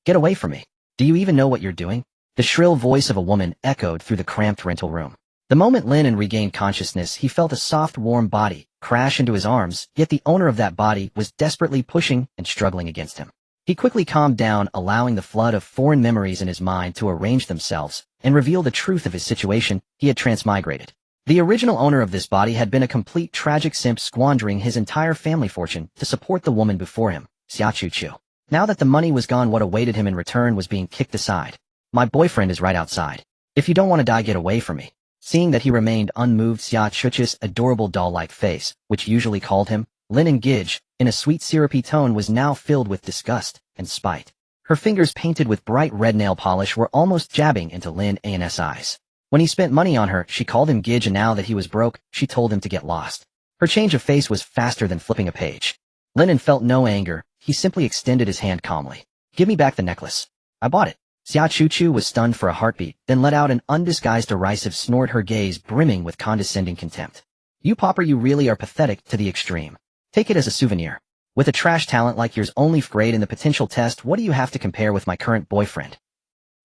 Get away from me. Do you even know what you're doing? The shrill voice of a woman echoed through the cramped rental room. The moment Lin An regained consciousness, he felt a soft, warm body crash into his arms, yet the owner of that body was desperately pushing and struggling against him. He quickly calmed down, allowing the flood of foreign memories in his mind to arrange themselves and reveal the truth of his situation. He had transmigrated. The original owner of this body had been a complete tragic simp, squandering his entire family fortune to support the woman before him, Xia Chuchu. Now that the money was gone, what awaited him in return was being kicked aside. My boyfriend is right outside. If you don't want to die, get away from me. Seeing that he remained unmoved, Xia Chuchu's adorable doll-like face, which usually called him Lin An Gidge, in a sweet syrupy tone, was now filled with disgust and spite. Her fingers, painted with bright red nail polish, were almost jabbing into Lin An's eyes. When he spent money on her, she called him Gidge, and now that he was broke, she told him to get lost. Her change of face was faster than flipping a page. Lin An felt no anger. He simply extended his hand calmly. Give me back the necklace. I bought it. Xia Chuchu was stunned for a heartbeat, then let out an undisguised derisive snort, her gaze brimming with condescending contempt. You pauper, you really are pathetic to the extreme. Take it as a souvenir. With a trash talent like yours, only grade in the potential test, what do you have to compare with my current boyfriend?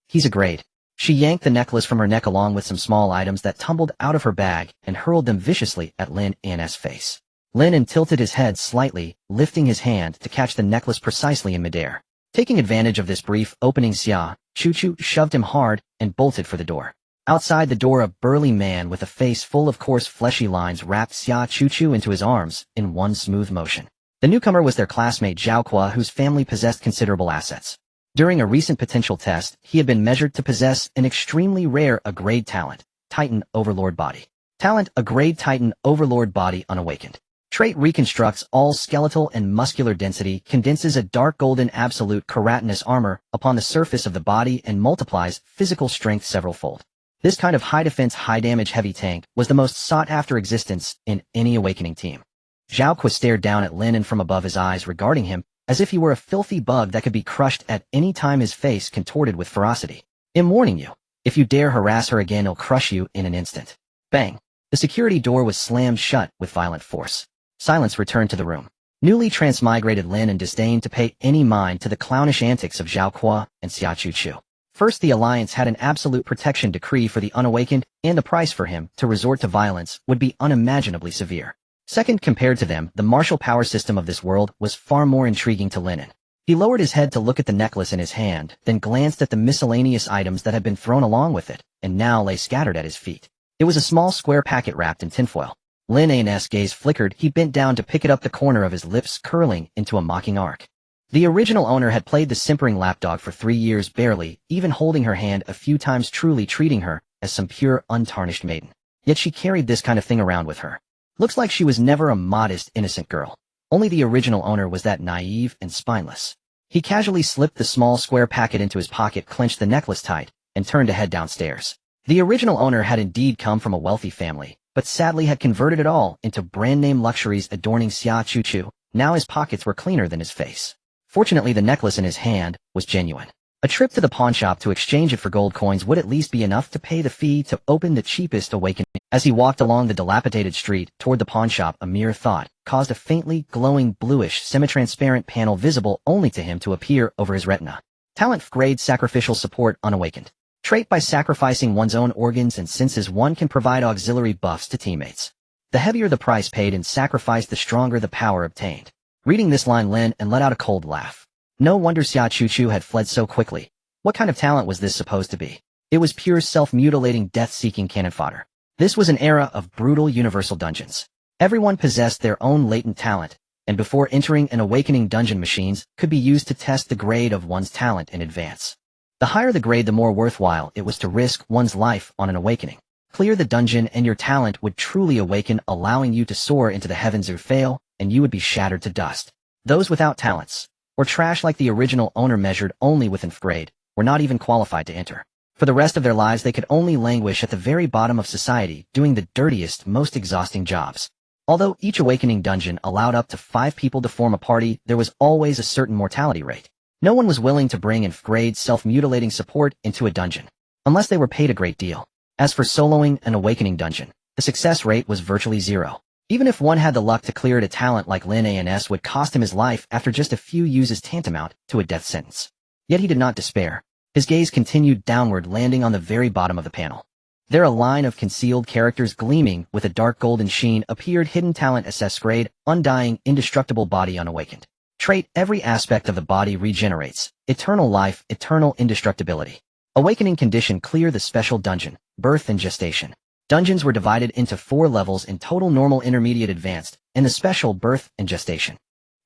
He's a grade. She yanked the necklace from her neck along with some small items that tumbled out of her bag and hurled them viciously at Lin An's face. Lin An tilted his head slightly, lifting his hand to catch the necklace precisely in midair. Taking advantage of this brief opening, Xia Chuchu shoved him hard and bolted for the door. Outside the door, a burly man with a face full of coarse fleshy lines wrapped Xia Chuchu into his arms in one smooth motion. The newcomer was their classmate Zhao Qua, whose family possessed considerable assets. During a recent potential test, he had been measured to possess an extremely rare A-grade talent, Titan Overlord Body. Talent: A-grade Titan Overlord Body unawakened. Trait: reconstructs all skeletal and muscular density, condenses a dark golden absolute keratinous armor upon the surface of the body, and multiplies physical strength several-fold. This kind of high-defense, high-damage heavy tank was the most sought-after existence in any awakening team. Zhao Qua stared down at Lin An from above, his eyes regarding him as if he were a filthy bug that could be crushed at any time, his face contorted with ferocity. I'm warning you. If you dare harass her again, I'll crush you in an instant. Bang! The security door was slammed shut with violent force. Silence returned to the room. Newly transmigrated Lin An disdained to pay any mind to the clownish antics of Zhao Qua and Xia Chuchu. First, the Alliance had an absolute protection decree for the unawakened, and the price for him to resort to violence would be unimaginably severe. Second, compared to them, the martial power system of this world was far more intriguing to Lin An. He lowered his head to look at the necklace in his hand, then glanced at the miscellaneous items that had been thrown along with it, and now lay scattered at his feet. It was a small square packet wrapped in tinfoil. Lin An's gaze flickered. He bent down to pick it up, the corner of his lips curling into a mocking arc. The original owner had played the simpering lapdog for 3 years, barely even holding her hand a few times, truly treating her as some pure, untarnished maiden. Yet she carried this kind of thing around with her. Looks like she was never a modest, innocent girl. Only the original owner was that naive and spineless. He casually slipped the small square packet into his pocket, clenched the necklace tight, and turned to head downstairs. The original owner had indeed come from a wealthy family, but sadly had converted it all into brand-name luxuries adorning Xia Chuchu. Now his pockets were cleaner than his face. Fortunately, the necklace in his hand was genuine. A trip to the pawnshop to exchange it for gold coins would at least be enough to pay the fee to open the cheapest awakening. As he walked along the dilapidated street toward the pawnshop, a mere thought caused a faintly glowing bluish semi-transparent panel visible only to him to appear over his retina. Talent: grade Sacrificial Support unawakened. Trait: by sacrificing one's own organs and senses, one can provide auxiliary buffs to teammates. The heavier the price paid in sacrifice, the stronger the power obtained. Reading this line, Lin An let out a cold laugh. No wonder Xia Chuchu had fled so quickly. What kind of talent was this supposed to be? It was pure self-mutilating, death-seeking cannon fodder. This was an era of brutal universal dungeons. Everyone possessed their own latent talent, and before entering an awakening dungeon, machines could be used to test the grade of one's talent in advance. The higher the grade, the more worthwhile it was to risk one's life on an awakening. Clear the dungeon and your talent would truly awaken, allowing you to soar into the heavens, or fail, and you would be shattered to dust. Those without talents, or trash like the original owner measured only with nth grade, were not even qualified to enter. For the rest of their lives, they could only languish at the very bottom of society, doing the dirtiest, most exhausting jobs. Although each awakening dungeon allowed up to 5 people to form a party, there was always a certain mortality rate. No one was willing to bring nth grade self-mutilating support into a dungeon, unless they were paid a great deal. As for soloing an awakening dungeon, the success rate was virtually zero. Even if one had the luck to clear it, a talent like Lin An's would cost him his life after just a few uses, tantamount to a death sentence. Yet he did not despair. His gaze continued downward, landing on the very bottom of the panel. There a line of concealed characters gleaming with a dark golden sheen appeared. Hidden talent SS grade, undying, indestructible body unawakened. Trait, every aspect of the body regenerates. Eternal life, eternal indestructibility. Awakening condition, clear the special dungeon, birth and gestation. Dungeons were divided into 4 levels in total: normal, intermediate, advanced, and the special birth and gestation.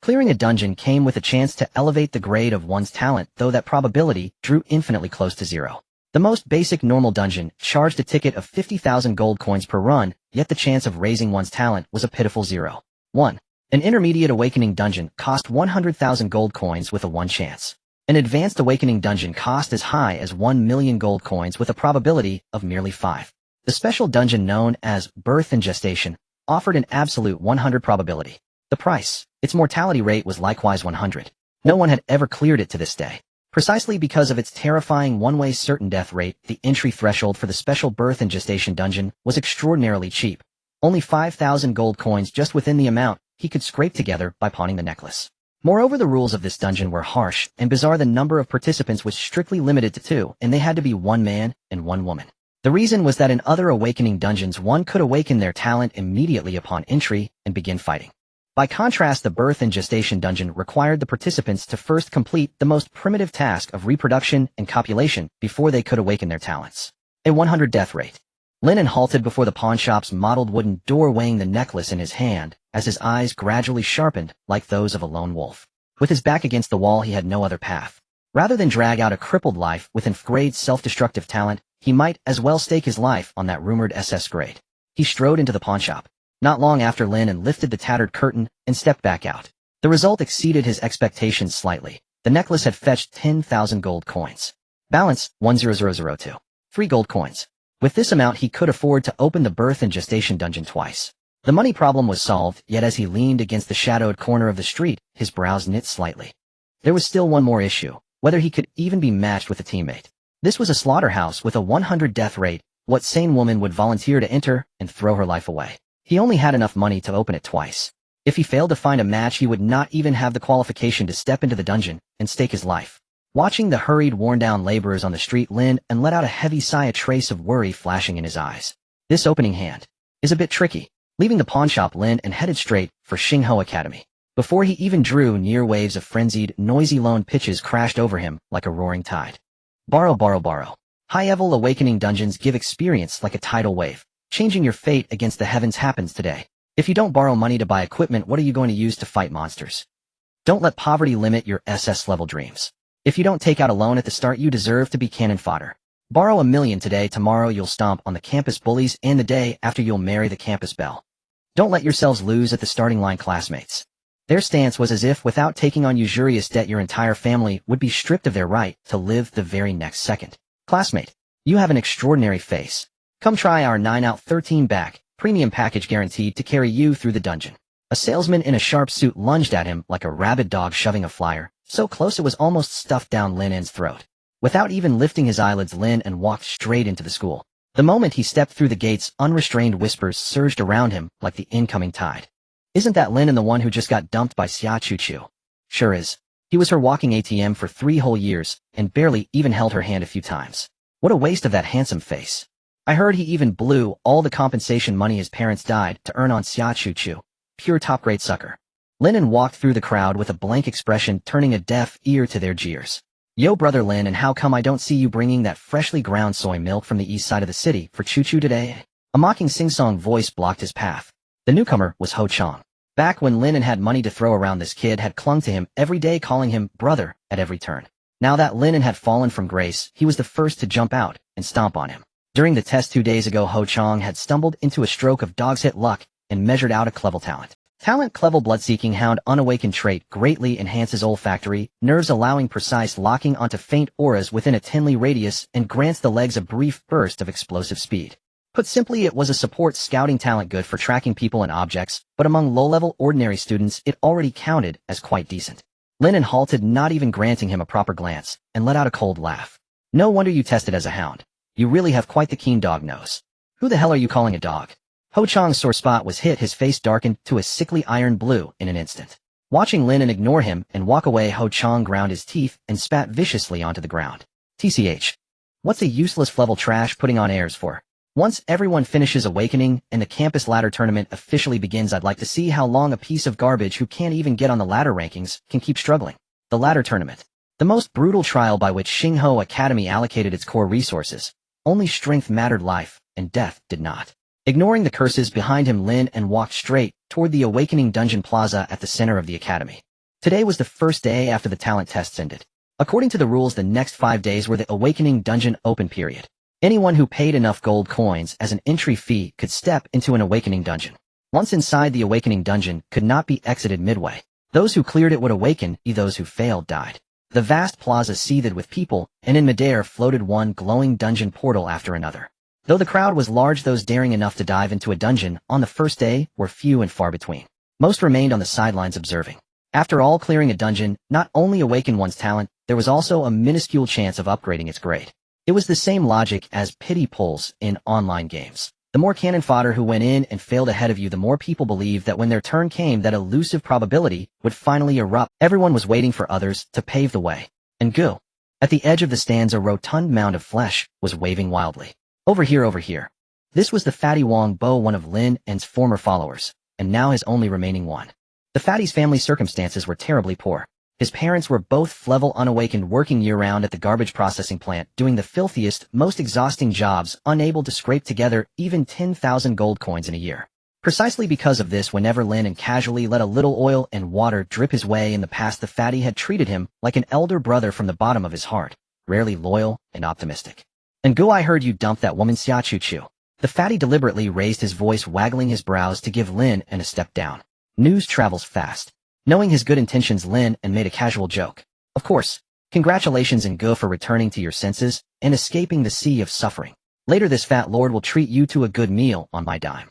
Clearing a dungeon came with a chance to elevate the grade of one's talent, though that probability drew infinitely close to 0. The most basic normal dungeon charged a ticket of 50,000 gold coins per run, yet the chance of raising one's talent was a pitiful 0. 1. An intermediate awakening dungeon cost 100,000 gold coins with a 1 chance. An advanced awakening dungeon cost as high as 1 million gold coins with a probability of merely 5. The special dungeon known as birth and gestation offered an absolute 100 probability. The price, its mortality rate, was likewise 100. No one had ever cleared it to this day. Precisely because of its terrifying one-way certain death rate, the entry threshold for the special birth and gestation dungeon was extraordinarily cheap. Only 5,000 gold coins, just within the amount he could scrape together by pawning the necklace. Moreover, the rules of this dungeon were harsh and bizarre. The number of participants was strictly limited to 2, and they had to be 1 man and 1 woman. The reason was that in other awakening dungeons one could awaken their talent immediately upon entry and begin fighting. By contrast, the birth and gestation dungeon required the participants to first complete the most primitive task of reproduction and copulation before they could awaken their talents. A 100 death rate. Lin An halted before the pawnshop's mottled wooden door, weighing the necklace in his hand, as his eyes gradually sharpened like those of a lone wolf. With his back against the wall, he had no other path. Rather than drag out a crippled life with grade self-destructive talent, he might as well stake his life on that rumored SS grade. He strode into the pawnshop. Not long after, Lin An lifted the tattered curtain and stepped back out. The result exceeded his expectations slightly. The necklace had fetched 10,000 gold coins. Balance, 10002. 3 gold coins. With this amount he could afford to open the birth and gestation dungeon twice. The money problem was solved, yet as he leaned against the shadowed corner of the street, his brows knit slightly. There was still one more issue, whether he could even be matched with a teammate. This was a slaughterhouse with a 100 death rate. What sane woman would volunteer to enter and throw her life away? He only had enough money to open it twice. If he failed to find a match, he would not even have the qualification to step into the dungeon and stake his life. Watching the hurried, worn-down laborers on the street, Lin An let out a heavy sigh, a trace of worry flashing in his eyes. This opening hand is a bit tricky. Leaving the pawnshop, Lin An headed straight for Xingho Academy. Before he even drew near, waves of frenzied, noisy lone pitches crashed over him like a roaring tide. Borrow, borrow, borrow. High-level awakening dungeons give experience like a tidal wave. Changing your fate against the heavens happens today. If you don't borrow money to buy equipment, what are you going to use to fight monsters? Don't let poverty limit your SS level dreams. If you don't take out a loan at the start, you deserve to be cannon fodder. Borrow $1 million today, tomorrow you'll stomp on the campus bullies, and the day after you'll marry the campus belle. Don't let yourselves lose at the starting line, classmates. Their stance was as if without taking on usurious debt your entire family would be stripped of their right to live the very next second. Classmate, you have an extraordinary face. Come try our 9 out 13 back, premium package guaranteed to carry you through the dungeon. A salesman in a sharp suit lunged at him like a rabid dog shoving a flyer, so close it was almost stuffed down Lin An's throat. Without even lifting his eyelids, Lin An walked straight into the school. The moment he stepped through the gates, unrestrained whispers surged around him like the incoming tide. Isn't that Lin An the one who just got dumped by Xia Chu? Sure is. He was her walking ATM for 3 whole years, and barely even held her hand a few times. What a waste of that handsome face. I heard he even blew all the compensation money his parents died to earn on Xia Chu. Pure top-grade sucker. Lin An walked through the crowd with a blank expression, turning a deaf ear to their jeers. Yo, brother Lin An, how come I don't see you bringing that freshly ground soy milk from the east side of the city for Chu today? A mocking sing-song voice blocked his path. The newcomer was Ho Chong. Back when Lin An had money to throw around, this kid had clung to him every day, calling him brother at every turn. Now that Lin An had fallen from grace, he was the first to jump out and stomp on him. During the test 2 days ago, Ho Chong had stumbled into a stroke of dog's hit luck and measured out a clever talent. Clever blood-seeking hound unawakened trait greatly enhances olfactory nerves, allowing precise locking onto faint auras within a 10 li radius, and grants the legs a brief burst of explosive speed. Put simply, it was a support scouting talent good for tracking people and objects, but among low-level ordinary students it already counted as quite decent. Lin An halted, not even granting him a proper glance, and let out a cold laugh. No wonder you tested as a hound. You really have quite the keen dog nose. Who the hell are you calling a dog? Ho Chong's sore spot was hit, his face darkened to a sickly iron blue in an instant. Watching Lin An ignore him and walk away, Ho Chang ground his teeth and spat viciously onto the ground. TCH. What's a useless level trash putting on airs for? Once everyone finishes awakening and the campus ladder tournament officially begins, I'd like to see how long a piece of garbage who can't even get on the ladder rankings can keep struggling. The ladder tournament. The most brutal trial by which Xingho Academy allocated its core resources. Only strength mattered, life and death did not. Ignoring the curses behind him, Lin An walked straight toward the Awakening Dungeon Plaza at the center of the academy. Today was the first day after the talent tests ended. According to the rules, the next 5 days were the Awakening Dungeon open period. Anyone who paid enough gold coins as an entry fee could step into an Awakening Dungeon. Once inside, the Awakening Dungeon could not be exited midway. Those who cleared it would awaken, those who failed died. The vast plaza seethed with people, and in midair floated one glowing dungeon portal after another. Though the crowd was large, those daring enough to dive into a dungeon on the first day were few and far between. Most remained on the sidelines observing. After all, clearing a dungeon not only awakened one's talent, there was also a minuscule chance of upgrading its grade. It was the same logic as pity pulls in online games. The more cannon fodder who went in and failed ahead of you, the more people believed that when their turn came, that elusive probability would finally erupt. Everyone was waiting for others to pave the way. And go. At the edge of the stands, a rotund mound of flesh was waving wildly. Over here, over here. This was the Fatty Wong Bo, one of Lin An's former followers, and now his only remaining one. The Fatty's family circumstances were terribly poor. His parents were both Flevel unawakened, working year-round at the garbage processing plant, doing the filthiest, most exhausting jobs, unable to scrape together even 10,000 gold coins in a year. Precisely because of this, whenever Lin An casually let a little oil and water drip his way in the past, the Fatty had treated him like an elder brother from the bottom of his heart, rarely loyal and optimistic. "And go, I heard you dumped that woman, Xia Chu Chu." The Fatty deliberately raised his voice, waggling his brows to give Lin An a step down. News travels fast. Knowing his good intentions, Lin An made a casual joke. "Of course. Congratulations, Ngo, for returning to your senses and escaping the sea of suffering. Later this fat lord will treat you to a good meal on my dime."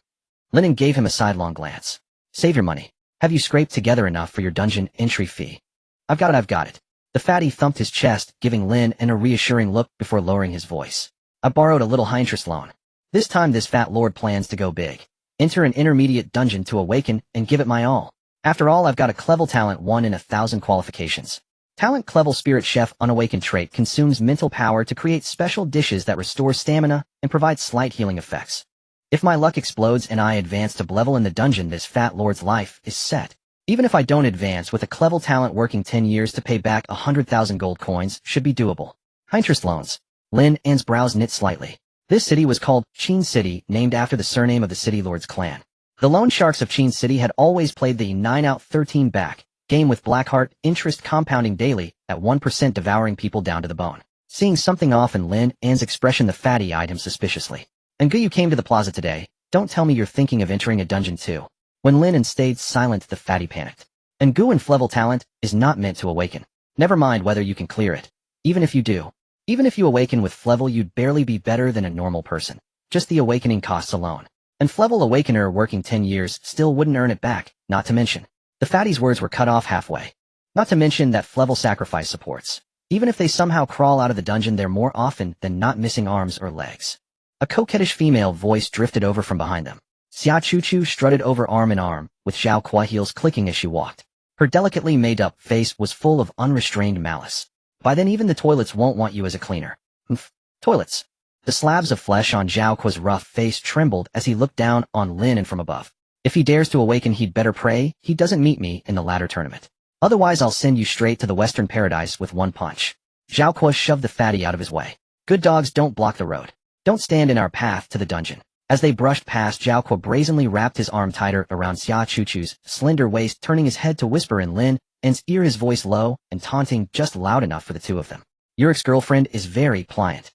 Lin An gave him a sidelong glance. "Save your money. Have you scraped together enough for your dungeon entry fee?" I've got it. The Fatty thumped his chest, giving Lin An a reassuring look before lowering his voice. "I borrowed a little high interest loan. This time this fat lord plans to go big. Enter an intermediate dungeon to awaken and give it my all. After all, I've got a Clevel talent 1 in 1,000 qualifications. Talent Clevel Spirit Chef unawakened trait consumes mental power to create special dishes that restore stamina and provide slight healing effects. If my luck explodes and I advance to level in the dungeon, this fat lord's life is set. Even if I don't advance, with a Clevel talent, working 10 years to pay back 100,000 gold coins should be doable." High interest loans. Lin An's brows knit slightly. This city was called Qin City, named after the surname of the city lord's clan. The loan sharks of Qin City had always played the 9 out 13 back game with Blackheart, interest compounding daily at 1%, devouring people down to the bone. Seeing something off in Lin An's expression, the Fatty eyed him suspiciously. "And you came to the plaza today. Don't tell me you're thinking of entering a dungeon too." When Lin An stayed silent, the Fatty panicked. "And and Flevel talent is not meant to awaken. Never mind whether you can clear it. Even if you do. Even if you awaken with Flevel, you'd barely be better than a normal person. Just the awakening costs alone. And Flevel Awakener working 10 years still wouldn't earn it back, not to mention." The Fatty's words were cut off halfway. "Not to mention that Flevel sacrifice supports. Even if they somehow crawl out of the dungeon, they're more often than not missing arms or legs." A coquettish female voice drifted over from behind them. Xia Chu Chu strutted over arm in arm, with Zhao Kuo heels clicking as she walked. Her delicately made-up face was full of unrestrained malice. "By then even the toilets won't want you as a cleaner." "Humph. Toilets." The slabs of flesh on Zhao Kuo's rough face trembled as he looked down on Lin An from above. "If he dares to awaken, he'd better pray he doesn't meet me in the ladder tournament. Otherwise I'll send you straight to the Western Paradise with one punch." Zhao Kuo shoved the Fatty out of his way. "Good dogs don't block the road. Don't stand in our path to the dungeon." As they brushed past, Zhao Kuo brazenly wrapped his arm tighter around Xia Chu Chu's slender waist, turning his head to whisper in Lin An's ear, his voice low and taunting, just loud enough for the two of them. "Your ex-girlfriend is very pliant."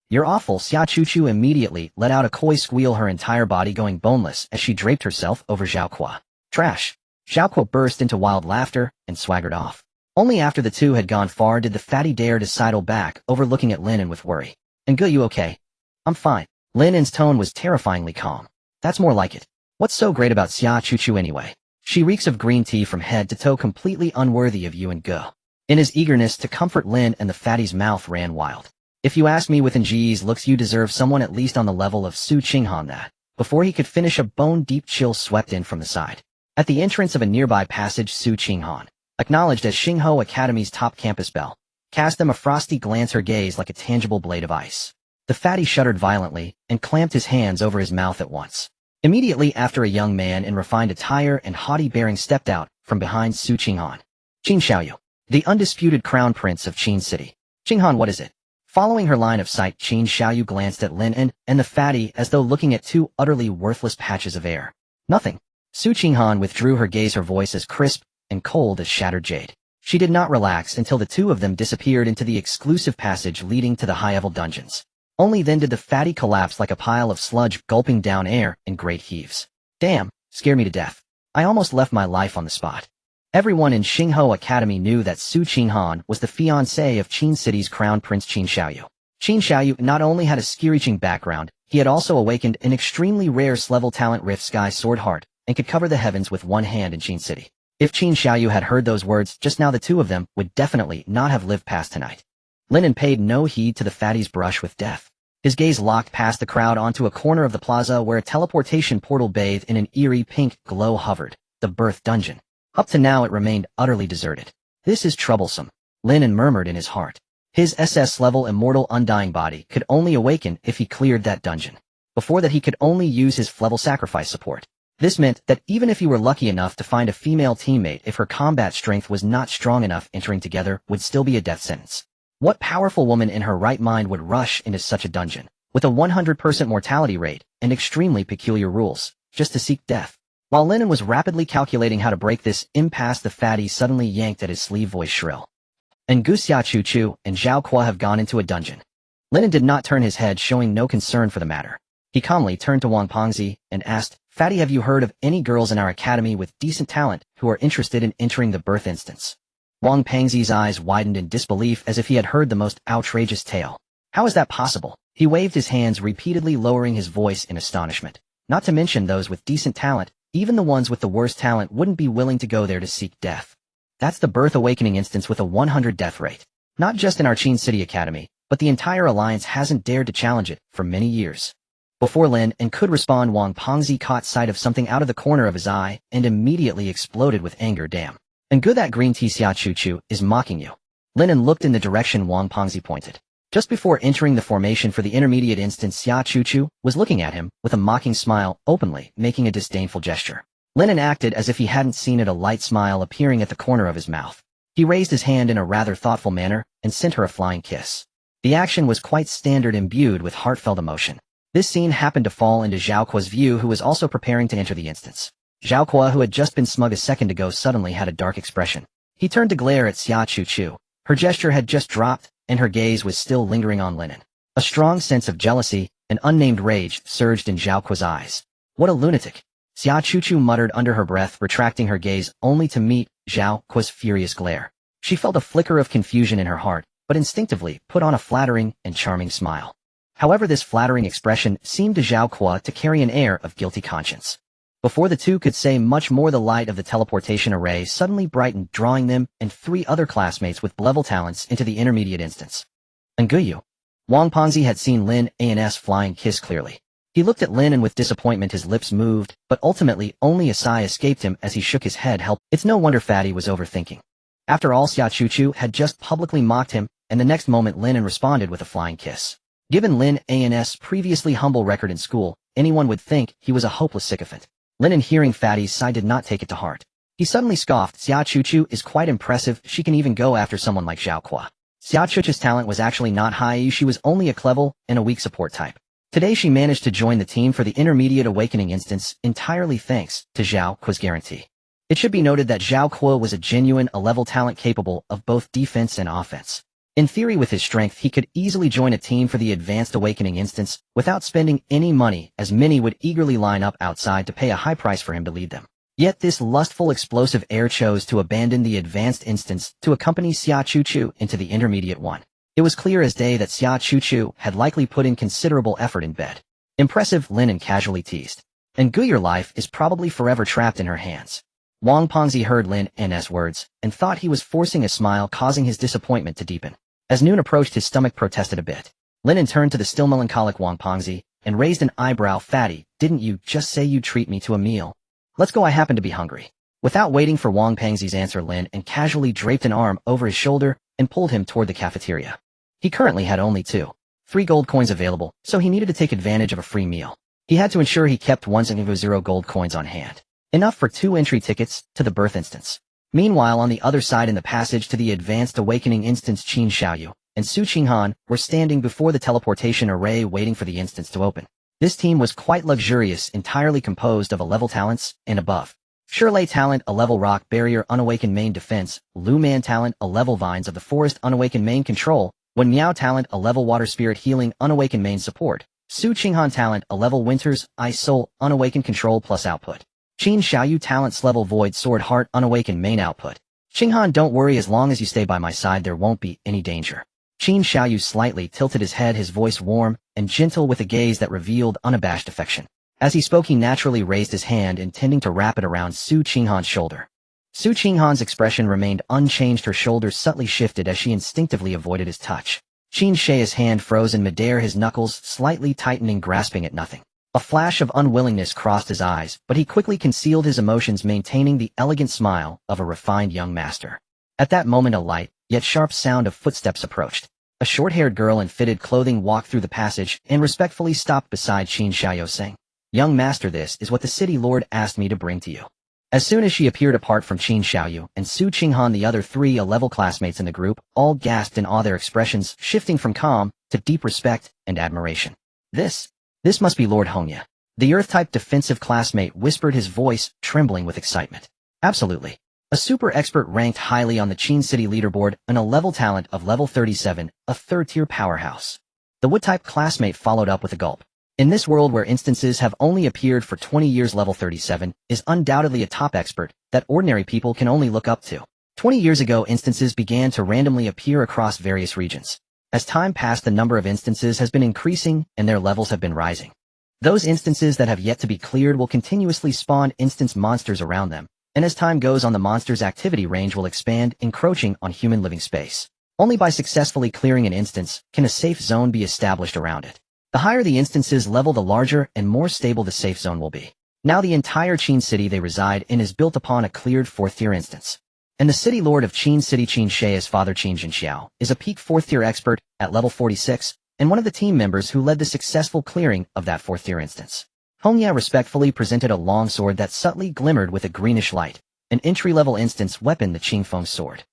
"You're awful." Xia Chu Chu immediately let out a coy squeal, her entire body going boneless as she draped herself over Zhao Kuo. "Trash." Zhao Kuo burst into wild laughter and swaggered off. Only after the two had gone far did the Fatty dare to sidle back over, looking at Lin An with worry. "And you okay?" "I'm fine." Lin An's tone was terrifyingly calm. "That's more like it. What's so great about Xia Chu Chu anyway? She reeks of green tea from head to toe, completely unworthy of you and Go." In his eagerness to comfort Lin An, the Fatty's mouth ran wild. "If you ask me, with Ng's looks, you deserve someone at least on the level of Su Qinghan." That. Before he could finish, a bone-deep chill swept in from the side. At the entrance of a nearby passage, Su Qinghan, acknowledged as Xingho Academy's top campus belle, cast them a frosty glance, her gaze like a tangible blade of ice. The fatty shuddered violently and clamped his hands over his mouth at once. Immediately after, a young man in refined attire and haughty bearing stepped out from behind Su Qinghan. Qin Xiaoyu, the undisputed crown prince of Qin City. Qinghan, what is it? Following her line of sight, Qin Xiaoyu glanced at Lin An and the fatty as though looking at two utterly worthless patches of air. Nothing. Su Qinghan withdrew her gaze, her voice as crisp and cold as shattered jade. She did not relax until the two of them disappeared into the exclusive passage leading to the high-level dungeons. Only then did the fatty collapse like a pile of sludge, gulping down air in great heaves. Damn, scared me to death. I almost left my life on the spot. Everyone in Xingho Academy knew that Su Qinghan was the fiancé of Qin City's crown prince Qin Xiaoyu. Qin Xiaoyu not only had a skill-reaching background, he had also awakened an extremely rare level talent, Rift Sky Sword Heart, and could cover the heavens with one hand in Qin City. If Qin Xiaoyu had heard those words just now, the two of them would definitely not have lived past tonight. Lin An paid no heed to the fatty's brush with death. His gaze locked past the crowd onto a corner of the plaza where a teleportation portal bathed in an eerie pink glow hovered, the birth dungeon. Up to now it remained utterly deserted. This is troublesome, Lin An murmured in his heart. His SS level immortal undying body could only awaken if he cleared that dungeon. Before that he could only use his level sacrifice support. This meant that even if he were lucky enough to find a female teammate, if her combat strength was not strong enough, entering together would still be a death sentence. What powerful woman in her right mind would rush into such a dungeon, with a 100% mortality rate and extremely peculiar rules, just to seek death? While Lin An was rapidly calculating how to break this impasse, the fatty suddenly yanked at his sleeve, voice shrill. And Gu Xiaochu and Zhao Kuo have gone into a dungeon. Lin An did not turn his head, showing no concern for the matter. He calmly turned to Wang Pengzi and asked, Fatty, have you heard of any girls in our academy with decent talent who are interested in entering the birth instance? Wang Pengzi's eyes widened in disbelief as if he had heard the most outrageous tale. How is that possible? He waved his hands, repeatedly lowering his voice in astonishment. Not to mention those with decent talent, even the ones with the worst talent wouldn't be willing to go there to seek death. That's the birth awakening instance with a 100 death rate. Not just in our Qin City Academy, but the entire alliance hasn't dared to challenge it for many years. Before Lin An could respond, Wang Pengzi caught sight of something out of the corner of his eye and immediately exploded with anger. Damn. And good, that green tea Xiaochu is mocking you. Lin An looked in the direction Wang Pengzi pointed. Just before entering the formation for the intermediate instance, Xiaochu was looking at him with a mocking smile, openly making a disdainful gesture. Lin An acted as if he hadn't seen it, a light smile appearing at the corner of his mouth. He raised his hand in a rather thoughtful manner and sent her a flying kiss. The action was quite standard, imbued with heartfelt emotion. This scene happened to fall into Zhao Kuo's view, who was also preparing to enter the instance. Zhao Kuo, who had just been smug a second ago, suddenly had a dark expression. He turned to glare at Xiaochu. Her gesture had just dropped, and her gaze was still lingering on Lin An. A strong sense of jealousy, an unnamed rage, surged in Zhao Kuo's eyes. What a lunatic! Xiaochu muttered under her breath, retracting her gaze only to meet Zhao Kuo's furious glare. She felt a flicker of confusion in her heart, but instinctively put on a flattering and charming smile. However, this flattering expression seemed to Zhao Kuo to carry an air of guilty conscience. Before the two could say much more, the light of the teleportation array suddenly brightened, drawing them and three other classmates with level talents into the intermediate instance. Nguyu. Wang Pengzi had seen Lin An's flying kiss clearly. He looked at Lin An with disappointment, his lips moved, but ultimately only a sigh escaped him as he shook his head. It's no wonder Fatty was overthinking. After all, Xiaochu had just publicly mocked him, and the next moment Lin An responded with a flying kiss. Given Lin An's previously humble record in school, anyone would think he was a hopeless sycophant. Lin An, hearing Fatty's sigh, did not take it to heart. He suddenly scoffed. Xiaochu is quite impressive. She can even go after someone like Zhao Kuo. Xiaochu's talent was actually not high. She was only a clever and a weak support type. Today she managed to join the team for the intermediate awakening instance entirely thanks to Zhao Kuo's guarantee. It should be noted that Zhao Kuo was a genuine A-level talent capable of both defense and offense. In theory, with his strength, he could easily join a team for the advanced awakening instance without spending any money, as many would eagerly line up outside to pay a high price for him to lead them. Yet this lustful, explosive heir chose to abandon the advanced instance to accompany Xiaochu into the intermediate one. It was clear as day that Xiaochu had likely put in considerable effort in bed. Impressive, Lin An casually teased. And your life is probably forever trapped in her hands. Wang Pengzi heard Lin An's words and thought he was forcing a smile, causing his disappointment to deepen. As noon approached, his stomach protested a bit. Lin An turned to the still melancholic Wang Pengzi and raised an eyebrow. Fatty, didn't you just say you'd treat me to a meal? Let's go, I happen to be hungry. Without waiting for Wang Pengzi's answer, Lin An casually draped an arm over his shoulder and pulled him toward the cafeteria. He currently had only 3 gold coins available, so he needed to take advantage of a free meal. He had to ensure he kept 0 gold coins on hand, enough for 2 entry tickets to the birth instance. Meanwhile, on the other side in the passage to the advanced awakening instance, Qin Xiaoyu and Su Qinghan were standing before the teleportation array waiting for the instance to open. This team was quite luxurious, entirely composed of a level talents and above. Shirley talent, a level rock barrier unawakened main defense, Lu Man talent, a level vines of the forest unawakened main control, Wen Miao talent, a level water spirit healing unawakened main support, Su Qinghan talent, a level winter's ice soul unawakened control plus output, Qin Xiaoyu talents level void sword heart unawakened main output. Qinghan, don't worry, as long as you stay by my side there won't be any danger. Qin Xiaoyu slightly tilted his head, his voice warm and gentle with a gaze that revealed unabashed affection. As he spoke, he naturally raised his hand, intending to wrap it around Su Qinghan's shoulder. Su Qinghan's expression remained unchanged. Her shoulders subtly shifted as she instinctively avoided his touch. Qin Xiao's hand froze in midair, his knuckles slightly tightening, grasping at nothing. A flash of unwillingness crossed his eyes, but he quickly concealed his emotions, maintaining the elegant smile of a refined young master. At that moment, a light, yet sharp sound of footsteps approached. A short-haired girl in fitted clothing walked through the passage and respectfully stopped beside Qin Xiaoyu, saying, "Young master, this is what the city lord asked me to bring to you." As soon as she appeared apart from Qin Xiaoyu and Su Qinghan, the other 3 level classmates in the group all gasped in awe, their expressions shifting from calm to deep respect and admiration. This must be Lord Hongya. The Earth-type defensive classmate whispered, his voice trembling with excitement. Absolutely. A super expert ranked highly on the Qin City leaderboard and a level talent of level 37, a 3rd-tier powerhouse. The Wood-type classmate followed up with a gulp. In this world where instances have only appeared for 20 years, level 37 is undoubtedly a top expert that ordinary people can only look up to. 20 years ago, instances began to randomly appear across various regions. As time passed, the number of instances has been increasing and their levels have been rising. Those instances that have yet to be cleared will continuously spawn instance monsters around them, and as time goes on, the monster's activity range will expand, encroaching on human living space. Only by successfully clearing an instance can a safe zone be established around it. The higher the instance's level, the larger and more stable the safe zone will be. Now the entire Qin City they reside in is built upon a cleared 4th-tier instance. And the city lord of Qin City, Qin Xiao's father Qin Jinxiao, is a peak 4th-tier expert at level 46, and one of the team members who led the successful clearing of that 4th-tier instance. Hongya respectfully presented a long sword that subtly glimmered with a greenish light, an entry-level instance weapon, the Qingfeng sword.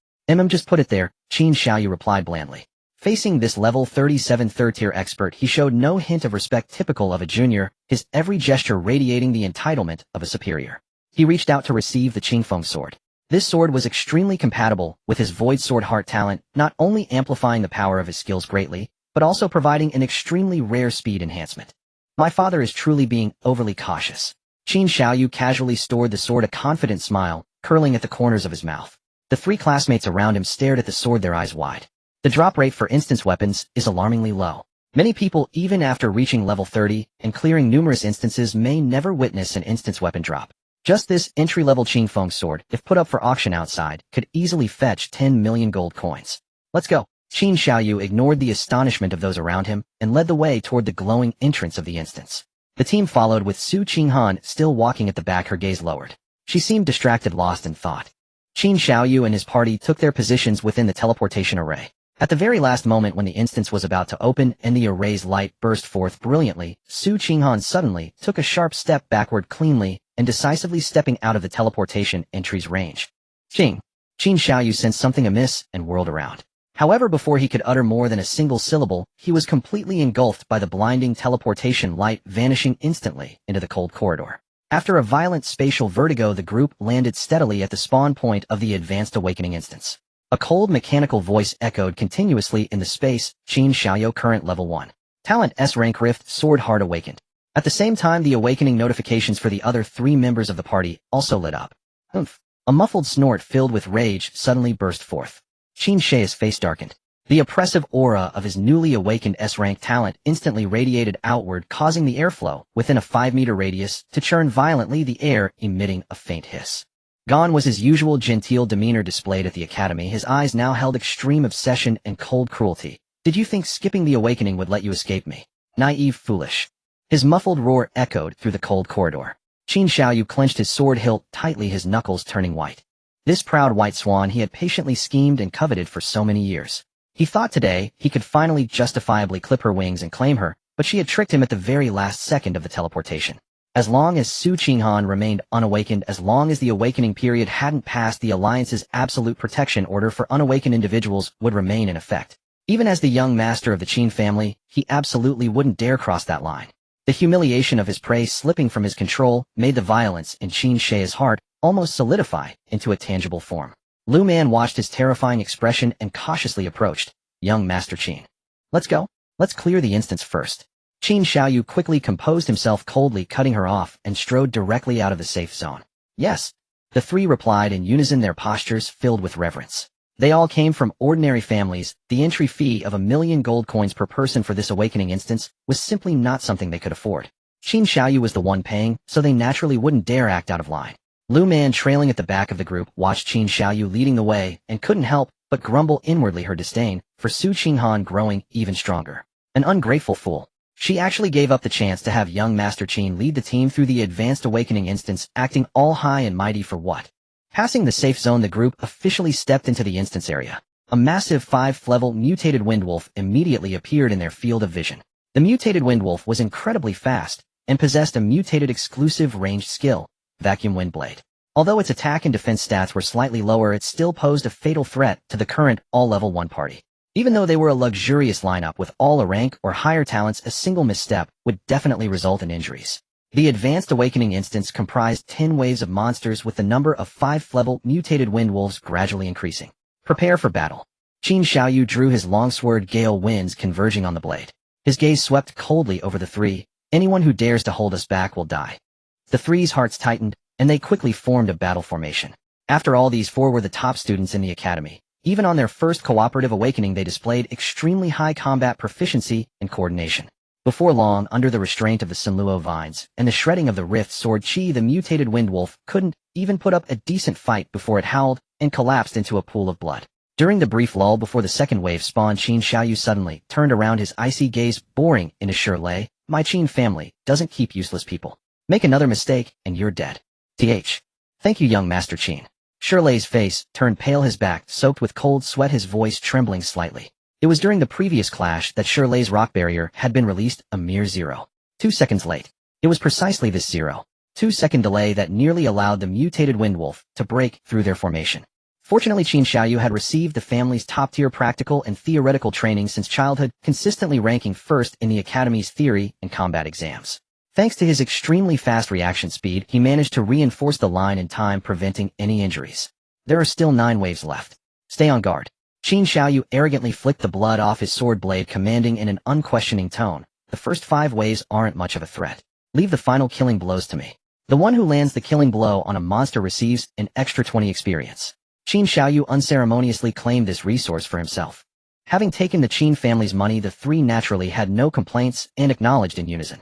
Just put it there, Qin Xiaoyu replied blandly. Facing this level 37 3rd-tier expert, he showed no hint of respect typical of a junior, his every gesture radiating the entitlement of a superior. He reached out to receive the Qingfeng sword. This sword was extremely compatible with his Void Sword Heart talent, not only amplifying the power of his skills greatly, but also providing an extremely rare speed enhancement. My father is truly being overly cautious. Qin Xiaoyu casually stored the sword, a confident smile curling at the corners of his mouth. The 3 classmates around him stared at the sword, their eyes wide. The drop rate for instance weapons is alarmingly low. Many people, even after reaching level 30 and clearing numerous instances, may never witness an instance weapon drop. Just this entry-level Qingfeng sword, if put up for auction outside, could easily fetch 10 million gold coins. Let's go. Qin Xiaoyu ignored the astonishment of those around him and led the way toward the glowing entrance of the instance. The team followed, with Su Qinghan still walking at the back, her gaze lowered. She seemed distracted, lost in thought. Qin Xiaoyu and his party took their positions within the teleportation array. At the very last moment, when the instance was about to open and the array's light burst forth brilliantly, Su Qinghan suddenly took a sharp step backward, cleanly and decisively stepping out of the teleportation entry's range. Qin Xiaoyu sensed something amiss and whirled around. However, before he could utter more than a single syllable, he was completely engulfed by the blinding teleportation light, vanishing instantly into the cold corridor. After a violent spatial vertigo, the group landed steadily at the spawn point of the advanced awakening instance. A cold mechanical voice echoed continuously in the space. Qin Xiaoyu, current level 1. Talent S rank, Rift Sword Heart awakened. At the same time, the awakening notifications for the other 3 members of the party also lit up. Oomph. A muffled snort filled with rage suddenly burst forth. Qin Xiao's face darkened. The oppressive aura of his newly awakened S-rank talent instantly radiated outward, causing the airflow within a 5-meter radius to churn violently, the air emitting a faint hiss. Gone was his usual genteel demeanor displayed at the academy. His eyes now held extreme obsession and cold cruelty. Did you think skipping the awakening would let you escape me? Naive, foolish. His muffled roar echoed through the cold corridor. Qin Xiaoyu clenched his sword hilt tightly, his knuckles turning white. This proud white swan he had patiently schemed and coveted for so many years. He thought today he could finally justifiably clip her wings and claim her, but she had tricked him at the very last second of the teleportation. As long as Su Qinghan remained unawakened, as long as the awakening period hadn't passed, the Alliance's absolute protection order for unawakened individuals would remain in effect. Even as the young master of the Qin family, he absolutely wouldn't dare cross that line. The humiliation of his prey slipping from his control made the violence in Qin Shi's heart almost solidify into a tangible form. Lin An watched his terrifying expression and cautiously approached. Young Master Qin. Let's go. Let's clear the instance first. Qin Xiaoyu quickly composed himself, coldly cutting her off, and strode directly out of the safe zone. Yes. The three replied in unison, their postures filled with reverence. They all came from ordinary families. The entry fee of 1,000,000 gold coins per person for this awakening instance was simply not something they could afford. Qin Xiaoyu was the one paying, so they naturally wouldn't dare act out of line. Lin An, trailing at the back of the group, watched Qin Xiaoyu leading the way and couldn't help but grumble inwardly, her disdain for Su Qinghan growing even stronger. An ungrateful fool. She actually gave up the chance to have young Master Qin lead the team through the advanced awakening instance, acting all high and mighty for what? Passing the safe zone, the group officially stepped into the instance area. A massive 5th-level mutated windwolf immediately appeared in their field of vision. The mutated windwolf was incredibly fast and possessed a mutated exclusive ranged skill, Vacuum Wind Blade. Although its attack and defense stats were slightly lower, it still posed a fatal threat to the current all-level 1 party. Even though they were a luxurious lineup with all a rank or higher talents, a single misstep would definitely result in injuries. The Advanced Awakening instance comprised 10 waves of monsters, with the number of 5th-level mutated windwolves gradually increasing. Prepare for battle. Qin Xiaoyu drew his longsword, gale winds converging on the blade. His gaze swept coldly over the three. Anyone who dares to hold us back will die. The three's hearts tightened, and they quickly formed a battle formation. After all, these four were the top students in the academy. Even on their first cooperative awakening, they displayed extremely high combat proficiency and coordination. Before long, under the restraint of the Sinluo vines and the shredding of the rift sword chi, the mutated windwolf couldn't even put up a decent fight before it howled and collapsed into a pool of blood. During the brief lull before the second wave spawned, Qin Xiaoyu suddenly turned around, his icy gaze boring into Shirley. My Qin family doesn't keep useless people. Make another mistake, and you're dead. Thank you, young Master Qin. Shirley's face turned pale, his back soaked with cold sweat, his voice trembling slightly. It was during the previous clash that Shirley's rock barrier had been released a mere 0.2 seconds late. It was precisely this 0.2 second delay that nearly allowed the mutated windwolf to break through their formation. Fortunately, Qin Xiaoyu had received the family's top-tier practical and theoretical training since childhood, consistently ranking first in the academy's theory and combat exams. Thanks to his extremely fast reaction speed, he managed to reinforce the line in time, preventing any injuries. There are still 9 waves left. Stay on guard. Qin Xiaoyu arrogantly flicked the blood off his sword blade, commanding in an unquestioning tone. The first 5 waves aren't much of a threat. Leave the final killing blows to me. The one who lands the killing blow on a monster receives an extra 20 experience. Qin Xiaoyu unceremoniously claimed this resource for himself. Having taken the Qin family's money, the three naturally had no complaints and acknowledged in unison.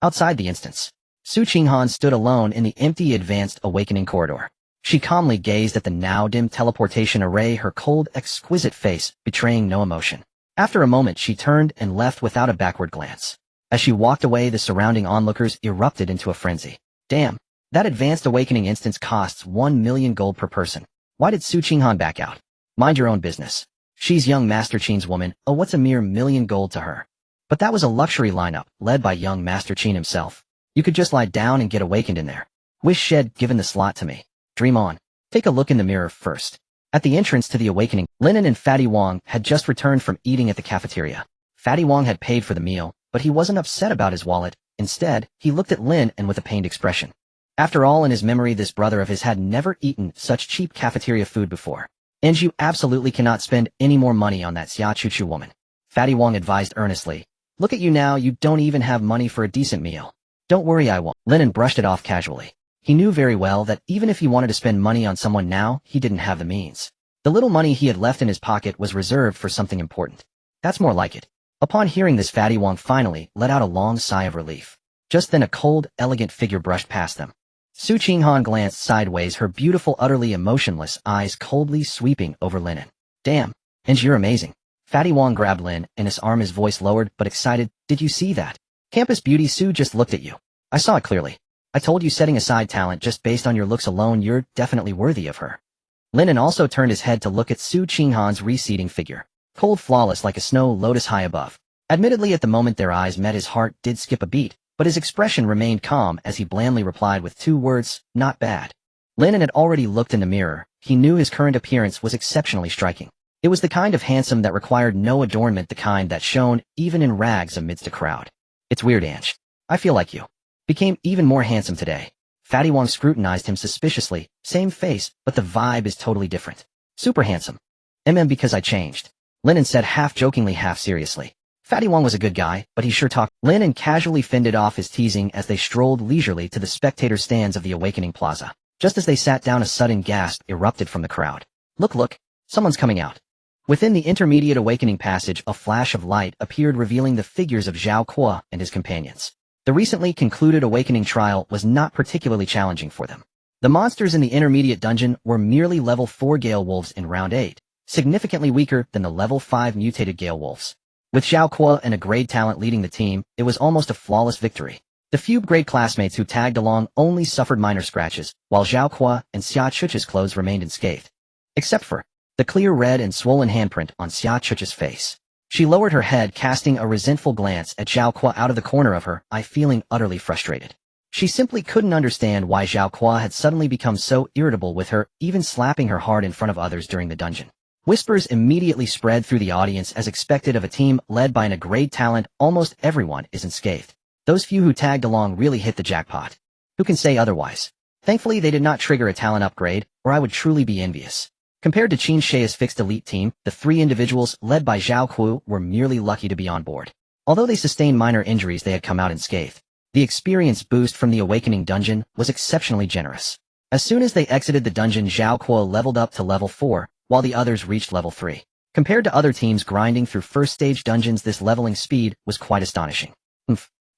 Outside the instance, Su Qinghan stood alone in the empty Advanced Awakening corridor. She calmly gazed at the now dim teleportation array, her cold, exquisite face betraying no emotion. After a moment, she turned and left without a backward glance. As she walked away, the surrounding onlookers erupted into a frenzy. Damn, that Advanced Awakening instance costs 1,000,000 gold per person. Why did Su Qinghan back out? Mind your own business. She's young Master Qin's woman. Oh, what's a mere 1,000,000 gold to her? But that was a luxury lineup, led by young Master Qin himself. You could just lie down and get awakened in there. Wish she'd given the slot to me. Dream on. Take a look in the mirror first. At the entrance to the awakening, Lin An and Fatty Wong had just returned from eating at the cafeteria. Fatty Wong had paid for the meal, but he wasn't upset about his wallet. Instead, he looked at Lin An with a pained expression. After all, in his memory, this brother of his had never eaten such cheap cafeteria food before. And you absolutely cannot spend any more money on that Xia Chuchu woman. Fatty Wong advised earnestly. Look at you now, you don't even have money for a decent meal. Don't worry, I won't. Lin An brushed it off casually. He knew very well that even if he wanted to spend money on someone now, he didn't have the means. The little money he had left in his pocket was reserved for something important. That's more like it. Upon hearing this, Fatty Wong finally let out a long sigh of relief. Just then a cold, elegant figure brushed past them. Su Qinghan glanced sideways, her beautiful, utterly emotionless eyes coldly sweeping over Lin An. Damn, and you're amazing. Fatty Wong grabbed Lin and his arm, his voice lowered but excited. Did you see that? Campus beauty Su just looked at you. I saw it clearly. I told you setting aside talent just based on your looks alone, you're definitely worthy of her. Lin An also turned his head to look at Su Qinghan's receding figure, cold flawless like a snow lotus high above. Admittedly, at the moment their eyes met, his heart did skip a beat, but his expression remained calm as he blandly replied with 2 words, not bad. Lin An had already looked in the mirror. He knew his current appearance was exceptionally striking. It was the kind of handsome that required no adornment, the kind that shone even in rags amidst a crowd. It's weird, Ange. I feel like you became even more handsome today. Fatty Wong scrutinized him suspiciously. Same face, but the vibe is totally different. Super handsome. Because I changed. Lin An said half jokingly, half seriously. Fatty Wong was a good guy, but he sure talked. Lin An casually fended off his teasing as they strolled leisurely to the spectator stands of the Awakening Plaza. Just as they sat down, a sudden gasp erupted from the crowd. Look, someone's coming out. Within the intermediate awakening passage, a flash of light appeared, revealing the figures of Zhao Kuo and his companions. The recently concluded awakening trial was not particularly challenging for them. The monsters in the intermediate dungeon were merely level 4 Gale Wolves in round 8, significantly weaker than the level 5 mutated Gale Wolves. With Zhao Kuo and a grade talent leading the team, it was almost a flawless victory. The few grade classmates who tagged along only suffered minor scratches, while Zhao Kuo and Xia Chuch's clothes remained unscathed. Except for the clear red and swollen handprint on Xia Chuch's face. She lowered her head, casting a resentful glance at Zhao Kuo out of the corner of her eye, feeling utterly frustrated. She simply couldn't understand why Zhao Kuo had suddenly become so irritable with her, even slapping her hard in front of others during the dungeon. Whispers immediately spread through the audience. As expected of a team led by a grade talent, almost everyone is unscathed. Those few who tagged along really hit the jackpot. Who can say otherwise? Thankfully, they did not trigger a talent upgrade, or I would truly be envious. Compared to Qin Shi's fixed elite team, the 3 individuals led by Zhao Kuo were merely lucky to be on board. Although they sustained minor injuries, they had come out unscathed. The experience boost from the Awakening dungeon was exceptionally generous. As soon as they exited the dungeon, Zhao Kuo leveled up to level 4, while the others reached level 3. Compared to other teams grinding through first-stage dungeons, this leveling speed was quite astonishing.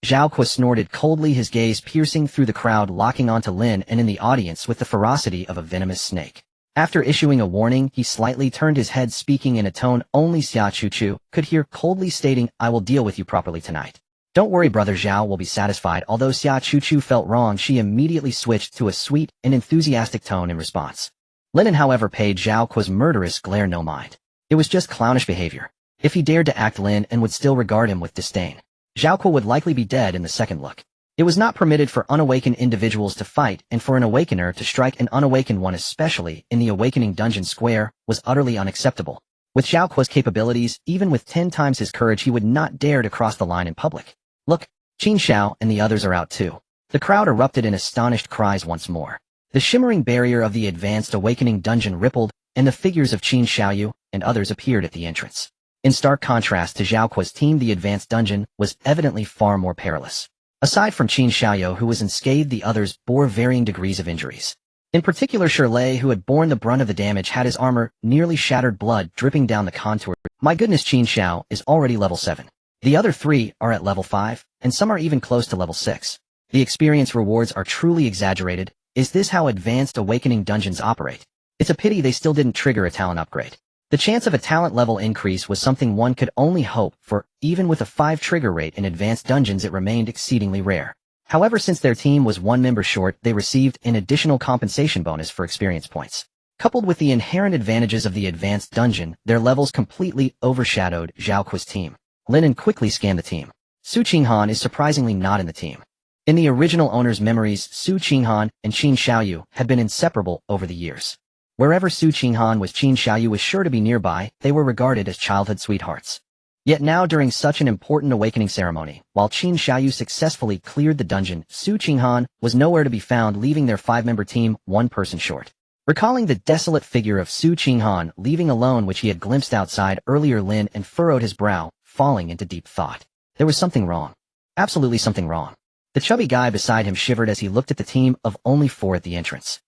Zhao Kuo snorted coldly, his gaze piercing through the crowd, locking onto Lin and in the audience with the ferocity of a venomous snake. After issuing a warning, he slightly turned his head, speaking in a tone only Xia Chuchu could hear, coldly stating, I will deal with you properly tonight. Don't worry, brother, Zhao will be satisfied. Although Xia Chuchu felt wrong, she immediately switched to a sweet and enthusiastic tone in response. Lin An, however, paid Zhao Kuo's murderous glare no mind. It was just clownish behavior. If he dared to act, Lin An would still regard him with disdain. Zhao Kuo would likely be dead in the second look. It was not permitted for unawakened individuals to fight, and for an awakener to strike an unawakened one, especially in the Awakening dungeon square, was utterly unacceptable. With Zhao Kuo's capabilities, even with 10 times his courage, he would not dare to cross the line in public. Look, Qin Xiao and the others are out too. The crowd erupted in astonished cries once more. The shimmering barrier of the advanced Awakening dungeon rippled, and the figures of Qin Xiaoyu and others appeared at the entrance. In stark contrast to Zhao Kuo's team, the advanced dungeon was evidently far more perilous. Aside from Qin Xiaoyu, who was unscathed, the others bore varying degrees of injuries. In particular, Shirley, who had borne the brunt of the damage, had his armor nearly shattered, blood dripping down the contour. My goodness, Qin Xiao is already level 7. The other 3 are at level 5, and some are even close to level 6. The experience rewards are truly exaggerated. Is this how advanced Awakening dungeons operate? It's a pity they still didn't trigger a talent upgrade. The chance of a talent level increase was something one could only hope for. Even with a 5 trigger rate in advanced dungeons, it remained exceedingly rare. However, since their team was 1 member short, they received an additional compensation bonus for experience points. Coupled with the inherent advantages of the advanced dungeon, their levels completely overshadowed Zhao Kuo's team. Lin An quickly scanned the team. Su Qinghan is surprisingly not in the team. In the original owner's memories, Su Qinghan and Qin Xiaoyu had been inseparable over the years. Wherever Su Qinghan was, Qin Xiaoyu was sure to be nearby. They were regarded as childhood sweethearts. Yet now, during such an important awakening ceremony, while Qin Xiaoyu successfully cleared the dungeon, Su Qinghan was nowhere to be found, leaving their 5-member team 1 person short. Recalling the desolate figure of Su Qinghan leaving alone, which he had glimpsed outside earlier, Lin An furrowed his brow, falling into deep thought. There was something wrong. Absolutely something wrong. The chubby guy beside him shivered as he looked at the team of only 4 at the entrance.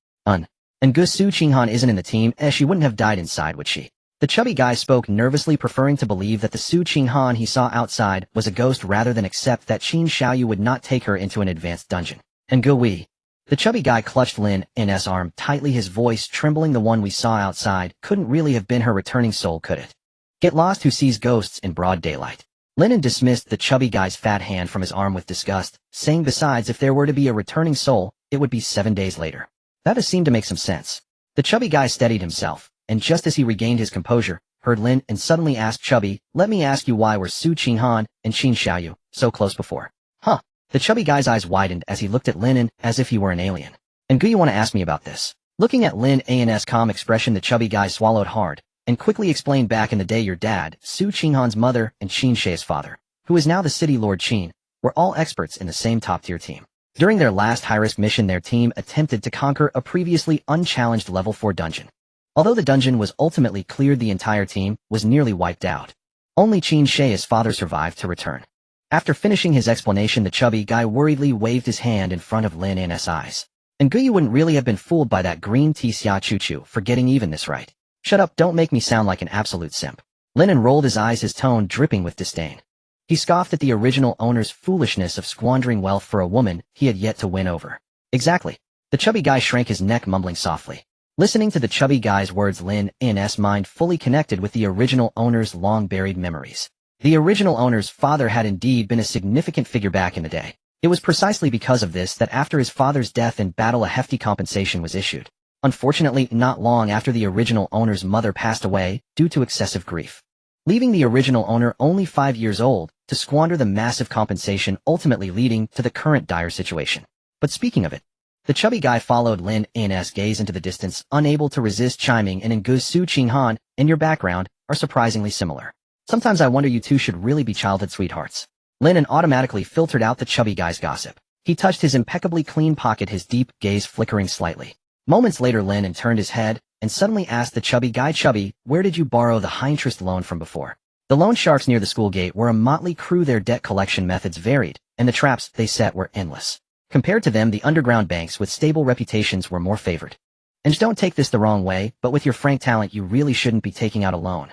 And Gu Su Qinghan isn't in the team, as she wouldn't have died inside, would she? The chubby guy spoke nervously, preferring to believe that the Su Qinghan he saw outside was a ghost rather than accept that Qin Xiaoyu would not take her into an advanced dungeon. And Gu Wei. The chubby guy clutched Lin An's arm tightly, his voice trembling. The one we saw outside couldn't really have been her returning soul, could it? Get lost who sees ghosts in broad daylight. Lin An dismissed the chubby guy's fat hand from his arm with disgust, saying besides if there were to be a returning soul, it would be 7 days later. That has seemed to make some sense. The chubby guy steadied himself, and just as he regained his composure, heard Lin An suddenly ask Chubby, let me ask you why were Su Qinghan and Qin Xiaoyu so close before? Huh. The chubby guy's eyes widened as he looked at Lin An as if he were an alien. And you want to ask me about this? Looking at Lin An's calm expression, the chubby guy swallowed hard, and quickly explained back in the day your dad, Su Qinghan's mother, and Qin Shi's father, who is now the city lord Qin, were all experts in the same top-tier team. During their last high-risk mission, their team attempted to conquer a previously unchallenged level 4 dungeon. Although the dungeon was ultimately cleared, the entire team was nearly wiped out. Only Qin Shi's father survived to return. After finishing his explanation, the chubby guy worriedly waved his hand in front of Lin An's eyes. And you wouldn't really have been fooled by that green tea xia chu-chu for getting even this right. Shut up, don't make me sound like an absolute simp. Lin An rolled his eyes, his tone dripping with disdain. He scoffed at the original owner's foolishness of squandering wealth for a woman he had yet to win over. Exactly. The chubby guy shrank his neck, mumbling softly. Listening to the chubby guy's words, Lin An's mind fully connected with the original owner's long-buried memories. The original owner's father had indeed been a significant figure back in the day. It was precisely because of this that after his father's death in battle a hefty compensation was issued. Unfortunately, not long after the original owner's mother passed away due to excessive grief, leaving the original owner only 5 years old to squander the massive compensation, ultimately leading to the current dire situation. But speaking of it, the chubby guy followed Lin An's gaze into the distance, unable to resist chiming in. And Su Qinghan and your background are surprisingly similar. Sometimes I wonder you two should really be childhood sweethearts. Lin An automatically filtered out the chubby guy's gossip. He touched his impeccably clean pocket, his deep gaze flickering slightly. Moments later, Lin An turned his head and suddenly asked the chubby guy, Chubby, where did you borrow the high-interest loan from before? The loan sharks near the school gate were a motley crew. Their debt collection methods varied, and the traps they set were endless. Compared to them, the underground banks with stable reputations were more favored. And don't take this the wrong way, but with your frank talent you really shouldn't be taking out a loan.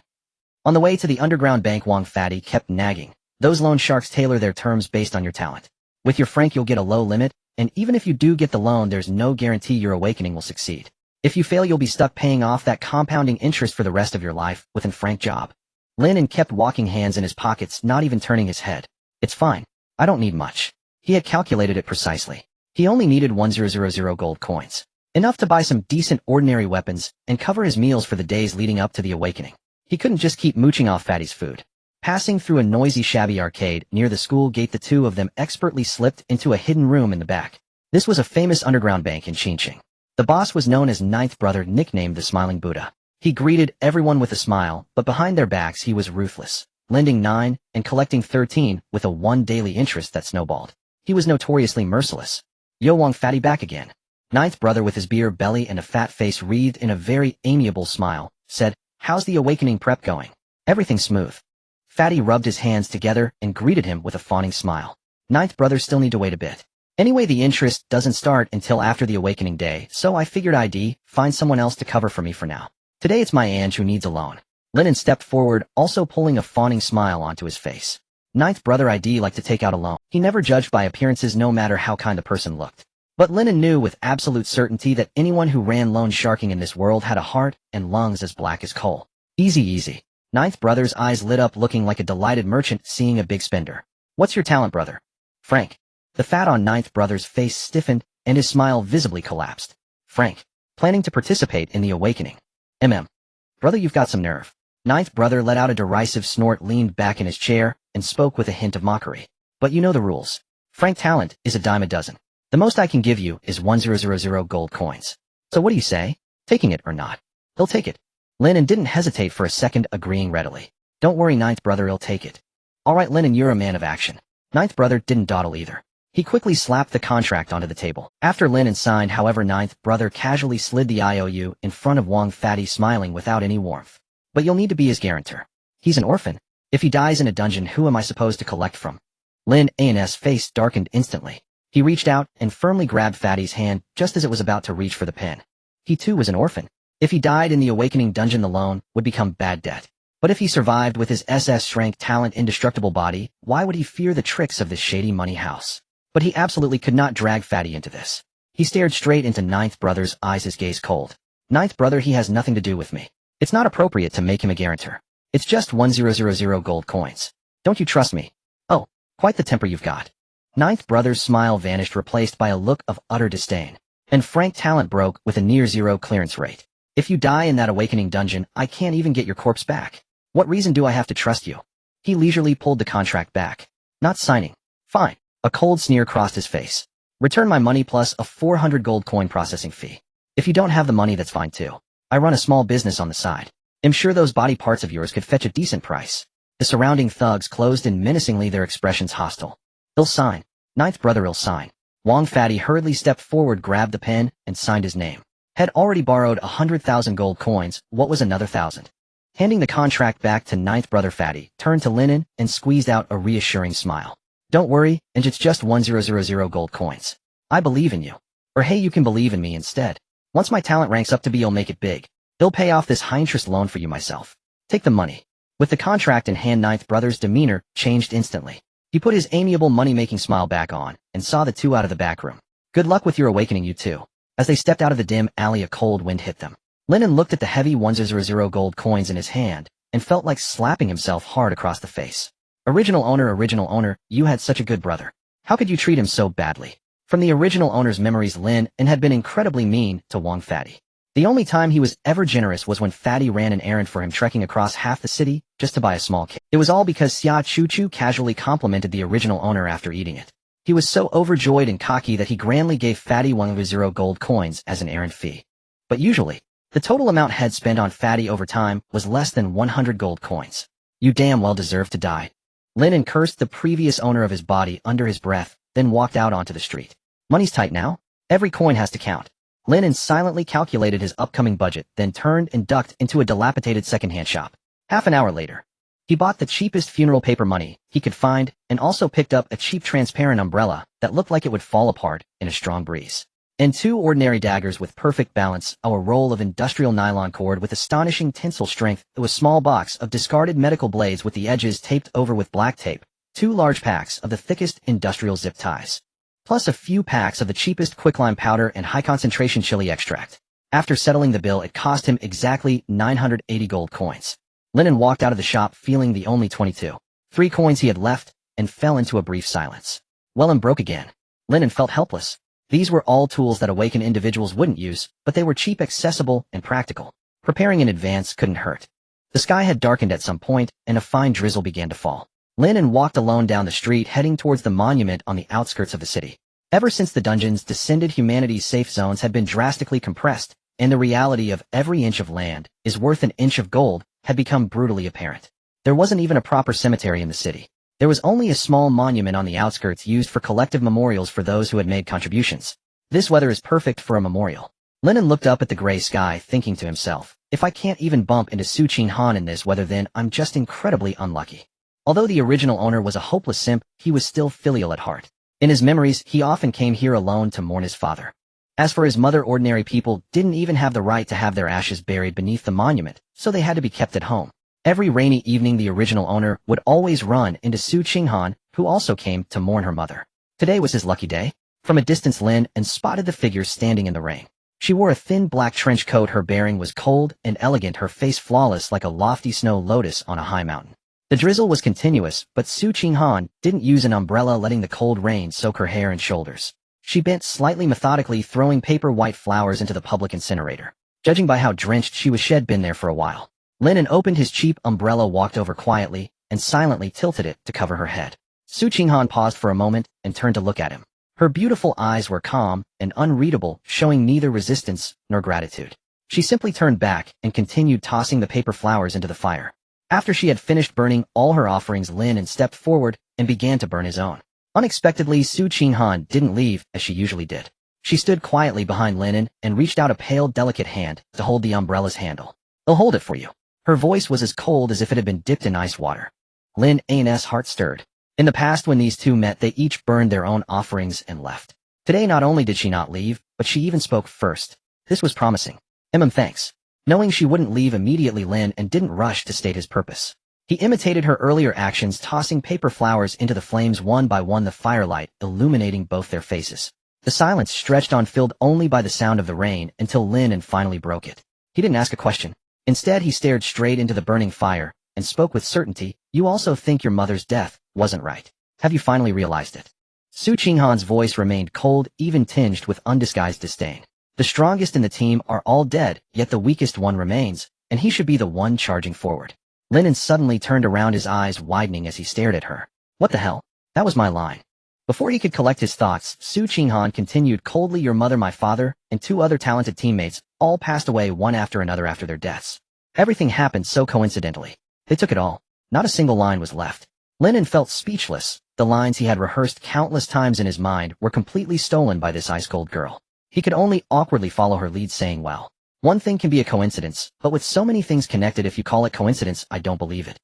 On the way to the underground bank, Wang Fatty kept nagging. Those loan sharks tailor their terms based on your talent. With your frank you'll get a low limit, and even if you do get the loan there's no guarantee your awakening will succeed. If you fail you'll be stuck paying off that compounding interest for the rest of your life with an frank job. Lin An kept walking, hands in his pockets, not even turning his head. It's fine. I don't need much. He had calculated it precisely. He only needed 1000 gold coins. Enough to buy some decent ordinary weapons and cover his meals for the days leading up to the awakening. He couldn't just keep mooching off Fatty's food. Passing through a noisy shabby arcade near the school gate, the two of them expertly slipped into a hidden room in the back. This was a famous underground bank in Xinjiang. The boss was known as Ninth Brother, nicknamed the Smiling Buddha. He greeted everyone with a smile, but behind their backs he was ruthless, lending 9 and collecting 13 with a 1 daily interest that snowballed. He was notoriously merciless. Yo, Wang Fatty back again. Ninth Brother, with his beer belly and a fat face wreathed in a very amiable smile, said, how's the awakening prep going? Everything smooth. Fatty rubbed his hands together and greeted him with a fawning smile. Ninth Brother, still need to wait a bit. Anyway, the interest doesn't start until after the awakening day, so I figured I'd find someone else to cover for me for now. Today it's my aunt who needs a loan. Lin An stepped forward, also pulling a fawning smile onto his face. Ninth Brother, I'd like to take out a loan. He never judged by appearances, no matter how kind the person looked. But Lin An knew with absolute certainty that anyone who ran loan sharking in this world had a heart and lungs as black as coal. Easy, easy. Ninth Brother's eyes lit up, looking like a delighted merchant seeing a big spender. What's your talent, brother? Frank. The fat on Ninth Brother's face stiffened, and his smile visibly collapsed. Frank. Planning to participate in the awakening. Brother, you've got some nerve. Ninth Brother let out a derisive snort, leaned back in his chair, and spoke with a hint of mockery. But you know the rules. Frank talent is a dime a dozen. The most I can give you is 1000 gold coins. So what do you say? Taking it or not? He'll take it. Lin An didn't hesitate for a second, agreeing readily. Don't worry, Ninth Brother, he'll take it. Alright, Lin An, you're a man of action. Ninth Brother didn't dawdle either. He quickly slapped the contract onto the table. After Lin An signed, however, Ninth Brother casually slid the IOU in front of Wang Fatty, smiling without any warmth. But you'll need to be his guarantor. He's an orphan. If he dies in a dungeon, who am I supposed to collect from? Lin An's face darkened instantly. He reached out and firmly grabbed Fatty's hand just as it was about to reach for the pen. He too was an orphan. If he died in the awakening dungeon, the loan would become bad debt. But if he survived with his SS Rank talent, Indestructible Body, why would he fear the tricks of this shady money house? But he absolutely could not drag Fatty into this. He stared straight into Ninth Brother's eyes, his gaze cold. Ninth Brother, he has nothing to do with me. It's not appropriate to make him a guarantor. It's just 1000 gold coins. Don't you trust me? Oh, quite the temper you've got. Ninth brother's smile vanished, replaced by a look of utter disdain. And frank talent broke with a near-zero clearance rate. If you die in that awakening dungeon, I can't even get your corpse back. What reason do I have to trust you? He leisurely pulled the contract back. Not signing. Fine. A cold sneer crossed his face. Return my money plus a 400 gold coin processing fee. If you don't have the money, that's fine too. I run a small business on the side. I'm sure those body parts of yours could fetch a decent price. The surrounding thugs closed in menacingly, their expressions hostile. He'll sign. Ninth brother, he'll sign. Wong Fatty hurriedly stepped forward, grabbed the pen, and signed his name. Had already borrowed 100,000 gold coins. What was another 1,000? Handing the contract back to Ninth brother, Fatty turned to Lin An and squeezed out a reassuring smile. Don't worry, and it's just 1000 gold coins. I believe in you. Or hey, you can believe in me instead. Once my talent ranks up to B, I'll make it big. I'll pay off this high-interest loan for you myself. Take the money. With the contract in hand, Ninth brother's demeanor changed instantly. He put his amiable money-making smile back on and saw the two out of the back room. Good luck with your awakening, you two. As they stepped out of the dim alley, a cold wind hit them. Lin An looked at the heavy 100 gold coins in his hand and felt like slapping himself hard across the face. Original owner, you had such a good brother. How could you treat him so badly? From the original owner's memories, Lin An had been incredibly mean to Wong Fatty. The only time he was ever generous was when Fatty ran an errand for him, trekking across half the city just to buy a small cake. It was all because Xia Chu casually complimented the original owner after eating it. He was so overjoyed and cocky that he grandly gave Fatty 100 gold coins as an errand fee. But usually, the total amount had spent on Fatty over time was less than 100 gold coins. You damn well deserve to die. Lin An cursed the previous owner of his body under his breath, then walked out onto the street. Money's tight now. Every coin has to count. Lin An silently calculated his upcoming budget, then turned and ducked into a dilapidated secondhand shop. Half an hour later, he bought the cheapest funeral paper money he could find and also picked up a cheap transparent umbrella that looked like it would fall apart in a strong breeze. And 2 ordinary daggers with perfect balance, a roll of industrial nylon cord with astonishing tensile strength, a small box of discarded medical blades with the edges taped over with black tape, 2 large packs of the thickest industrial zip ties, plus a few packs of the cheapest quicklime powder and high-concentration chili extract. After settling the bill, it cost him exactly 980 gold coins. Lin An walked out of the shop feeling the only 3 coins he had left and fell into a brief silence. Well, I'm broke again. Lin An felt helpless. These were all tools that awakened individuals wouldn't use, but they were cheap, accessible, and practical. Preparing in advance couldn't hurt. The sky had darkened at some point, and a fine drizzle began to fall. Lin An walked alone down the street, heading towards the monument on the outskirts of the city. Ever since the dungeons descended, humanity's safe zones had been drastically compressed, and the reality of every inch of land is worth an inch of gold had become brutally apparent. There wasn't even a proper cemetery in the city. There was only a small monument on the outskirts used for collective memorials for those who had made contributions. This weather is perfect for a memorial. Lin An looked up at the gray sky, thinking to himself, if I can't even bump into Su Qinghan in this weather, then I'm just incredibly unlucky. Although the original owner was a hopeless simp, he was still filial at heart. In his memories, he often came here alone to mourn his father. As for his mother, ordinary people didn't even have the right to have their ashes buried beneath the monument, so they had to be kept at home. Every rainy evening, the original owner would always run into Su Qinghan, who also came to mourn her mother. Today was his lucky day. From a distance, Lin An spotted the figure standing in the rain. She wore a thin black trench coat. Her bearing was cold and elegant, her face flawless like a lofty snow lotus on a high mountain. The drizzle was continuous, but Su Qinghan didn't use an umbrella, letting the cold rain soak her hair and shoulders. She bent slightly methodically, throwing paper white flowers into the public incinerator. Judging by how drenched she was, she'd been there for a while. Lin An opened his cheap umbrella, walked over quietly, and silently tilted it to cover her head. Su Qinghan paused for a moment and turned to look at him. Her beautiful eyes were calm and unreadable, showing neither resistance nor gratitude. She simply turned back and continued tossing the paper flowers into the fire. After she had finished burning all her offerings, Lin An stepped forward and began to burn his own. Unexpectedly, Su Qinghan didn't leave as she usually did. She stood quietly behind Lin An and reached out a pale, delicate hand to hold the umbrella's handle. I'll hold it for you. Her voice was as cold as if it had been dipped in ice water. Lin An's heart stirred. In the past, when these two met, they each burned their own offerings and left. Today, not only did she not leave, but she even spoke first. This was promising. Thanks. Knowing she wouldn't leave immediately, Lin An didn't rush to state his purpose. He imitated her earlier actions, tossing paper flowers into the flames one by one, the firelight illuminating both their faces. The silence stretched on, filled only by the sound of the rain, until Lin An finally broke it. He didn't ask a question. Instead, he stared straight into the burning fire and spoke with certainty. You also think your mother's death wasn't right. Have you finally realized it? Su Qinghan's voice remained cold, even tinged with undisguised disdain. The strongest in the team are all dead, yet the weakest one remains, and he should be the one charging forward. Lin An suddenly turned around, his eyes widening as he stared at her. What the hell? That was my line. Before he could collect his thoughts, Su Qinghan continued coldly, your mother, my father, and 2 other talented teammates all passed away one after another after their deaths. Everything happened so coincidentally. They took it all. Not a single line was left. Lin An felt speechless. The lines he had rehearsed countless times in his mind were completely stolen by this ice-cold girl. He could only awkwardly follow her lead, saying, well, one thing can be a coincidence, but with so many things connected, if you call it coincidence, I don't believe it.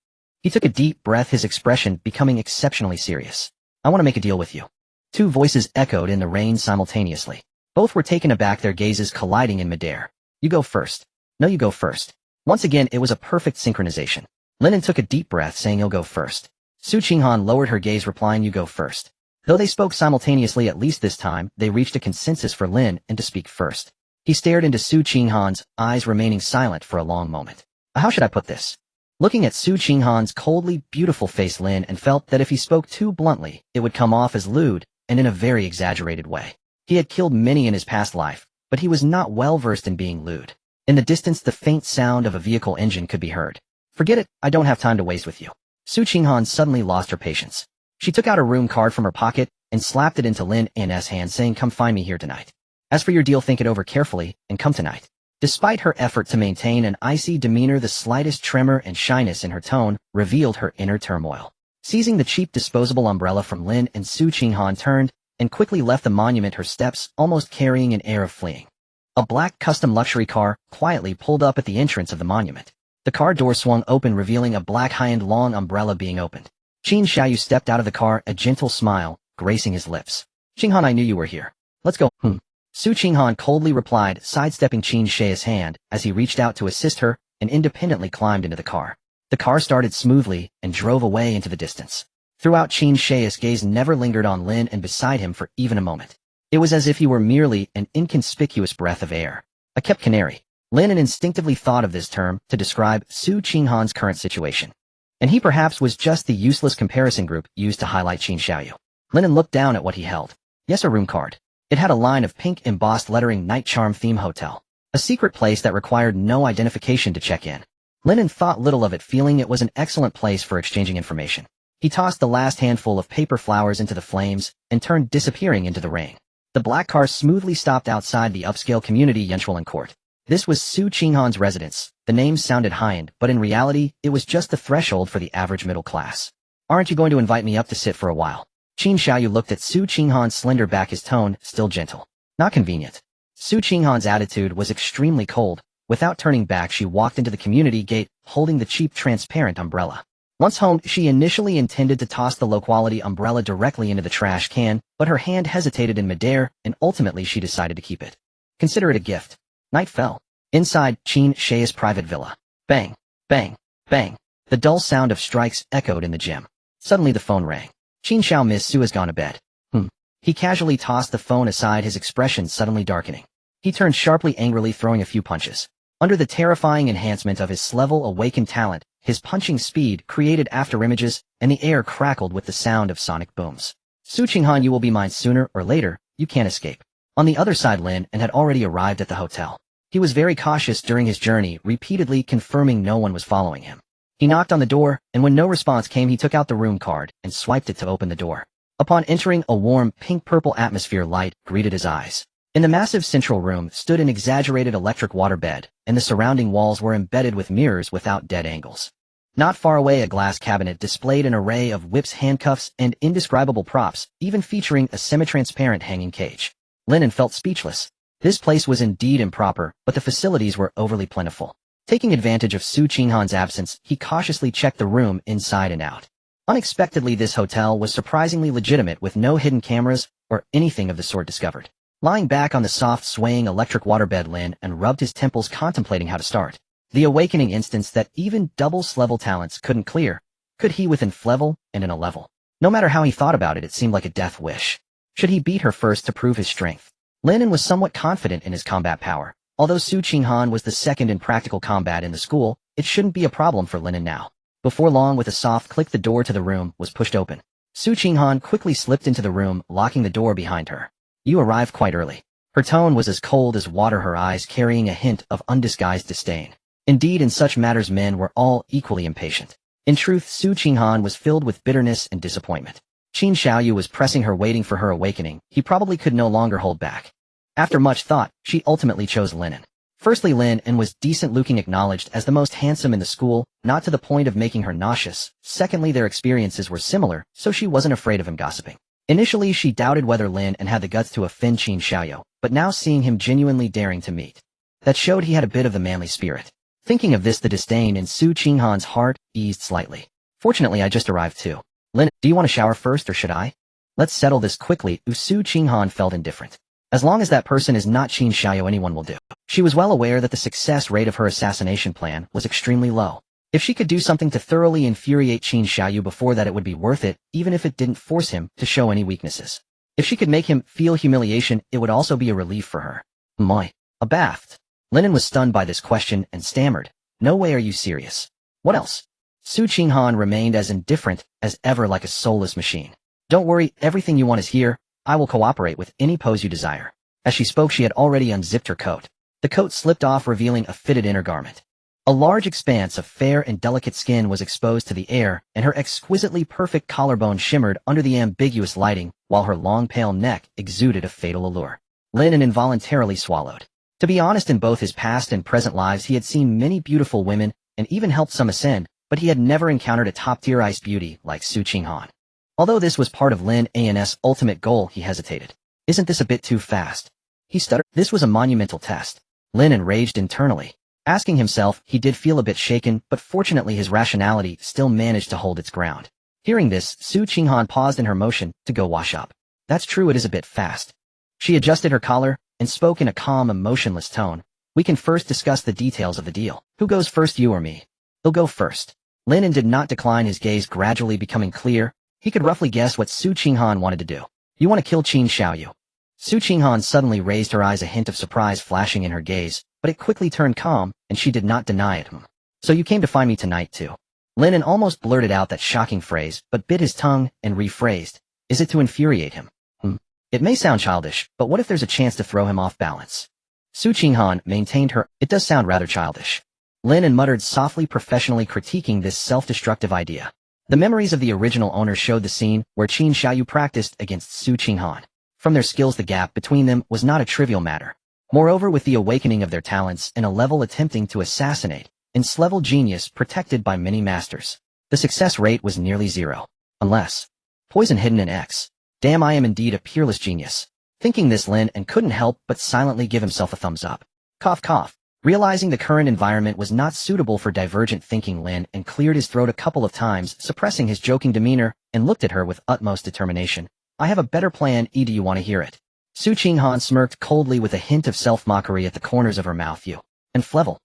He took a deep breath, his expression becoming exceptionally serious. I want to make a deal with you. 2 voices echoed in the rain simultaneously. Both were taken aback, their gazes colliding in midair. You go first. No, you go first. Once again, it was a perfect synchronization. Lin An took a deep breath, saying, you'll go first. Su Qinghan lowered her gaze, replying, you go first. Though they spoke simultaneously, at least this time, they reached a consensus for Lin An to speak first. He stared into Su Qinghan's eyes, remaining silent for a long moment. How should I put this? Looking at Su Qinghan's coldly beautiful face, Lin An felt that if he spoke too bluntly, it would come off as lewd, and in a very exaggerated way. He had killed many in his past life, but he was not well versed in being lewd. In the distance, the faint sound of a vehicle engine could be heard. Forget it, I don't have time to waste with you. Su Qinghan suddenly lost her patience. She took out a room card from her pocket and slapped it into Lin An's hand, saying, come find me here tonight. As for your deal, think it over carefully and come tonight. Despite her effort to maintain an icy demeanor, the slightest tremor and shyness in her tone revealed her inner turmoil. Seizing the cheap disposable umbrella from Lin An, Su Qinghan turned and quickly left the monument, her steps almost carrying an air of fleeing. A black custom luxury car quietly pulled up at the entrance of the monument. The car door swung open, revealing a black high-end long umbrella being opened. Qin Xiaoyu stepped out of the car, a gentle smile gracing his lips. Qinghan, I knew you were here. Let's go. Su Qinghan coldly replied, sidestepping Qin Xiaoyu's hand as he reached out to assist her and independently climbed into the car. The car started smoothly and drove away into the distance. Throughout, Qin Xiaoyu's gaze never lingered on Lin An beside him for even a moment. It was as if he were merely an inconspicuous breath of air. A kept canary. Lin An instinctively thought of this term to describe Su Qinghan's current situation. And he perhaps was just the useless comparison group used to highlight Qin Xiaoyu. Lin An looked down at what he held. Yes, a room card. It had a line of pink embossed lettering, Night Charm Theme Hotel. A secret place that required no identification to check in. Lin An thought little of it, feeling it was an excellent place for exchanging information. He tossed the last handful of paper flowers into the flames and turned, disappearing into the rain. The black car smoothly stopped outside the upscale community Yanchuan Court. This was Su Qinghan's residence. The name sounded high-end, but in reality, it was just the threshold for the average middle class. Aren't you going to invite me up to sit for a while? Qin Xiaoyu looked at Su Qinghan's slender back, his tone still gentle. Not convenient. Su Qinghan's attitude was extremely cold. Without turning back, she walked into the community gate, holding the cheap transparent umbrella. Once home, she initially intended to toss the low-quality umbrella directly into the trash can, but her hand hesitated in midair, and ultimately she decided to keep it. Consider it a gift. Night fell. Inside Qin Xiaoyu's private villa. Bang, bang, bang. The dull sound of strikes echoed in the gym. Suddenly the phone rang. Qin Xiao, Miss Su has gone to bed. He casually tossed the phone aside, his expression suddenly darkening. He turned sharply, angrily, throwing a few punches. Under the terrifying enhancement of his level awakened talent, his punching speed created afterimages, and the air crackled with the sound of sonic booms. Su Qinghan, you will be mine sooner or later, you can't escape. On the other side, Lin An had already arrived at the hotel. He was very cautious during his journey, repeatedly confirming no one was following him. He knocked on the door, and when no response came, he took out the room card and swiped it to open the door. Upon entering, a warm, pink-purple atmosphere light greeted his eyes. In the massive central room stood an exaggerated electric water bed, and the surrounding walls were embedded with mirrors without dead angles. Not far away, a glass cabinet displayed an array of whips, handcuffs, and indescribable props, even featuring a semi-transparent hanging cage. Lin An felt speechless. This place was indeed improper, but the facilities were overly plentiful. Taking advantage of Su Qinghan's absence, he cautiously checked the room inside and out. Unexpectedly, this hotel was surprisingly legitimate, with no hidden cameras or anything of the sort discovered. Lying back on the soft, swaying electric waterbed, Lin An rubbed his temples, contemplating how to start. The awakening instance that even double-level talents couldn't clear, could he with level and in a level? No matter how he thought about it, it seemed like a death wish. Should he beat her first to prove his strength? Lin An was somewhat confident in his combat power. Although Su Qinghan was the second in practical combat in the school, it shouldn't be a problem for Lin An now. Before long, with a soft click, the door to the room was pushed open. Su Qinghan quickly slipped into the room, locking the door behind her. You arrived quite early. Her tone was as cold as water, her eyes carrying a hint of undisguised disdain. Indeed, in such matters men were all equally impatient. In truth, Su Qinghan was filled with bitterness and disappointment. Qin Xiaoyu was pressing her, waiting for her awakening. He probably could no longer hold back. After much thought, she ultimately chose Lin An. Firstly, Lin An was decent-looking, acknowledged as the most handsome in the school, not to the point of making her nauseous. Secondly, their experiences were similar, so she wasn't afraid of him gossiping. Initially, she doubted whether Lin An had the guts to offend Qin Xiaoyu, but now seeing him genuinely daring to meet, that showed he had a bit of the manly spirit. Thinking of this, the disdain in Su Qinghan's heart eased slightly. Fortunately, I just arrived too. Lin, do you want to shower first or should I? Let's settle this quickly. Su Qinghan felt indifferent. As long as that person is not Qin Xiaoyu, anyone will do. She was well aware that the success rate of her assassination plan was extremely low. If she could do something to thoroughly infuriate Qin Xiaoyu before that, it would be worth it, even if it didn't force him to show any weaknesses. If she could make him feel humiliation, it would also be a relief for her. A bath. Lin An was stunned by this question and stammered, "No way, are you serious? What else?" Su Qinghan remained as indifferent as ever, like a soulless machine. "Don't worry, everything you want is here. I will cooperate with any pose you desire." As she spoke, she had already unzipped her coat. The coat slipped off, revealing a fitted inner garment. A large expanse of fair and delicate skin was exposed to the air, and her exquisitely perfect collarbone shimmered under the ambiguous lighting, while her long pale neck exuded a fatal allure. Lin An involuntarily swallowed. To be honest, in both his past and present lives he had seen many beautiful women, and even helped some ascend, but he had never encountered a top-tier ice beauty like Su Qinghan. Although this was part of Lin An's ultimate goal, he hesitated. "Isn't this a bit too fast?" He stuttered. This was a monumental test. Lin An raged internally. Asking himself, he did feel a bit shaken, but fortunately his rationality still managed to hold its ground. Hearing this, Su Qinghan paused in her motion to go wash up. "That's true, it is a bit fast." She adjusted her collar and spoke in a calm, emotionless tone. "We can first discuss the details of the deal. Who goes first, you or me?" "He'll go first." Lin An did not decline, his gaze gradually becoming clear. He could roughly guess what Su Qinghan wanted to do. "You want to kill Qin Xiaoyu?" Su Qinghan suddenly raised her eyes, a hint of surprise flashing in her gaze, but it quickly turned calm, and she did not deny it. "So you came to find me tonight too?" Lin An almost blurted out that shocking phrase, but bit his tongue and rephrased, "Is it to infuriate him?" It may sound childish, but what if there's a chance to throw him off balance?" Su Qinghan maintained her, "It does sound rather childish." Lin An muttered softly, professionally critiquing this self-destructive idea. The memories of the original owner showed the scene where Qin Xiaoyu practiced against Su Qinghan. From their skills, the gap between them was not a trivial matter. Moreover, with the awakening of their talents and a level attempting to assassinate, N-level genius protected by many masters, the success rate was nearly zero. Unless poison hidden in X. Damn, I am indeed a peerless genius. Thinking this, Lin An couldn't help but silently give himself a thumbs up. Cough cough. Realizing the current environment was not suitable for divergent thinking, Lin An cleared his throat a couple of times, suppressing his joking demeanor, and looked at her with utmost determination. "I have a better plan, do you want to hear it?" Su Qinghan smirked coldly with a hint of self-mockery at the corners of her mouth. "You and Flevel."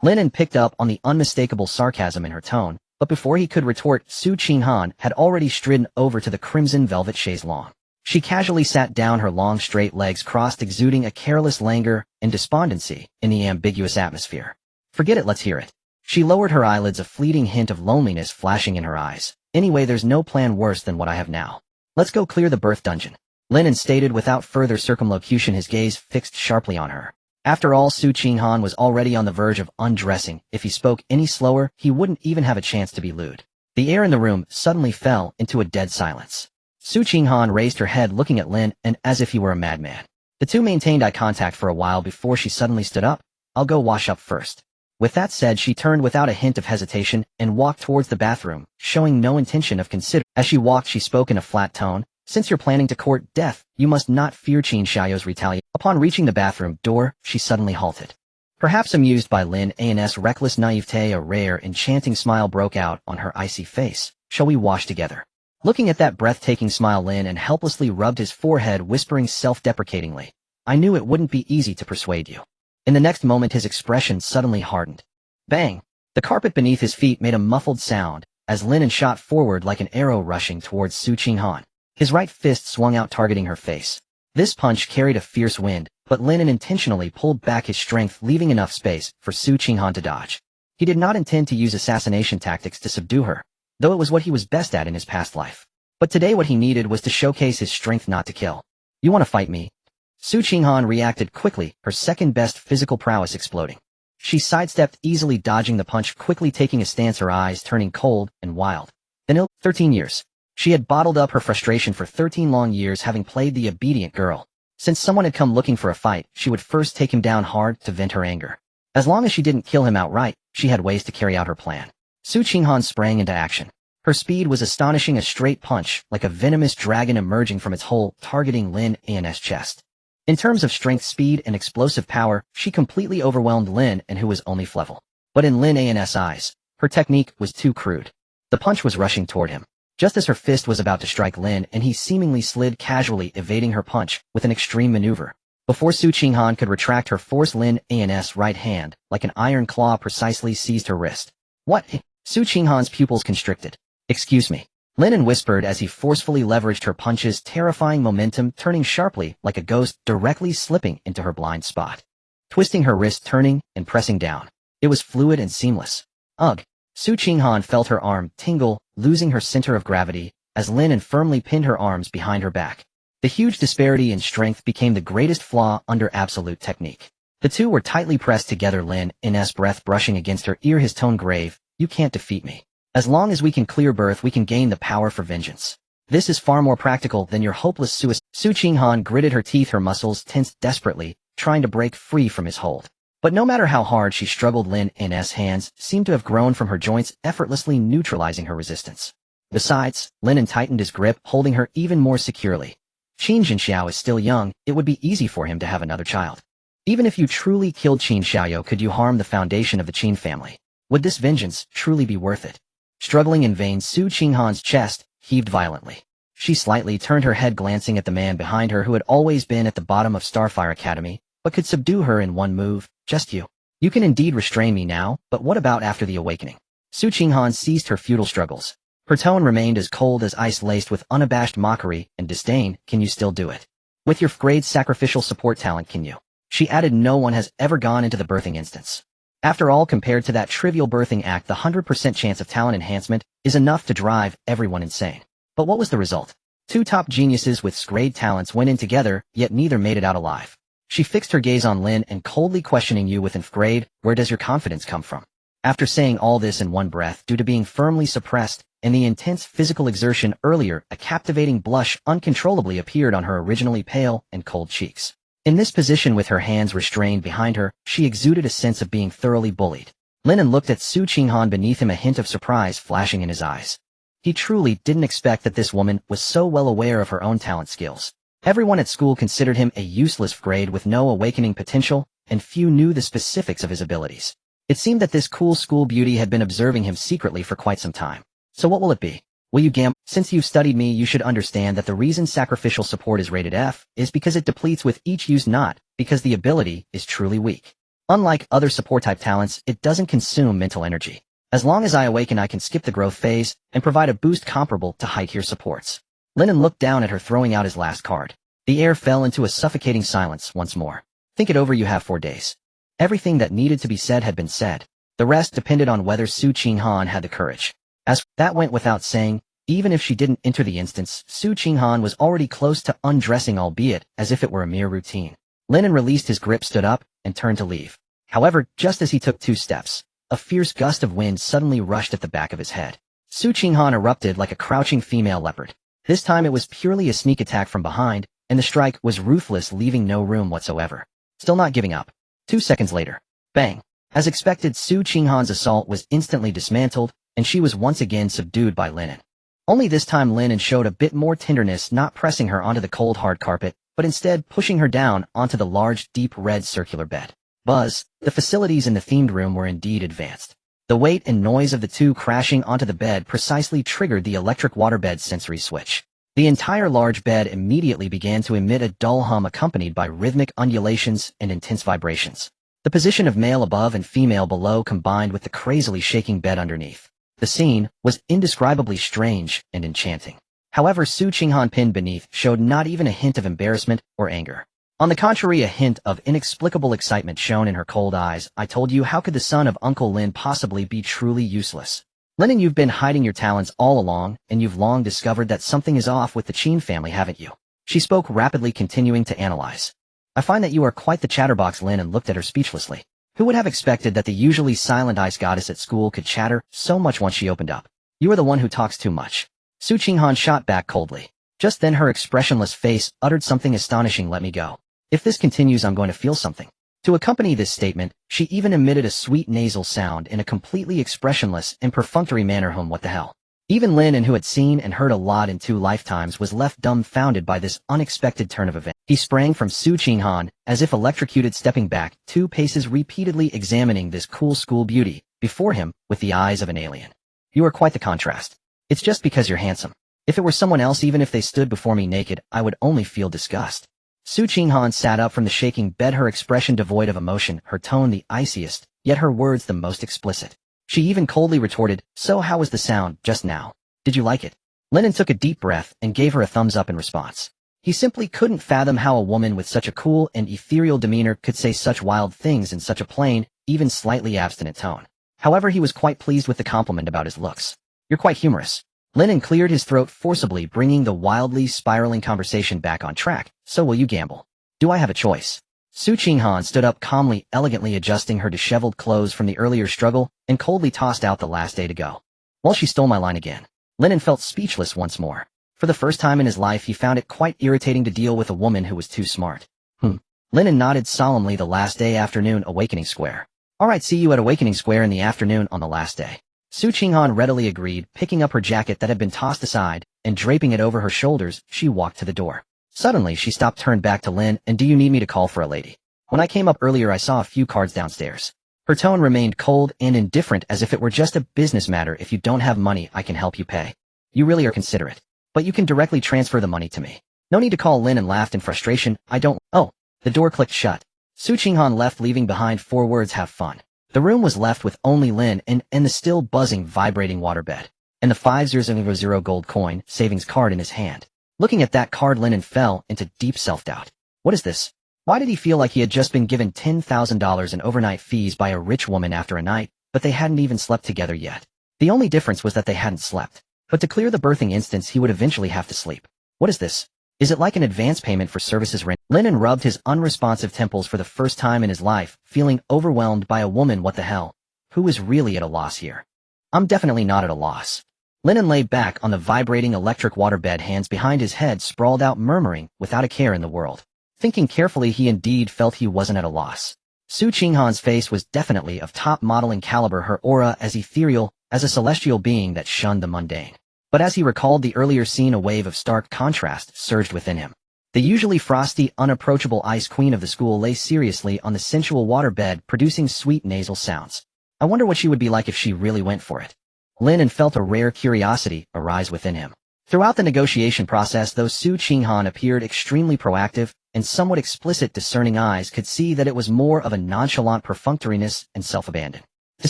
Lin An picked up on the unmistakable sarcasm in her tone, but before he could retort, Su Qinghan had already stridden over to the crimson velvet chaise longue. She casually sat down, her long straight legs crossed, exuding a careless languor and despondency in the ambiguous atmosphere. "Forget it, let's hear it." She lowered her eyelids, a fleeting hint of loneliness flashing in her eyes. "Anyway, there's no plan worse than what I have now. Let's go clear the birth dungeon." Lin An stated without further circumlocution, his gaze fixed sharply on her. After all, Su Qinghan was already on the verge of undressing. If he spoke any slower, he wouldn't even have a chance to be lewd. The air in the room suddenly fell into a dead silence. Su Qinghan raised her head, looking at Lin An as if he were a madman. The two maintained eye contact for a while before she suddenly stood up. "I'll go wash up first." With that said, she turned without a hint of hesitation and walked towards the bathroom, showing no intention of considering. As she walked, she spoke in a flat tone. "Since you're planning to court death, you must not fear Qin Xiaoyu's retaliation." Upon reaching the bathroom door, she suddenly halted. Perhaps amused by Lin An's reckless naivete, a rare, enchanting smile broke out on her icy face. "Shall we wash together?" Looking at that breathtaking smile, Lin An helplessly rubbed his forehead, whispering self-deprecatingly, "I knew it wouldn't be easy to persuade you." In the next moment, his expression suddenly hardened. Bang! The carpet beneath his feet made a muffled sound as Lin An shot forward like an arrow, rushing towards Su Qinghan. His right fist swung out, targeting her face. This punch carried a fierce wind, but Lin An intentionally pulled back his strength, leaving enough space for Su Qinghan to dodge. He did not intend to use assassination tactics to subdue her, though it was what he was best at in his past life. But today what he needed was to showcase his strength not to kill. You want to fight me? Su Qinghan reacted quickly, her second-best physical prowess exploding. She sidestepped, easily dodging the punch, quickly taking a stance, her eyes turning cold and wild. Then 13 years. She had bottled up her frustration for 13 long years, having played the obedient girl. Since someone had come looking for a fight, she would first take him down hard to vent her anger. As long as she didn't kill him outright, she had ways to carry out her plan. Su Qinghan sprang into action. Her speed was astonishing, a straight punch, like a venomous dragon emerging from its hole, targeting Lin An's chest. In terms of strength, speed, and explosive power, she completely overwhelmed Lin An, who was only level. But in Lin An's eyes, her technique was too crude. The punch was rushing toward him. Just as her fist was about to strike Lin An, he seemingly slid casually, evading her punch with an extreme maneuver. Before Su Qinghan could retract her force, Lin An's right hand, like an iron claw, precisely seized her wrist. What? Su Qinghan's pupils constricted. Excuse me. Lin An whispered as he forcefully leveraged her punches, terrifying momentum, turning sharply like a ghost, directly slipping into her blind spot. Twisting her wrist, turning and pressing down. It was fluid and seamless. Ugh. Su Qinghan felt her arm tingle, losing her center of gravity, as Lin An firmly pinned her arms behind her back. The huge disparity in strength became the greatest flaw under absolute technique. The two were tightly pressed together, Lin An's breath brushing against her ear, his tone grave. You can't defeat me. As long as we can clear birth, we can gain the power for vengeance. This is far more practical than your hopeless suicide. Su Qinghan gritted her teeth, her muscles tensed desperately, trying to break free from his hold. But no matter how hard she struggled, Lin An's hands seemed to have grown from her joints, effortlessly neutralizing her resistance. Besides, Lin An tightened his grip, holding her even more securely. Qin Jinxiao is still young, it would be easy for him to have another child. Even if you truly killed Qin Xiaoyou, could you harm the foundation of the Qin family? Would this vengeance truly be worth it? Struggling in vain, Su Qinghan's chest heaved violently. She slightly turned her head, glancing at the man behind her who had always been at the bottom of Starfire Academy, but could subdue her in one move. Just you. You can indeed restrain me now, but what about after the awakening? Su Qinghan ceased her futile struggles. Her tone remained as cold as ice, laced with unabashed mockery and disdain. Can you still do it? With your grade sacrificial support talent, can you? She added, no one has ever gone into the birthing instance. After all, compared to that trivial birthing act, the 100% chance of talent enhancement is enough to drive everyone insane. But what was the result? Two top geniuses with grade talents went in together, yet neither made it out alive. She fixed her gaze on Lin and coldly questioning, you with grade, where does your confidence come from? After saying all this in one breath, due to being firmly suppressed and the intense physical exertion earlier, a captivating blush uncontrollably appeared on her originally pale and cold cheeks. In this position, with her hands restrained behind her, she exuded a sense of being thoroughly bullied. Lin An looked at Su Qinghan, beneath him a hint of surprise flashing in his eyes. He truly didn't expect that this woman was so well aware of her own talent skills. Everyone at school considered him a useless grade with no awakening potential, and few knew the specifics of his abilities. It seemed that this cool school beauty had been observing him secretly for quite some time. So what will it be? Will you gamble? Since you've studied me, you should understand that the reason Sacrificial Support is rated F is because it depletes with each use, not because the ability is truly weak. Unlike other support-type talents, it doesn't consume mental energy. As long as I awaken, I can skip the growth phase and provide a boost comparable to high-tier supports. Lin An looked down at her, throwing out his last card. The air fell into a suffocating silence once more. Think it over, you have 4 days. Everything that needed to be said had been said. The rest depended on whether Su Qinghan had the courage. As that went without saying, even if she didn't enter the instance, Su Qinghan was already close to undressing, albeit as if it were a mere routine. Lin An released his grip, stood up, and turned to leave. However, just as he took 2 steps, a fierce gust of wind suddenly rushed at the back of his head. Su Qinghan erupted like a crouching female leopard. This time it was purely a sneak attack from behind, and the strike was ruthless, leaving no room whatsoever. Still not giving up. 2 seconds later. Bang! As expected, Su Qinghan's assault was instantly dismantled, and she was once again subdued by Lin An. Only this time Lin An showed a bit more tenderness, not pressing her onto the cold hard carpet, but instead pushing her down onto the large, deep red circular bed. Buzz, the facilities in the themed room were indeed advanced. The weight and noise of the two crashing onto the bed precisely triggered the electric waterbed sensory switch. The entire large bed immediately began to emit a dull hum accompanied by rhythmic undulations and intense vibrations. The position of male above and female below combined with the crazily shaking bed underneath. The scene was indescribably strange and enchanting. However, Su Qinghan, pinned beneath, showed not even a hint of embarrassment or anger. On the contrary, a hint of inexplicable excitement shone in her cold eyes. I told you, how could the son of Uncle Lin possibly be truly useless? Lin An, you've been hiding your talents all along, and you've long discovered that something is off with the Qin family, haven't you? She spoke rapidly, continuing to analyze. I find that you are quite the chatterbox. Lin An looked at her speechlessly. Who would have expected that the usually silent ice goddess at school could chatter so much once she opened up? You are the one who talks too much. Su Qinghan shot back coldly. Just then her expressionless face uttered something astonishing. Let me go. If this continues, I'm going to feel something. To accompany this statement, she even emitted a sweet nasal sound in a completely expressionless and perfunctory manner. What the hell? Even Lin An, who had seen and heard a lot in 2 lifetimes, was left dumbfounded by this unexpected turn of events. He sprang from Su Qinghan, as if electrocuted, stepping back 2 paces, repeatedly examining this cool school beauty before him with the eyes of an alien. You are quite the contrast. It's just because you're handsome. If it were someone else, even if they stood before me naked, I would only feel disgust. Su Qinghan sat up from the shaking bed, her expression devoid of emotion, her tone the iciest, yet her words the most explicit. She even coldly retorted, so how was the sound just now? Did you like it? Lin An took a deep breath and gave her a thumbs up in response. He simply couldn't fathom how a woman with such a cool and ethereal demeanor could say such wild things in such a plain, even slightly abstinent tone. However, he was quite pleased with the compliment about his looks. You're quite humorous. Lin An cleared his throat forcibly, bringing the wildly spiraling conversation back on track. So will you gamble? Do I have a choice? Su Qinghan stood up calmly, elegantly adjusting her disheveled clothes from the earlier struggle, and coldly tossed out the last day to go. Well, she stole my line again. Lin An felt speechless once more. For the first time in his life, he found it quite irritating to deal with a woman who was too smart. Lin An nodded solemnly. The last day, afternoon, Awakening Square. Alright, see you at Awakening Square in the afternoon on the last day. Su Qinghan readily agreed, picking up her jacket that had been tossed aside, and draping it over her shoulders, she walked to the door. Suddenly, she stopped, turned back to Lin, and do you need me to call for a lady? When I came up earlier, I saw a few cards downstairs. Her tone remained cold and indifferent, as if it were just a business matter. If you don't have money, I can help you pay. You really are considerate. But you can directly transfer the money to me. No need to call. Lin An laughed in frustration. I don't— Oh, the door clicked shut. Su Qinghan left, leaving behind 4 words, have fun. The room was left with only Lin and the still buzzing, vibrating waterbed, and the 5000 gold coin savings card in his hand. Looking at that card, Lin An fell into deep self-doubt. What is this? Why did he feel like he had just been given $10,000 in overnight fees by a rich woman after a night, but they hadn't even slept together yet? The only difference was that they hadn't slept. But to clear the birthing instance, he would eventually have to sleep. What is this? Is it like an advance payment for services rent? Lin An rubbed his unresponsive temples for the first time in his life, feeling overwhelmed by a woman. What the hell? Who is really at a loss here? I'm definitely not at a loss. Lin An lay back on the vibrating electric waterbed, hands behind his head, sprawled out, murmuring, without a care in the world. Thinking carefully, he indeed felt he wasn't at a loss. Su Qinghan's face was definitely of top modeling caliber, her aura as ethereal as a celestial being that shunned the mundane. But as he recalled the earlier scene, a wave of stark contrast surged within him. The usually frosty, unapproachable ice queen of the school lay seriously on the sensual waterbed, producing sweet nasal sounds. I wonder what she would be like if she really went for it. Lin An felt a rare curiosity arise within him. Throughout the negotiation process, though Su Qinghan appeared extremely proactive, and somewhat explicit, discerning eyes could see that it was more of a nonchalant perfunctoriness and self-abandon. To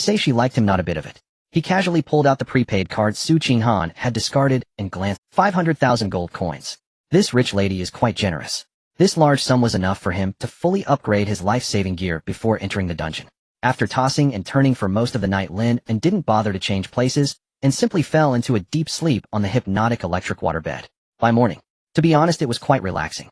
say she liked him, not a bit of it. He casually pulled out the prepaid card Su Qinghan had discarded and glanced. 500,000 gold coins. This rich lady is quite generous. This large sum was enough for him to fully upgrade his life-saving gear before entering the dungeon. After tossing and turning for most of the night, Lin An didn't bother to change places and simply fell into a deep sleep on the hypnotic electric waterbed. By morning, to be honest, it was quite relaxing.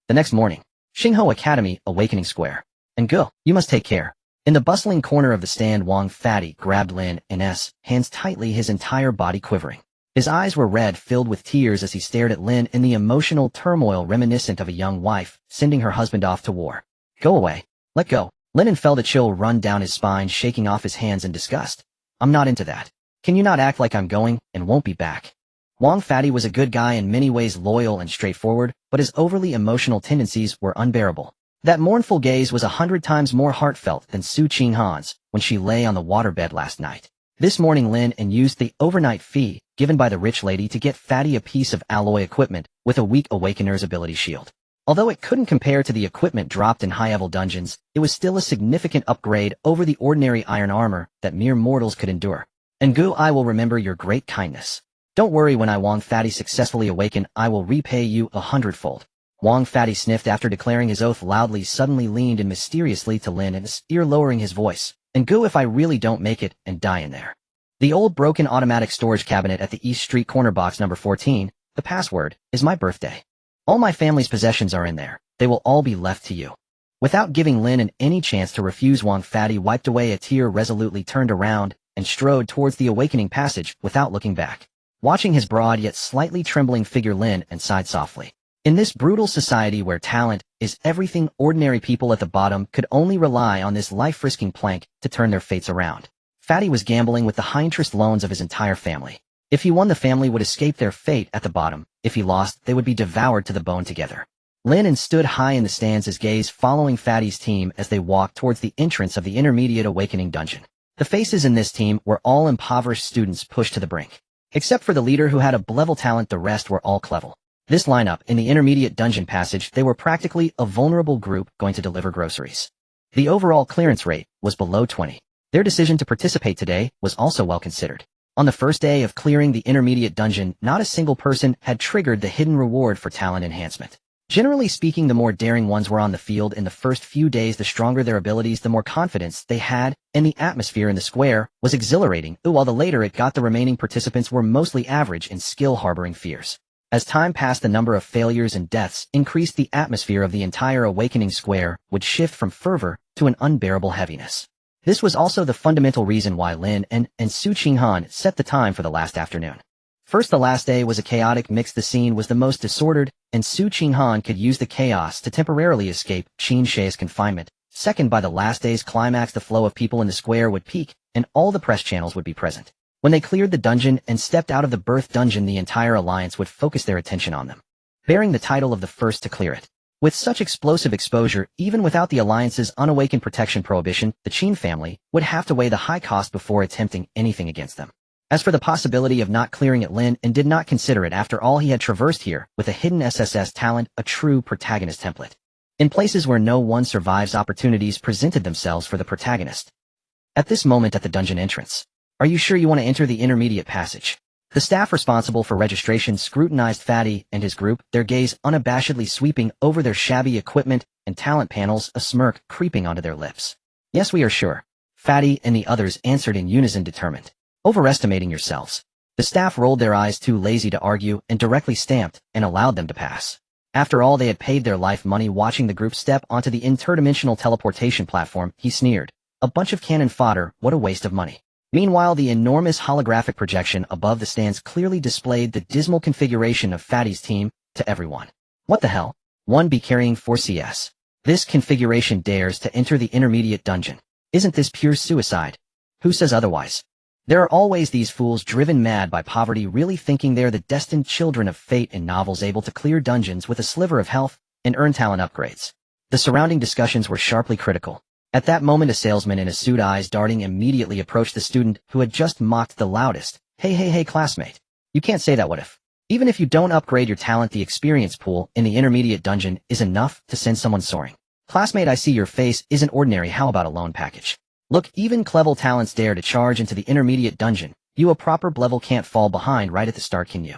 The next morning, Xingho Academy, Awakening Square. And go, you must take care. In the bustling corner of the stand, Wang Fatty grabbed Lin An's hands tightly, his entire body quivering. His eyes were red, filled with tears, as he stared at Lin in the emotional turmoil reminiscent of a young wife sending her husband off to war. Go away. Let go. Lin An felt a chill run down his spine, shaking off his hands in disgust. I'm not into that. Can you not act like I'm going and won't be back? Wang Fatty was a good guy, in many ways loyal and straightforward, but his overly emotional tendencies were unbearable. That mournful gaze was 100 times more heartfelt than Su Qinghan's when she lay on the waterbed last night. This morning, Lin An used the overnight fee given by the rich lady to get Fatty a piece of alloy equipment with a weak Awakener's ability shield. Although it couldn't compare to the equipment dropped in high-level dungeons, it was still a significant upgrade over the ordinary iron armor that mere mortals could endure. And Gu, I will remember your great kindness. Don't worry, when I Wang Fatty successfully awaken, I will repay you 100-fold. Wang Fatty sniffed after declaring his oath loudly, suddenly leaned in mysteriously to Lin An's ear, lowering his voice. And go if I really don't make it and die in there. The old broken automatic storage cabinet at the East Street corner box number 14, the password, is my birthday. All my family's possessions are in there. They will all be left to you. Without giving Lin An any chance to refuse, Wang Fatty wiped away a tear, resolutely turned around, and strode towards the awakening passage without looking back. Watching his broad yet slightly trembling figure, Lin An sighed softly. In this brutal society where talent is everything, ordinary people at the bottom could only rely on this life-risking plank to turn their fates around. Fatty was gambling with the high-interest loans of his entire family. If he won, the family would escape their fate at the bottom. If he lost, they would be devoured to the bone together. Lin An stood high in the stands, his gaze following Fatty's team as they walked towards the entrance of the intermediate awakening dungeon. The faces in this team were all impoverished students pushed to the brink. Except for the leader who had a level talent, the rest were all clever. This lineup in the intermediate dungeon passage, they were practically a vulnerable group going to deliver groceries. The overall clearance rate was below 20. Their decision to participate today was also well considered. On the first day of clearing the intermediate dungeon, not a single person had triggered the hidden reward for talent enhancement. Generally speaking, the more daring ones were on the field in the first few days. The stronger their abilities, the more confidence they had, and the atmosphere in the square was exhilarating, while the later it got, the remaining participants were mostly average in skill, harboring fears. As time passed, the number of failures and deaths increased. The atmosphere of the entire awakening square would shift from fervor to an unbearable heaviness. This was also the fundamental reason why Lin An and Su Qinghan set the time for the last afternoon. First, the last day was a chaotic mix. The scene was the most disordered, and Su Qinghan could use the chaos to temporarily escape Qin She's confinement. Second, by the last day's climax, the flow of people in the square would peak, and all the press channels would be present. When they cleared the dungeon and stepped out of the birth dungeon, the entire alliance would focus their attention on them, bearing the title of the first to clear it. With such explosive exposure, even without the alliance's unawakened protection prohibition, the Qin family would have to weigh the high cost before attempting anything against them. As for the possibility of not clearing it, Lin An did not consider it. After all, he had traversed here with a hidden SSS talent, a true protagonist template. In places where no one survives, opportunities presented themselves for the protagonist. At this moment at the dungeon entrance, are you sure you want to enter the intermediate passage? The staff responsible for registration scrutinized Fatty and his group, their gaze unabashedly sweeping over their shabby equipment and talent panels, a smirk creeping onto their lips. Yes, we are sure. Fatty and the others answered in unison, determined. Overestimating yourselves. The staff rolled their eyes, too lazy to argue, and directly stamped and allowed them to pass. After all, they had paid their life money watching the group step onto the interdimensional teleportation platform. He sneered. A bunch of cannon fodder, what a waste of money. Meanwhile, the enormous holographic projection above the stands clearly displayed the dismal configuration of Fatty's team to everyone. What the hell? 1B carrying 4CS. This configuration dares to enter the intermediate dungeon. Isn't this pure suicide? Who says otherwise? There are always these fools driven mad by poverty, really thinking they're the destined children of fate in novels, able to clear dungeons with a sliver of health and earn talent upgrades. The surrounding discussions were sharply critical. At that moment, a salesman in a suit, eyes darting, immediately approached the student who had just mocked the loudest. Hey, classmate. You can't say that. What if? Even if you don't upgrade your talent, the experience pool in the intermediate dungeon is enough to send someone soaring. Classmate, I see your face isn't ordinary. How about a loan package? Look, even clever talents dare to charge into the intermediate dungeon. You, a proper level, can't fall behind right at the start, can you?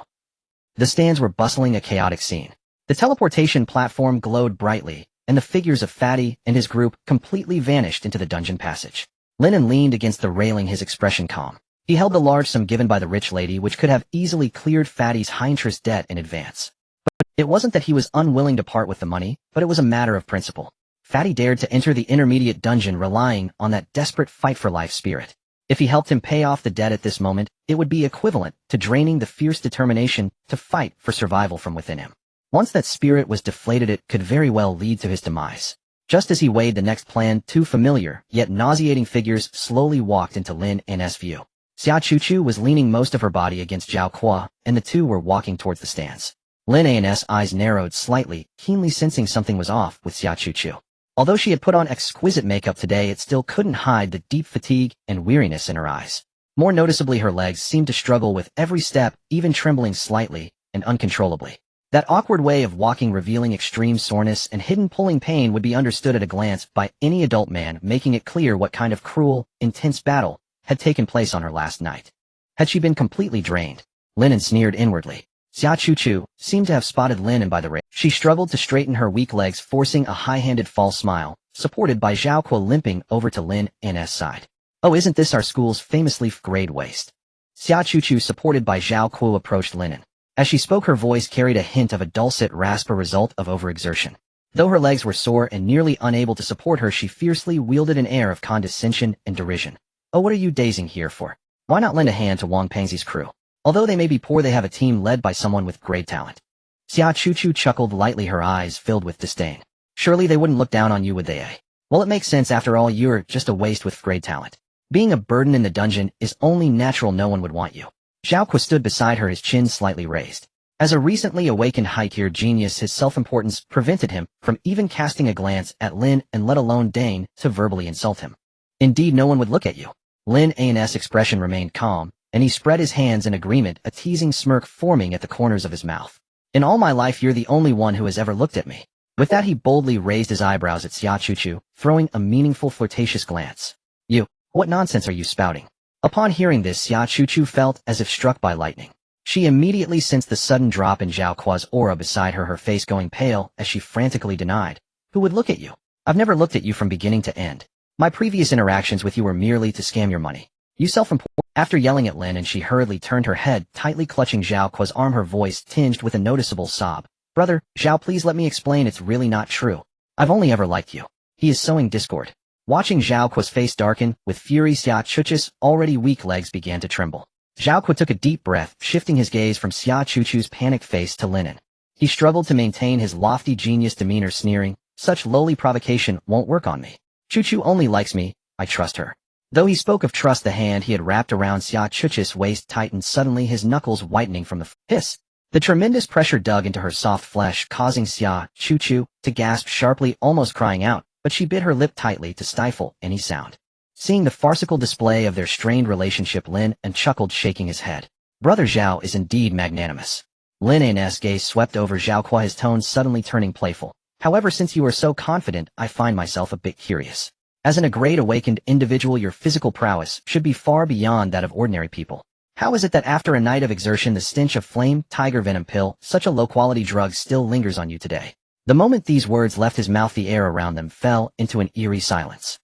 The stands were bustling, a chaotic scene. The teleportation platform glowed brightly, and the figures of Fatty and his group completely vanished into the dungeon passage. Lin An leaned against the railing, his expression calm. He held the large sum given by the rich lady, which could have easily cleared Fatty's high-interest debt in advance. But it wasn't that he was unwilling to part with the money, but it was a matter of principle. Fatty dared to enter the intermediate dungeon relying on that desperate fight-for-life spirit. If he helped him pay off the debt at this moment, it would be equivalent to draining the fierce determination to fight for survival from within him. Once that spirit was deflated, it could very well lead to his demise. Just as he weighed the next plan, two familiar, yet nauseating figures slowly walked into Lin An's view. Xia Chuchu was leaning most of her body against Zhao Kuo, and the two were walking towards the stands. Lin An's eyes narrowed slightly, keenly sensing something was off with Xia Chuchu. Although she had put on exquisite makeup today, it still couldn't hide the deep fatigue and weariness in her eyes. More noticeably, her legs seemed to struggle with every step, even trembling slightly and uncontrollably. That awkward way of walking, revealing extreme soreness and hidden pulling pain, would be understood at a glance by any adult man, making it clear what kind of cruel, intense battle had taken place on her last night. Had she been completely drained? Lin An sneered inwardly. Xia Chuchu seemed to have spotted Lin An by the She struggled to straighten her weak legs, forcing a high-handed false smile, supported by Zhao Kuo limping over to Lin An's side. Oh, isn't this our school's famously grade waist? Xia Chuchu, supported by Zhao Kuo, approached Lin An. As she spoke, her voice carried a hint of a dulcet rasp, a result of overexertion. Though her legs were sore and nearly unable to support her, she fiercely wielded an air of condescension and derision. Oh, what are you dazing here for? Why not lend a hand to Wang Pengzi's crew? Although they may be poor, they have a team led by someone with great talent. Xia Chuchu chuckled lightly, her eyes filled with disdain. Surely they wouldn't look down on you, would they, eh? Well, it makes sense. After all, you're just a waste with great talent. Being a burden in the dungeon is only natural. No one would want you. Zhao Kuo stood beside her, his chin slightly raised. As a recently awakened high-tier genius, his self-importance prevented him from even casting a glance at Lin and let alone deign to verbally insult him. Indeed, no one would look at you. Lin An's expression remained calm, and he spread his hands in agreement, a teasing smirk forming at the corners of his mouth. In all my life, you're the only one who has ever looked at me. With that, he boldly raised his eyebrows at Xia Chuchu, throwing a meaningful flirtatious glance. You, what nonsense are you spouting? Upon hearing this, Xia Chuchu felt as if struck by lightning. She immediately sensed the sudden drop in Zhao Kuo's aura beside her, her face going pale as she frantically denied. Who would look at you? I've never looked at you from beginning to end. My previous interactions with you were merely to scam your money. You self-important. After yelling at Lin, and she hurriedly turned her head, tightly clutching Zhao Kuo's arm, her voice tinged with a noticeable sob. Brother, Zhao, please let me explain. It's really not true. I've only ever liked you. He is sowing discord. Watching Zhao Kuo's face darken with fury, Xia Chuchu's already weak legs began to tremble. Zhao Kuo took a deep breath, shifting his gaze from Xia Chuchu's panicked face to Lin An. He struggled to maintain his lofty genius demeanor, sneering, such lowly provocation won't work on me. Chuchu only likes me, I trust her. Though he spoke of trust, the hand he had wrapped around Xia Chuchu's waist tightened suddenly, his knuckles whitening from the hiss. The tremendous pressure dug into her soft flesh, causing Xia Chuchu to gasp sharply, almost crying out, but she bit her lip tightly to stifle any sound. Seeing the farcical display of their strained relationship, Lin An chuckled, shaking his head. Brother Zhao is indeed magnanimous. Lin An's gaze swept over Zhao Kuo, his tone suddenly turning playful. However, since you are so confident, I find myself a bit curious. As a great awakened individual, your physical prowess should be far beyond that of ordinary people. How is it that after a night of exertion, the stench of flame tiger venom pill, such a low-quality drug, still lingers on you today? The moment these words left his mouth, the air around them fell into an eerie silence.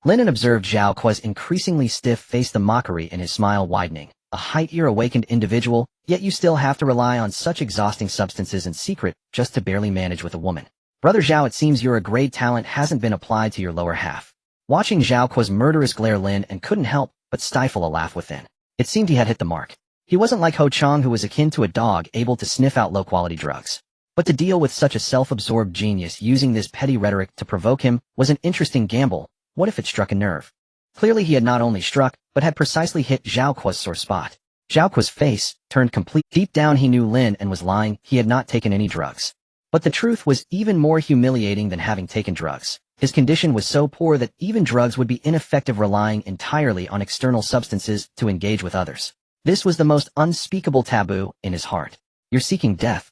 Lin An observed Zhao Kuo's increasingly stiff face, the mockery in his smile widening. A high-tier awakened individual, yet you still have to rely on such exhausting substances in secret just to barely manage with a woman. Brother Zhao, it seems your great talent hasn't been applied to your lower half. Watching Zhao Kuo's murderous glare, Lin An couldn't help but stifle a laugh within. It seemed he had hit the mark. He wasn't like Ho Chang, who was akin to a dog able to sniff out low-quality drugs. But to deal with such a self-absorbed genius using this petty rhetoric to provoke him was an interesting gamble. What if it struck a nerve? Clearly he had not only struck, but had precisely hit Zhao Kuo's sore spot. Zhao Kuo's face turned complete. Deep down he knew Lin An was lying. He had not taken any drugs. But the truth was even more humiliating than having taken drugs. His condition was so poor that even drugs would be ineffective, relying entirely on external substances to engage with others. This was the most unspeakable taboo in his heart. You're seeking death.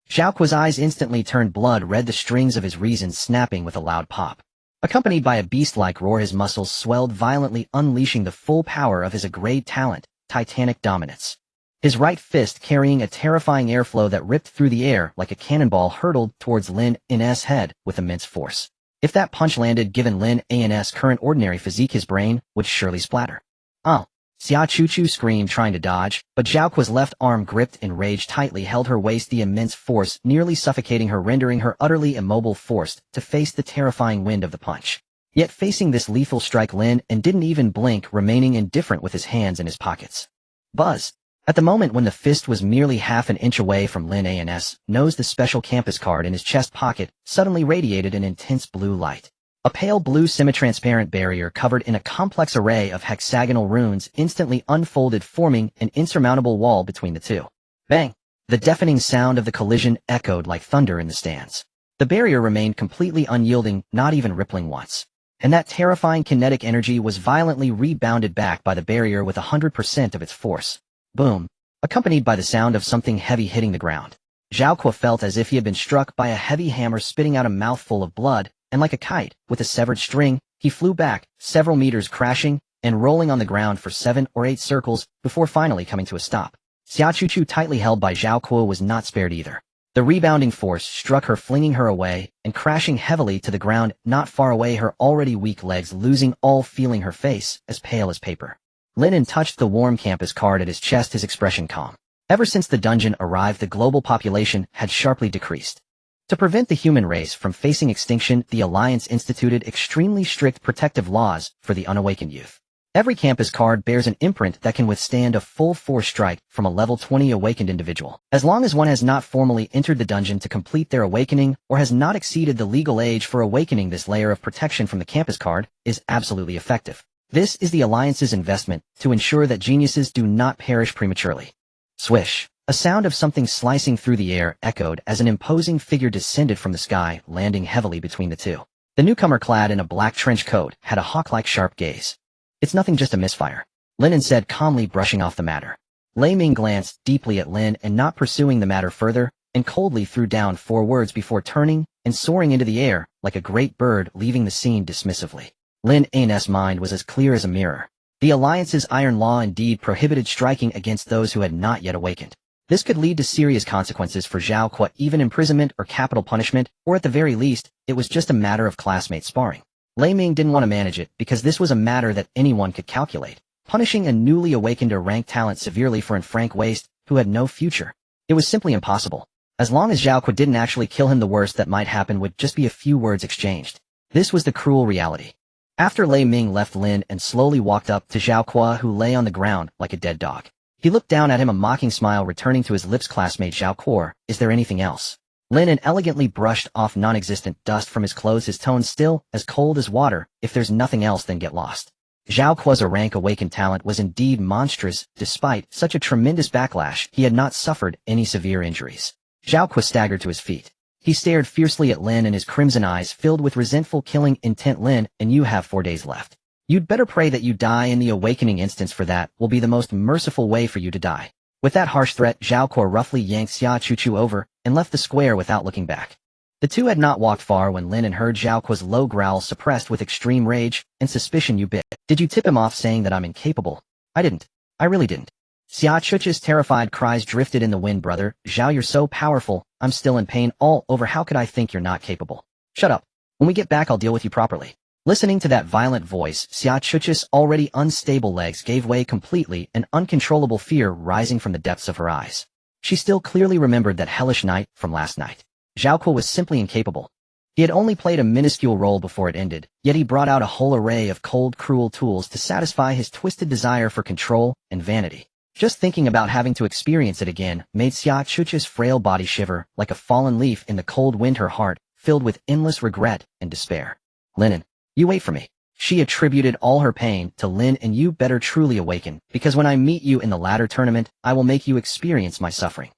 Zhao Kuo's eyes instantly turned blood red, the strings of his reason snapping with a loud pop. Accompanied by a beast-like roar, his muscles swelled violently, unleashing the full power of his great talent, titanic dominance. His right fist, carrying a terrifying airflow that ripped through the air like a cannonball, hurtled towards Lin An's head with immense force. If that punch landed, given Lin An's current ordinary physique, his brain would surely splatter. Oh! Xia Chuchu screamed, trying to dodge, but Zhao Kuo's left arm, gripped in rage, tightly held her waist, the immense force nearly suffocating her, rendering her utterly immobile, forced to face the terrifying wind of the punch. Yet facing this lethal strike, Lin An didn't even blink, remaining indifferent with his hands in his pockets. Buzz! At the moment when the fist was merely half an inch away from Lin An's nose, the special campus card in his chest pocket suddenly radiated an intense blue light. A pale blue semi-transparent barrier covered in a complex array of hexagonal runes instantly unfolded, forming an insurmountable wall between the two. Bang! The deafening sound of the collision echoed like thunder in the stands. The barrier remained completely unyielding, not even rippling once. And that terrifying kinetic energy was violently rebounded back by the barrier with 100% of its force. Boom! Accompanied by the sound of something heavy hitting the ground. Zhao Kuo felt as if he had been struck by a heavy hammer, spitting out a mouthful of blood, and like a kite with a severed string, he flew back several meters, crashing and rolling on the ground for 7 or 8 circles before finally coming to a stop. Xia Chuchu, tightly held by Zhao Kuo, was not spared either. The rebounding force struck her, flinging her away and crashing heavily to the ground not far away, her already weak legs losing all feeling, her face as pale as paper. Lin An touched the warm campus card at his chest, his expression calm. Ever since the dungeon arrived, the global population had sharply decreased. To prevent the human race from facing extinction, the Alliance instituted extremely strict protective laws for the unawakened youth. Every campus card bears an imprint that can withstand a full force strike from a level 20 awakened individual, as long as one has not formally entered the dungeon to complete their awakening or has not exceeded the legal age for awakening. This layer of protection from the campus card is absolutely effective. This is the Alliance's investment to ensure that geniuses do not perish prematurely. Swish! A sound of something slicing through the air echoed as an imposing figure descended from the sky, landing heavily between the two. The newcomer, clad in a black trench coat, had a hawk-like sharp gaze. "It's nothing, just a misfire," Lin An said calmly, brushing off the matter. Lei Ming glanced deeply at Lin An, not pursuing the matter further, and coldly threw down 4 words before turning and soaring into the air like a great bird, leaving the scene dismissively. Lin An's mind was as clear as a mirror. The Alliance's iron law indeed prohibited striking against those who had not yet awakened. This could lead to serious consequences for Zhao Kuo, even imprisonment or capital punishment, or at the very least, it was just a matter of classmate sparring. Lei Ming didn't want to manage it because this was a matter that anyone could calculate. Punishing a newly awakened or ranked talent severely for an frank waste who had no future. It was simply impossible. As long as Zhao Kuo didn't actually kill him, the worst that might happen would just be a few words exchanged. This was the cruel reality. After Lei Ming left Lin and slowly walked up to Zhao Kuo, who lay on the ground like a dead dog. He looked down at him, a mocking smile returning to his lips. "Classmate Zhao Kuo, is there anything else?" Lin An elegantly brushed off non-existent dust from his clothes, his tone still as cold as water. "If there's nothing else, then get lost." Zhao Kuo's rank awakened talent was indeed monstrous. Despite such a tremendous backlash, he had not suffered any severe injuries. Zhao Kuo staggered to his feet. He stared fiercely at Lin, and his crimson eyes filled with resentful, killing intent. "Lin, and you have 4 days left. You'd better pray that you die in the awakening instance, for that will be the most merciful way for you to die." With that harsh threat, Zhao Kuo roughly yanked Xia Chuchu over and left the square without looking back. The two had not walked far when Lin An heard Zhao Kuo's low growl, suppressed with extreme rage and suspicion. "You bit. Did you tip him off saying that I'm incapable?" "I didn't. I really didn't." Xia Chuchu's terrified cries drifted in the wind. "Brother, Zhao, you're so powerful. I'm still in pain all over. How could I think you're not capable?" "Shut up. When we get back, I'll deal with you properly." Listening to that violent voice, Xia Chuchu's already unstable legs gave way completely, an uncontrollable fear rising from the depths of her eyes. She still clearly remembered that hellish night from last night. Zhao Kuo was simply incapable. He had only played a minuscule role before it ended, yet he brought out a whole array of cold, cruel tools to satisfy his twisted desire for control and vanity. Just thinking about having to experience it again made Xia Chuchu's frail body shiver like a fallen leaf in the cold wind, her heart filled with endless regret and despair. "Lin An, you wait for me." She attributed all her pain to Lin An. "You better truly awaken, because when I meet you in the ladder tournament, I will make you experience my suffering."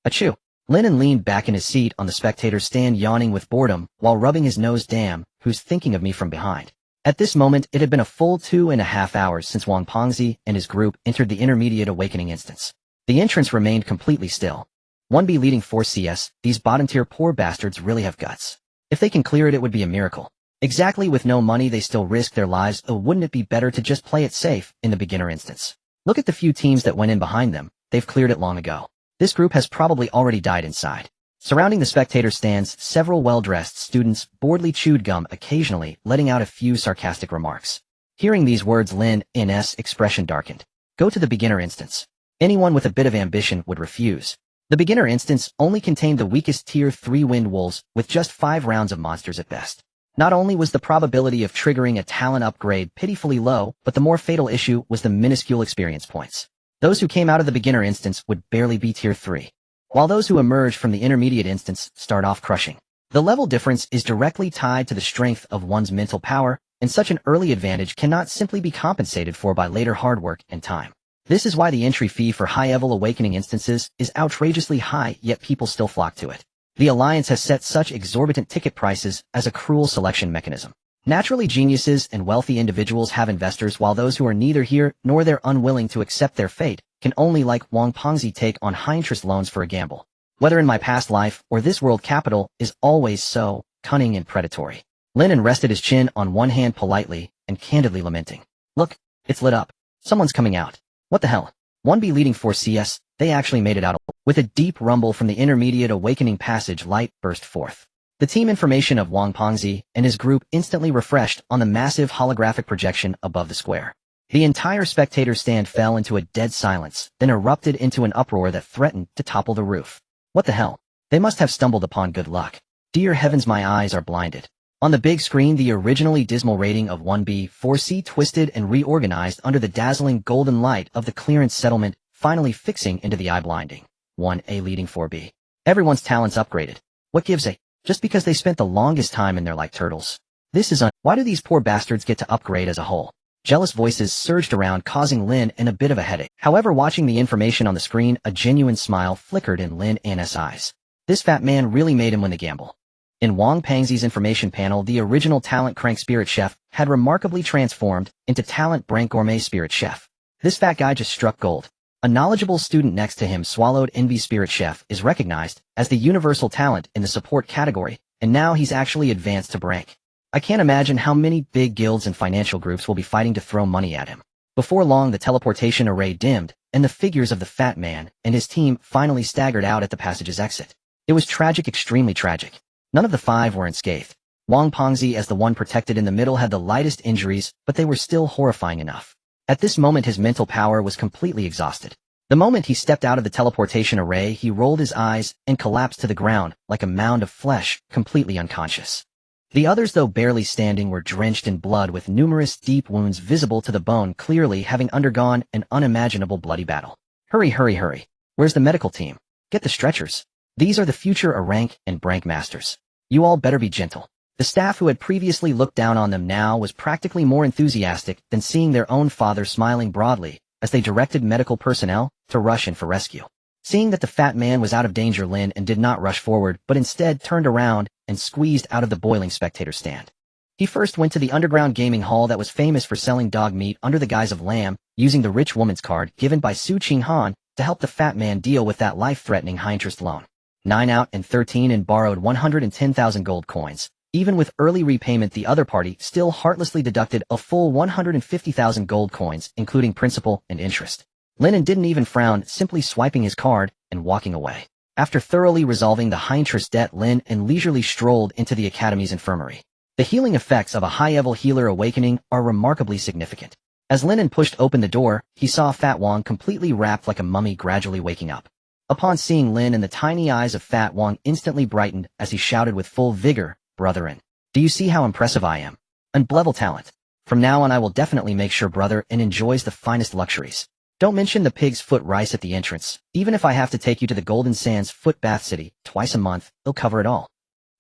Achoo! Lin An leaned back in his seat on the spectator's stand, yawning with boredom while rubbing his nose. "Damn, who's thinking of me from behind?" At this moment, it had been a full 2.5 hours since Wang Pengzi and his group entered the intermediate awakening instance. The entrance remained completely still. 1B leading 4 CS, these bottom-tier poor bastards really have guts. If they can clear it, it would be a miracle. Exactly, with no money they still risk their lives. Oh, wouldn't it be better to just play it safe in the beginner instance? Look at the few teams that went in behind them. They've cleared it long ago. This group has probably already died inside. Surrounding the spectator stands, several well-dressed students boredly chewed gum, occasionally letting out a few sarcastic remarks. Hearing these words, Lin An's expression darkened. Go to the beginner instance. Anyone with a bit of ambition would refuse. The beginner instance only contained the weakest tier 3 wind wolves, with just 5 rounds of monsters at best. Not only was the probability of triggering a talent upgrade pitifully low, but the more fatal issue was the minuscule experience points. Those who came out of the beginner instance would barely be tier 3, while those who emerge from the intermediate instance start off crushing. The level difference is directly tied to the strength of one's mental power, and such an early advantage cannot simply be compensated for by later hard work and time. This is why the entry fee for high-level awakening instances is outrageously high, yet people still flock to it. The Alliance has set such exorbitant ticket prices as a cruel selection mechanism. Naturally, geniuses and wealthy individuals have investors, while those who are neither here nor there, unwilling to accept their fate, can only, like Wang Pengzi, take on high-interest loans for a gamble. Whether in my past life or this world, capital is always so cunning and predatory. Lin An rested his chin on one hand, politely and candidly lamenting. Look, it's lit up. Someone's coming out. What the hell? 1B leading 4 CS, they actually made it out. With a deep rumble from the intermediate awakening passage, light burst forth. The team information of Wang Pengzi and his group instantly refreshed on the massive holographic projection above the square. The entire spectator stand fell into a dead silence, then erupted into an uproar that threatened to topple the roof. What the hell? They must have stumbled upon good luck. Dear heavens, my eyes are blinded. On the big screen, the originally dismal rating of 1B4C twisted and reorganized under the dazzling golden light of the clearance settlement, finally fixing into the eye-blinding 1A leading 4B. Everyone's talents upgraded. What gives a? Just because they spent the longest time in there like turtles. This is why do these poor bastards get to upgrade as a whole? Jealous voices surged around, causing Lin An a bit of a headache. However, watching the information on the screen, a genuine smile flickered in Lin An's eyes. This fat man really made him win the gamble. In Wang Pengzi's information panel, the original talent Crank Spirit Chef had remarkably transformed into talent Brank Gourmet Spirit Chef. This fat guy just struck gold. A knowledgeable student next to him, swallowed Envy Spirit Chef, is recognized as the universal talent in the support category, and now he's actually advanced to Brank. I can't imagine how many big guilds and financial groups will be fighting to throw money at him. Before long, the teleportation array dimmed, and the figures of the fat man and his team finally staggered out at the passage's exit. It was tragic, extremely tragic. None of the five were unscathed. Wang Pengzi, as the one protected in the middle, had the lightest injuries, but they were still horrifying enough. At this moment, his mental power was completely exhausted. The moment he stepped out of the teleportation array, he rolled his eyes and collapsed to the ground like a mound of flesh, completely unconscious. The others, though barely standing, were drenched in blood with numerous deep wounds visible to the bone, clearly having undergone an unimaginable bloody battle. Hurry, hurry, hurry. Where's the medical team? Get the stretchers. These are the future Rank and Brank masters. You all better be gentle. The staff who had previously looked down on them now was practically more enthusiastic than seeing their own father smiling broadly as they directed medical personnel to rush in for rescue. Seeing that the fat man was out of danger, Lin An did not rush forward, but instead turned around and squeezed out of the boiling spectator stand. He first went to the underground gaming hall that was famous for selling dog meat under the guise of lamb, using the rich woman's card given by Su Qinghan to help the fat man deal with that life-threatening high-interest loan. 9 out and 13 and borrowed 110,000 gold coins. Even with early repayment, the other party still heartlessly deducted a full 150,000 gold coins, including principal and interest. Lin An didn't even frown, simply swiping his card and walking away. After thoroughly resolving the high-interest debt, Lin An leisurely strolled into the academy's infirmary. The healing effects of a high-level healer awakening are remarkably significant. As Lin An pushed open the door, he saw Fat Wang completely wrapped like a mummy gradually waking up. Upon seeing Lin An, the tiny eyes of Fat Wang instantly brightened as he shouted with full vigor, "Brother An, do you see how impressive I am? Unblevel talent. From now on I will definitely make sure Brother An enjoys the finest luxuries. Don't mention the pig's foot rice at the entrance. Even if I have to take you to the Golden Sands Foot Bath City twice a month, they'll cover it all."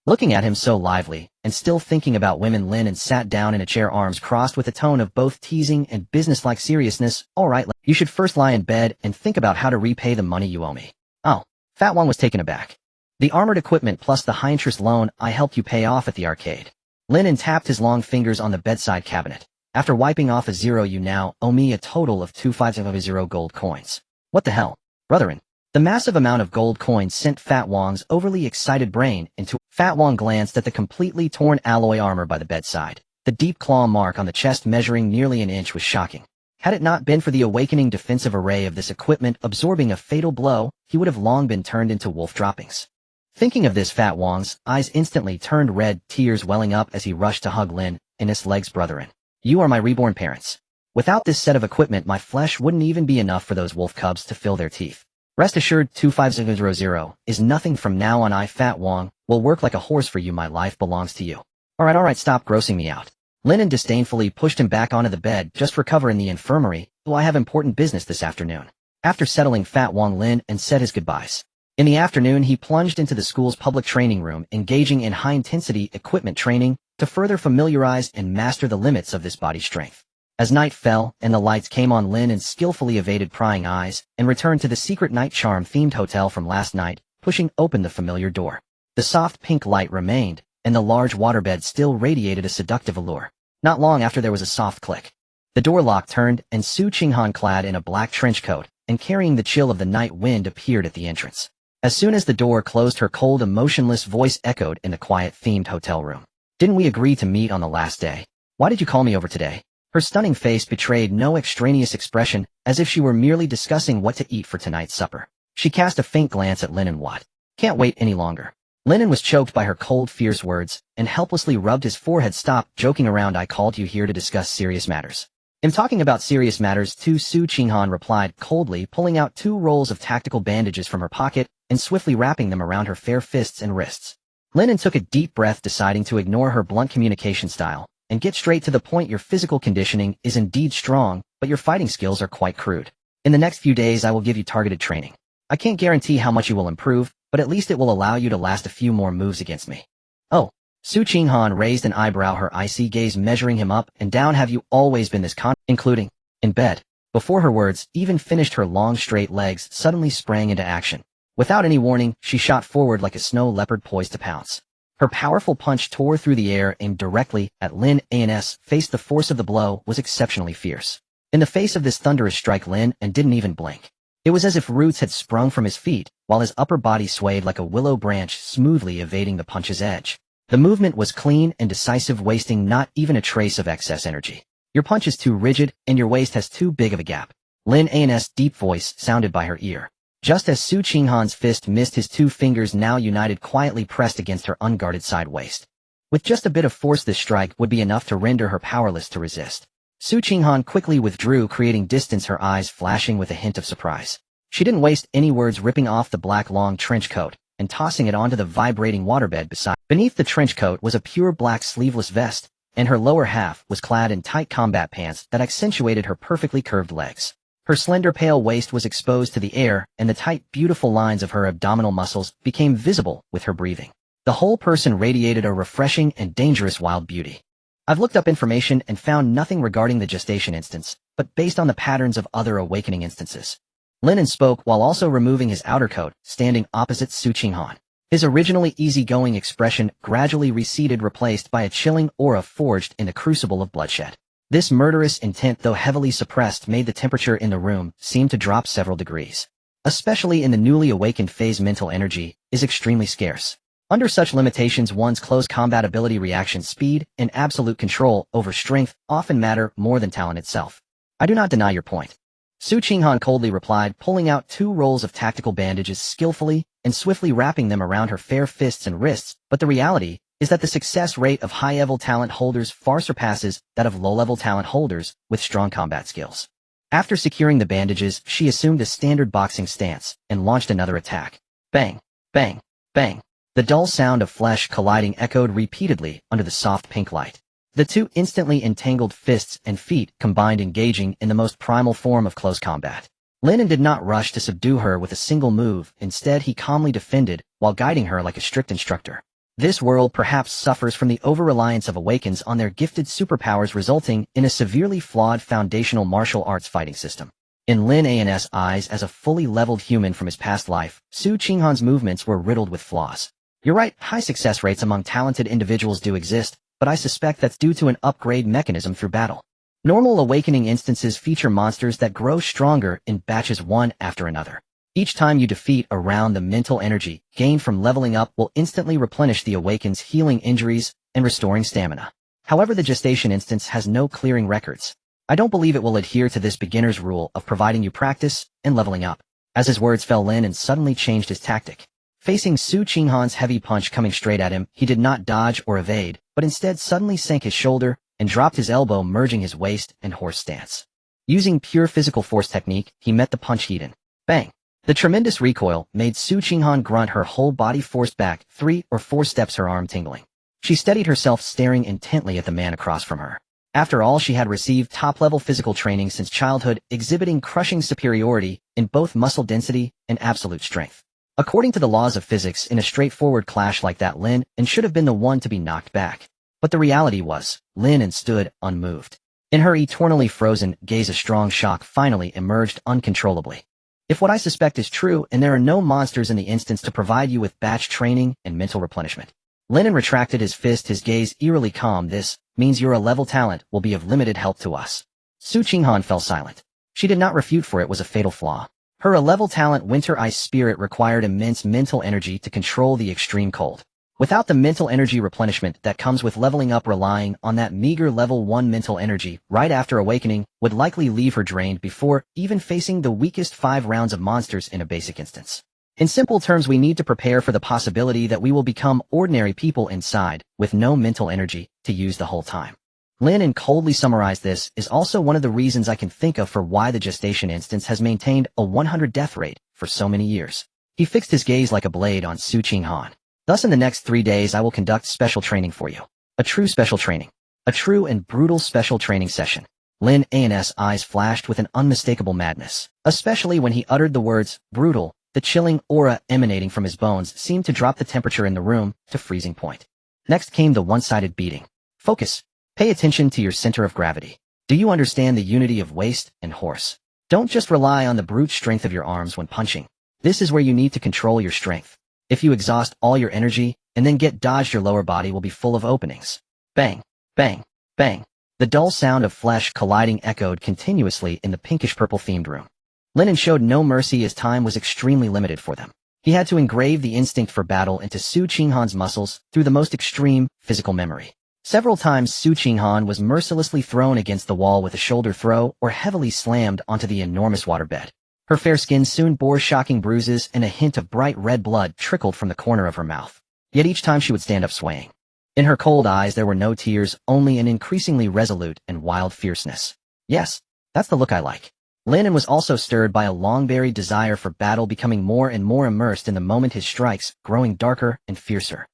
Looking at him so lively, and still thinking about women, Lin An sat down in a chair, arms crossed, with a tone of both teasing and businesslike seriousness. "All right, you should first lie in bed and think about how to repay the money you owe me." Oh, Fat Wang was taken aback. "The armored equipment plus the high-interest loan I helped you pay off at the arcade." Lin An tapped his long fingers on the bedside cabinet. "After wiping off a zero, you now owe me a total of 2500 gold coins." What the hell? Brother An. The massive amount of gold coins sent Fat Wang's overly excited brain into. Fat Wang glanced at the completely torn alloy armor by the bedside. The deep claw mark on the chest measuring nearly an inch was shocking. Had it not been for the awakening defensive array of this equipment absorbing a fatal blow, he would have long been turned into wolf droppings. Thinking of this, Fat Wang's eyes instantly turned red, tears welling up as he rushed to hug Lin An's legs. "Brother An, you are my reborn parents. Without this set of equipment, my flesh wouldn't even be enough for those wolf cubs to fill their teeth. Rest assured, 25000 is nothing from now on. I, Fat Wang, will work like a horse for you. My life belongs to you." All right, stop grossing me out. Lin An disdainfully pushed him back onto the bed. "Just recover in the infirmary, though I have important business this afternoon." After settling Fat Wang, Lin An said his goodbyes. In the afternoon, he plunged into the school's public training room, engaging in high-intensity equipment training to further familiarize and master the limits of this body strength. As night fell and the lights came on, Lin An skillfully evaded prying eyes and returned to the secret night charm-themed hotel from last night, pushing open the familiar door. The soft pink light remained, and the large waterbed still radiated a seductive allure. Not long after, there was a soft click. The door lock turned, and Su Qinghan, clad in a black trench coat and carrying the chill of the night wind, appeared at the entrance. As soon as the door closed, her cold, emotionless voice echoed in the quiet, themed hotel room. "Didn't we agree to meet on the last day? Why did you call me over today?" Her stunning face betrayed no extraneous expression, as if she were merely discussing what to eat for tonight's supper. She cast a faint glance at Lin An. What? Can't wait any longer. Lin An was choked by her cold, fierce words, and helplessly rubbed his forehead. Stop joking around. I called you here to discuss serious matters. I'm talking about serious matters too, Su Qinghan replied coldly, pulling out 2 rolls of tactical bandages from her pocket and swiftly wrapping them around her fair fists and wrists. Lin An took a deep breath, deciding to ignore her blunt communication style and get straight to the point. Your physical conditioning is indeed strong, but your fighting skills are quite crude. In the next few days I will give you targeted training. I can't guarantee how much you will improve, but at least it will allow you to last a few more moves against me. Oh. Su Qinghan raised an eyebrow, her icy gaze measuring him up and down. Have you always been this including in bed? Before her words even finished, her long straight legs suddenly sprang into action. Without any warning, she shot forward like a snow leopard poised to pounce. Her powerful punch tore through the air, aimed directly at Lin An's face. The force of the blow was exceptionally fierce. In the face of this thunderous strike, Lin An didn't even blink. It was as if roots had sprung from his feet, while his upper body swayed like a willow branch, smoothly evading the punch's edge. The movement was clean and decisive, wasting not even a trace of excess energy. Your punch is too rigid, and your waist has too big of a gap. Lin An's deep voice sounded by her ear. Just as Su Qinghan's fist missed, his 2 fingers now united, quietly pressed against her unguarded side waist. With just a bit of force, this strike would be enough to render her powerless to resist. Su Qinghan quickly withdrew, creating distance, her eyes flashing with a hint of surprise. She didn't waste any words, ripping off the black long trench coat and tossing it onto the vibrating waterbed beside. Beneath the trench coat was a pure black sleeveless vest, and her lower half was clad in tight combat pants that accentuated her perfectly curved legs. Her slender pale waist was exposed to the air, and the tight, beautiful lines of her abdominal muscles became visible with her breathing. The whole person radiated a refreshing and dangerous wild beauty. I've looked up information and found nothing regarding the gestation instance, but based on the patterns of other awakening instances. Lin An spoke while also removing his outer coat, standing opposite Su Qinghan. His originally easygoing expression gradually receded, replaced by a chilling aura forged in the crucible of bloodshed. This murderous intent, though heavily suppressed, made the temperature in the room seem to drop several degrees. Especially in the newly awakened phase, mental energy is extremely scarce. Under such limitations, one's close combat ability, reaction speed, and absolute control over strength often matter more than talent itself. I do not deny your point. Su Qinghan coldly replied, pulling out 2 rolls of tactical bandages skillfully and swiftly wrapping them around her fair fists and wrists, but the reality is that the success rate of high-level talent holders far surpasses that of low-level talent holders with strong combat skills. After securing the bandages, she assumed a standard boxing stance and launched another attack. Bang! Bang! Bang! The dull sound of flesh colliding echoed repeatedly under the soft pink light. The 2 instantly entangled fists and feet combined, engaging in the most primal form of close combat. Lin An did not rush to subdue her with a single move. Instead, he calmly defended while guiding her like a strict instructor. This world perhaps suffers from the over-reliance of awakens on their gifted superpowers, resulting in a severely flawed foundational martial arts fighting system. In Lin An's eyes, as a fully leveled human from his past life, Su Qinghan's movements were riddled with flaws. You're right, high success rates among talented individuals do exist, but I suspect that's due to an upgrade mechanism through battle. Normal awakening instances feature monsters that grow stronger in batches one after another. Each time you defeat a round, the mental energy gained from leveling up will instantly replenish the awaken's, healing injuries and restoring stamina. However, the gestation instance has no clearing records. I don't believe it will adhere to this beginner's rule of providing you practice and leveling up. As his words fell, Lin An suddenly changed his tactic. Facing Su Qinghan's heavy punch coming straight at him, he did not dodge or evade, but instead suddenly sank his shoulder and dropped his elbow, merging his waist and horse stance. Using pure physical force technique, he met the punch head in. Bang! The tremendous recoil made Su Qinghan grunt, her whole body forced back 3 or 4 steps, her arm tingling. She steadied herself, staring intently at the man across from her. After all, she had received top-level physical training since childhood, exhibiting crushing superiority in both muscle density and absolute strength. According to the laws of physics, in a straightforward clash like that, Lin An should have been the one to be knocked back. But the reality was, Lin An stood unmoved. In her eternally frozen gaze, a strong shock finally emerged uncontrollably. If what I suspect is true, and there are no monsters in the instance to provide you with batch training and mental replenishment. Lin An retracted his fist, his gaze eerily calm. This means your level talent will be of limited help to us. Su Qinghan fell silent. She did not refute, for it was a fatal flaw. Her level talent, Winter Ice Spirit, required immense mental energy to control the extreme cold. Without the mental energy replenishment that comes with leveling up, relying on that meager level 1 mental energy right after awakening would likely leave her drained before even facing the weakest 5 rounds of monsters in a basic instance. In simple terms, we need to prepare for the possibility that we will become ordinary people inside, with no mental energy to use the whole time. Lin An coldly summarized this is also one of the reasons I can think of for why the gestation instance has maintained a 100 death rate for so many years. He fixed his gaze like a blade on Su Qinghan. Thus in the next 3 days I will conduct special training for you. A true special training. A true and brutal special training session. Lin An's eyes flashed with an unmistakable madness, especially when he uttered the words, brutal. The chilling aura emanating from his bones seemed to drop the temperature in the room to freezing point. Next came the one-sided beating. Focus. Pay attention to your center of gravity. Do you understand the unity of waist and horse? Don't just rely on the brute strength of your arms when punching. This is where you need to control your strength. If you exhaust all your energy and then get dodged, your lower body will be full of openings. Bang, bang, bang. The dull sound of flesh colliding echoed continuously in the pinkish-purple themed room. Lin An showed no mercy as time was extremely limited for them. He had to engrave the instinct for battle into Su Qinghan's muscles through the most extreme physical memory. Several times Su Qinghan was mercilessly thrown against the wall with a shoulder throw or heavily slammed onto the enormous waterbed. Her fair skin soon bore shocking bruises and a hint of bright red blood trickled from the corner of her mouth. Yet each time she would stand up swaying. In her cold eyes there were no tears, only an increasingly resolute and wild fierceness. Yes, that's the look I like. Lin An was also stirred by a long-buried desire for battle, becoming more and more immersed in the moment, his strikes growing darker and fiercer.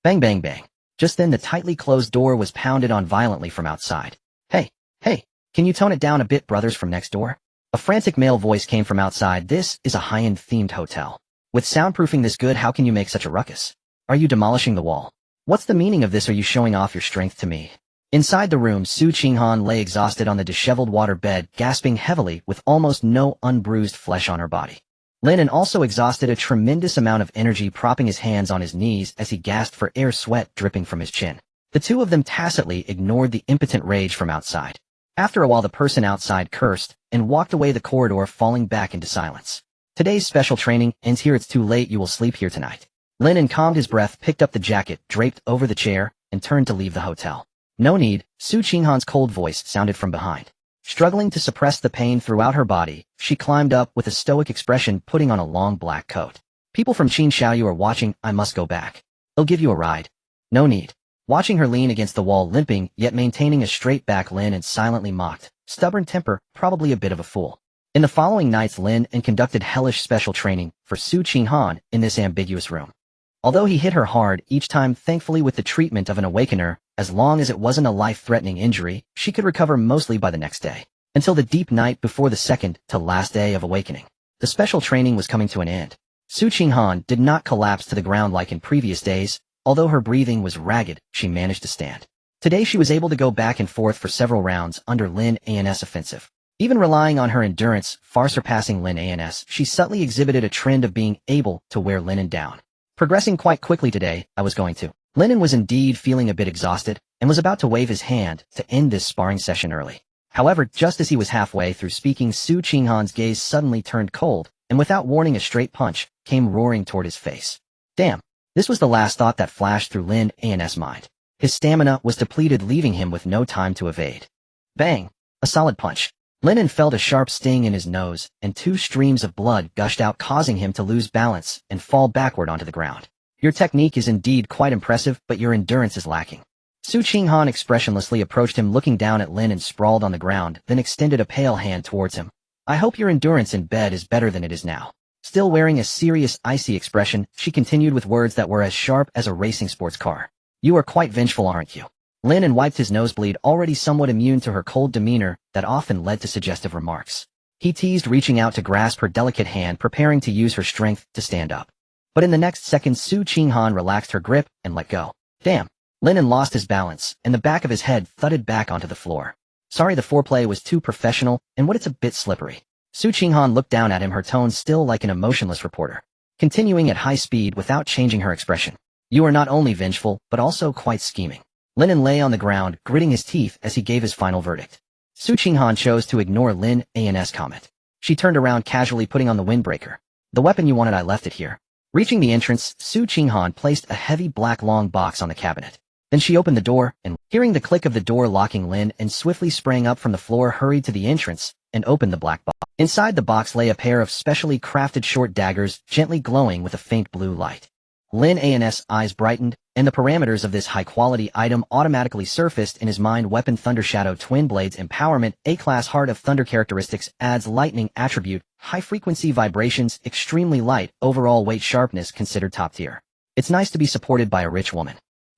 Bang, bang, bang. Just then the tightly closed door was pounded on violently from outside. Hey, can you tone it down a bit, brothers from next door? A frantic male voice came from outside. This is a high-end themed hotel. With soundproofing this good, how can you make such a ruckus? Are you demolishing the wall? What's the meaning of this? Are you showing off your strength to me? Inside the room, Su Qinghan lay exhausted on the disheveled water bed, gasping heavily with almost no unbruised flesh on her body. Lin An also exhausted a tremendous amount of energy, propping his hands on his knees as he gasped for air, sweat dripping from his chin. The two of them tacitly ignored the impotent rage from outside. After a while, the person outside cursed and walked away the corridor, falling back into silence. Today's special training ends here. It's too late. You will sleep here tonight. Lin An calmed his breath, picked up the jacket draped over the chair, and turned to leave the hotel. No need, Su Qinghan's cold voice sounded from behind. Struggling to suppress the pain throughout her body, she climbed up with a stoic expression, putting on a long black coat. People from Qin Xiaoyu are watching. I must go back. They'll give you a ride. No need. Watching her lean against the wall, limping, yet maintaining a straight back, Lin An silently mocked. Stubborn temper, probably a bit of a fool. In the following nights, Lin An conducted hellish special training for Su Qinghan in this ambiguous room. Although he hit her hard each time, thankfully with the treatment of an awakener, as long as it wasn't a life-threatening injury, she could recover mostly by the next day. Until the deep night before the second to last day of awakening. The special training was coming to an end. Su Qinghan did not collapse to the ground like in previous days. Although her breathing was ragged, she managed to stand. Today she was able to go back and forth for several rounds under Lin An's offensive. Even relying on her endurance, far surpassing Lin An's, she subtly exhibited a trend of being able to wear Lin An down. Progressing quite quickly today, I was going to. Lin An was indeed feeling a bit exhausted, and was about to wave his hand to end this sparring session early. However, just as he was halfway through speaking, Su Qinghan's gaze suddenly turned cold, and without warning a straight punch came roaring toward his face. Damn. This was the last thought that flashed through Lin An's mind. His stamina was depleted, leaving him with no time to evade. Bang! A solid punch. Lin An felt a sharp sting in his nose, and 2 streams of blood gushed out, causing him to lose balance and fall backward onto the ground. Your technique is indeed quite impressive, but your endurance is lacking. Su Qinghan expressionlessly approached him, looking down at Lin An sprawled on the ground, then extended a pale hand towards him. I hope your endurance in bed is better than it is now. Still wearing a serious, icy expression, she continued with words that were as sharp as a racing sports car. You are quite vengeful, aren't you? Lin An wiped his nosebleed, already somewhat immune to her cold demeanor that often led to suggestive remarks. He teased, reaching out to grasp her delicate hand, preparing to use her strength to stand up. But in the next second, Su Qinghan relaxed her grip and let go. Damn. Lin An lost his balance, and the back of his head thudded back onto the floor. Sorry, the foreplay was too professional, and it's a bit slippery. Su Qinghan looked down at him, her tone still like an emotionless reporter. Continuing at high speed without changing her expression. You are not only vengeful, but also quite scheming. Lin An lay on the ground, gritting his teeth as he gave his final verdict. Su Qinghan chose to ignore Lin An's comment. She turned around casually, putting on the windbreaker. The weapon you wanted, I left it here. Reaching the entrance, Su Qinghan placed a heavy black long box on the cabinet. Then she opened the door, and, hearing the click of the door locking, Lin An swiftly sprang up from the floor, hurried to the entrance, and opened the black box. Inside the box lay a pair of specially crafted short daggers, gently glowing with a faint blue light. Lin An's eyes brightened, and the parameters of this high-quality item automatically surfaced in his mind. Weapon Thunder Shadow Twin Blades Empowerment A-Class Heart of Thunder Characteristics adds lightning attribute, high-frequency vibrations, extremely light, overall weight sharpness considered top tier. It's nice to be supported by a rich woman.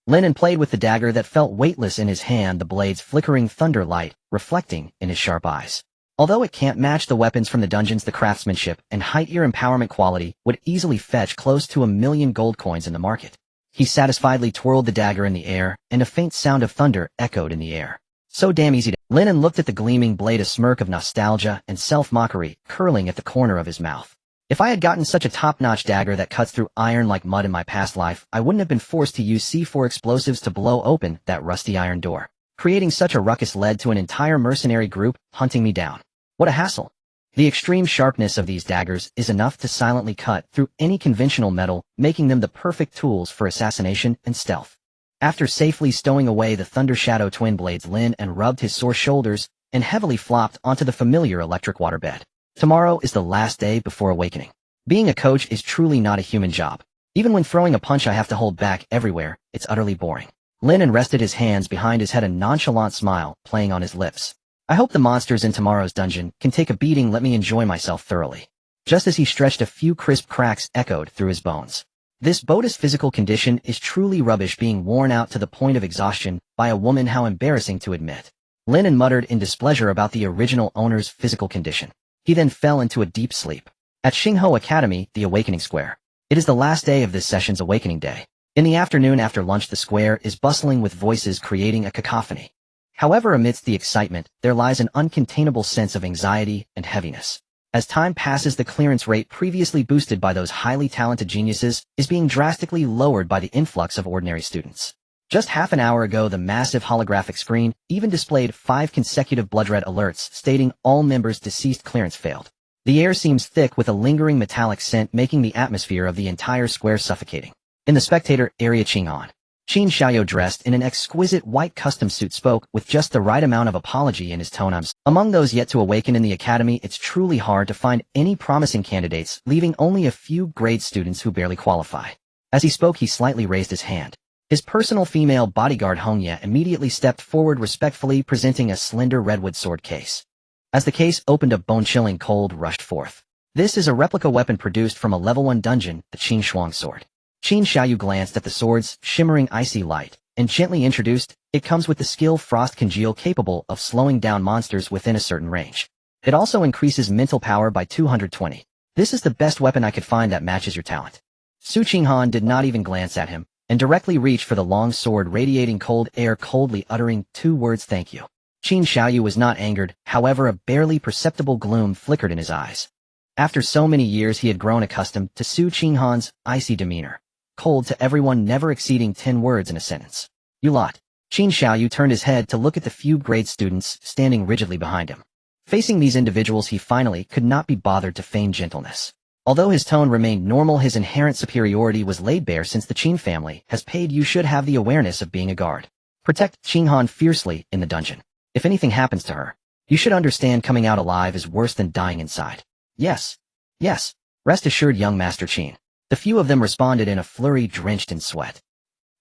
Lin An played with the dagger that felt weightless in his hand, the blade's flickering thunder light, reflecting in his sharp eyes. Although it can't match the weapons from the dungeons, the craftsmanship and high-tier empowerment quality would easily fetch close to 1,000,000 gold coins in the market. He satisfiedly twirled the dagger in the air, and a faint sound of thunder echoed in the air. So damn easy to— Lin An looked at the gleaming blade, a smirk of nostalgia and self-mockery curling at the corner of his mouth. If I had gotten such a top-notch dagger that cuts through iron like mud in my past life, I wouldn't have been forced to use C4 explosives to blow open that rusty iron door. Creating such a ruckus led to an entire mercenary group hunting me down. What a hassle. The extreme sharpness of these daggers is enough to silently cut through any conventional metal, making them the perfect tools for assassination and stealth. After safely stowing away the Thunder Shadow Twin Blades, Lin An rubbed his sore shoulders and heavily flopped onto the familiar electric waterbed. Tomorrow is the last day before awakening. Being a coach is truly not a human job. Even when throwing a punch I have to hold back everywhere, it's utterly boring. Lin An rested his hands behind his head, a nonchalant smile playing on his lips. I hope the monsters in tomorrow's dungeon can take a beating. Let me enjoy myself thoroughly. Just as he stretched, a few crisp cracks echoed through his bones. This boat's physical condition is truly rubbish, being worn out to the point of exhaustion by a woman. How embarrassing to admit. Lin An muttered in displeasure about the original owner's physical condition. He then fell into a deep sleep. At Xingho Academy, the Awakening Square. It is the last day of this session's Awakening Day. In the afternoon after lunch, the square is bustling with voices creating a cacophony. However, amidst the excitement, there lies an uncontainable sense of anxiety and heaviness. As time passes, the clearance rate previously boosted by those highly talented geniuses is being drastically lowered by the influx of ordinary students. Just half an hour ago, the massive holographic screen even displayed 5 consecutive blood red alerts stating all members' deceased. Clearance failed. The air seems thick with a lingering metallic scent, making the atmosphere of the entire square suffocating. In the spectator area, Qin Xiaoyu, dressed in an exquisite white custom suit, spoke with just the right amount of apology in his tone. Among those yet to awaken in the academy, it's truly hard to find any promising candidates, leaving only a few grade students who barely qualify. As he spoke, he slightly raised his hand. His personal female bodyguard Hongya immediately stepped forward, respectfully presenting a slender redwood sword case. As the case opened, a bone-chilling cold rushed forth. This is a replica weapon produced from a level 1 dungeon, the Qin Shuang sword. Qin Xiaoyu glanced at the sword's shimmering icy light and gently introduced, it comes with the skill Frost Congeal, capable of slowing down monsters within a certain range. It also increases mental power by 220. This is the best weapon I could find that matches your talent. Su Qinghan did not even glance at him and directly reached for the long sword, radiating cold air, coldly uttering 2 words, thank you. Qin Xiaoyu was not angered, however a barely perceptible gloom flickered in his eyes. After so many years he had grown accustomed to Su Qinghan's icy demeanor. Cold to everyone, never exceeding 10 words in a sentence. You lot. Qin Xiaoyu turned his head to look at the few grade students standing rigidly behind him. Facing these individuals, he finally could not be bothered to feign gentleness. Although his tone remained normal, his inherent superiority was laid bare. Since the Qin family has paid, you should have the awareness of being a guard. Protect Qinghan fiercely in the dungeon. If anything happens to her, you should understand coming out alive is worse than dying inside. Yes. Yes. Rest assured, young Master Qin. The few of them responded in a flurry, drenched in sweat.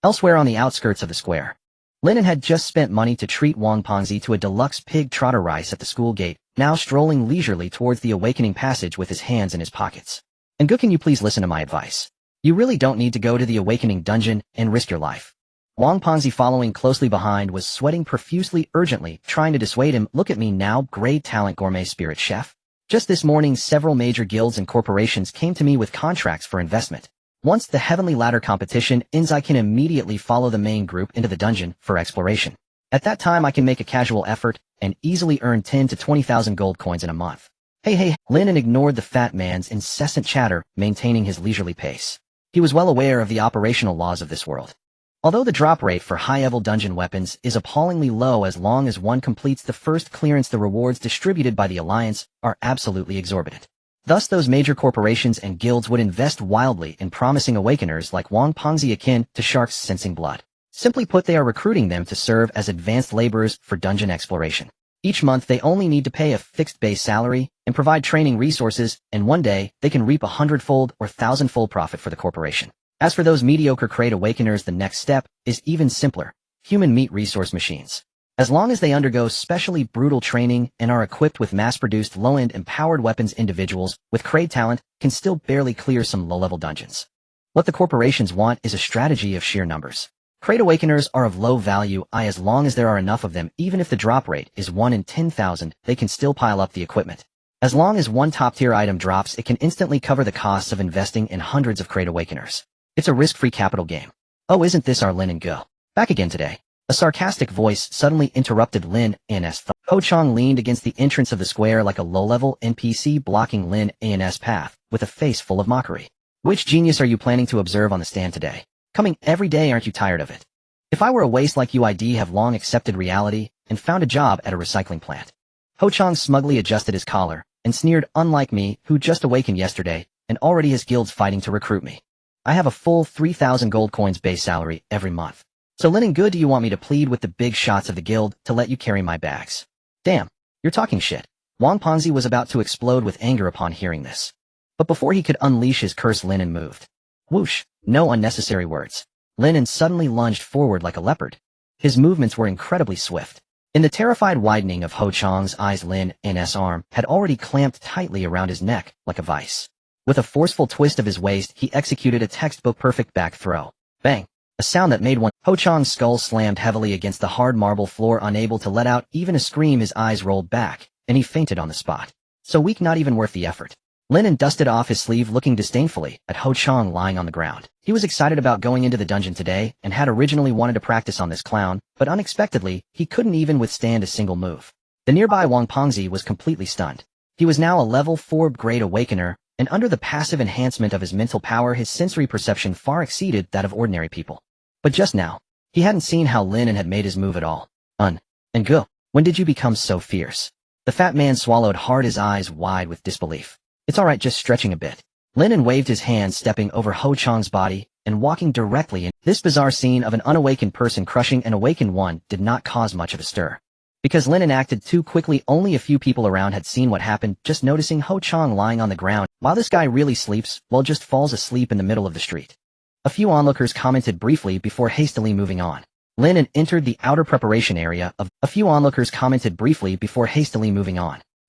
Elsewhere on the outskirts of the square, Lin An had just spent money to treat Wang Pengzi to a deluxe pig trotter rice at the school gate, now strolling leisurely towards the awakening passage with his hands in his pockets. And good, can you please listen to my advice? You really don't need to go to the awakening dungeon and risk your life. Wang Pengzi, following closely behind, was sweating profusely, urgently trying to dissuade him. Look at me now, great talent, gourmet spirit chef. Just this morning, several major guilds and corporations came to me with contracts for investment. Once the Heavenly Ladder competition ends, I can immediately follow the main group into the dungeon for exploration. At that time, I can make a casual effort and easily earn 10 to 20,000 gold coins in a month. Hey, Lin An ignored the fat man's incessant chatter, maintaining his leisurely pace. He was well aware of the operational laws of this world. Although the drop rate for high-level dungeon weapons is appallingly low as long as one completes the first clearance, the rewards distributed by the Alliance are absolutely exorbitant. Thus those major corporations and guilds would invest wildly in promising awakeners like Wang Pengzi akin to sharks sensing blood. Simply put, they are recruiting them to serve as advanced laborers for dungeon exploration. Each month they only need to pay a fixed base salary and provide training resources, and one day they can reap 100-fold or 1,000-fold profit for the corporation. As for those mediocre Crate Awakeners, the next step is even simpler. Human meat resource machines. As long as they undergo specially brutal training and are equipped with mass-produced low-end empowered weapons, individuals with Crate talent can still barely clear some low-level dungeons. What the corporations want is a strategy of sheer numbers. Crate Awakeners are of low value, as long as there are enough of them, even if the drop rate is 1 in 10,000, they can still pile up the equipment. As long as one top-tier item drops, it can instantly cover the costs of investing in hundreds of Crate Awakeners. It's a risk-free capital game. Oh, isn't this our Lin An Go? Back again today. A sarcastic voice suddenly interrupted Lin An's thought. Ho Chang leaned against the entrance of the square like a low-level NPC blocking Lin An's path, with a face full of mockery. Which genius are you planning to observe on the stand today? Coming every day, aren't you tired of it? If I were a waste like you, I'd have long accepted reality and found a job at a recycling plant. Ho Chang smugly adjusted his collar and sneered, unlike me, who just awakened yesterday and already has guilds fighting to recruit me. I have a full 3,000 gold coins base salary every month. So Lin An, good, do you want me to plead with the big shots of the guild to let you carry my bags? Damn, you're talking shit. Wang Pengzi was about to explode with anger upon hearing this. But before he could unleash his curse, Lin An moved. Whoosh, no unnecessary words. Lin An suddenly lunged forward like a leopard. His movements were incredibly swift. In the terrified widening of Ho Chang's eyes, Lin An's arm had already clamped tightly around his neck like a vice. With a forceful twist of his waist, he executed a textbook-perfect back throw. Bang! A sound that made Ho Chang's skull slammed heavily against the hard marble floor, unable to let out even a scream. His eyes rolled back, and he fainted on the spot. So weak, not even worth the effort. Lin An dusted off his sleeve, looking disdainfully at Ho Chang lying on the ground. He was excited about going into the dungeon today, and had originally wanted to practice on this clown, but unexpectedly, he couldn't even withstand a single move. The nearby Wang Pengzi was completely stunned. He was now a level 4 Great Awakener, and under the passive enhancement of his mental power, his sensory perception far exceeded that of ordinary people. But just now, he hadn't seen how Lin An had made his move at all. And go. When did you become so fierce? The fat man swallowed hard, his eyes wide with disbelief. It's alright, just stretching a bit. Lin An waved his hand, stepping over Ho Chang's body and walking directly in. This bizarre scene of an unawakened person crushing an awakened one did not cause much of a stir. Because Lin An acted too quickly, only a few people around had seen what happened, just noticing Ho Chang lying on the ground. While this guy really sleeps, well, just falls asleep in the middle of the street. A few onlookers commented briefly before hastily moving on. Lin An entered the outer preparation area of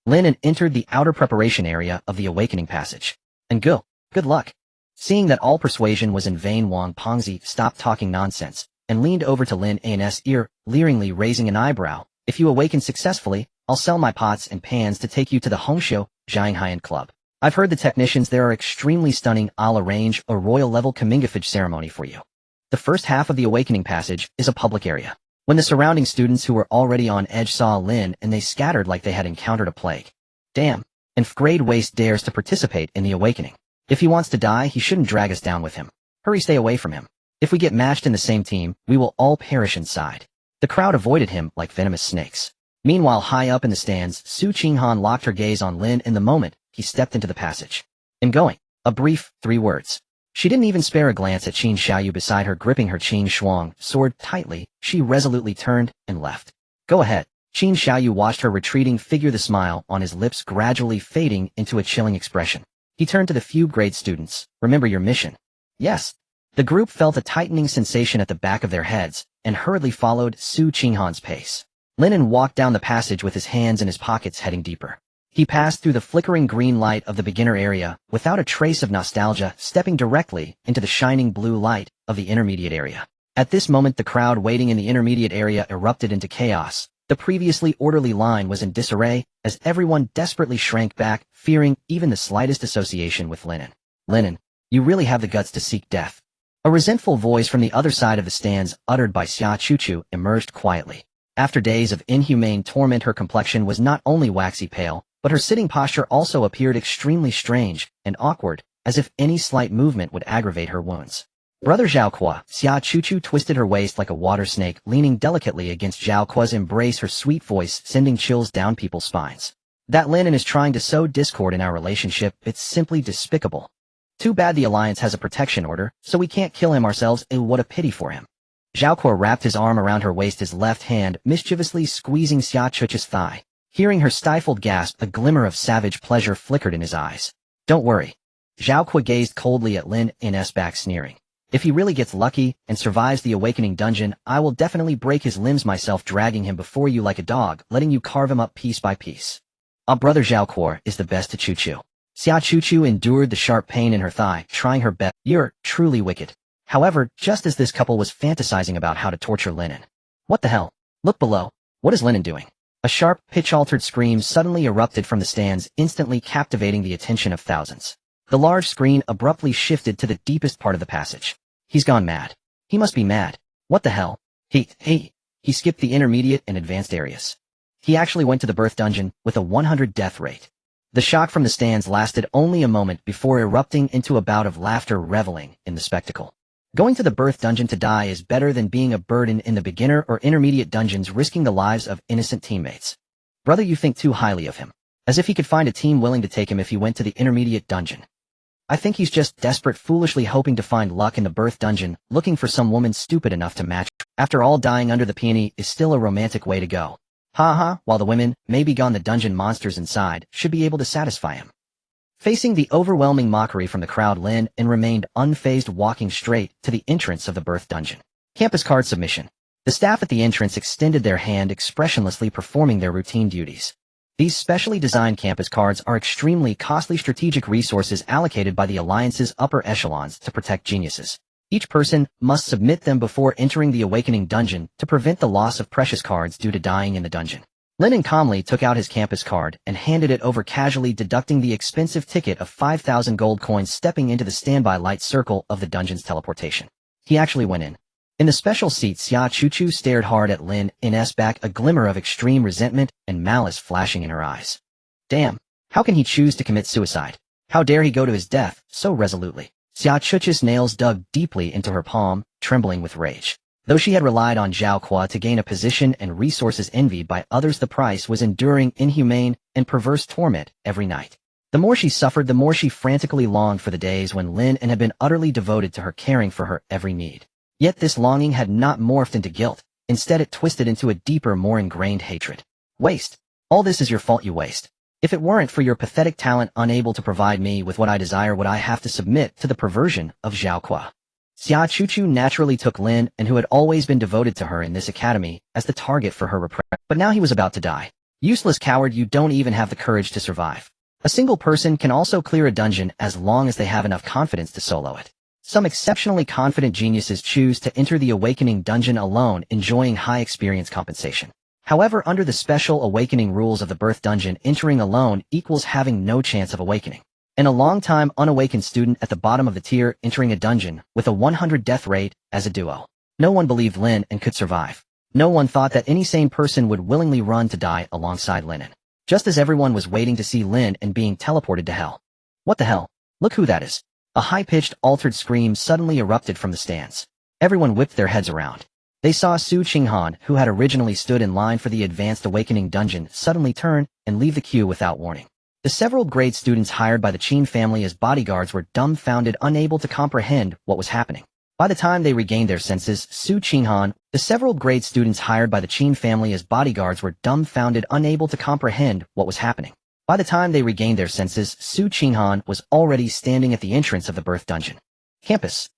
Lin An entered the outer preparation area of the awakening passage. And go. Good luck. Seeing that all persuasion was in vain, Wang Pengzi stopped talking nonsense and leaned over to Lin An's ear, leeringly raising an eyebrow. If you awaken successfully, I'll sell my pots and pans to take you to the Hongsho Jiang High-End Club. I've heard the technicians there are extremely stunning. I'll arrange a royal-level comingafage ceremony for you. The first half of the awakening passage is a public area. When the surrounding students who were already on edge saw Lin, and they scattered like they had encountered a plague. Damn, and grade waste dares to participate in the awakening. If he wants to die, he shouldn't drag us down with him. Hurry, stay away from him. If we get matched in the same team, we will all perish inside. The crowd avoided him like venomous snakes. Meanwhile, high up in the stands, Su Qinghan locked her gaze on Lin in the moment he stepped into the passage. In going, a brief 3 words. She didn't even spare a glance at Qin Xiaoyu beside her, gripping her Qin Shuang sword tightly. She resolutely turned and left. Go ahead. Qin Xiaoyu watched her retreating figure, the smile on his lips gradually fading into a chilling expression. He turned to the few grade students. Remember your mission. Yes. The group felt a tightening sensation at the back of their heads and hurriedly followed Su Qinghan's pace. Lin An walked down the passage with his hands in his pockets, heading deeper. He passed through the flickering green light of the beginner area without a trace of nostalgia, stepping directly into the shining blue light of the intermediate area. At this moment, the crowd waiting in the intermediate area erupted into chaos. The previously orderly line was in disarray as everyone desperately shrank back, fearing even the slightest association with Lin An. Lin An, you really have the guts to seek death. A resentful voice from the other side of the stands, uttered by Xia Chuchu, emerged quietly. After days of inhumane torment, her complexion was not only waxy pale, but her sitting posture also appeared extremely strange and awkward, as if any slight movement would aggravate her wounds. Brother Zhaokua, Xia Chuchu twisted her waist like a water snake, leaning delicately against Zhaokua's embrace, her sweet voice sending chills down people's spines. That Lin An is trying to sow discord in our relationship, it's simply despicable. Too bad the Alliance has a protection order, so we can't kill him ourselves. What a pity for him. Zhaokuo wrapped his arm around her waist, his left hand mischievously squeezing Xia Chuch's thigh. Hearing her stifled gasp, a glimmer of savage pleasure flickered in his eyes. Don't worry. Zhaokuo gazed coldly at Lin An's back, sneering. If he really gets lucky and survives the awakening dungeon, I will definitely break his limbs myself, dragging him before you like a dog, letting you carve him up piece by piece. Our brother Zhaokuo is the best to Chuchu. Xia Chuchu endured the sharp pain in her thigh, trying her best. You're truly wicked. However, just as this couple was fantasizing about how to torture Lin An. What the hell? Look below. What is Lin An doing? A sharp, pitch-altered scream suddenly erupted from the stands, instantly captivating the attention of thousands. The large screen abruptly shifted to the deepest part of the passage. He's gone mad. He must be mad. What the hell? He skipped the intermediate and advanced areas. He actually went to the birth dungeon with a 100 death rate. The shock from the stands lasted only a moment before erupting into a bout of laughter, reveling in the spectacle. Going to the birth dungeon to die is better than being a burden in the beginner or intermediate dungeons, risking the lives of innocent teammates. Brother, you think too highly of him. As if he could find a team willing to take him if he went to the intermediate dungeon. I think he's just desperate, foolishly hoping to find luck in the birth dungeon, looking for some woman stupid enough to match. After all, dying under the peony is still a romantic way to go. Ha, while the women, maybe gone, the dungeon monsters inside, should be able to satisfy him. Facing the overwhelming mockery from the crowd, Lin An remained unfazed, walking straight to the entrance of the birth dungeon. Campus card submission. The staff at the entrance extended their hand, expressionlessly performing their routine duties. These specially designed campus cards are extremely costly strategic resources allocated by the Alliance's upper echelons to protect geniuses. Each person must submit them before entering the awakening dungeon to prevent the loss of precious cards due to dying in the dungeon. Lin An calmly took out his campus card and handed it over, casually deducting the expensive ticket of 5,000 gold coins, stepping into the standby light circle of the dungeon's teleportation. He actually went in. In the special seat, Xia Chuchu stared hard at Lin An's back, a glimmer of extreme resentment and malice flashing in her eyes. Damn, how can he choose to commit suicide? How dare he go to his death so resolutely? Xia Chuchu's nails dug deeply into her palm, trembling with rage. Though she had relied on Zhaokuo to gain a position and resources envied by others, the price was enduring inhumane and perverse torment every night. The more she suffered, the more she frantically longed for the days when Lin An had been utterly devoted to her, caring for her every need. Yet this longing had not morphed into guilt. Instead, it twisted into a deeper, more ingrained hatred. Waste. All this is your fault, you waste. If it weren't for your pathetic talent, unable to provide me with what I desire, would I have to submit to the perversion of Zhaokuo? Xia Chuchu naturally took Lin An, who had always been devoted to her in this academy, as the target for her repression. But now he was about to die. Useless coward, you don't even have the courage to survive. A single person can also clear a dungeon as long as they have enough confidence to solo it. Some exceptionally confident geniuses choose to enter the awakening dungeon alone, enjoying high experience compensation. However, under the special awakening rules of the birth dungeon, entering alone equals having no chance of awakening. And a long-time unawakened student at the bottom of the tier entering a dungeon with a 100 death rate as a duo. No one believed Lin An could survive. No one thought that any sane person would willingly run to die alongside Lin An. Just as everyone was waiting to see Lin An being teleported to hell. What the hell? Look who that is. A high-pitched, altered scream suddenly erupted from the stands. Everyone whipped their heads around. They saw Su Qinghan, who had originally stood in line for the Advanced Awakening dungeon, suddenly turn and leave the queue without warning. The several grade students hired by the Qin family as bodyguards were dumbfounded, unable to comprehend what was happening. By the time they regained their senses, Su Qinghan, the several grade students hired by the Qin family as bodyguards were dumbfounded, unable to comprehend what was happening. By the time they regained their senses, Su Qinghan was already standing at the entrance of the birth dungeon. Campus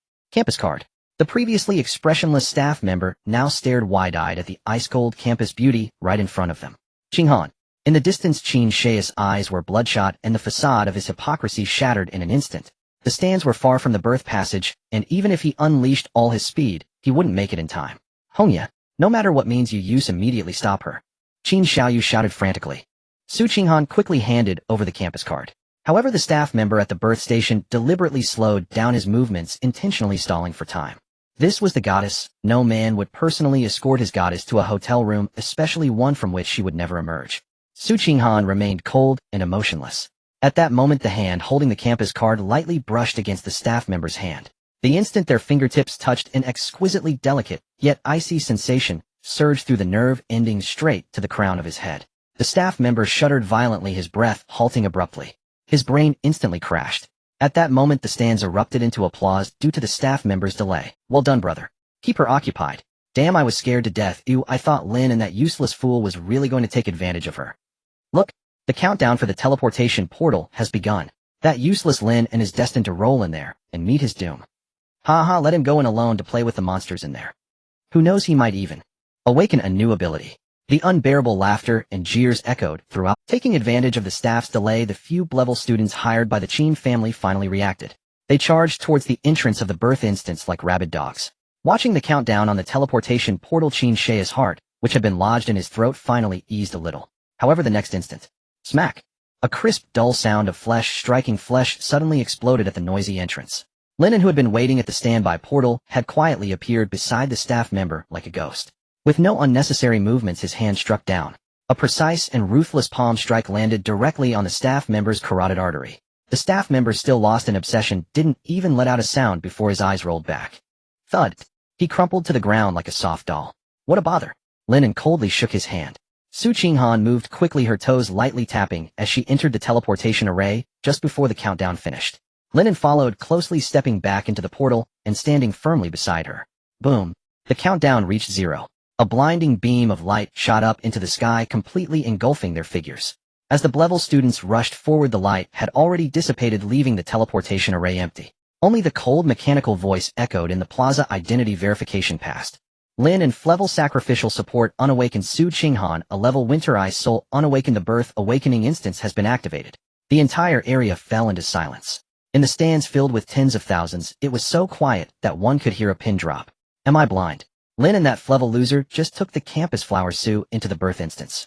card. The previously expressionless staff member now stared wide-eyed at the ice-cold campus beauty right in front of them. Qinghan. In the distance, Qin Shei's eyes were bloodshot and the facade of his hypocrisy shattered in an instant. The stands were far from the birth passage, and even if he unleashed all his speed, he wouldn't make it in time. Hongya, no matter what means you use, immediately stop her. Qin Xiaoyu shouted frantically. Su Qinghan quickly handed over the campus card. However, the staff member at the birth station deliberately slowed down his movements, intentionally stalling for time. This was the goddess. No man would personally escort his goddess to a hotel room, especially one from which she would never emerge. Su Qinghan remained cold and emotionless. At that moment, the hand holding the campus card lightly brushed against the staff member's hand. The instant their fingertips touched, an exquisitely delicate, yet icy sensation surged through the nerve ending straight to the crown of his head. The staff member shuddered violently, his breath halting abruptly. His brain instantly crashed. At that moment the stands erupted into applause due to the staff member's delay. Well done, brother. Keep her occupied. Damn, I was scared to death. Ew, I thought Lin and that useless fool was really going to take advantage of her. Look, the countdown for the teleportation portal has begun. That useless Lin An is destined to roll in there and meet his doom. Haha, let him go in alone to play with the monsters in there. Who knows, he might even awaken a new ability. The unbearable laughter and jeers echoed throughout. Taking advantage of the staff's delay, the few level students hired by the Chin family finally reacted. They charged towards the entrance of the birth instance like rabid dogs. Watching the countdown on the teleportation portal, Chin Shea's heart, which had been lodged in his throat, finally eased a little. However, the next instant, smack! A crisp, dull sound of flesh striking flesh suddenly exploded at the noisy entrance. Lin An, who had been waiting at the standby portal, had quietly appeared beside the staff member like a ghost. With no unnecessary movements, his hand struck down. A precise and ruthless palm strike landed directly on the staff member's carotid artery. The staff member, still lost in obsession, didn't even let out a sound before his eyes rolled back. Thud! He crumpled to the ground like a soft doll. What a bother! Lin An coldly shook his hand. Su Qinghan moved quickly, her toes lightly tapping as she entered the teleportation array just before the countdown finished. Lin An followed closely, stepping back into the portal and standing firmly beside her. Boom! The countdown reached 0. A blinding beam of light shot up into the sky, completely engulfing their figures. As the level students rushed forward, the light had already dissipated, leaving the teleportation array empty. Only the cold mechanical voice echoed in the plaza. Identity verification passed. Lin and level Sacrificial Support unawakened. Su Qinghan, a level Winter Eye Soul unawakened. The Birth Awakening instance has been activated. The entire area fell into silence. In the stands filled with tens of thousands, it was so quiet that one could hear a pin drop. Am I blind? Lin and that level loser just took the campus flower Su into the birth instance.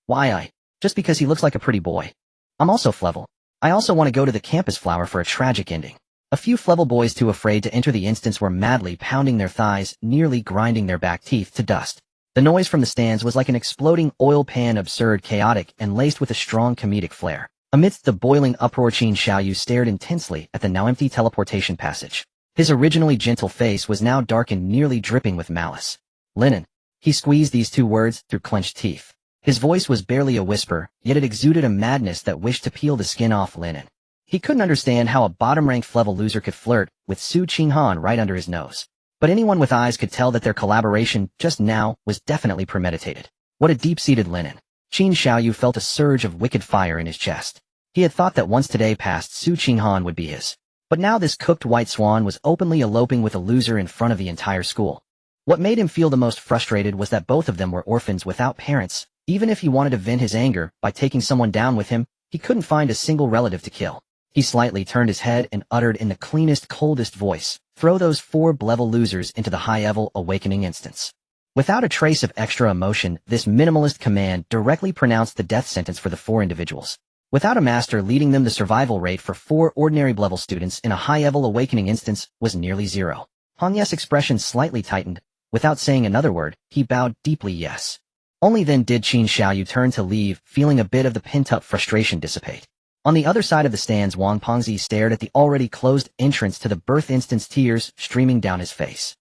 Why just because he looks like a pretty boy. I'm also level. I also want to go to the campus flower for a tragic ending. A few level boys too afraid to enter the instance were madly pounding their thighs, nearly grinding their back teeth to dust. The noise from the stands was like an exploding oil pan, absurd, chaotic, and laced with a strong comedic flair. Amidst the boiling uproar, Qin Xiaoyu stared intensely at the now empty teleportation passage. His originally gentle face was now darkened, nearly dripping with malice. Lin An. He squeezed these two words through clenched teeth. His voice was barely a whisper, yet it exuded a madness that wished to peel the skin off Lin An. He couldn't understand how a bottom-ranked level loser could flirt with Su Qinghan right under his nose. But anyone with eyes could tell that their collaboration just now was definitely premeditated. What a deep-seated Lin An. Qin Xiaoyu felt a surge of wicked fire in his chest. He had thought that once today passed, Su Qinghan would be his. But now this cooked white swan was openly eloping with a loser in front of the entire school. What made him feel the most frustrated was that both of them were orphans without parents. Even if he wanted to vent his anger by taking someone down with him, he couldn't find a single relative to kill. He slightly turned his head and uttered in the cleanest, coldest voice, "Throw those 4 level losers into the high-level awakening instance." Without a trace of extra emotion, this minimalist command directly pronounced the death sentence for the 4 individuals. Without a master leading them, the survival rate for 4 ordinary level students in a high-level awakening instance was nearly 0. Han Ye's expression slightly tightened. Without saying another word, he bowed deeply yes. Only then did Qin Xiaoyu turn to leave, feeling a bit of the pent-up frustration dissipate. On the other side of the stands, Wang Pengzi stared at the already closed entrance to the birth instance, tears streaming down his face.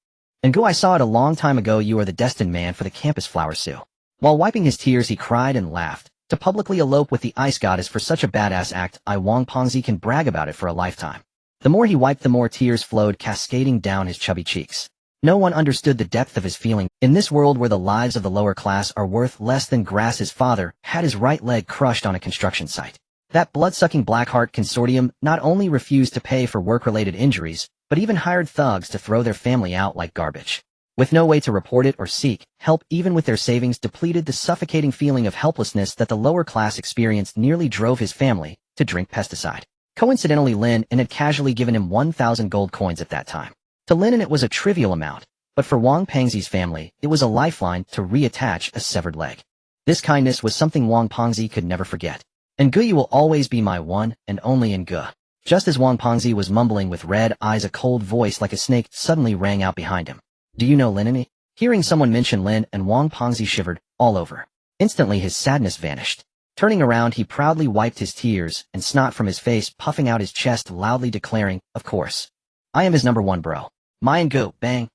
"Ngu, I saw it a long time ago. You are the destined man for the campus flower, Su." While wiping his tears, he cried and laughed. To publicly elope with the ice goddess for such a badass act, Wang Pengzi can brag about it for a lifetime. The more he wiped, the more tears flowed, cascading down his chubby cheeks. No one understood the depth of his feeling. In this world where the lives of the lower class are worth less than grass, his father had his right leg crushed on a construction site. That blood-sucking Blackheart consortium not only refused to pay for work-related injuries, but even hired thugs to throw their family out like garbage. With no way to report it or seek help, even with their savings depleted, the suffocating feeling of helplessness that the lower class experienced nearly drove his family to drink pesticide. Coincidentally, Lin An had casually given him 1,000 gold coins at that time. To Lin An it was a trivial amount, but for Wang Pengzi's family, it was a lifeline to reattach a severed leg. This kindness was something Wang Pengzi could never forget. "Ngu, you will always be my one and only Ngu." Just as Wang Pengzi was mumbling with red eyes, a cold voice like a snake suddenly rang out behind him. "Do you know Lin An?" Hearing someone mention Lin An, Wang Pengzi shivered all over. Instantly his sadness vanished. Turning around, he proudly wiped his tears and snot from his face, puffing out his chest, loudly declaring, "Of course. I am his #1 bro. My Ngu, bang."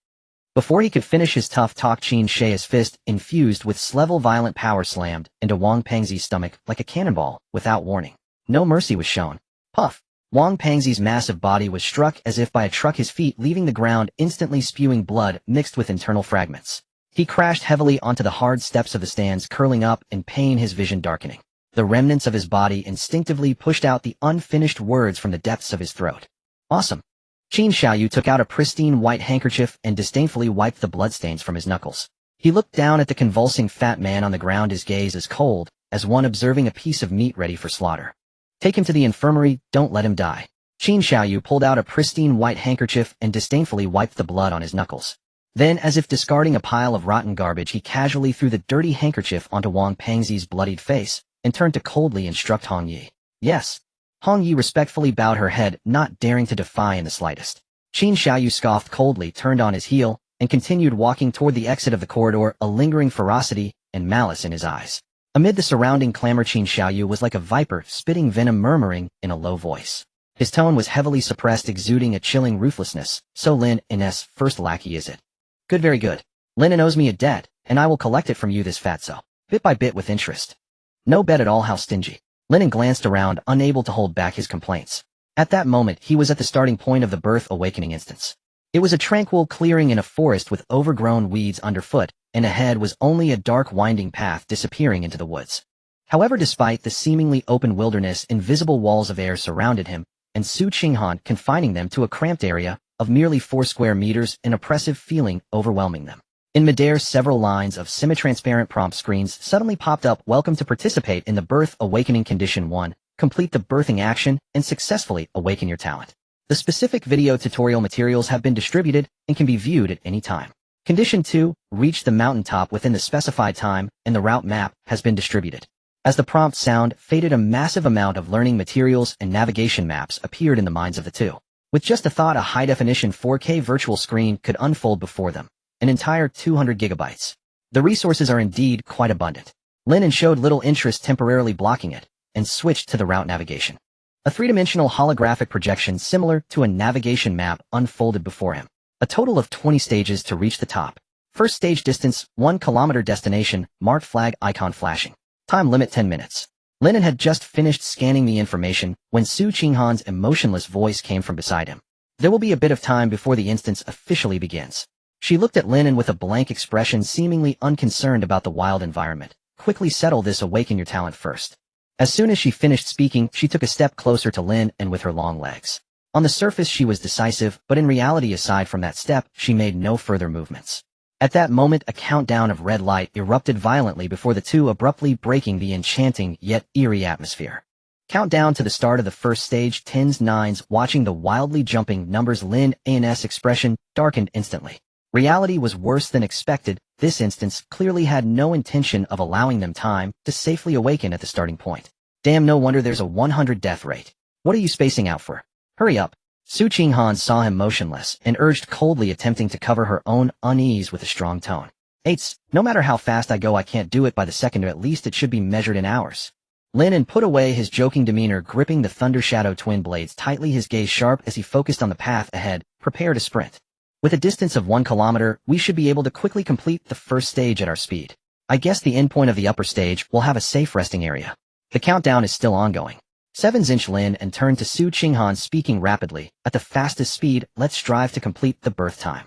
Before he could finish his tough talk, Qin Shi's fist, infused with level violent power, slammed into Wang Pengzi's stomach like a cannonball, without warning. No mercy was shown. Puff! Wang Pengzi's massive body was struck as if by a truck, his feet leaving the ground, instantly spewing blood mixed with internal fragments. He crashed heavily onto the hard steps of the stands, curling up in pain, his vision darkening. The remnants of his body instinctively pushed out the unfinished words from the depths of his throat. Awesome. Qin Xiaoyu took out a pristine white handkerchief and disdainfully wiped the bloodstains from his knuckles. He looked down at the convulsing fat man on the ground, his gaze as cold as one observing a piece of meat ready for slaughter. Take him to the infirmary, don't let him die. Qin Xiaoyu pulled out a pristine white handkerchief and disdainfully wiped the blood on his knuckles. Then, as if discarding a pile of rotten garbage, he casually threw the dirty handkerchief onto Wang Pengzi's bloodied face and turned to coldly instruct Hong Yi. Yes. Hong Yi respectfully bowed her head, not daring to defy in the slightest. Qin Xiaoyu scoffed coldly, turned on his heel, and continued walking toward the exit of the corridor, a lingering ferocity and malice in his eyes. Amid the surrounding clamor, Qin Xiaoyu was like a viper, spitting venom, murmuring in a low voice. His tone was heavily suppressed, exuding a chilling ruthlessness. So Lin An's first lackey, is it? Good, very good. Lin An owes me a debt, and I will collect it from you, this fatso. Bit by bit, with interest. No bet at all, how stingy. Lin An glanced around, unable to hold back his complaints. At that moment, he was at the starting point of the birth awakening instance. It was a tranquil clearing in a forest with overgrown weeds underfoot, and ahead was only a dark winding path disappearing into the woods. However, despite the seemingly open wilderness, invisible walls of air surrounded him, and Su Qinghan confining them to a cramped area of merely 4 square meters, an oppressive feeling overwhelming them. In midair, several lines of semi-transparent prompt screens suddenly popped up. Welcome to participate in the Birth Awakening Condition 1. Complete the birthing action and successfully awaken your talent. The specific video tutorial materials have been distributed and can be viewed at any time. Condition 2. Reach the mountaintop within the specified time, and the route map has been distributed. As the prompt sound faded, a massive amount of learning materials and navigation maps appeared in the minds of the two. With just a thought, a high-definition 4K virtual screen could unfold before them. An entire 200 gigabytes. The resources are indeed quite abundant. Lin An showed little interest, temporarily blocking it, and switched to the route navigation. A three-dimensional holographic projection similar to a navigation map unfolded before him. A total of 20 stages to reach the top. First stage distance, 1 kilometer, destination, marked flag icon flashing. Time limit 10 minutes. Lin An had just finished scanning the information when Su Qinghan's emotionless voice came from beside him. There will be a bit of time before the instance officially begins. She looked at Lin An with a blank expression, seemingly unconcerned about the wild environment. Quickly settle this, awaken your talent first. As soon as she finished speaking, she took a step closer to Lin An with her long legs. On the surface she was decisive, but in reality, aside from that step, she made no further movements. At that moment, a countdown of red light erupted violently before the two, abruptly breaking the enchanting yet eerie atmosphere. Countdown to the start of the first stage. 10s, 9s, watching the wildly jumping numbers, Lin An's expression darkened instantly. Reality was worse than expected. This instance clearly had no intention of allowing them time to safely awaken at the starting point. Damn, no wonder there's a 100 death rate. What are you spacing out for? Hurry up. Su Qinghan saw him motionless and urged coldly, attempting to cover her own unease with a strong tone. Eights, no matter how fast I go, I can't do it by the second, or at least it should be measured in hours. Lin An put away his joking demeanor, gripping the Thunder Shadow twin blades tightly, his gaze sharp as he focused on the path ahead. Prepare to sprint. With a distance of 1 kilometer, we should be able to quickly complete the first stage at our speed. I guess the endpoint of the upper stage will have a safe resting area. The countdown is still ongoing. 7-inch Lin An turned to Su Qinghan, speaking rapidly. At the fastest speed, let's strive to complete the birth time.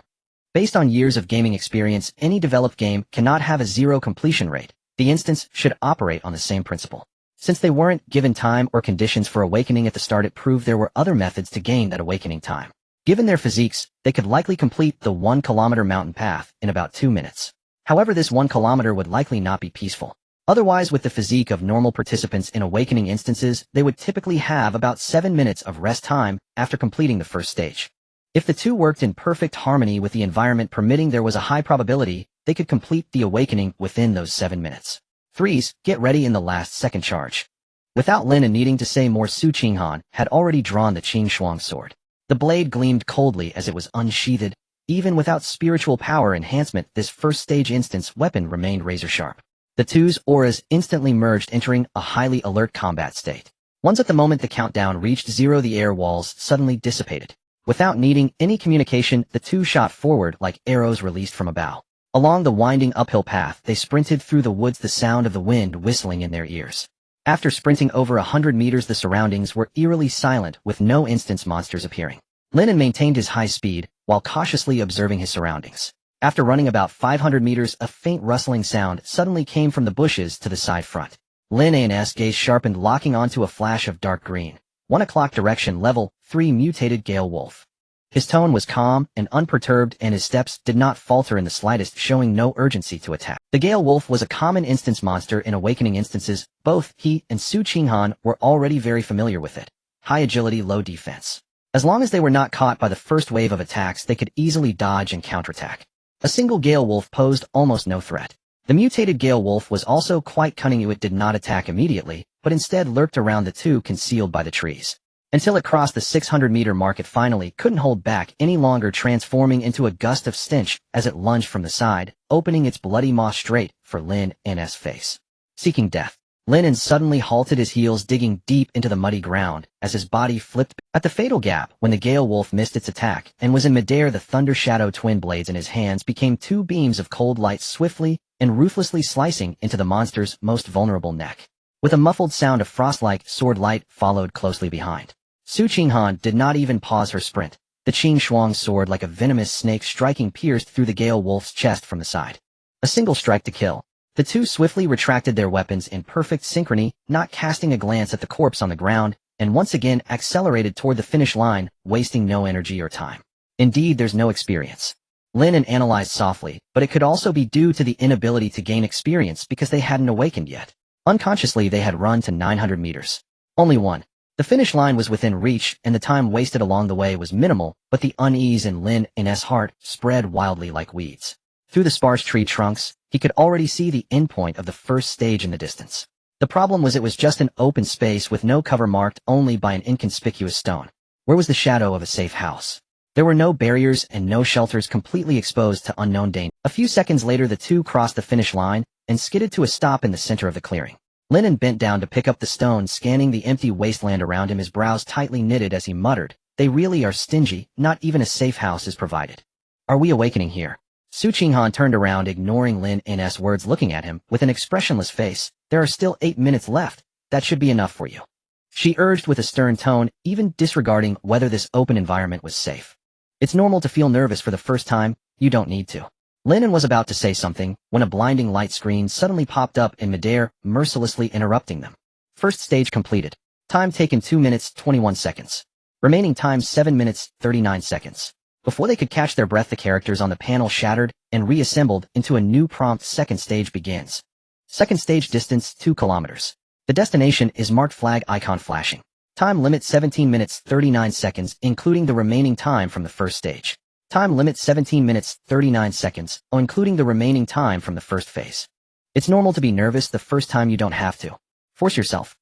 Based on years of gaming experience, any developed game cannot have a 0 completion rate. The instance should operate on the same principle. Since they weren't given time or conditions for awakening at the start, it proved there were other methods to gain that awakening time. Given their physiques, they could likely complete the 1 kilometer mountain path in about 2 minutes. However, this 1 kilometer would likely not be peaceful. Otherwise, with the physique of normal participants in awakening instances, they would typically have about 7 minutes of rest time after completing the first stage. If the two worked in perfect harmony with the environment permitting, there was a high probability they could complete the awakening within those 7 minutes. 3s, get ready in the last second charge. Without Lin An needing to say more, Su Qinghan had already drawn the Qing Shuang sword. The blade gleamed coldly as it was unsheathed. Even without spiritual power enhancement, this first stage instance weapon remained razor-sharp. The two's auras instantly merged, entering a highly alert combat state. Once at the moment the countdown reached 0, the air walls suddenly dissipated. Without needing any communication, the two shot forward like arrows released from a bow. Along the winding uphill path, they sprinted through the woods, the sound of the wind whistling in their ears. After sprinting over 100 meters, the surroundings were eerily silent, with no instance monsters appearing. Lin An maintained his high speed, while cautiously observing his surroundings. After running about 500 meters, a faint rustling sound suddenly came from the bushes to the side front. Lin An's gaze sharpened, locking onto a flash of dark green. 1 o'clock direction, level 3 mutated Gale Wolf. His tone was calm and unperturbed, and his steps did not falter in the slightest, showing no urgency to attack. The Gale Wolf was a common instance monster in awakening instances. Both he and Su Qinghan were already very familiar with it. High agility, low defense. As long as they were not caught by the first wave of attacks, they could easily dodge and counterattack. A single Gale Wolf posed almost no threat. The mutated Gale Wolf was also quite cunning. It did not attack immediately, but instead lurked around the two, concealed by the trees. Until it crossed the 600-meter mark, it finally couldn't hold back any longer, transforming into a gust of stench as it lunged from the side, opening its bloody maw straight for Lin An's face. Seeking death, Lin An suddenly halted, his heels digging deep into the muddy ground as his body flipped at the fatal gap. When the Gale Wolf missed its attack and was in midair, the Thunder Shadow twin blades in his hands became two beams of cold light, swiftly and ruthlessly slicing into the monster's most vulnerable neck. With a muffled sound, of frost-like sword light followed closely behind. Su Qinghan did not even pause her sprint. The Qing Shuang's sword, like a venomous snake striking, pierced through the Gale Wolf's chest from the side. A single strike to kill. The two swiftly retracted their weapons in perfect synchrony, not casting a glance at the corpse on the ground, and once again accelerated toward the finish line, wasting no energy or time. Indeed, there's no experience. Lin An analyzed softly, but it could also be due to the inability to gain experience because they hadn't awakened yet. Unconsciously, they had run to 900 meters. Only one. The finish line was within reach, and the time wasted along the way was minimal, but the unease in Lin An's heart spread wildly like weeds. Through the sparse tree trunks, he could already see the endpoint of the first stage in the distance. The problem was it was just an open space with no cover, marked only by an inconspicuous stone. Where was the shadow of a safe house? There were no barriers and no shelters, completely exposed to unknown danger. A few seconds later, the two crossed the finish line and skidded to a stop in the center of the clearing. Lin An bent down to pick up the stone, scanning the empty wasteland around him, his brows tightly knitted as he muttered, "They really are stingy, not even a safe house is provided. Are we awakening here?" Su Qinghan turned around, ignoring Lin An's words, looking at him with an expressionless face. "There are still 8 minutes left. That should be enough for you," she urged with a stern tone, even disregarding whether this open environment was safe. "It's normal to feel nervous for the first time. You don't need to." Lin An was about to say something when a blinding light screen suddenly popped up in midair, mercilessly interrupting them. First stage completed. Time taken 2 minutes 21 seconds. Remaining time 7 minutes 39 seconds. Before they could catch their breath, the characters on the panel shattered and reassembled into a new prompt. Second stage begins. Second stage distance 2 kilometers. The destination is marked, flag icon flashing. Time limit 17 minutes 39 seconds, including the remaining time from the first stage. Time limit 17 minutes 39 seconds, including the remaining time from the first phase. It's normal to be nervous the first time. You don't have to force yourself.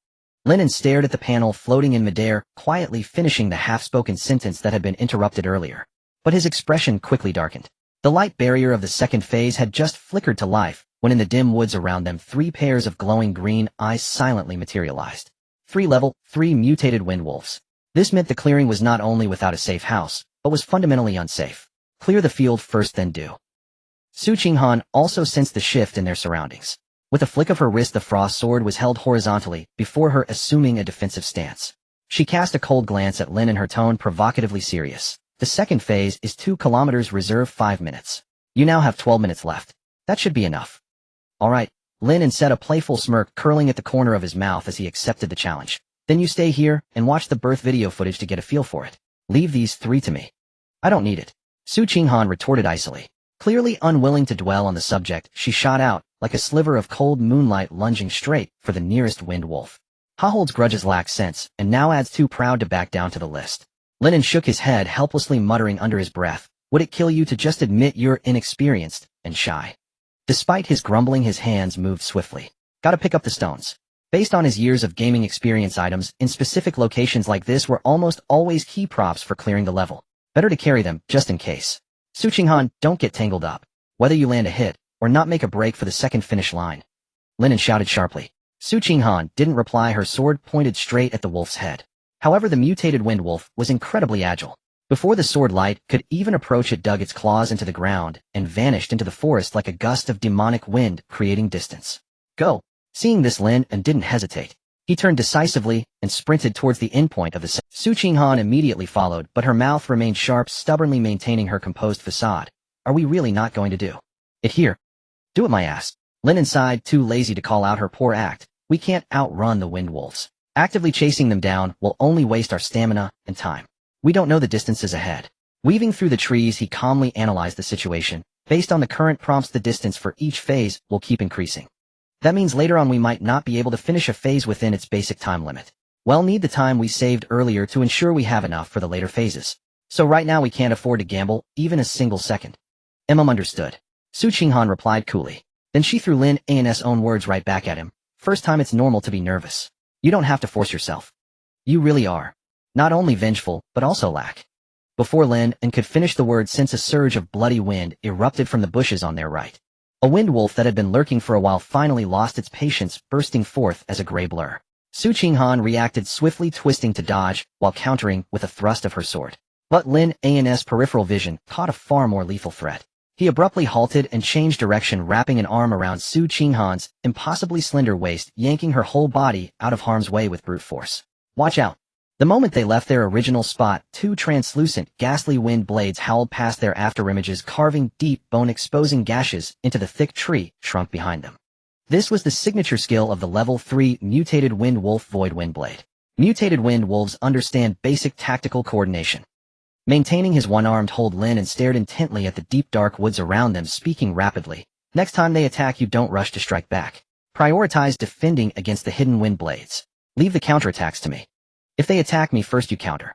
Lin An stared at the panel floating in midair, quietly finishing the half-spoken sentence that had been interrupted earlier. But his expression quickly darkened. The light barrier of the second phase had just flickered to life, when in the dim woods around them 3 pairs of glowing green eyes silently materialized. 3 level 3 mutated wind wolves. This meant the clearing was not only without a safe house, but was fundamentally unsafe. Clear the field first, then do. Su Qinghan also sensed the shift in their surroundings. With a flick of her wrist, the frost sword was held horizontally before her, assuming a defensive stance. She cast a cold glance at Lin An, her tone provocatively serious. "The second phase is 2 kilometers, reserve 5 minutes. You now have 12 minutes left. That should be enough." "All right," Lin An said, a playful smirk curling at the corner of his mouth as he accepted the challenge. "Then you stay here and watch the birth video footage to get a feel for it. Leave these 3 to me." "I don't need it," Su Qinghan retorted icily. Clearly unwilling to dwell on the subject, she shot out, like a sliver of cold moonlight, lunging straight for the nearest wind wolf. Hahold's grudges lack sense, and now adds too proud to back down to the list. Lin An shook his head, helplessly muttering under his breath, "Would it kill you to just admit you're inexperienced and shy?" Despite his grumbling, his hands moved swiftly. "Gotta pick up the stones." Based on his years of gaming experience, items in specific locations like this were almost always key props for clearing the level. Better to carry them, just in case. Su Qinghan, don't get tangled up. Whether you land a hit, or not make a break for the second finish line. Lin An shouted sharply. Su Qinghan didn't reply, her sword pointed straight at the wolf's head. However, the mutated wind wolf was incredibly agile. Before the sword light could even approach, it dug its claws into the ground and vanished into the forest like a gust of demonic wind, creating distance. Go! Seeing this, Lin An didn't hesitate. He turned decisively and sprinted towards the endpoint of the Su Qinghan immediately followed, but her mouth remained sharp, stubbornly maintaining her composed facade. Are we really not going to do it here? Do it, my ass. Lin An sighed, too lazy to call out her poor act. We can't outrun the wind wolves. Actively chasing them down will only waste our stamina and time. We don't know the distances ahead. Weaving through the trees, he calmly analyzed the situation. Based on the current prompts, the distance for each phase will keep increasing. That means later on we might not be able to finish a phase within its basic time limit. We'll need the time we saved earlier to ensure we have enough for the later phases. So right now we can't afford to gamble, even a single second. Understood. Su Qinghan replied coolly. Then she threw Lin An's own words right back at him. First time it's normal to be nervous. You don't have to force yourself. You really are. Not only vengeful, but also lack. Before Lin An could finish the word, since a surge of bloody wind erupted from the bushes on their right. A wind wolf that had been lurking for a while finally lost its patience, bursting forth as a gray blur. Su Qinghan reacted swiftly, twisting to dodge, while countering with a thrust of her sword. But Lin An's peripheral vision caught a far more lethal threat. He abruptly halted and changed direction, wrapping an arm around Su Qinghan's impossibly slender waist, yanking her whole body out of harm's way with brute force. Watch out. The moment they left their original spot, two translucent, ghastly wind blades howled past their afterimages, carving deep, bone-exposing gashes into the thick tree shrunk behind them. This was the signature skill of the level 3 mutated wind wolf Void Wind Blade. Mutated wind wolves understand basic tactical coordination. Maintaining his one-armed hold, Lin An stared intently at the deep dark woods around them, speaking rapidly. Next time they attack you, don't rush to strike back. Prioritize defending against the hidden wind blades. Leave the counterattacks to me. If they attack me first, you counter.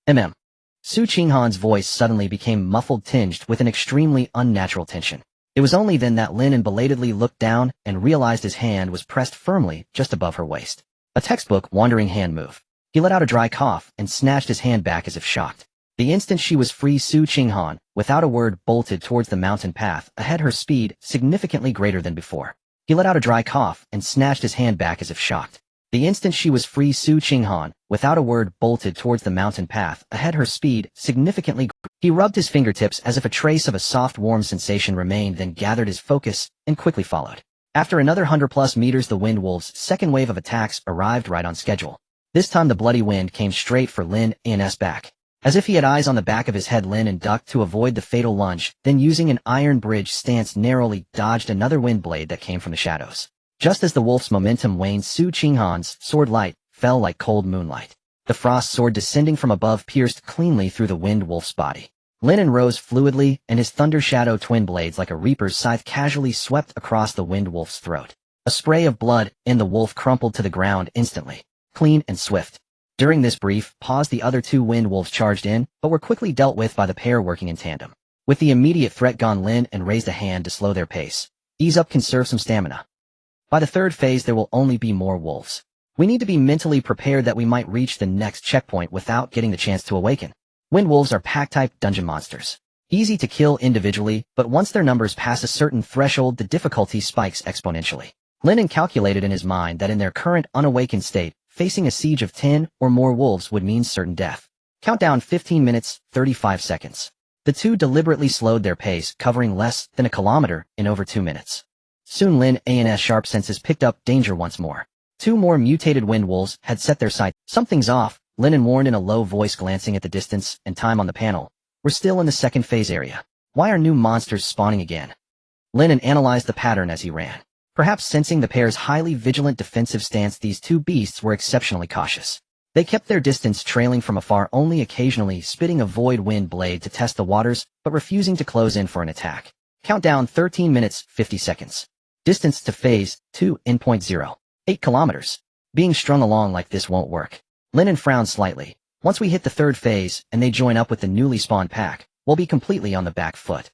Su Qinghan's voice suddenly became muffled, tinged with an extremely unnatural tension. It was only then that Lin An belatedly looked down and realized his hand was pressed firmly just above her waist. A textbook wandering hand move. He let out a dry cough and snatched his hand back as if shocked. The instant she was free, Su Qinghan, without a word, bolted towards the mountain path ahead, her speed significantly greater than before. He let out a dry cough and snatched his hand back as if shocked. The instant she was free, Su Qinghan, without a word, bolted towards the mountain path ahead, her speed significantly. He rubbed his fingertips as if a trace of a soft, warm sensation remained, then gathered his focus and quickly followed. After another 100+ meters, the wind wolves' second wave of attacks arrived right on schedule. This time the bloody wind came straight for Lin An's back. As if he had eyes on the back of his head, Lin An ducked to avoid the fatal lunge, then using an iron bridge stance narrowly dodged another wind blade that came from the shadows. Just as the wolf's momentum waned, Su Qinghan's sword light fell like cold moonlight. The frost sword descending from above pierced cleanly through the wind wolf's body. Lin An rose fluidly, and his thunder shadow twin blades like a reaper's scythe casually swept across the wind wolf's throat. A spray of blood, and the wolf crumpled to the ground instantly. Clean and swift. During this brief pause, the other two wind wolves charged in, but were quickly dealt with by the pair working in tandem. With the immediate threat gone, Lin An raised a hand to slow their pace. Ease up, conserve some stamina. By the third phase there will only be more wolves. We need to be mentally prepared that we might reach the next checkpoint without getting the chance to awaken. Wind wolves are pack-type dungeon monsters. Easy to kill individually, but once their numbers pass a certain threshold, the difficulty spikes exponentially. Lin An calculated in his mind that in their current unawakened state, facing a siege of 10 or more wolves would mean certain death. Countdown 15 minutes, 35 seconds. The two deliberately slowed their pace, covering less than a kilometer in over 2 minutes. Soon Lin An's sharp senses picked up danger once more. Two more mutated wind wolves had set their sight. Something's off, Lin An warned in a low voice, glancing at the distance and time on the panel. We're still in the second phase area. Why are new monsters spawning again? Lin An analyzed the pattern as he ran. Perhaps sensing the pair's highly vigilant defensive stance, these two beasts were exceptionally cautious. They kept their distance, trailing from afar, only occasionally spitting a void wind blade to test the waters, but refusing to close in for an attack. Countdown 13 minutes, 50 seconds. Distance to phase 2 in 0.08 kilometers. Being strung along like this won't work. Lin An frowned slightly. Once we hit the third phase and they join up with the newly spawned pack, we'll be completely on the back foot.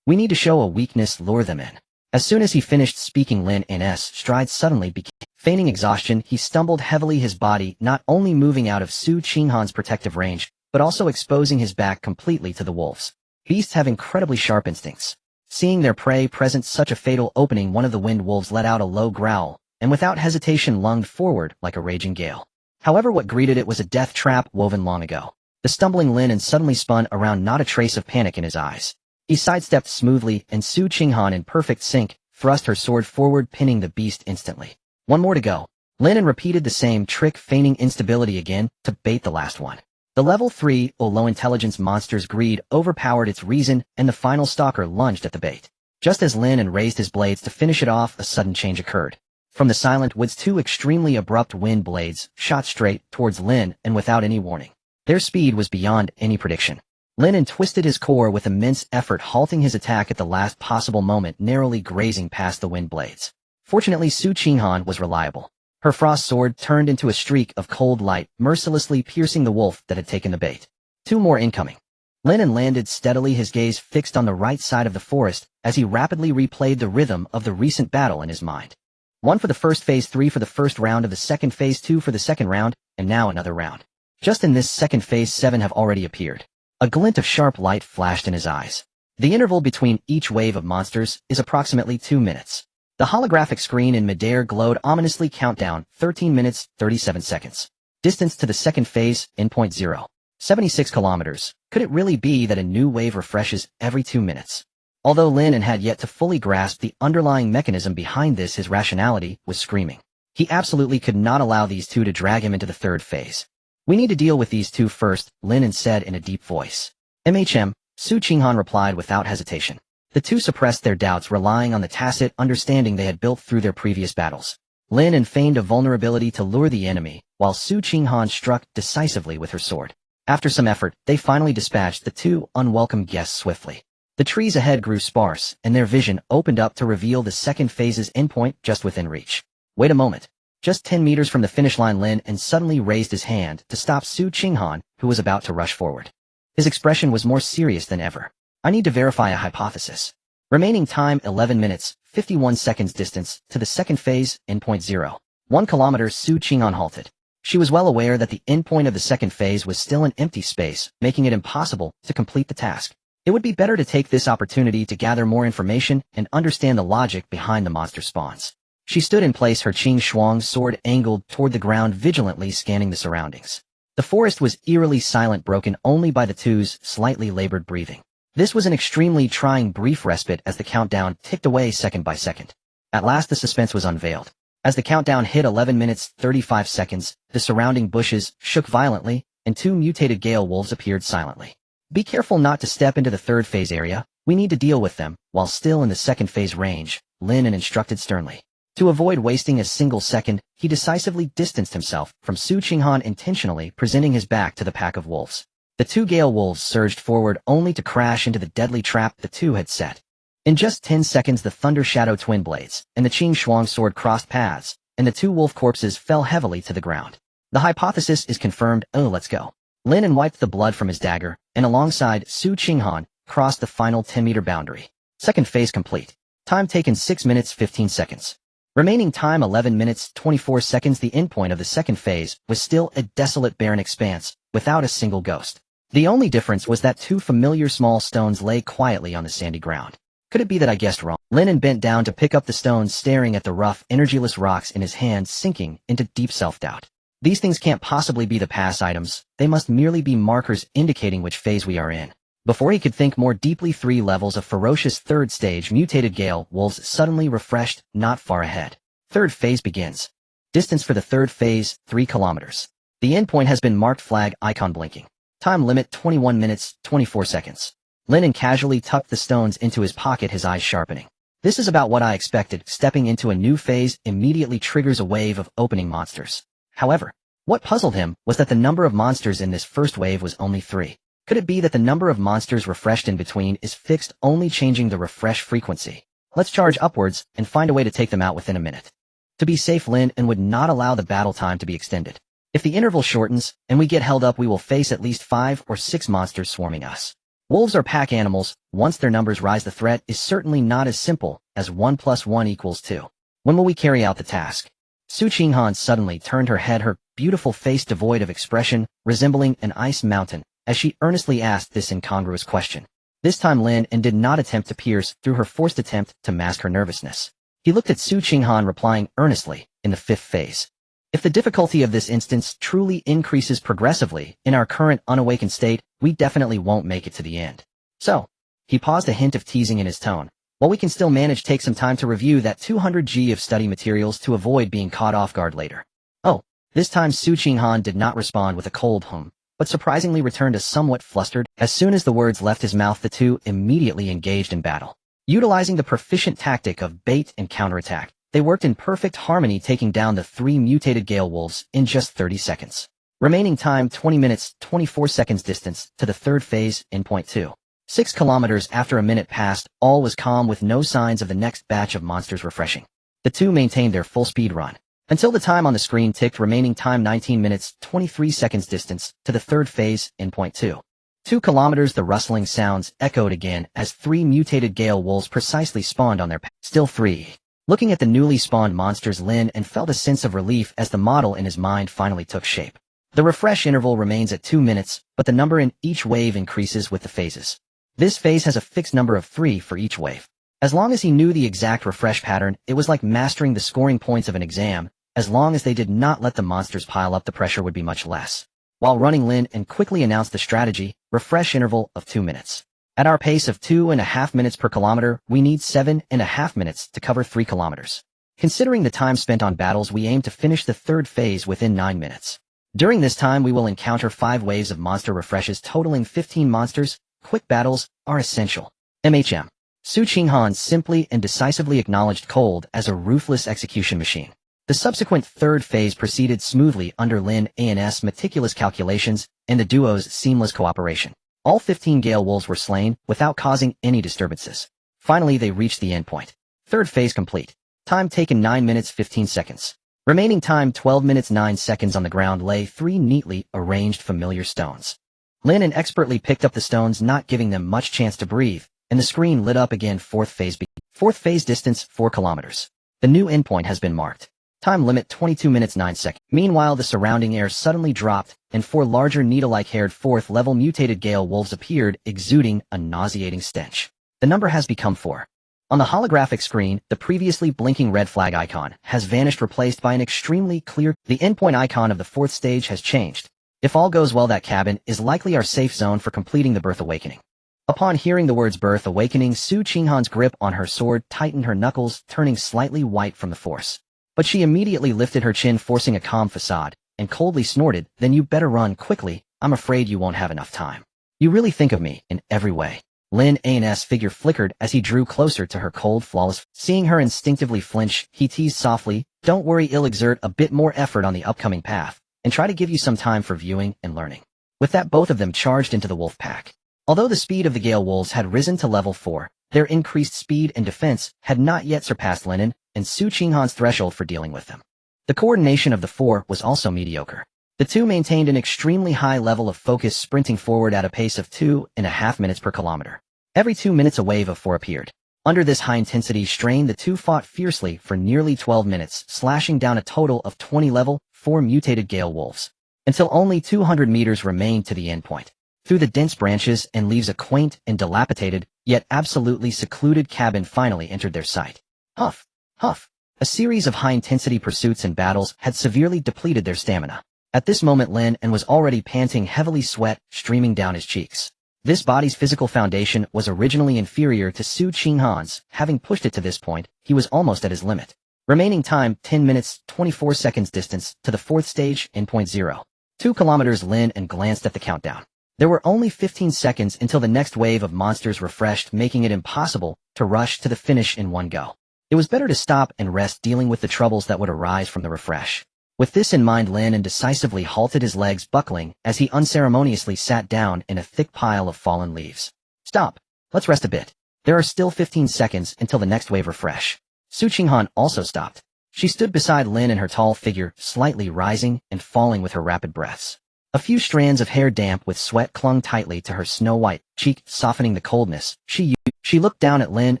We need to show a weakness, lure them in. As soon as he finished speaking, Lin An's stride suddenly began. Feigning exhaustion, he stumbled heavily, his body not only moving out of Su Qinghan's protective range, but also exposing his back completely to the wolves. Beasts have incredibly sharp instincts. Seeing their prey present such a fatal opening, one of the wind wolves let out a low growl, and without hesitation lunged forward like a raging gale. However, what greeted it was a death trap woven long ago. The stumbling Lin An suddenly spun around, not a trace of panic in his eyes. He sidestepped smoothly, and Su Qinghan, in perfect sync, thrust her sword forward, pinning the beast instantly. One more to go. Lin An repeated the same trick, feigning instability again, to bait the last one. The level 3 low-intelligence monster's greed overpowered its reason, and the final stalker lunged at the bait. Just as Lin An raised his blades to finish it off, a sudden change occurred. From the silent woods, two extremely abrupt wind blades shot straight towards Lin An without any warning. Their speed was beyond any prediction. Lin An twisted his core with immense effort, halting his attack at the last possible moment, narrowly grazing past the wind blades. Fortunately, Su Qinghan was reliable. Her frost sword turned into a streak of cold light, mercilessly piercing the wolf that had taken the bait. Two more incoming. Lin An landed steadily, his gaze fixed on the right side of the forest, as he rapidly replayed the rhythm of the recent battle in his mind. 1 for the first phase, 3 for the first round of the second phase, 2 for the second round, and now another round. Just in this second phase, 7 have already appeared. A glint of sharp light flashed in his eyes. The interval between each wave of monsters is approximately 2 minutes. The holographic screen in midair glowed ominously. Countdown, 13 minutes, 37 seconds. Distance to the second phase, endpoint 0. 76 kilometers. Could it really be that a new wave refreshes every 2 minutes? Although Lin An had yet to fully grasp the underlying mechanism behind this, his rationality was screaming. He absolutely could not allow these two to drag him into the third phase. We need to deal with these two first, Lin An said in a deep voice. Su Qinghan replied without hesitation. The two suppressed their doubts, relying on the tacit understanding they had built through their previous battles. Lin An feigned a vulnerability to lure the enemy, while Su Qinghan struck decisively with her sword. After some effort, they finally dispatched the two unwelcome guests swiftly. The trees ahead grew sparse, and their vision opened up to reveal the second phase's endpoint just within reach. Wait a moment. Just 10 meters from the finish line, Lin An suddenly raised his hand to stop Su Qinghan, who was about to rush forward. His expression was more serious than ever. I need to verify a hypothesis. Remaining time 11 minutes, 51 seconds. Distance to the second phase, endpoint 0. 1 kilometer. Su Qinghan halted. She was well aware that the endpoint of the second phase was still an empty space, making it impossible to complete the task. It would be better to take this opportunity to gather more information and understand the logic behind the monster spawns. She stood in place, her Qing Shuang sword angled toward the ground, vigilantly scanning the surroundings. The forest was eerily silent, broken only by the two's slightly labored breathing. This was an extremely trying brief respite as the countdown ticked away second by second. At last the suspense was unveiled. As the countdown hit 11 minutes 35 seconds, the surrounding bushes shook violently, and two mutated gale wolves appeared silently. Be careful not to step into the third phase area. We need to deal with them while still in the second phase range, Lin An instructed sternly. To avoid wasting a single second, he decisively distanced himself from Su Qinghan, intentionally presenting his back to the pack of wolves. The two gale wolves surged forward only to crash into the deadly trap the two had set. In just 10 seconds, the Thunder Shadow twin blades and the Qing Shuang sword crossed paths, and the two wolf corpses fell heavily to the ground. The hypothesis is confirmed. Oh, let's go. Lin An wiped the blood from his dagger, and alongside Su Qinghan, crossed the final 10-meter boundary. Second phase complete. Time taken 6 minutes 15 seconds. Remaining time 11 minutes 24 seconds. The endpoint of the second phase was still a desolate, barren expanse, without a single ghost. The only difference was that two familiar small stones lay quietly on the sandy ground. Could it be that I guessed wrong? Lin An bent down to pick up the stones, staring at the rough, energyless rocks in his hands, sinking into deep self-doubt. These things can't possibly be the pass items. They must merely be markers indicating which phase we are in. Before he could think more deeply, 3 levels of ferocious third stage mutated gale wolves suddenly refreshed, not far ahead. Third phase begins. Distance for the third phase, 3 kilometers. The endpoint has been marked, flag icon blinking. Time limit 21 minutes, 24 seconds. Lin An casually tucked the stones into his pocket, his eyes sharpening. This is about what I expected. Stepping into a new phase immediately triggers a wave of opening monsters. However, what puzzled him was that the number of monsters in this first wave was only 3. Could it be that the number of monsters refreshed in between is fixed, only changing the refresh frequency? Let's charge upwards and find a way to take them out within a minute. To be safe, Lin An would not allow the battle time to be extended. If the interval shortens and we get held up, we will face at least 5 or 6 monsters swarming us. Wolves are pack animals. Once their numbers rise, the threat is certainly not as simple as 1 + 1 = 2. When will we carry out the task? Su Qinghan suddenly turned her head, her beautiful face devoid of expression, resembling an ice mountain, as she earnestly asked this incongruous question. This time Lin An did not attempt to pierce through her forced attempt to mask her nervousness. He looked at Su Qinghan, replying earnestly, in the 5th phase. If the difficulty of this instance truly increases progressively in our current unawakened state, we definitely won't make it to the end. So, he paused, a hint of teasing in his tone. While we can still manage, take some time to review that 200G of study materials to avoid being caught off guard later. Oh, this time Su Qinghan did not respond with a cold hum, but surprisingly returned a somewhat flustered. As soon as the words left his mouth, the two immediately engaged in battle. Utilizing the proficient tactic of bait and counterattack, they worked in perfect harmony, taking down the 3 mutated Gale Wolves in just 30 seconds. Remaining time 20 minutes 24 seconds. Distance to the third phase in 0.26 kilometers. After a minute passed, all was calm with no signs of the next batch of monsters refreshing. The two maintained their full speed run until the time on the screen ticked. Remaining time 19 minutes 23 seconds. Distance to the third phase in 0.22 kilometers. The rustling sounds echoed again as 3 mutated Gale Wolves precisely spawned on their path. Still 3. Looking at the newly spawned monsters, Lin An felt a sense of relief as the model in his mind finally took shape. The refresh interval remains at 2 minutes, but the number in each wave increases with the phases. This phase has a fixed number of 3 for each wave. As long as he knew the exact refresh pattern, it was like mastering the scoring points of an exam. As long as they did not let the monsters pile up, the pressure would be much less. While running, Lin An quickly announced the strategy: refresh interval of 2 minutes. At our pace of 2.5 minutes per kilometer, we need 7.5 minutes to cover 3 kilometers. Considering the time spent on battles, we aim to finish the third phase within 9 minutes. During this time, we will encounter 5 waves of monster refreshes totaling 15 monsters. Quick battles are essential. MHM. Su Qinghan simply and decisively acknowledged cold as a ruthless execution machine. The subsequent third phase proceeded smoothly under Lin An's meticulous calculations and the duo's seamless cooperation. All 15 Gale Wolves were slain without causing any disturbances. Finally, they reached the endpoint. Third phase complete. Time taken 9 minutes 15 seconds. Remaining time 12 minutes 9 seconds. On the ground lay 3 neatly arranged familiar stones. Lin An expertly picked up the stones, not giving them much chance to breathe, and the screen lit up again. Fourth phase distance 4 kilometers. The new endpoint has been marked. Time limit 22 minutes 9 seconds. Meanwhile, the surrounding air suddenly dropped, and 4 larger needle-like haired 4th-level mutated Gale Wolves appeared, exuding a nauseating stench. The number has become 4. On the holographic screen, the previously blinking red flag icon has vanished, replaced by an extremely clear. The endpoint icon of the 4th stage has changed. If all goes well, that cabin is likely our safe zone for completing the Birth Awakening. Upon hearing the words Birth Awakening, Su Qinghan's grip on her sword tightened, her knuckles turning slightly white from the force. But she immediately lifted her chin, forcing a calm facade, and coldly snorted, "Then you better run quickly. I'm afraid you won't have enough time. You really think of me in every way." Lin An's figure flickered as he drew closer to her cold, flawless. Seeing her instinctively flinch, he teased softly, "Don't worry, I'll exert a bit more effort on the upcoming path, and try to give you some time for viewing and learning." With that, both of them charged into the wolf pack. Although the speed of the Gale Wolves had risen to level 4, their increased speed and defense had not yet surpassed Lin An and Su Qinghan's threshold for dealing with them. The coordination of the 4 was also mediocre. The two maintained an extremely high level of focus, sprinting forward at a pace of 2.5 minutes per kilometer. Every 2 minutes a wave of 4 appeared. Under this high-intensity strain, the two fought fiercely for nearly 12 minutes, slashing down a total of 20 level 4 mutated Gale Wolves, until only 200 meters remained to the endpoint. Through the dense branches and leaves, a quaint and dilapidated, yet absolutely secluded cabin finally entered their sight. Huff! Huff! A series of high-intensity pursuits and battles had severely depleted their stamina. At this moment, Lin An was already panting heavily, sweat streaming down his cheeks. This body's physical foundation was originally inferior to Su Qinghan's. Having pushed it to this point, he was almost at his limit. Remaining time 10 minutes 24 seconds. Distance to the 4th stage in 0.02 kilometers. Lin An glanced at the countdown. There were only 15 seconds until the next wave of monsters refreshed, making it impossible to rush to the finish in one go. It was better to stop and rest, dealing with the troubles that would arise from the refresh. With this in mind, Lin An decisively halted, his legs buckling as he unceremoniously sat down in a thick pile of fallen leaves. "Stop. Let's rest a bit. There are still 15 seconds until the next wave refresh." Su Qinghan also stopped. She stood beside Lin An, her tall figure slightly rising and falling with her rapid breaths. A few strands of hair, damp with sweat, clung tightly to her snow-white cheek, softening the coldness. She looked down at Lin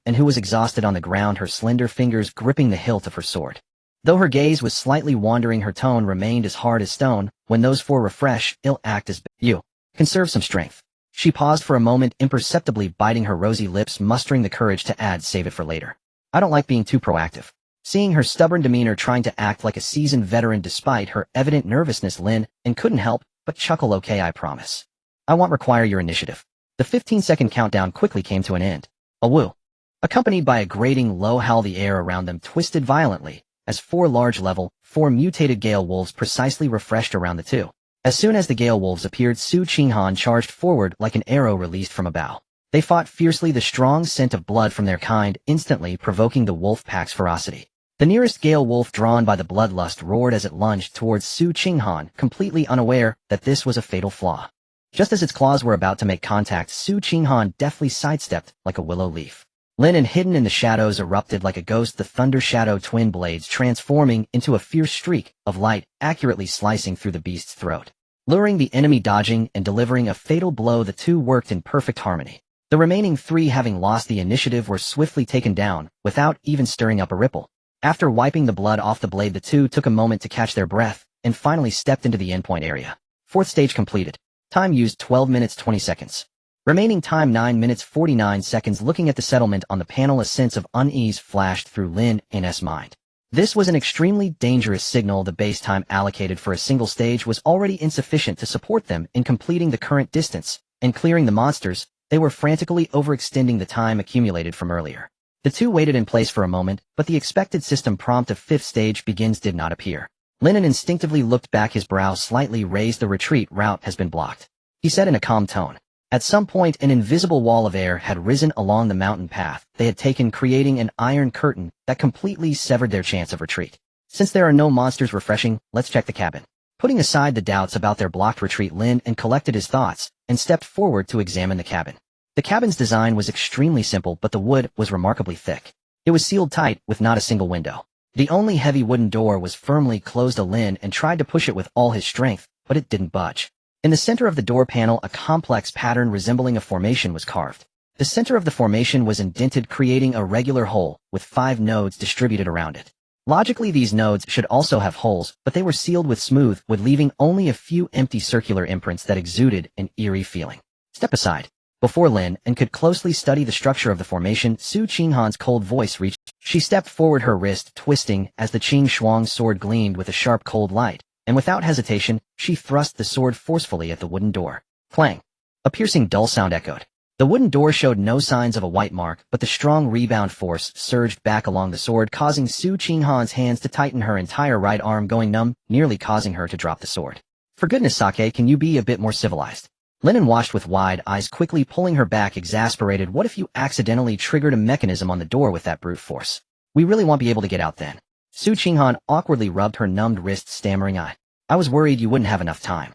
An, who was exhausted on the ground, her slender fingers gripping the hilt of her sword. Though her gaze was slightly wandering, her tone remained as hard as stone. "When those 4 refresh, it'll act as you. Conserve some strength." She paused for a moment, imperceptibly biting her rosy lips, mustering the courage to add, "Save it for later. I don't like being too proactive." Seeing her stubborn demeanor trying to act like a seasoned veteran despite her evident nervousness, Lin An couldn't help but chuckle. Okay, I promise. I won't require your initiative. The 15-second countdown quickly came to an end. A woo. Accompanied by a grating low howl, the air around them twisted violently, as 4 large-level, 4 mutated Gale Wolves precisely refreshed around the two. As soon as the Gale Wolves appeared, Su Qinghan charged forward like an arrow released from a bow. They fought fiercely, the strong scent of blood from their kind instantly provoking the wolf pack's ferocity. The nearest Gale Wolf, drawn by the bloodlust, roared as it lunged towards Su Qinghan, completely unaware that this was a fatal flaw. Just as its claws were about to make contact, Su Qinghan deftly sidestepped like a willow leaf. Lin An, hidden in the shadows, erupted like a ghost, the thunder shadow twin blades transforming into a fierce streak of light, accurately slicing through the beast's throat. Luring the enemy, dodging and delivering a fatal blow, the two worked in perfect harmony. The remaining 3, having lost the initiative, were swiftly taken down, without even stirring up a ripple. After wiping the blood off the blade, the two took a moment to catch their breath, and finally stepped into the endpoint area. 4th stage completed. Time used 12 minutes 20 seconds. Remaining time 9 minutes 49 seconds. Looking at the settlement on the panel, a sense of unease flashed through Lin An's mind. This was an extremely dangerous signal. The base time allocated for a single stage was already insufficient to support them in completing the current distance and clearing the monsters. They were frantically overextending the time accumulated from earlier. The two waited in place for a moment, but the expected system prompt of 5th stage begins did not appear. Lin An instinctively looked back, his brow slightly raised. The retreat route has been blocked, he said in a calm tone. At some point, an invisible wall of air had risen along the mountain path they had taken, creating an iron curtain that completely severed their chance of retreat. Since there are no monsters refreshing, let's check the cabin. Putting aside the doubts about their blocked retreat, Lin An collected his thoughts and stepped forward to examine the cabin. The cabin's design was extremely simple, but the wood was remarkably thick. It was sealed tight, with not a single window. The only heavy wooden door was firmly closed. Lin An tried to push it with all his strength, but it didn't budge. In the center of the door panel, a complex pattern resembling a formation was carved. The center of the formation was indented, creating a regular hole, with 5 nodes distributed around it. Logically, these nodes should also have holes, but they were sealed with smooth wood, leaving only a few empty circular imprints that exuded an eerie feeling. Step aside. Before Lin An could closely study the structure of the formation, Su Qinghan's cold voice reached. She stepped forward, her wrist twisting as the Qing Shuang sword gleamed with a sharp cold light, and without hesitation, she thrust the sword forcefully at the wooden door. Clang! A piercing dull sound echoed. The wooden door showed no signs of a white mark, but the strong rebound force surged back along the sword, causing Su Qinghan's hands to tighten, her entire right arm going numb, nearly causing her to drop the sword. For goodness sake, can you be a bit more civilized? Lin An watched with wide eyes, quickly pulling her back, exasperated. What if you accidentally triggered a mechanism on the door with that brute force? We really won't be able to get out then. Su Qinghan awkwardly rubbed her numbed wrist, stammering, I was worried you wouldn't have enough time.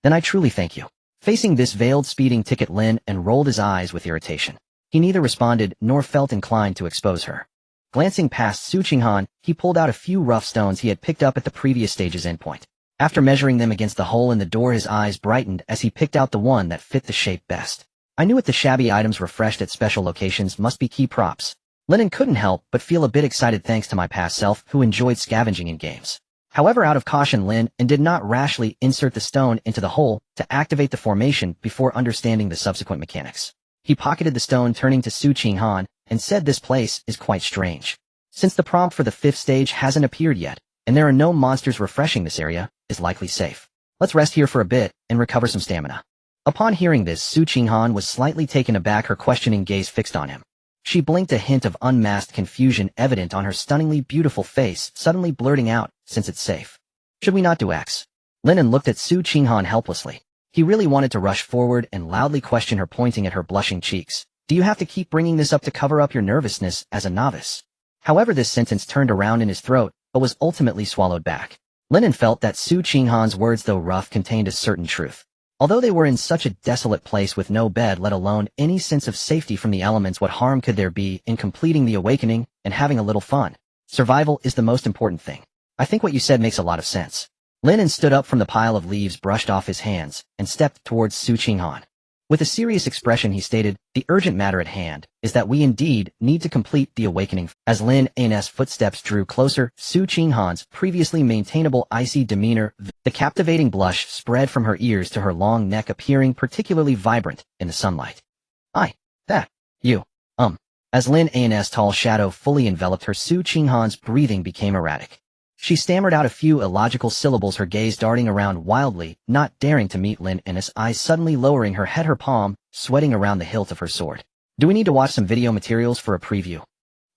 Then I truly thank you. Facing this veiled speeding ticket, Lin An rolled his eyes with irritation. He neither responded nor felt inclined to expose her. Glancing past Su Qinghan, he pulled out a few rough stones he had picked up at the previous stage's endpoint. After measuring them against the hole in the door, his eyes brightened as he picked out the one that fit the shape best. I knew it, the shabby items refreshed at special locations must be key props. Lin An couldn't help but feel a bit excited thanks to my past self who enjoyed scavenging in games. However, out of caution, Lin An did not rashly insert the stone into the hole to activate the formation before understanding the subsequent mechanics. He pocketed the stone, turning to Su Qinghan, and said, this place is quite strange. Since the prompt for the 5th stage hasn't appeared yet, and there are no monsters refreshing, this area is likely safe. Let's rest here for a bit and recover some stamina. Upon hearing this, Su Qinghan was slightly taken aback, her questioning gaze fixed on him. She blinked, a hint of unmasked confusion evident on her stunningly beautiful face, suddenly blurting out, since it's safe. Should we not do X? Lin An looked at Su Qinghan helplessly. He really wanted to rush forward and loudly question her, pointing at her blushing cheeks. Do you have to keep bringing this up to cover up your nervousness as a novice? However, this sentence turned around in his throat, but was ultimately swallowed back. Lin An felt that Su Qinghan's words, though rough, contained a certain truth. Although they were in such a desolate place with no bed, let alone any sense of safety from the elements, what harm could there be in completing the awakening and having a little fun? Survival is the most important thing. I think what you said makes a lot of sense. Lin An stood up from the pile of leaves brushed off his hands and stepped towards Su Qinghan. With a serious expression, he stated, the urgent matter at hand is that we indeed need to complete the awakening. As Lin An's footsteps drew closer, Su Qinghan's previously maintainable icy demeanor, the captivating blush spread from her ears to her long neck, appearing particularly vibrant in the sunlight. You, As Lin An's tall shadow fully enveloped her, Su Qinghan's breathing became erratic. She stammered out a few illogical syllables, her gaze darting around wildly, not daring to meet Lin An's eyes, suddenly lowering her head, her palm sweating around the hilt of her sword. Do we need to watch some video materials for a preview?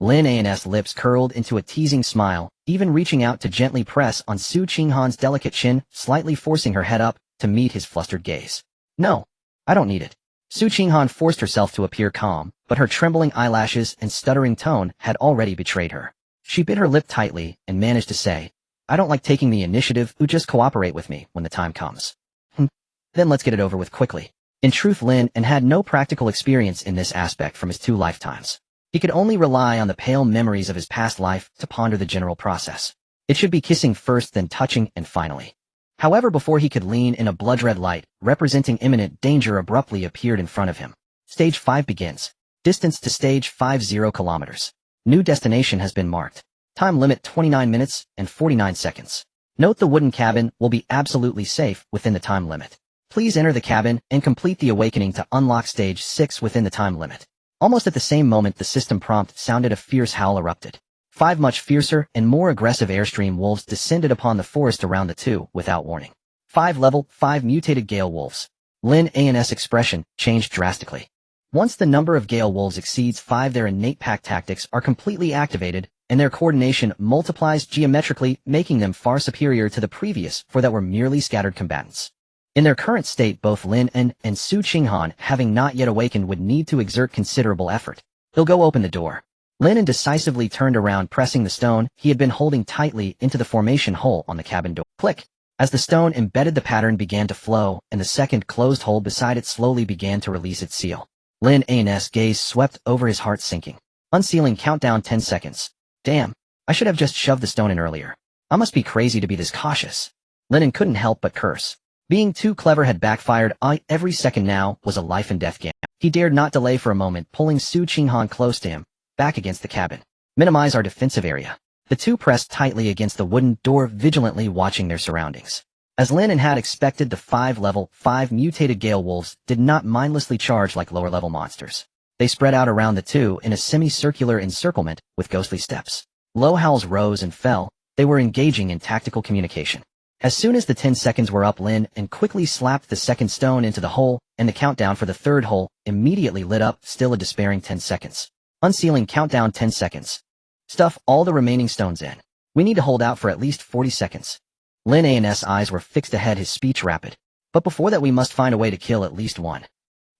Lin An's lips curled into a teasing smile, even reaching out to gently press on Su Qinghan's delicate chin, slightly forcing her head up to meet his flustered gaze. No, I don't need it. Su Qinghan forced herself to appear calm, but her trembling eyelashes and stuttering tone had already betrayed her. She bit her lip tightly and managed to say, I don't like taking the initiative, just cooperate with me when the time comes. Then let's get it over with quickly. In truth, Lin An had no practical experience in this aspect from his 2 lifetimes. He could only rely on the pale memories of his past life to ponder the general process. It should be kissing first, then touching, and finally. However, before he could lean in, a blood-red light, representing imminent danger, abruptly appeared in front of him. Stage 5 begins. Distance to stage 50 kilometers. New destination has been marked. Time limit 29 minutes and 49 seconds. Note the wooden cabin will be absolutely safe within the time limit. Please enter the cabin and complete the awakening to unlock stage 6 within the time limit. Almost at the same moment, the system prompt sounded. A fierce howl erupted. 5 much fiercer and more aggressive airstream wolves descended upon the forest around the 2 without warning. 5 level 5 mutated gale wolves. Lin An's expression changed drastically. Once the number of gale wolves exceeds 5, their innate pack tactics are completely activated, and their coordination multiplies geometrically, making them far superior to the previous 4 that were merely scattered combatants. In their current state, both Lin An and Su Qinghan, having not yet awakened, would need to exert considerable effort. He'll go open the door. Lin An decisively turned around, pressing the stone he had been holding tightly into the formation hole on the cabin door. Click! As the stone embedded, the pattern began to flow, and the second closed hole beside it slowly began to release its seal. Lin An's gaze swept over, his heart sinking. Unsealing countdown 10 seconds. Damn, I should have just shoved the stone in earlier. I must be crazy to be this cautious. Lin An couldn't help but curse. Being too clever had backfired. Every second now was a life and death game. He dared not delay for a moment, pulling Su Qinghan close to him, back against the cabin. Minimize our defensive area. The 2 pressed tightly against the wooden door, vigilantly watching their surroundings. As Lin An had expected, the 5 level 5 mutated gale wolves did not mindlessly charge like lower level monsters. They spread out around the 2 in a semicircular encirclement with ghostly steps. Low howls rose and fell. They were engaging in tactical communication. As soon as the 10 seconds were up, Lin An quickly slapped the second stone into the hole, and the countdown for the 3rd hole immediately lit up. Still a despairing 10 seconds. Unsealing countdown 10 seconds. Stuff all the remaining stones in. We need to hold out for at least 40 seconds. Lin An's eyes were fixed ahead, his speech rapid. But before that, we must find a way to kill at least one.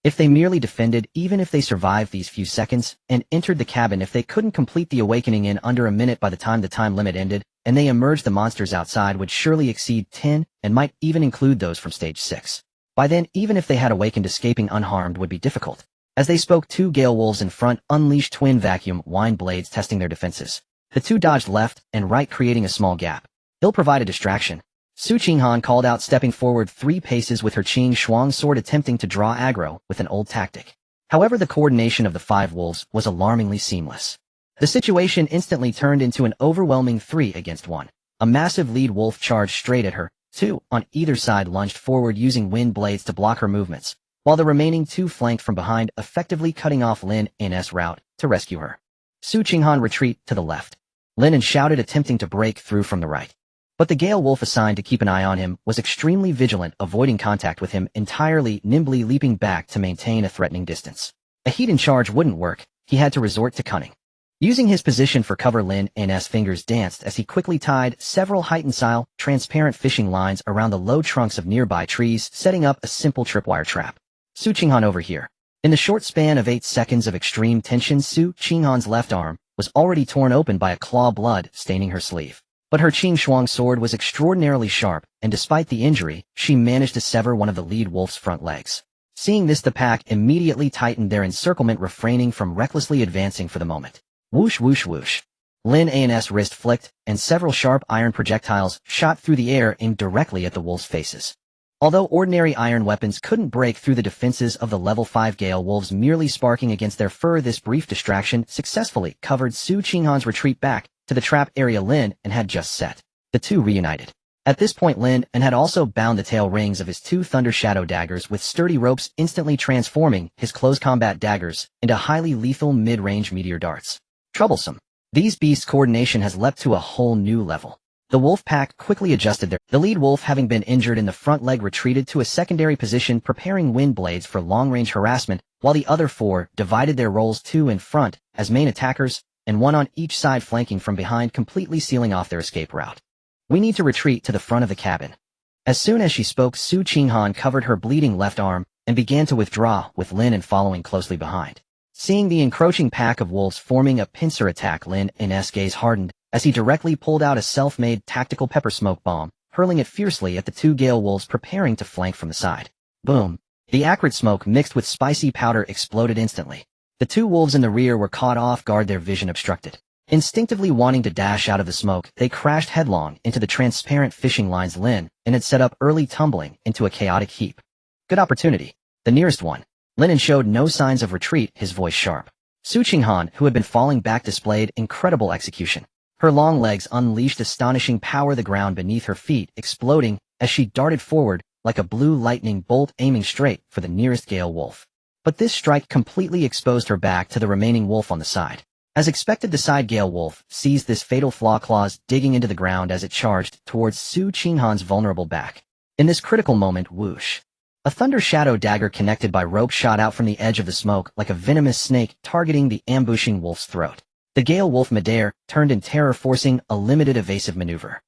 If they merely defended, even if they survived these few seconds, and entered the cabin, if they couldn't complete the awakening in under a minute by the time the time limit ended, and they emerged, the monsters outside would surely exceed 10, and might even include those from stage 6. By then, even if they had awakened, escaping unharmed would be difficult. As they spoke, 2 gale wolves in front unleashed twin vacuum wind blades, testing their defenses. The 2 dodged left and right, creating a small gap. He'll provide a distraction. Su Qinghan called out, stepping forward 3 paces with her Qing Shuang sword, attempting to draw aggro with an old tactic. However, the coordination of the 5 wolves was alarmingly seamless. The situation instantly turned into an overwhelming 3 against 1. A massive lead wolf charged straight at her. 2 on either side lunged forward, using wind blades to block her movements, while the remaining 2 flanked from behind, effectively cutting off Lin An's route to rescue her. Su Qinghan retreat to the left. Lin An shouted, attempting to break through from the right. But the gale wolf assigned to keep an eye on him was extremely vigilant, avoiding contact with him entirely, nimbly leaping back to maintain a threatening distance. A heat-in charge wouldn't work. He had to resort to cunning. Using his position for cover, Lin An's fingers danced as he quickly tied several heightened-style, transparent fishing lines around the low trunks of nearby trees, setting up a simple tripwire trap. Su Qinghan, over here. In the short span of 8 seconds of extreme tension, Su Qinghan's left arm was already torn open by a claw, blood staining her sleeve. But her Qing Shuang sword was extraordinarily sharp, and despite the injury, she managed to sever one of the lead wolf's front legs. Seeing this, the pack immediately tightened their encirclement, refraining from recklessly advancing for the moment. Whoosh, whoosh, whoosh. Lin An's wrist flicked, and several sharp iron projectiles shot through the air, aimed directly at the wolves' faces. Although ordinary iron weapons couldn't break through the defenses of the level 5 gale wolves, merely sparking against their fur, this brief distraction successfully covered Su Qinghan's retreat back to the trap area Lin An had just set. The 2 reunited. At this point Lin An had also bound the tail rings of his two Thunder Shadow daggers with sturdy ropes, instantly transforming his close combat daggers into highly lethal mid-range meteor darts. Troublesome. These beasts' coordination has leapt to a whole new level. The wolf pack quickly adjusted the lead wolf, having been injured in the front leg, retreated to a secondary position, preparing wind blades for long-range harassment, while the other four divided their roles, two in front as main attackers and one on each side flanking from behind, completely sealing off their escape route. We need to retreat to the front of the cabin. As soon as she spoke, Su Qinghan covered her bleeding left arm and began to withdraw, with Lin An following closely behind. Seeing the encroaching pack of wolves forming a pincer attack, Lin An's gaze hardened as he directly pulled out a self-made tactical pepper smoke bomb, hurling it fiercely at the two gale wolves preparing to flank from the side. Boom! The acrid smoke mixed with spicy powder exploded instantly. The two wolves in the rear were caught off guard, their vision obstructed. Instinctively wanting to dash out of the smoke, they crashed headlong into the transparent fishing lines Lin An had set up, early tumbling into a chaotic heap. Good opportunity. The nearest one. Lin An showed no signs of retreat, his voice sharp. Su Qinghan, who had been falling back, displayed incredible execution. Her long legs unleashed astonishing power, the ground beneath her feet exploding as she darted forward like a blue lightning bolt, aiming straight for the nearest gale wolf. But this strike completely exposed her back to the remaining wolf on the side. As expected, the side gale wolf seized this fatal flaw, claws digging into the ground as it charged towards Su Qinghan's vulnerable back. In this critical moment, whoosh! A Thunder Shadow dagger connected by rope shot out from the edge of the smoke like a venomous snake, targeting the ambushing wolf's throat. The gale wolf midair turned in terror, forcing a limited evasive maneuver.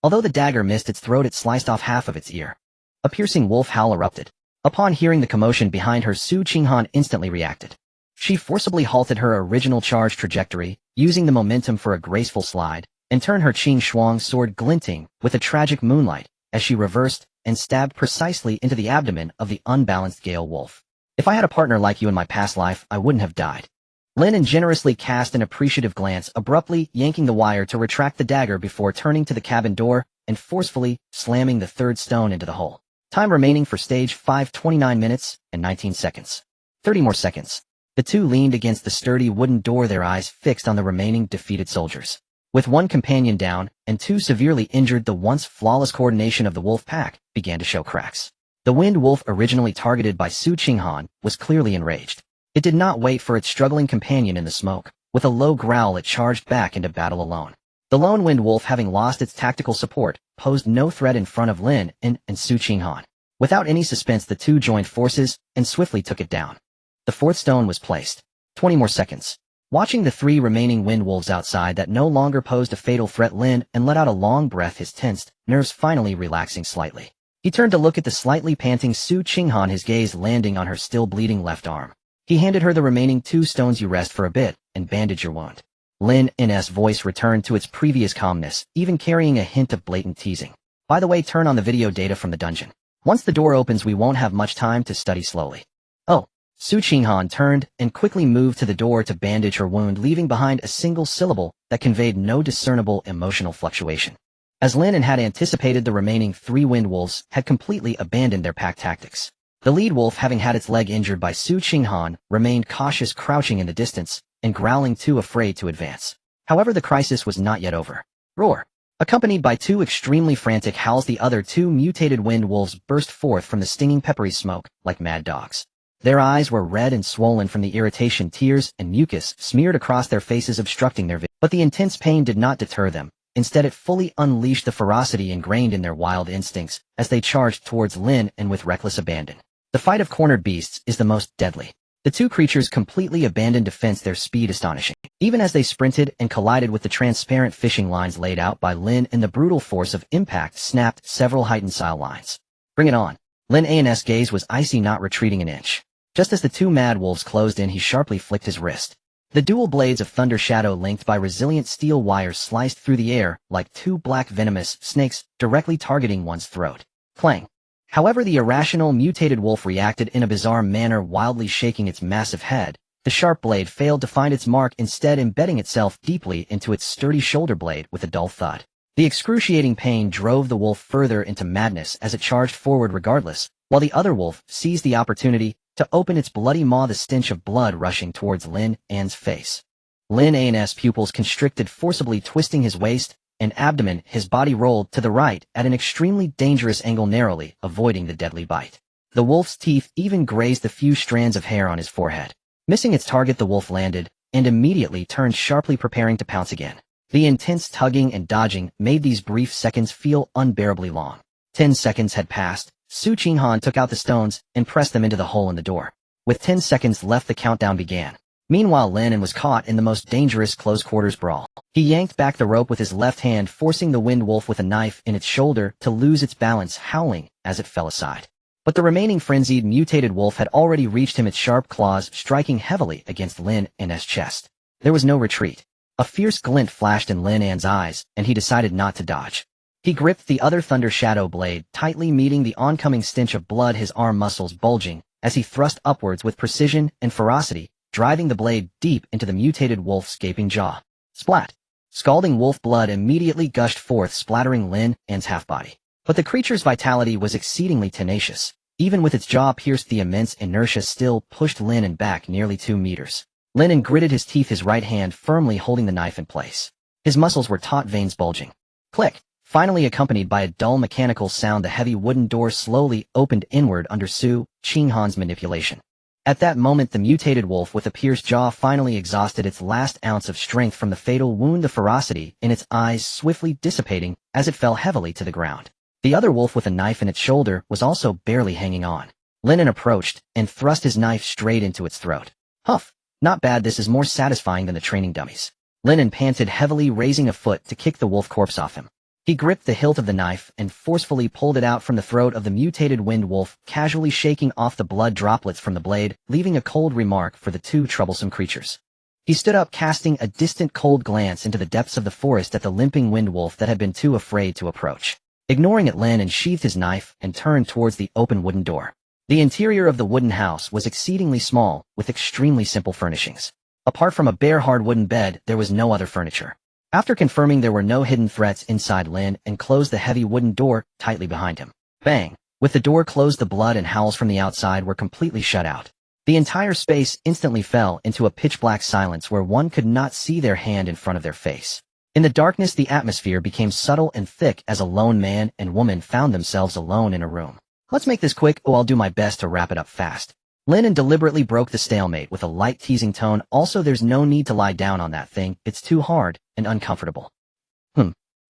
Although the dagger missed its throat, it sliced off half of its ear. A piercing wolf howl erupted. Upon hearing the commotion behind her, Su Qinghan instantly reacted. She forcibly halted her original charge trajectory, using the momentum for a graceful slide, and turned her Qing Shuang sword glinting with a tragic moonlight as she reversed and stabbed precisely into the abdomen of the unbalanced gale wolf. If I had a partner like you in my past life, I wouldn't have died. Lin An generously cast an appreciative glance, abruptly yanking the wire to retract the dagger before turning to the cabin door and forcefully slamming the third stone into the hole. Time remaining for stage 5, 29 minutes and 19 seconds. 30 more seconds. The two leaned against the sturdy wooden door, their eyes fixed on the remaining defeated soldiers. With one companion down and two severely injured, the once flawless coordination of the wolf pack began to show cracks. The wind wolf, originally targeted by Su Qinghan, was clearly enraged. It did not wait for its struggling companion in the smoke. With a low growl, it charged back into battle alone. The lone wind wolf, having lost its tactical support, posed no threat in front of Lin An and Su Qinghan. Without any suspense, the two joined forces and swiftly took it down. The fourth stone was placed. 20 more seconds. Watching the three remaining wind wolves outside that no longer posed a fatal threat, Lin An let out a long breath, his tensed nerves finally relaxing slightly. He turned to look at the slightly panting Su Qinghan, his gaze landing on her still bleeding left arm. He handed her the remaining 2 stones. You rest for a bit and bandage your wound. Lin An's voice returned to its previous calmness, even carrying a hint of blatant teasing. By the way, turn on the video data from the dungeon. Once the door opens, we won't have much time to study slowly. Oh. Su Qinghan turned and quickly moved to the door to bandage her wound, leaving behind a single syllable that conveyed no discernible emotional fluctuation. As Lin An had anticipated, the remaining 3 wind wolves had completely abandoned their pack tactics. The lead wolf, having had its leg injured by Su Qinghan, remained cautious, crouching in the distance and growling, too afraid to advance. However, the crisis was not yet over. Roar! Accompanied by 2 extremely frantic howls, the other 2 mutated wind wolves burst forth from the stinging peppery smoke like mad dogs. Their eyes were red and swollen from the irritation, tears and mucus smeared across their faces, obstructing their vision. But the intense pain did not deter them. Instead, it fully unleashed the ferocity ingrained in their wild instincts as they charged towards Lin An with reckless abandon. The fight of cornered beasts is the most deadly. The 2 creatures completely abandoned defense, their speed astonishing. Even as they sprinted and collided with the transparent fishing lines laid out by Lin An, the brutal force of impact snapped several heightened style lines. Bring it on. Lin An's gaze was icy, not retreating an inch. Just as the 2 mad wolves closed in, he sharply flicked his wrist. The dual blades of Thunder Shadow, linked by resilient steel wires, sliced through the air like 2 black venomous snakes, directly targeting one's throat. Clang! However, the irrational mutated wolf reacted in a bizarre manner, wildly shaking its massive head. The sharp blade failed to find its mark, instead embedding itself deeply into its sturdy shoulder blade with a dull thud. The excruciating pain drove the wolf further into madness as it charged forward regardless, while the other wolf seized the opportunity to open its bloody maw, the stench of blood rushing towards Lin An's face. Lin An's pupils constricted, forcibly twisting his waist and abdomen, his body rolled to the right at an extremely dangerous angle, narrowly avoiding the deadly bite. The wolf's teeth even grazed the few strands of hair on his forehead. Missing its target, the wolf landed and immediately turned sharply, preparing to pounce again. The intense tugging and dodging made these brief seconds feel unbearably long. 10 seconds had passed. Su Qinghan took out the stones and pressed them into the hole in the door. With 10 seconds left, the countdown began. Meanwhile, Lin An was caught in the most dangerous close-quarters brawl. He yanked back the rope with his left hand, forcing the wind wolf with a knife in its shoulder to lose its balance, howling as it fell aside. But the remaining frenzied, mutated wolf had already reached him, its sharp claws striking heavily against Lin An's chest. There was no retreat. A fierce glint flashed in Lin An's eyes, and he decided not to dodge. He gripped the other Thunder Shadow blade, tightly meeting the oncoming stench of blood, his arm muscles bulging as he thrust upwards with precision and ferocity, driving the blade deep into the mutated wolf's gaping jaw. Splat! Scalding wolf blood immediately gushed forth, splattering Lin An's half-body. But the creature's vitality was exceedingly tenacious. Even with its jaw pierced, the immense inertia still pushed Lin An back nearly 2 meters. Lin An gritted his teeth, his right hand firmly holding the knife in place. His muscles were taut, veins bulging. Click! Finally, accompanied by a dull mechanical sound, the heavy wooden door slowly opened inward under Su Qinghan's manipulation. At that moment, the mutated wolf with a pierced jaw finally exhausted its last ounce of strength from the fatal wound, the ferocity in its eyes swiftly dissipating as it fell heavily to the ground. The other wolf with a knife in its shoulder was also barely hanging on. Lin An approached and thrust his knife straight into its throat. Huff! Not bad, this is more satisfying than the training dummies. Lin An panted heavily, raising a foot to kick the wolf corpse off him. He gripped the hilt of the knife and forcefully pulled it out from the throat of the mutated wind wolf, casually shaking off the blood droplets from the blade, leaving a cold remark for the two troublesome creatures. He stood up, casting a distant cold glance into the depths of the forest at the limping wind wolf that had been too afraid to approach. Ignoring it, Lin An sheathed his knife and turned towards the open wooden door. The interior of the wooden house was exceedingly small, with extremely simple furnishings. Apart from a bare hard wooden bed, there was no other furniture. After confirming there were no hidden threats inside, Lin An closed the heavy wooden door tightly behind him. Bang! With the door closed, the blood and howls from the outside were completely shut out. The entire space instantly fell into a pitch-black silence where one could not see their hand in front of their face. In the darkness, the atmosphere became subtle and thick as a lone man and woman found themselves alone in a room. Let's make this quick. I'll do my best to wrap it up fast. Lin An deliberately broke the stalemate with a light teasing tone. Also, there's no need to lie down on that thing. It's too hard and uncomfortable.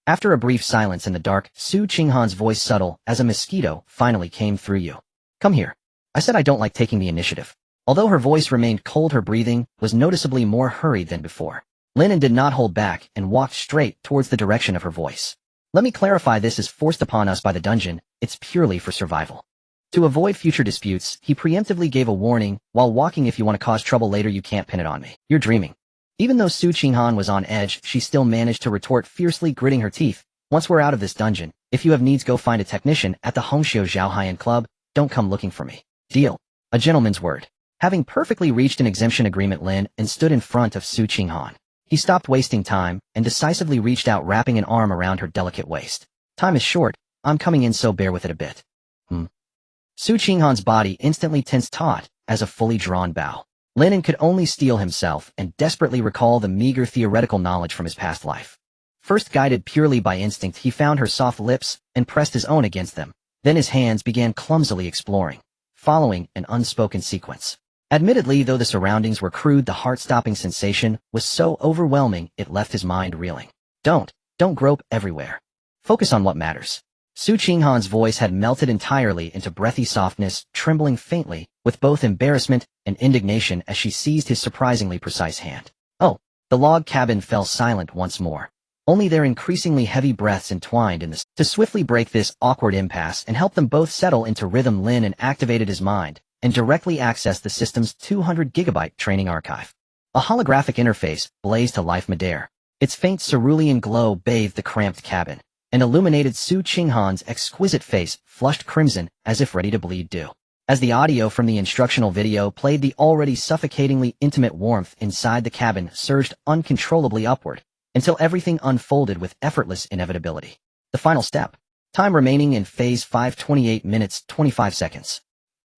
After a brief silence in the dark, Su Qinghan's voice, subtle as a mosquito, finally came through. You. Come here. I said I don't like taking the initiative. Although her voice remained cold, her breathing was noticeably more hurried than before. Lin An did not hold back and walked straight towards the direction of her voice. Let me clarify, this is forced upon us by the dungeon. It's purely for survival. To avoid future disputes, he preemptively gave a warning while walking. If you want to cause trouble later, you can't pin it on me. You're dreaming. Even though Su Qinghan was on edge, she still managed to retort, fiercely gritting her teeth. Once we're out of this dungeon, if you have needs, go find a technician at the Hongxiu Zhaohaiyan Club. Don't come looking for me. Deal. A gentleman's word. Having perfectly reached an exemption agreement, Lin An stood in front of Su Qinghan. He stopped wasting time and decisively reached out, wrapping an arm around her delicate waist. Time is short. I'm coming in, so bear with it a bit. Su Qinghan's body instantly tensed, taut as a fully drawn bow. Lin An could only steel himself and desperately recall the meager theoretical knowledge from his past life. First, guided purely by instinct, he found her soft lips and pressed his own against them. Then his hands began clumsily exploring, following an unspoken sequence. Admittedly, though the surroundings were crude, the heart-stopping sensation was so overwhelming it left his mind reeling. Don't grope everywhere. Focus on what matters. Su Qinghan's voice had melted entirely into breathy softness, trembling faintly, with both embarrassment and indignation as she seized his surprisingly precise hand. Oh, the log cabin fell silent once more. Only their increasingly heavy breaths entwined in this. To swiftly break this awkward impasse and help them both settle into rhythm, Lin An activated his mind and directly accessed the system's 200-gigabyte training archive. A holographic interface blazed to life midair. Its faint cerulean glow bathed the cramped cabin and illuminated Su Qinghan's exquisite face, flushed crimson as if ready to bleed dew. As the audio from the instructional video played, the already suffocatingly intimate warmth inside the cabin surged uncontrollably upward until everything unfolded with effortless inevitability. The final step. Time remaining in Phase 5, 28 minutes, 25 seconds.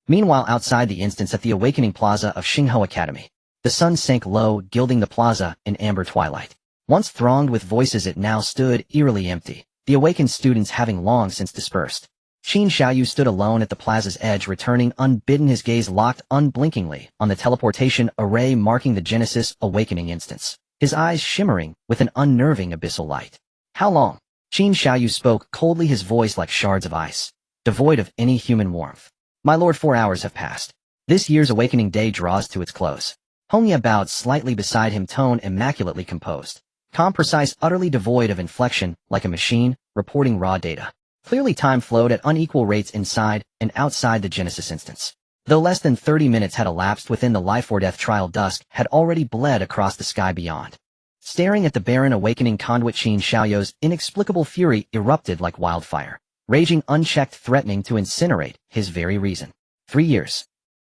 Meanwhile, outside the instance at the Awakening Plaza of Xingho Academy, the sun sank low, gilding the plaza in amber twilight. Once thronged with voices, it now stood eerily empty, the awakened students having long since dispersed. Qin Xiaoyu stood alone at the plaza's edge, returning unbidden, his gaze locked unblinkingly on the teleportation array marking the Genesis awakening instance, his eyes shimmering with an unnerving abyssal light. How long? Qin Xiaoyu spoke coldly, his voice like shards of ice, devoid of any human warmth. My lord, 4 hours have passed. This year's awakening day draws to its close. Hongya bowed slightly beside him, tone immaculately composed. Calm, precise, utterly devoid of inflection, like a machine, reporting raw data. Clearly time flowed at unequal rates inside and outside the Genesis instance. Though less than 30 minutes had elapsed within the life-or-death trial, dusk had already bled across the sky beyond. Staring at the barren awakening conduit, Qin Xiaoyu's inexplicable fury erupted like wildfire, raging unchecked, threatening to incinerate his very reason. 3 years.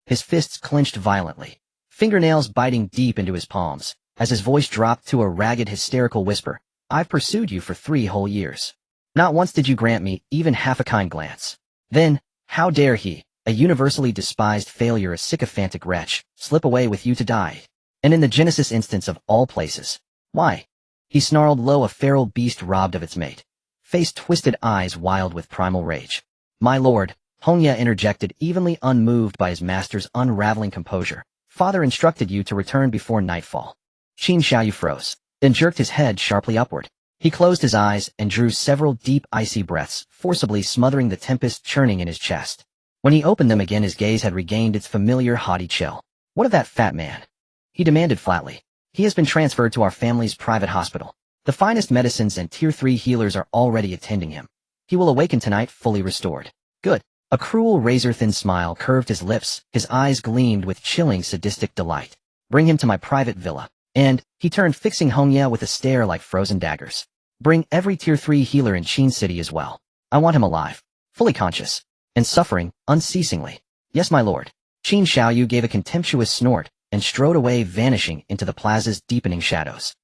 His fists clenched violently, fingernails biting deep into his palms, as his voice dropped to a ragged, hysterical whisper. I've pursued you for 3 whole years. Not once did you grant me even half a kind glance. Then, how dare he, a universally despised failure, a sycophantic wretch, slip away with you to die? And in the Genesis instance of all places. Why? He snarled low, a feral beast robbed of its mate. Face twisted, eyes wild with primal rage. My lord, Hongya interjected, evenly unmoved by his master's unraveling composure. Father instructed you to return before nightfall. Qin Xiaoyu froze, then jerked his head sharply upward. He closed his eyes and drew several deep, icy breaths, forcibly smothering the tempest churning in his chest. When he opened them again, his gaze had regained its familiar haughty chill. What of that fat man? He demanded flatly. He has been transferred to our family's private hospital. The finest medicines and Tier 3 healers are already attending him. He will awaken tonight fully restored. Good. A cruel, razor-thin smile curved his lips, his eyes gleamed with chilling, sadistic delight. Bring him to my private villa. And, he turned, fixing Hongya with a stare like frozen daggers. Bring every Tier 3 healer in Qin City as well. I want him alive, fully conscious, and suffering unceasingly. Yes, my lord. Qin Xiaoyu gave a contemptuous snort and strode away, vanishing into the plaza's deepening shadows.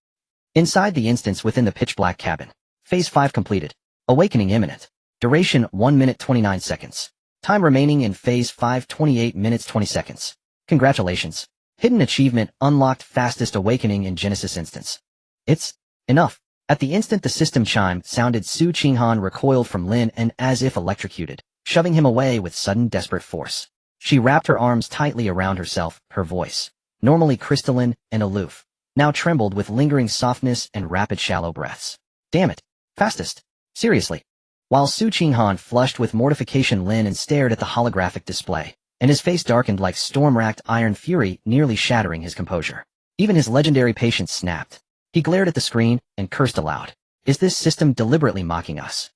Inside the instance within the pitch-black cabin. Phase 5 completed. Awakening imminent. Duration 1 minute 29 seconds. Time remaining in Phase 5 28 minutes 20 seconds. Congratulations. Hidden achievement unlocked, fastest awakening in Genesis instance. It's enough. At the instant the system chime sounded, Su Qinghan recoiled from Lin An as if electrocuted, shoving him away with sudden, desperate force. She wrapped her arms tightly around herself, her voice, normally crystalline and aloof, now trembled with lingering softness and rapid, shallow breaths. Damn it. Fastest. Seriously. While Su Qinghan flushed with mortification, Lin An stared at the holographic display, and his face darkened like storm-racked iron, fury nearly shattering his composure. Even his legendary patience snapped. He glared at the screen and cursed aloud. Is this system deliberately mocking us?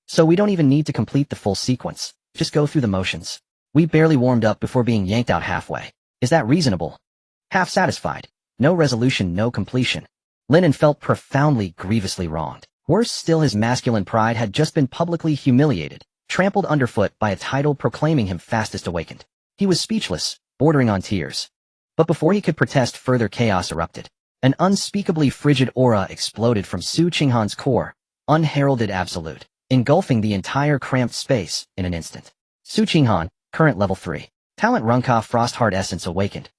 So we don't even need to complete the full sequence, just go through the motions. We barely warmed up before being yanked out halfway. Is that reasonable? Half satisfied. No resolution, no completion. Lin An felt profoundly, grievously wronged. Worse still, his masculine pride had just been publicly humiliated, trampled underfoot by a title proclaiming him fastest awakened. He was speechless, bordering on tears. But before he could protest, further chaos erupted. An unspeakably frigid aura exploded from Su Qinghan's core, unheralded, absolute, engulfing the entire cramped space in an instant. Su Qinghan, current level 3. Talent Runka, Frostheart essence awakened.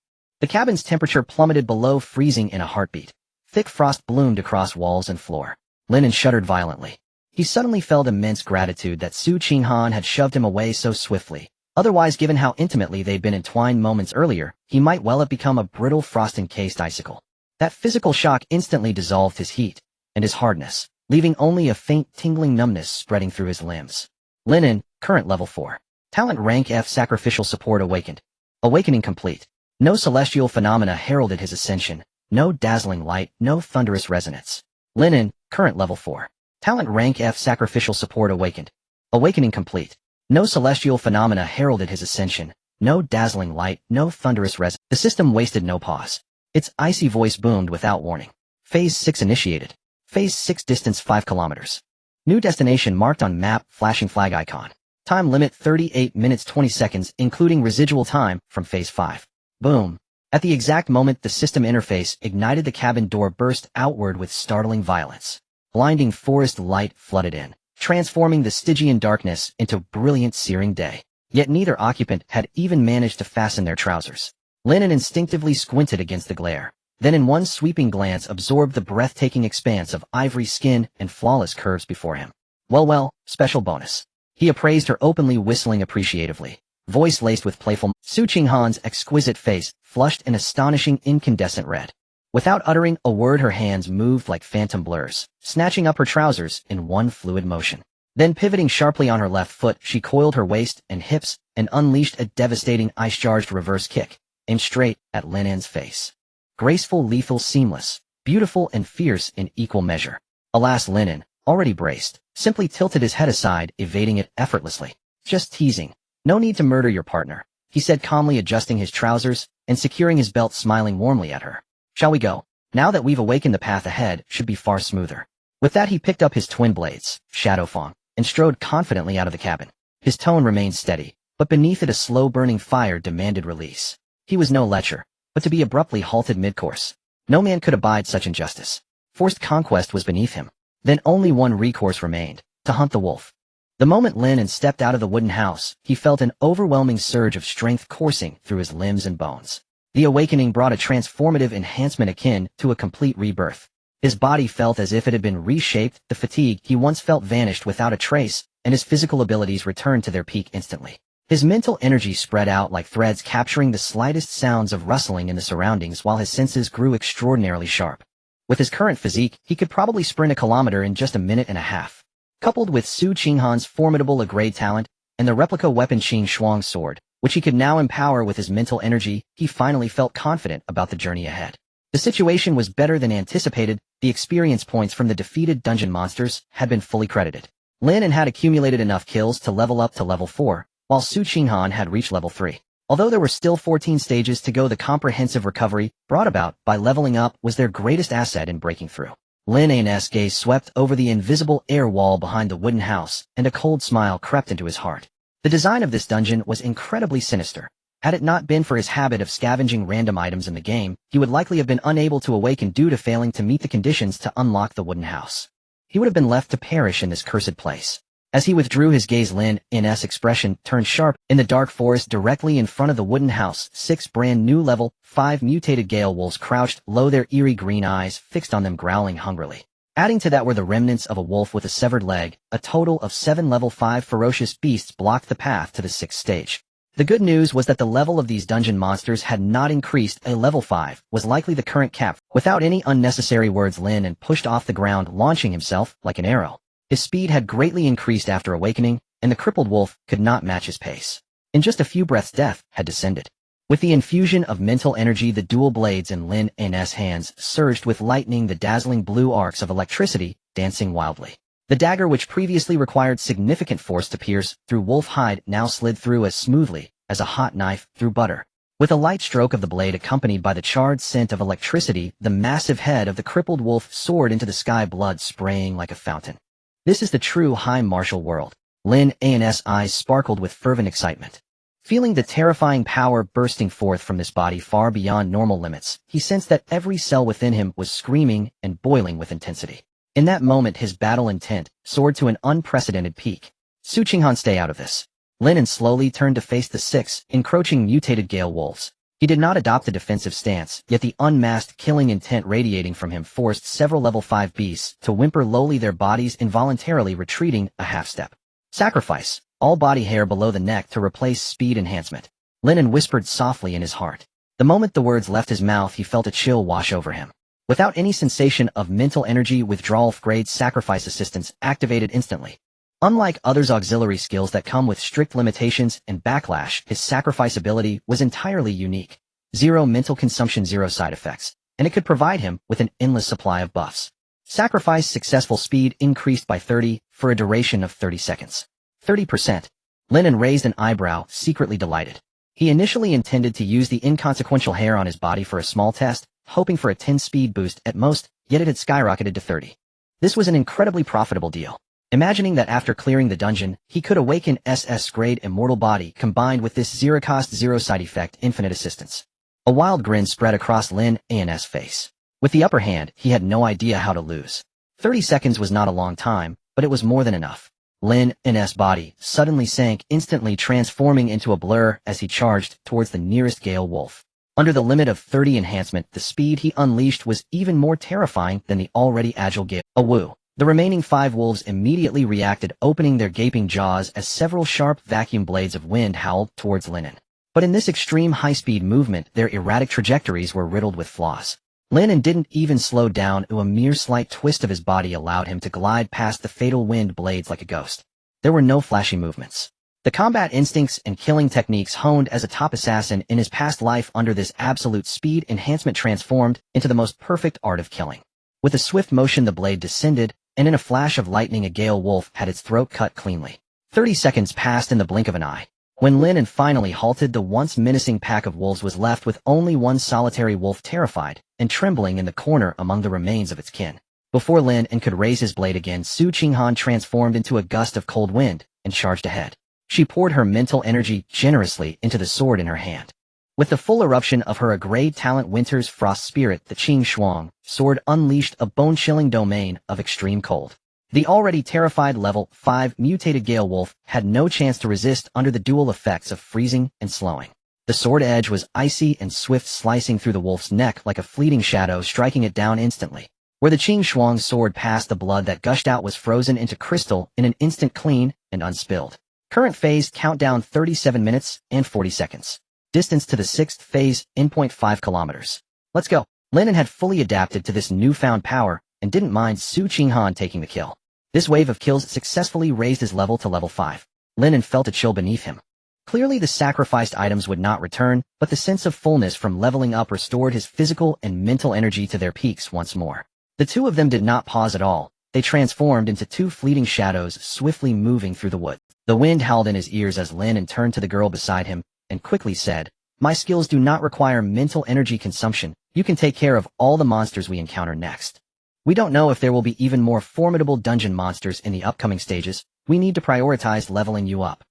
The cabin's temperature plummeted below freezing in a heartbeat. Thick frost bloomed across walls and floor. Lin An shuddered violently. He suddenly felt immense gratitude that Su Qinghan had shoved him away so swiftly. Otherwise, given how intimately they'd been entwined moments earlier, he might well have become a brittle, frost-encased icicle. That physical shock instantly dissolved his heat and his hardness, leaving only a faint, tingling numbness spreading through his limbs. Lin An, current level 4. Talent Rank F, Sacrificial Support awakened. Awakening complete. No celestial phenomena heralded his ascension, no dazzling light, no thunderous resonance. Lin An, current level 4. Talent Rank F, Sacrificial Support awakened. Awakening complete. No celestial phenomena heralded his ascension, no dazzling light, no thunderous resonance. The system wasted no pause. Its icy voice boomed without warning. Phase 6 initiated. Phase 6 distance 5 kilometers. New destination marked on map, flashing flag icon. Time limit 38 minutes 20 seconds, including residual time from Phase 5. Boom. At the exact moment the system interface ignited, the cabin door burst outward with startling violence. Blinding forest light flooded in, transforming the Stygian darkness into brilliant, searing day. Yet neither occupant had even managed to fasten their trousers. Lin An instinctively squinted against the glare, then in one sweeping glance absorbed the breathtaking expanse of ivory skin and flawless curves before him. Well, special bonus. He appraised her openly, whistling appreciatively, voice laced with playful. Su Qinghan's exquisite face flushed an astonishing incandescent red. Without uttering a word, her hands moved like phantom blurs, snatching up her trousers in one fluid motion. Then pivoting sharply on her left foot, she coiled her waist and hips and unleashed a devastating ice-charged reverse kick, aimed straight at Lin An's face. Graceful, lethal, seamless, beautiful and fierce in equal measure. Alas, Lin An, already braced, simply tilted his head aside, evading it effortlessly. Just teasing. No need to murder your partner, he said calmly, adjusting his trousers and securing his belt, smiling warmly at her. Shall we go? Now that we've awakened, the path ahead should be far smoother. With that, he picked up his twin blades, Shadow Fang, and strode confidently out of the cabin. His tone remained steady, but beneath it a slow-burning fire demanded release. He was no lecher, but to be abruptly halted mid-course. No man could abide such injustice. Forced conquest was beneath him. Then only one recourse remained, to hunt the wolf. The moment Lin An stepped out of the wooden house, he felt an overwhelming surge of strength coursing through his limbs and bones. The awakening brought a transformative enhancement akin to a complete rebirth. His body felt as if it had been reshaped, the fatigue he once felt vanished without a trace, and his physical abilities returned to their peak instantly. His mental energy spread out like threads, capturing the slightest sounds of rustling in the surroundings while his senses grew extraordinarily sharp. With his current physique, he could probably sprint a kilometer in just a minute and a half. Coupled with Su Qinghan's formidable grade talent and the replica weapon Qing Shuang's sword, which he could now empower with his mental energy, he finally felt confident about the journey ahead. The situation was better than anticipated. The experience points from the defeated dungeon monsters had been fully credited. Lin An had accumulated enough kills to level up to level 4, while Su Qinghan had reached level 3. Although there were still 14 stages to go, the comprehensive recovery brought about by leveling up was their greatest asset in breaking through. Lin An's gaze swept over the invisible air wall behind the wooden house, and a cold smile crept into his heart. The design of this dungeon was incredibly sinister. Had it not been for his habit of scavenging random items in the game, he would likely have been unable to awaken due to failing to meet the conditions to unlock the wooden house. He would have been left to perish in this cursed place. As he withdrew his gaze, Lin An's expression turned sharp. In the dark forest directly in front of the wooden house, 6 brand new level 5 mutated gale wolves crouched low, their eerie green eyes fixed on them, growling hungrily. Adding to that were the remnants of a wolf with a severed leg. A total of 7 level 5 ferocious beasts blocked the path to the 6th stage. The good news was that the level of these dungeon monsters had not increased. A level 5 was likely the current cap. Without any unnecessary words, Lin An pushed off the ground, launching himself like an arrow. His speed had greatly increased after awakening, and the crippled wolf could not match his pace. In just a few breaths, death had descended. With the infusion of mental energy, the dual blades in Lin An's hands surged with lightning, the dazzling blue arcs of electricity dancing wildly. The dagger, which previously required significant force to pierce through wolf hide, now slid through as smoothly as a hot knife through butter. With a light stroke of the blade accompanied by the charred scent of electricity, the massive head of the crippled wolf soared into the sky, blood spraying like a fountain. This is the true high martial world. Lin An's eyes sparkled with fervent excitement. Feeling the terrifying power bursting forth from this body far beyond normal limits, he sensed that every cell within him was screaming and boiling with intensity. In that moment, his battle intent soared to an unprecedented peak. Su Qinghan, stay out of this. Lin An slowly turned to face the 6 encroaching mutated gale wolves. He did not adopt a defensive stance, yet the unmasked killing intent radiating from him forced several level 5 beasts to whimper lowly, their bodies involuntarily retreating a half-step. Sacrifice all body hair below the neck to replace speed enhancement. Lin An whispered softly in his heart. The moment the words left his mouth, he felt a chill wash over him. Without any sensation of mental energy withdrawal, grade sacrifice assistance activated instantly. Unlike others' auxiliary skills that come with strict limitations and backlash, his sacrifice ability was entirely unique. 0 mental consumption, 0 side effects, and it could provide him with an endless supply of buffs. Sacrifice successful speed increased by 30 for a duration of 30 seconds. 30%. Lin An raised an eyebrow, secretly delighted. He initially intended to use the inconsequential hair on his body for a small test, hoping for a 10 speed boost at most, yet it had skyrocketed to 30. This was an incredibly profitable deal. Imagining that after clearing the dungeon, he could awaken SS grade Immortal Body combined with this zero-cost, zero-side effect infinite assistance. A wild grin spread across Lin An's face. With the upper hand, he had no idea how to lose. 30 seconds was not a long time, but it was more than enough. Lin An's body suddenly sank, instantly transforming into a blur as he charged towards the nearest gale wolf. Under the limit of 30 enhancement, the speed he unleashed was even more terrifying than the already agile Gale. A woo. The remaining 5 wolves immediately reacted, opening their gaping jaws as several sharp vacuum blades of wind howled towards Lin An. But in this extreme high-speed movement, their erratic trajectories were riddled with flaws. Lin An didn't even slow down, a mere slight twist of his body allowed him to glide past the fatal wind blades like a ghost. There were no flashy movements. The combat instincts and killing techniques honed as a top assassin in his past life under this absolute speed enhancement transformed into the most perfect art of killing. With a swift motion the blade descended, and in a flash of lightning a Gale wolf had its throat cut cleanly. 30 seconds passed in the blink of an eye. When Lin An finally halted, the once menacing pack of wolves was left with only one solitary wolf, terrified and trembling in the corner among the remains of its kin. Before Lin An could raise his blade again, Su Qinghan transformed into a gust of cold wind and charged ahead. She poured her mental energy generously into the sword in her hand. With the full eruption of her grade talent Winter's Frost Spirit, the Qing Shuang sword unleashed a bone-chilling domain of extreme cold. The already terrified level 5 mutated Gale wolf had no chance to resist under the dual effects of freezing and slowing. The sword edge was icy and swift, slicing through the wolf's neck like a fleeting shadow, striking it down instantly. Where the Qing Shuang's sword passed, the blood that gushed out was frozen into crystal in an instant, clean and unspilled. Current phase countdown 37 minutes and 40 seconds. Distance to the 6th phase, endpoint 5 kilometers. Let's go. Lin An had fully adapted to this newfound power and didn't mind Su Qinghan taking the kill. This wave of kills successfully raised his level to level 5. Lin An felt a chill beneath him. Clearly the sacrificed items would not return, but the sense of fullness from leveling up restored his physical and mental energy to their peaks once more. The two of them did not pause at all. They transformed into 2 fleeting shadows, swiftly moving through the wood. The wind howled in his ears as Lin An turned to the girl beside him and quickly said, "My skills do not require mental energy consumption. You can take care of all the monsters we encounter next. We don't know if there will be even more formidable dungeon monsters in the upcoming stages. We need to prioritize leveling you up."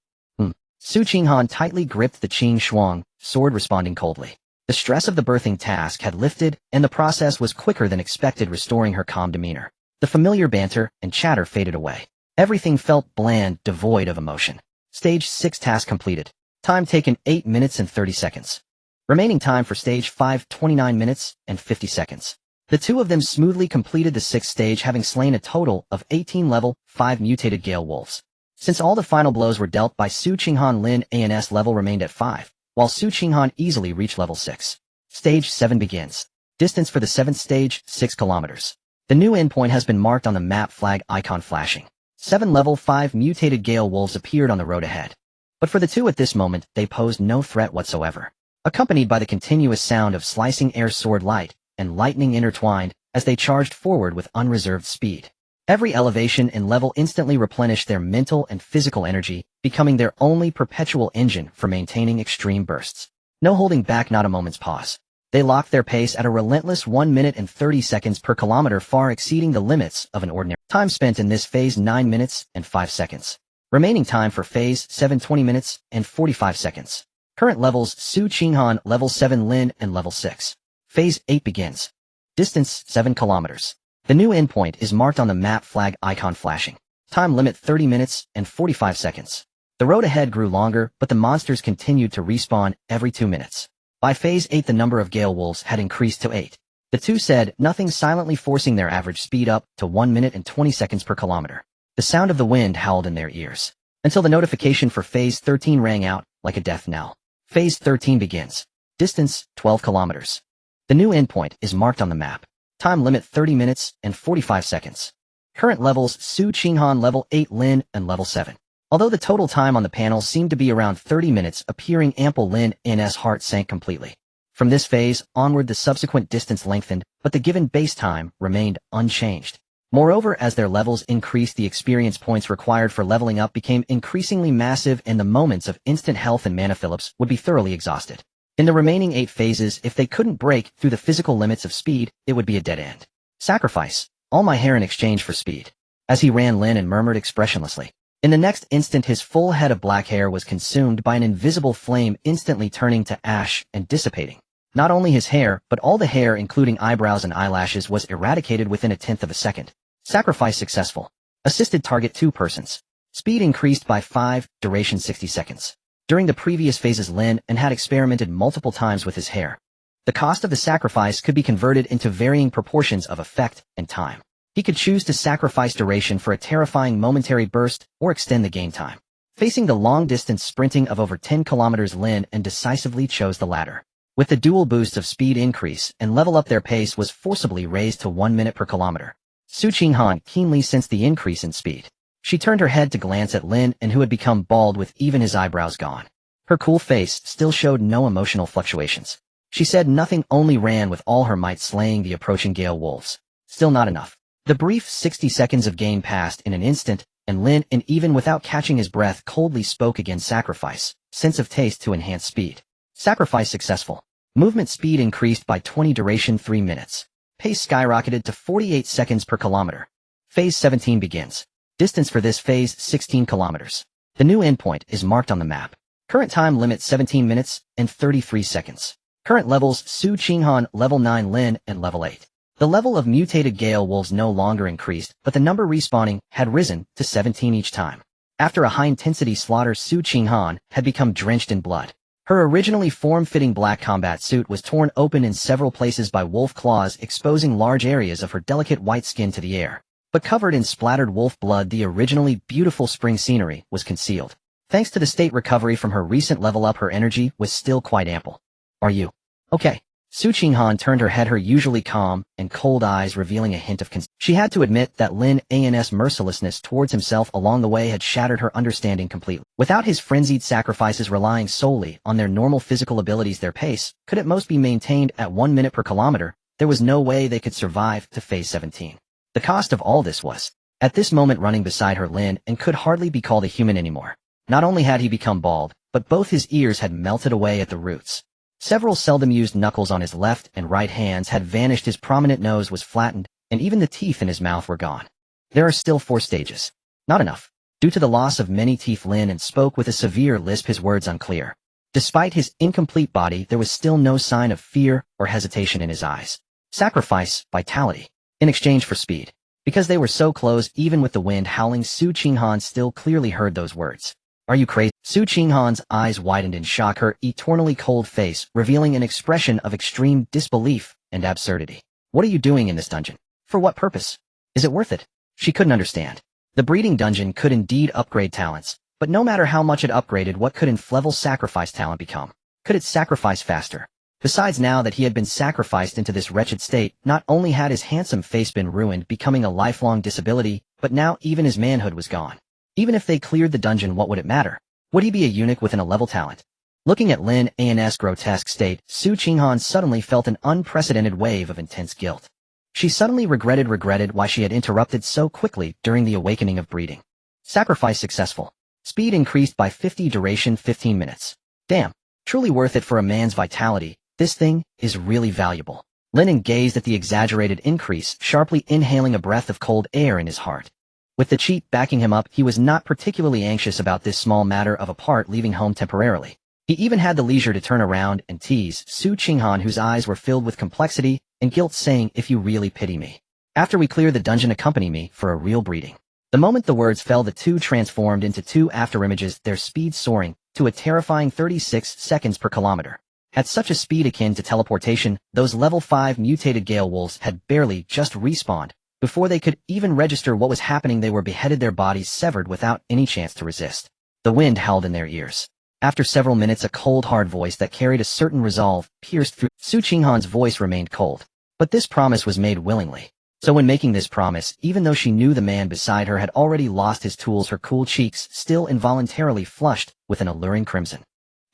Su Qinghan tightly gripped the Qing Shuang sword, responding coldly. The stress of the birthing task had lifted, and the process was quicker than expected, restoring her calm demeanor. The familiar banter and chatter faded away. Everything felt bland, devoid of emotion. Stage 6 task completed. Time taken 8 minutes and 30 seconds. Remaining time for Stage 5, 29 minutes and 50 seconds. The two of them smoothly completed the 6th stage, having slain a total of 18 level 5 mutated Gale wolves. Since all the final blows were dealt by Su Qinghan, Lin An's level remained at 5, while Su Qinghan easily reached level 6. Stage 7 begins. Distance for the 7th stage, 6 kilometers. The new endpoint has been marked on the map, flag icon flashing. 7 level 5 mutated Gale wolves appeared on the road ahead. But for the two at this moment, they posed no threat whatsoever. Accompanied by the continuous sound of slicing air, sword light, and lightning intertwined as they charged forward with unreserved speed. Every elevation and level instantly replenished their mental and physical energy, becoming their only perpetual engine for maintaining extreme bursts. No holding back, not a moment's pause. They locked their pace at a relentless 1 minute and 30 seconds per kilometer, far exceeding the limits of an ordinary. Time spent in this phase 9 minutes and 5 seconds. Remaining time for phase 7, 20 minutes and 45 seconds. Current levels: Su Qinghan level 7, Lin and level 6. Phase 8 begins. Distance 7 kilometers. The new endpoint is marked on the map, flag icon flashing. Time limit 30 minutes and 45 seconds. The road ahead grew longer, but the monsters continued to respawn every 2 minutes. By phase 8 the number of Gale wolves had increased to 8. The two said nothing, silently forcing their average speed up to 1 minute and 20 seconds per kilometer. The sound of the wind howled in their ears, until the notification for phase 13 rang out like a death knell. Phase 13 begins. Distance 12 kilometers. The new endpoint is marked on the map. Time limit 30 minutes and 45 seconds. Current levels: Su Qinghan level 8, Lin and level 7. Although the total time on the panel seemed to be around 30 minutes, appearing ample, Lin An's heart sank completely. From this phase onward the subsequent distance lengthened, but the given base time remained unchanged. Moreover, as their levels increased, the experience points required for leveling up became increasingly massive, and the moments of instant health and mana fill-ups would be thoroughly exhausted. In the remaining 8 phases, if they couldn't break through the physical limits of speed, it would be a dead end. Sacrifice all my hair in exchange for speed. As he ran, Lin An murmured expressionlessly. In the next instant his full head of black hair was consumed by an invisible flame, instantly turning to ash and dissipating. Not only his hair, but all the hair, including eyebrows and eyelashes, was eradicated within a tenth of a second. Sacrifice successful. Assisted target 2 persons. Speed increased by 5, duration 60 seconds. During the previous phases Lin An had experimented multiple times with his hair. The cost of the sacrifice could be converted into varying proportions of effect and time. He could choose to sacrifice duration for a terrifying momentary burst or extend the game time. Facing the long-distance sprinting of over 10 kilometers, Lin An decisively chose the latter. With the dual boosts of speed increase and level up, their pace was forcibly raised to 1 minute per kilometer. Su Qinghan keenly sensed the increase in speed. She turned her head to glance at Lin An, who had become bald with even his eyebrows gone. Her cool face still showed no emotional fluctuations. She said nothing, only ran with all her might, slaying the approaching gale wolves. Still not enough. The brief 60 seconds of gain passed in an instant, and Lin An, even without catching his breath, coldly spoke again. Sacrifice. Sense of taste to enhance speed. Sacrifice successful. Movement speed increased by 20, duration 3 minutes. Pace skyrocketed to 48 seconds per kilometer. Phase 17 begins. Distance for this phase 16 kilometers. The new endpoint is marked on the map. Current time limit 17 minutes and 33 seconds. Current levels: Su Qinghan level 9, Lin An level 8. The level of mutated gale wolves no longer increased, but the number respawning had risen to 17 each time. After a high-intensity slaughter, Su Qinghan had become drenched in blood. Her originally form-fitting black combat suit was torn open in several places by wolf claws, exposing large areas of her delicate white skin to the air. But covered in splattered wolf blood, the originally beautiful spring scenery was concealed. Thanks to the state recovery from her recent level up, her energy was still quite ample. Are you okay? Su Qinghan turned her head, her usually calm and cold eyes revealing a hint of concern. She had to admit that Lin An's mercilessness towards himself along the way had shattered her understanding completely. Without his frenzied sacrifices relying solely on their normal physical abilities, their pace could at most be maintained at 1 minute per kilometer. There was no way they could survive to phase 17. The cost of all this was, at this moment, running beside her, Lin An could hardly be called a human anymore. Not only had he become bald, but both his ears had melted away at the roots. Several seldom used knuckles on his left and right hands had vanished, his prominent nose was flattened, and even the teeth in his mouth were gone. There are still 4 stages. Not enough. Due to the loss of many teeth, Lin An spoke with a severe lisp, his words unclear. Despite his incomplete body, there was still no sign of fear or hesitation in his eyes. Sacrifice, vitality, in exchange for speed. Because they were so close, even with the wind howling, Su Qinghan still clearly heard those words. Are you crazy? Su Qinghan's eyes widened in shock, her eternally cold face revealing an expression of extreme disbelief and absurdity. What are you doing in this dungeon? For what purpose? Is it worth it? She couldn't understand. The breeding dungeon could indeed upgrade talents, but no matter how much it upgraded, what could nth-level sacrifice talent become? Could it sacrifice faster? Besides, now that he had been sacrificed into this wretched state, not only had his handsome face been ruined, becoming a lifelong disability, but now even his manhood was gone. Even if they cleared the dungeon, what would it matter? Would he be a eunuch within a level talent? Looking at Lin An's grotesque state, Su Qinghan suddenly felt an unprecedented wave of intense guilt. She suddenly regretted why she had interrupted so quickly during the awakening of breeding. Sacrifice successful. Speed increased by 50, duration 15 minutes. Damn. Truly worth it for a man's vitality. This thing is really valuable. Lin An gazed at the exaggerated increase, sharply inhaling a breath of cold air in his heart. With the cheat backing him up, he was not particularly anxious about this small matter of a part leaving home temporarily. He even had the leisure to turn around and tease Su Qinghan, whose eyes were filled with complexity and guilt, saying, "If you really pity me, after we clear the dungeon, accompany me for a real breeding." The moment the words fell, the two transformed into 2 afterimages, their speed soaring to a terrifying 36 seconds per kilometer. At such a speed akin to teleportation, those level 5 mutated gale wolves had barely just respawned. Before they could even register what was happening, they were beheaded, their bodies severed without any chance to resist. The wind howled in their ears. After several minutes, a cold, hard voice that carried a certain resolve pierced through. Su Qinghan's voice remained cold, but this promise was made willingly. So when making this promise, even though she knew the man beside her had already lost his tools, her cool cheeks still involuntarily flushed with an alluring crimson.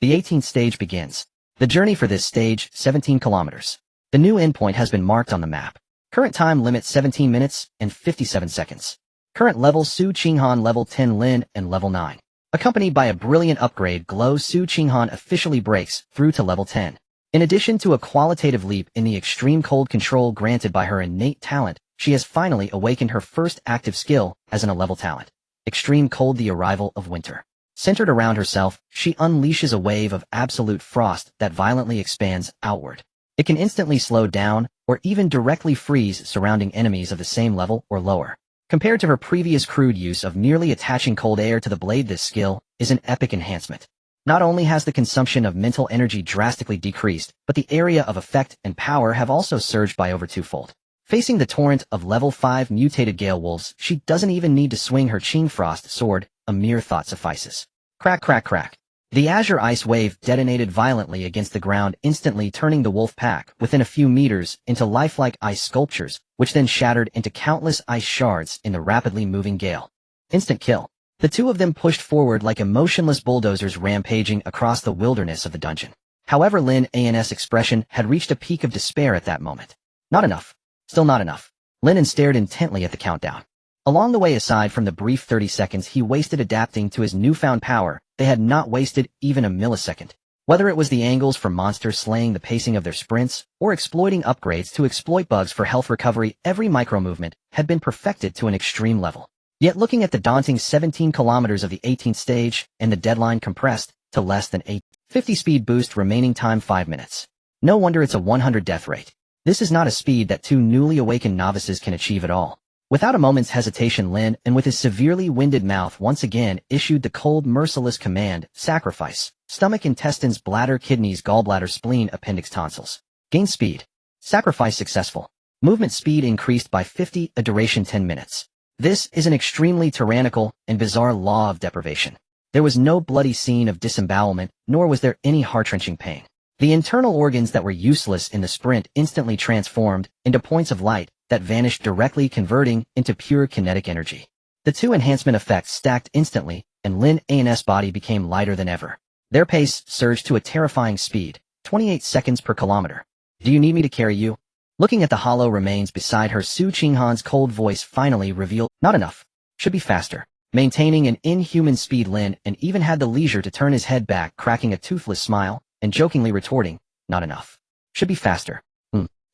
The 18th stage begins. The journey for this stage, 17 kilometers. The new endpoint has been marked on the map. Current time limit 17 minutes and 57 seconds. Current level: Su Qinghan level 10, Lin An level 9. Accompanied by a brilliant upgrade glow, Su Qinghan officially breaks through to level 10. In addition to a qualitative leap in the extreme cold control granted by her innate talent, she has finally awakened her first active skill as an A-level talent. Extreme cold, the arrival of winter. Centered around herself, she unleashes a wave of absolute frost that violently expands outward. It can instantly slow down or even directly freeze surrounding enemies of the same level or lower. Compared to her previous crude use of merely attaching cold air to the blade, this skill is an epic enhancement. Not only has the consumption of mental energy drastically decreased, but the area of effect and power have also surged by over twofold. Facing the torrent of level 5 mutated Gale Wolves, she doesn't even need to swing her Qing Frost sword, a mere thought suffices. Crack crack crack. The azure ice wave detonated violently against the ground, instantly turning the wolf pack within a few meters into lifelike ice sculptures, which then shattered into countless ice shards in the rapidly moving gale. Instant kill. The two of them pushed forward like emotionless bulldozers rampaging across the wilderness of the dungeon. However, Lin An's expression had reached a peak of despair at that moment. Not enough. Still not enough. Lin An stared intently at the countdown. Along the way, aside from the brief 30 seconds he wasted adapting to his newfound power, they had not wasted even a millisecond. Whether it was the angles for monsters slaying the pacing of their sprints, or exploiting upgrades to exploit bugs for health recovery, every micro-movement had been perfected to an extreme level. Yet looking at the daunting 17 kilometers of the 18th stage, and the deadline compressed to less than 50 speed boost, remaining time 5 minutes. No wonder it's a 100 death rate. This is not a speed that two newly awakened novices can achieve at all. Without a moment's hesitation, Lin An, with his severely winded mouth, once again issued the cold, merciless command: sacrifice. Stomach, intestines, bladder, kidneys, gallbladder, spleen, appendix, tonsils. Gain speed. Sacrifice successful. Movement speed increased by 50, a duration 10 minutes. This is an extremely tyrannical and bizarre law of deprivation. There was no bloody scene of disembowelment, nor was there any heart-wrenching pain. The internal organs that were useless in the sprint instantly transformed into points of light that vanished directly, converting into pure kinetic energy. The two enhancement effects stacked instantly, and Lin An's body became lighter than ever. Their pace surged to a terrifying speed, 28 seconds per kilometer. Do you need me to carry you? Looking at the hollow remains beside her, Su Qinghan's cold voice finally revealed, not enough. Should be faster. Maintaining an inhuman speed, Lin An even had the leisure to turn his head back, cracking a toothless smile, and jokingly retorting, not enough. Should be faster.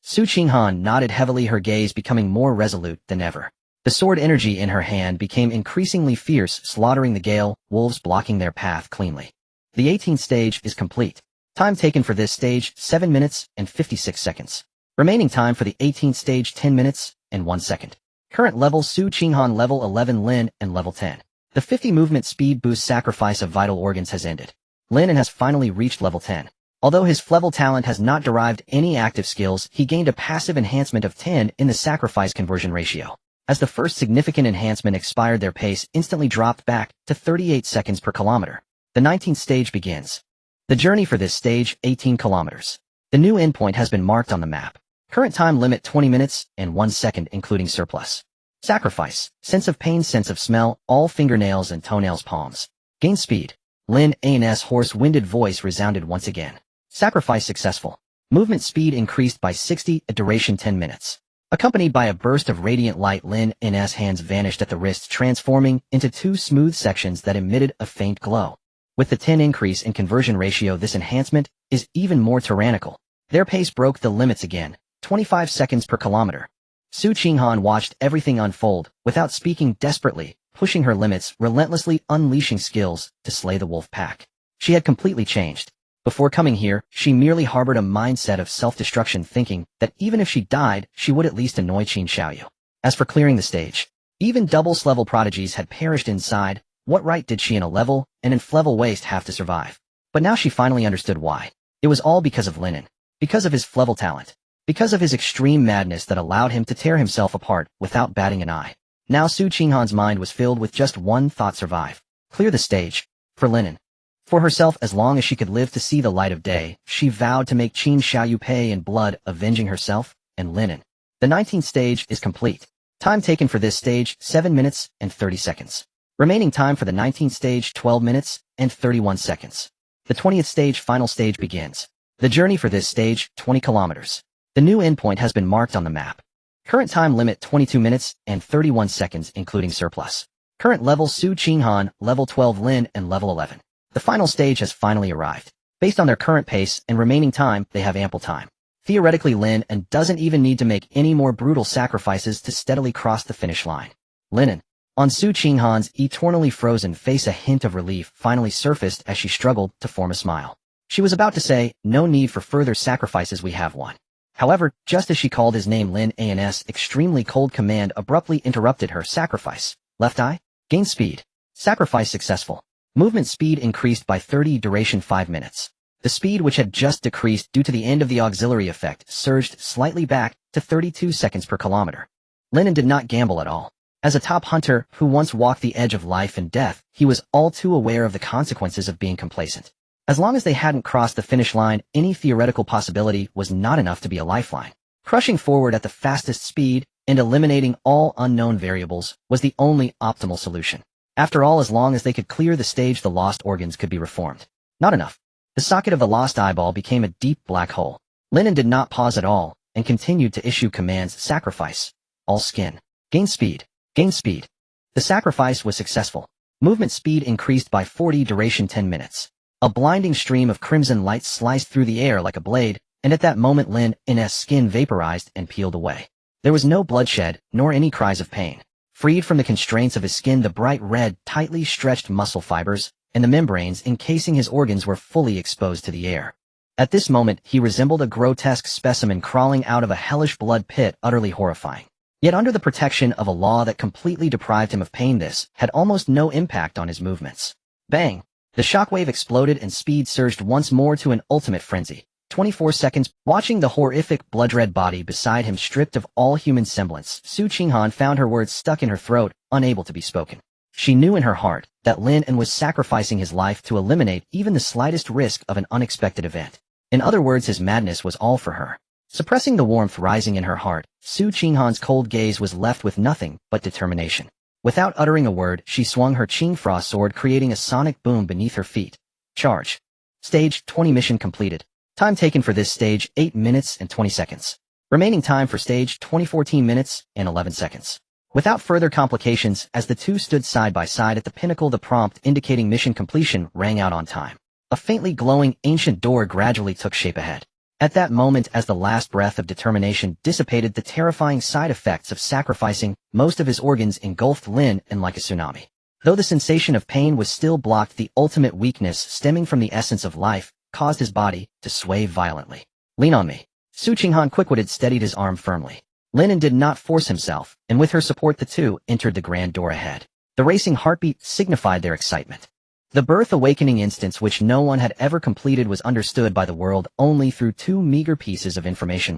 Su Qinghan nodded heavily, her gaze becoming more resolute than ever. The sword energy in her hand became increasingly fierce, slaughtering the Gale Wolves, blocking their path cleanly. The 18th stage is complete. Time taken for this stage, 7 minutes and 56 seconds. Remaining time for the 18th stage, 10 minutes and 1 second. Current level: Su Qinghan level 11, Lin An level 10. The 50 movement speed boost sacrifice of vital organs has ended. Lin An has finally reached level 10. Although his level talent has not derived any active skills, he gained a passive enhancement of 10 in the sacrifice conversion ratio. As the first significant enhancement expired, their pace instantly dropped back to 38 seconds per kilometer. The 19th stage begins. The journey for this stage, 18 kilometers. The new endpoint has been marked on the map. Current time limit 20 minutes and 1 second including surplus. Sacrifice. Sense of pain, sense of smell, all fingernails and toenails, palms. Gain speed. Lin An's hoarse, winded voice resounded once again. Sacrifice successful. Movement speed increased by 60, a duration 10 minutes. Accompanied by a burst of radiant light, Lin An's hands vanished at the wrists, transforming into two smooth sections that emitted a faint glow. With the 10 increase in conversion ratio, this enhancement is even more tyrannical. Their pace broke the limits again, 25 seconds per kilometer. Su Qinghan watched everything unfold, without speaking, desperately, pushing her limits, relentlessly unleashing skills to slay the wolf pack. She had completely changed. Before coming here, she merely harbored a mindset of self-destruction, thinking that even if she died, she would at least annoy Qin Xiaoyu. As for clearing the stage, even double-level prodigies had perished inside. What right did she in a level and in level waste have to survive? But now she finally understood why. It was all because of Lin An. Because of his level talent. Because of his extreme madness that allowed him to tear himself apart without batting an eye. Now Su Qinghan's mind was filled with just one thought: survive. Clear the stage. For Lin An. For herself, as long as she could live to see the light of day, she vowed to make Qin Xiaoyu pay in blood, avenging herself and Lin An. The 19th stage is complete. Time taken for this stage, 7 minutes and 30 seconds. Remaining time for the 19th stage, 12 minutes and 31 seconds. The 20th stage, final stage, begins. The journey for this stage, 20 kilometers. The new endpoint has been marked on the map. Current time limit 22 minutes and 31 seconds including surplus. Current level: Su Qinghan, level 12, Lin An level 11. The final stage has finally arrived. Based on their current pace and remaining time, they have ample time. Theoretically, Lin An doesn't even need to make any more brutal sacrifices to steadily cross the finish line. Lin An. On Su Qinghan's eternally frozen face, a hint of relief finally surfaced as she struggled to form a smile. She was about to say, "No need for further sacrifices, we have one." However, just as she called his name, Lin An's extremely cold command abruptly interrupted her. Sacrifice. Left eye. Gain speed. Sacrifice successful. Movement speed increased by 30, duration 5 minutes. The speed, which had just decreased due to the end of the auxiliary effect, surged slightly back to 32 seconds per kilometer. Lin An did not gamble at all. As a top hunter who once walked the edge of life and death, he was all too aware of the consequences of being complacent. As long as they hadn't crossed the finish line, any theoretical possibility was not enough to be a lifeline. Crushing forward at the fastest speed and eliminating all unknown variables was the only optimal solution. After all, as long as they could clear the stage, the lost organs could be reformed. Not enough. The socket of the lost eyeball became a deep black hole. Lin An did not pause at all and continued to issue commands: sacrifice, all skin, gain speed, gain speed. The sacrifice was successful. Movement speed increased by 40, duration 10 minutes. A blinding stream of crimson light sliced through the air like a blade, and at that moment Lin An's skin vaporized and peeled away. There was no bloodshed, nor any cries of pain. Freed from the constraints of his skin, the bright red, tightly stretched muscle fibers and the membranes encasing his organs were fully exposed to the air. At this moment, he resembled a grotesque specimen crawling out of a hellish blood pit, utterly horrifying. Yet under the protection of a law that completely deprived him of pain, this had almost no impact on his movements. Bang! The shockwave exploded and speed surged once more to an ultimate frenzy. 24 seconds. Watching the horrific blood-red body beside him stripped of all human semblance, Su Qinghan found her words stuck in her throat, unable to be spoken. She knew in her heart that Lin An was sacrificing his life to eliminate even the slightest risk of an unexpected event. In other words, his madness was all for her. Suppressing the warmth rising in her heart, Su Qinghan's cold gaze was left with nothing but determination. Without uttering a word, she swung her Qingfra sword, creating a sonic boom beneath her feet. Charge. Stage 20 mission completed. Time taken for this stage, 8 minutes and 20 seconds. Remaining time for stage 20, 14 minutes and 11 seconds. Without further complications, as the two stood side by side at the pinnacle, the prompt indicating mission completion rang out on time. A faintly glowing ancient door gradually took shape ahead. At that moment, as the last breath of determination dissipated the terrifying side effects of sacrificing most of his organs, engulfed Lin An like a tsunami. Though the sensation of pain was still blocked, the ultimate weakness stemming from the essence of life caused his body to sway violently. Lean on me. Su Qinghan, quick-witted, steadied his arm firmly. Lin An did not force himself, and with her support the two entered the grand door ahead. The racing heartbeat signified their excitement. The birth awakening instance, which no one had ever completed, was understood by the world only through two meager pieces of information.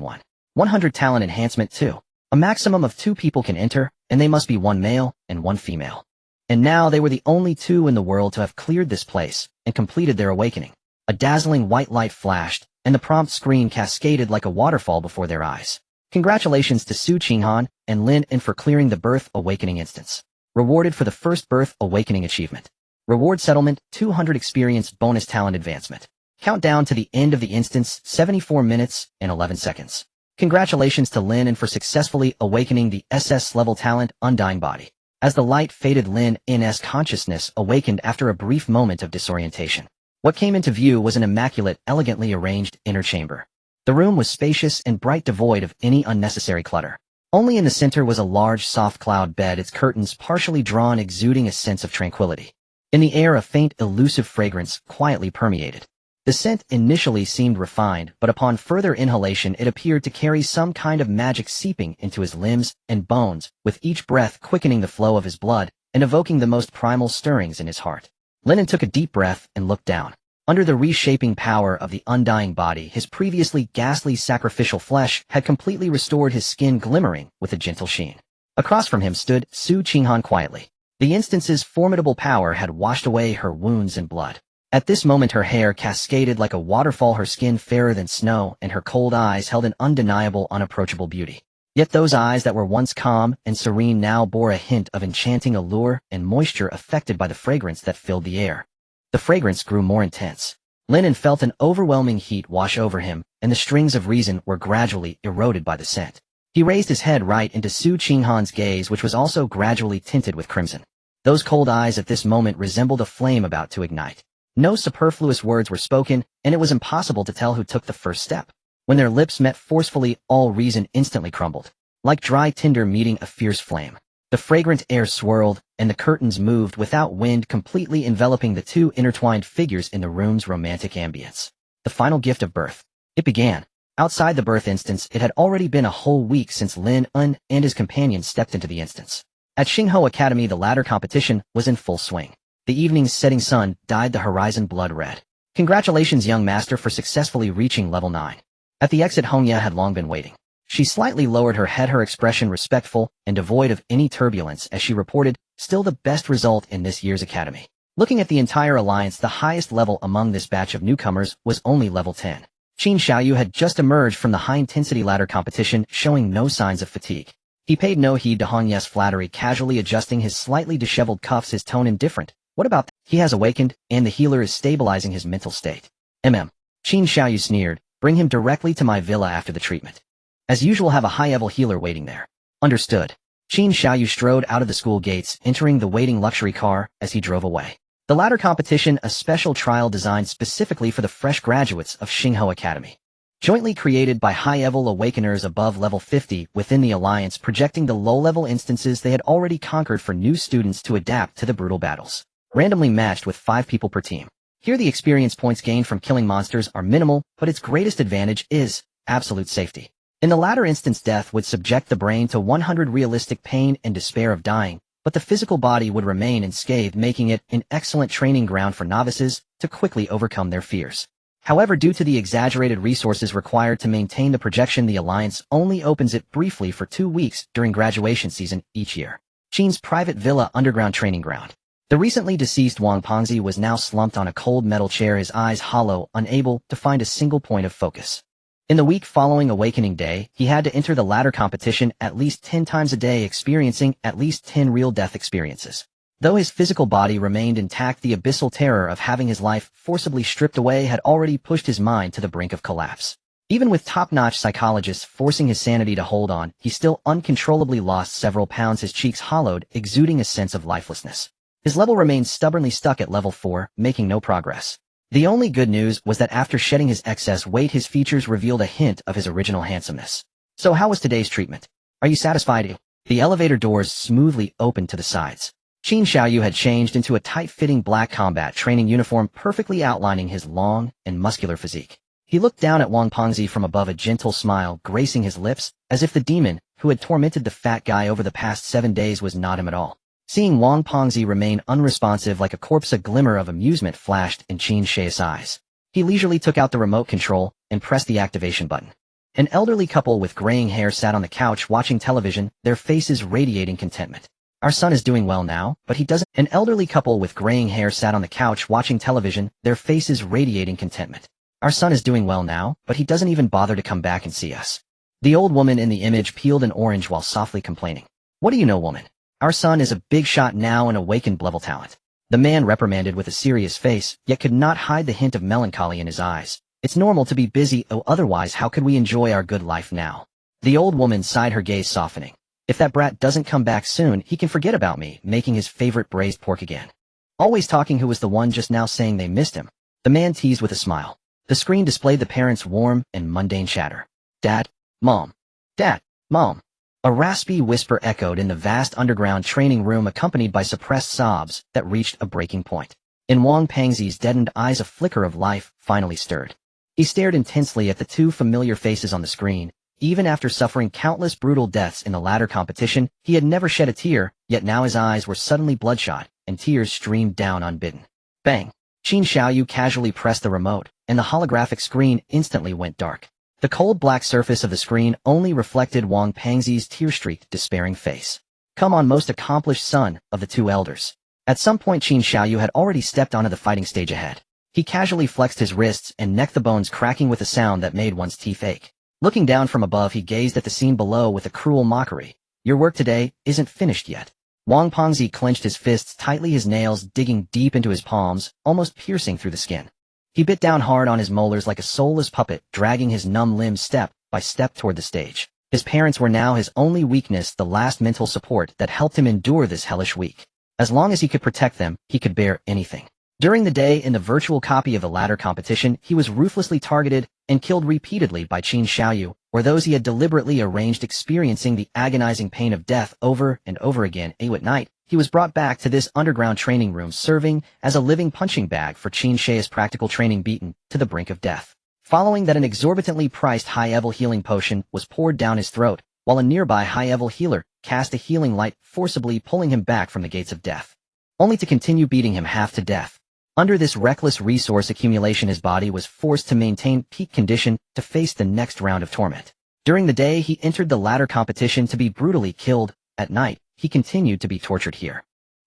100 talent enhancement. 2. A maximum of 2 people can enter, and they must be 1 male and 1 female. And now they were the only 2 in the world to have cleared this place and completed their awakening. A dazzling white light flashed, and the prompt screen cascaded like a waterfall before their eyes. Congratulations to Su Qinghan and Lin An for clearing the birth awakening instance. Rewarded for the first birth awakening achievement. Reward settlement, 200 experience bonus talent advancement. Countdown to the end of the instance, 74 minutes and 11 seconds. Congratulations to Lin An for successfully awakening the SS level talent Undying Body. As the light faded, Lin An's consciousness awakened after a brief moment of disorientation. What came into view was an immaculate, elegantly arranged inner chamber. The room was spacious and bright, devoid of any unnecessary clutter. Only in the center was a large soft cloud bed, its curtains partially drawn, exuding a sense of tranquility. In the air, a faint, elusive fragrance quietly permeated. The scent initially seemed refined, but upon further inhalation it appeared to carry some kind of magic, seeping into his limbs and bones, with each breath quickening the flow of his blood and evoking the most primal stirrings in his heart. Lin An took a deep breath and looked down. Under the reshaping power of the Undying Body, his previously ghastly sacrificial flesh had completely restored, his skin glimmering with a gentle sheen. Across from him stood Su Qinghan quietly. The instance's formidable power had washed away her wounds and blood. At this moment her hair cascaded like a waterfall, her skin fairer than snow, and her cold eyes held an undeniable, unapproachable beauty. Yet those eyes that were once calm and serene now bore a hint of enchanting allure and moisture, affected by the fragrance that filled the air. The fragrance grew more intense. Lin An felt an overwhelming heat wash over him, and the strings of reason were gradually eroded by the scent. He raised his head right into Su Qinghan's gaze, which was also gradually tinted with crimson. Those cold eyes at this moment resembled a flame about to ignite. No superfluous words were spoken, and it was impossible to tell who took the first step. When their lips met forcefully, all reason instantly crumbled. Like dry tinder meeting a fierce flame. The fragrant air swirled, and the curtains moved without wind, completely enveloping the two intertwined figures in the room's romantic ambience. The final gift of birth. It began. Outside the birth instance, it had already been a whole week since Lin An and his companions stepped into the instance. At Xingho Academy, the ladder competition was in full swing. The evening's setting sun dyed the horizon blood red. Congratulations, young master, for successfully reaching level 9. At the exit, Hongya had long been waiting. She slightly lowered her head, her expression respectful and devoid of any turbulence as she reported, still the best result in this year's academy. Looking at the entire alliance, the highest level among this batch of newcomers was only level 10. Qin Xiaoyu had just emerged from the high-intensity ladder competition, showing no signs of fatigue. He paid no heed to Hongya's flattery, casually adjusting his slightly disheveled cuffs, his tone indifferent. What about that? He has awakened, and the healer is stabilizing his mental state. Qin Xiaoyu sneered. Bring him directly to my villa after the treatment. As usual, have a high-level healer waiting there. Understood. Qin Xiaoyu strode out of the school gates, entering the waiting luxury car as he drove away. The ladder competition, a special trial designed specifically for the fresh graduates of Xinghe Academy. Jointly created by high-level awakeners above level 50 within the alliance, projecting the low-level instances they had already conquered for new students to adapt to the brutal battles. Randomly matched with 5 people per team. Here the experience points gained from killing monsters are minimal, but its greatest advantage is absolute safety. In the latter instance, death would subject the brain to 100 realistic pain and despair of dying, but the physical body would remain unscathed, making it an excellent training ground for novices to quickly overcome their fears. However, due to the exaggerated resources required to maintain the projection, the Alliance only opens it briefly for 2 weeks during graduation season each year. Qin's private villa underground training ground. The recently deceased Wang Pengzi was now slumped on a cold metal chair, his eyes hollow, unable to find a single point of focus. In the week following Awakening Day, he had to enter the ladder competition at least 10 times a day, experiencing at least 10 real death experiences. Though his physical body remained intact, the abyssal terror of having his life forcibly stripped away had already pushed his mind to the brink of collapse. Even with top-notch psychologists forcing his sanity to hold on, he still uncontrollably lost several pounds, his cheeks hollowed, exuding a sense of lifelessness. His level remained stubbornly stuck at level 4, making no progress. The only good news was that after shedding his excess weight, his features revealed a hint of his original handsomeness. So how was today's treatment? Are you satisfied? The elevator doors smoothly opened to the sides. Qin Xiaoyu had changed into a tight-fitting black combat training uniform, perfectly outlining his long and muscular physique. He looked down at Wang Pengzi from above, a gentle smile gracing his lips, as if the demon who had tormented the fat guy over the past 7 days was not him at all. Seeing Wang Pengzi remain unresponsive like a corpse, a glimmer of amusement flashed in Qin Xiaoyu's eyes. He leisurely took out the remote control and pressed the activation button. An elderly couple with graying hair sat on the couch watching television, their faces radiating contentment. Our son is doing well now, but he doesn't— An elderly couple with graying hair sat on the couch watching television, their faces radiating contentment. Our son is doing well now, but he doesn't even bother to come back and see us. The old woman in the image peeled an orange while softly complaining. What do you know, woman? Our son is a big shot now, an awakened level talent. The man reprimanded with a serious face, yet could not hide the hint of melancholy in his eyes. It's normal to be busy, otherwise how could we enjoy our good life now? The old woman sighed, her gaze softening. If that brat doesn't come back soon, he can forget about me, making his favorite braised pork again. Always talking, who was the one just now saying they missed him? The man teased with a smile. The screen displayed the parents' warm and mundane chatter. Dad, Mom. Dad, Mom. A raspy whisper echoed in the vast underground training room, accompanied by suppressed sobs that reached a breaking point. In Wang Pengzi's deadened eyes, a flicker of life finally stirred. He stared intensely at the 2 familiar faces on the screen. Even after suffering countless brutal deaths in the ladder competition, he had never shed a tear, yet now his eyes were suddenly bloodshot, and tears streamed down unbidden. Bang! Qin Xiaoyu casually pressed the remote, and the holographic screen instantly went dark. The cold black surface of the screen only reflected Wang Pengzi's tear-streaked, despairing face. Come on, most accomplished son of the 2 elders. At some point, Qin Xiaoyu had already stepped onto the fighting stage ahead. He casually flexed his wrists and neck, the bones cracking with a sound that made one's teeth ache. Looking down from above, he gazed at the scene below with a cruel mockery. Your work today isn't finished yet. Wang Pengzi clenched his fists tightly, his nails digging deep into his palms, almost piercing through the skin. He bit down hard on his molars like a soulless puppet, dragging his numb limbs step by step toward the stage. His parents were now his only weakness, the last mental support that helped him endure this hellish week. As long as he could protect them, he could bear anything. During the day in the virtual copy of the ladder competition, he was ruthlessly targeted and killed repeatedly by Qin Xiaoyu, or those he had deliberately arranged, experiencing the agonizing pain of death over and over again. At night, he was brought back to this underground training room, serving as a living punching bag for Qin Xiaoyu's practical training, beaten to the brink of death. Following that, an exorbitantly priced high-level healing potion was poured down his throat, while a nearby high-level healer cast a healing light, forcibly pulling him back from the gates of death. only to continue beating him half to death. Under this reckless resource accumulation, his body was forced to maintain peak condition to face the next round of torment. During the day, he entered the ladder competition to be brutally killed. At night, he continued to be tortured here.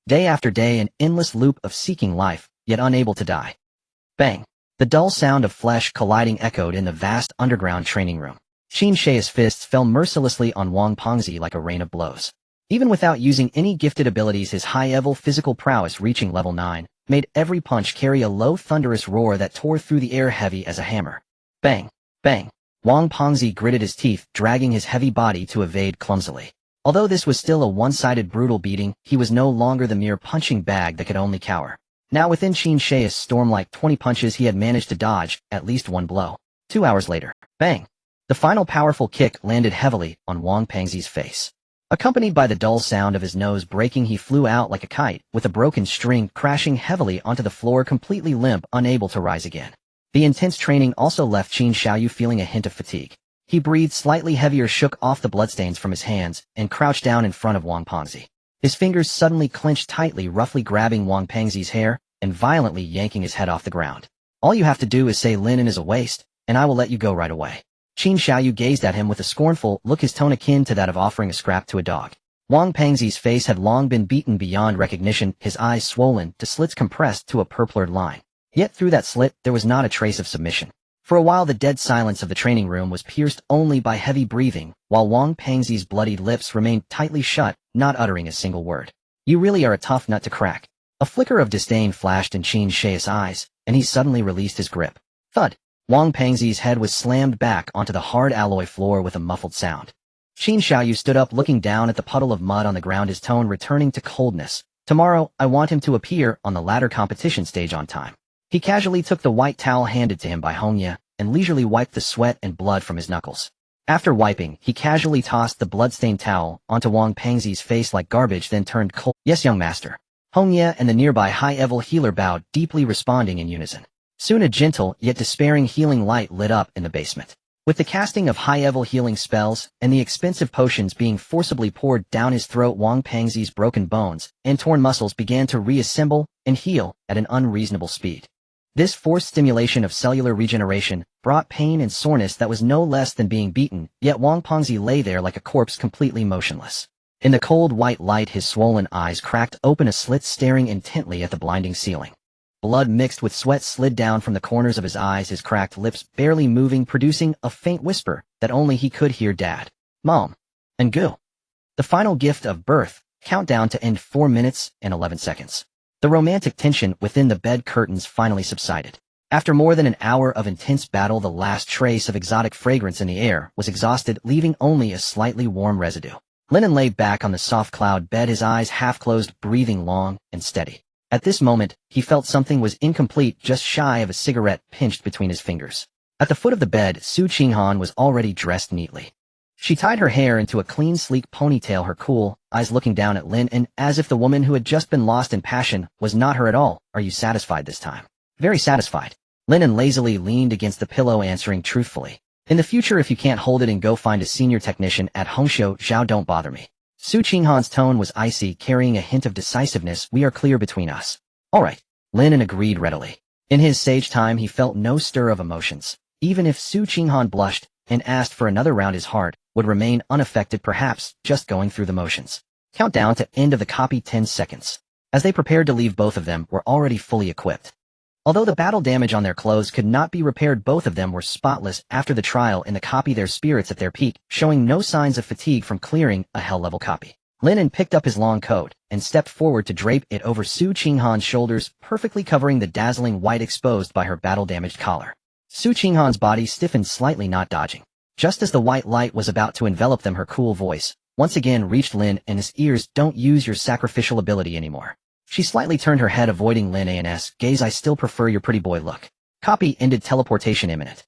Day after day, an endless loop of seeking life, yet unable to die. Bang! The dull sound of flesh colliding echoed in the vast underground training room. Qin Shi's fists fell mercilessly on Wang Pengzi like a rain of blows. Even without using any gifted abilities, his high-level physical prowess reaching level 9, made every punch carry a low thunderous roar that tore through the air heavy as a hammer. Bang! Bang! Wang Pengzi gritted his teeth, dragging his heavy body to evade clumsily. Although this was still a one-sided brutal beating, he was no longer the mere punching bag that could only cower. Now within Qin Shi's storm-like 20 punches, he had managed to dodge at least one blow. 2 hours later, bang! The final powerful kick landed heavily on Wang Pengzi's face. Accompanied by the dull sound of his nose breaking, he flew out like a kite, with a broken string crashing heavily onto the floor, completely limp, unable to rise again. The intense training also left Qin Xiaoyu feeling a hint of fatigue. He breathed slightly heavier, shook off the bloodstains from his hands, and crouched down in front of Wang Pengzi. His fingers suddenly clenched tightly, roughly grabbing Wang Pengzi's hair and violently yanking his head off the ground. All you have to do is say Lin An is a waste, and I will let you go right away. Qin Xiaoyu gazed at him with a scornful look, his tone akin to that of offering a scrap to a dog. Wang Pengzi's face had long been beaten beyond recognition, his eyes swollen to slits compressed to a purplured line. Yet through that slit there was not a trace of submission. For a while the dead silence of the training room was pierced only by heavy breathing, while Wang Pengzi's bloodied lips remained tightly shut, not uttering a single word. You really are a tough nut to crack. A flicker of disdain flashed in Qin Shi's eyes, and he suddenly released his grip. Thud! Wang Pengzi's head was slammed back onto the hard alloy floor with a muffled sound. Qin Xiaoyu stood up, looking down at the puddle of mud on the ground, his tone returning to coldness. Tomorrow, I want him to appear on the ladder competition stage on time. He casually took the white towel handed to him by Hongya, and leisurely wiped the sweat and blood from his knuckles. After wiping, he casually tossed the blood-stained towel onto Wang Pengzi's face like garbage, then turned cold. Yes, young master. Hongya and the nearby high-level healer bowed, deeply responding in unison. Soon a gentle, yet despairing healing light lit up in the basement. With the casting of high-level healing spells and the expensive potions being forcibly poured down his throat, Wang Pengzi's broken bones and torn muscles began to reassemble and heal at an unreasonable speed. This forced stimulation of cellular regeneration brought pain and soreness that was no less than being beaten, yet Wang Pengzi lay there like a corpse, completely motionless. In the cold white light, his swollen eyes cracked open a slit, staring intently at the blinding ceiling. Blood mixed with sweat slid down from the corners of his eyes, his cracked lips barely moving, producing a faint whisper that only he could hear: Dad, Mom, and Goo. The final gift of birth, countdown to end 4 minutes and 11 seconds. The romantic tension within the bed curtains finally subsided. After more than an hour of intense battle, the last trace of exotic fragrance in the air was exhausted, leaving only a slightly warm residue. Lin An lay back on the soft cloud bed, his eyes half-closed, breathing long and steady. At this moment, he felt something was incomplete, just shy of a cigarette pinched between his fingers. At the foot of the bed, Su Qinghan was already dressed neatly. She tied her hair into a clean, sleek ponytail, her cool eyes looking down at Lin An as if the woman who had just been lost in passion was not her at all. Are you satisfied this time? Very satisfied. Lin An lazily leaned against the pillow, answering truthfully. In the future, if you can't hold it and go find a senior technician at Hongxiu Zhao, don't bother me. Su Qinghan's tone was icy, carrying a hint of decisiveness. We are clear between us. All right. Lin An agreed readily. In his sage time, he felt no stir of emotions. Even if Su Qinghan blushed and asked for another round, his heart would remain unaffected, perhaps just going through the motions. Countdown to end of the copy: 10 seconds. As they prepared to leave, both of them were already fully equipped. Although the battle damage on their clothes could not be repaired, both of them were spotless after the trial in the copy, their spirits at their peak, showing no signs of fatigue from clearing a hell-level copy. Lin An picked up his long coat and stepped forward to drape it over Su Qinghan's shoulders, perfectly covering the dazzling white exposed by her battle-damaged collar. Su Qinghan's body stiffened slightly, not dodging. Just as the white light was about to envelop them, her cool voice once again reached Lin An's ears. Don't use your sacrificial ability anymore. She slightly turned her head, avoiding Lin An's gaze. I still prefer your pretty boy look. Copy ended. Teleportation imminent.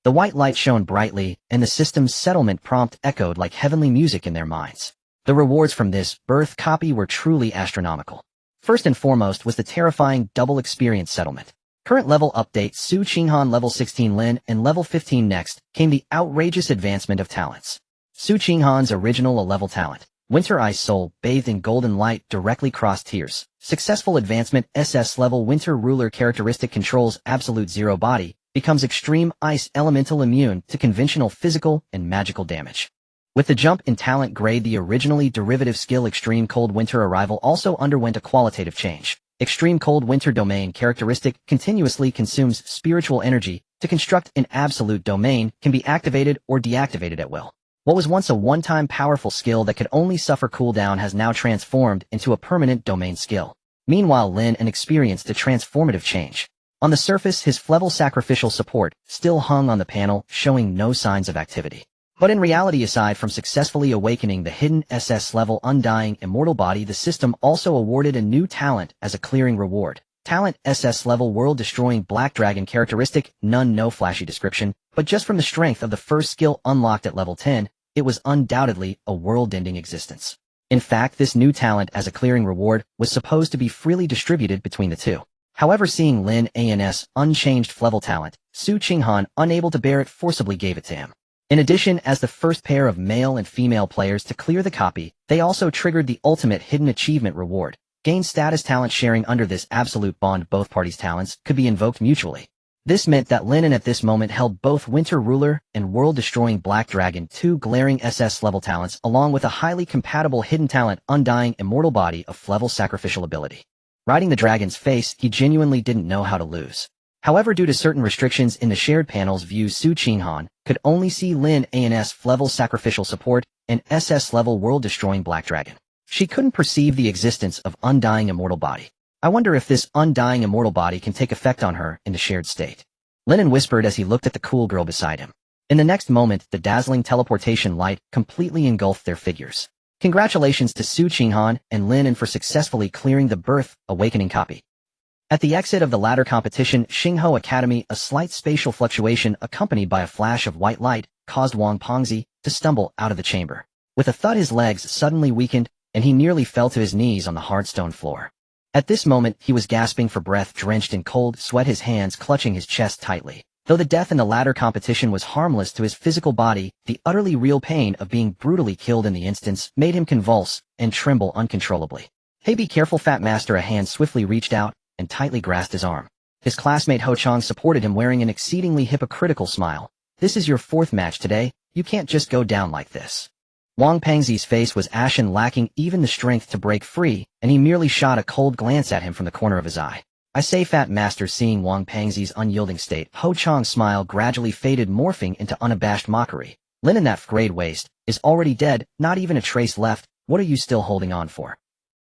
The white light shone brightly, and the system's settlement prompt echoed like heavenly music in their minds. The rewards from this birth copy were truly astronomical. First and foremost was the terrifying double experience settlement. Current level update: Su Qinghan level 16, Lin An level 15. Next came the outrageous advancement of talents. Su Qinghan's original A-level talent, Winter Ice Soul, bathed in golden light, directly crossed tiers. Successful advancement, SS level Winter Ruler characteristic controls absolute zero body, becomes extreme ice elemental immune to conventional physical and magical damage. With the jump in talent grade, the originally derivative skill Extreme Cold Winter Arrival also underwent a qualitative change. Extreme Cold Winter Domain characteristic continuously consumes spiritual energy to construct an absolute domain, can be activated or deactivated at will. What was once a one-time powerful skill that could only suffer cooldown has now transformed into a permanent domain skill. Meanwhile, Lin An experienced a transformative change. On the surface, his level Sacrificial Support still hung on the panel, showing no signs of activity. But in reality, aside from successfully awakening the hidden SS level Undying Immortal Body, the system also awarded a new talent as a clearing reward. Talent SS level World Destroying Black Dragon characteristic, none, no flashy description, but just from the strength of the first skill unlocked at level 10, it was undoubtedly a world-ending existence. In fact, this new talent as a clearing reward was supposed to be freely distributed between the two. However, seeing Lin An's unchanged level talent, Su Qinghan, unable to bear it, forcibly gave it to him. In addition, as the first pair of male and female players to clear the copy, they also triggered the ultimate hidden achievement reward. Gain status talent sharing under this absolute bond. Both parties' talents could be invoked mutually. This meant that Lin An at this moment held both Winter Ruler and World Destroying Black Dragon, two glaring SS level talents, along with a highly compatible hidden talent Undying Immortal Body of level Sacrificial ability. Riding the dragon's face, he genuinely didn't know how to lose. However, due to certain restrictions in the shared panel's view, Su Qinghan could only see Lin An's level Sacrificial Support and SS level World Destroying Black Dragon. She couldn't perceive the existence of Undying Immortal Body. I wonder if this Undying Immortal Body can take effect on her in the shared state. Lin An whispered as he looked at the cool girl beside him. In the next moment, the dazzling teleportation light completely engulfed their figures. Congratulations to Su Qinghan and Lin An for successfully clearing the Birth Awakening copy. At the exit of the latter competition, Xingho Academy, a slight spatial fluctuation accompanied by a flash of white light caused Wang Pengzi to stumble out of the chamber. With a thud, his legs suddenly weakened, and he nearly fell to his knees on the hard stone floor. At this moment, he was gasping for breath, drenched in cold sweat, his hands clutching his chest tightly. Though the death in the latter competition was harmless to his physical body, the utterly real pain of being brutally killed in the instance made him convulse and tremble uncontrollably. "Hey, be careful, Fat Master!" A hand swiftly reached out and tightly grasped his arm. His classmate Ho Chang supported him, wearing an exceedingly hypocritical smile. "This is your fourth match today. You can't just go down like this." Wang Pengzi's face was ashen, lacking even the strength to break free, and he merely shot a cold glance at him from the corner of his eye. "I say, Fat Master." Seeing Wang Pengzi's unyielding state, Ho Chang's smile gradually faded, morphing into unabashed mockery. "Lin An, that grade waste, is already dead, not even a trace left. What are you still holding on for?"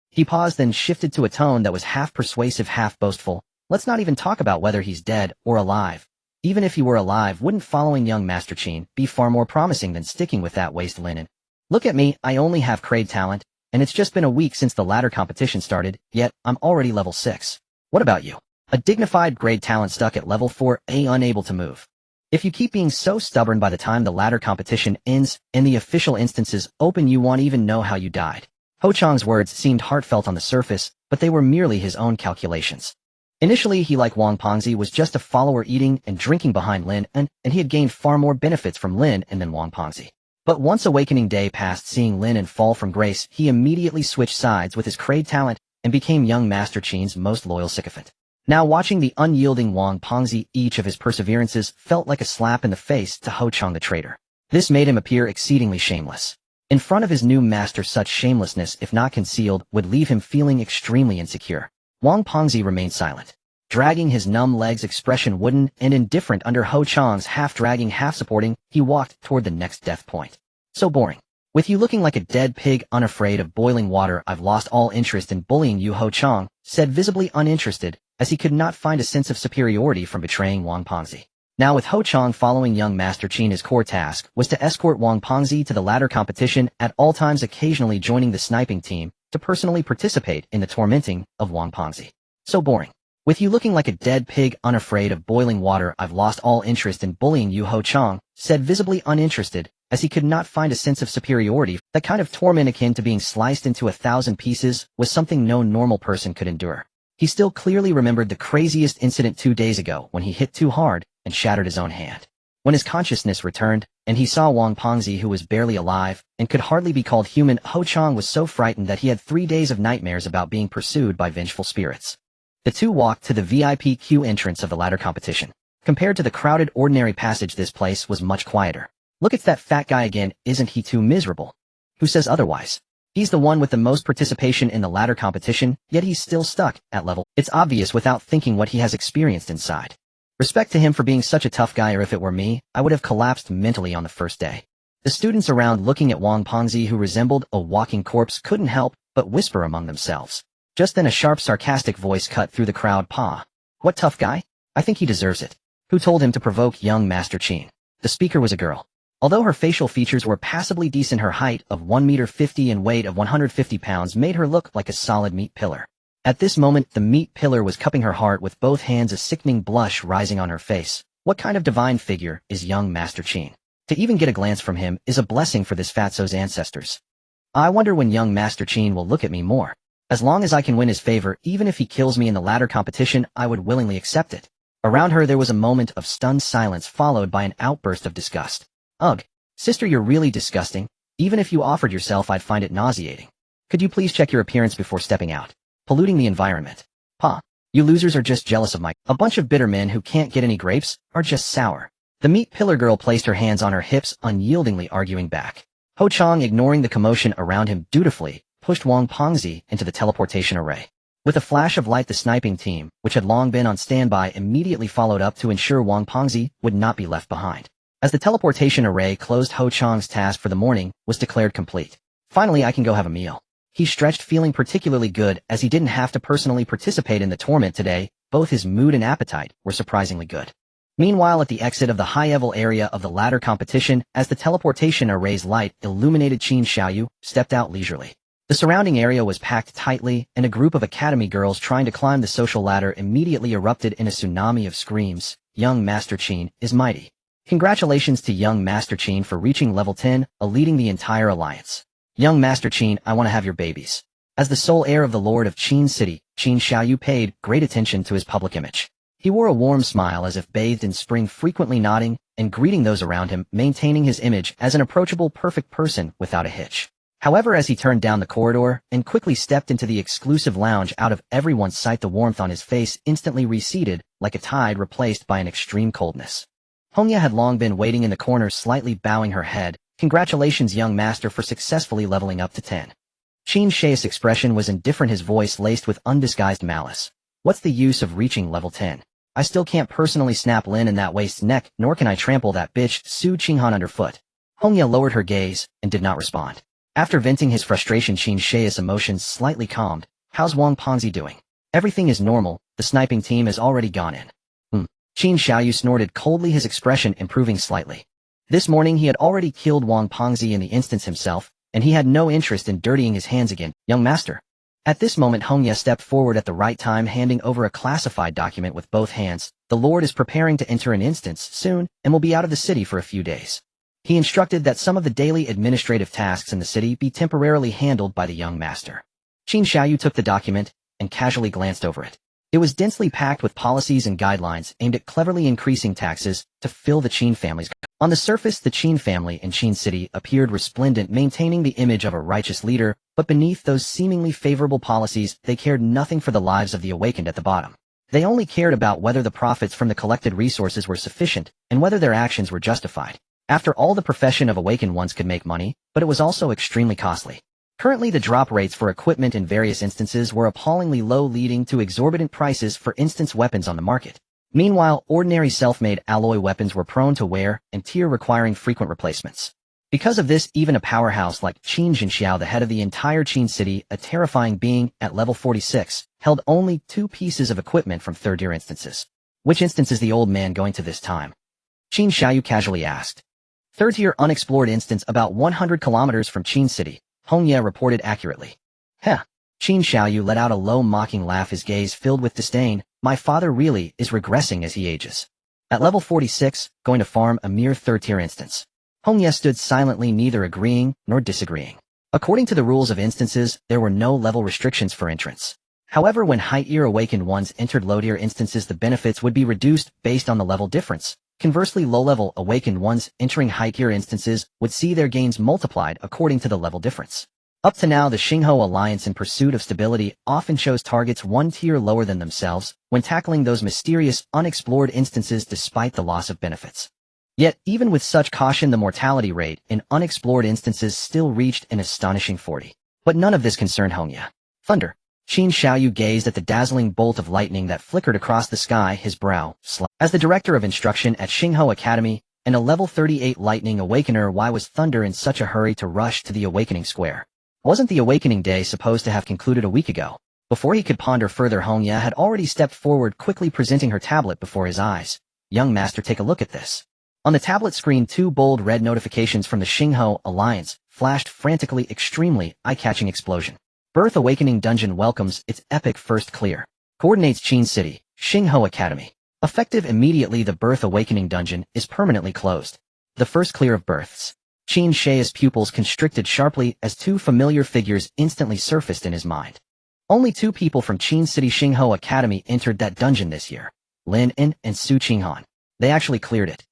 He paused, then shifted to a tone that was half persuasive, half boastful. "Let's not even talk about whether he's dead or alive. Even if he were alive, wouldn't following young Master Qin be far more promising than sticking with that waste, Lin An? Look at me, I only have grade talent, and it's just been a week since the latter competition started, yet I'm already level 6. What about you? A dignified grade talent stuck at level 4A, unable to move. If you keep being so stubborn, by the time the latter competition ends and the official instances open, you won't even know how you died." Ho Chang's words seemed heartfelt on the surface, but they were merely his own calculations. Initially, he, like Wang Pengzi, was just a follower eating and drinking behind Lin An, and he had gained far more benefits from Lin An than Wang Pengzi. But once Awakening Day passed, seeing Lin An fall from grace, he immediately switched sides with his grade talent and became young Master Qin's most loyal sycophant. Now, watching the unyielding Wang Pengzi, each of his perseverances felt like a slap in the face to Ho Chang the traitor. This made him appear exceedingly shameless. In front of his new master, such shamelessness, if not concealed, would leave him feeling extremely insecure. Wang Pengzi remained silent. Dragging his numb legs, expression wooden and indifferent under Ho Chang's half-dragging, half-supporting, he walked toward the next death point. "So boring. With you looking like a dead pig, unafraid of boiling water, I've lost all interest in bullying you," Ho Chang said, visibly uninterested, as he could not find a sense of superiority from betraying Wang Pengzi. Now, with Ho Chang following young Master Qin, his core task was to escort Wang Pengzi to the latter competition at all times, occasionally joining the sniping team to personally participate in the tormenting of Wang Pengzi. "So boring. With you looking like a dead pig, unafraid of boiling water, I've lost all interest in bullying you," Ho Chang said, visibly uninterested, as he could not find a sense of superiority. That kind of torment, akin to being sliced into 1,000 pieces, was something no normal person could endure. He still clearly remembered the craziest incident 2 days ago when he hit too hard and shattered his own hand. When his consciousness returned, and he saw Wang Pengzi who was barely alive and could hardly be called human, Ho Chang was so frightened that he had 3 days of nightmares about being pursued by vengeful spirits. The two walked to the VIP queue entrance of the ladder competition. Compared to the crowded ordinary passage, this place was much quieter. Look at that fat guy again, isn't he too miserable? Who says otherwise? He's the one with the most participation in the ladder competition, yet he's still stuck at level. It's obvious without thinking what he has experienced inside. Respect to him for being such a tough guy, or if it were me, I would have collapsed mentally on the first day. The students around looking at Wang Pengzi, who resembled a walking corpse, couldn't help but whisper among themselves. Just then a sharp sarcastic voice cut through the crowd. "Pa. What tough guy? I think he deserves it. Who told him to provoke young Master Qin?" The speaker was a girl. Although her facial features were passably decent, her height of 1.50 m and weight of 150 pounds made her look like a solid meat pillar. At this moment, the meat pillar was cupping her heart with both hands, a sickening blush rising on her face. What kind of divine figure is young Master Qin? To even get a glance from him is a blessing for this fatso's ancestors. I wonder when young Master Qin will look at me more. As long as I can win his favor, even if he kills me in the ladder competition, I would willingly accept it. Around her there was a moment of stunned silence followed by an outburst of disgust. Ugh, sister, you're really disgusting. Even if you offered yourself, I'd find it nauseating. Could you please check your appearance before stepping out? Polluting the environment. Pa, you losers are just jealous of a bunch of bitter men who can't get any grapes, are just sour. The meat pillar girl placed her hands on her hips, unyieldingly arguing back. Ho Chang, ignoring the commotion around him, dutifully pushed Wang Pengzi into the teleportation array. With a flash of light, the sniping team, which had long been on standby, immediately followed up to ensure Wang Pengzi would not be left behind. As the teleportation array closed, Ho Chang's task for the morning was declared complete. Finally, I can go have a meal. He stretched, feeling particularly good as he didn't have to personally participate in the tournament today. Both his mood and appetite were surprisingly good. Meanwhile, at the exit of the high-level area of the ladder competition, as the teleportation array's light illuminated, Qin Xiaoyu stepped out leisurely. The surrounding area was packed tightly, and a group of academy girls trying to climb the social ladder immediately erupted in a tsunami of screams. Young Master Qin is mighty. Congratulations to young Master Qin for reaching level 10, leading the entire alliance. Young Master Qin, I want to have your babies. As the sole heir of the Lord of Qin City, Qin Xiaoyu paid great attention to his public image. He wore a warm smile as if bathed in spring, frequently nodding and greeting those around him, maintaining his image as an approachable, perfect person without a hitch. However, as he turned down the corridor and quickly stepped into the exclusive lounge, out of everyone's sight, the warmth on his face instantly receded, like a tide replaced by an extreme coldness. Hongya had long been waiting in the corner, slightly bowing her head. Congratulations, young master, for successfully leveling up to 10. Qin Xiaoyu's expression was indifferent, his voice laced with undisguised malice. What's the use of reaching level 10? I still can't personally snap Lin in that waist's neck, nor can I trample that bitch Su Qinghan underfoot. Hongya lowered her gaze and did not respond. After venting his frustration, Qin Xiaoyu's emotions slightly calmed. How's Wang Pengzi doing? Everything is normal, the sniping team has already gone in. Qin Xiaoyu snorted coldly, his expression improving slightly. This morning he had already killed Wang Pengzi in the instance himself, and he had no interest in dirtying his hands again. Young master. At this moment, Hongya stepped forward at the right time, handing over a classified document with both hands. The Lord is preparing to enter an instance soon and will be out of the city for a few days. He instructed that some of the daily administrative tasks in the city be temporarily handled by the young master. Qin Xiaoyu took the document and casually glanced over it. It was densely packed with policies and guidelines aimed at cleverly increasing taxes to fill the Qin family's. On the surface, the Qin family in Qin City appeared resplendent, maintaining the image of a righteous leader, but beneath those seemingly favorable policies, they cared nothing for the lives of the awakened at the bottom. They only cared about whether the profits from the collected resources were sufficient and whether their actions were justified. After all, the profession of awakened ones could make money, but it was also extremely costly. Currently, the drop rates for equipment in various instances were appallingly low, leading to exorbitant prices for instance weapons on the market. Meanwhile, ordinary self-made alloy weapons were prone to wear and tear, requiring frequent replacements. Because of this, even a powerhouse like Qin Jinxiao, the head of the entire Qin City, a terrifying being at level 46, held only 2 pieces of equipment from third-tier instances. Which instance is the old man going to this time? Qin Xiaoyu casually asked. Third-tier unexplored instance about 100 kilometers from Qin City, Hongya reported accurately. Heh. Qin Xiaoyu let out a low mocking laugh, his gaze filled with disdain. My father really is regressing as he ages. At level 46, going to farm a mere third-tier instance. Hongya stood silently, neither agreeing nor disagreeing. According to the rules of instances, there were no level restrictions for entrance. However, when high-tier awakened ones entered low-tier instances, the benefits would be reduced based on the level difference. Conversely, low-level awakened ones entering high-tier instances would see their gains multiplied according to the level difference. Up to now, the Xingho Alliance in pursuit of stability often chose targets one tier lower than themselves when tackling those mysterious, unexplored instances despite the loss of benefits. Yet, even with such caution, the mortality rate in unexplored instances still reached an astonishing 40. But none of this concerned Hongya. Thunder. Qin Xiaoyu gazed at the dazzling bolt of lightning that flickered across the sky, his brow slapped. As the director of instruction at Xingho Academy and a level 38 lightning awakener, why was Thunder in such a hurry to rush to the awakening square? Wasn't the awakening day supposed to have concluded a week ago? Before he could ponder further, Hongya had already stepped forward, quickly presenting her tablet before his eyes. Young master, take a look at this. On the tablet screen, two bold red notifications from the Xingho Alliance flashed frantically, extremely eye-catching explosion. Birth Awakening Dungeon welcomes its epic first clear. Coordinates Qin City, Xingho Academy. Effective immediately, the Birth Awakening Dungeon is permanently closed. The first clear of births. Qin Shia's pupils constricted sharply as two familiar figures instantly surfaced in his mind. Only two people from Qin City Xingho Academy entered that dungeon this year. Lin An and Su Qinghan. They actually cleared it.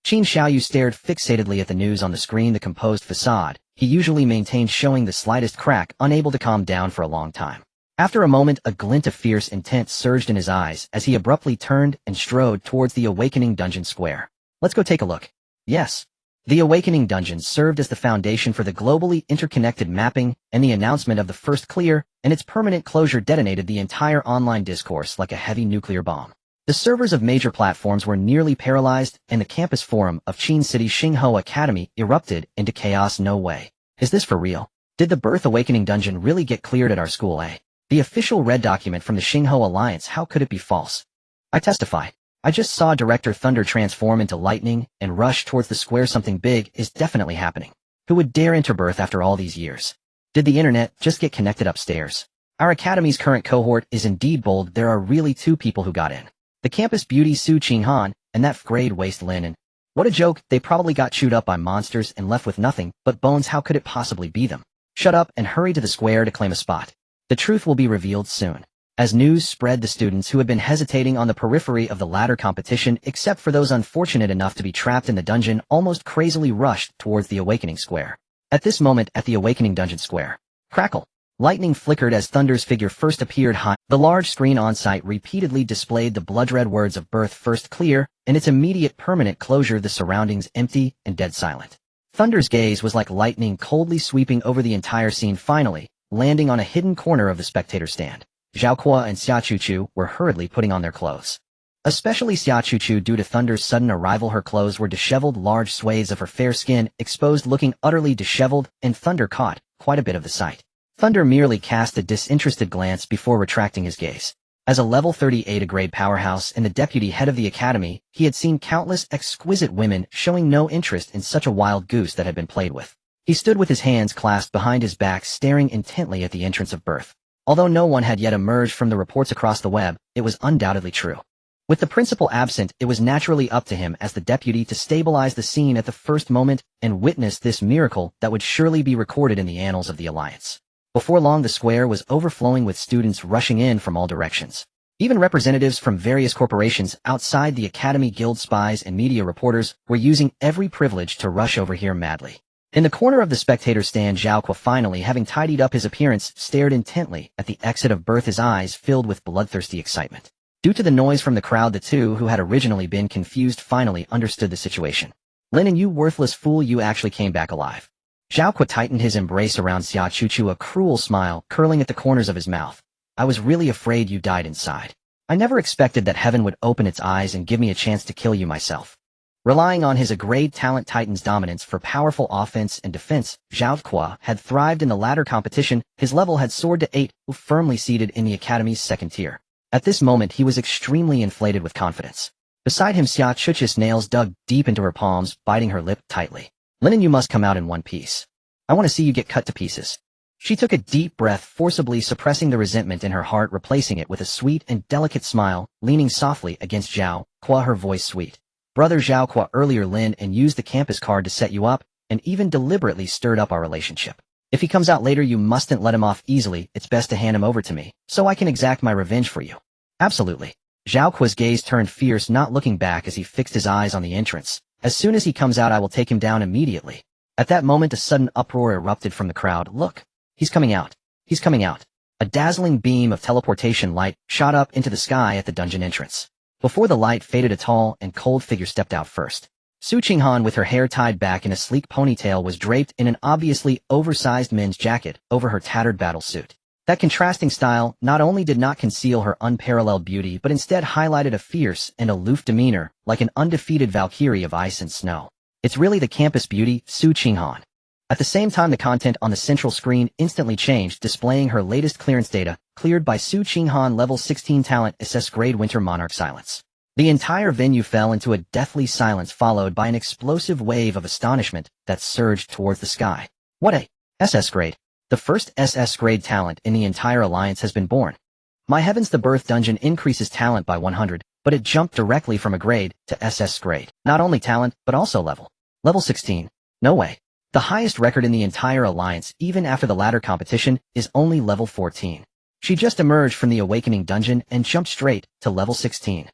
Qin Xiaoyu stared fixatedly at the news on the screen. The composed facade he usually maintained showing the slightest crack, unable to calm down for a long time. After a moment, a glint of fierce intent surged in his eyes as he abruptly turned and strode towards the Awakening Dungeon square. Let's go take a look. Yes. The Awakening Dungeon served as the foundation for the globally interconnected mapping, and the announcement of the first clear and its permanent closure detonated the entire online discourse like a heavy nuclear bomb. The servers of major platforms were nearly paralyzed, and the campus forum of Qin City Xingho Academy erupted into chaos. No way. Is this for real? Did the Birth Awakening Dungeon really get cleared at our school, eh? The official red document from the Xingho Alliance, how could it be false? I testify. I just saw Director Thunder transform into lightning and rush towards the square. Something big is definitely happening. Who would dare enter Birth after all these years? Did the internet just get connected upstairs? Our academy's current cohort is indeed bold. There are really two people who got in. The campus beauty Su Qinghan and that grade waste Lin An. What a joke, they probably got chewed up by monsters and left with nothing but bones. How could it possibly be them? Shut up and hurry to the square to claim a spot. The truth will be revealed soon. As news spread, the students who had been hesitating on the periphery of the ladder competition, except for those unfortunate enough to be trapped in the dungeon, almost crazily rushed towards the Awakening Square. At this moment, at the Awakening Dungeon Square, crackle! Lightning flickered as Thunder's figure first appeared high. The large screen on-site repeatedly displayed the blood-red words of Birth First Clear, and its immediate permanent closure, the surroundings empty and dead silent. Thunder's gaze was like lightning coldly sweeping over the entire scene, finally landing on a hidden corner of the spectator stand. Zhaoqua and Xia Chuchu were hurriedly putting on their clothes. Especially Xia Chuchu, due to Thunder's sudden arrival, her clothes were disheveled, large swathes of her fair skin exposed, looking utterly disheveled, and Thunder caught quite a bit of the sight. Thunder merely cast a disinterested glance before retracting his gaze. As a level 38 grade powerhouse and the deputy head of the academy, he had seen countless exquisite women showing no interest in such a wild goose that had been played with. He stood with his hands clasped behind his back, staring intently at the entrance of Birth. Although no one had yet emerged from the reports across the web, it was undoubtedly true. With the principal absent, it was naturally up to him as the deputy to stabilize the scene at the first moment and witness this miracle that would surely be recorded in the annals of the Alliance. Before long, the square was overflowing with students rushing in from all directions. Even representatives from various corporations outside the academy, guild spies, and media reporters were using every privilege to rush over here madly. In the corner of the spectator stand, Zhaoqua, finally having tidied up his appearance, stared intently at the exit of Birth, his eyes filled with bloodthirsty excitement. Due to the noise from the crowd, the two who had originally been confused finally understood the situation. Lin An, you worthless fool, you actually came back alive. Zhaoqua tightened his embrace around Xia Chuchu, a cruel smile curling at the corners of his mouth. I was really afraid you died inside. I never expected that heaven would open its eyes and give me a chance to kill you myself. Relying on his grade talent Titan's dominance for powerful offense and defense, Zhaoqua had thrived in the ladder competition. His level had soared to 8, firmly seated in the academy's second tier. At this moment, he was extremely inflated with confidence. Beside him, Xia Chuchu's nails dug deep into her palms, biting her lip tightly. Lin An, you must come out in one piece. I want to see you get cut to pieces. She took a deep breath, forcibly suppressing the resentment in her heart, replacing it with a sweet and delicate smile, leaning softly against Zhaoqua, her voice sweet. Brother Zhaoqua, earlier Lin An used the campus card to set you up, and even deliberately stirred up our relationship. If he comes out later, you mustn't let him off easily. It's best to hand him over to me, so I can exact my revenge for you. Absolutely. Zhao Kuo's gaze turned fierce, not looking back as he fixed his eyes on the entrance. As soon as he comes out, I will take him down immediately. At that moment, a sudden uproar erupted from the crowd. Look! He's coming out! He's coming out! A dazzling beam of teleportation light shot up into the sky at the dungeon entrance. Before the light faded, a tall and cold figure stepped out first. Su Qinghan, with her hair tied back in a sleek ponytail, was draped in an obviously oversized men's jacket over her tattered battle suit. That contrasting style not only did not conceal her unparalleled beauty, but instead highlighted a fierce and aloof demeanor, like an undefeated Valkyrie of ice and snow. It's really the campus beauty, Su Qinghan. At the same time, the content on the central screen instantly changed, displaying her latest clearance data, cleared by Su Qinghan, level 16 talent, SS grade Winter Monarch silence. The entire venue fell into a deathly silence, followed by an explosive wave of astonishment that surged towards the sky. What a SS grade! The first SS grade talent in the entire alliance has been born. My heavens, the birth dungeon increases talent by 100, but it jumped directly from a grade to SS grade. Not only talent, but also level. Level 16. No way. The highest record in the entire alliance, even after the ladder competition, is only level 14. She just emerged from the awakening dungeon and jumped straight to level 16.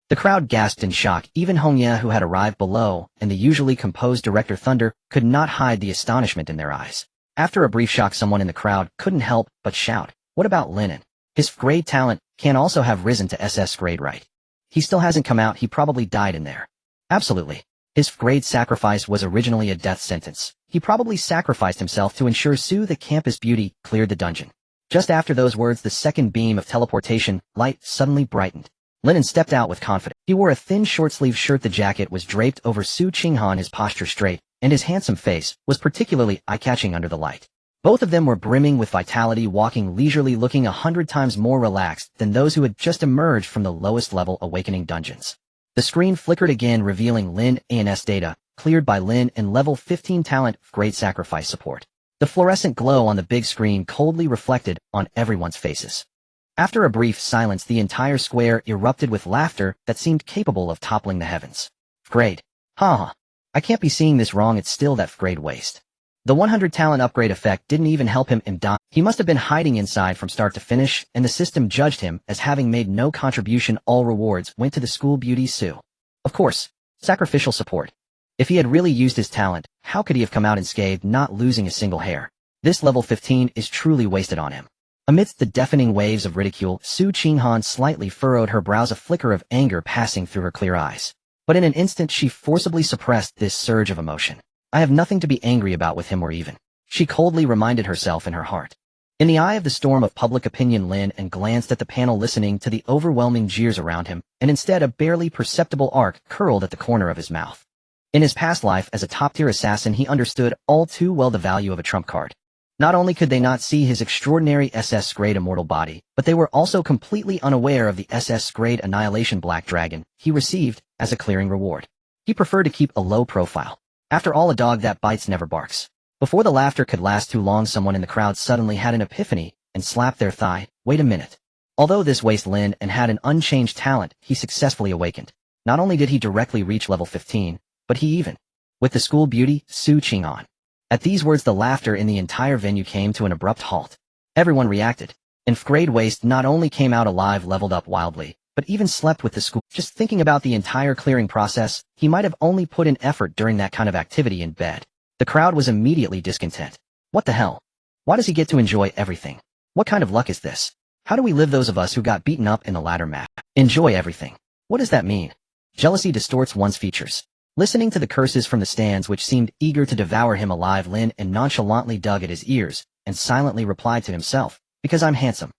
The crowd gasped in shock. Even Hongye, who had arrived below, and the usually composed Director Thunder could not hide the astonishment in their eyes. After a brief shock, someone in the crowd couldn't help but shout, "What about Lin An? His grade talent can also have risen to SS grade, right? He still hasn't come out. He probably died in there." Absolutely. His grade sacrifice was originally a death sentence. He probably sacrificed himself to ensure Su, the campus beauty, cleared the dungeon. Just after those words, the second beam of teleportation light suddenly brightened. Lin An stepped out with confidence. He wore a thin short-sleeved shirt. The jacket was draped over Su Qinghan, his posture straight, and his handsome face was particularly eye-catching under the light. Both of them were brimming with vitality, walking leisurely, looking 100 times more relaxed than those who had just emerged from the lowest level awakening dungeons. The screen flickered again, revealing Lin An's data, cleared by Lin An, level 15 talent, great sacrifice support. The fluorescent glow on the big screen coldly reflected on everyone's faces. After a brief silence, the entire square erupted with laughter that seemed capable of toppling the heavens. Grade. Huh. I can't be seeing this wrong. It's still that grade waste. The 100 talent upgrade effect didn't even help him die. He must have been hiding inside from start to finish, and the system judged him as having made no contribution. All rewards went to the school beauty Su. Of course, sacrificial support. If he had really used his talent, how could he have come out unscathed, not losing a single hair? This level 15 is truly wasted on him. Amidst the deafening waves of ridicule, Su Qinghan slightly furrowed her brows, a flicker of anger passing through her clear eyes. But in an instant she forcibly suppressed this surge of emotion. I have nothing to be angry about with him, or even, she coldly reminded herself in her heart. In the eye of the storm of public opinion, Lin An glanced at the panel, listening to the overwhelming jeers around him, and instead a barely perceptible arc curled at the corner of his mouth. In his past life as a top-tier assassin, he understood all too well the value of a trump card. Not only could they not see his extraordinary SS grade immortal body, but they were also completely unaware of the SS grade Annihilation Black Dragon he received as a clearing reward. He preferred to keep a low profile. After all, a dog that bites never barks. Before the laughter could last too long, someone in the crowd suddenly had an epiphany and slapped their thigh. Wait a minute. Although this waste Lin An had an unchanged talent, he successfully awakened. Not only did he directly reach level 15, but he even, with the school beauty, Su Qinghan. At these words, the laughter in the entire venue came to an abrupt halt. Everyone reacted. And grade waste not only came out alive, leveled up wildly, but even slept with the school. Just thinking about the entire clearing process, he might have only put in effort during that kind of activity in bed. The crowd was immediately discontent. What the hell? Why does he get to enjoy everything? What kind of luck is this? How do we live, those of us who got beaten up in the ladder match? Enjoy everything. What does that mean? Jealousy distorts one's features. Listening to the curses from the stands which seemed eager to devour him alive, Lin An nonchalantly dug at his ears and silently replied to himself, "Because I'm handsome."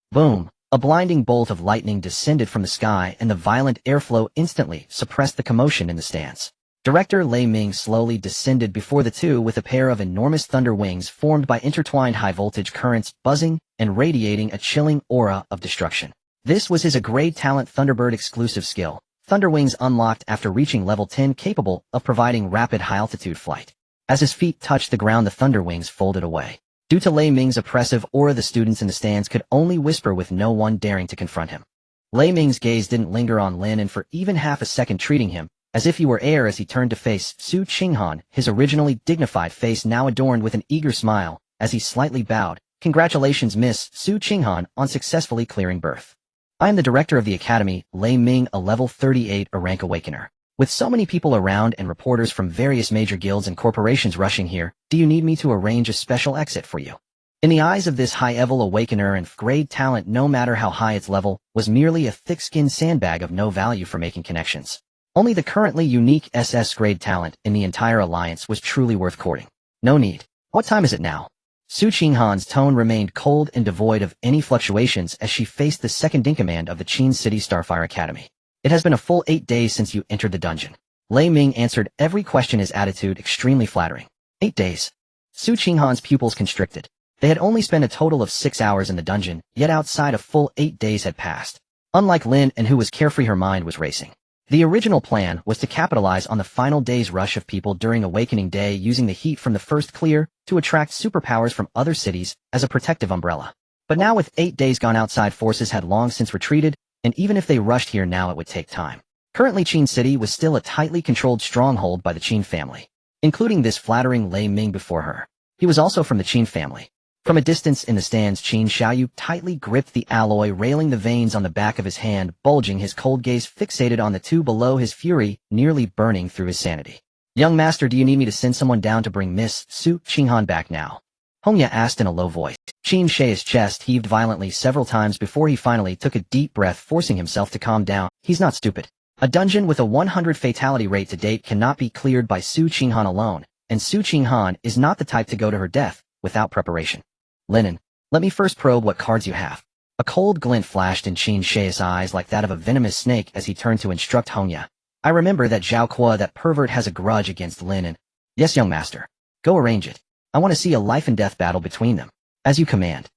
Boom! A blinding bolt of lightning descended from the sky, and the violent airflow instantly suppressed the commotion in the stands. Director Lei Ming slowly descended before the two with a pair of enormous thunder wings formed by intertwined high-voltage currents, buzzing and radiating a chilling aura of destruction. This was his A-grade talent Thunderbird exclusive skill. Thunder Wings unlocked after reaching level 10, capable of providing rapid high-altitude flight. As his feet touched the ground, the Thunder Wings folded away. Due to Lei Ming's oppressive aura, the students in the stands could only whisper, with no one daring to confront him. Lei Ming's gaze didn't linger on Lin An for even half a second, treating him as if he were air as he turned to face Su Qinghan, his originally dignified face now adorned with an eager smile, as he slightly bowed. "Congratulations, Miss Su Qinghan, on successfully clearing birth. I am the director of the academy, Lei Ming, a level 38 rank awakener. With so many people around and reporters from various major guilds and corporations rushing here, do you need me to arrange a special exit for you? In the eyes of this high-level awakener and grade talent, no matter how high its level, was merely a thick-skinned sandbag of no value for making connections. Only the currently unique SS grade talent in the entire alliance was truly worth courting. No need. What time is it now? Su Qinghan's tone remained cold and devoid of any fluctuations as she faced the second-in-command of the Qin City Starfire Academy. It has been a full 8 days since you entered the dungeon. Lei Ming answered every question, his attitude extremely flattering. 8 days. Su Qinghan's pupils constricted. They had only spent a total of 6 hours in the dungeon, yet outside a full 8 days had passed. Unlike Lin An, who was carefree, her mind was racing. The original plan was to capitalize on the final day's rush of people during Awakening Day, using the heat from the first clear to attract superpowers from other cities as a protective umbrella. But now, with 8 days gone, outside forces had long since retreated, and even if they rushed here now, it would take time. Currently, Qin City was still a tightly controlled stronghold by the Qin family, including this flattering Lei Ming before her. He was also from the Qin family. From a distance in the stands, Qin Xiaoyu tightly gripped the alloy railing, the veins on the back of his hand bulging, his cold gaze fixated on the two below, his fury nearly burning through his sanity. Young master, do you need me to send someone down to bring Miss Su Qinghan back now? Hongya asked in a low voice. Qin Shi's chest heaved violently several times before he finally took a deep breath, forcing himself to calm down. He's not stupid. A dungeon with a 100 fatality rate to date cannot be cleared by Su Qinghan alone, and Su Qinghan is not the type to go to her death without preparation. Lin An, let me first probe what cards you have. A cold glint flashed in Qin Shi's eyes like that of a venomous snake as he turned to instruct Hongya. I remember that Zhao Kuo, that pervert, has a grudge against Lin An. Yes, young master. Go arrange it. I want to see a life and death battle between them. As you command.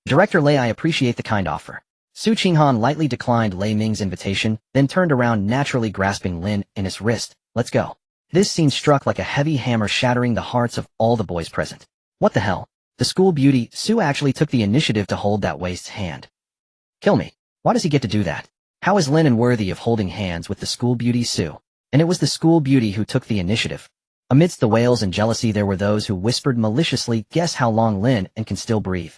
Director Lei, I appreciate the kind offer. Su Qinghan lightly declined Lei Ming's invitation, then turned around, naturally grasping Lin An's wrist. Let's go. This scene struck like a heavy hammer, shattering the hearts of all the boys present. What the hell? The school beauty, Su, actually took the initiative to hold that waist's hand. Kill me. Why does he get to do that? How is Lin An worthy of holding hands with the school beauty Su? And it was the school beauty who took the initiative. Amidst the wails and jealousy, there were those who whispered maliciously, guess how long Lin An can still breathe.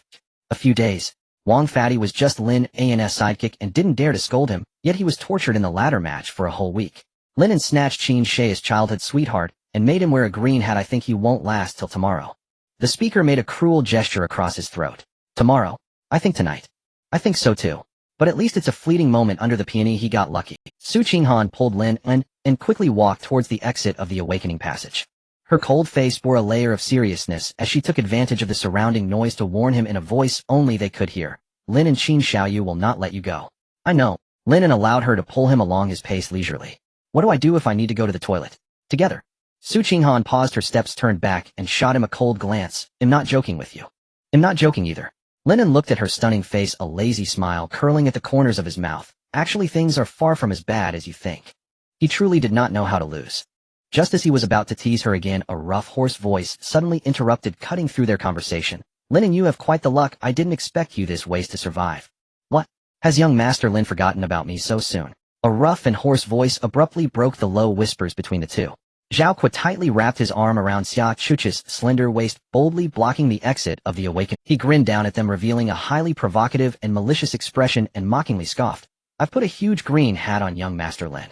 A few days. Wang Fatty was just Lin An's sidekick and didn't dare to scold him, yet he was tortured in the ladder match for a whole week. Lin An snatched Qin Shi's childhood sweetheart and made him wear a green hat. I think he won't last till tomorrow. The speaker made a cruel gesture across his throat. Tomorrow? I think tonight. I think so too. But at least it's a fleeting moment under the peony. He got lucky. Su Qinghan pulled Lin An and quickly walked towards the exit of the awakening passage. Her cold face bore a layer of seriousness as she took advantage of the surrounding noise to warn him in a voice only they could hear. Lin An, Qin Xiaoyu will not let you go. I know. Lin An allowed her to pull him along his pace leisurely. What do I do if I need to go to the toilet? Together. Su Qinghan paused, her steps turned back, and shot him a cold glance. I'm not joking with you. I'm not joking either. Lin An looked at her stunning face, a lazy smile curling at the corners of his mouth. Actually, things are far from as bad as you think. He truly did not know how to lose. Just as he was about to tease her again, a rough, hoarse voice suddenly interrupted, cutting through their conversation. Lin An, you have quite the luck. I didn't expect you this ways to survive. What? Has young Master Lin forgotten about me so soon? A rough and hoarse voice abruptly broke the low whispers between the two. Zhao Kuo tightly wrapped his arm around Xia Chuchi's slender waist, boldly blocking the exit of the awakened. He grinned down at them, revealing a highly provocative and malicious expression, and mockingly scoffed. I've put a huge green hat on young Master Lin.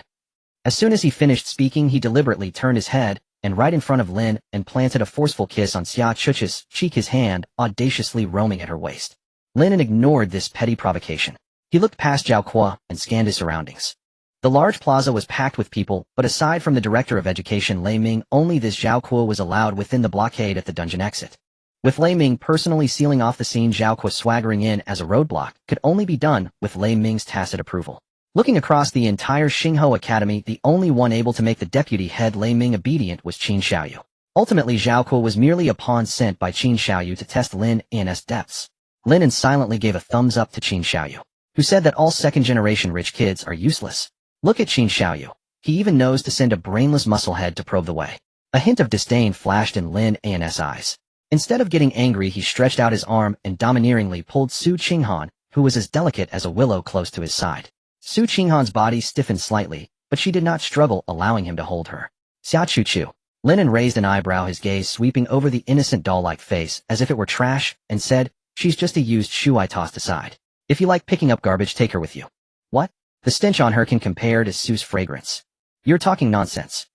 As soon as he finished speaking, he deliberately turned his head, and right in front of Lin and planted a forceful kiss on Xia Chuchi's cheek, his hand audaciously roaming at her waist. Lin An ignored this petty provocation. He looked past Zhao Kuo and scanned his surroundings. The large plaza was packed with people, but aside from the Director of Education Lei Ming, only this Zhao Kuo was allowed within the blockade at the dungeon exit. With Lei Ming personally sealing off the scene, Zhao Kuo swaggering in as a roadblock could only be done with Lei Ming's tacit approval. Looking across the entire Xingho Academy, the only one able to make the deputy head Lei Ming obedient was Qin Xiaoyu. Ultimately, Zhao Kuo was merely a pawn sent by Qin Xiaoyu to test Lin An's depths. Lin An silently gave a thumbs up to Qin Xiaoyu, who said that all second-generation rich kids are useless. Look at Qin Xiaoyu. He even knows to send a brainless musclehead to probe the way. A hint of disdain flashed in Lin An's eyes. Instead of getting angry, he stretched out his arm and domineeringly pulled Su Qinghan, who was as delicate as a willow, close to his side. Su Qinghan's body stiffened slightly, but she did not struggle, allowing him to hold her. Xia Chu. Lin An raised an eyebrow, his gaze sweeping over the innocent doll-like face as if it were trash, and said, she's just a used shoe I tossed aside. If you like picking up garbage, take her with you. What? The stench on her can compare to Sue's fragrance. You're talking nonsense.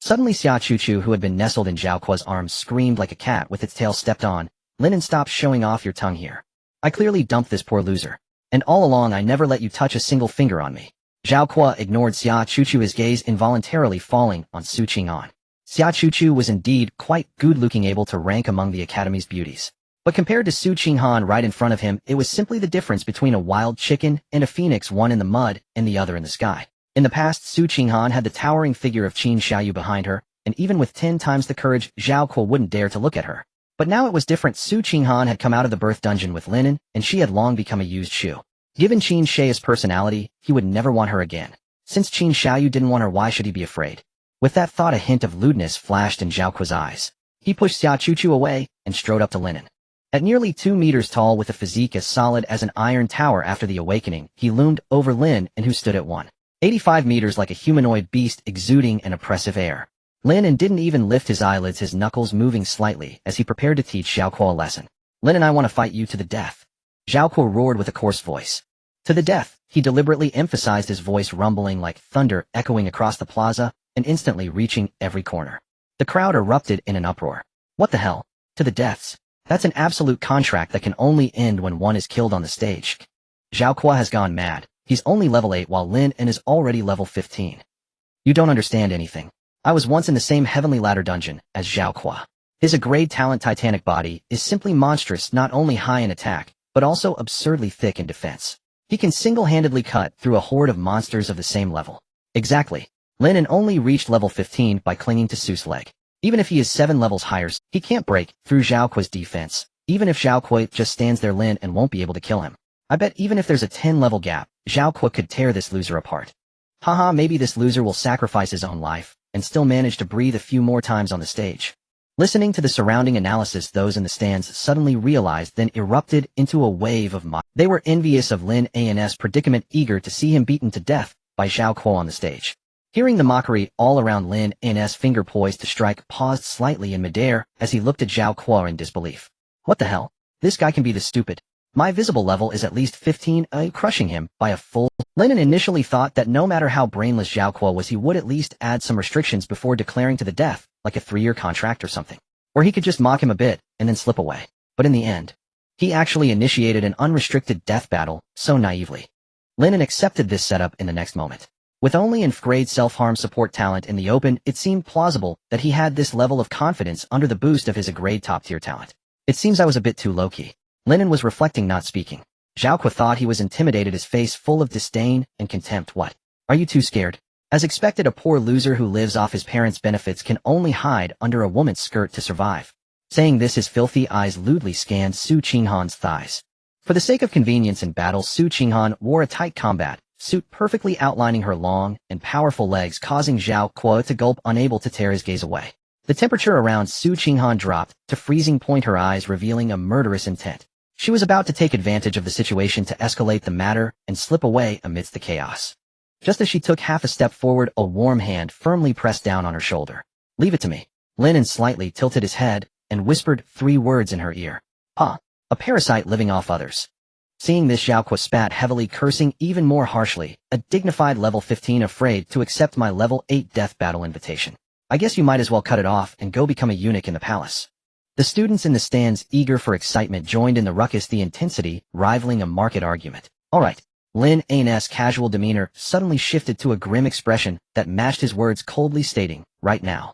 Suddenly Xia Chuchu, who had been nestled in Zhao Kuo's arms, screamed like a cat with its tail stepped on. Lin An, stop showing off your tongue here. I clearly dumped this poor loser. And all along I never let you touch a single finger on me. Zhao Kuo ignored Xia Chuchu, his gaze involuntarily falling on Su Qinghan. Xia Chuchu was indeed quite good-looking, able to rank among the Academy's beauties. But compared to Su Qinghan right in front of him, it was simply the difference between a wild chicken and a phoenix, one in the mud and the other in the sky. In the past, Su Qinghan had the towering figure of Qin Xiaoyu behind her, and even with 10 times the courage, Zhao Kuo wouldn't dare to look at her. But now it was different. Su Qinghan had come out of the birth dungeon with Lin An, and she had long become a used shoe. Given Qin Xiaoyu's personality, he would never want her again. Since Qin Xiaoyu didn't want her, why should he be afraid? With that thought, a hint of lewdness flashed in Zhao Kuo's eyes. He pushed Xia Chuchu away and strode up to Lin An. At nearly 2 meters tall, with a physique as solid as an iron tower after the awakening, he loomed over Lin An, who stood at 185 meters like a humanoid beast exuding an oppressive air. Lin An didn't even lift his eyelids, his knuckles moving slightly as he prepared to teach Zhao Kuo a lesson. Lin An, I want to fight you to the death. Zhao Kuo roared with a coarse voice. To the death, he deliberately emphasized, his voice rumbling like thunder echoing across the plaza and instantly reaching every corner. The crowd erupted in an uproar. What the hell? To the deaths? That's an absolute contract that can only end when one is killed on the stage. Zhao Kuo has gone mad. He's only level 8 while Lin An is already level 15. You don't understand anything. I was once in the same heavenly ladder dungeon as Zhao Kuo. His grade talent titanic body is simply monstrous, not only high in attack, but also absurdly thick in defense. He can single-handedly cut through a horde of monsters of the same level. Exactly. Lin An only reached level 15 by clinging to Su's leg. Even if he is 7 levels higher, he can't break through Zhao Kuo's defense. Even if Zhao Kuo just stands there, Lin An won't be able to kill him. I bet even if there's a 10-level gap, Zhao Kuo could tear this loser apart. Haha, maybe this loser will sacrifice his own life and still manage to breathe a few more times on the stage. Listening to the surrounding analysis, those in the stands suddenly realized, then erupted into a wave of mockery. They were envious of Lin An's predicament, eager to see him beaten to death by Zhao Kuo on the stage. Hearing the mockery all around, Lin An's finger poised to strike paused slightly in midair as he looked at Zhao Kuo in disbelief. What the hell? This guy can be this stupid. My visible level is at least 15, crushing him by a full. Lin An initially thought that no matter how brainless Zhao Kuo was, he would at least add some restrictions before declaring to the death, like a 3-year contract or something. Or he could just mock him a bit and then slip away. But in the end, he actually initiated an unrestricted death battle, so naively. Lin An accepted this setup in the next moment. With only grade self-harm support talent in the open, it seemed plausible that he had this level of confidence under the boost of his grade top-tier talent. It seems I was a bit too low-key. Lin An was reflecting, not speaking. Zhao Kuo thought he was intimidated, his face full of disdain and contempt. What? Are you too scared? As expected, a poor loser who lives off his parents' benefits can only hide under a woman's skirt to survive. Saying this, his filthy eyes lewdly scanned Su Qinghan's thighs. For the sake of convenience in battle, Su Qinghan wore a tight combat suit perfectly outlining her long and powerful legs, causing Zhao Kuo to gulp, unable to tear his gaze away. The temperature around Su Qinghan dropped to freezing point, her eyes revealing a murderous intent. She was about to take advantage of the situation to escalate the matter and slip away amidst the chaos. Just as she took half a step forward, a warm hand firmly pressed down on her shoulder. Leave it to me. Lin An slightly tilted his head and whispered 3 words in her ear. A parasite living off others. Seeing this, Zhao Kuo spat heavily, cursing even more harshly. A dignified level 15 afraid to accept my level 8 death battle invitation. I guess you might as well cut it off and go become a eunuch in the palace. The students in the stands, eager for excitement, joined in the ruckus, the intensity rivaling a market argument. Alright. Lin An's casual demeanor suddenly shifted to a grim expression that matched his words, coldly stating, right now.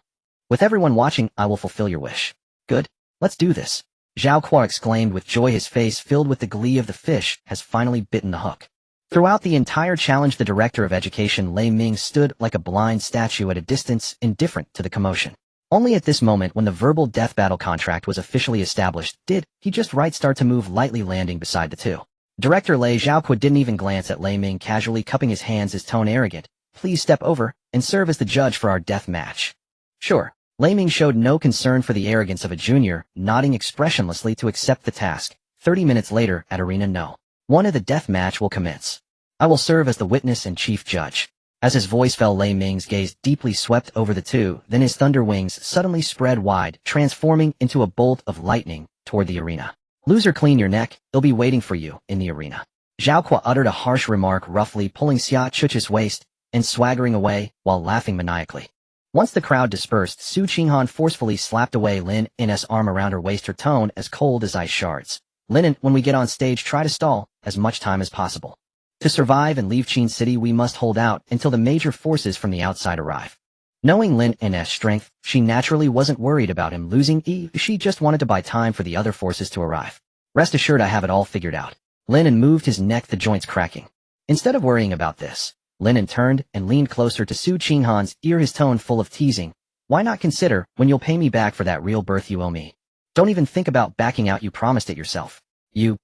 With everyone watching, I will fulfill your wish. Good. Let's do this. Zhao Kuo exclaimed with joy, his face filled with the glee of the fish has finally bitten the hook. Throughout the entire challenge, the director of education, Lei Ming, stood like a blind statue at a distance, indifferent to the commotion. Only at this moment, when the verbal death battle contract was officially established, did he just start to move lightly, landing beside the two. Director Lei. Zhao Kuo didn't even glance at Lei Ming, casually cupping his hands, his tone arrogant. Please step over and serve as the judge for our death match. Sure. Lei Ming showed no concern for the arrogance of a junior, nodding expressionlessly to accept the task. 30 minutes later, at Arena No. 1 of the death match will commence. I will serve as the witness and chief judge. As his voice fell, Lei Ming's gaze deeply swept over the two, then his thunder wings suddenly spread wide, transforming into a bolt of lightning toward the arena. Loser, clean your neck, they'll be waiting for you in the arena. Zhao Kuo uttered a harsh remark, roughly pulling Xia Chuch's waist and swaggering away while laughing maniacally. Once the crowd dispersed, Su Qinghan forcefully slapped away Lin An's arm around her waist, her tone as cold as ice shards. Lin An, when we get on stage, try to stall as much time as possible. To survive and leave Qin City, we must hold out until the major forces from the outside arrive. Knowing Lin An's strength, she naturally wasn't worried about him losing. She just wanted to buy time for the other forces to arrive. Rest assured, I have it all figured out. Lin An moved his neck, the joints cracking. Instead of worrying about this, Lin An turned and leaned closer to Su Qinghan's ear, his tone full of teasing. Why not consider when you'll pay me back for that real birth you owe me? Don't even think about backing out, you promised it yourself. You.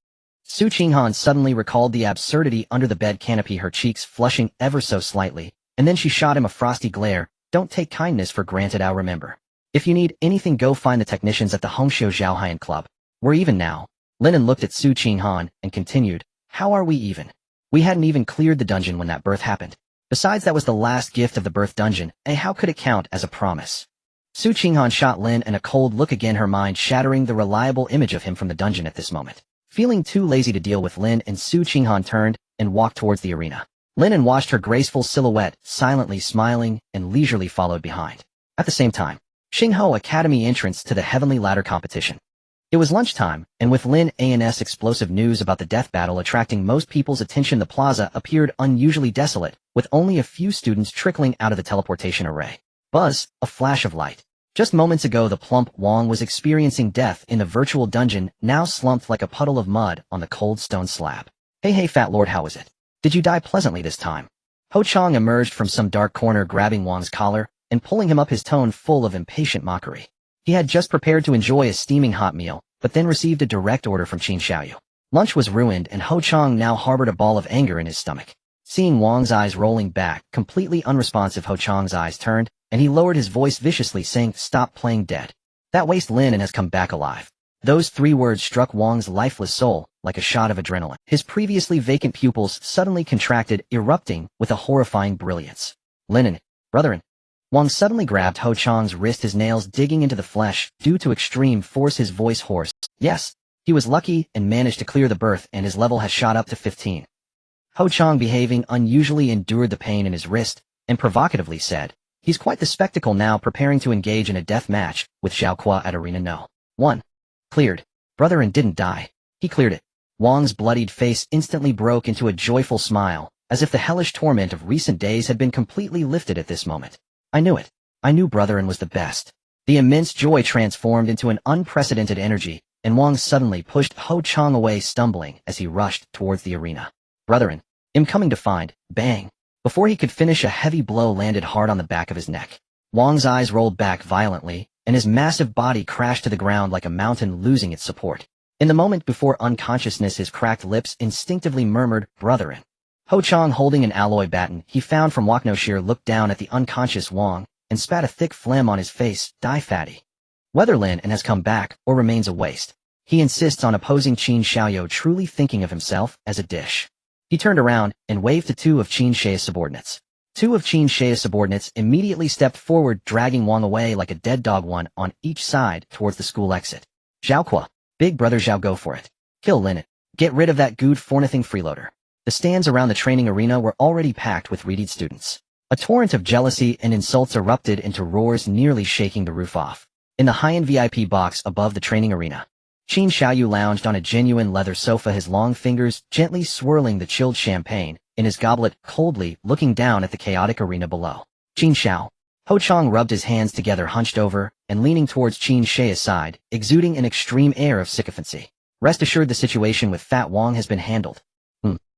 Su Qinghan suddenly recalled the absurdity under the bed canopy, her cheeks flushing ever so slightly, and then she shot him a frosty glare. Don't take kindness for granted, I'll remember. If you need anything, go find the technicians at the Hongqiu Zhaohaiyan Club. We're even now. Lin An looked at Su Qinghan and continued, how are we even? We hadn't even cleared the dungeon when that birth happened. Besides, that was the last gift of the birth dungeon, and how could it count as a promise? Su Qinghan shot Lin An a cold look again, her mind shattering the reliable image of him from the dungeon at this moment. Feeling too lazy to deal with Lin An, Su Qinghan turned and walked towards the arena. Lin An watched her graceful silhouette, silently smiling, and leisurely followed behind. At the same time, Xinghuo Academy entrance to the Heavenly Ladder competition. It was lunchtime, and with Lin An's explosive news about the death battle attracting most people's attention, the plaza appeared unusually desolate, with only a few students trickling out of the teleportation array. Buzz, a flash of light. Just moments ago, the plump Wang was experiencing death in the virtual dungeon, now slumped like a puddle of mud on the cold stone slab. Hey Fat Lord, how is it? Did you die pleasantly this time? Ho Chang emerged from some dark corner, grabbing Wang's collar and pulling him up, his tone full of impatient mockery. He had just prepared to enjoy a steaming hot meal, but then received a direct order from Qin Xiaoyu. Lunch was ruined, and Ho Chang now harbored a ball of anger in his stomach. Seeing Wang's eyes rolling back, completely unresponsive, Ho Chang's eyes turned, and he lowered his voice viciously, saying, "Stop playing dead. That waste Lin An has come back alive." Those 3 words struck Wang's lifeless soul like a shot of adrenaline. His previously vacant pupils suddenly contracted, erupting with a horrifying brilliance. Lin An, brother An. Wang suddenly grabbed Ho Chang's wrist, his nails digging into the flesh due to extreme force, his voice hoarse. Yes, he was lucky and managed to clear the birth, and his level has shot up to 15. Ho Chang, behaving unusually, endured the pain in his wrist and provocatively said, "He's quite the spectacle now, preparing to engage in a death match with Zhao Kuo at Arena No. 1. Cleared. Brother An didn't die. He cleared it." Wang's bloodied face instantly broke into a joyful smile, as if the hellish torment of recent days had been completely lifted at this moment. "I knew it. I knew Brother An was the best." The immense joy transformed into an unprecedented energy, and Wang suddenly pushed Ho Chang away, stumbling as he rushed towards the arena. "Brother An, I'm coming to find." Bang! Before he could finish, a heavy blow landed hard on the back of his neck. Wang's eyes rolled back violently, and his massive body crashed to the ground like a mountain, losing its support. In the moment before unconsciousness, his cracked lips instinctively murmured, "Brother An." Ho Chang, holding an alloy baton he found from Waknoshir, looked down at the unconscious Wang and spat a thick phlegm on his face. "Die, fatty." Whether Lin An has come back or remains a waste, he insists on opposing Qin Xiaoyu, truly thinking of himself as a dish. He turned around and waved to 2 of Qin Xiao's subordinates. 2 of Qin Xiao's subordinates immediately stepped forward, dragging Wang away like a dead dog, one on each side, towards the school exit. "Zhao Kuo, big brother Zhao, go for it. Kill Lin An. Get rid of that good for nothing freeloader." The stands around the training arena were already packed with readied students. A torrent of jealousy and insults erupted into roars, nearly shaking the roof off. In the high-end VIP box above the training arena, Qin Xiaoyu lounged on a genuine leather sofa, his long fingers gently swirling the chilled champagne in his goblet, coldly looking down at the chaotic arena below. "Qin Xiao." Ho Chang rubbed his hands together, hunched over, and leaning towards Qin Xiao's side, exuding an extreme air of sycophancy. "Rest assured, the situation with Fat Wang has been handled."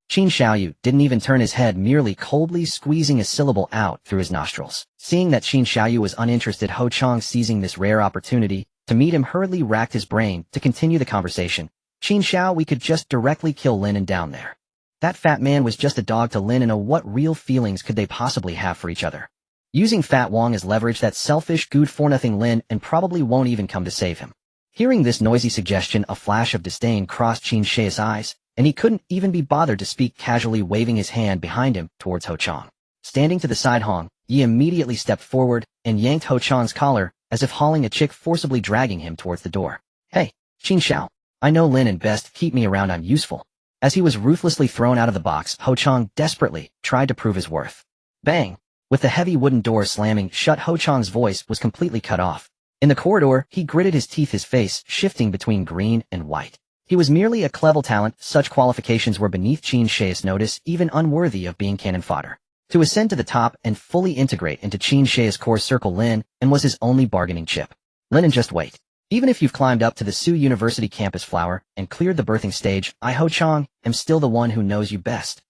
Qin Xiaoyu didn't even turn his head, merely coldly squeezing a syllable out through his nostrils. Seeing that Qin Xiaoyu was uninterested, Ho Chang, seizing this rare opportunity to meet him, hurriedly racked his brain to continue the conversation. "Qin Xiao, we could just directly kill Lin An down there. That fat man was just a dog to Lin An. What real feelings could they possibly have for each other? Using Fat Wang as leverage, that selfish, good-for-nothing Lin An probably won't even come to save him." Hearing this noisy suggestion, a flash of disdain crossed Qin Xiao's eyes, and he couldn't even be bothered to speak, casually waving his hand behind him towards Ho Chang. Standing to the side, Hong Yi immediately stepped forward and yanked Ho Chang's collar, as if hauling a chick, forcibly dragging him towards the door. "Hey, Qin Xiao, I know Lin An best keep me around, I'm useful." As he was ruthlessly thrown out of the box, Ho Chang desperately tried to prove his worth. Bang! With the heavy wooden door slamming shut, Ho Chang's voice was completely cut off. In the corridor, he gritted his teeth, his face shifting between green and white. He was merely a clever talent. Such qualifications were beneath Qin Shi's notice, even unworthy of being cannon fodder. To ascend to the top and fully integrate into Qin Shi's core circle, Lin An was his only bargaining chip. Lin An, just wait. Even if you've climbed up to the Su University campus flower and cleared the birthing stage, I, Ho Chang, am still the one who knows you best.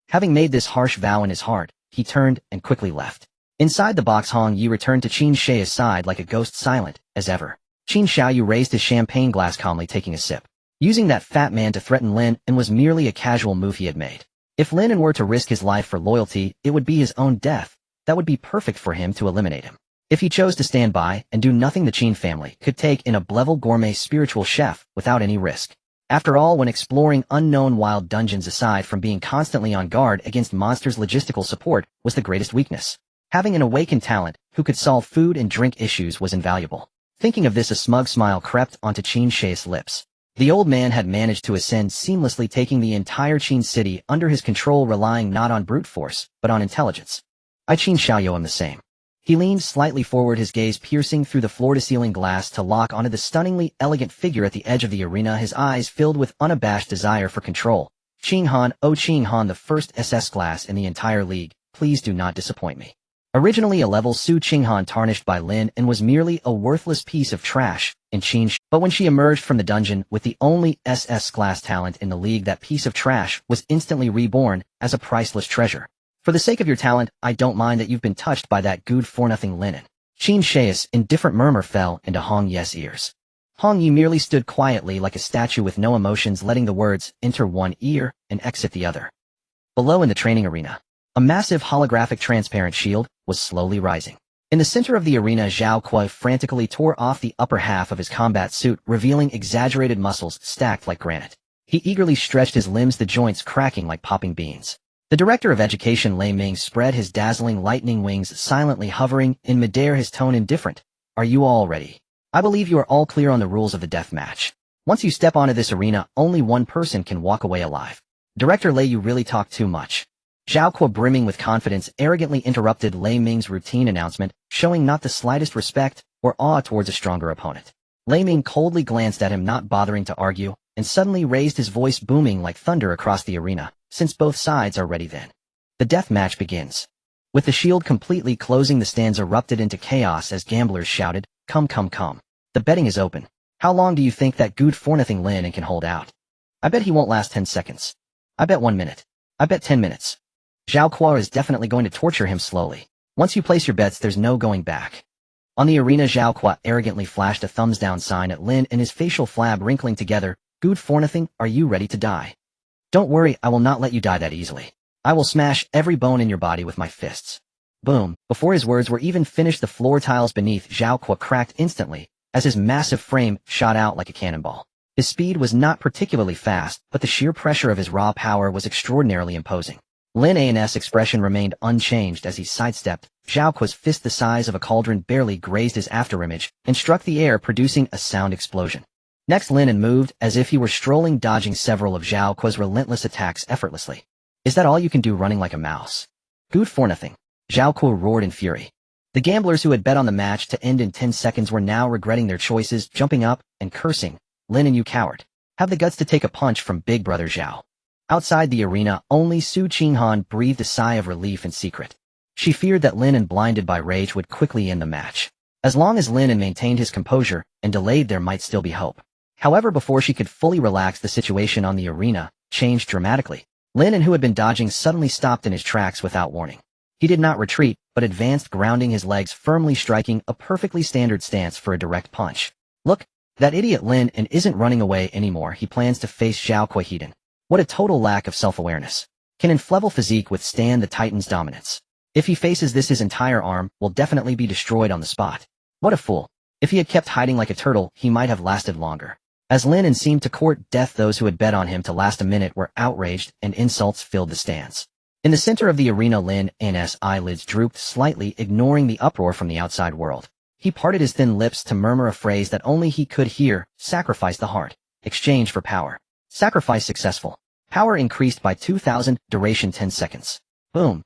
Having made this harsh vow in his heart, he turned and quickly left. Inside the box, Hong Yi returned to Qin Shi's side like a ghost, silent as ever. Qin Xiaoyu raised his champagne glass, calmly taking a sip. Using that fat man to threaten Lin An was merely a casual move he had made. If Lin An were to risk his life for loyalty, it would be his own death. That would be perfect for him to eliminate him. If he chose to stand by and do nothing, the Qin family could take in a Blevel gourmet spiritual chef without any risk. After all, when exploring unknown wild dungeons, aside from being constantly on guard against monsters, logistical support was the greatest weakness. Having an awakened talent who could solve food and drink issues was invaluable. Thinking of this, a smug smile crept onto Qin Shi's lips. The old man had managed to ascend seamlessly, taking the entire Qin city under his control, relying not on brute force, but on intelligence. I, Qin Xiaoyu, am the same. He leaned slightly forward, his gaze piercing through the floor-to-ceiling glass to lock onto the stunningly elegant figure at the edge of the arena, his eyes filled with unabashed desire for control. Qing Han, oh Qing Han, the first SS class in the entire league, please do not disappoint me. Originally a level, Su Qinghan, tarnished by Lin An, was merely a worthless piece of trash in Qin. But when she emerged from the dungeon with the only SS class talent in the league, that piece of trash was instantly reborn as a priceless treasure. For the sake of your talent, I don't mind that you've been touched by that good-for-nothing Lin An. Qin Shi's indifferent murmur fell into Hong Yi's ears. Hong Yi merely stood quietly like a statue with no emotions, letting the words enter one ear and exit the other. Below, in the training arena, a massive holographic transparent shield was slowly rising. In the center of the arena, Zhao Kuo frantically tore off the upper half of his combat suit, revealing exaggerated muscles stacked like granite. He eagerly stretched his limbs, the joints cracking like popping beans. The director of education, Lei Ming, spread his dazzling lightning wings, silently hovering in midair, his tone indifferent. Are you all ready? I believe you are all clear on the rules of the death match. Once you step onto this arena, only one person can walk away alive. Director Lei, you really talk too much. Zhao Kuo, brimming with confidence, arrogantly interrupted Lei Ming's routine announcement, showing not the slightest respect or awe towards a stronger opponent. Lei Ming coldly glanced at him, not bothering to argue, and suddenly raised his voice, booming like thunder across the arena. Since both sides are ready, then the death match begins. With the shield completely closing, the stands erupted into chaos as gamblers shouted, "Come, come, come. The betting is open. How long do you think that good-for-nothing Lin An can hold out? I bet he won't last 10 seconds. I bet 1 minute. I bet 10 minutes. Zhao Kuo is definitely going to torture him slowly. Once you place your bets, there's no going back." On the arena, Zhao Kuo arrogantly flashed a thumbs-down sign at Lin An, his facial flab wrinkling together. "Good-for-nothing, are you ready to die? Don't worry, I will not let you die that easily. I will smash every bone in your body with my fists." Boom! Before his words were even finished, the floor tiles beneath Zhao Kuo cracked instantly, as his massive frame shot out like a cannonball. His speed was not particularly fast, but the sheer pressure of his raw power was extraordinarily imposing. Lin An's expression remained unchanged as he sidestepped. Zhao Kuo's fist, the size of a cauldron, barely grazed his afterimage and struck the air, producing a sound explosion. Next, Lin An moved as if he were strolling, dodging several of Zhao Kuo's relentless attacks effortlessly. "Is that all you can do, running like a mouse? Good-for-nothing," Zhao Kuo roared in fury. The gamblers who had bet on the match to end in 10 seconds were now regretting their choices, jumping up and cursing. "Lin An, you coward. Have the guts to take a punch from Big Brother Zhao." Outside the arena, only Su Qinghan breathed a sigh of relief in secret. She feared that Lin An, blinded by rage, would quickly end the match. As long as Lin An maintained his composure and delayed, there might still be hope. However, before she could fully relax, the situation on the arena changed dramatically. Lin An, who had been dodging, suddenly stopped in his tracks without warning. He did not retreat, but advanced, grounding his legs firmly, striking a perfectly standard stance for a direct punch. "Look, that idiot Lin An isn't running away anymore. He plans to face Zhao Kuo. What a total lack of self-awareness. Can Inflevel Physique withstand the Titan's dominance? If he faces this, his entire arm will definitely be destroyed on the spot. What a fool. If he had kept hiding like a turtle, he might have lasted longer." As Lin An seemed to court death, those who had bet on him to last a minute were outraged, and insults filled the stands. In the center of the arena, Lin An's eyelids drooped slightly, ignoring the uproar from the outside world. He parted his thin lips to murmur a phrase that only he could hear: "Sacrifice the heart. Exchange for power. Sacrifice successful. Power increased by 2000, duration 10 seconds. Boom.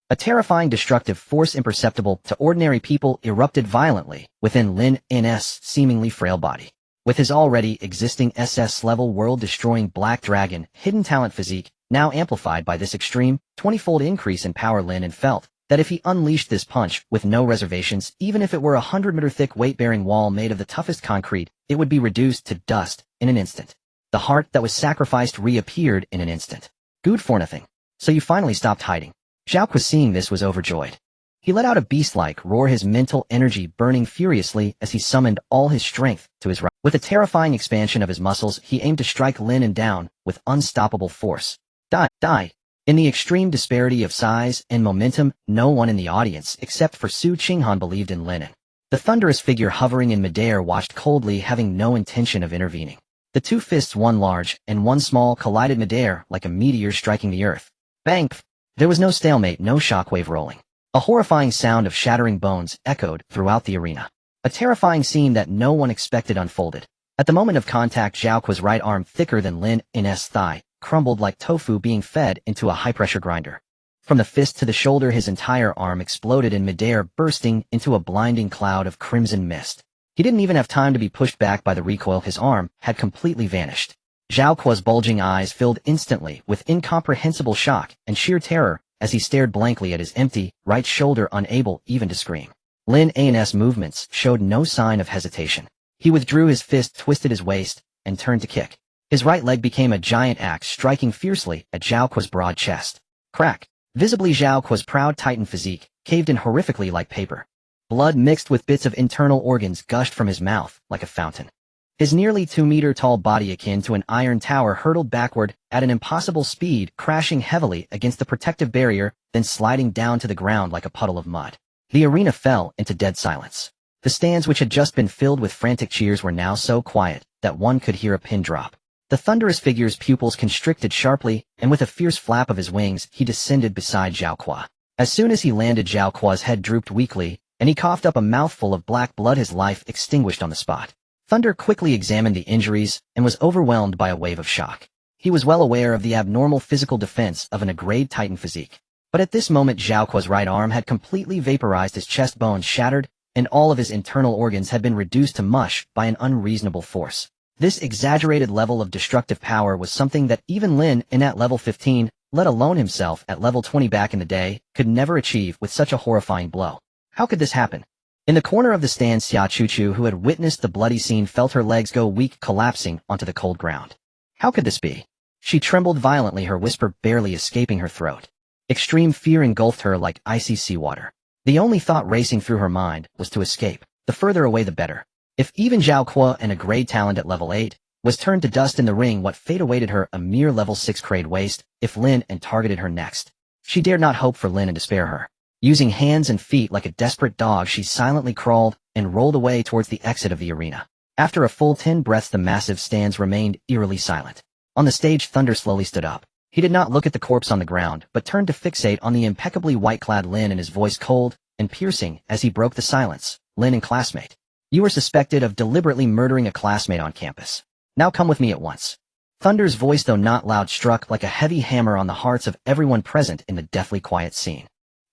A terrifying destructive force imperceptible to ordinary people erupted violently within Lin An's seemingly frail body. With his already existing SS-level world-destroying Black Dragon hidden talent physique, now amplified by this extreme, 20-fold increase in power, Lin An felt that if he unleashed this punch with no reservations, even if it were a 100-meter-thick weight-bearing wall made of the toughest concrete, it would be reduced to dust in an instant. The heart that was sacrificed reappeared in an instant. Good for nothing. So you finally stopped hiding. Zhao Kuo, seeing this, was overjoyed. He let out a beast-like roar, his mental energy burning furiously as he summoned all his strength to his right. With a terrifying expansion of his muscles, he aimed to strike Lin An down with unstoppable force. Die. In the extreme disparity of size and momentum, no one in the audience except for Su Qinghan believed in Lin An. The thunderous figure hovering in midair watched coldly, having no intention of intervening. The two fists, one large and one small, collided midair like a meteor striking the earth. Bang! There was no stalemate, no shockwave rolling. A horrifying sound of shattering bones echoed throughout the arena. A terrifying scene that no one expected unfolded. At the moment of contact, Zhao Kuo's right arm, thicker than Lin An's thigh, crumbled like tofu being fed into a high-pressure grinder. From the fist to the shoulder, his entire arm exploded in midair, bursting into a blinding cloud of crimson mist. He didn't even have time to be pushed back by the recoil. His arm had completely vanished. Zhao Kuo's bulging eyes filled instantly with incomprehensible shock and sheer terror as he stared blankly at his empty right shoulder, unable even to scream. Lin An's movements showed no sign of hesitation. He withdrew his fist, twisted his waist, and turned to kick. His right leg became a giant axe, striking fiercely at Zhao Kuo's broad chest. Crack! Visibly, Zhao Kuo's proud titan physique caved in horrifically like paper. Blood mixed with bits of internal organs gushed from his mouth like a fountain. His nearly 2-meter-tall body, akin to an iron tower, hurtled backward at an impossible speed, crashing heavily against the protective barrier, then sliding down to the ground like a puddle of mud. The arena fell into dead silence. The stands, which had just been filled with frantic cheers, were now so quiet that one could hear a pin drop. The thunderous figure's pupils constricted sharply, and with a fierce flap of his wings, he descended beside Zhao Kuo. As soon as he landed, Zhao Kuo's head drooped weakly, and he coughed up a mouthful of black blood, his life extinguished on the spot. Thunder quickly examined the injuries and was overwhelmed by a wave of shock. He was well aware of the abnormal physical defense of an A-grade titan physique. But at this moment, Zhao Kuo's right arm had completely vaporized, his chest bones shattered, and all of his internal organs had been reduced to mush by an unreasonable force. This exaggerated level of destructive power was something that even Lin An at level 15, let alone himself at level 20 back in the day, could never achieve with such a horrifying blow. How could this happen? In the corner of the stand, Xia Chuchu, who had witnessed the bloody scene, felt her legs go weak, collapsing onto the cold ground. How could this be? She trembled violently, her whisper barely escaping her throat. Extreme fear engulfed her like icy seawater. The only thought racing through her mind was to escape. The further away, the better. If even Zhao Kuo, and a grade talent at level 8, was turned to dust in the ring, what fate awaited her? A mere level 6 grade waste if Lin An targeted her next. She dared not hope for Lin An to spare her. Using hands and feet like a desperate dog, she silently crawled and rolled away towards the exit of the arena. After a full 10 breaths, the massive stands remained eerily silent. On the stage, Thunder slowly stood up. He did not look at the corpse on the ground, but turned to fixate on the impeccably white-clad Lin An, his voice cold and piercing as he broke the silence. Lin An, classmate. You are suspected of deliberately murdering a classmate on campus. Now come with me at once. Thunder's voice, though not loud, struck like a heavy hammer on the hearts of everyone present in the deathly quiet scene.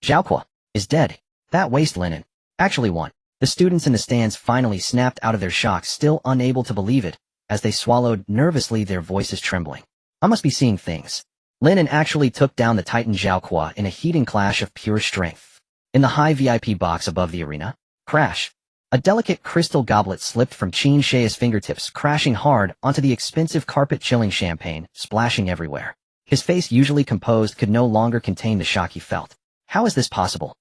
Zhao Kuo is dead. That waste, Lin An actually won. The students in the stands finally snapped out of their shock, still unable to believe it, as they swallowed nervously, their voices trembling. I must be seeing things. Lin An actually took down the Titan Zhao Kuo in a heating clash of pure strength. In the high VIP box above the arena, crash. A delicate crystal goblet slipped from Qin Shei's fingertips, crashing hard onto the expensive carpet, chilling champagne, splashing everywhere. His face, usually composed, could no longer contain the shock he felt. How is this possible?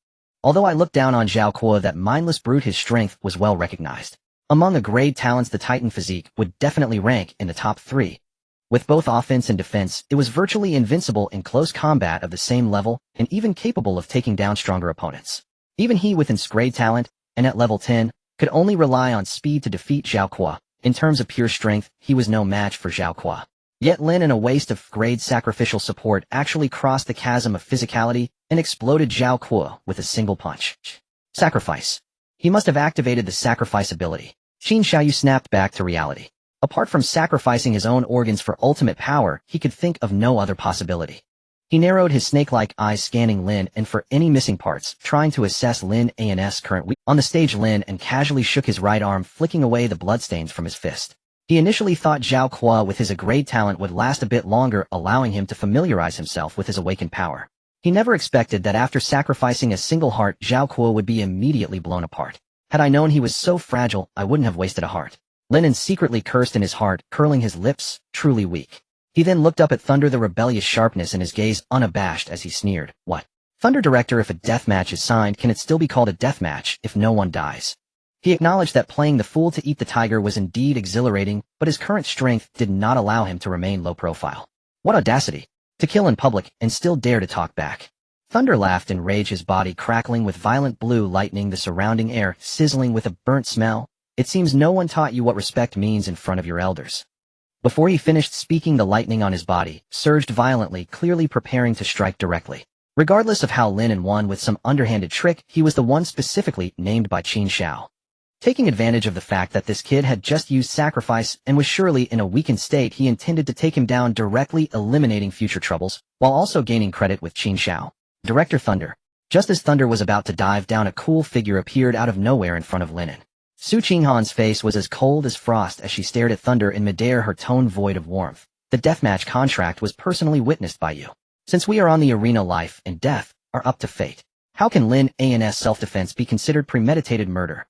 Although I looked down on Zhao Kuo, that mindless brute, his strength was well recognized. Among a grade talents, the Titan physique would definitely rank in the top 3. With both offense and defense, it was virtually invincible in close combat of the same level, and even capable of taking down stronger opponents. Even he, with its grade talent, and at level 10, could only rely on speed to defeat Zhao Kuo. In terms of pure strength, he was no match for Zhao Kuo. Yet Lin An, a waste of grade sacrificial support, actually crossed the chasm of physicality and exploded Zhao Kuo with a single punch. Sacrifice. He must have activated the sacrifice ability. Qin Xiaoyu snapped back to reality. Apart from sacrificing his own organs for ultimate power, he could think of no other possibility. He narrowed his snake-like eyes scanning Lin An for any missing parts, trying to assess Lin An's current weakness. On the stage, Lin An casually shook his right arm, flicking away the bloodstains from his fist. He initially thought Zhao Kuo with his Agrade talent would last a bit longer, allowing him to familiarize himself with his awakened power. He never expected that after sacrificing a single heart, Zhao Kuo would be immediately blown apart. Had I known he was so fragile, I wouldn't have wasted a heart. Lin An secretly cursed in his heart, curling his lips, truly weak. He then looked up at Thunder, the rebellious sharpness in his gaze unabashed as he sneered. What? Thunder Director, if a deathmatch is signed, can it still be called a deathmatch if no one dies? He acknowledged that playing the fool to eat the tiger was indeed exhilarating, but his current strength did not allow him to remain low profile. What audacity! To kill in public and still dare to talk back. Thunder laughed in rage, his body crackling with violent blue lightning, the surrounding air sizzling with a burnt smell. It seems no one taught you what respect means in front of your elders. Before he finished speaking, the lightning on his body surged violently, clearly preparing to strike directly. Regardless of how Lin An won with some underhanded trick, he was the one specifically named by Qin Xiao. Taking advantage of the fact that this kid had just used sacrifice and was surely in a weakened state, he intended to take him down directly, eliminating future troubles, while also gaining credit with Qin Xiao. Director Thunder. Just as Thunder was about to dive down, a cool figure appeared out of nowhere in front of Lin An. Su Qinghan's face was as cold as frost as she stared at Thunder in midair, her tone void of warmth. The deathmatch contract was personally witnessed by you. Since we are on the arena, life and death are up to fate. How can Lin An's self-defense be considered premeditated murder?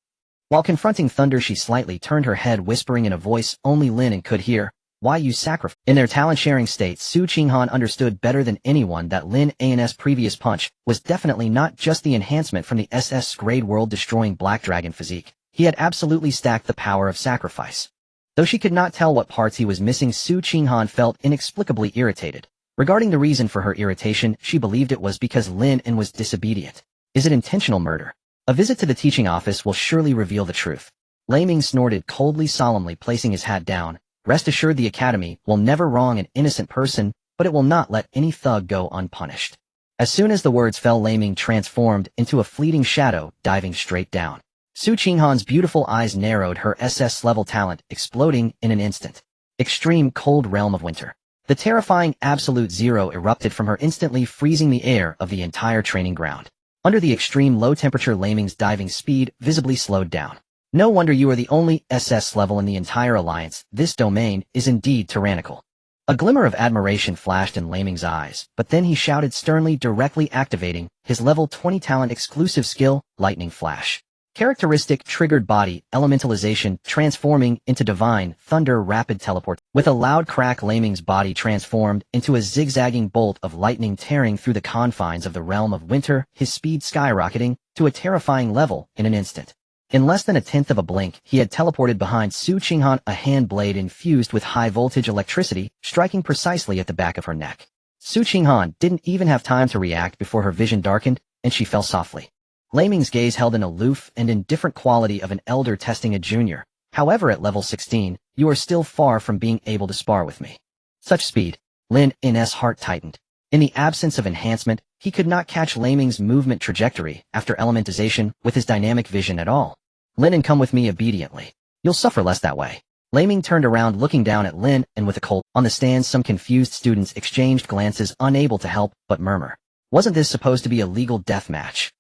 While confronting Thunder, she slightly turned her head, whispering in a voice only Lin An could hear, "Why you sacrifice?" In their talent-sharing state, Su Qinghan understood better than anyone that Lin An's previous punch was definitely not just the enhancement from the SS grade world-destroying Black Dragon physique. He had absolutely stacked the power of sacrifice. Though she could not tell what parts he was missing, Su Qinghan felt inexplicably irritated. Regarding the reason for her irritation, she believed it was because Lin An was disobedient. Is it intentional murder? A visit to the teaching office will surely reveal the truth. Lei Ming snorted coldly, solemnly placing his hat down. Rest assured, the Academy will never wrong an innocent person, but it will not let any thug go unpunished. As soon as the words fell, Lei Ming transformed into a fleeting shadow, diving straight down. Su Qinghan's beautiful eyes narrowed, her SS-level talent exploding in an instant. Extreme cold realm of winter. The terrifying absolute zero erupted from her, instantly freezing the air of the entire training ground. Under the extreme low temperature, Lei Ming's diving speed visibly slowed down. No wonder you are the only SS level in the entire alliance. This domain is indeed tyrannical. A glimmer of admiration flashed in Lei Ming's eyes, but then he shouted sternly, directly activating his level 20 talent exclusive skill, Lightning Flash. Characteristic triggered body, elementalization, transforming into divine, thunder, rapid teleport. With a loud crack, Lei Ming's body transformed into a zigzagging bolt of lightning, tearing through the confines of the realm of winter, his speed skyrocketing to a terrifying level in an instant. In less than a tenth of a blink, he had teleported behind Su Qinghan, a hand blade infused with high-voltage electricity, striking precisely at the back of her neck. Su Qinghan didn't even have time to react before her vision darkened, and she fell softly. Lei Ming's gaze held an aloof and indifferent quality of an elder testing a junior. However, at level 16, you are still far from being able to spar with me. Such speed. Lin An's heart tightened. In the absence of enhancement, he could not catch Lei Ming's movement trajectory after elementization with his dynamic vision at all. Lin An, come with me obediently. You'll suffer less that way. Lei Ming turned around, looking down at Lin An with a cold. On the stands, some confused students exchanged glances, unable to help but murmur. Wasn't this supposed to be a legal death match?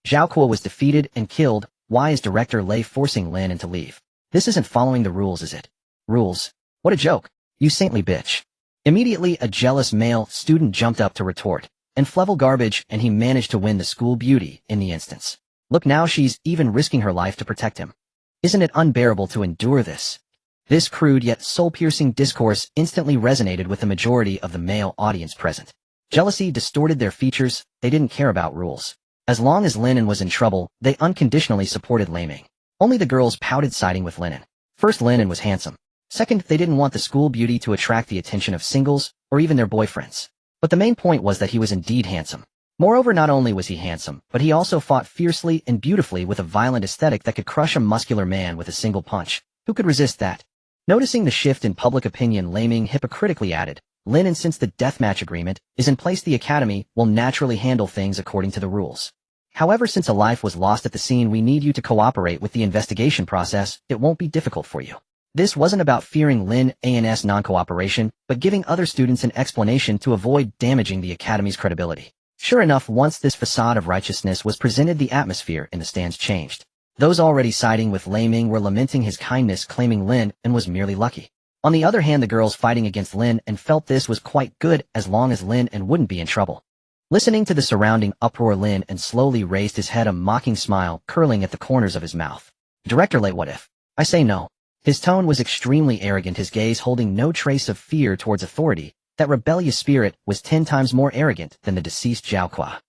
Zhao Kuo was defeated and killed. Why is Director Lei forcing Lin An to leave? This isn't following the rules, is it? Rules? What a joke. You saintly bitch. Immediately, a jealous male student jumped up to retort. And Flevel garbage, and he managed to win the school beauty in the instance. Look now, she's even risking her life to protect him. Isn't it unbearable to endure this? This crude yet soul-piercing discourse instantly resonated with the majority of the male audience present. Jealousy distorted their features. They didn't care about rules. As long as Lin An was in trouble, they unconditionally supported Lei Ming. Only the girls pouted, siding with Lin An. First, Lin An was handsome. Second, they didn't want the school beauty to attract the attention of singles, or even their boyfriends. But the main point was that he was indeed handsome. Moreover, not only was he handsome, but he also fought fiercely and beautifully with a violent aesthetic that could crush a muscular man with a single punch. Who could resist that? Noticing the shift in public opinion, Lei Ming hypocritically added, Lin An, since the deathmatch agreement is in place, the Academy will naturally handle things according to the rules. However, since a life was lost at the scene, we need you to cooperate with the investigation process. It won't be difficult for you. This wasn't about fearing Lin An's non-cooperation, but giving other students an explanation to avoid damaging the academy's credibility. Sure enough, once this facade of righteousness was presented, the atmosphere in the stands changed. Those already siding with Lei Ming were lamenting his kindness, claiming Lin An was merely lucky. On the other hand, the girls fighting against Lin An felt this was quite good as long as Lin An wouldn't be in trouble. Listening to the surrounding uproar, Lin An slowly raised his head, a mocking smile curling at the corners of his mouth. Director Lei, what if I say no? His tone was extremely arrogant, his gaze holding no trace of fear towards authority. That rebellious spirit was 10 times more arrogant than the deceased Zhao Qua.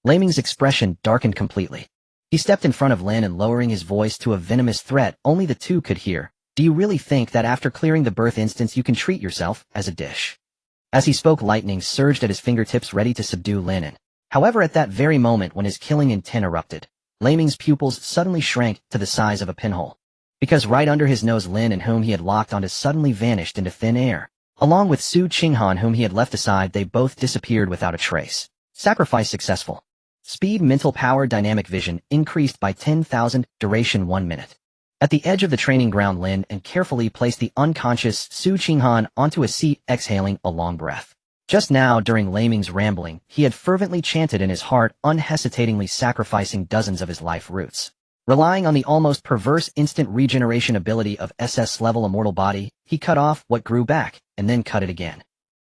Lei Ming's expression darkened completely. He stepped in front of Lin An, lowering his voice to a venomous threat only the two could hear. Do you really think that after clearing the birth instance you can treat yourself as a dish? As he spoke, lightning surged at his fingertips, ready to subdue Lin An. However, at that very moment when his killing intent erupted, Lei Ming's pupils suddenly shrank to the size of a pinhole. Because right under his nose, Lin An, whom he had locked onto, suddenly vanished into thin air. Along with Su Qinghan, whom he had left aside, they both disappeared without a trace. Sacrifice successful. Speed, mental power, dynamic vision increased by 10,000, duration 1 minute. At the edge of the training ground, Lin An carefully placed the unconscious Su Qinghan onto a seat, exhaling a long breath. Just now, during Lei Ming's rambling, he had fervently chanted in his heart, unhesitatingly sacrificing dozens of his life roots. Relying on the almost perverse instant regeneration ability of SS level Immortal Body, he cut off what grew back, and then cut it again.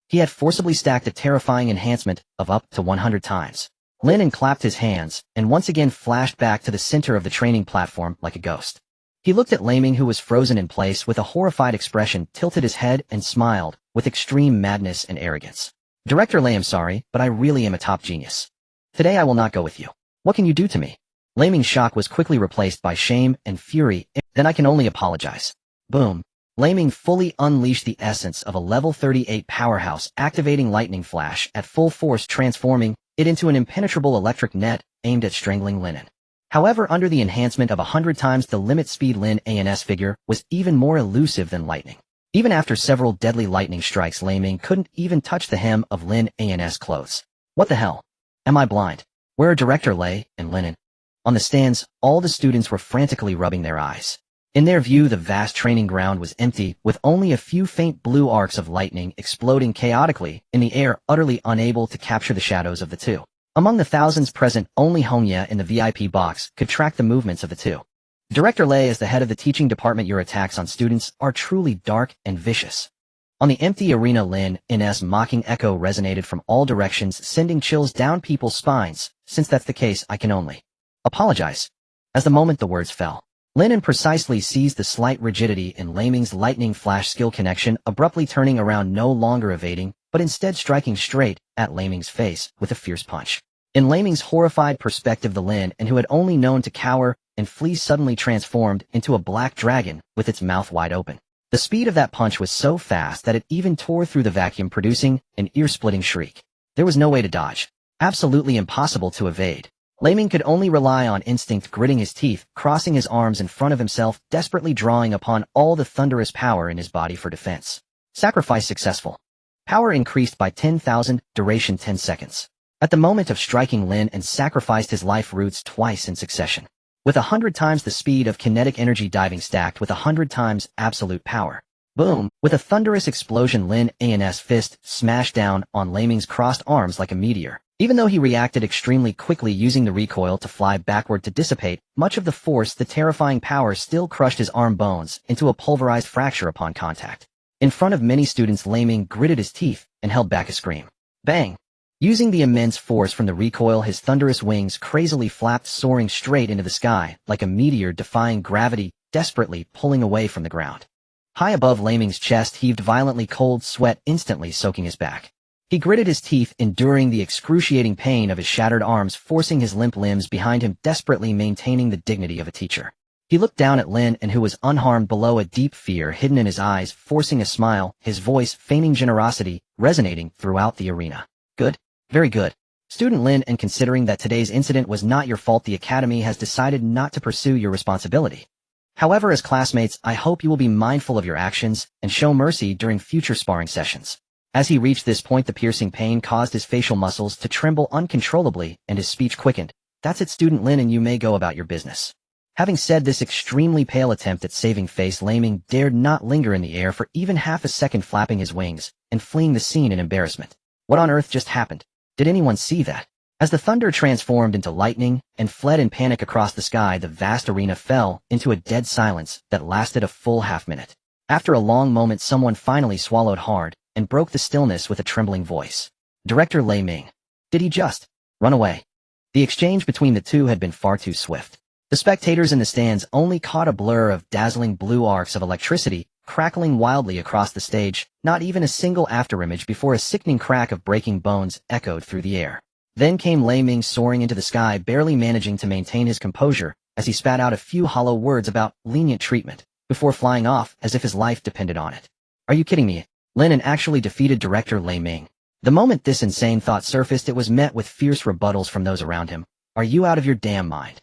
He had forcibly stacked a terrifying enhancement of up to 100 times. Lin An clapped his hands, and once again flashed back to the center of the training platform like a ghost. He looked at Lei Ming, who was frozen in place with a horrified expression, tilted his head, and smiled, with extreme madness and arrogance. Director Lei, I'm sorry, but I really am a top genius. Today I will not go with you. What can you do to me? Lei Ming's shock was quickly replaced by shame and fury. Then I can only apologize. Boom. Lei Ming fully unleashed the essence of a level 38 powerhouse, activating Lightning Flash at full force, transforming it into an impenetrable electric net aimed at strangling Lin An. However, under the enhancement of 100 times the limit speed, Lin An's figure was even more elusive than lightning. Even after several deadly lightning strikes, Lei Ming couldn't even touch the hem of Lin An's clothes. What the hell? Am I blind? Where are Director Lei and Lin An? On the stands, all the students were frantically rubbing their eyes. In their view, the vast training ground was empty, with only a few faint blue arcs of lightning exploding chaotically in the air, utterly unable to capture the shadows of the two. Among the thousands present, only Hongya in the VIP box could track the movements of the two. Director Lei, as the head of the teaching department, your attacks on students are truly dark and vicious. On the empty arena, Lin An's mocking echo resonated from all directions, sending chills down people's spines. Since that's the case, I can only apologize. As the moment the words fell, Lin An precisely seized the slight rigidity in Lei Ming's lightning flash skill connection, abruptly turning around, no longer evading, but instead striking straight at Lei Ming's face with a fierce punch. In Lei Ming's horrified perspective, the Lin An who had only known to cower and flee suddenly transformed into a black dragon with its mouth wide open. The speed of that punch was so fast that it even tore through the vacuum, producing an ear-splitting shriek. There was no way to dodge. Absolutely impossible to evade. Lei Ming could only rely on instinct, gritting his teeth, crossing his arms in front of himself, desperately drawing upon all the thunderous power in his body for defense. Sacrifice successful. Power increased by 10,000, duration 10 seconds. At the moment of striking, Lin An sacrificed his life roots twice in succession. With 100 times the speed of kinetic energy, diving stacked with 100 times absolute power. Boom! With a thunderous explosion, Lin An's fist smashed down on Lei Ming's crossed arms like a meteor. Even though he reacted extremely quickly, using the recoil to fly backward to dissipate much of the force, the terrifying power still crushed his arm bones into a pulverized fracture upon contact. In front of many students, Lei Ming gritted his teeth and held back a scream. Bang! Using the immense force from the recoil, his thunderous wings crazily flapped, soaring straight into the sky like a meteor, defying gravity, desperately pulling away from the ground. High above, Lei Ming's chest heaved violently, cold sweat instantly soaking his back. He gritted his teeth, enduring the excruciating pain of his shattered arms, forcing his limp limbs behind him, desperately maintaining the dignity of a teacher. He looked down at Lin An, who was unharmed below, a deep fear hidden in his eyes, forcing a smile, his voice feigning generosity, resonating throughout the arena. Good. Very good. Student Lin An, considering that today's incident was not your fault, the Academy has decided not to pursue your responsibility. However, as classmates, I hope you will be mindful of your actions and show mercy during future sparring sessions. As he reached this point, the piercing pain caused his facial muscles to tremble uncontrollably and his speech quickened. That's it, Student Lin An, you may go about your business. Having said this extremely pale attempt at saving face, Lin An dared not linger in the air for even half a second, flapping his wings and fleeing the scene in embarrassment. What on earth just happened? Did anyone see that? As the thunder transformed into lightning and fled in panic across the sky, the vast arena fell into a dead silence that lasted a full half-minute. After a long moment, someone finally swallowed hard and broke the stillness with a trembling voice. Director Lin An. Did he just run away? The exchange between the two had been far too swift. The spectators in the stands only caught a blur of dazzling blue arcs of electricity crackling wildly across the stage, not even a single afterimage before a sickening crack of breaking bones echoed through the air. Then came Lin An soaring into the sky, barely managing to maintain his composure as he spat out a few hollow words about lenient treatment, before flying off as if his life depended on it. Are you kidding me? Lin An actually defeated Director Lin An. The moment this insane thought surfaced, it was met with fierce rebuttals from those around him. Are you out of your damn mind?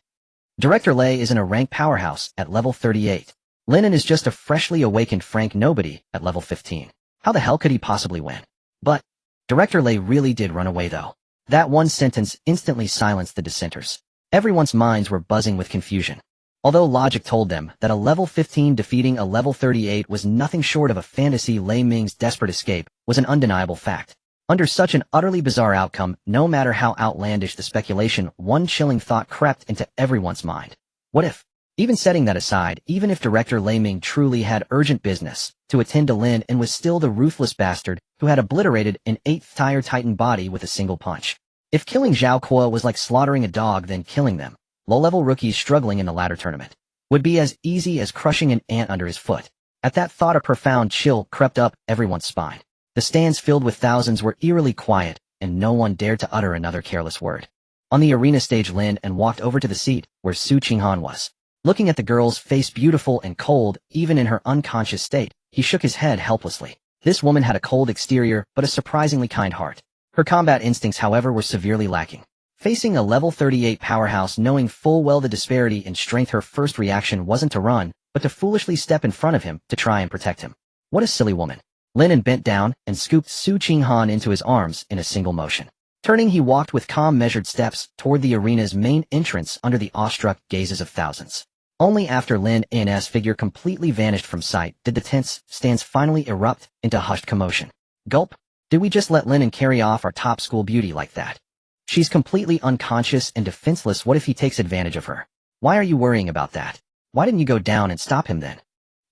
Director Lin is in a rank powerhouse at level 38. Lin An is just a freshly awakened Frank nobody at level 15. How the hell could he possibly win? But Director Lin really did run away though. That one sentence instantly silenced the dissenters. Everyone's minds were buzzing with confusion. Although logic told them that a level 15 defeating a level 38 was nothing short of a fantasy, Lin An's desperate escape was an undeniable fact. Under such an utterly bizarre outcome, no matter how outlandish the speculation, one chilling thought crept into everyone's mind. What if? Even setting that aside, even if Director Lin An truly had urgent business to attend to Lin and was still the ruthless bastard who had obliterated an 8th-tier Titan body with a single punch. If killing Zhao Kuo was like slaughtering a dog, then killing them, low-level rookies struggling in the ladder tournament, would be as easy as crushing an ant under his foot. At that thought, a profound chill crept up everyone's spine. The stands filled with thousands were eerily quiet, and no one dared to utter another careless word. On the arena stage, Lin An walked over to the seat where Su Qinghan was. Looking at the girl's face, beautiful and cold, even in her unconscious state, he shook his head helplessly. This woman had a cold exterior, but a surprisingly kind heart. Her combat instincts, however, were severely lacking. Facing a level 38 powerhouse, knowing full well the disparity in strength, her first reaction wasn't to run, but to foolishly step in front of him to try and protect him. What a silly woman. Lin An bent down and scooped Su Qinghan into his arms in a single motion. Turning, he walked with calm, measured steps toward the arena's main entrance under the awestruck gazes of thousands. Only after Lin An's figure completely vanished from sight did the tense stands finally erupt into hushed commotion. Gulp. Did we just let Lin An carry off our top school beauty like that? She's completely unconscious and defenseless. What if he takes advantage of her? Why are you worrying about that? Why didn't you go down and stop him then?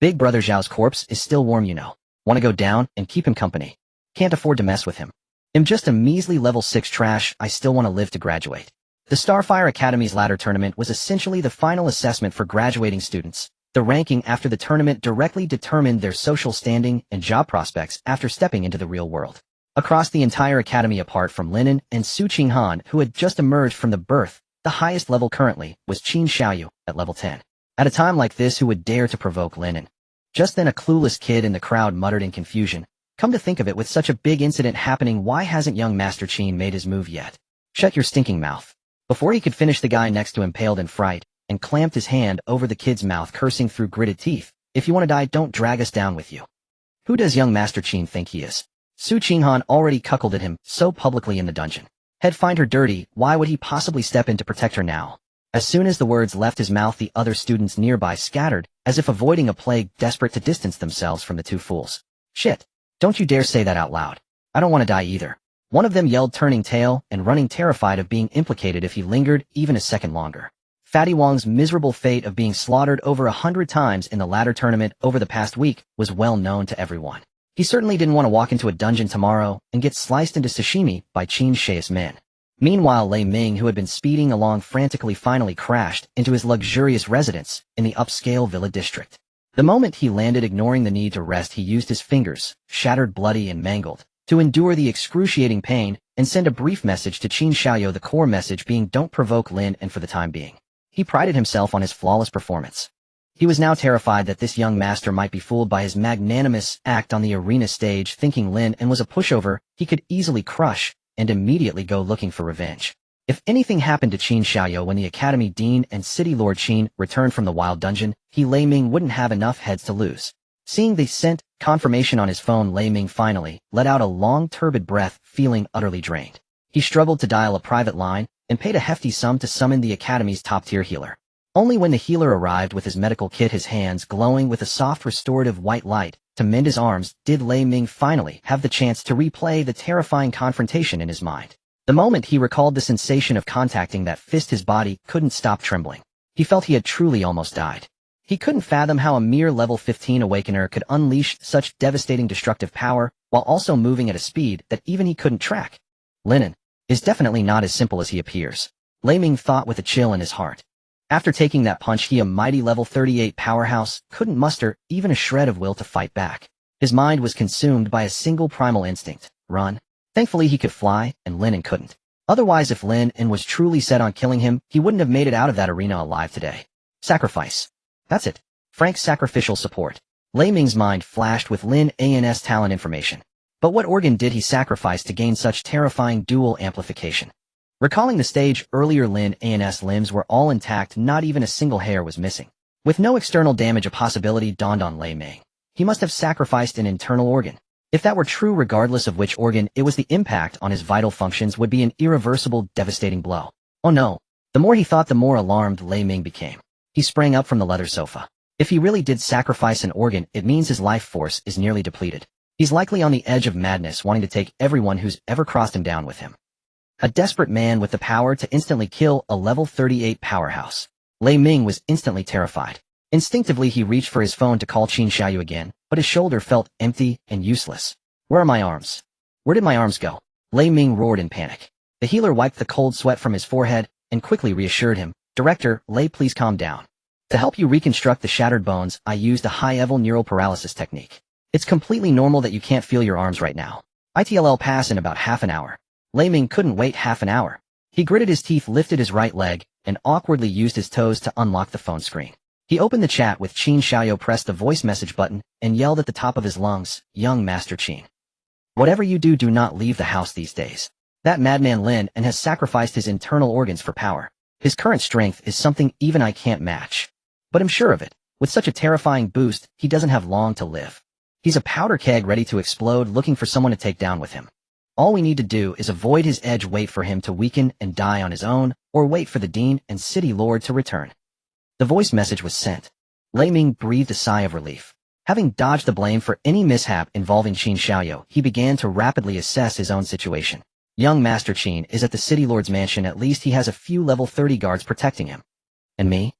Big Brother Zhao's corpse is still warm, you know. Want to go down and keep him company? Can't afford to mess with him. I'm just a measly level 6 trash. I still want to live to graduate. The Starfire Academy's ladder tournament was essentially the final assessment for graduating students. The ranking after the tournament directly determined their social standing and job prospects after stepping into the real world. Across the entire academy, apart from Lin An and Su Qinghan, who had just emerged from the birth, the highest level currently was Qin Xiaoyu at level 10. At a time like this, who would dare to provoke Lin An? Just then a clueless kid in the crowd muttered in confusion. Come to think of it, with such a big incident happening, why hasn't young Master Qin made his move yet? Shut your stinking mouth. Before he could finish, the guy next to him paled in fright and clamped his hand over the kid's mouth, cursing through gritted teeth. If you want to die, don't drag us down with you. Who does young Master Qin think he is? Su Qinghan already cuckolded him so publicly in the dungeon. He'd find her dirty. Why would he possibly step in to protect her now? As soon as the words left his mouth, the other students nearby scattered, as if avoiding a plague, desperate to distance themselves from the two fools. Shit. Don't you dare say that out loud. I don't want to die either. One of them yelled, turning tail and running, terrified of being implicated if he lingered even a second longer. Fatty Wong's miserable fate of being slaughtered over 100 times in the ladder tournament over the past week was well known to everyone. He certainly didn't want to walk into a dungeon tomorrow and get sliced into sashimi by Qin Xiaoyu's men. Meanwhile, Lei Ming, who had been speeding along frantically, finally crashed into his luxurious residence in the upscale villa district. The moment he landed, ignoring the need to rest, he used his fingers, shattered, bloody and mangled, to endure the excruciating pain and send a brief message to Qin Xiaoyu, the core message being, don't provoke Lin An for the time being. He prided himself on his flawless performance. He was now terrified that this young master might be fooled by his magnanimous act on the arena stage, thinking Lin An was a pushover he could easily crush and immediately go looking for revenge. If anything happened to Qin Xiaoyu when the Academy Dean and City Lord Qin returned from the Wild Dungeon, Lei Ming wouldn't have enough heads to lose. Seeing the sent confirmation on his phone, Lei Ming finally let out a long, turbid breath, feeling utterly drained. He struggled to dial a private line and paid a hefty sum to summon the Academy's top-tier healer. Only when the healer arrived with his medical kit, his hands glowing with a soft restorative white light, to mend his arms, did Lei Ming finally have the chance to replay the terrifying confrontation in his mind. The moment he recalled the sensation of contacting that fist, his body couldn't stop trembling. He felt he had truly almost died. He couldn't fathom how a mere level 15 awakener could unleash such devastating destructive power while also moving at a speed that even he couldn't track. Lin An is definitely not as simple as he appears, Lei Ming thought with a chill in his heart. After taking that punch, he, a mighty level 38 powerhouse, couldn't muster even a shred of will to fight back. His mind was consumed by a single primal instinct: run. Thankfully he could fly, and Lin An couldn't. Otherwise, if Lin An was truly set on killing him, he wouldn't have made it out of that arena alive today. Sacrifice. That's it. Frank's sacrificial support. Lei Ming's mind flashed with Lin An's talent information. But what organ did he sacrifice to gain such terrifying dual amplification? Recalling the stage earlier, Lin An's limbs were all intact, not even a single hair was missing. With no external damage, a possibility dawned on Lei Ming. He must have sacrificed an internal organ. If that were true, regardless of which organ it was, the impact on his vital functions would be an irreversible, devastating blow. Oh no. The more he thought, the more alarmed Lei Ming became. He sprang up from the leather sofa. If he really did sacrifice an organ, it means his life force is nearly depleted. He's likely on the edge of madness, wanting to take everyone who's ever crossed him down with him. A desperate man with the power to instantly kill a level 38 powerhouse. Lei Ming was instantly terrified. Instinctively he reached for his phone to call Qin Xiaoyu again, but his shoulder felt empty and useless. Where are my arms? Where did my arms go? Lei Ming roared in panic. The healer wiped the cold sweat from his forehead and quickly reassured him. Director, Lei, please calm down. To help you reconstruct the shattered bones, I used a high-level neural paralysis technique. It's completely normal that you can't feel your arms right now. It'll pass in about half an hour. Lei Ming couldn't wait half an hour. He gritted his teeth, lifted his right leg, and awkwardly used his toes to unlock the phone screen. He opened the chat with Qin Xiaoyu, pressed the voice message button, and yelled at the top of his lungs, "Young Master Qin. Whatever you do, do not leave the house these days. That madman Lin An has sacrificed his internal organs for power. His current strength is something even I can't match. But I'm sure of it. With such a terrifying boost, he doesn't have long to live. He's a powder keg ready to explode, looking for someone to take down with him. All we need to do is avoid his edge, wait for him to weaken and die on his own, or wait for the Dean and City Lord to return." The voice message was sent. Lei Ming breathed a sigh of relief. Having dodged the blame for any mishap involving Qin Xiaoyu, he began to rapidly assess his own situation. Young Master Qin is at the City Lord's mansion. At least he has a few level 30 guards protecting him. And me?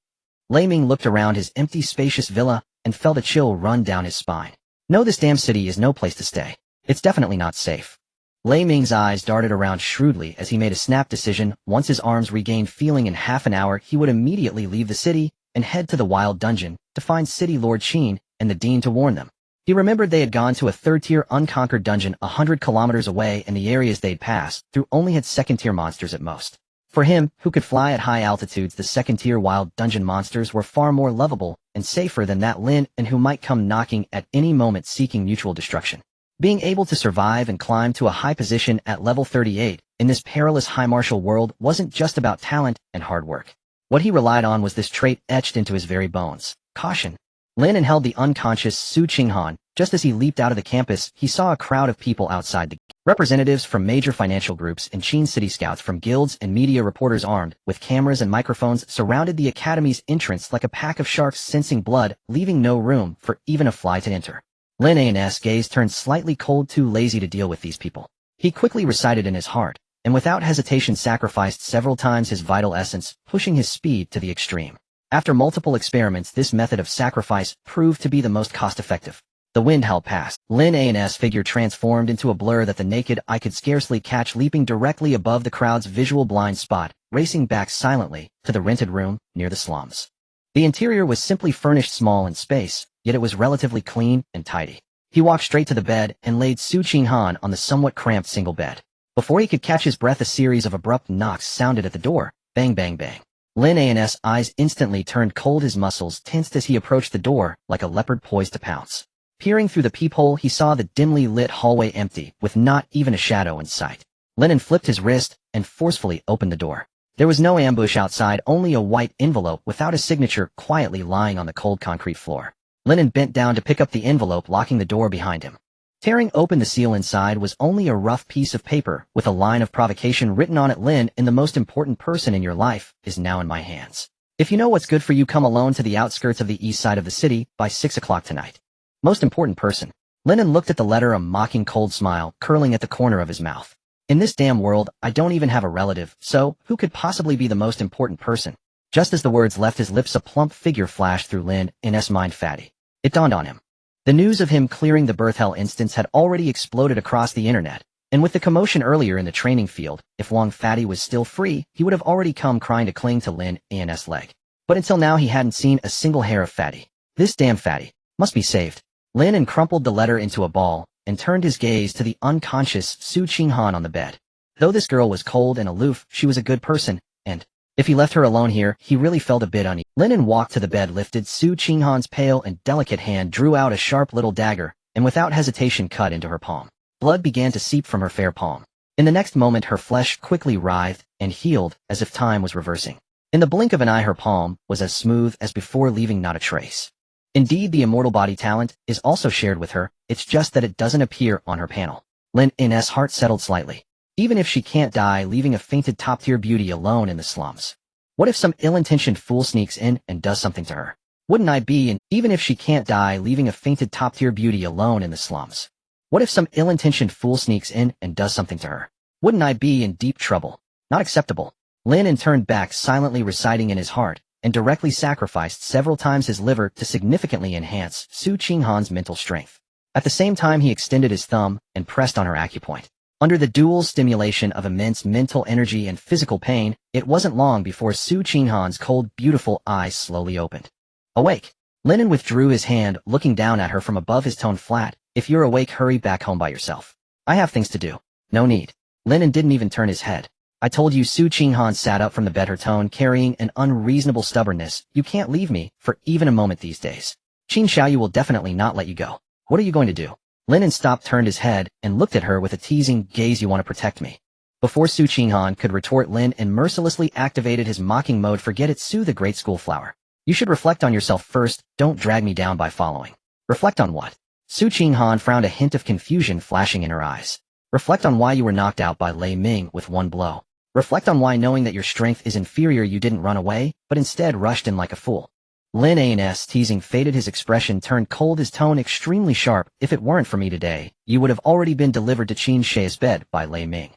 Lei Ming looked around his empty, spacious villa and felt a chill run down his spine. No, this damn city is no place to stay. It's definitely not safe. Lei Ming's eyes darted around shrewdly as he made a snap decision. Once his arms regained feeling, in half an hour he would immediately leave the city and head to the Wild Dungeon to find City Lord Qin and the Dean to warn them. He remembered they had gone to a third-tier unconquered dungeon 100 kilometers away, and the areas they'd passed through only had second-tier monsters at most. For him, who could fly at high altitudes, the second-tier Wild Dungeon monsters were far more lovable and safer than that Lin An who might come knocking at any moment seeking mutual destruction. Being able to survive and climb to a high position at level 38 in this perilous high martial world wasn't just about talent and hard work. What he relied on was this trait etched into his very bones: caution. Lin An held the unconscious Su Qinghan. Just as he leaped out of the campus, he saw a crowd of people outside. The representatives from major financial groups and Qin City scouts from guilds and media reporters armed with cameras and microphones surrounded the academy's entrance like a pack of sharks sensing blood, leaving no room for even a fly to enter. Lin An's gaze turned slightly cold, too lazy to deal with these people. He quickly recited in his heart, and without hesitation sacrificed several times his vital essence, pushing his speed to the extreme. After multiple experiments, this method of sacrifice proved to be the most cost-effective. The wind howled past. Lin An's figure transformed into a blur that the naked eye could scarcely catch, leaping directly above the crowd's visual blind spot, racing back silently to the rented room near the slums. The interior was simply furnished, small in space, yet it was relatively clean and tidy. He walked straight to the bed and laid Su Qinghan on the somewhat cramped single bed. Before he could catch his breath, a series of abrupt knocks sounded at the door. Bang, bang, bang. Lin An's eyes instantly turned cold, his muscles tensed as he approached the door like a leopard poised to pounce. Peering through the peephole, he saw the dimly lit hallway empty, with not even a shadow in sight. Lin An flipped his wrist and forcefully opened the door. There was no ambush outside, only a white envelope without a signature quietly lying on the cold concrete floor. Lin An bent down to pick up the envelope, locking the door behind him. Tearing open the seal, inside was only a rough piece of paper with a line of provocation written on it. "Lin An, the most important person in your life is now in my hands. If you know what's good for you, come alone to the outskirts of the east side of the city by 6 o'clock tonight. Most important person. Lin An looked at the letter, a mocking cold smile curling at the corner of his mouth. In this damn world, I don't even have a relative, so who could possibly be the most important person? Just as the words left his lips, a plump figure flashed through Lin An's mind. Fatty. It dawned on him. The news of him clearing the birth hell instance had already exploded across the internet, and with the commotion earlier in the training field, if Wang Fatty was still free, he would have already come crying to cling to Lin An's leg. But until now he hadn't seen a single hair of Fatty. This damn Fatty must be saved. Lin An crumpled the letter into a ball and turned his gaze to the unconscious Su Qinghan on the bed. Though this girl was cold and aloof, she was a good person, and if he left her alone here, he really felt a bit uneasy. Lin An walked to the bed, lifted Su Qinghan's pale and delicate hand, drew out a sharp little dagger, and without hesitation cut into her palm. Blood began to seep from her fair palm. In the next moment her flesh quickly writhed and healed as if time was reversing. In the blink of an eye her palm was as smooth as before, leaving not a trace. Indeed, the immortal body talent is also shared with her, it's just that it doesn't appear on her panel. Lin An's heart settled slightly. Even if she can't die, leaving a fainted top-tier beauty alone in the slums. What if some ill-intentioned fool sneaks in and does something to her? Wouldn't I be in, even if she can't die, leaving a fainted top-tier beauty alone in the slums? What if some ill-intentioned fool sneaks in and does something to her? Wouldn't I be in deep trouble? Not acceptable. Lin An turned back, silently reciting in his heart, and directly sacrificed several times his liver to significantly enhance Su Qinghan's mental strength. At the same time he extended his thumb and pressed on her acupoint. Under the dual stimulation of immense mental energy and physical pain, it wasn't long before Su Qinghan's cold, beautiful eyes slowly opened. Awake. Lin An withdrew his hand, looking down at her from above, his tone flat. If you're awake, hurry back home by yourself. I have things to do. No need. Lin An didn't even turn his head. I told you. Su Qinghan sat up from the bed, her tone carrying an unreasonable stubbornness. You can't leave me for even a moment these days. Qin Xiaoyu will definitely not let you go. What are you going to do? Lin An stopped, turned his head, and looked at her with a teasing gaze. You want to protect me? Before Su Qinghan could retort, Lin An mercilessly activated his mocking mode. Forget it, Su the great school flower. You should reflect on yourself first, don't drag me down by following. Reflect on what? Su Qinghan frowned, a hint of confusion flashing in her eyes. Reflect on why you were knocked out by Lei Ming with one blow. Reflect on why, knowing that your strength is inferior, you didn't run away, but instead rushed in like a fool. Lin An's teasing faded, his expression turned cold, his tone extremely sharp. If it weren't for me today, you would have already been delivered to Qin Shi's bed by Lei Ming.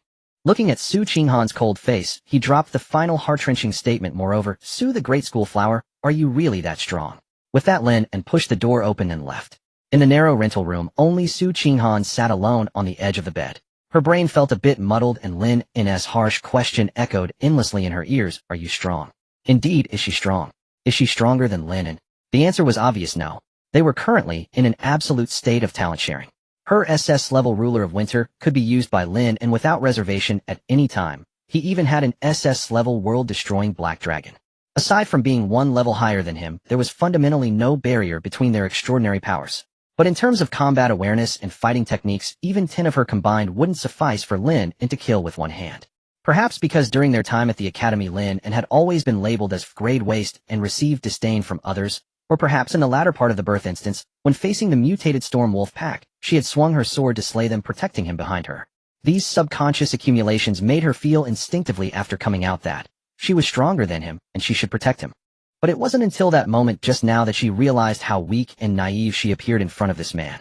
Looking at Su Qinghan's cold face, he dropped the final heart-wrenching statement. Moreover, Su the great school flower, are you really that strong? With that, Lin An pushed the door open and left. In the narrow rental room, only Su Qinghan sat alone on the edge of the bed. Her brain felt a bit muddled, and Lin An's harsh question echoed endlessly in her ears. Are you strong? Indeed, is she strong? Is she stronger than Lin An? The answer was obvious: no. They were currently in an absolute state of talent sharing. Her SS-level ruler of winter could be used by Lin An without reservation at any time. He even had an SS-level world-destroying black dragon. Aside from being one level higher than him, there was fundamentally no barrier between their extraordinary powers. But in terms of combat awareness and fighting techniques, even 10 of her combined wouldn't suffice for Lin An to kill with one hand. Perhaps because during their time at the academy, Lin An had always been labeled as grade waste and received disdain from others, or perhaps in the latter part of the birth instance, when facing the mutated Storm Wolf pack, she had swung her sword to slay them, protecting him behind her. These subconscious accumulations made her feel instinctively after coming out that she was stronger than him and she should protect him. But it wasn't until that moment just now that she realized how weak and naive she appeared in front of this man.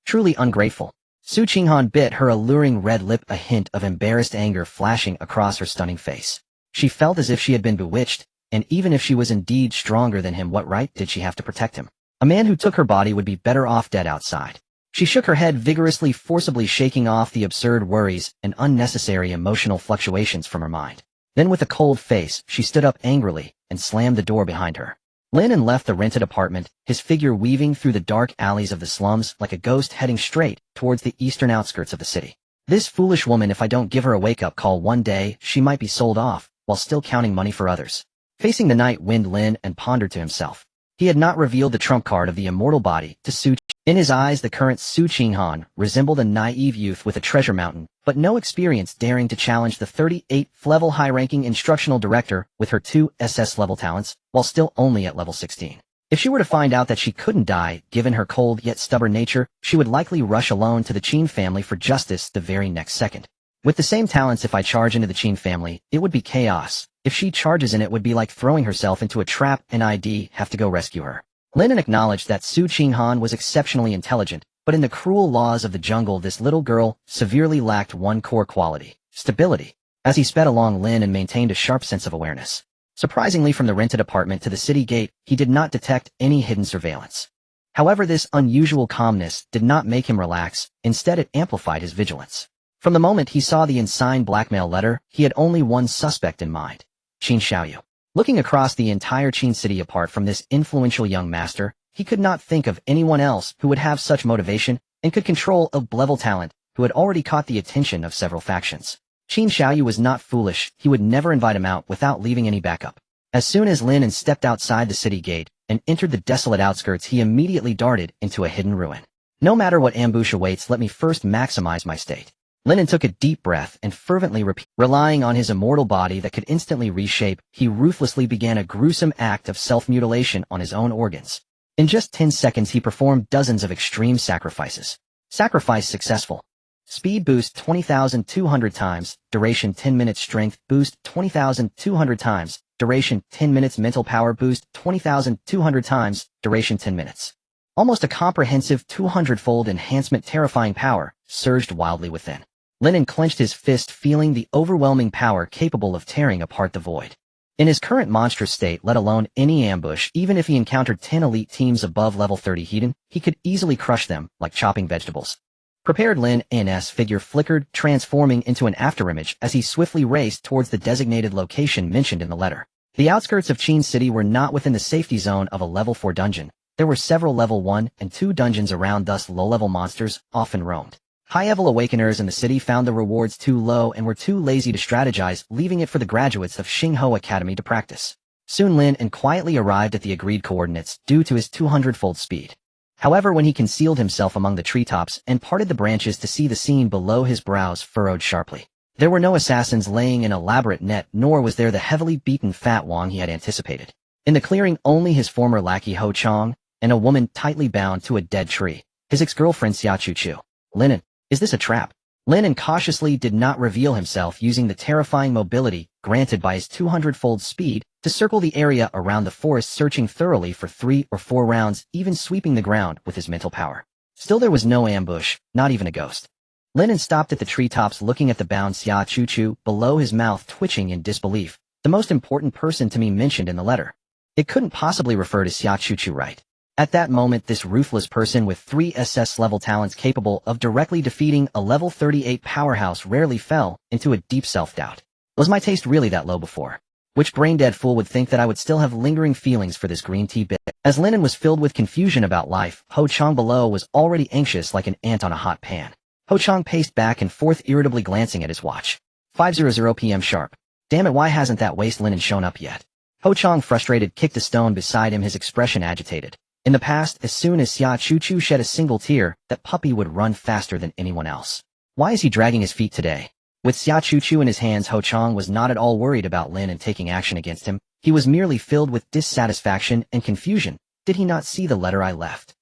Truly ungrateful. Su Qinghan bit her alluring red lip, a hint of embarrassed anger flashing across her stunning face. She felt as if she had been bewitched, and even if she was indeed stronger than him, what right did she have to protect him? A man who took her body would be better off dead outside. She shook her head vigorously, forcibly shaking off the absurd worries and unnecessary emotional fluctuations from her mind. Then with a cold face, she stood up angrily and slammed the door behind her. Lin An left the rented apartment, his figure weaving through the dark alleys of the slums like a ghost, heading straight towards the eastern outskirts of the city. This foolish woman, if I don't give her a wake-up call one day, she might be sold off, while still counting money for others. Facing the night wind, Lin An pondered to himself. He had not revealed the trump card of the immortal body to Su. In his eyes, the current Su Qinghan resembled a naive youth with a treasure mountain, but no experience, daring to challenge the 38th-level high-ranking instructional director with her 2 SS-level talents, while still only at level 16. If she were to find out that she couldn't die, given her cold yet stubborn nature, she would likely rush alone to the Qin family for justice the very next second. With the same talents, if I charge into the Qin family, it would be chaos, If she charges in, it would be like throwing herself into a trap and I'd have to go rescue her. Lin An acknowledged that Su Qinghan was exceptionally intelligent, but in the cruel laws of the jungle this little girl severely lacked one core quality: stability. As he sped along, Lin An maintained a sharp sense of awareness. Surprisingly, from the rented apartment to the city gate, he did not detect any hidden surveillance. However, this unusual calmness did not make him relax, instead it amplified his vigilance. From the moment he saw the unsigned blackmail letter, he had only one suspect in mind: Qin Xiaoyu. Looking across the entire Qin city apart from this influential young master, he could not think of anyone else who would have such motivation and could control a level talent who had already caught the attention of several factions. Qin Xiaoyu was not foolish. He would never invite him out without leaving any backup. As soon as Lin An stepped outside the city gate and entered the desolate outskirts, he immediately darted into a hidden ruin. No matter what ambush awaits, let me first maximize my state. Lin An took a deep breath and fervently repeated. Relying on his immortal body that could instantly reshape, he ruthlessly began a gruesome act of self-mutilation on his own organs. In just 10 seconds he performed dozens of extreme sacrifices. Sacrifice successful. Speed boost 20,200 times, duration 10 minutes. Strength boost 20,200 times, duration 10 minutes. Mental power boost 20,200 times, duration 10 minutes. Almost a comprehensive 200-fold enhancement. Terrifying power surged wildly within. Lin An clenched his fist, feeling the overwhelming power capable of tearing apart the void. In his current monstrous state, let alone any ambush, even if he encountered 10 elite teams above level 30 hidden, he could easily crush them like chopping vegetables. Prepared, Lin An's figure flickered, transforming into an afterimage as he swiftly raced towards the designated location mentioned in the letter. The outskirts of Qin City were not within the safety zone of a level 4 dungeon. There were several level 1 and 2 dungeons around, thus low-level monsters often roamed. High-level awakeners in the city found the rewards too low and were too lazy to strategize, leaving it for the graduates of Xingho Academy to practice. Soon Lin An quietly arrived at the agreed coordinates due to his 200-fold speed. However, when he concealed himself among the treetops and parted the branches to see the scene below, his brows furrowed sharply. There were no assassins laying an elaborate net, nor was there the heavily beaten fat Wang he had anticipated. In the clearing, only his former lackey Ho Chang and a woman tightly bound to a dead tree, his ex-girlfriend Xia Chuchu. Lin An, is this a trap? Lin An cautiously did not reveal himself, using the terrifying mobility granted by his 200-fold speed to circle the area around the forest, searching thoroughly for 3 or 4 rounds, even sweeping the ground with his mental power. Still there was no ambush, not even a ghost. Lin An stopped at the treetops, looking at the bound Xia Chuchu, below, his mouth twitching in disbelief. The most important person to me mentioned in the letter. It couldn't possibly refer to Xia Chuchu, right? At that moment, this ruthless person with 3 SS level talents capable of directly defeating a level 38 powerhouse rarely fell into a deep self-doubt. Was my taste really that low before? Which brain-dead fool would think that I would still have lingering feelings for this green tea bit? As Lin An was filled with confusion about life, Ho Chang below was already anxious like an ant on a hot pan. Ho Chang paced back and forth, irritably glancing at his watch. 5:00 p.m. sharp. Damn it, why hasn't that waste Lin An shown up yet? Ho Chang, frustrated, kicked a stone beside him, his expression agitated. In the past, as soon as Xia Chuchu shed a single tear, that puppy would run faster than anyone else. Why is he dragging his feet today? With Xia Chuchu in his hands, Ho Chang was not at all worried about Lin An taking action against him. He was merely filled with dissatisfaction and confusion. Did he not see the letter I left?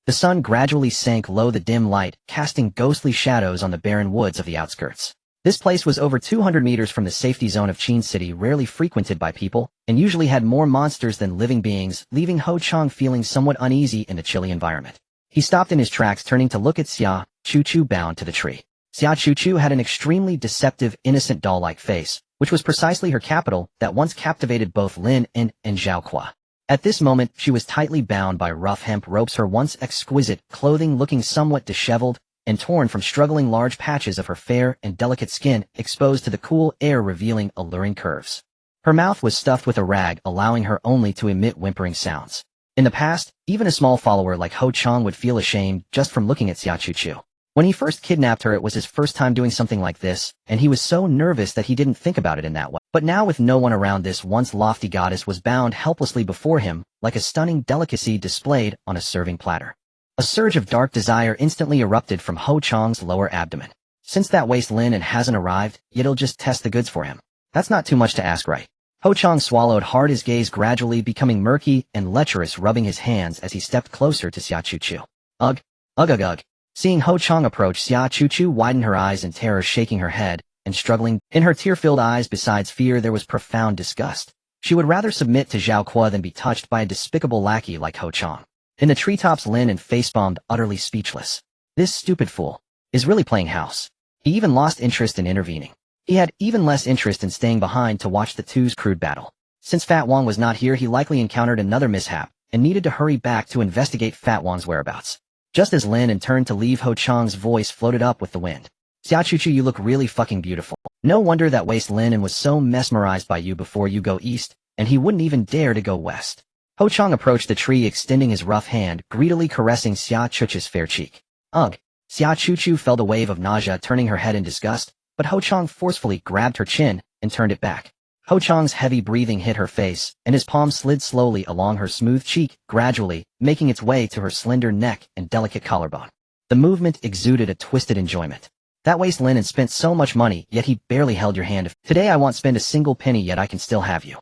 The sun gradually sank low, the dim light casting ghostly shadows on the barren woods of the outskirts. This place was over 200 meters from the safety zone of Qin City, rarely frequented by people, and usually had more monsters than living beings, leaving Ho Chang feeling somewhat uneasy in the chilly environment. He stopped in his tracks, turning to look at Xia Chuchu bound to the tree. Xia Chuchu had an extremely deceptive, innocent doll-like face, which was precisely her capital that once captivated both Lin An and Zhao Qua. At this moment, she was tightly bound by rough hemp ropes, her once exquisite clothing looking somewhat disheveled and torn from struggling, large patches of her fair and delicate skin exposed to the cool air, revealing alluring curves. Her mouth was stuffed with a rag, allowing her only to emit whimpering sounds. In the past, even a small follower like Ho Chang would feel ashamed just from looking at Xia Chuchu. When he first kidnapped her, it was his first time doing something like this, and he was so nervous that he didn't think about it in that way. But now, with no one around, this once lofty goddess was bound helplessly before him, like a stunning delicacy displayed on a serving platter. A surge of dark desire instantly erupted from Ho Chang's lower abdomen. Since that waste Lin An hasn't arrived, yet he'll just test the goods for him. That's not too much to ask, right? Ho Chang swallowed hard, his gaze gradually becoming murky and lecherous, rubbing his hands as he stepped closer to Xia Chuchu. Ugh. Ugh ugh ugh. Seeing Ho Chang approach, Xia Chuchu widened her eyes in terror, shaking her head and struggling. In her tear-filled eyes, besides fear, there was profound disgust. She would rather submit to Zhao Kuo than be touched by a despicable lackey like Ho Chang. In the treetops, Lin An facepalmed, utterly speechless. This stupid fool is really playing house. He even lost interest in intervening. He had even less interest in staying behind to watch the two's crude battle. Since Fat Wang was not here, he likely encountered another mishap and needed to hurry back to investigate Fat Wang's whereabouts. Just as Lin An turned to leave, Ho Chang's voice floated up with the wind. Xia Chuchu, you look really fucking beautiful. No wonder that waste Lin An was so mesmerized by you before you go east, and he wouldn't even dare to go west. Ho Chang approached the tree, extending his rough hand, greedily caressing Xia Chuchu's fair cheek. Ugh. Xia Chuchu felt a wave of nausea, turning her head in disgust, but Ho Chang forcefully grabbed her chin and turned it back. Ho Chang's heavy breathing hit her face, and his palm slid slowly along her smooth cheek, gradually making its way to her slender neck and delicate collarbone. The movement exuded a twisted enjoyment. That waste Lin An spent so much money, yet he barely held your hand. Today I won't spend a single penny, yet I can still have you.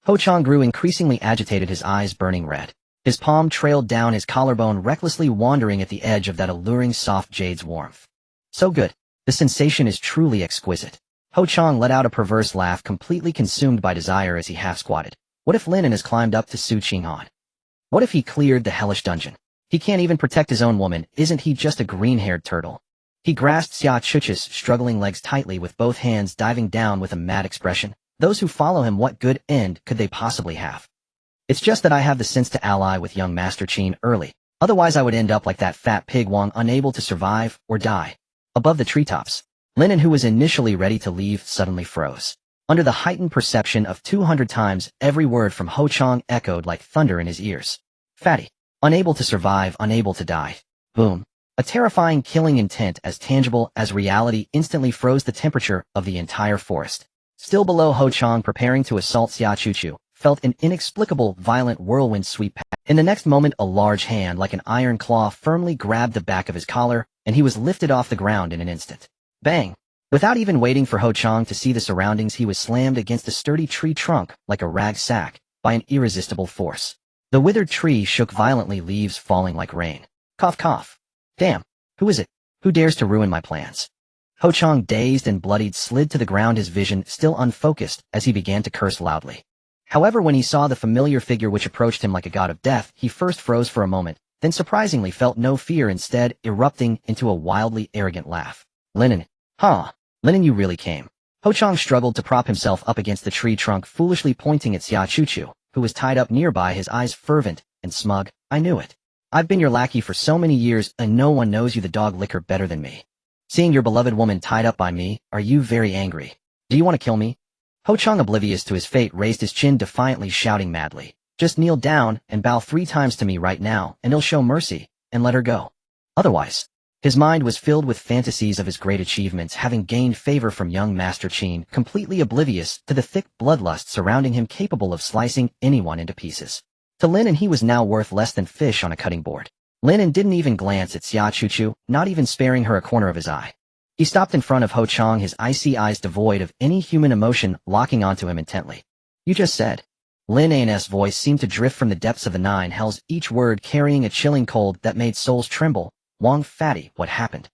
Ho Chang grew increasingly agitated, his eyes burning red. His palm trailed down his collarbone, recklessly wandering at the edge of that alluring soft jade's warmth. So good. The sensation is truly exquisite. Ho Chang let out a perverse laugh, completely consumed by desire as he half-squatted. What if Lin An has climbed up to Su Qinghan? What if he cleared the hellish dungeon? He can't even protect his own woman, isn't he just a green-haired turtle? He grasped Xia Chuchu's struggling legs tightly with both hands, diving down with a mad expression. Those who follow him, what good end could they possibly have? It's just that I have the sense to ally with young Master Qin early. Otherwise I would end up like that fat pig Wang, unable to survive or die. Above the treetops, Lin An, who was initially ready to leave, suddenly froze. Under the heightened perception of 200 times, every word from Ho Chang echoed like thunder in his ears. Fatty. Unable to survive, unable to die. Boom. A terrifying killing intent as tangible as reality instantly froze the temperature of the entire forest. Still below, Ho Chang, preparing to assault Xia Chuchu, felt an inexplicable, violent whirlwind sweep past. In the next moment, a large hand like an iron claw firmly grabbed the back of his collar, and he was lifted off the ground in an instant. Bang! Without even waiting for Ho Chang to see the surroundings, he was slammed against a sturdy tree trunk like a rag sack by an irresistible force. The withered tree shook violently, leaves falling like rain. Cough cough. Damn! Who is it? Who dares to ruin my plans? Ho Chang, dazed and bloodied, slid to the ground, his vision still unfocused as he began to curse loudly. However, when he saw the familiar figure which approached him like a god of death, he first froze for a moment, then surprisingly felt no fear, instead erupting into a wildly arrogant laugh. Lin An. Huh. Lin An, you really came. Ho Chang struggled to prop himself up against the tree trunk, foolishly pointing at Xia Chuchu, who was tied up nearby, his eyes fervent and smug. I knew it. I've been your lackey for so many years, and no one knows you the dog licker better than me. Seeing your beloved woman tied up by me, are you very angry? Do you want to kill me? Ho Chang, oblivious to his fate, raised his chin defiantly, shouting madly. Just kneel down and bow 3 times to me right now, and he'll show mercy, and let her go. Otherwise. His mind was filled with fantasies of his great achievements, having gained favor from young Master Qin, completely oblivious to the thick bloodlust surrounding him, capable of slicing anyone into pieces. To Lin An, he was now worth less than fish on a cutting board. Lin An didn't even glance at Xia Chuchu, not even sparing her a corner of his eye. He stopped in front of Ho Chang, his icy eyes devoid of any human emotion, locking onto him intently. You just said. Lin An's voice seemed to drift from the depths of the 9 hells, each word carrying a chilling cold that made souls tremble. Wang Fatty, what happened?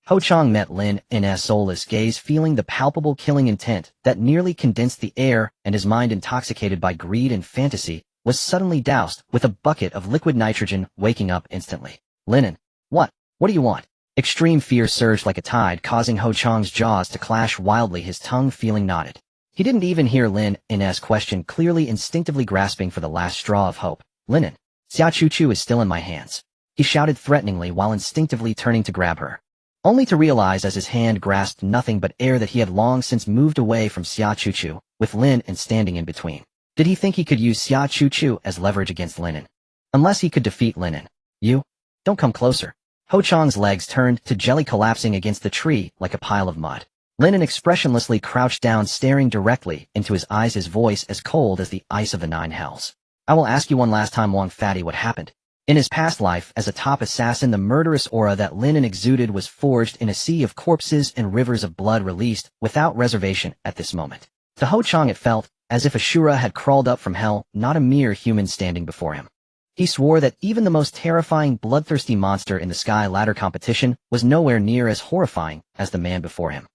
Ho Chang met Lin An's soulless gaze, feeling the palpable killing intent that nearly condensed the air, and his mind, intoxicated by greed and fantasy, was suddenly doused with a bucket of liquid nitrogen, waking up instantly. Lin An. What? What do you want? Extreme fear surged like a tide, causing Ho Chang's jaws to clash wildly, his tongue feeling knotted. He didn't even hear Lin An's question, clearly instinctively grasping for the last straw of hope. Lin An. Xia Chuchu is still in my hands. He shouted threateningly while instinctively turning to grab her. Only to realize as his hand grasped nothing but air that he had long since moved away from Xia Chuchu, with Lin An standing in between. Did he think he could use Xia Chuchu as leverage against Lin An? Unless he could defeat Lin An. You? Don't come closer. Ho Chang's legs turned to jelly, collapsing against the tree like a pile of mud. Lin An expressionlessly crouched down, staring directly into his eyes, his voice as cold as the ice of the 9 hells. I will ask you one last time, Wang Fatty, what happened? In his past life as a top assassin, the murderous aura that Lin An exuded was forged in a sea of corpses and rivers of blood released without reservation at this moment. To Ho Chang it felt as if Ashura had crawled up from hell, not a mere human standing before him. He swore that even the most terrifying, bloodthirsty monster in the Sky Ladder competition was nowhere near as horrifying as the man before him.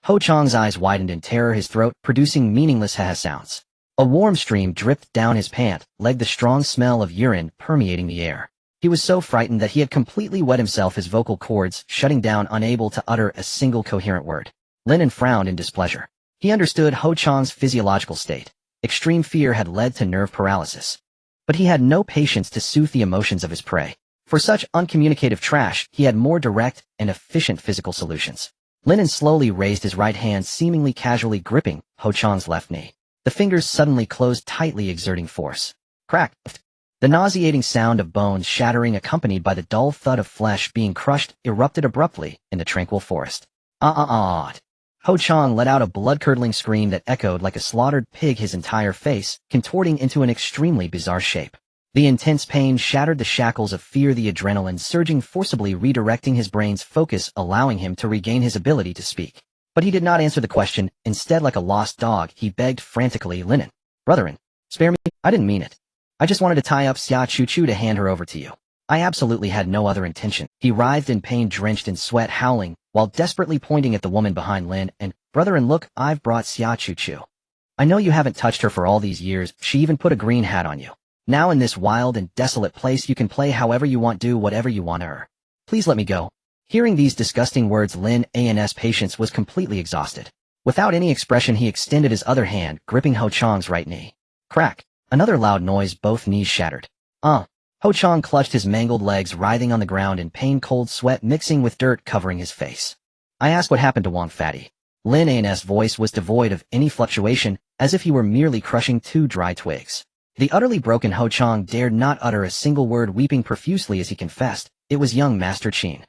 Ho Chang's eyes widened in terror, his throat producing meaningless ha-ha sounds. A warm stream dripped down his pant, like the strong smell of urine permeating the air. He was so frightened that he had completely wet himself, his vocal cords shutting down, unable to utter a single coherent word. Lin An frowned in displeasure. He understood Ho Chang's physiological state. Extreme fear had led to nerve paralysis. But he had no patience to soothe the emotions of his prey. For such uncommunicative trash, he had more direct and efficient physical solutions. Lin An slowly raised his right hand, seemingly casually gripping Ho Chang's left knee. The fingers suddenly closed tightly, exerting force. Crack! The nauseating sound of bones shattering, accompanied by the dull thud of flesh being crushed, erupted abruptly in the tranquil forest. Ho Chang let out a blood-curdling scream that echoed like a slaughtered pig, his entire face contorting into an extremely bizarre shape. The intense pain shattered the shackles of fear, the adrenaline surging forcibly, redirecting his brain's focus, allowing him to regain his ability to speak. But he did not answer the question. Instead, like a lost dog, he begged frantically, "Lin An, brother An, spare me. I didn't mean it. I just wanted to tie up Xia Chu to hand her over to you. I absolutely had no other intention." He writhed in pain, drenched in sweat, howling, while desperately pointing at the woman behind Lin An. "Brother An, look, I've brought Xia Chu. I know you haven't touched her for all these years. She even put a green hat on you. Now in this wild and desolate place you can play however you want, do whatever you want to her. Please let me go." Hearing these disgusting words, Lin An's patience was completely exhausted. Without any expression, he extended his other hand, gripping Ho Chang's right knee. Crack! Another loud noise, both knees shattered. Ho Chang clutched his mangled legs, writhing on the ground in pain, cold sweat mixing with dirt covering his face. "I asked what happened to Wang Fatty." Lin An's voice was devoid of any fluctuation, as if he were merely crushing two dry twigs. The utterly broken Ho Chang dared not utter a single word, weeping profusely as he confessed, "It was young Master Qin.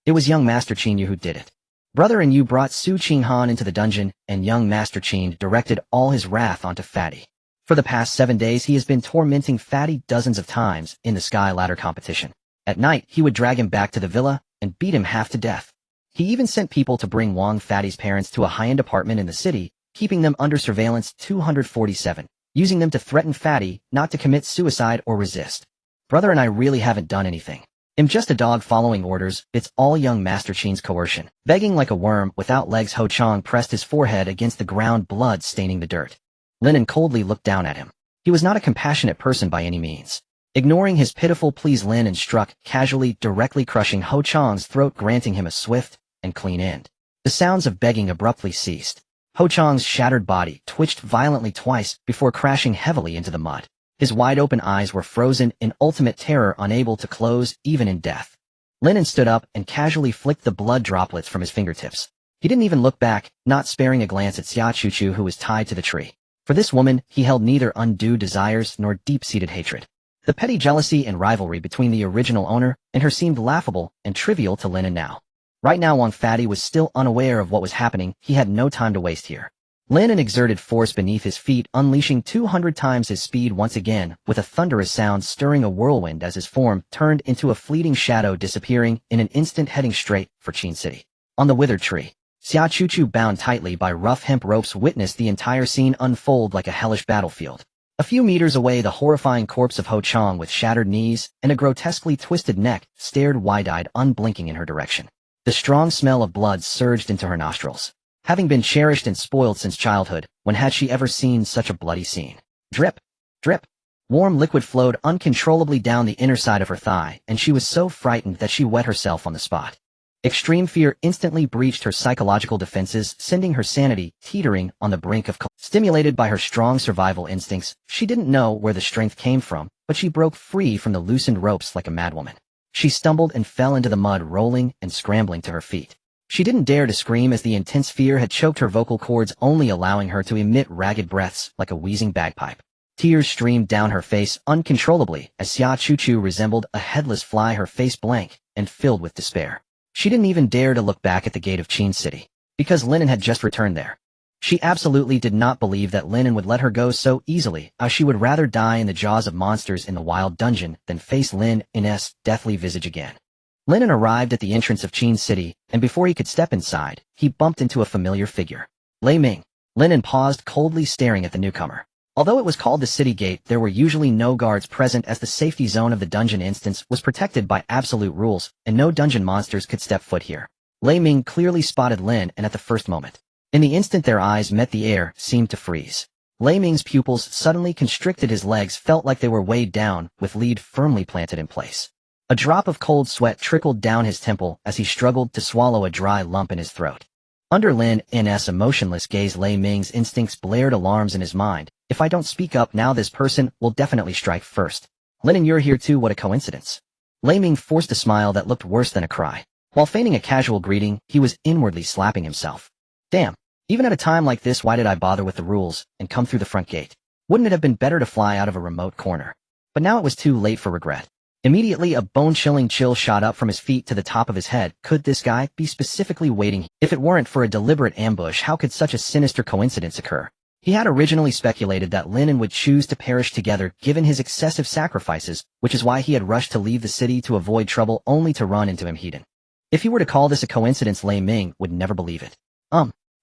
It was young Master Qin, you who did it. Brother, and you brought Su Qinghan into the dungeon," and young Master Qin directed all his wrath onto Fatty. For the past 7 days he has been tormenting Fatty dozens of times in the Sky Ladder competition. At night, he would drag him back to the villa and beat him half to death. He even sent people to bring Wang Fatty's parents to a high-end apartment in the city, keeping them under surveillance 247, using them to threaten Fatty not to commit suicide or resist. "Brother, and I really haven't done anything. I'm just a dog following orders. It's all young Master Qin's coercion." Begging like a worm without legs, Ho Chang pressed his forehead against the ground, blood staining the dirt. Lin An coldly looked down at him. He was not a compassionate person by any means. Ignoring his pitiful pleas, Lin An struck, casually, directly crushing Ho Chang's throat, granting him a swift and clean end. The sounds of begging abruptly ceased. Ho Chang's shattered body twitched violently twice before crashing heavily into the mud. His wide-open eyes were frozen in ultimate terror, unable to close even in death. Lin An stood up and casually flicked the blood droplets from his fingertips. He didn't even look back, not sparing a glance at Xia Chu, who was tied to the tree. For this woman, he held neither undue desires nor deep-seated hatred. The petty jealousy and rivalry between the original owner and her seemed laughable and trivial to Lin An now. Right now, Wang Fatty was still unaware of what was happening. He had no time to waste here. Lin An exerted force beneath his feet, unleashing 200 times his speed once again, with a thunderous sound stirring a whirlwind as his form turned into a fleeting shadow, disappearing in an instant, heading straight for Qin City. On the withered tree, Xia Chu, bound tightly by rough hemp ropes, witnessed the entire scene unfold like a hellish battlefield. A few meters away, the horrifying corpse of Ho Chang with shattered knees and a grotesquely twisted neck stared wide-eyed, unblinking in her direction. The strong smell of blood surged into her nostrils. Having been cherished and spoiled since childhood, when had she ever seen such a bloody scene? Drip, drip. Warm liquid flowed uncontrollably down the inner side of her thigh, and she was so frightened that she wet herself on the spot. Extreme fear instantly breached her psychological defenses, sending her sanity teetering on the brink of collapse. Stimulated by her strong survival instincts, she didn't know where the strength came from, but she broke free from the loosened ropes like a madwoman. She stumbled and fell into the mud, rolling and scrambling to her feet. She didn't dare to scream as the intense fear had choked her vocal cords, only allowing her to emit ragged breaths like a wheezing bagpipe. Tears streamed down her face uncontrollably as Xia Chu resembled a headless fly, her face blank and filled with despair. She didn't even dare to look back at the gate of Qin City, because Lin An had just returned there. She absolutely did not believe that Lin An would let her go so easily, as she would rather die in the jaws of monsters in the wild dungeon than face Lin An's deathly visage again. Lin An arrived at the entrance of Qin City, and before he could step inside, he bumped into a familiar figure. Lei Ming. Lin An paused, coldly staring at the newcomer. Although it was called the city gate, there were usually no guards present, as the safety zone of the dungeon instance was protected by absolute rules, and no dungeon monsters could step foot here. Lei Ming clearly spotted Lin An at the first moment. In the instant their eyes met, the air seemed to freeze. Lei Ming's pupils suddenly constricted, his legs felt like they were weighed down, with lead firmly planted in place. A drop of cold sweat trickled down his temple as he struggled to swallow a dry lump in his throat. Under Lin An's emotionless gaze, Lei Ming's instincts blared alarms in his mind. If I don't speak up now, this person will definitely strike first. Lin An, you're here too, what a coincidence. Lei Ming forced a smile that looked worse than a cry. While feigning a casual greeting, he was inwardly slapping himself. Damn. Even at a time like this, why did I bother with the rules and come through the front gate? Wouldn't it have been better to fly out of a remote corner? But now it was too late for regret. Immediately, a bone-chilling chill shot up from his feet to the top of his head. Could this guy be specifically waiting? If it weren't for a deliberate ambush, how could such a sinister coincidence occur? He had originally speculated that Lin An would choose to perish together given his excessive sacrifices, which is why he had rushed to leave the city to avoid trouble only to run into him hidden. If he were to call this a coincidence, Lei Ming would never believe it.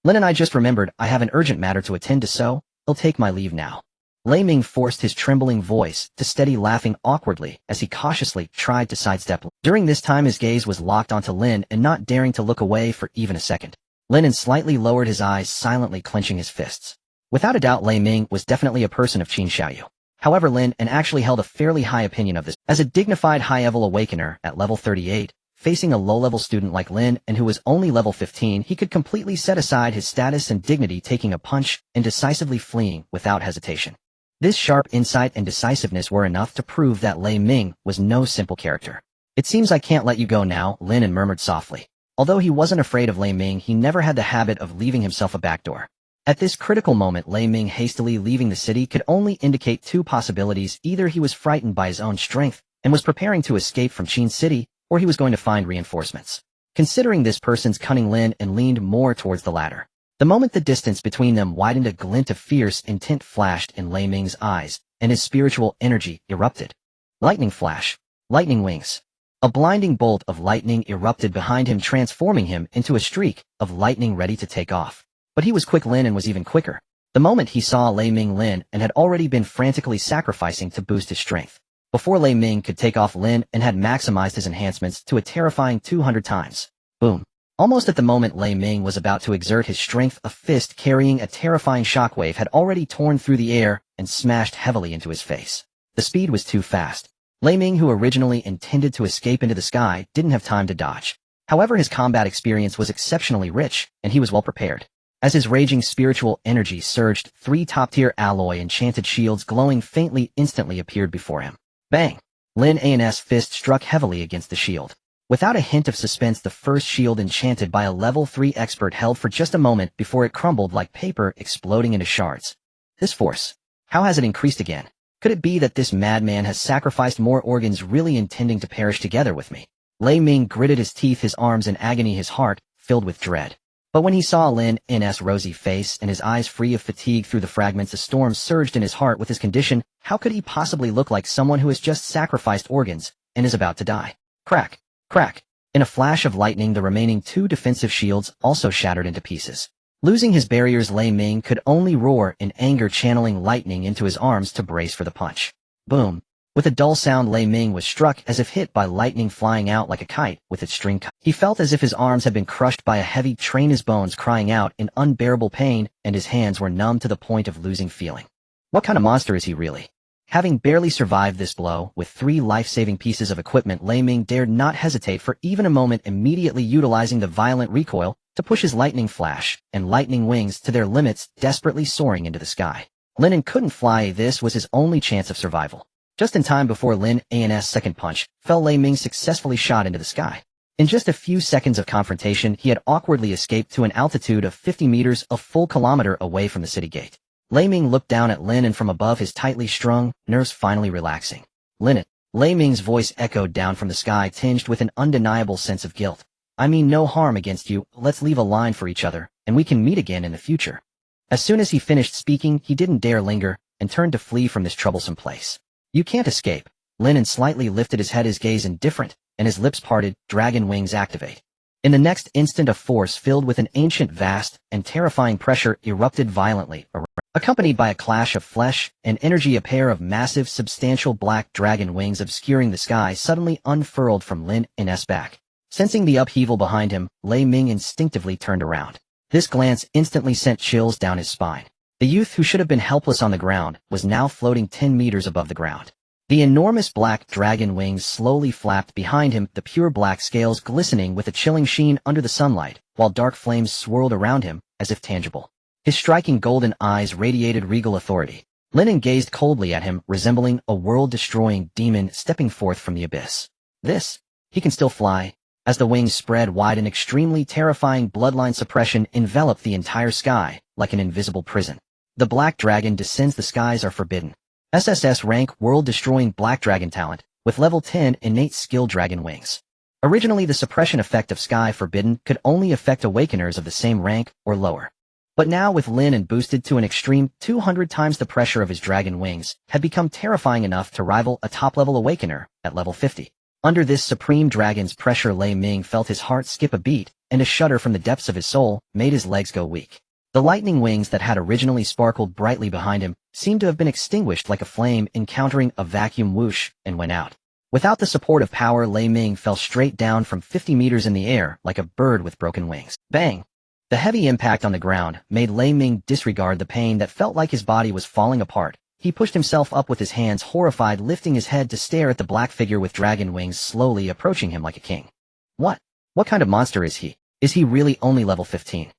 Lin An, I just remembered I have an urgent matter to attend to, so I'll take my leave now. Lei Ming forced his trembling voice to steady, laughing awkwardly as he cautiously tried to sidestep. During this time, his gaze was locked onto Lin An, not daring to look away for even a second. Lin An slightly lowered his eyes, silently clenching his fists. Without a doubt, Lei Ming was definitely a person of Qin Xiaoyu. However, Lin An actually held a fairly high opinion of this. As a dignified high-level awakener at level 38, facing a low-level student like Lin An who was only level 15, he could completely set aside his status and dignity, taking a punch and decisively fleeing without hesitation. This sharp insight and decisiveness were enough to prove that Lei Ming was no simple character. It seems I can't let you go now, Lin An murmured softly. Although he wasn't afraid of Lei Ming, he never had the habit of leaving himself a backdoor. At this critical moment, Lei Ming hastily leaving the city could only indicate two possibilities. Either he was frightened by his own strength and was preparing to escape from Qin City, or he was going to find reinforcements. Considering this person's cunning, Lin An leaned more towards the latter. The moment the distance between them widened, a glint of fierce intent flashed in Lei Ming's eyes, and his spiritual energy erupted. Lightning flash. Lightning wings. A blinding bolt of lightning erupted behind him, transforming him into a streak of lightning ready to take off. But he was quick. Lin An was even quicker. The moment he saw Lei Ming, Lin An had already been frantically sacrificing to boost his strength. Before Lei Ming could take off, Lin An had maximized his enhancements to a terrifying 200 times. Boom. Almost at the moment Lei Ming was about to exert his strength, a fist carrying a terrifying shockwave had already torn through the air and smashed heavily into his face. The speed was too fast. Lei Ming, who originally intended to escape into the sky, didn't have time to dodge. However, his combat experience was exceptionally rich, and he was well prepared. As his raging spiritual energy surged, 3 top-tier alloy enchanted shields glowing faintly instantly appeared before him. Bang! Lin An's fist struck heavily against the shield. Without a hint of suspense, the first shield enchanted by a level 3 expert held for just a moment before it crumbled like paper, exploding into shards. This force. How has it increased again? Could it be that this madman has sacrificed more organs, really intending to perish together with me? Lei Ming gritted his teeth, his arms in agony, his heart filled with dread. But when he saw Lin An's rosy face and his eyes free of fatigue through the fragments, a storm surged in his heart. With his condition, how could he possibly look like someone who has just sacrificed organs and is about to die? Crack! Crack! In a flash of lightning, the remaining 2 defensive shields also shattered into pieces. Losing his barriers, Lei Ming could only roar in anger, channeling lightning into his arms to brace for the punch. Boom! With a dull sound, Lei Ming was struck as if hit by lightning, flying out like a kite with its string cut. He felt as if his arms had been crushed by a heavy train, his bones crying out in unbearable pain, and his hands were numb to the point of losing feeling. What kind of monster is he really? Having barely survived this blow with 3 life-saving pieces of equipment, Lei Ming dared not hesitate for even a moment, immediately utilizing the violent recoil to push his lightning flash and lightning wings to their limits, desperately soaring into the sky. Lin An couldn't fly. This was his only chance of survival. Just in time before Lin An's second punch fell, Lei Ming successfully shot into the sky. In just a few seconds of confrontation, he had awkwardly escaped to an altitude of 50 meters, a full kilometer away from the city gate. Lei Ming looked down at Lin An from above, his tightly strung nerves finally relaxing. Lin An. Lei Ming's voice echoed down from the sky, tinged with an undeniable sense of guilt. I mean no harm against you, let's leave a line for each other, and we can meet again in the future. As soon as he finished speaking, he didn't dare linger, and turned to flee from this troublesome place. You can't escape. Lin An slightly lifted his head, his gaze indifferent, and his lips parted. Dragon wings activate. In the next instant, a force filled with an ancient, vast, and terrifying pressure erupted violently around. Accompanied by a clash of flesh and energy, a pair of massive, substantial black dragon wings obscuring the sky suddenly unfurled from Lin An's back. Sensing the upheaval behind him, Lei Ming instinctively turned around. This glance instantly sent chills down his spine. The youth who should have been helpless on the ground was now floating 10 meters above the ground. The enormous black dragon wings slowly flapped behind him, the pure black scales glistening with a chilling sheen under the sunlight, while dark flames swirled around him, as if tangible. His striking golden eyes radiated regal authority. Lin An gazed coldly at him, resembling a world-destroying demon stepping forth from the abyss. He can still fly. As the wings spread wide, an extremely terrifying bloodline suppression enveloped the entire sky, like an invisible prison. The black dragon descends. The skies are forbidden. SSS Rank world-destroying black dragon talent, with level 10 innate skill dragon wings. Originally, the suppression effect of Sky Forbidden could only affect awakeners of the same rank or lower. But now with Lin An boosted to an extreme 200 times the pressure of his dragon wings, had become terrifying enough to rival a top-level awakener at level 50. Under this supreme dragon's pressure, Lei Ming felt his heart skip a beat, and a shudder from the depths of his soul made his legs go weak. The lightning wings that had originally sparkled brightly behind him seemed to have been extinguished like a flame encountering a vacuum whoosh and went out. Without the support of power, Lei Ming fell straight down from 50 meters in the air like a bird with broken wings. Bang! The heavy impact on the ground made Lei Ming disregard the pain that felt like his body was falling apart. He pushed himself up with his hands, horrified, lifting his head to stare at the black figure with dragon wings slowly approaching him like a king. What kind of monster is he? Is he really only level 15?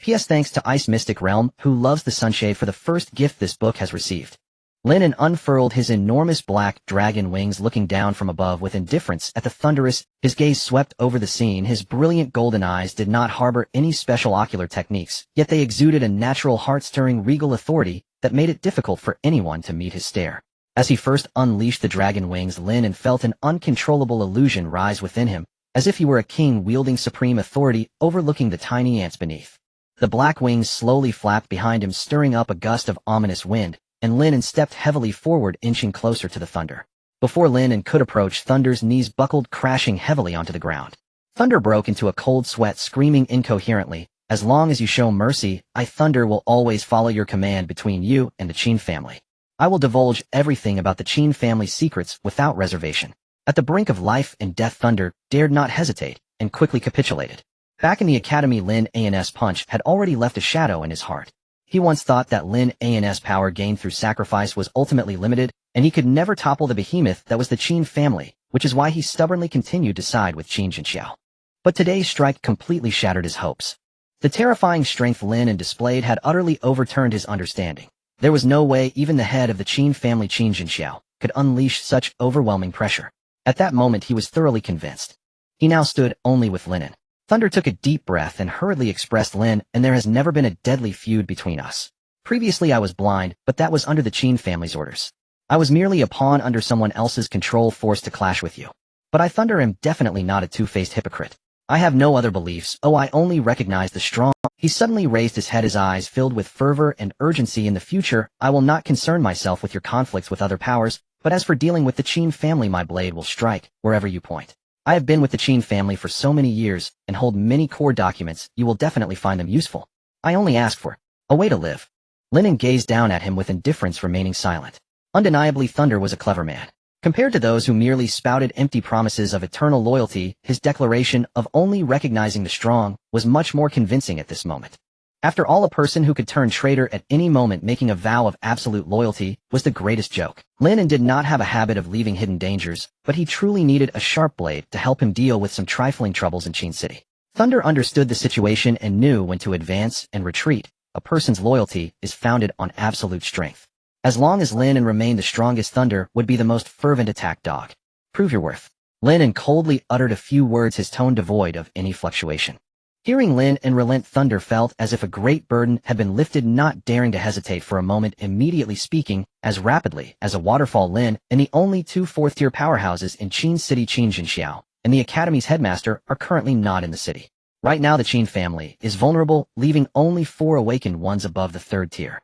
P.S. Thanks to Ice Mystic Realm, who loves the sunshade, for the first gift this book has received. Lin An unfurled his enormous black dragon wings, looking down from above with indifference at the Thunderous. His gaze swept over the scene. His brilliant golden eyes did not harbor any special ocular techniques, yet they exuded a natural, heart-stirring regal authority that made it difficult for anyone to meet his stare. As he first unleashed the dragon wings, Lin An felt an uncontrollable illusion rise within him, as if he were a king wielding supreme authority, overlooking the tiny ants beneath. The black wings slowly flapped behind him, stirring up a gust of ominous wind, and Lin An stepped heavily forward, inching closer to the Thunder. Before Lin An could approach, Thunder's knees buckled, crashing heavily onto the ground. Thunder broke into a cold sweat, screaming incoherently, "As long as you show mercy, I, Thunder, will always follow your command between you and the Qin family. I will divulge everything about the Qin family's secrets without reservation." At the brink of life and death, Thunder dared not hesitate, and quickly capitulated. Back in the academy, Lin An's punch had already left a shadow in his heart. He once thought that Lin An's power gained through sacrifice was ultimately limited, and he could never topple the behemoth that was the Qin family, which is why he stubbornly continued to side with Qin Jinxiao. But today's strike completely shattered his hopes. The terrifying strength Lin An displayed had utterly overturned his understanding. There was no way even the head of the Qin family, Qin Jinxiao, could unleash such overwhelming pressure. At that moment he was thoroughly convinced. He now stood only with Lin An. Thunder took a deep breath and hurriedly expressed, "Lin, and there has never been a deadly feud between us. Previously I was blind, but that was under the Qin family's orders. I was merely a pawn under someone else's control, forced to clash with you. But I, Thunder, am definitely not a two-faced hypocrite. I have no other beliefs. I only recognize the strong." He suddenly raised his head, his eyes filled with fervor and urgency. "In the future, I will not concern myself with your conflicts with other powers, but as for dealing with the Qin family, my blade will strike wherever you point. I have been with the Qin family for so many years and hold many core documents. You will definitely find them useful. I only ask for a way to live." Lin An gazed down at him with indifference, remaining silent. Undeniably, Thunder was a clever man. Compared to those who merely spouted empty promises of eternal loyalty, his declaration of only recognizing the strong was much more convincing at this moment. After all, a person who could turn traitor at any moment, making a vow of absolute loyalty, was the greatest joke. Lin An did not have a habit of leaving hidden dangers, but he truly needed a sharp blade to help him deal with some trifling troubles in Qin City. Thunder understood the situation and knew when to advance and retreat. A person's loyalty is founded on absolute strength. As long as Lin An remained the strongest, Thunder would be the most fervent attack dog. "Prove your worth." Lin An coldly uttered a few words, his tone devoid of any fluctuation. Hearing Lin An relent, Thunder felt as if a great burden had been lifted, not daring to hesitate for a moment, immediately speaking as rapidly as a waterfall. "Lin and the only two fourth-tier powerhouses in Qin City, Qin Jinxiao, and the Academy's headmaster, are currently not in the city. Right now the Qin family is vulnerable, leaving only 4 awakened ones above the 3rd tier.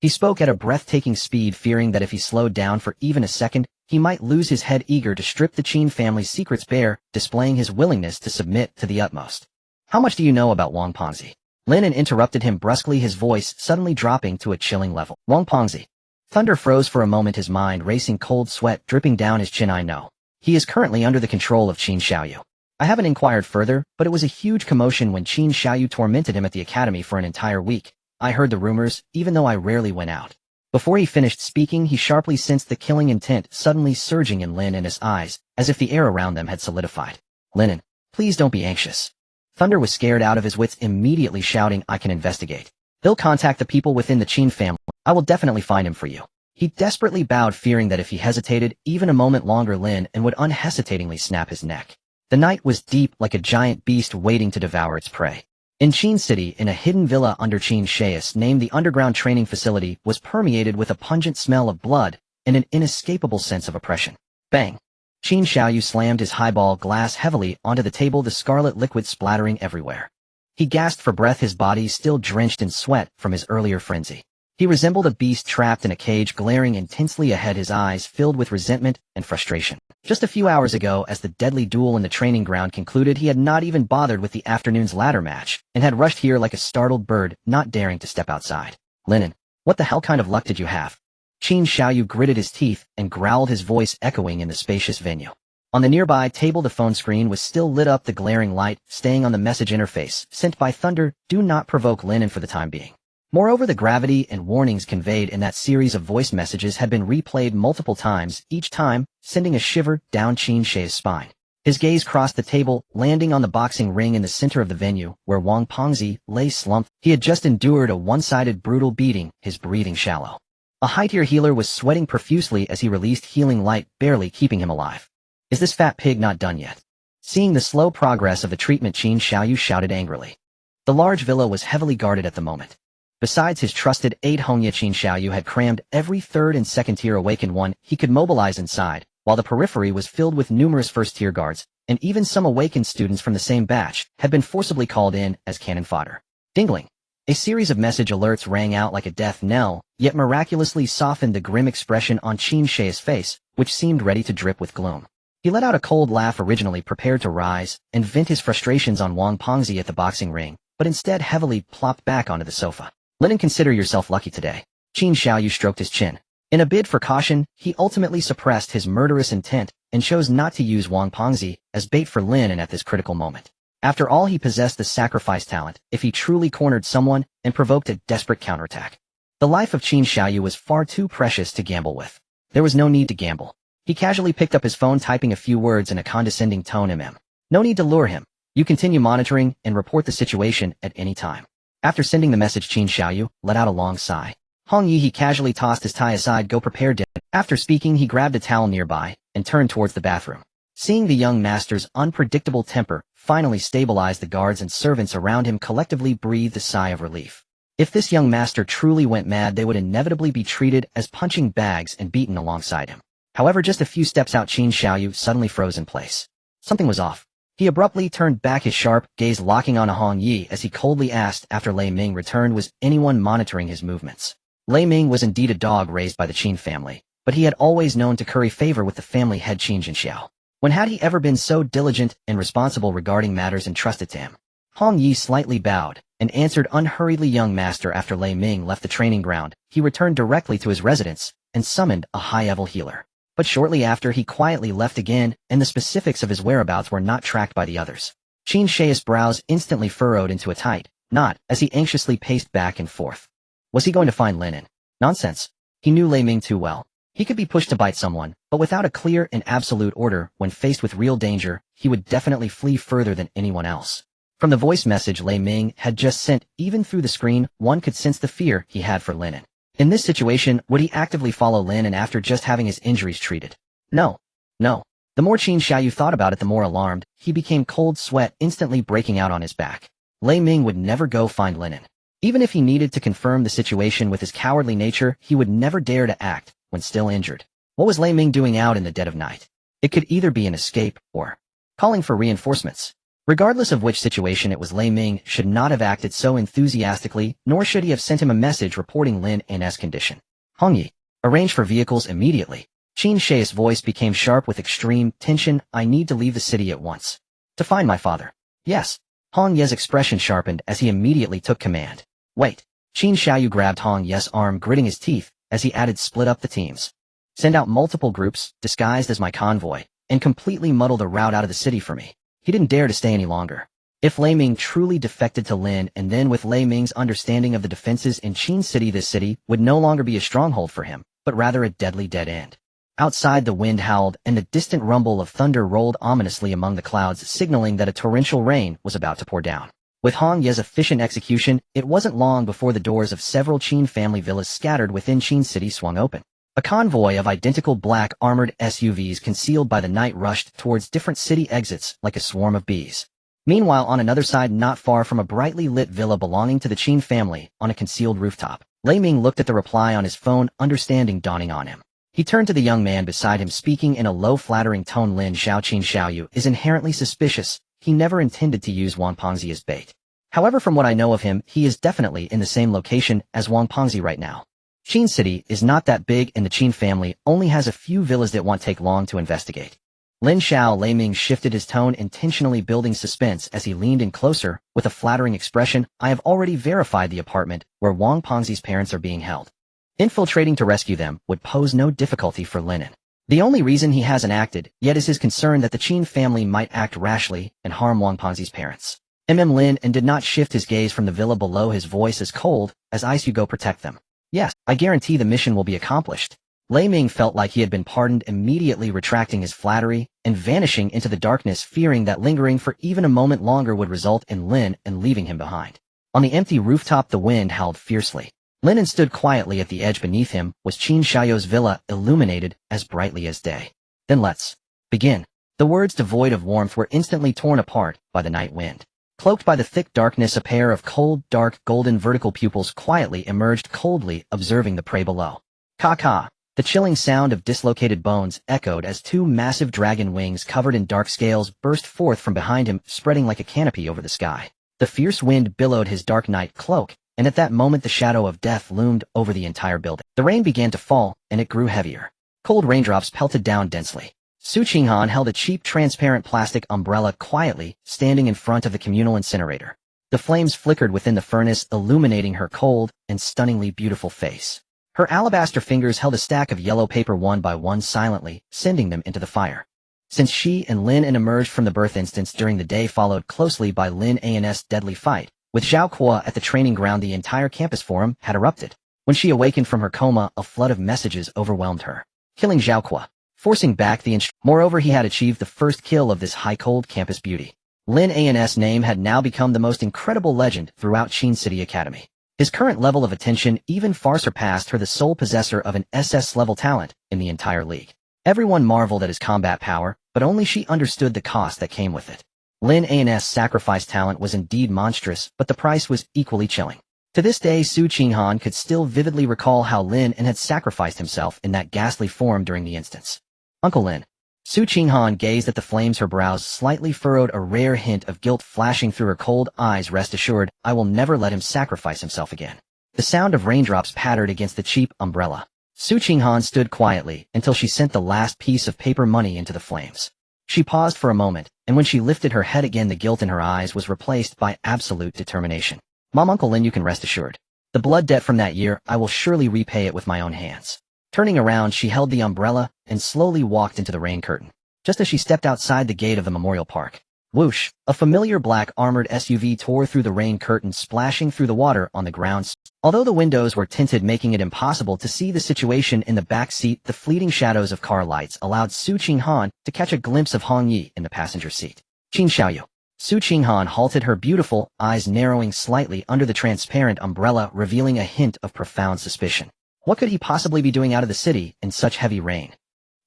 He spoke at a breathtaking speed, fearing that if he slowed down for even a second, he might lose his head, eager to strip the Qin family's secrets bare, displaying his willingness to submit to the utmost. "How much do you know about Wang Pengzi?" Lin An interrupted him brusquely, his voice suddenly dropping to a chilling level. "Wang Pengzi." Thunder froze for a moment, his mind racing, cold sweat dripping down his chin. "I know. He is currently under the control of Qin Xiaoyu. I haven't inquired further, but it was a huge commotion when Qin Xiaoyu tormented him at the academy for an entire week. I heard the rumors, even though I rarely went out. Before he finished speaking, he sharply sensed the killing intent suddenly surging in Lin An's eyes, as if the air around them had solidified. Lin An, please don't be anxious. Thunder was scared out of his wits, immediately shouting, I can investigate. He'll contact the people within the Qin family. I will definitely find him for you. He desperately bowed, fearing that if he hesitated even a moment longer, Lin An would unhesitatingly snap his neck. The night was deep, like a giant beast waiting to devour its prey. In Qin City, in a hidden villa under Qin Xiaoyu named the Underground Training Facility, was permeated with a pungent smell of blood and an inescapable sense of oppression. Bang! Qin Xiaoyu slammed his highball glass heavily onto the table, the scarlet liquid splattering everywhere. He gasped for breath, his body still drenched in sweat from his earlier frenzy. He resembled a beast trapped in a cage, glaring intensely ahead, his eyes filled with resentment and frustration. Just a few hours ago, as the deadly duel in the training ground concluded, he had not even bothered with the afternoon's ladder match, and had rushed here like a startled bird, not daring to step outside. Lin An, what the hell kind of luck did you have? Qin Xiaoyu gritted his teeth and growled, his voice echoing in the spacious venue. On the nearby table, the phone screen was still lit up, the glaring light staying on the message interface, sent by Thunder, do not provoke Lin An for the time being. Moreover, the gravity and warnings conveyed in that series of voice messages had been replayed multiple times, each time sending a shiver down Qin Xiaoyu's spine. His gaze crossed the table, landing on the boxing ring in the center of the venue, where Wang Pengzi lay slumped. He had just endured a one-sided brutal beating, his breathing shallow. A high-tier healer was sweating profusely as he released healing light, barely keeping him alive. Is this fat pig not done yet? Seeing the slow progress of the treatment, Qin Xiaoyu shouted angrily. The large villa was heavily guarded at the moment. Besides his trusted aide Hongye, Qin Xiaoyu had crammed every third and second-tier awakened one he could mobilize inside, while the periphery was filled with numerous first-tier guards, and even some awakened students from the same batch had been forcibly called in as cannon fodder. Dingling. A series of message alerts rang out like a death knell, yet miraculously softened the grim expression on Qin Xiaoyu's face, which seemed ready to drip with gloom. He let out a cold laugh, originally prepared to rise and vent his frustrations on Wang Pengzi at the boxing ring, but instead heavily plopped back onto the sofa. Lin An, consider yourself lucky today. Qin Xiaoyu stroked his chin. In a bid for caution, he ultimately suppressed his murderous intent and chose not to use Wang Pengzi as bait for Lin An at this critical moment. After all, he possessed the sacrifice talent if he truly cornered someone and provoked a desperate counterattack. The life of Qin Xiaoyu was far too precious to gamble with. There was no need to gamble. He casually picked up his phone, typing a few words in a condescending tone. No need to lure him. You continue monitoring and report the situation at any time. After sending the message, Qin Xiaoyu let out a long sigh. Hong Yi, he casually tossed his tie aside. Go prepare dinner. After speaking, he grabbed a towel nearby and turned towards the bathroom. Seeing the young master's unpredictable temper finally stabilized, the guards and servants around him collectively breathed a sigh of relief. If this young master truly went mad, they would inevitably be treated as punching bags and beaten alongside him. However, just a few steps out, Qin Xiaoyu suddenly froze in place. Something was off. He abruptly turned back, his sharp gaze locking on Hong Yi as he coldly asked, after Lei Ming returned, was anyone monitoring his movements? Lei Ming was indeed a dog raised by the Qin family, but he had always known to curry favor with the family head Qin Jinxiao. When had he ever been so diligent and responsible regarding matters entrusted to him? Hong Yi slightly bowed and answered unhurriedly, young master. After Lei Ming left the training ground, he returned directly to his residence and summoned a high-level healer. But shortly after, he quietly left again, and the specifics of his whereabouts were not tracked by the others. Qin Xiaoyu's brows instantly furrowed into a tight knot as he anxiously paced back and forth. Was he going to find Lin An? Nonsense. He knew Lei Ming too well. He could be pushed to bite someone, but without a clear and absolute order, when faced with real danger, he would definitely flee further than anyone else. From the voice message Lei Ming had just sent, even through the screen, one could sense the fear he had for Lin An. In this situation, would he actively follow Lin An after just having his injuries treated? No. No. The more Qin Xiaoyu thought about it, the more alarmed he became, cold sweat instantly breaking out on his back. Lei Ming would never go find Lin An. Even if he needed to confirm the situation with his cowardly nature, he would never dare to act when still injured. What was Lei Ming doing out in the dead of night? It could either be an escape or calling for reinforcements. Regardless of which situation it was, Lei Ming should not have acted so enthusiastically, nor should he have sent him a message reporting Lin An's condition. Hong Yi, arrange for vehicles immediately. Qin Xiaoyu's voice became sharp with extreme tension. I need to leave the city at once. To find my father. Yes. Hong Ye's expression sharpened as he immediately took command. Wait. Qin Xiaoyu grabbed Hong Ye's arm, gritting his teeth as he added, split up the teams. Send out multiple groups, disguised as my convoy, and completely muddle the route out of the city for me. He didn't dare to stay any longer. If Lei Ming truly defected to Lin, and then with Lei Ming's understanding of the defenses in Qin City, this city would no longer be a stronghold for him, but rather a deadly dead end. Outside, the wind howled, and the distant rumble of thunder rolled ominously among the clouds, signaling that a torrential rain was about to pour down. With Hong Ye's efficient execution, it wasn't long before the doors of several Qin family villas scattered within Qin City swung open. A convoy of identical black armored SUVs concealed by the night rushed towards different city exits like a swarm of bees. Meanwhile, on another side, not far from a brightly lit villa belonging to the Qin family, on a concealed rooftop, Lei Ming looked at the reply on his phone, understanding dawning on him. He turned to the young man beside him, speaking in a low, flattering tone. Lin Xiaoqin Xiaoyu is inherently suspicious. He never intended to use Wang Pengzi as bait. However, from what I know of him, he is definitely in the same location as Wang Pengzi right now. Qin City is not that big, and the Qin family only has a few villas that won't take long to investigate. Lin Xiao. Lei Ming shifted his tone, intentionally building suspense as he leaned in closer, with a flattering expression. I have already verified the apartment where Wang Pengzi's parents are being held. Infiltrating to rescue them would pose no difficulty for Lin An. The only reason he hasn't acted yet is his concern that the Qin family might act rashly and harm Wang Pengzi's parents. Lin An did not shift his gaze from the villa below, his voice as cold as ice. You go protect them. Yes, I guarantee the mission will be accomplished. Lei Ming felt like he had been pardoned, immediately retracting his flattery and vanishing into the darkness, fearing that lingering for even a moment longer would result in Lin An leaving him behind. On the empty rooftop, the wind howled fiercely. Lin An stood quietly at the edge. Beneath him was Qin Xiaoyu's villa, illuminated as brightly as day. Then let's begin. The words, devoid of warmth, were instantly torn apart by the night wind. Cloaked by the thick darkness, a pair of cold, dark, golden vertical pupils quietly emerged, coldly observing the prey below. Ka-ka. The chilling sound of dislocated bones echoed as two massive dragon wings covered in dark scales burst forth from behind him, spreading like a canopy over the sky. The fierce wind billowed his dark night cloak, and at that moment the shadow of death loomed over the entire building. The rain began to fall, and it grew heavier. Cold raindrops pelted down densely. Su Qinghan held a cheap, transparent plastic umbrella quietly, standing in front of the communal incinerator. The flames flickered within the furnace, illuminating her cold and stunningly beautiful face. Her alabaster fingers held a stack of yellow paper one by one, silently sending them into the fire. Since she and Lin An emerged from the birth instance during the day followed closely by Lin An's deadly fight with Zhao Kuo at the training ground, the entire campus forum had erupted. When she awakened from her coma, a flood of messages overwhelmed her. Killing Zhao Kuo, forcing back the Moreover, he had achieved the first kill of this high-cold campus beauty. Lin An's name had now become the most incredible legend throughout Qin City Academy. His current level of attention even far surpassed her, the sole possessor of an SS-level talent in the entire league. Everyone marveled at his combat power, but only she understood the cost that came with it. Lin An's sacrifice talent was indeed monstrous, but the price was equally chilling. To this day, Su Qinghan could still vividly recall how Lin An had sacrificed himself in that ghastly form during the instance. Uncle Lin. Su Qinghan gazed at the flames, her brows slightly furrowed, a rare hint of guilt flashing through her cold eyes. Rest assured, I will never let him sacrifice himself again. The sound of raindrops pattered against the cheap umbrella. Su Qinghan stood quietly until she sent the last piece of paper money into the flames. She paused for a moment, and when she lifted her head again, the guilt in her eyes was replaced by absolute determination. Mom, Uncle Lin, you can rest assured. The blood debt from that year, I will surely repay it with my own hands. Turning around, she held the umbrella and slowly walked into the rain curtain. Just as she stepped outside the gate of the memorial park, whoosh, a familiar black armored SUV tore through the rain curtain, splashing through the water on the ground. Although the windows were tinted, making it impossible to see the situation in the back seat, the fleeting shadows of car lights allowed Su Qinghan to catch a glimpse of Hong Yi in the passenger seat. Qin Xiaoyu. Su Qinghan halted, her beautiful eyes narrowing slightly under the transparent umbrella, revealing a hint of profound suspicion. What could he possibly be doing out of the city in such heavy rain?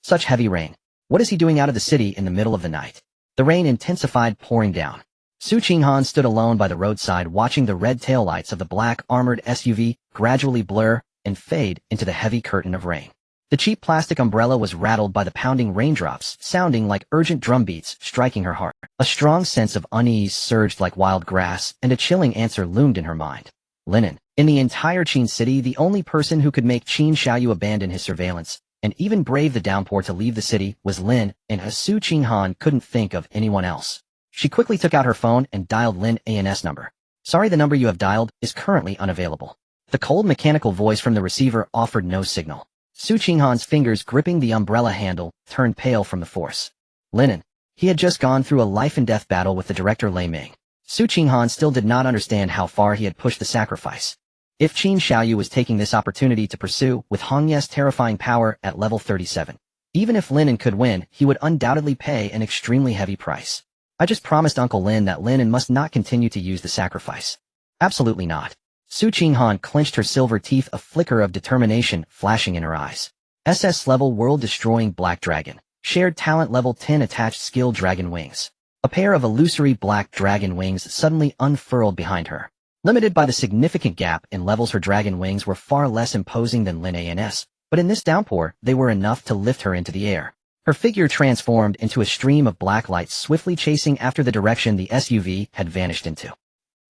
Such heavy rain. What is he doing out of the city in the middle of the night? The rain intensified, pouring down. Su Qinghan stood alone by the roadside, watching the red taillights of the black armored SUV gradually blur and fade into the heavy curtain of rain. The cheap plastic umbrella was rattled by the pounding raindrops, sounding like urgent drum beats striking her heart. A strong sense of unease surged like wild grass, and a chilling answer loomed in her mind. Lin An. In the entire Qin City, the only person who could make Qin Xiaoyu abandon his surveillance and even brave the downpour to leave the city was Lin, and Su Qinghan couldn't think of anyone else. She quickly took out her phone and dialed Lin An's number. Sorry, the number you have dialed is currently unavailable. The cold mechanical voice from the receiver offered no signal. Su Qinghan's fingers gripping the umbrella handle turned pale from the force. Lin An. He had just gone through a life-and-death battle with the director Lei Ming. Su Qinghan still did not understand how far he had pushed the sacrifice. If Qin Xiaoyu was taking this opportunity to pursue with Hong Ye's terrifying power at level 37, even if Lin An could win, he would undoubtedly pay an extremely heavy price. I just promised Uncle Lin that Lin An must not continue to use the sacrifice. Absolutely not. Su Qinghan clenched her silver teeth, a flicker of determination flashing in her eyes. SS level world-destroying black dragon. Shared talent level 10 attached skill dragon wings. A pair of illusory black dragon wings suddenly unfurled behind her. Limited by the significant gap in levels, her dragon wings were far less imposing than Lin An's, but in this downpour, they were enough to lift her into the air. Her figure transformed into a stream of black light, swiftly chasing after the direction the SUV had vanished into.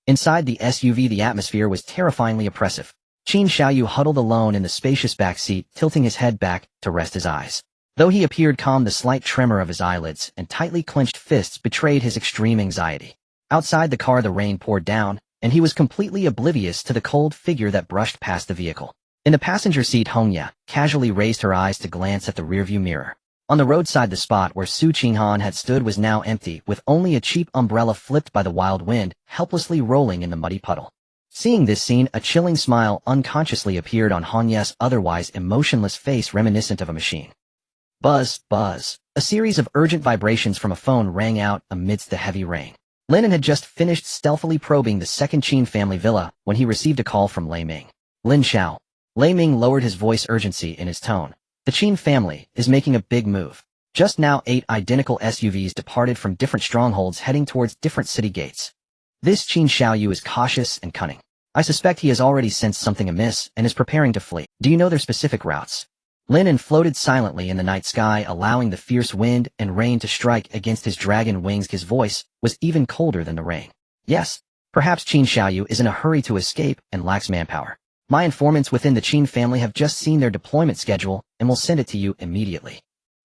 Inside the SUV, the atmosphere was terrifyingly oppressive. Qin Xiaoyu huddled alone in the spacious back seat, tilting his head back to rest his eyes. Though he appeared calm, the slight tremor of his eyelids and tightly clenched fists betrayed his extreme anxiety. Outside the car, the rain poured down, and he was completely oblivious to the cold figure that brushed past the vehicle. In the passenger seat, Hong Ye casually raised her eyes to glance at the rearview mirror. On the roadside, the spot where Su Qinghan had stood was now empty, with only a cheap umbrella flipped by the wild wind, helplessly rolling in the muddy puddle. Seeing this scene, a chilling smile unconsciously appeared on Hong Ye's otherwise emotionless face, reminiscent of a machine. Buzz, buzz. A series of urgent vibrations from a phone rang out amidst the heavy rain. Lin An had just finished stealthily probing the second Qin family villa when he received a call from Lei Ming. Lin Xiao. Lei Ming lowered his voice, urgency in his tone. The Qin family is making a big move. Just now 8 identical SUVs departed from different strongholds heading towards different city gates. This Qin Xiaoyu is cautious and cunning. I suspect he has already sensed something amiss and is preparing to flee. Do you know their specific routes? Lin An floated silently in the night sky, allowing the fierce wind and rain to strike against his dragon wings. His voice was even colder than the rain. Yes, perhaps Qin Xiaoyu is in a hurry to escape and lacks manpower. My informants within the Qin family have just seen their deployment schedule and will send it to you immediately.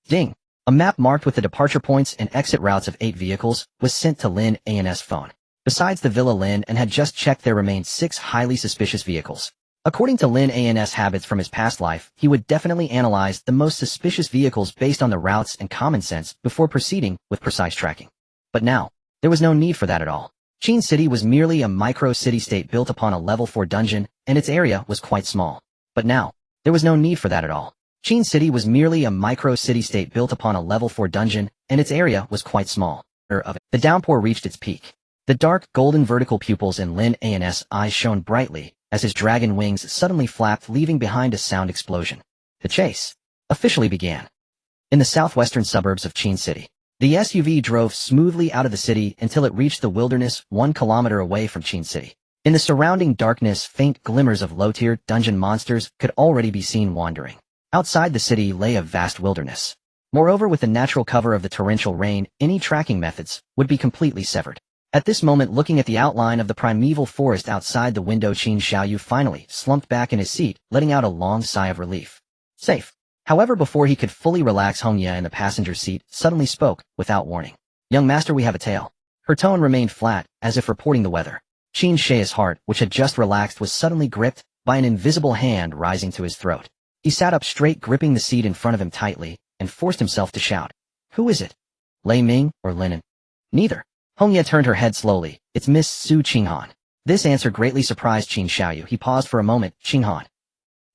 Ding! A map marked with the departure points and exit routes of 8 vehicles was sent to Lin An's phone. Besides the villa, Lin An had just checked, there remained 6 highly suspicious vehicles. According to Lin An's habits from his past life, he would definitely analyze the most suspicious vehicles based on the routes and common sense before proceeding with precise tracking. But now, there was no need for that at all. Qin City was merely a micro-city-state built upon a level 4 dungeon, and its area was quite small. But now, there was no need for that at all. Qin City was merely a micro-city-state built upon a level 4 dungeon, and its area was quite small. The downpour reached its peak. The dark, golden vertical pupils in Lin An's eyes shone brightly as his dragon wings suddenly flapped, leaving behind a sound explosion. The chase officially began. In the southwestern suburbs of Qin City, the SUV drove smoothly out of the city until it reached the wilderness 1 kilometer away from Qin City. In the surrounding darkness, faint glimmers of low-tier dungeon monsters could already be seen wandering. Outside the city lay a vast wilderness. Moreover, with the natural cover of the torrential rain, any tracking methods would be completely severed. At this moment, looking at the outline of the primeval forest outside the window, Qin Xiaoyu finally slumped back in his seat, letting out a long sigh of relief. Safe. However, before he could fully relax, Hong Ye in the passenger seat suddenly spoke, without warning. Young master, we have a tale. Her tone remained flat, as if reporting the weather. Qin Xiaoyu's heart, which had just relaxed, was suddenly gripped by an invisible hand rising to his throat. He sat up straight, gripping the seat in front of him tightly, and forced himself to shout. Who is it? Lei Ming or Lin An? Neither. Hong Ye turned her head slowly. It's Miss Su Qinghan. This answer greatly surprised Qin Xiaoyu. He paused for a moment. Qinghan.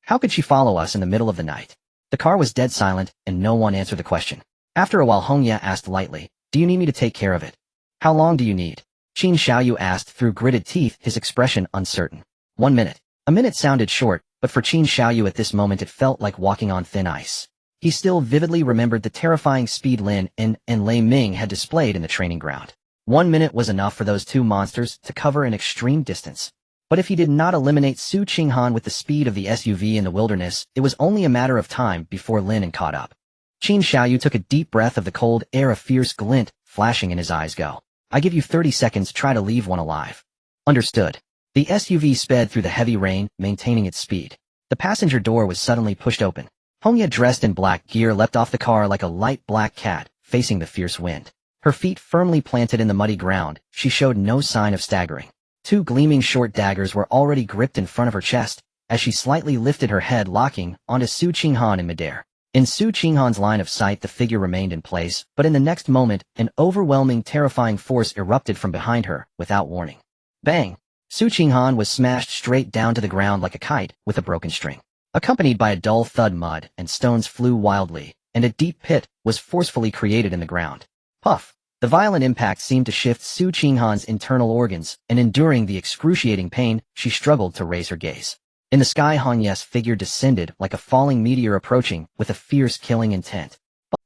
How could she follow us in the middle of the night? The car was dead silent, and no one answered the question. After a while, Hong Ye asked lightly, do you need me to take care of it? How long do you need? Qin Xiaoyu asked through gritted teeth, his expression uncertain. 1 minute. A minute sounded short, but for Qin Xiaoyu at this moment it felt like walking on thin ice. He still vividly remembered the terrifying speed Lin An and Lei Ming had displayed in the training ground. 1 minute was enough for those 2 monsters to cover an extreme distance. But if he did not eliminate Su Qinghan with the speed of the SUV in the wilderness, it was only a matter of time before Lin An caught up. Qin Xiaoyu took a deep breath of the cold air, a fierce glint flashing in his eyes. Go. I give you 30 seconds, try to leave one alive. Understood. The SUV sped through the heavy rain, maintaining its speed. The passenger door was suddenly pushed open. Hong Ye, dressed in black gear, leapt off the car like a light black cat, facing the fierce wind. Her feet firmly planted in the muddy ground, she showed no sign of staggering. 2 gleaming short daggers were already gripped in front of her chest, as she slightly lifted her head, locking onto Su Qinghan in midair. In Su Qinghan's line of sight the figure remained in place, but in the next moment, an overwhelming, terrifying force erupted from behind her, without warning. Bang! Su Qinghan was smashed straight down to the ground like a kite, with a broken string. Accompanied by a dull thud, mud and stones flew wildly, and a deep pit was forcefully created in the ground. Puff! The violent impact seemed to shift Su Qinghan's internal organs, and enduring the excruciating pain, she struggled to raise her gaze. In the sky, Hongye's figure descended like a falling meteor approaching, with a fierce killing intent.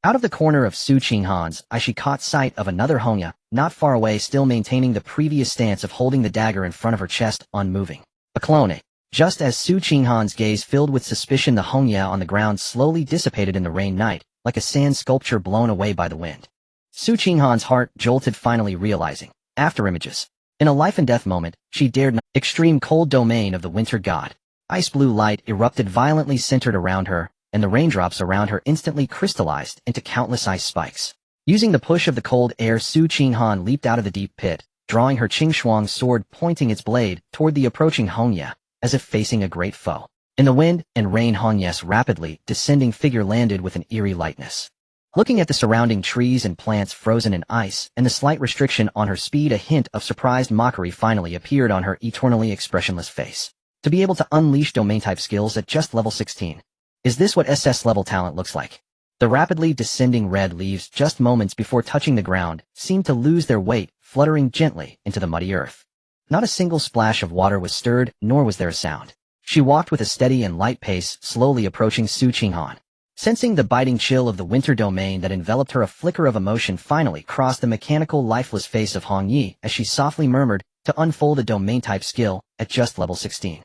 Out of the corner of Su Qinghan's eye she caught sight of another Hongye, not far away, still maintaining the previous stance of holding the dagger in front of her chest, unmoving. A clone. Just as Su Qinghan's gaze filled with suspicion, the Hongye on the ground slowly dissipated in the rain night, like a sand sculpture blown away by the wind. Su Qinghan's heart jolted, finally realizing. After images. In a life-and-death moment, she dared not. Extreme cold domain of the winter god. Ice blue light erupted violently, centered around her, and the raindrops around her instantly crystallized into countless ice spikes. Using the push of the cold air, Su Qinghan leaped out of the deep pit, drawing her Qingxuang sword, pointing its blade toward the approaching Hongye, as if facing a great foe. In the wind and rain, Hongye's rapidly descending figure landed with an eerie lightness. Looking at the surrounding trees and plants frozen in ice, and the slight restriction on her speed, a hint of surprised mockery finally appeared on her eternally expressionless face. To be able to unleash domain-type skills at just level 16. Is this what SS level talent looks like? The rapidly descending red leaves, just moments before touching the ground, seemed to lose their weight, fluttering gently into the muddy earth. Not a single splash of water was stirred, nor was there a sound. She walked with a steady and light pace, slowly approaching Su Qinghan. Sensing the biting chill of the winter domain that enveloped her, a flicker of emotion finally crossed the mechanical, lifeless face of Hongye as she softly murmured, to unfold a domain-type skill at just level 16.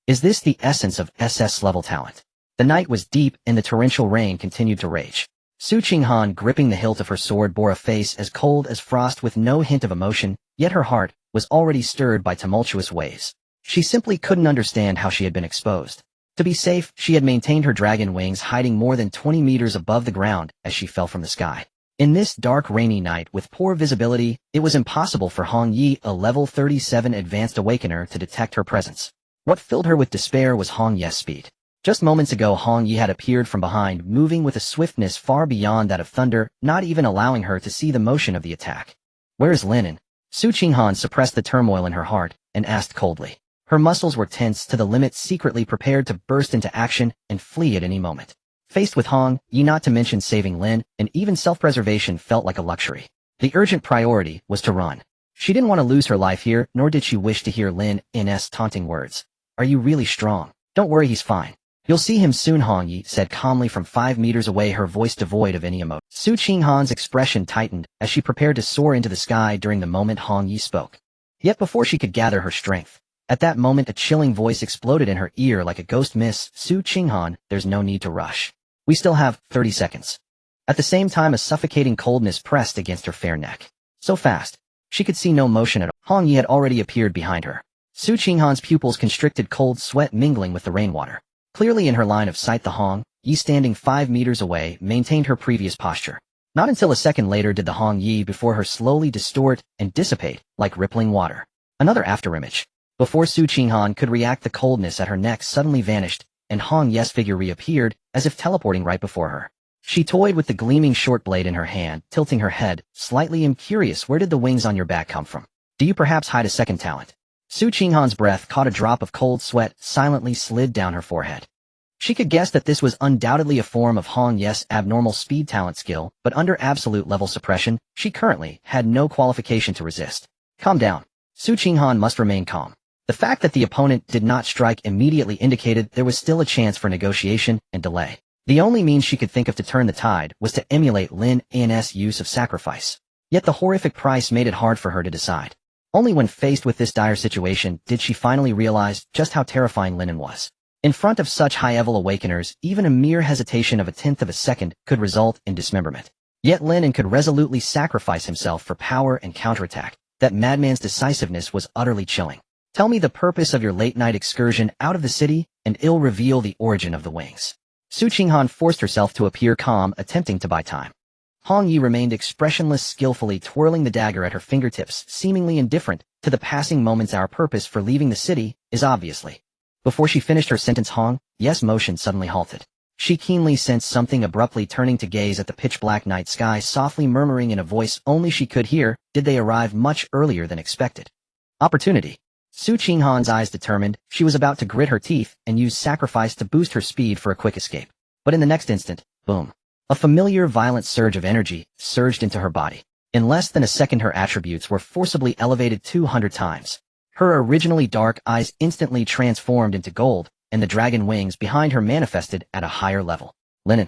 Is this the essence of SS level talent? The night was deep and the torrential rain continued to rage. Su Qinghan, gripping the hilt of her sword, bore a face as cold as frost with no hint of emotion, yet her heart was already stirred by tumultuous waves. She simply couldn't understand how she had been exposed. To be safe, she had maintained her dragon wings, hiding more than 20 meters above the ground as she fell from the sky. In this dark, rainy night with poor visibility, it was impossible for Hongye, a level 37 advanced awakener, to detect her presence. What filled her with despair was Hongye's speed. Just moments ago, Hongye had appeared from behind, moving with a swiftness far beyond that of thunder, not even allowing her to see the motion of the attack. Where is Lin An? Su Qinghan suppressed the turmoil in her heart and asked coldly. Her muscles were tense to the limit, secretly prepared to burst into action and flee at any moment. Faced with Hongye, not to mention saving Lin, and even self-preservation felt like a luxury. The urgent priority was to run. She didn't want to lose her life here, nor did she wish to hear Lin An's taunting words. Are you really strong? Don't worry, he's fine. You'll see him soon, Hongye said calmly from 5 meters away, her voice devoid of any emotion. Su Qinghan's expression tightened as she prepared to soar into the sky during the moment Hongye spoke. Yet before she could gather her strength, at that moment a chilling voice exploded in her ear like a ghost. Miss Su Qinghan, there's no need to rush. We still have 30 seconds. At the same time, a suffocating coldness pressed against her fair neck. So fast, she could see no motion at all. Hongye had already appeared behind her. Su Qinghan's pupils constricted, cold sweat mingling with the rainwater. Clearly in her line of sight, the Hongye, standing 5 meters away, maintained her previous posture. Not until a second later did the Hongye before her slowly distort and dissipate, like rippling water. Another afterimage. Before Su Qinghan could react, the coldness at her neck suddenly vanished, and Hongye's figure reappeared, as if teleporting right before her. She toyed with the gleaming short blade in her hand, tilting her head, slightly. I'm curious, where did the wings on your back come from? Do you perhaps hide a second talent? Su Qinghan's breath caught a drop of cold sweat, silently slid down her forehead. She could guess that this was undoubtedly a form of Hongye's abnormal speed talent skill, but under absolute level suppression, she currently had no qualification to resist. Calm down. Su Qinghan must remain calm. The fact that the opponent did not strike immediately indicated there was still a chance for negotiation and delay. The only means she could think of to turn the tide was to emulate Lin An's use of sacrifice. Yet the horrific price made it hard for her to decide. Only when faced with this dire situation did she finally realize just how terrifying Lin An was. In front of such high-level awakeners, even a mere hesitation of a tenth of a second could result in dismemberment. Yet Lin An could resolutely sacrifice himself for power and counterattack. That madman's decisiveness was utterly chilling. Tell me the purpose of your late-night excursion out of the city, and it'll reveal the origin of the wings. Su Qinghan forced herself to appear calm, attempting to buy time. Hongye remained expressionless, skillfully twirling the dagger at her fingertips, seemingly indifferent to the passing moments. Our purpose for leaving the city is obviously. Before she finished her sentence, Hongye's motion suddenly halted. She keenly sensed something abruptly turning to gaze at the pitch-black night sky, softly murmuring in a voice only she could hear, did they arrive much earlier than expected? Opportunity. Su Qinghan's eyes determined, she was about to grit her teeth and use sacrifice to boost her speed for a quick escape. But in the next instant, boom. A familiar violent surge of energy surged into her body. In less than a second her attributes were forcibly elevated 200 times. Her originally dark eyes instantly transformed into gold, and the dragon wings behind her manifested at a higher level. Lin An.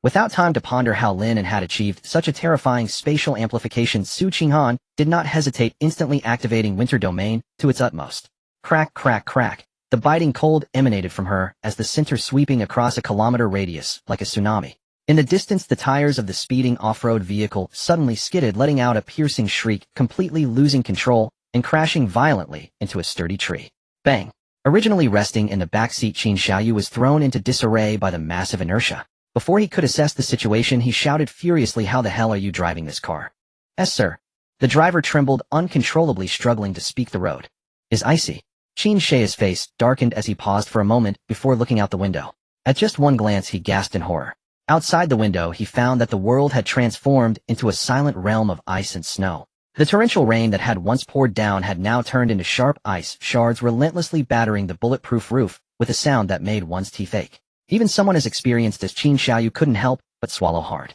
Without time to ponder how Lin An had achieved such a terrifying spatial amplification, Su Qinghan did not hesitate, instantly activating Winter Domain to its utmost. Crack, crack, crack. The biting cold emanated from her as the center sweeping across a kilometer radius like a tsunami. In the distance, the tires of the speeding off-road vehicle suddenly skidded, letting out a piercing shriek, completely losing control and crashing violently into a sturdy tree. Bang! Originally resting in the backseat, Qin Xiaoyu was thrown into disarray by the massive inertia. Before he could assess the situation, he shouted furiously, "How the hell are you driving this car?" "Yes, sir." The driver trembled uncontrollably, struggling to speak. "The road is icy." Qin Xiaoyu's face darkened as he paused for a moment before looking out the window. At just one glance, he gasped in horror. Outside the window, he found that the world had transformed into a silent realm of ice and snow. The torrential rain that had once poured down had now turned into sharp ice shards, relentlessly battering the bulletproof roof with a sound that made one's teeth ache. Even someone as experienced as Qin Xiaoyu couldn't help but swallow hard.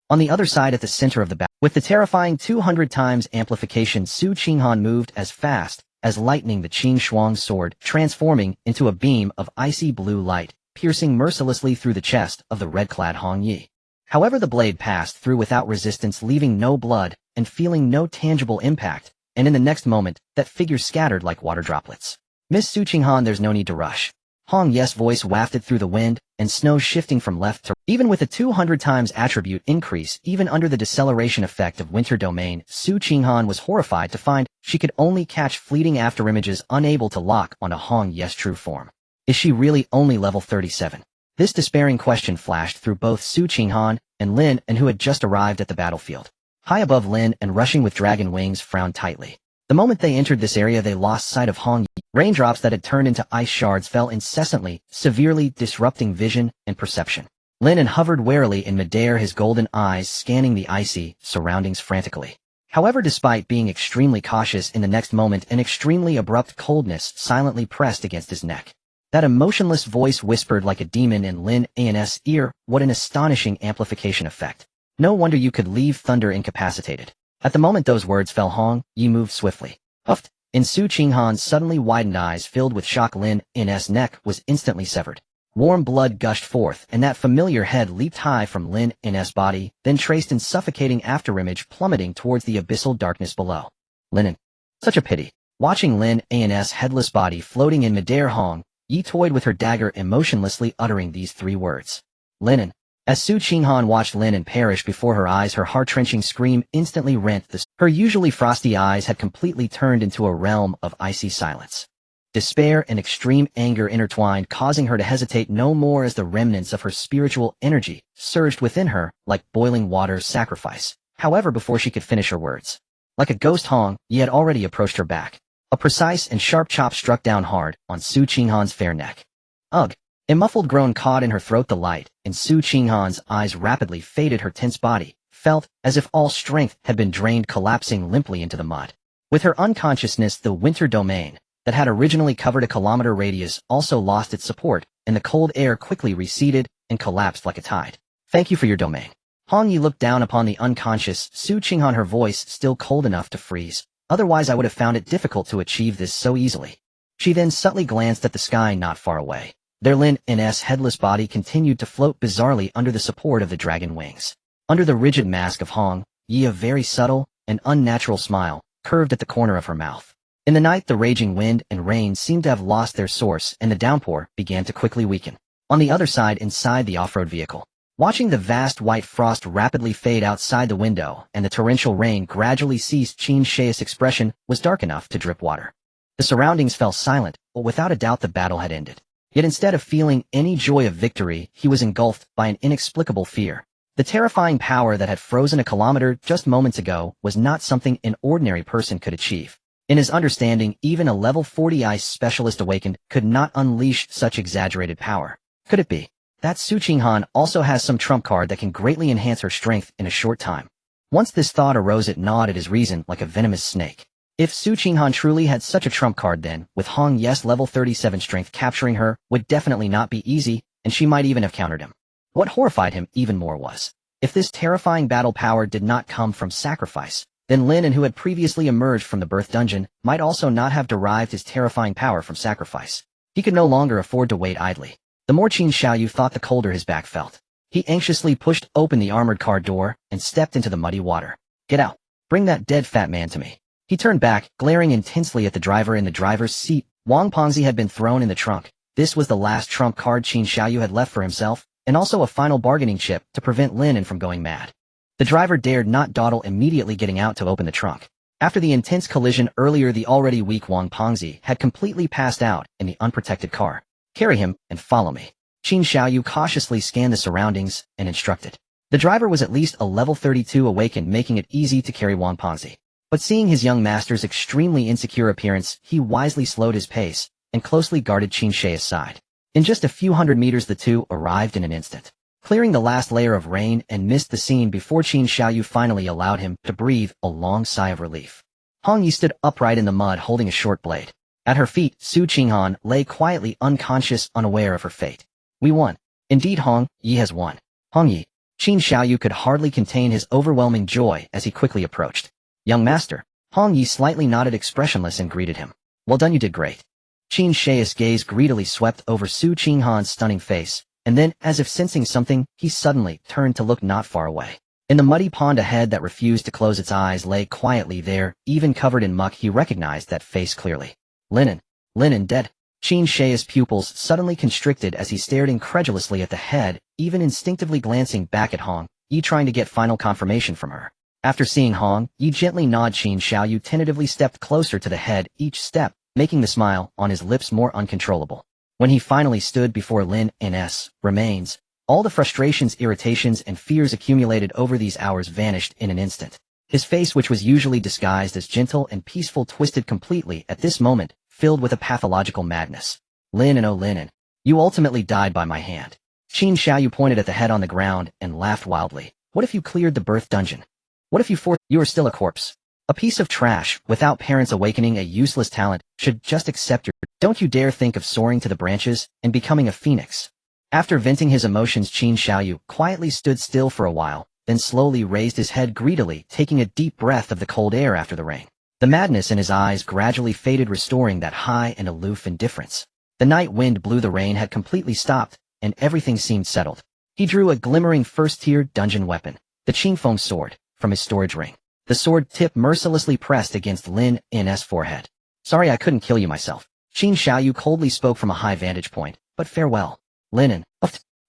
On the other side, at the center of the battle, with the terrifying 200 times amplification, Su Qinghan moved as fast as lightning, the Qin Shuang sword transforming into a beam of icy blue light, piercing mercilessly through the chest of the red-clad Hong Yi. However, the blade passed through without resistance, leaving no blood and feeling no tangible impact, and in the next moment, that figure scattered like water droplets. "Miss Su Qinghan, there's no need to rush." Hong Yi's voice wafted through the wind, and snow shifting from left to right. Even with a 200 times attribute increase, even under the deceleration effect of Winter Domain, Su Qinghan was horrified to find she could only catch fleeting afterimages, unable to lock onto Hong Yi's true form. Is she really only level 37? This despairing question flashed through both Su Qinghan and Lin An, who had just arrived at the battlefield. High above, Lin An, rushing with dragon wings, frowned tightly. The moment they entered this area, they lost sight of Hong Yi. Raindrops that had turned into ice shards fell incessantly, severely disrupting vision and perception. Lin An hovered warily in midair, his golden eyes scanning the icy surroundings frantically. However, despite being extremely cautious, in the next moment an extremely abrupt coldness silently pressed against his neck. That emotionless voice whispered like a demon in Lin An's ear, "What an astonishing amplification effect. No wonder you could leave thunder incapacitated." At the moment those words fell, Hong Yi moved swiftly. Huffed. In Su Qinghan's suddenly widened eyes filled with shock, Lin An's neck was instantly severed. Warm blood gushed forth, and that familiar head leaped high from Lin An's body, then traced in suffocating afterimage, plummeting towards the abyssal darkness below. Lin An. Such a pity. Watching Lin An's headless body floating in midair, Hong Yi toyed with her dagger, emotionlessly uttering these three words. Lin An. As Su Qinghan watched Lin An perish before her eyes, her heart-wrenching scream instantly rent the... Her usually frosty eyes had completely turned into a realm of icy silence. Despair and extreme anger intertwined, causing her to hesitate no more as the remnants of her spiritual energy surged within her like boiling water. Sacrifice. However, before she could finish her words, like a ghost, Hong Yi had already approached her back. A precise and sharp chop struck down hard on Su Qinghan's fair neck. Ugh! A muffled groan caught in her throat. The light in Su Qinghan's eyes rapidly faded. Her tense body felt as if all strength had been drained, collapsing limply into the mud. With her unconsciousness, the Winter Domain that had originally covered a kilometer radius also lost its support, and the cold air quickly receded and collapsed like a tide. "Thank you for your domain." Hong Yi looked down upon the unconscious Su Qinghan, her voice still cold enough to freeze. "Otherwise I would have found it difficult to achieve this so easily." She then subtly glanced at the sky not far away. There, Lin An's headless body continued to float bizarrely under the support of the dragon wings. Under the rigid mask of Hong Yi, a very subtle and unnatural smile curved at the corner of her mouth. In the night, the raging wind and rain seemed to have lost their source, and the downpour began to quickly weaken. On the other side, inside the off-road vehicle, watching the vast white frost rapidly fade outside the window and the torrential rain gradually cease, Qin Xiaoyu's expression was dark enough to drip water. The surroundings fell silent, but without a doubt the battle had ended. Yet instead of feeling any joy of victory, he was engulfed by an inexplicable fear. The terrifying power that had frozen a kilometer just moments ago was not something an ordinary person could achieve. In his understanding, even a level 40 ice specialist awakened could not unleash such exaggerated power. Could it be that Su Qinghan also has some trump card that can greatly enhance her strength in a short time. Once this thought arose, it gnawed at his reason like a venomous snake. If Su Qinghan truly had such a trump card, then, with Hong Ye's level 37 strength, capturing her would definitely not be easy, and she might even have countered him. What horrified him even more was, if this terrifying battle power did not come from sacrifice, then Lin An, who had previously emerged from the birth dungeon, might also not have derived his terrifying power from sacrifice. He could no longer afford to wait idly. The more Qin Xiaoyu thought, the colder his back felt. He anxiously pushed open the armored car door and stepped into the muddy water. "Get out. Bring that dead fat man to me." He turned back, glaring intensely at the driver in the driver's seat. Wang Pengzi had been thrown in the trunk. This was the last trump card Qin Xiaoyu had left for himself, and also a final bargaining chip to prevent Lin An from going mad. The driver dared not dawdle, immediately getting out to open the trunk. After the intense collision earlier, the already weak Wang Pengzi had completely passed out in the unprotected car. "Carry him and follow me." Qin Xiaoyu cautiously scanned the surroundings and instructed. The driver was at least a level 32 awakened, making it easy to carry Wang Pengzi. But seeing his young master's extremely insecure appearance, he wisely slowed his pace and closely guarded Qin Xiaoyu's side. In just a few hundred meters, the two arrived in an instant, clearing the last layer of rain and mist the scene before Qin Xiaoyu finally allowed him to breathe a long sigh of relief. Hong Yi stood upright in the mud, holding a short blade. At her feet, Su Qinghan lay quietly unconscious, unaware of her fate. "We won. Indeed, Hong Yi has won." "Hong Yi." Qin Xiaoyu could hardly contain his overwhelming joy as he quickly approached. "Young master." Hong Yi slightly nodded, expressionless, and greeted him. "Well done, you did great." Qin Xiaoyu's gaze greedily swept over Su Qinghan's stunning face, and then, as if sensing something, he suddenly turned to look not far away. In the muddy pond, a head that refused to close its eyes lay quietly there, even covered in muck. He recognized that face clearly. Lin An. Lin An dead. Qin Xiaoyu's pupils suddenly constricted as he stared incredulously at the head, even instinctively glancing back at Hong Yi, trying to get final confirmation from her. After seeing Hong Yi gently nod, Qin Xiaoyu tentatively stepped closer to the head, each step making the smile on his lips more uncontrollable. When he finally stood before Lin An's remains, all the frustrations, irritations, and fears accumulated over these hours vanished in an instant. His face, which was usually disguised as gentle and peaceful, twisted completely at this moment, filled with a pathological madness. "Lin An, oh Lin An, you ultimately died by my hand." Qin Xiaoyu pointed at the head on the ground and laughed wildly. "What if you cleared the birth dungeon? What if you are still a corpse? A piece of trash, without parents, awakening, a useless talent, should just accept your... Don't you dare think of soaring to the branches and becoming a phoenix." After venting his emotions, Qin Xiaoyu quietly stood still for a while, then slowly raised his head greedily, taking a deep breath of the cold air after the rain. The madness in his eyes gradually faded, restoring that high and aloof indifference. The night wind blew, the rain had completely stopped, and everything seemed settled. He drew a glimmering first-tier dungeon weapon, the Qingfeng sword, from his storage ring. The sword tip mercilessly pressed against Lin An's forehead. "Sorry I couldn't kill you myself." Qin Xiaoyu coldly spoke from a high vantage point, "But farewell, Lin An."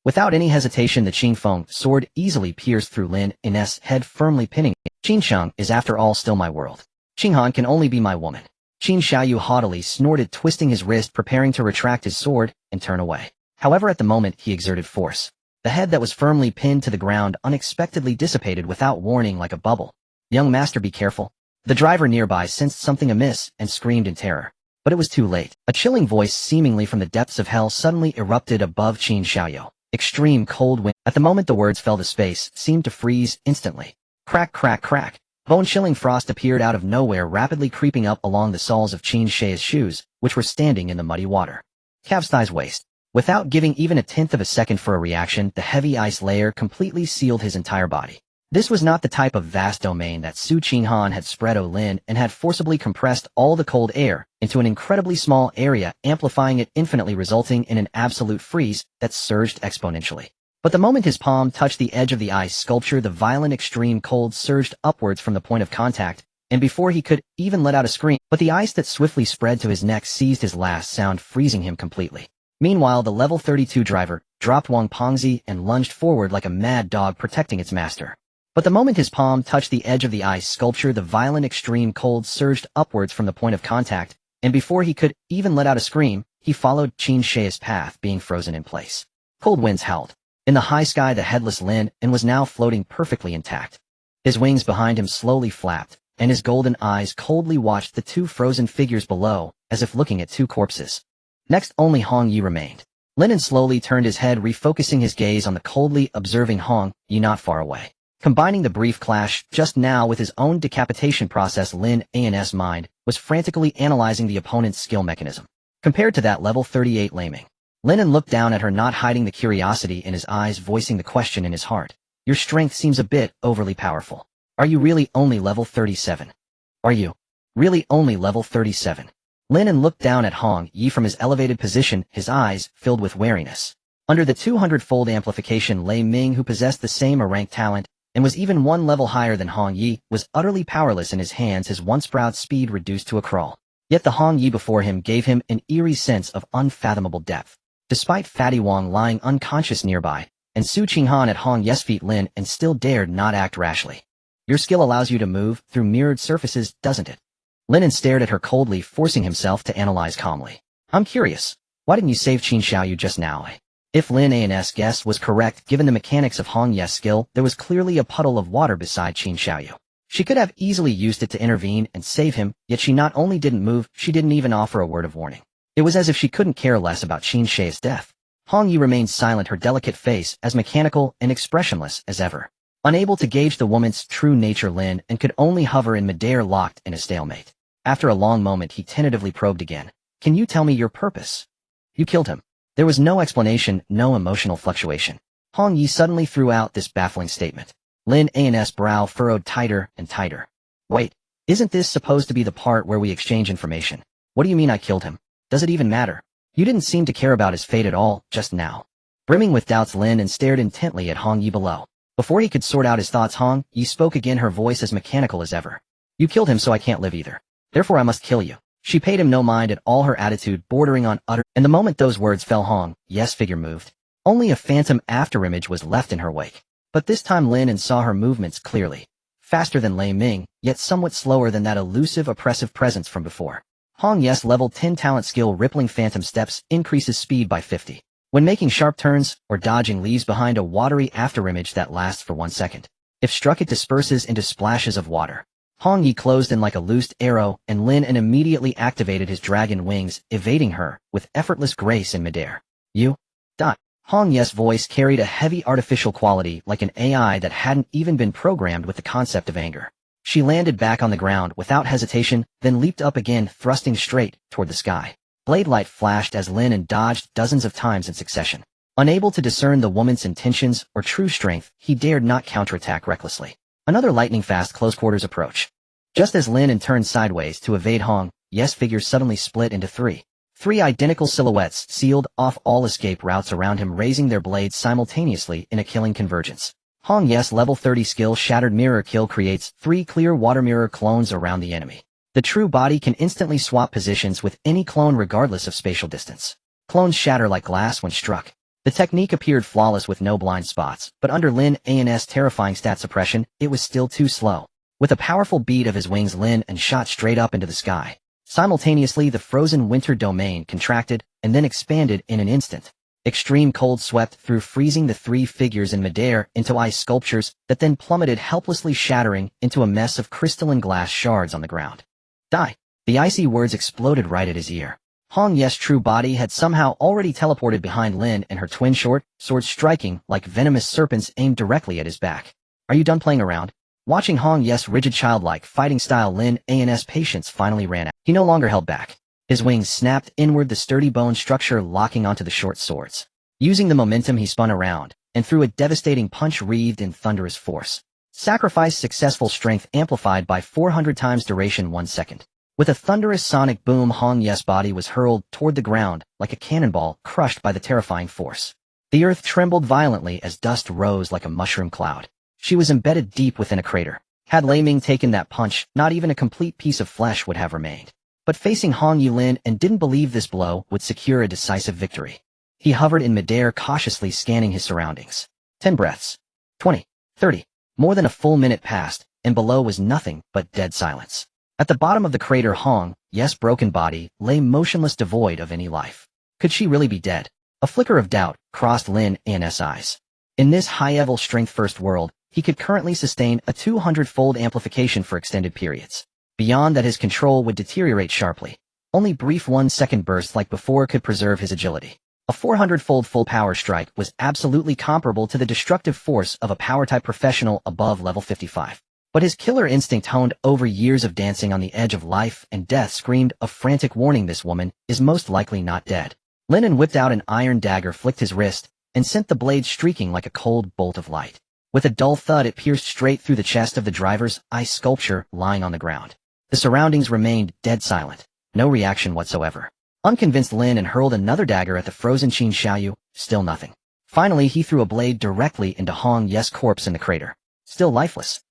Without any hesitation, the Qingfeng sword easily pierced through Lin An's head, firmly pinning it. "Qingsheng is after all still my world. Qinghan can only be my woman." Qin Xiaoyu haughtily snorted, twisting his wrist, preparing to retract his sword and turn away. However, at the moment, he exerted force. The head that was firmly pinned to the ground unexpectedly dissipated without warning like a bubble. "Young master, be careful." The driver nearby sensed something amiss and screamed in terror. But it was too late. A chilling voice, seemingly from the depths of hell, suddenly erupted above Qin Xiaoyu. Extreme cold wind. At the moment the words fell to space, seemed to freeze instantly. Crack, crack, crack. Bone-chilling frost appeared out of nowhere, rapidly creeping up along the soles of Qin Xiaoyu's shoes, which were standing in the muddy water. Calves, thighs, waist. Without giving even a tenth of a second for a reaction, the heavy ice layer completely sealed his entire body. This was not the type of vast domain that Su Qinghan had spread Lin and had forcibly compressed all the cold air into an incredibly small area, amplifying it infinitely, resulting in an absolute freeze that surged exponentially. But the moment his palm touched the edge of the ice sculpture, the violent extreme cold surged upwards from the point of contact, and before he could even let out a scream, but the ice that swiftly spread to his neck seized his last sound, freezing him completely. Meanwhile, the level 32 driver dropped Wang Pengzi and lunged forward like a mad dog protecting its master. But the moment his palm touched the edge of the ice sculpture, the violent extreme cold surged upwards from the point of contact, and before he could even let out a scream, he followed Qin Xiaoyu's path, being frozen in place. Cold winds howled. In the high sky, the headless Lin An was now floating perfectly intact. His wings behind him slowly flapped, and his golden eyes coldly watched the two frozen figures below, as if looking at two corpses. Next, only Hong Yi remained. Lin An slowly turned his head, refocusing his gaze on the coldly observing Hong Yi not far away. Combining the brief clash just now with his own decapitation process, Lin An's mind was frantically analyzing the opponent's skill mechanism. Compared to that level 38 laming, Lin An looked down at her, not hiding the curiosity in his eyes, voicing the question in his heart. Your strength seems a bit overly powerful. Are you really only level 37? Are you really only level 37? Lin An looked down at Hong Yi from his elevated position, his eyes filled with wariness. Under the 200-fold amplification, Lei Ming, who possessed the same rank talent and was even one level higher than Hong Yi, was utterly powerless in his hands, his once proud speed reduced to a crawl. Yet the Hong Yi before him gave him an eerie sense of unfathomable depth. Despite Fatty Wong lying unconscious nearby, and Su Qinghan at Hong Yi's feet, Lin An still dared not act rashly. Your skill allows you to move through mirrored surfaces, doesn't it? Lin An stared at her coldly, forcing himself to analyze calmly. I'm curious. Why didn't you save Qin Xiaoyu just now? If Lin An's guess was correct, given the mechanics of Hong Yi's skill, there was clearly a puddle of water beside Qin Xiaoyu. She could have easily used it to intervene and save him, yet she not only didn't move, she didn't even offer a word of warning. It was as if she couldn't care less about Qin Xiaoyu's death. Hong Yi remained silent, her delicate face as mechanical and expressionless as ever. Unable to gauge the woman's true nature, Lin An could only hover in midair, locked in a stalemate. After a long moment, he tentatively probed again. Can you tell me your purpose? You killed him. There was no explanation, no emotional fluctuation. Hong Yi suddenly threw out this baffling statement. Lin An's brow furrowed tighter and tighter. Wait, isn't this supposed to be the part where we exchange information? What do you mean I killed him? Does it even matter? You didn't seem to care about his fate at all, just now. Brimming with doubts, Lin An stared intently at Hong Yi below. Before he could sort out his thoughts, Hong Yi spoke again, her voice as mechanical as ever. You killed him, so I can't live either. Therefore I must kill you. She paid him no mind at all, her attitude bordering on utter. And the moment those words fell, Hong Yi's figure moved. Only a phantom afterimage was left in her wake. But this time Lin An saw her movements clearly. Faster than Lei Ming, yet somewhat slower than that elusive, oppressive presence from before. Hong Yi's level 10 talent skill, rippling phantom steps, increases speed by 50. When making sharp turns or dodging, leaves behind a watery afterimage that lasts for 1 second. If struck, it disperses into splashes of water. Hong Yi closed in like a loosed arrow, and Lin An immediately activated his dragon wings, evading her with effortless grace in midair. You? Dot. Hong Yi's voice carried a heavy artificial quality, like an AI that hadn't even been programmed with the concept of anger. She landed back on the ground without hesitation, then leaped up again, thrusting straight toward the sky. Blade light flashed as Lin An dodged dozens of times in succession. Unable to discern the woman's intentions or true strength, he dared not counterattack recklessly. Another lightning-fast close-quarters approach. Just as Lin An turned sideways to evade, Hong Yi's figure suddenly split into three. Three identical silhouettes sealed off all escape routes around him, raising their blades simultaneously in a killing convergence. Hong Yi's level 30 skill, Shattered Mirror Kill, creates 3 clear water mirror clones around the enemy. The true body can instantly swap positions with any clone regardless of spatial distance. Clones shatter like glass when struck. The technique appeared flawless with no blind spots, but under Lin An's terrifying stat suppression, it was still too slow. With a powerful beat of his wings, Lin An shot straight up into the sky. Simultaneously, the frozen winter domain contracted and then expanded in an instant. Extreme cold swept through, freezing the three figures in midair into ice sculptures that then plummeted, helplessly shattering into a mess of crystalline glass shards on the ground. Die! The icy words exploded right at his ear. Hong Yi's true body had somehow already teleported behind Lin and her twin short swords, striking like venomous serpents aimed directly at his back. Are you done playing around? Watching Hong Yi's rigid, childlike fighting style, Lin An's patience finally ran out. He no longer held back. His wings snapped inward, the sturdy bone structure locking onto the short swords. Using the momentum, he spun around and threw a devastating punch wreathed in thunderous force. Sacrifice successful, strength amplified by 400 times, duration 1 second. With a thunderous sonic boom, Hong Yi's body was hurled toward the ground like a cannonball, crushed by the terrifying force. The earth trembled violently as dust rose like a mushroom cloud. She was embedded deep within a crater. Had Lei Ming taken that punch, not even a complete piece of flesh would have remained. But facing Hong Yi, Lin An didn't believe this blow would secure a decisive victory. He hovered in midair, cautiously scanning his surroundings. 10 breaths. 20. 30. More than a full minute passed, and below was nothing but dead silence. At the bottom of the crater, Hong Yi's broken body lay motionless, devoid of any life. Could she really be dead? A flicker of doubt crossed Lin An's eyes. In this high-level strength-first world, he could currently sustain a 200-fold amplification for extended periods. Beyond that, his control would deteriorate sharply. Only brief 1-second bursts like before could preserve his agility. A 400-fold full power strike was absolutely comparable to the destructive force of a power-type professional above level 55. But his killer instinct honed over years of dancing on the edge of life and death screamed a frantic warning: this woman is most likely not dead. Lin An whipped out an iron dagger, flicked his wrist, and sent the blade streaking like a cold bolt of light. With a dull thud, it pierced straight through the chest of the driver's ice sculpture lying on the ground. The surroundings remained dead silent, no reaction whatsoever. Unconvinced, Lin An hurled another dagger at the frozen Qin Xiaoyu, still nothing. Finally, he threw a blade directly into Hong Ye's corpse in the crater, still lifeless.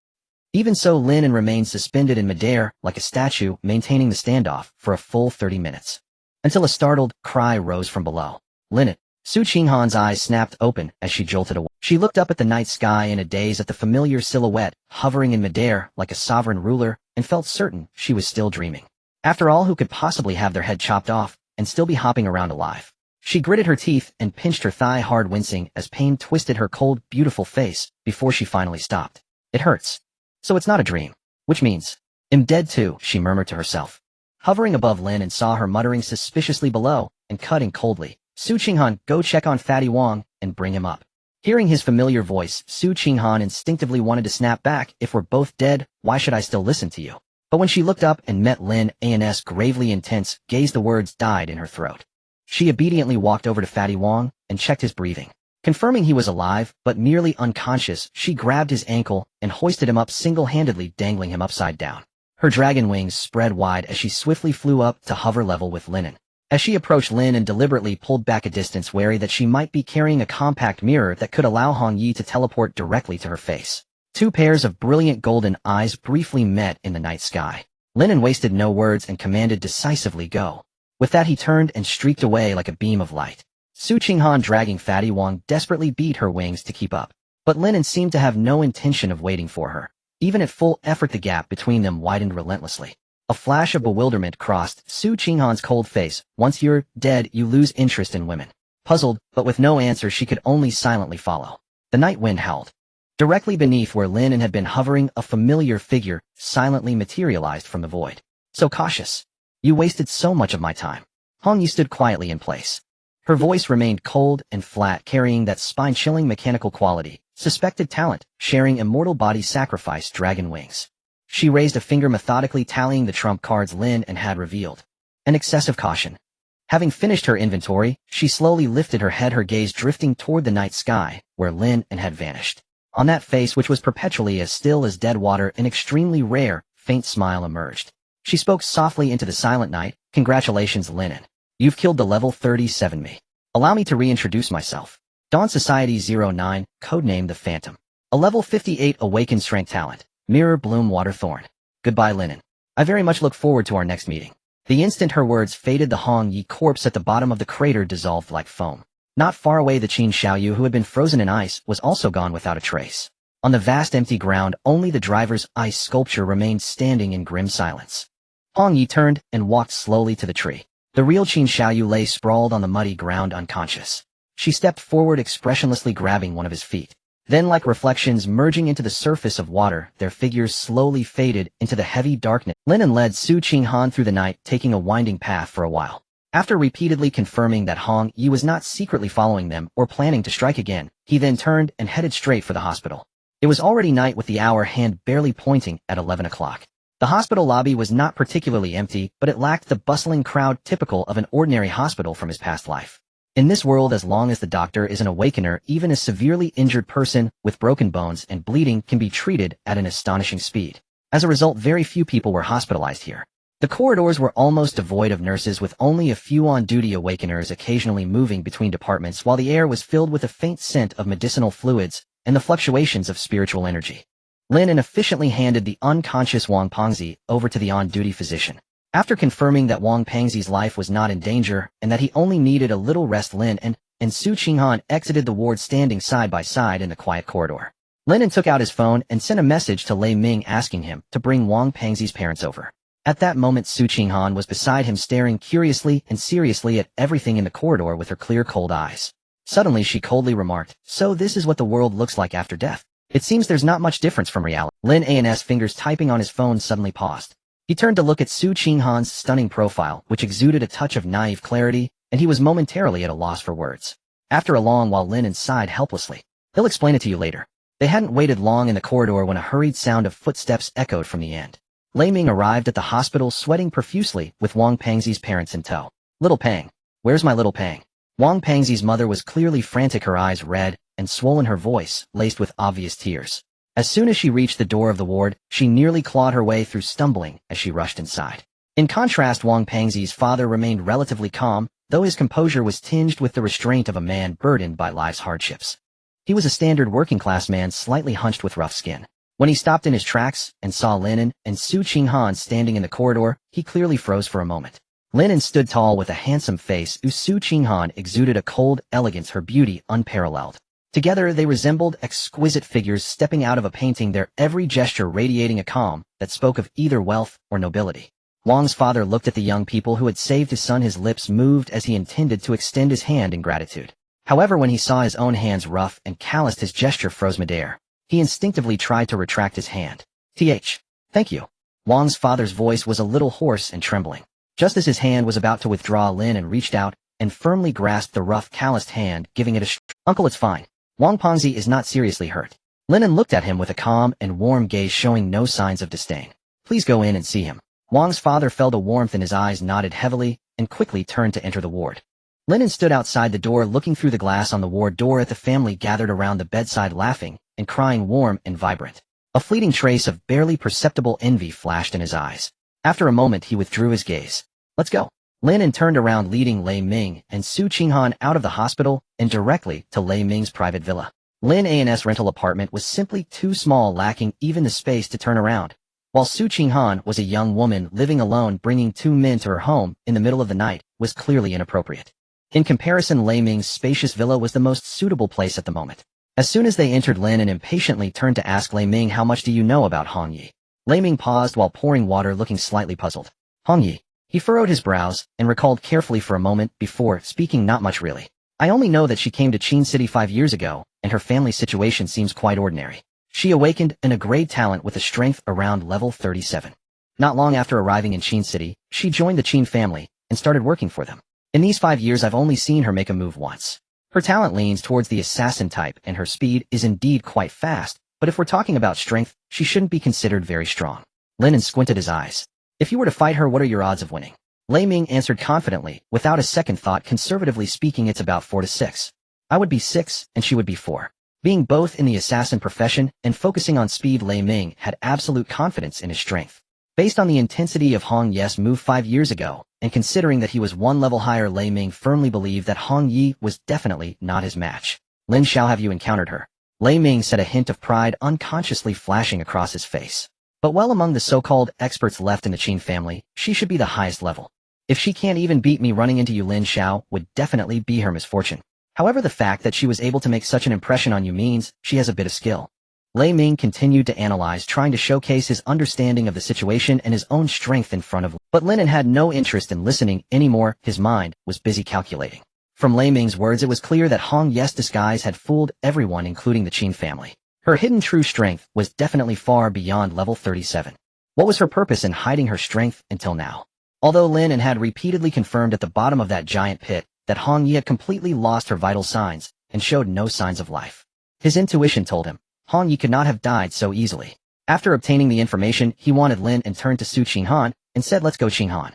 Even so, Lin An remained suspended in midair like a statue, maintaining the standoff for a full 30 minutes. Until a startled cry rose from below. Lin An. Su Qinghan's eyes snapped open as she jolted away. She looked up at the night sky in a daze at the familiar silhouette hovering in midair like a sovereign ruler, and felt certain she was still dreaming. After all, who could possibly have their head chopped off and still be hopping around alive? She gritted her teeth and pinched her thigh hard, wincing as pain twisted her cold, beautiful face before she finally stopped. It hurts. So it's not a dream. Which means, I'm dead too, she murmured to herself. Hovering above, Lin An saw her muttering suspiciously below and cutting coldly. Su Qinghan, go check on Fatty Wong and bring him up. Hearing his familiar voice, Su Qinghan instinctively wanted to snap back. If we're both dead, why should I still listen to you? But when she looked up and met Lin An's gravely intense gaze, the words died in her throat. She obediently walked over to Fatty Wong and checked his breathing. Confirming he was alive, but merely unconscious, she grabbed his ankle and hoisted him up single-handedly, dangling him upside down. Her dragon wings spread wide as she swiftly flew up to hover level with Lin An. As she approached, Lin An deliberately pulled back a distance, wary that she might be carrying a compact mirror that could allow Hong Yi to teleport directly to her face. Two pairs of brilliant golden eyes briefly met in the night sky. Lin An wasted no words and commanded decisively, go. With that, he turned and streaked away like a beam of light. Su Qinghan, dragging Fatty Wong, desperately beat her wings to keep up. But Lin An seemed to have no intention of waiting for her. Even at full effort, the gap between them widened relentlessly. A flash of bewilderment crossed Su Qinghan's cold face. Once you're dead, you lose interest in women. Puzzled, but with no answer, she could only silently follow. The night wind howled. Directly beneath where Lin An had been hovering, a familiar figure silently materialized from the void. So cautious. You wasted so much of my time. Hong Yi stood quietly in place. Her voice remained cold and flat, carrying that spine-chilling mechanical quality. Suspected talent, sharing immortal body, sacrifice dragon wings. She raised a finger, methodically tallying the trump cards Lin An had revealed. An excessive caution. Having finished her inventory, she slowly lifted her head, her gaze drifting toward the night sky, where Lin An had vanished. On that face, which was perpetually as still as dead water, an extremely rare, faint smile emerged. She spoke softly into the silent night. Congratulations, Lin An. You've killed the level 37 me. Allow me to reintroduce myself. Dawn Society 09, codename the Phantom. A level 58 awakened strength talent. Mirror Bloom Waterthorn. Goodbye, Lin An. I very much look forward to our next meeting. The instant her words faded, the Hong Yi corpse at the bottom of the crater dissolved like foam. Not far away, the Qin Xiaoyu, who had been frozen in ice, was also gone without a trace. On the vast empty ground, only the driver's ice sculpture remained standing in grim silence. Hong Yi turned and walked slowly to the tree. The real Qin Xiaoyu lay sprawled on the muddy ground, unconscious. She stepped forward, expressionlessly grabbing one of his feet. Then, like reflections merging into the surface of water, their figures slowly faded into the heavy darkness. Lin An led Su Qinghan through the night, taking a winding path for a while. After repeatedly confirming that Hong Yi was not secretly following them or planning to strike again, he then turned and headed straight for the hospital. It was already night, with the hour hand barely pointing at 11 o'clock. The hospital lobby was not particularly empty, but it lacked the bustling crowd typical of an ordinary hospital from his past life. In this world, as long as the doctor is an awakener, even a severely injured person with broken bones and bleeding can be treated at an astonishing speed. As a result, very few people were hospitalized here. The corridors were almost devoid of nurses, with only a few on-duty awakeners occasionally moving between departments, while the air was filled with a faint scent of medicinal fluids and the fluctuations of spiritual energy. Lin An efficiently handed the unconscious Wang Pengzi over to the on-duty physician. After confirming that Wang Pengzi's life was not in danger and that he only needed a little rest, Lin An and Su Qinghan exited the ward, standing side by side in the quiet corridor. Lin An took out his phone and sent a message to Lei Ming asking him to bring Wang Pengzi's parents over. At that moment, Su Qinghan was beside him, staring curiously and seriously at everything in the corridor with her clear, cold eyes. Suddenly, she coldly remarked, "So this is what the world looks like after death. It seems there's not much difference from reality." Lin An's fingers typing on his phone suddenly paused. He turned to look at Su Qinghan's stunning profile, which exuded a touch of naive clarity and he was momentarily at a loss for words. After a long while, Lin An sighed helplessly. "He'll explain it to you later." They hadn't waited long in the corridor when a hurried sound of footsteps echoed from the end. Lei Ming arrived at the hospital sweating profusely with Wang Pangzi's parents in tow. "Little Pang. Where's my little Pang?" Wang Pangzi's mother was clearly frantic, her eyes red and swollen, her voice laced with obvious tears. As soon as she reached the door of the ward, she nearly clawed her way through, stumbling as she rushed inside. In contrast, Wang Pangzi's father remained relatively calm, though his composure was tinged with the restraint of a man burdened by life's hardships. He was a standard working-class man, slightly hunched with rough skin. When he stopped in his tracks and saw Lin An and Su Qinghan standing in the corridor, he clearly froze for a moment. Lin An stood tall with a handsome face. Su Qinghan exuded a cold elegance, her beauty unparalleled. Together they resembled exquisite figures stepping out of a painting, their every gesture radiating a calm that spoke of either wealth or nobility. Wang's father looked at the young people who had saved his son. His lips moved as he intended to extend his hand in gratitude. However, when he saw his own hands rough and calloused, his gesture froze midair. He instinctively tried to retract his hand. Thank you." Wang's father's voice was a little hoarse and trembling. Just as his hand was about to withdraw, Lin An reached out and firmly grasped the rough, calloused hand, giving it a "Uncle, it's fine. Wang Pangzi is not seriously hurt." Lin An looked at him with a calm and warm gaze, showing no signs of disdain. "Please go in and see him." Wang's father felt a warmth in his eyes, nodded heavily, and quickly turned to enter the ward. Lin An stood outside the door, looking through the glass on the ward door at the family gathered around the bedside, laughing and crying, warm and vibrant. A fleeting trace of barely perceptible envy flashed in his eyes. After a moment, he withdrew his gaze. "Let's go." Lin An turned around, leading Lei Ming and Su Qinghan out of the hospital and directly to Lei Ming's private villa. Lin An's rental apartment was simply too small, lacking even the space to turn around. While Su Qinghan was a young woman living alone, bringing two men to her home in the middle of the night was clearly inappropriate. In comparison, Lei Ming's spacious villa was the most suitable place at the moment. As soon as they entered, Lin An impatiently turned to ask Lei Ming, "How much do you know about Hong Yi?" Lei Ming paused while pouring water, looking slightly puzzled. "Hong Yi?" He furrowed his brows and recalled carefully for a moment before speaking. "Not much, really. I only know that she came to Qin City 5 years ago, and her family situation seems quite ordinary. She awakened a grade talent with a strength around level 37. Not long after arriving in Qin City, she joined the Qin family and started working for them. In these 5 years, I've only seen her make a move once. Her talent leans towards the assassin type, and her speed is indeed quite fast, but if we're talking about strength, she shouldn't be considered very strong." Lin An squinted his eyes. "If you were to fight her, what are your odds of winning?" Lei Ming answered confidently, without a second thought. "Conservatively speaking, it's about 4 to 6. I would be 6, and she would be 4. Being both in the assassin profession and focusing on speed, Lei Ming had absolute confidence in his strength. Based on the intensity of Hong Yi's move 5 years ago, and considering that he was 1 level higher, Lei Ming firmly believed that Hong Yi was definitely not his match. "Lin Xiao, have you encountered her?" Lei Ming said, a hint of pride unconsciously flashing across his face. But well, among the so-called experts left in the Qin family, she should be the highest level. If she can't even beat me, running into you, Lin Xiao, would definitely be her misfortune. However, the fact that she was able to make such an impression on you means she has a bit of skill. Lei Ming continued to analyze, trying to showcase his understanding of the situation and his own strength in front of. But Lin An had no interest in listening anymore. His mind was busy calculating. From Lei Ming's words, it was clear that Hong Yi's disguise had fooled everyone, including the Qin family. Her hidden true strength was definitely far beyond level 37. What was her purpose in hiding her strength until now? Although Lin An had repeatedly confirmed at the bottom of that giant pit that Hong Yi had completely lost her vital signs and showed no signs of life, his intuition told him Hong Yi could not have died so easily. After obtaining the information he wanted, Lin An turned to Su Qinghan and said, "Let's go, Qinghan."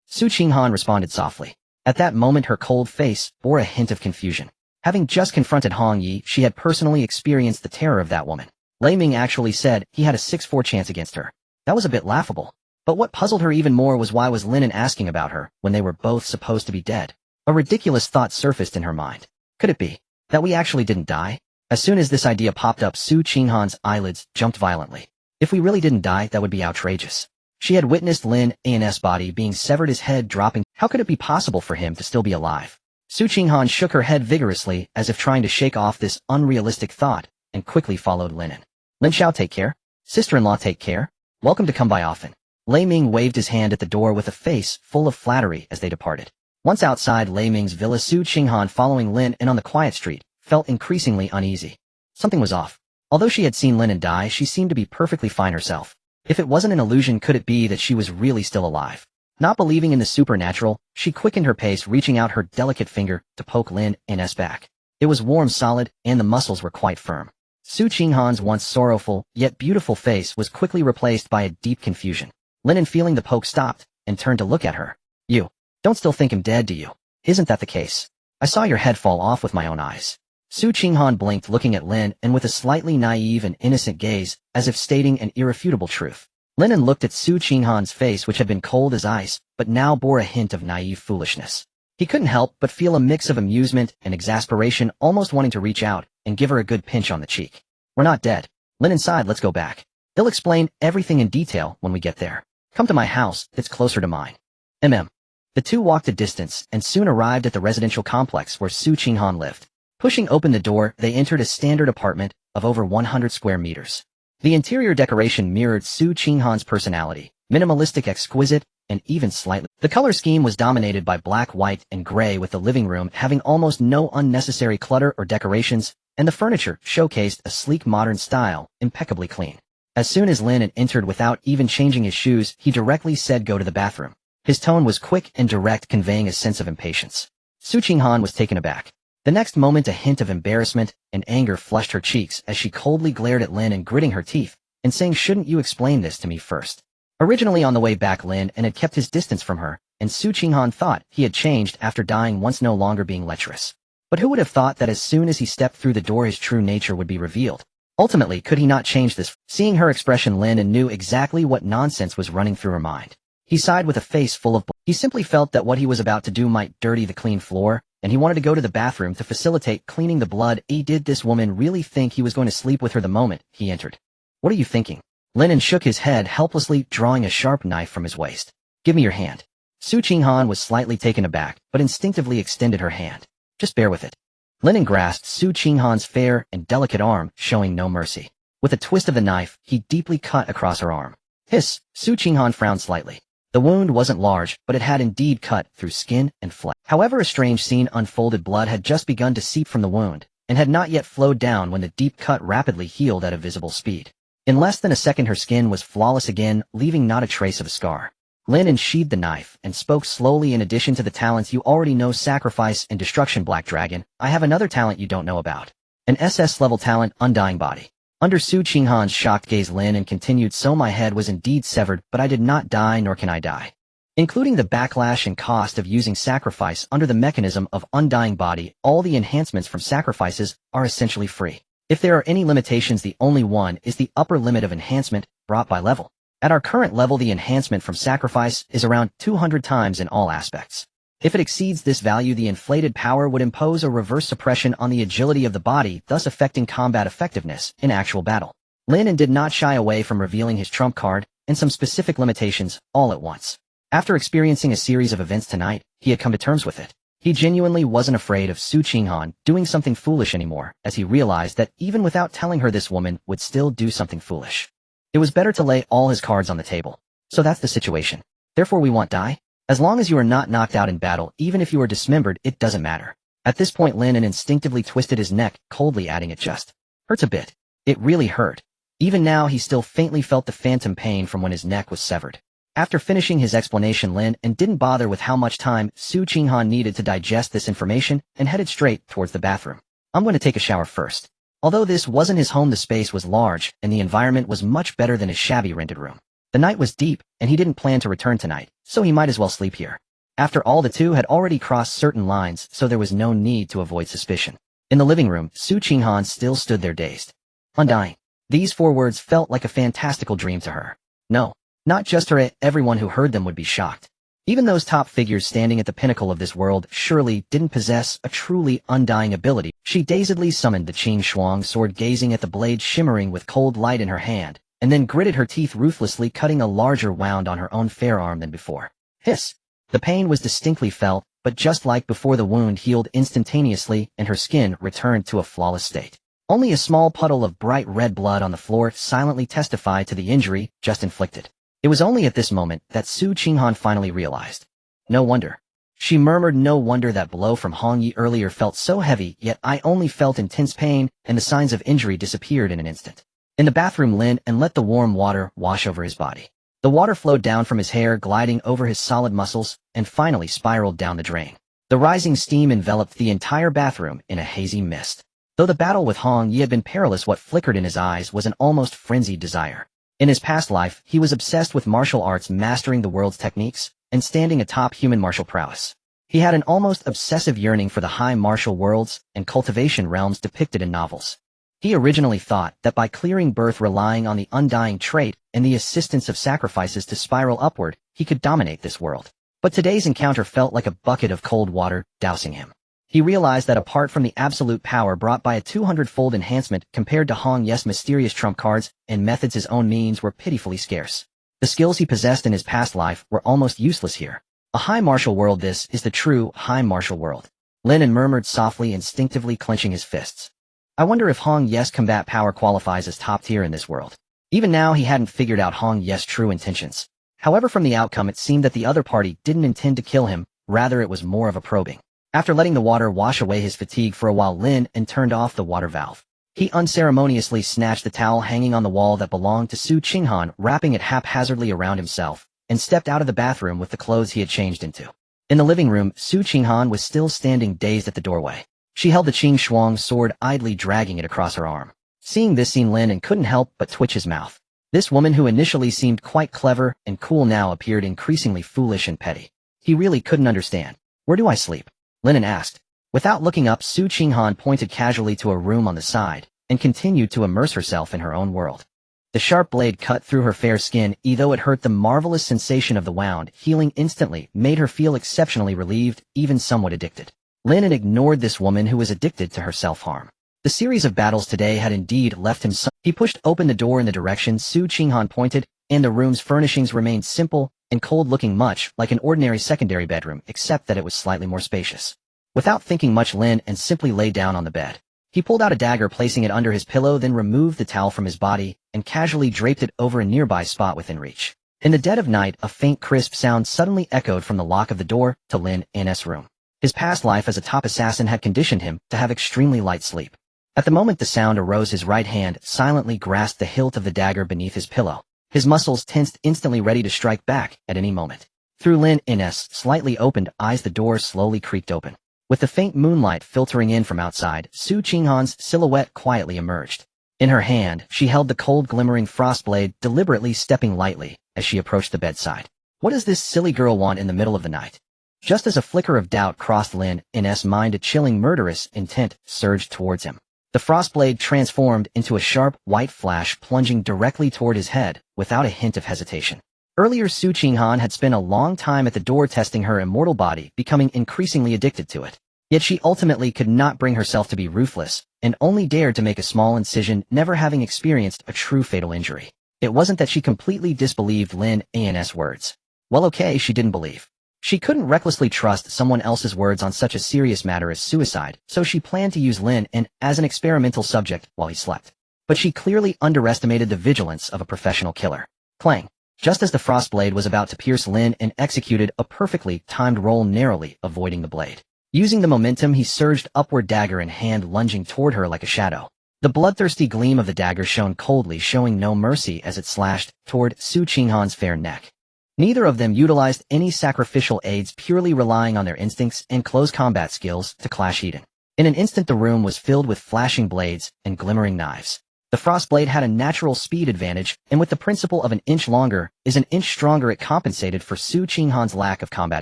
Su Qinghan responded softly. At that moment, her cold face bore a hint of confusion. Having just confronted Hong Yi, she had personally experienced the terror of that woman. Lei Ming actually said he had a 6-4 chance against her. That was a bit laughable. But what puzzled her even more was, why was Lin An asking about her when they were both supposed to be dead? A ridiculous thought surfaced in her mind. Could it be that we actually didn't die? As soon as this idea popped up, Su Qinghan's eyelids jumped violently. If we really didn't die, that would be outrageous. She had witnessed Lin An's body being severed, his head dropping. How could it be possible for him to still be alive? Su Qinghan shook her head vigorously as if trying to shake off this unrealistic thought, and quickly followed Lin An. "Lin Xiao, take care. Sister-in-law, take care. Welcome to come by often." Lei Ming waved his hand at the door with a face full of flattery as they departed. Once outside Lei Ming's villa, Su Qinghan, following Lin An on the quiet street, felt increasingly uneasy. Something was off. Although she had seen Lin An die, she seemed to be perfectly fine herself. If it wasn't an illusion, could it be that she was really still alive? Not believing in the supernatural, she quickened her pace, reaching out her delicate finger to poke Lin An's back. It was warm, solid, and the muscles were quite firm. Su Qinghan's once sorrowful, yet beautiful face was quickly replaced by a deep confusion. Lin An, feeling the poke, stopped and turned to look at her. You don't still think him dead, do you? Isn't that the case? I saw your head fall off with my own eyes. Su Qinghan blinked, looking at Lin An with a slightly naive and innocent gaze, as if stating an irrefutable truth. Lin An looked at Su Qinghan's face, which had been cold as ice, but now bore a hint of naive foolishness. He couldn't help but feel a mix of amusement and exasperation, almost wanting to reach out and give her a good pinch on the cheek. We're not dead. Lin An sighed. Let's go back. They'll explain everything in detail when we get there. Come to my house, it's closer to mine. The two walked a distance and soon arrived at the residential complex where Su Qinghan lived. Pushing open the door, they entered a standard apartment of over 100 square meters. The interior decoration mirrored Su Qinghan's personality, minimalistic, exquisite, and even slightly. The color scheme was dominated by black, white, and gray, with the living room having almost no unnecessary clutter or decorations, and the furniture showcased a sleek modern style, impeccably clean. As soon as Lin An entered without even changing his shoes, he directly said, "Go to the bathroom." His tone was quick and direct, conveying a sense of impatience. Su Qinghan was taken aback. The next moment, a hint of embarrassment and anger flushed her cheeks as she coldly glared at Lin An, gritting her teeth and saying, "Shouldn't you explain this to me first?" Originally on the way back, Lin An had kept his distance from her, and Su Qinghan thought he had changed after dying once, no longer being lecherous. But who would have thought that as soon as he stepped through the door, his true nature would be revealed? Ultimately, could he not change this? Seeing her expression, Lin An knew exactly what nonsense was running through her mind. He sighed with a face full of blood. He simply felt that what he was about to do might dirty the clean floor, and he wanted to go to the bathroom to facilitate cleaning the blood. Did this woman really think he was going to sleep with her the moment he entered? What are you thinking? Lin An shook his head helplessly, drawing a sharp knife from his waist. Give me your hand. Su Qinghan was slightly taken aback, but instinctively extended her hand. Just bear with it. Lin An grasped Su Qinghan's fair and delicate arm, showing no mercy. With a twist of the knife, he deeply cut across her arm. Hiss! Su Qinghan frowned slightly. The wound wasn't large, but it had indeed cut through skin and flesh. However, a strange scene unfolded. Blood had just begun to seep from the wound, and had not yet flowed down when the deep cut rapidly healed at a visible speed. In less than a second, her skin was flawless again, leaving not a trace of a scar. Lin An sheathed the knife and spoke slowly. In addition to the talents you already know, sacrifice and destruction, Black Dragon, I have another talent you don't know about. An SS level talent, undying body. Under Su Qinghan's shocked gaze, Lin An continued, so my head was indeed severed, but I did not die, nor can I die. Including the backlash and cost of using sacrifice under the mechanism of undying body, all the enhancements from sacrifices are essentially free. If there are any limitations, the only one is the upper limit of enhancement brought by level. At our current level, the enhancement from sacrifice is around 200 times in all aspects. If it exceeds this value, the inflated power would impose a reverse suppression on the agility of the body, thus affecting combat effectiveness in actual battle. Lin An did not shy away from revealing his trump card and some specific limitations all at once. After experiencing a series of events tonight, he had come to terms with it. He genuinely wasn't afraid of Su Qinghan doing something foolish anymore, as he realized that even without telling her, this woman would still do something foolish. It was better to lay all his cards on the table. So that's the situation. Therefore we won't die? As long as you are not knocked out in battle, even if you are dismembered, it doesn't matter. At this point, Lin An instinctively twisted his neck, coldly adding, it just hurts a bit. It really hurt. Even now, he still faintly felt the phantom pain from when his neck was severed. After finishing his explanation, Lin An didn't bother with how much time Su Qinghan needed to digest this information and headed straight towards the bathroom. I'm going to take a shower first. Although this wasn't his home, the space was large, and the environment was much better than his shabby rented room. The night was deep, and he didn't plan to return tonight, so he might as well sleep here. After all, the two had already crossed certain lines, so there was no need to avoid suspicion. In the living room, Su Qinghan still stood there dazed. Undying. These 4 words felt like a fantastical dream to her. No, not just her, everyone who heard them would be shocked. Even those top figures standing at the pinnacle of this world surely didn't possess a truly undying ability. She dazedly summoned the Qing Shuang sword, gazing at the blade shimmering with cold light in her hand, and then gritted her teeth, ruthlessly cutting a larger wound on her own fair arm than before. Hiss! The pain was distinctly felt, but just like before, the wound healed instantaneously and her skin returned to a flawless state. Only a small puddle of bright red blood on the floor silently testified to the injury just inflicted. It was only at this moment that Su Qinghan finally realized. No wonder. She murmured, no wonder that blow from Hong Yi earlier felt so heavy, yet I only felt intense pain, and the signs of injury disappeared in an instant. In the bathroom, Lin An let the warm water wash over his body. The water flowed down from his hair, gliding over his solid muscles, and finally spiraled down the drain. The rising steam enveloped the entire bathroom in a hazy mist. Though the battle with Hong Yi had been perilous, what flickered in his eyes was an almost frenzied desire. In his past life, he was obsessed with martial arts, mastering the world's techniques, and standing atop human martial prowess. He had an almost obsessive yearning for the high martial worlds and cultivation realms depicted in novels. He originally thought that by clearing birth, relying on the undying trait and the assistance of sacrifices to spiral upward, he could dominate this world. But today's encounter felt like a bucket of cold water, dousing him. He realized that apart from the absolute power brought by a 200-fold enhancement compared to Hong Yi's mysterious trump cards and methods, his own means were pitifully scarce. The skills he possessed in his past life were almost useless here. A high martial world, this is the true high martial world. Lin An murmured softly, instinctively clenching his fists. I wonder if Hong Yi's combat power qualifies as top tier in this world. Even now he hadn't figured out Hong Yi's true intentions. However, from the outcome it seemed that the other party didn't intend to kill him, rather it was more of a probing. After letting the water wash away his fatigue for a while, Lin An turned off the water valve. He unceremoniously snatched the towel hanging on the wall that belonged to Su Qinghan, wrapping it haphazardly around himself, and stepped out of the bathroom with the clothes he had changed into. In the living room, Su Qinghan was still standing dazed at the doorway. She held the Qing Shuang sword, idly dragging it across her arm. Seeing this scene, Lin An couldn't help but twitch his mouth. This woman, who initially seemed quite clever and cool, now appeared increasingly foolish and petty. He really couldn't understand. Where do I sleep? Lin An asked. Without looking up, Su Qinghan pointed casually to a room on the side, and continued to immerse herself in her own world. The sharp blade cut through her fair skin, though it hurt. The marvelous sensation of the wound healing instantly made her feel exceptionally relieved, even somewhat addicted. Lin An ignored this woman who was addicted to her self-harm. The series of battles today had indeed left him. He pushed open the door in the direction Su Qinghan pointed, and the room's furnishings remained simple and cold, looking much like an ordinary secondary bedroom, except that it was slightly more spacious. Without thinking much, Lin An simply lay down on the bed. He pulled out a dagger, placing it under his pillow, then removed the towel from his body and casually draped it over a nearby spot within reach. In the dead of night, a faint, crisp sound suddenly echoed from the lock of the door to Lin An's room. His past life as a top assassin had conditioned him to have extremely light sleep. At the moment the sound arose, his right hand silently grasped the hilt of the dagger beneath his pillow. His muscles tensed, instantly ready to strike back at any moment. Through Lin An's slightly opened eyes, the door slowly creaked open. With the faint moonlight filtering in from outside, Su Qinghan's silhouette quietly emerged. In her hand, she held the cold, glimmering frost blade, deliberately stepping lightly as she approached the bedside. What does this silly girl want in the middle of the night? Just as a flicker of doubt crossed Lin An's mind, a chilling, murderous intent surged towards him. The frost blade transformed into a sharp, white flash, plunging directly toward his head, without a hint of hesitation. Earlier, Su Qinghan had spent a long time at the door testing her immortal body, becoming increasingly addicted to it. Yet she ultimately could not bring herself to be ruthless, and only dared to make a small incision, never having experienced a true fatal injury. It wasn't that she completely disbelieved Lin An's words. Well, okay, she didn't believe. She couldn't recklessly trust someone else's words on such a serious matter as suicide, so she planned to use Lin An as an experimental subject while he slept. But she clearly underestimated the vigilance of a professional killer. Clang! Just as the frost blade was about to pierce, Lin An executed a perfectly timed roll, narrowly avoiding the blade. Using the momentum, he surged upward, dagger in hand, lunging toward her like a shadow. The bloodthirsty gleam of the dagger shone coldly, showing no mercy as it slashed toward Su Qinghan's fair neck. Neither of them utilized any sacrificial aids, purely relying on their instincts and close combat skills to clash Eden. In an instant, the room was filled with flashing blades and glimmering knives. The frost blade had a natural speed advantage, and with the principle of an inch longer is an inch stronger, it compensated for Su Qinghan's lack of combat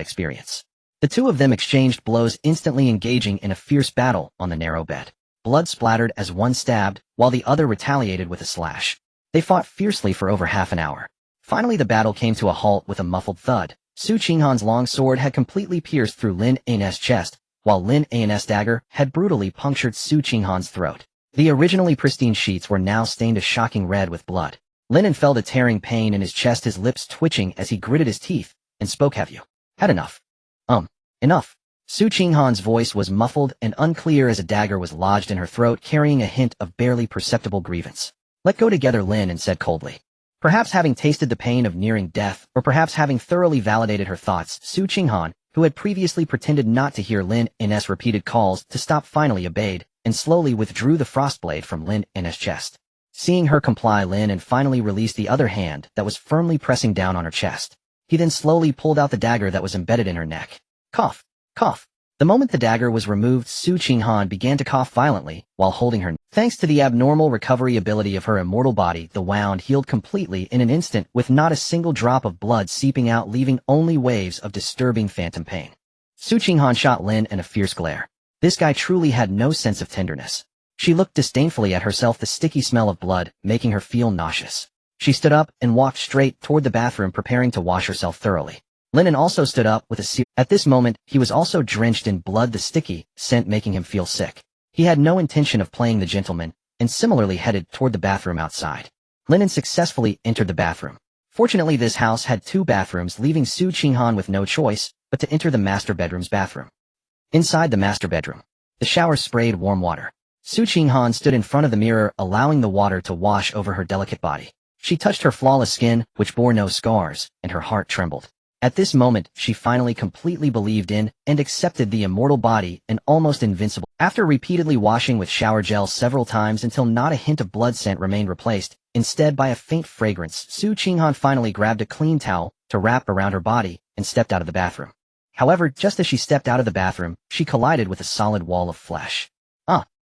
experience. The two of them exchanged blows, instantly engaging in a fierce battle on the narrow bed. Blood splattered as one stabbed, while the other retaliated with a slash. They fought fiercely for over half an hour. Finally, the battle came to a halt with a muffled thud. Su Qinghan's long sword had completely pierced through Lin An's chest, while Lin An's dagger had brutally punctured Su Qinghan's throat. The originally pristine sheets were now stained a shocking red with blood. Lin An felt a tearing pain in his chest, his lips twitching as he gritted his teeth, and spoke. Have you had enough? Enough. Su Qinghan's voice was muffled and unclear as a dagger was lodged in her throat, carrying a hint of barely perceptible grievance. Let go together, Lin An said coldly. Perhaps having tasted the pain of nearing death, or perhaps having thoroughly validated her thoughts, Su Qinghan, who had previously pretended not to hear Lin An's repeated calls to stop, finally obeyed, and slowly withdrew the frost blade from Lin An's chest. Seeing her comply, Lin An finally released the other hand that was firmly pressing down on her chest. He then slowly pulled out the dagger that was embedded in her neck. Cough. Cough. The moment the dagger was removed, Su Qinghan began to cough violently while holding her. Thanks to the abnormal recovery ability of her immortal body, the wound healed completely in an instant with not a single drop of blood seeping out, leaving only waves of disturbing phantom pain. Su Qinghan shot Lin An a fierce glare. This guy truly had no sense of tenderness. She looked disdainfully at herself, the sticky smell of blood making her feel nauseous. She stood up and walked straight toward the bathroom, preparing to wash herself thoroughly. Lin An also stood up with a At this moment, he was also drenched in blood, the sticky scent making him feel sick. He had no intention of playing the gentleman, and similarly headed toward the bathroom outside. Lin An successfully entered the bathroom. Fortunately, this house had 2 bathrooms, leaving Su Qinghan with no choice but to enter the master bedroom's bathroom. Inside the master bedroom, the shower sprayed warm water. Su Qinghan stood in front of the mirror, allowing the water to wash over her delicate body. She touched her flawless skin, which bore no scars, and her heart trembled. At this moment, she finally completely believed in and accepted the immortal body, and almost invincible. After repeatedly washing with shower gel several times until not a hint of blood scent remained, replaced instead by a faint fragrance, Su Qinghan finally grabbed a clean towel to wrap around her body and stepped out of the bathroom. However, just as she stepped out of the bathroom, she collided with a solid wall of flesh.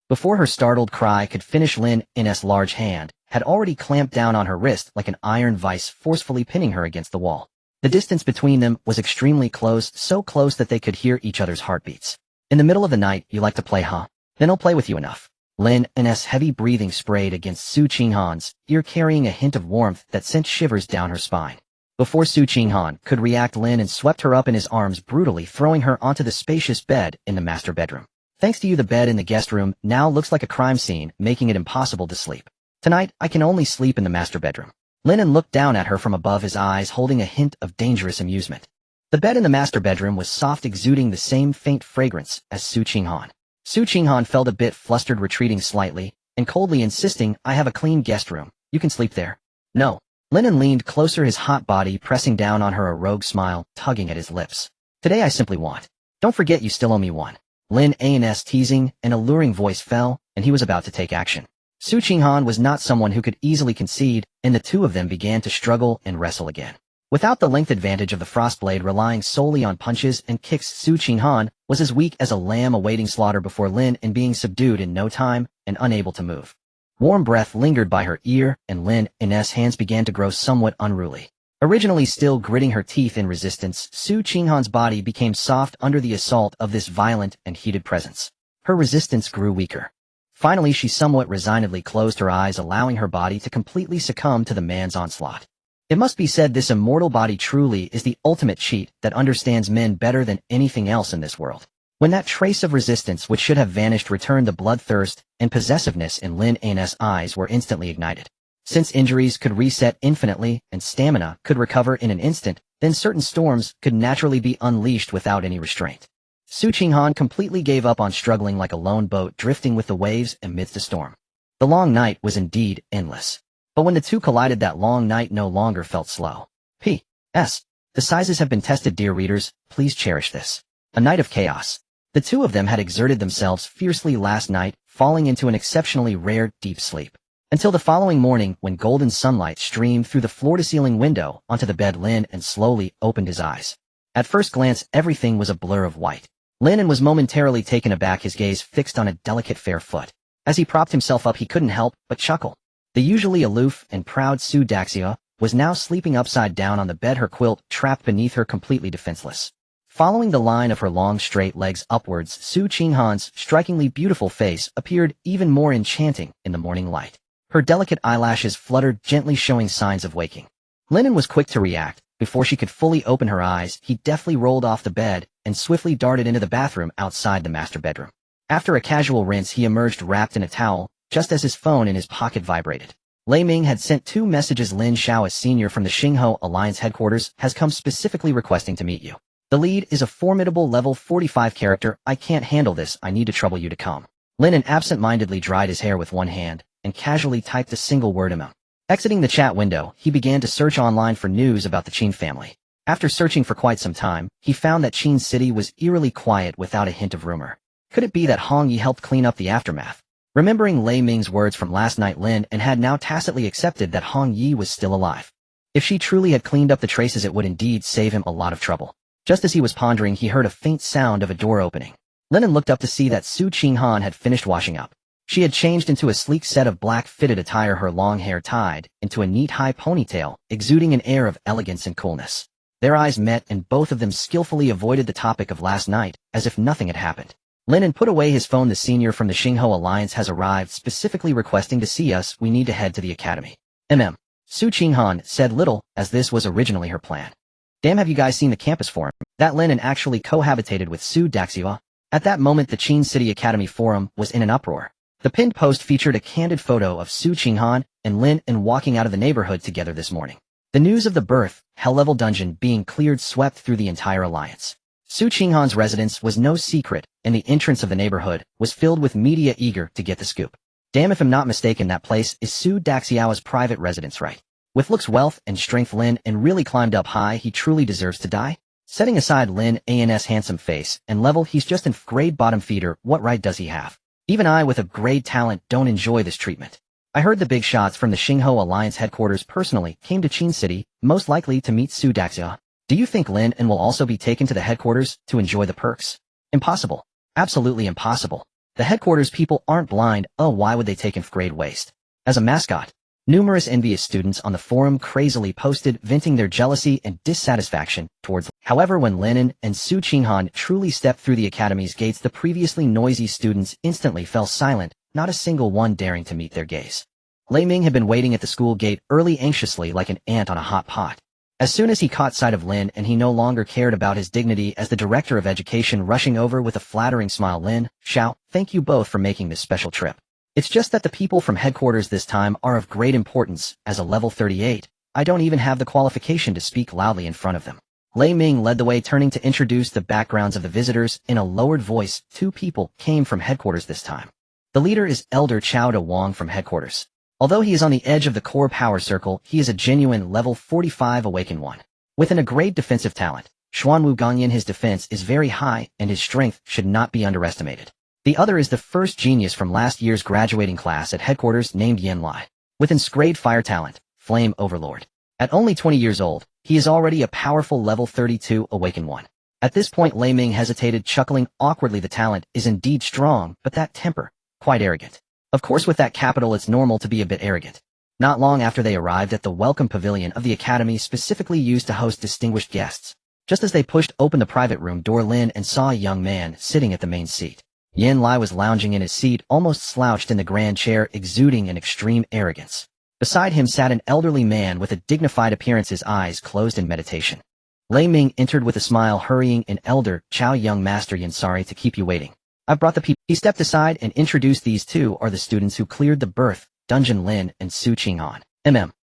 Before her startled cry could finish, Lin An's large hand had already clamped down on her wrist like an iron vice, forcefully pinning her against the wall. The distance between them was extremely close, so close that they could hear each other's heartbeats. In the middle of the night, you like to play, huh? Then I'll play with you enough. Lin An's heavy breathing sprayed against Su Qinghan's ear, carrying a hint of warmth that sent shivers down her spine. Before Su Qinghan could react, Lin An swept her up in his arms, brutally throwing her onto the spacious bed in the master bedroom. Thanks to you, the bed in the guest room now looks like a crime scene, making it impossible to sleep. Tonight, I can only sleep in the master bedroom. Lin An looked down at her from above, his eyes holding a hint of dangerous amusement. The bed in the master bedroom was soft, exuding the same faint fragrance as Su Qinghan. Su Qinghan felt a bit flustered, retreating slightly, and coldly insisting, I have a clean guest room. You can sleep there. No. Lin An leaned closer, his hot body pressing down on her, a rogue smile tugging at his lips. Today I simply want. Don't forget you still owe me one. Lin An's teasing and alluring voice fell, and he was about to take action. Su Qinghan was not someone who could easily concede, and the two of them began to struggle and wrestle again. Without the length advantage of the frostblade, relying solely on punches and kicks, Su Qinghan was as weak as a lamb awaiting slaughter before Lin An, being subdued in no time and unable to move. Warm breath lingered by her ear, and Lin An's hands began to grow somewhat unruly. Originally still gritting her teeth in resistance, Su Qinghan's body became soft under the assault of this violent and heated presence. Her resistance grew weaker. Finally, she somewhat resignedly closed her eyes, allowing her body to completely succumb to the man's onslaught. It must be said, this immortal body truly is the ultimate cheat that understands men better than anything else in this world. When that trace of resistance which should have vanished returned, the bloodthirst and possessiveness in Lin An's eyes were instantly ignited. Since injuries could reset infinitely and stamina could recover in an instant, then certain storms could naturally be unleashed without any restraint. Su Qinghan completely gave up on struggling, like a lone boat drifting with the waves amidst a storm. The long night was indeed endless. But when the two collided, that long night no longer felt slow. P.S. The sizes have been tested, dear readers, please cherish this. A night of chaos. The two of them had exerted themselves fiercely last night, falling into an exceptionally rare deep sleep. Until the following morning, when golden sunlight streamed through the floor-to-ceiling window onto the bed, Lin An slowly opened his eyes. At first glance, everything was a blur of white. Lin An was momentarily taken aback, his gaze fixed on a delicate fair foot. As he propped himself up, he couldn't help but chuckle. The usually aloof and proud Su Daxia was now sleeping upside down on the bed, her quilt trapped beneath her, completely defenseless. Following the line of her long straight legs upwards, Su Qinghan's strikingly beautiful face appeared even more enchanting in the morning light. Her delicate eyelashes fluttered gently, showing signs of waking. Lin An was quick to react. Before she could fully open her eyes, he deftly rolled off the bed and swiftly darted into the bathroom outside the master bedroom. After a casual rinse, he emerged wrapped in a towel, just as his phone in his pocket vibrated. Lei Ming had sent 2 messages. Lin Xiao, a senior from the Xingho Alliance headquarters, has come specifically requesting to meet you. The lead is a formidable level 45 character. I can't handle this. I need to trouble you to come. Lin An absent-mindedly dried his hair with one hand and casually typed a single word amount. Exiting the chat window, he began to search online for news about the Qin family. After searching for quite some time, he found that Qin City was eerily quiet without a hint of rumor. Could it be that Hong Yi helped clean up the aftermath? Remembering Lei Ming's words from last night, Lin An had now tacitly accepted that Hong Yi was still alive. If she truly had cleaned up the traces, it would indeed save him a lot of trouble. Just as he was pondering, he heard a faint sound of a door opening. Lin An looked up to see that Su Qinghan had finished washing up. She had changed into a sleek set of black fitted attire, her long hair tied into a neat high ponytail, exuding an air of elegance and coolness. Their eyes met, and both of them skillfully avoided the topic of last night, as if nothing had happened. Lin An put away his phone. The senior from the Xingho Alliance has arrived, specifically requesting to see us. We need to head to the academy. Su Qinghan said little, as this was originally her plan. Damn, have you guys seen the campus forum? That Lin An actually cohabitated with Su Daxiwa. At that moment, the Qin City Academy forum was in an uproar. The pinned post featured a candid photo of Su Qinghan and Lin An walking out of the neighborhood together this morning. The news of the birth, hell-level dungeon being cleared swept through the entire alliance. Su Qinghan's residence was no secret, and the entrance of the neighborhood was filled with media eager to get the scoop. Damn, if I'm not mistaken, that place is Su Daxiao's private residence, right? With looks, wealth, and strength, Lin An really climbed up high. He truly deserves to die. Setting aside Lin An's handsome face and level, he's just an grade bottom feeder. What right does he have? Even I, with a grade talent, don't enjoy this treatment. I heard the big shots from the Xingho Alliance headquarters personally came to Qin City, most likely to meet Su Daxia. Do you think Lin An will also be taken to the headquarters to enjoy the perks? Impossible. Absolutely impossible. The headquarters people aren't blind. Oh, why would they take an grade waste? As a mascot, numerous envious students on the forum crazily posted, venting their jealousy and dissatisfaction towards. However, when Lin An and Su Qinghan truly stepped through the academy's gates, the previously noisy students instantly fell silent, not a single one daring to meet their gaze. Lei Ming had been waiting at the school gate early, anxiously like an ant on a hot pot. As soon as he caught sight of Lin An, he no longer cared about his dignity as the director of education, rushing over with a flattering smile. Lin, Xiao, thank you both for making this special trip. It's just that the people from headquarters this time are of great importance. As a level 38, I don't even have the qualification to speak loudly in front of them. Lei Ming led the way, turning to introduce the backgrounds of the visitors in a lowered voice. 2 people came from headquarters this time. The leader is Elder Chao De Wang from headquarters. Although he is on the edge of the core power circle, he is a genuine level 45 awakened one. Within a great defensive talent, Xuanwu Gongyan, his defense is very high and his strength should not be underestimated. The other is the first genius from last year's graduating class at headquarters named Yan Lai. Within grade fire talent, Flame Overlord. At only 20 years old, he is already a powerful level 32 awakened one. At this point, Lei Ming hesitated, chuckling awkwardly. The talent is indeed strong, but that temper, quite arrogant. Of course, with that capital, it's normal to be a bit arrogant. Not long after they arrived at the welcome pavilion of the academy, specifically used to host distinguished guests. Just as they pushed open the private room door, Lin An saw a young man sitting at the main seat. Yan Lai was lounging in his seat, almost slouched in the grand chair, exuding an extreme arrogance. Beside him sat an elderly man with a dignified appearance, his eyes closed in meditation. Lei Ming entered with a smile, hurrying in. Elder Chao, young master Yan, sorry to keep you waiting. I've brought the people. He stepped aside and introduced. These 2 are the students who cleared the birth dungeon, Lin and Su Qinghan.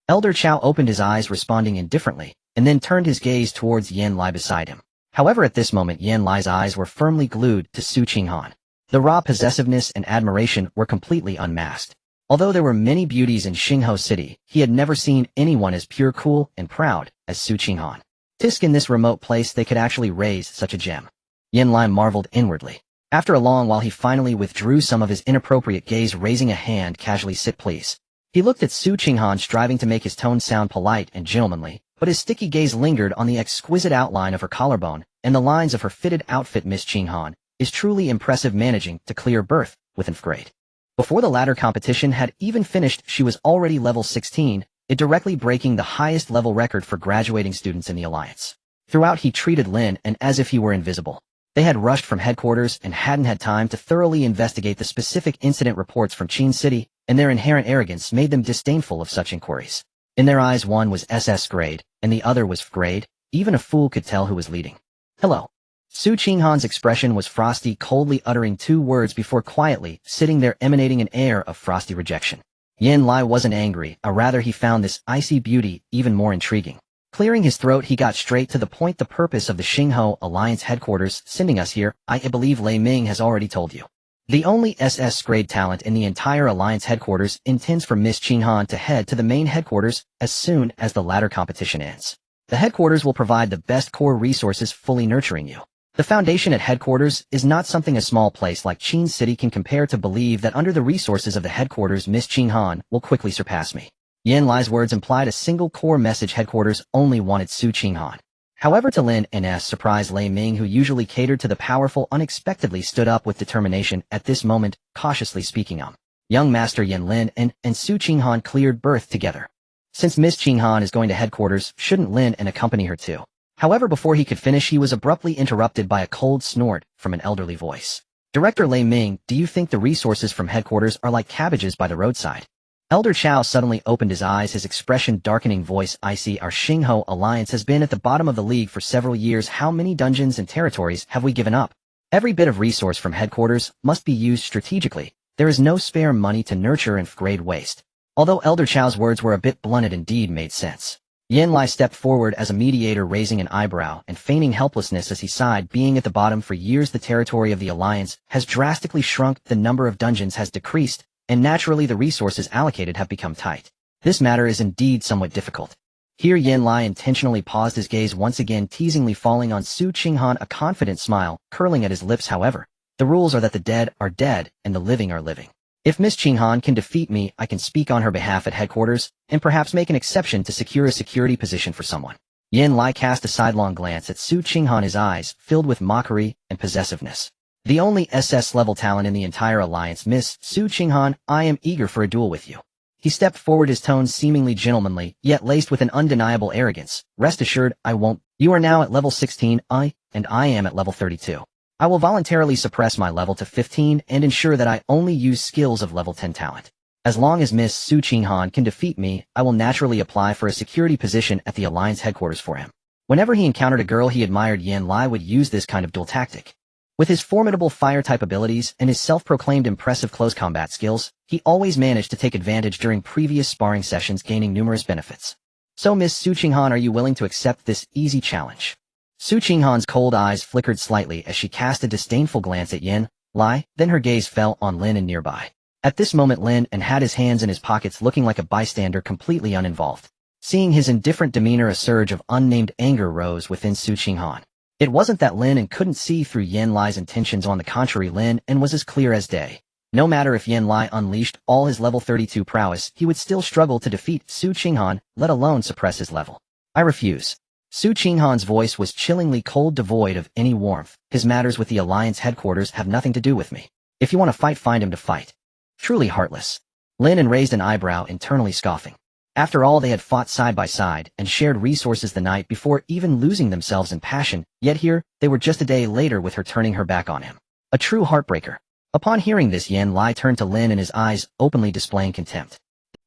Elder Chao opened his eyes, responding indifferently, and then turned his gaze towards Yan Lai beside him. However, at this moment, Yan Lai's eyes were firmly glued to Su Qinghan. The raw possessiveness and admiration were completely unmasked. Although there were many beauties in Xingho City, he had never seen anyone as pure, cool, and proud as Su Qinghan. Tisk, in this remote place they could actually raise such a gem. Yan Lai marveled inwardly. After a long while, he finally withdrew some of his inappropriate gaze, raising a hand casually. Sit, please. He looked at Su Qinghan, striving to make his tone sound polite and gentlemanly, but his sticky gaze lingered on the exquisite outline of her collarbone and the lines of her fitted outfit. Miss Qinghan is truly impressive, managing to clear birth within grade. Before the latter competition had even finished, she was already level 16, it directly breaking the highest level record for graduating students in the Alliance. Throughout, he treated Lin An as if he were invisible. They had rushed from headquarters and hadn't had time to thoroughly investigate the specific incident reports from Qin City, and their inherent arrogance made them disdainful of such inquiries. In their eyes, one was SS grade, and the other was F grade. Even a fool could tell who was leading. Hello. Su Qinghan's expression was frosty, coldly uttering 2 words before quietly sitting there, emanating an air of frosty rejection. Yan Lai wasn't angry, or rather he found this icy beauty even more intriguing. Clearing his throat, he got straight to the point. The purpose of the Xingho Alliance headquarters sending us here, I believe Lei Ming has already told you. The only SS grade talent in the entire Alliance headquarters intends for Miss Qinghan to head to the main headquarters as soon as the latter competition ends. The headquarters will provide the best core resources, fully nurturing you. The foundation at headquarters is not something a small place like Qin City can compare to. Believe that under the resources of the headquarters Miss Qinghan will quickly surpass me. Yin Lai's words implied a single core message: headquarters only wanted Su Qinghan. However, to Lin An's surprise, Lei Ming, who usually catered to the powerful, unexpectedly stood up with determination at this moment, cautiously speaking. Young Master Lin An and Su Qinghan cleared berth together. Since Miss Qinghan is going to headquarters, shouldn't Lin An accompany her too? However, before he could finish, he was abruptly interrupted by a cold snort from an elderly voice. Director Lei Ming, do you think the resources from headquarters are like cabbages by the roadside? Elder Chao suddenly opened his eyes, his expression darkening. Voice, I see our Xingho alliance has been at the bottom of the league for several years. How many dungeons and territories have we given up? Every bit of resource from headquarters must be used strategically. There is no spare money to nurture and grade waste. Although Elder Chao's words were a bit blunt, it indeed made sense. Yin Lai stepped forward as a mediator, raising an eyebrow and feigning helplessness as he sighed. Being at the bottom for years, the territory of the alliance has drastically shrunk, the number of dungeons has decreased, and naturally the resources allocated have become tight. This matter is indeed somewhat difficult. Here Yin Lai intentionally paused, his gaze once again teasingly falling on Su Qinghan, a confident smile curling at his lips. However, the rules are that the dead are dead and the living are living. If Miss Qinghan can defeat me, I can speak on her behalf at headquarters, and perhaps make an exception to secure a security position for someone. Yin Lai cast a sidelong glance at Su Qinghan, his eyes filled with mockery and possessiveness. The only SS level talent in the entire alliance, Miss Su Qinghan, I am eager for a duel with you. He stepped forward, his tone seemingly gentlemanly, yet laced with an undeniable arrogance. Rest assured, I won't. You are now at level 16, and I am at level 32. I will voluntarily suppress my level to 15 and ensure that I only use skills of level 10 talent. As long as Miss Su Qinghan can defeat me, I will naturally apply for a security position at the Alliance headquarters for him. Whenever he encountered a girl he admired, Yin Lai would use this kind of dual tactic. With his formidable fire-type abilities and his self-proclaimed impressive close combat skills, he always managed to take advantage during previous sparring sessions, gaining numerous benefits. So Miss Su Qinghan, are you willing to accept this easy challenge? Su Qinghan's cold eyes flickered slightly as she cast a disdainful glance at Yin Lai, then her gaze fell on Lin An nearby. At this moment Lin An had his hands in his pockets, looking like a bystander, completely uninvolved. Seeing his indifferent demeanor, a surge of unnamed anger rose within Su Qinghan. It wasn't that Lin An couldn't see through Yin Lai's intentions. On the contrary, Lin An was as clear as day. No matter if Yin Lai unleashed all his level 32 prowess, he would still struggle to defeat Su Qinghan, let alone suppress his level. I refuse. Su Qinghan's voice was chillingly cold, devoid of any warmth. His matters with the Alliance headquarters have nothing to do with me. If you want to fight, find him to fight. Truly heartless. Lin An raised an eyebrow, internally scoffing. After all, they had fought side by side and shared resources the night before, even losing themselves in passion, yet here, they were just a day later with her turning her back on him. A true heartbreaker. Upon hearing this, Yin Lai turned to Lin An, his eyes openly displaying contempt.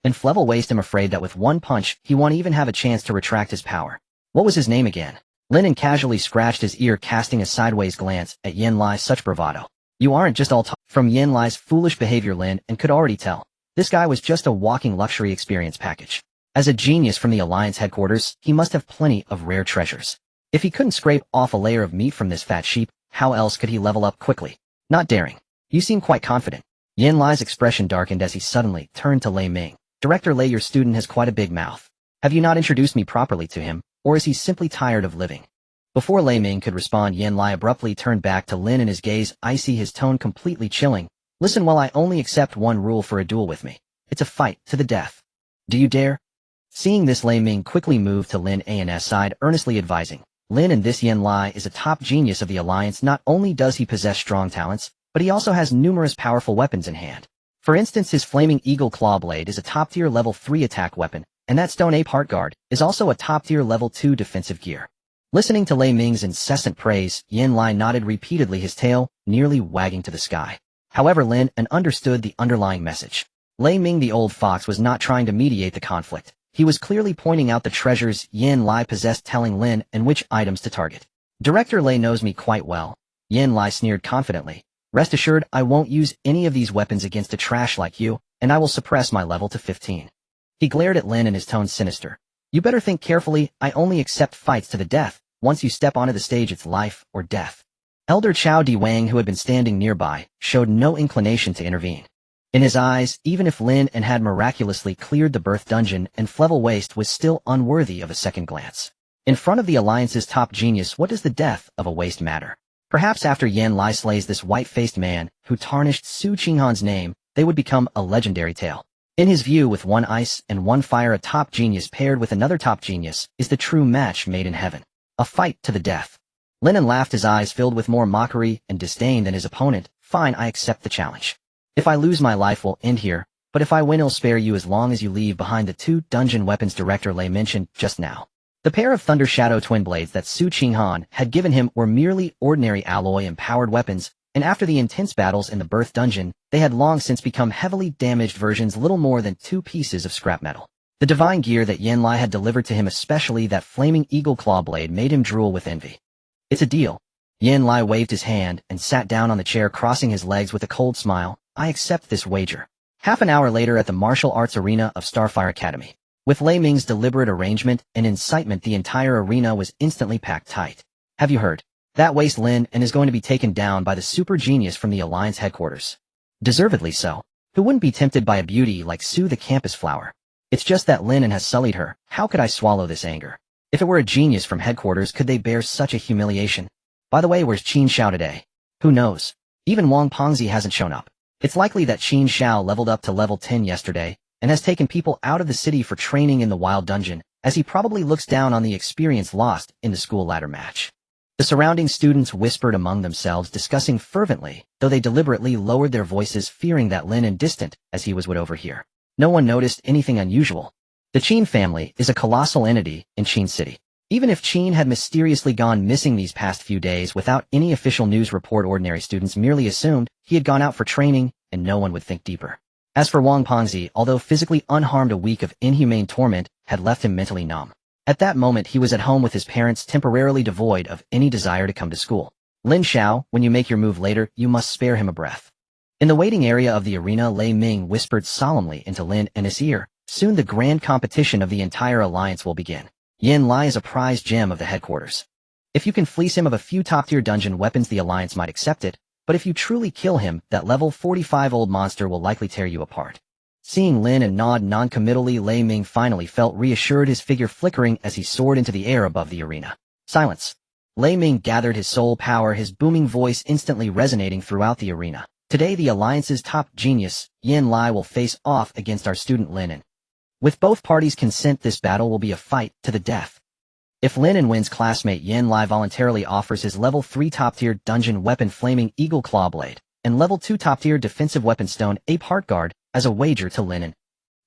And Flevel Waste him, afraid that with one punch, he won't even have a chance to retract his power. What was his name again? Lin An casually scratched his ear, casting a sideways glance at Yin Lai. Such bravado. You aren't just all talk. From Yin Lai's foolish behavior, Lin An could already tell. This guy was just a walking luxury experience package. As a genius from the Alliance headquarters, he must have plenty of rare treasures. If he couldn't scrape off a layer of meat from this fat sheep, how else could he level up quickly? Not daring. You seem quite confident. Yin Lai's expression darkened as he suddenly turned to Lei Ming. Director Lei, your student has quite a big mouth. Have you not introduced me properly to him, or is he simply tired of living? Before Lei Ming could respond, Yin Lai abruptly turned back to Lin An, his gaze icy, his tone completely chilling. Listen, while I only accept one rule for a duel with me. It's a fight to the death. Do you dare? Seeing this, Lei Ming quickly moved to Lin An's side, earnestly advising. Lin An, this Yin Lai is a top genius of the Alliance. Not only does he possess strong talents, but he also has numerous powerful weapons in hand. For instance, his Flaming Eagle Claw Blade is a top-tier level 3 attack weapon, and that Stone Ape Heart Guard is also a top-tier level 2 defensive gear. Listening to Lei Ming's incessant praise, Yin Lai nodded repeatedly, his tail nearly wagging to the sky. However, Lin An understood the underlying message. Lei Ming, the old fox, was not trying to mediate the conflict. He was clearly pointing out the treasures Yin Lai possessed, telling Lin An which items to target. Director Lei knows me quite well. Yin Lai sneered confidently. Rest assured, I won't use any of these weapons against a trash like you, and I will suppress my level to 15. He glared at Lin An, his tone sinister. You better think carefully. I only accept fights to the death. Once you step onto the stage, it's life or death. Elder Chao Di Wang, who had been standing nearby, showed no inclination to intervene. In his eyes, even if Lin An had miraculously cleared the birth dungeon, and Flevel Waste was still unworthy of a second glance. In front of the Alliance's top genius, what does the death of a waste matter? Perhaps after Yan Lai slays this white-faced man, who tarnished Su Qinghan's name, they would become a legendary tale. In his view, with one ice and one fire, a top genius paired with another top genius is the true match made in heaven. A fight to the death. Lin An laughed, his eyes filled with more mockery and disdain than his opponent. Fine, I accept the challenge. If I lose, my life will end here, but if I win, I'll spare you as long as you leave behind the 2 dungeon weapons Director Lei mentioned just now. The pair of Thunder Shadow twin blades that Su Qinghan had given him were merely ordinary alloy-empowered weapons, and after the intense battles in the Birth Dungeon, they had long since become heavily damaged versions, little more than 2 pieces of scrap metal. The divine gear that Yan Lai had delivered to him, especially that flaming eagle claw blade, made him drool with envy. It's a deal. Yan Lai waved his hand and sat down on the chair, crossing his legs with a cold smile. I accept this wager. Half an hour later, at the martial arts arena of Starfire Academy. With Lei Ming's deliberate arrangement and incitement, the entire arena was instantly packed tight. Have you heard? That waste Lin An is going to be taken down by the super genius from the Alliance headquarters. Deservedly so. Who wouldn't be tempted by a beauty like Su, the campus flower? It's just that Lin An has sullied her. How could I swallow this anger? If it were a genius from headquarters, could they bear such a humiliation? By the way, where's Qin Xiao today? Who knows? Even Wang Pengzi hasn't shown up. It's likely that Qin Xiao leveled up to level 10 yesterday, and has taken people out of the city for training in the Wild Dungeon, as he probably looks down on the experience lost in the school ladder match. The surrounding students whispered among themselves, discussing fervently, though they deliberately lowered their voices, fearing that Lin An, distant as he was, would overhear. No one noticed anything unusual. The Qin family is a colossal entity in Qin City. Even if Qin had mysteriously gone missing these past few days without any official news report, ordinary students merely assumed he had gone out for training, and no one would think deeper. As for Wang Pengzi, although physically unharmed, a week of inhumane torment had left him mentally numb. At that moment, he was at home with his parents, temporarily devoid of any desire to come to school. Lin Xiao, when you make your move later, you must spare him a breath. In the waiting area of the arena, Lei Ming whispered solemnly into Lin An's ear, soon the grand competition of the entire alliance will begin. Yan Lai is a prized gem of the headquarters. If you can fleece him of a few top-tier dungeon weapons, the alliance might accept it, but if you truly kill him, that level 45 old monster will likely tear you apart. Seeing Lin An nod non-committally, Lei Ming finally felt reassured, his figure flickering as he soared into the air above the arena. Silence. Lei Ming gathered his soul power, his booming voice instantly resonating throughout the arena. Today, the Alliance's top genius, Yan Lai, will face off against our student Lin An. With both parties' consent, this battle will be a fight to the death. If Lin An wins, classmate Yan Lai voluntarily offers his level 3 top-tier dungeon weapon Flaming Eagle Claw Blade and level 2 top-tier defensive weapon Stone Ape Heart Guard as a wager to Lin An.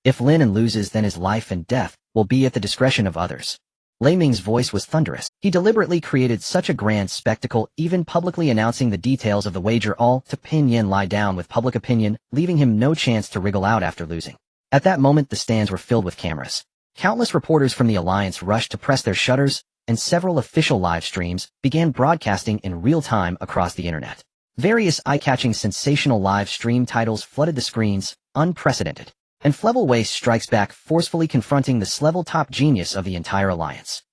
If Lin An loses, then his life and death will be at the discretion of others. Lei Ming's voice was thunderous. He deliberately created such a grand spectacle, even publicly announcing the details of the wager, all to pin Yan Lai down with public opinion, leaving him no chance to wriggle out after losing. At that moment, the stands were filled with cameras. Countless reporters from the Alliance rushed to press their shutters, and several official live streams began broadcasting in real time across the internet. Various eye-catching sensational live stream titles flooded the screens, unprecedented. And Flevel Waste strikes back, forcefully confronting the Slevel top genius of the entire Alliance.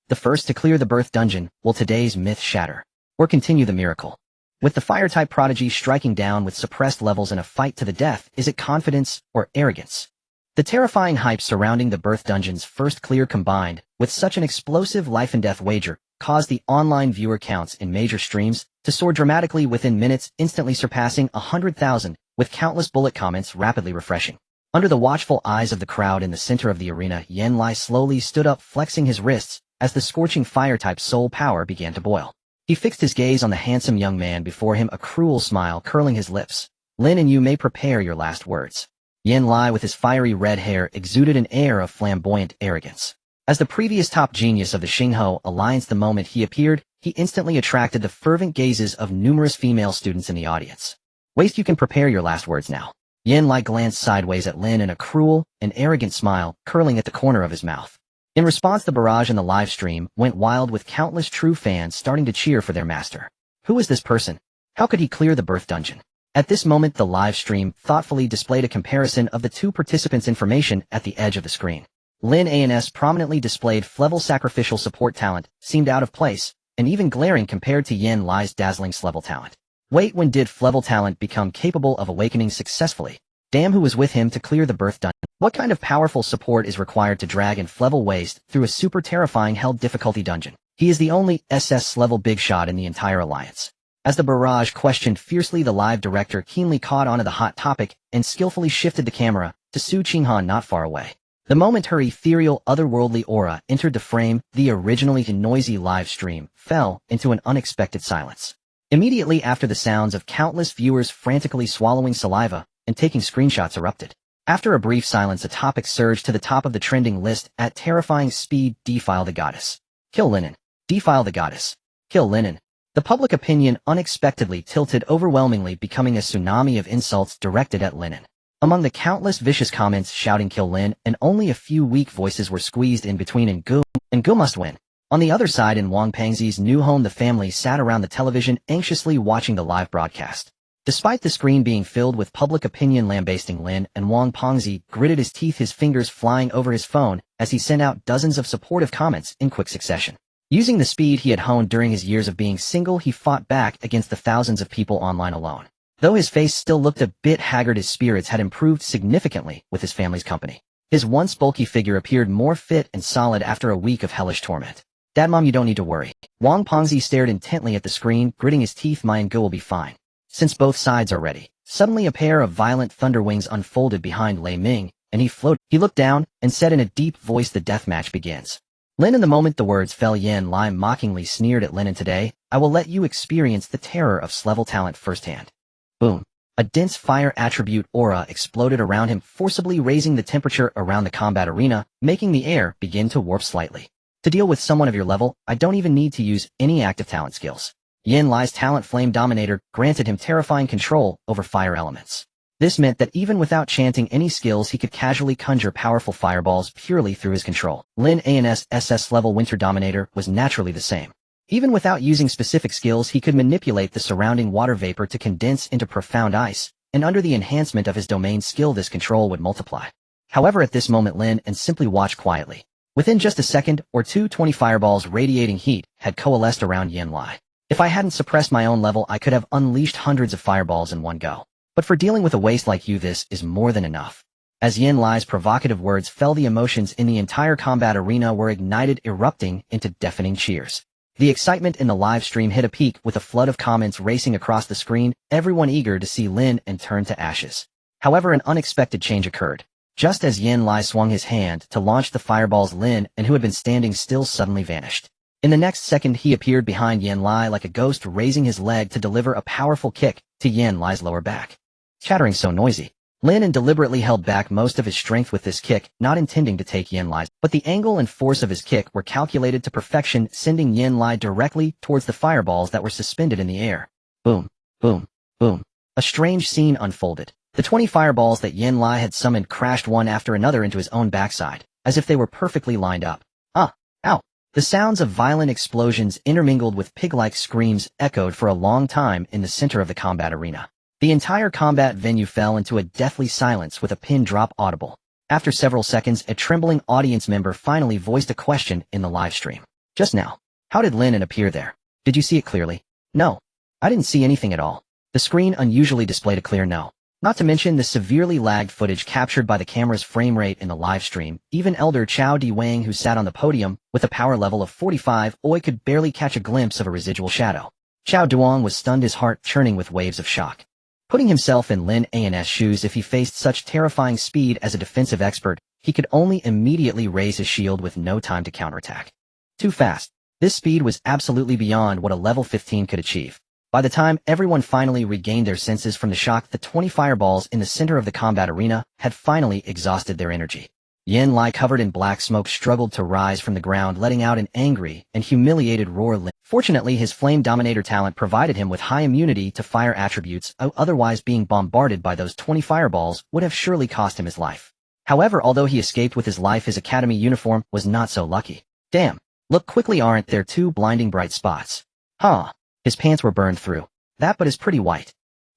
The first to clear the Birth Dungeon, will today's myth shatter, or continue the miracle? With the Fire-type prodigy striking down with suppressed levels in a fight to the death, is it confidence or arrogance? The terrifying hype surrounding the Birth Dungeon's first clear, combined with such an explosive life-and-death wager, caused the online viewer counts in major streams to soar dramatically within minutes, instantly surpassing 100,000, with countless bullet comments rapidly refreshing. Under the watchful eyes of the crowd in the center of the arena, Yan Lai slowly stood up, flexing his wrists as the scorching Fire-type soul power began to boil. He fixed his gaze on the handsome young man before him, a cruel smile curling his lips. Lin An, you may prepare your last words. Yan Lai, with his fiery red hair, exuded an air of flamboyant arrogance. As the previous top genius of the Xinghe Alliance, the moment he appeared, he instantly attracted the fervent gazes of numerous female students in the audience. Waste, you can prepare your last words now. Yan Lai glanced sideways at Lin An, a cruel and arrogant smile curling at the corner of his mouth. In response, the barrage in the live stream went wild, with countless true fans starting to cheer for their master. Who is this person? How could he clear the Birth Dungeon? At this moment, the live stream thoughtfully displayed a comparison of the two participants' information at the edge of the screen. Lin An's prominently displayed Flevel Sacrificial Support talent seemed out of place, and even glaring compared to Yan Lai's dazzling Slevel talent. Wait, when did Flevel talent become capable of awakening successfully? Damn, who was with him to clear the Birth Dungeon? What kind of powerful support is required to drag and Flevel Waste through a super terrifying hell difficulty dungeon? He is the only SS level big shot in the entire Alliance. As the barrage questioned fiercely, the live director keenly caught onto the hot topic and skillfully shifted the camera to Su Qinghan not far away. The moment her ethereal, otherworldly aura entered the frame, the originally noisy live stream fell into an unexpected silence. Immediately after, the sounds of countless viewers frantically swallowing saliva and taking screenshots erupted. After a brief silence, a topic surged to the top of the trending list at terrifying speed: defile the goddess. Kill Lin An. Defile the goddess. Kill Lin An. The public opinion unexpectedly tilted, overwhelmingly becoming a tsunami of insults directed at Lin An. Among the countless vicious comments shouting "Kill Lin," and only a few weak voices were squeezed in between, and Gu must win. On the other side, in Wang Pengzi's new home, the family sat around the television anxiously watching the live broadcast. Despite the screen being filled with public opinion lambasting Lin, and Wang Pengzi gritted his teeth, his fingers flying over his phone as he sent out dozens of supportive comments in quick succession. Using the speed he had honed during his years of being single, he fought back against the thousands of people online alone. Though his face still looked a bit haggard, his spirits had improved significantly with his family's company. His once bulky figure appeared more fit and solid after a week of hellish torment. "Dad, Mom, you don't need to worry." Wang Pengzi stared intently at the screen, gritting his teeth. "My and Gu will be fine. Since both sides are ready." Suddenly a pair of violent thunder wings unfolded behind Lei Ming, and he floated. He looked down and said in a deep voice, "The deathmatch begins." Lin An. The moment the words fell, Yan Lai mockingly sneered at Lin An. "Today, I will let you experience the terror of S-level talent firsthand." Boom. A dense fire attribute aura exploded around him, forcibly raising the temperature around the combat arena, making the air begin to warp slightly. "To deal with someone of your level, I don't even need to use any active talent skills." Yan Lai's talent Flame Dominator granted him terrifying control over fire elements. This meant that even without chanting any skills, he could casually conjure powerful fireballs purely through his control. Lin An's SS level Winter Dominator was naturally the same. Even without using specific skills, he could manipulate the surrounding water vapor to condense into profound ice, and under the enhancement of his domain skill, this control would multiply. However, at this moment, Lin An simply watched quietly. Within just a second or two, 20 fireballs radiating heat had coalesced around Yan Lai. If I hadn't suppressed my own level, I could have unleashed hundreds of fireballs in one go. But for dealing with a waste like you, this is more than enough. As Yan Lai's provocative words fell, the emotions in the entire combat arena were ignited, erupting into deafening cheers. The excitement in the live stream hit a peak, with a flood of comments racing across the screen, everyone eager to see Lin An turn to ashes. However, an unexpected change occurred. Just as Yan Lai swung his hand to launch the fireballs, Lin An, who had been standing still, suddenly vanished. In the next second, he appeared behind Yan Lai like a ghost, raising his leg to deliver a powerful kick to Yan Lai's lower back. Chattering so noisy, Lin An deliberately held back most of his strength with this kick, not intending to take Yan Lai's, but the angle and force of his kick were calculated to perfection, sending Yan Lai directly towards the fireballs that were suspended in the air. Boom, boom, boom. A strange scene unfolded. The 20 fireballs that Yan Lai had summoned crashed one after another into his own backside, as if they were perfectly lined up. Ah! Ow! The sounds of violent explosions intermingled with pig-like screams echoed for a long time in the center of the combat arena. The entire combat venue fell into a deathly silence, with a pin drop audible. After several seconds, a trembling audience member finally voiced a question in the live stream. "Just now, how did Lin An appear there? Did you see it clearly?" "No. I didn't see anything at all." The screen unusually displayed a clear no. Not to mention the severely lagged footage captured by the camera's frame rate in the live stream. Even Elder Chao Di Wang, who sat on the podium with a power level of 45, could barely catch a glimpse of a residual shadow. Chao Duong was stunned, his heart churning with waves of shock. Putting himself in Lin An's shoes, if he faced such terrifying speed as a defensive expert, he could only immediately raise his shield with no time to counterattack. Too fast. This speed was absolutely beyond what a level 15 could achieve. By the time everyone finally regained their senses from the shock, the 20 fireballs in the center of the combat arena had finally exhausted their energy. Yan Lai, covered in black smoke, struggled to rise from the ground, letting out an angry and humiliated roar. Fortunately, his Flame Dominator talent provided him with high immunity to fire attributes, otherwise being bombarded by those 20 fireballs would have surely cost him his life. However, although he escaped with his life, his academy uniform was not so lucky. "Damn. Look quickly, aren't there two blinding bright spots?" "Huh. His pants were burned through. That but is pretty white."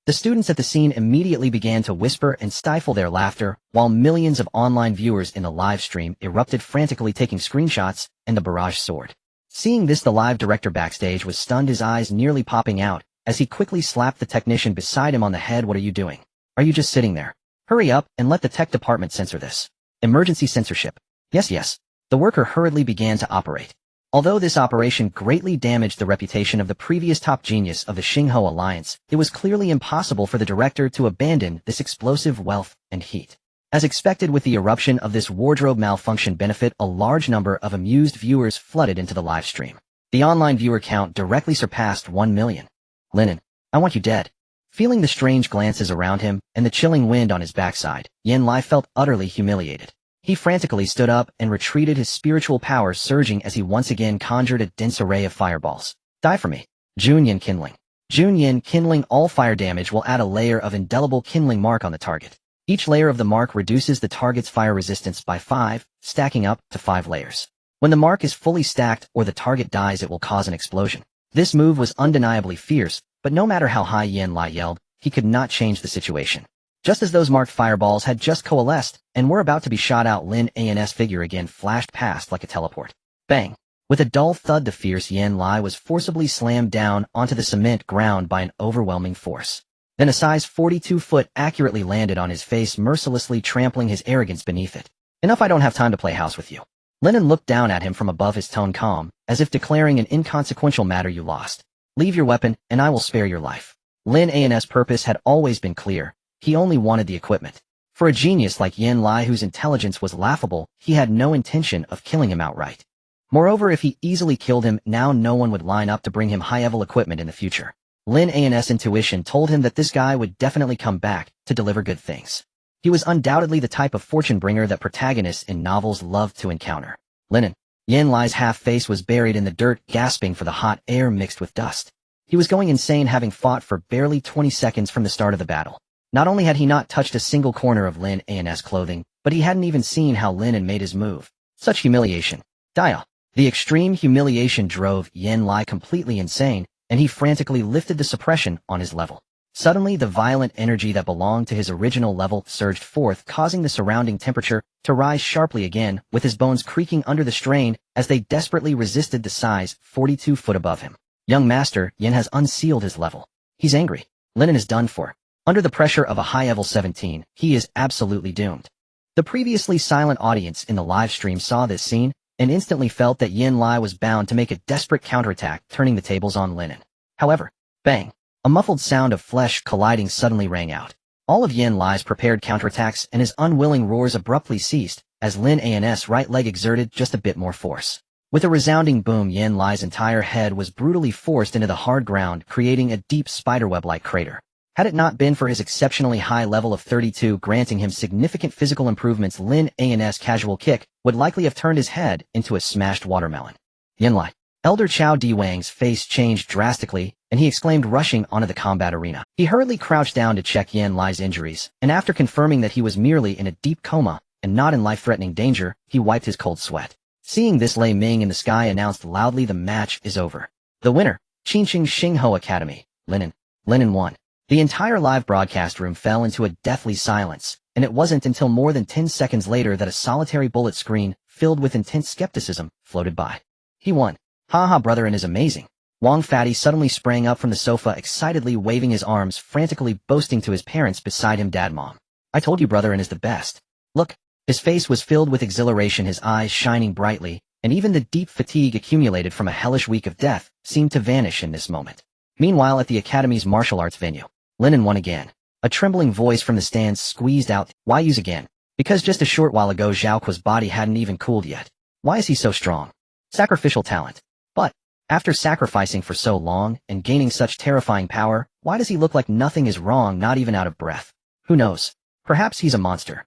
The students at the scene immediately began to whisper and stifle their laughter, while millions of online viewers in the live stream erupted frantically, taking screenshots, and the barrage soared. Seeing this, the live director backstage was stunned, his eyes nearly popping out, as he quickly slapped the technician beside him on the head. "What are you doing? Are you just sitting there? Hurry up and let the tech department censor this. Emergency censorship." Yes. The worker hurriedly began to operate. Although this operation greatly damaged the reputation of the previous top genius of the Xingho Alliance, it was clearly impossible for the director to abandon this explosive wealth and heat. As expected with the eruption of this wardrobe malfunction benefit, a large number of amused viewers flooded into the live stream. The online viewer count directly surpassed 1 million. Lin An, I want you dead. Feeling the strange glances around him and the chilling wind on his backside, Yan-Lai felt utterly humiliated. He frantically stood up and retreated, his spiritual power surging as he once again conjured a dense array of fireballs. Die for me. Junyin kindling. Junyin kindling. All fire damage will add a layer of indelible kindling mark on the target. Each layer of the mark reduces the target's fire resistance by 5, stacking up to 5 layers. When the mark is fully stacked or the target dies, it will cause an explosion. This move was undeniably fierce, but no matter how high Yan-Lai yelled, he could not change the situation. Just as those marked fireballs had just coalesced and were about to be shot out, Lin An's figure again flashed past like a teleport. Bang! With a dull thud, the fierce Yan-Lai was forcibly slammed down onto the cement ground by an overwhelming force. Then a size 42 foot accurately landed on his face, mercilessly trampling his arrogance beneath it. Enough, I don't have time to play house with you. Lin An looked down at him from above, his tone calm, as if declaring an inconsequential matter. You lost. Leave your weapon, and I will spare your life. Lin An's purpose had always been clear. He only wanted the equipment. For a genius like Yan-Lai, whose intelligence was laughable, he had no intention of killing him outright. Moreover, if he easily killed him, now no one would line up to bring him high-level equipment in the future. Lin An's intuition told him that this guy would definitely come back to deliver good things. He was undoubtedly the type of fortune bringer that protagonists in novels loved to encounter. Lin An. Yan-Lai's half-face was buried in the dirt, gasping for the hot air mixed with dust. He was going insane, having fought for barely 20 seconds from the start of the battle. Not only had he not touched a single corner of Lin An's clothing, but he hadn't even seen how Lin An made his move. Such humiliation. Dial. The extreme humiliation drove Yan-Lai completely insane, and he frantically lifted the suppression on his level. Suddenly, the violent energy that belonged to his original level surged forth, causing the surrounding temperature to rise sharply again, with his bones creaking under the strain as they desperately resisted the size 42 foot above him. Young Master, Yan has unsealed his level. He's angry. Lin An is done for. Under the pressure of a high level 17, he is absolutely doomed. The previously silent audience in the live stream saw this scene, and instantly felt that Yan-Lai was bound to make a desperate counterattack, turning the tables on Lin An. However, bang! A muffled sound of flesh colliding suddenly rang out. All of Yan-Lai's prepared counterattacks and his unwilling roars abruptly ceased, as Lin An's right leg exerted just a bit more force. With a resounding boom, Yan-Lai's entire head was brutally forced into the hard ground, creating a deep spiderweb-like crater. Had it not been for his exceptionally high level of 32 granting him significant physical improvements, Lin An's casual kick would likely have turned his head into a smashed watermelon. Yan-Lai. Elder Chao Diwang's face changed drastically, and he exclaimed, rushing onto the combat arena. He hurriedly crouched down to check Yan-Lai's injuries, and after confirming that he was merely in a deep coma and not in life-threatening danger, he wiped his cold sweat. Seeing this, Lei Ming in the sky announced loudly, the match is over. The winner, Qingqing Xingho Academy, Lin An. Lin An won. The entire live broadcast room fell into a deathly silence, and it wasn't until more than 10 seconds later that a solitary bullet screen, filled with intense skepticism, floated by. He won. Haha, Brother An is amazing. Wang Fatty suddenly sprang up from the sofa, excitedly waving his arms, frantically boasting to his parents beside him, Dad, Mom. I told you Brother An is the best. Look. His face was filled with exhilaration, his eyes shining brightly, and even the deep fatigue accumulated from a hellish week of death seemed to vanish in this moment. Meanwhile, at the Academy's martial arts venue, Lin An won again. A trembling voice from the stands squeezed out, why use again? Because just a short while ago Zhaoqua's body hadn't even cooled yet. Why is he so strong? Sacrificial talent. But, after sacrificing for so long and gaining such terrifying power, why does he look like nothing is wrong, not even out of breath? Who knows? Perhaps he's a monster.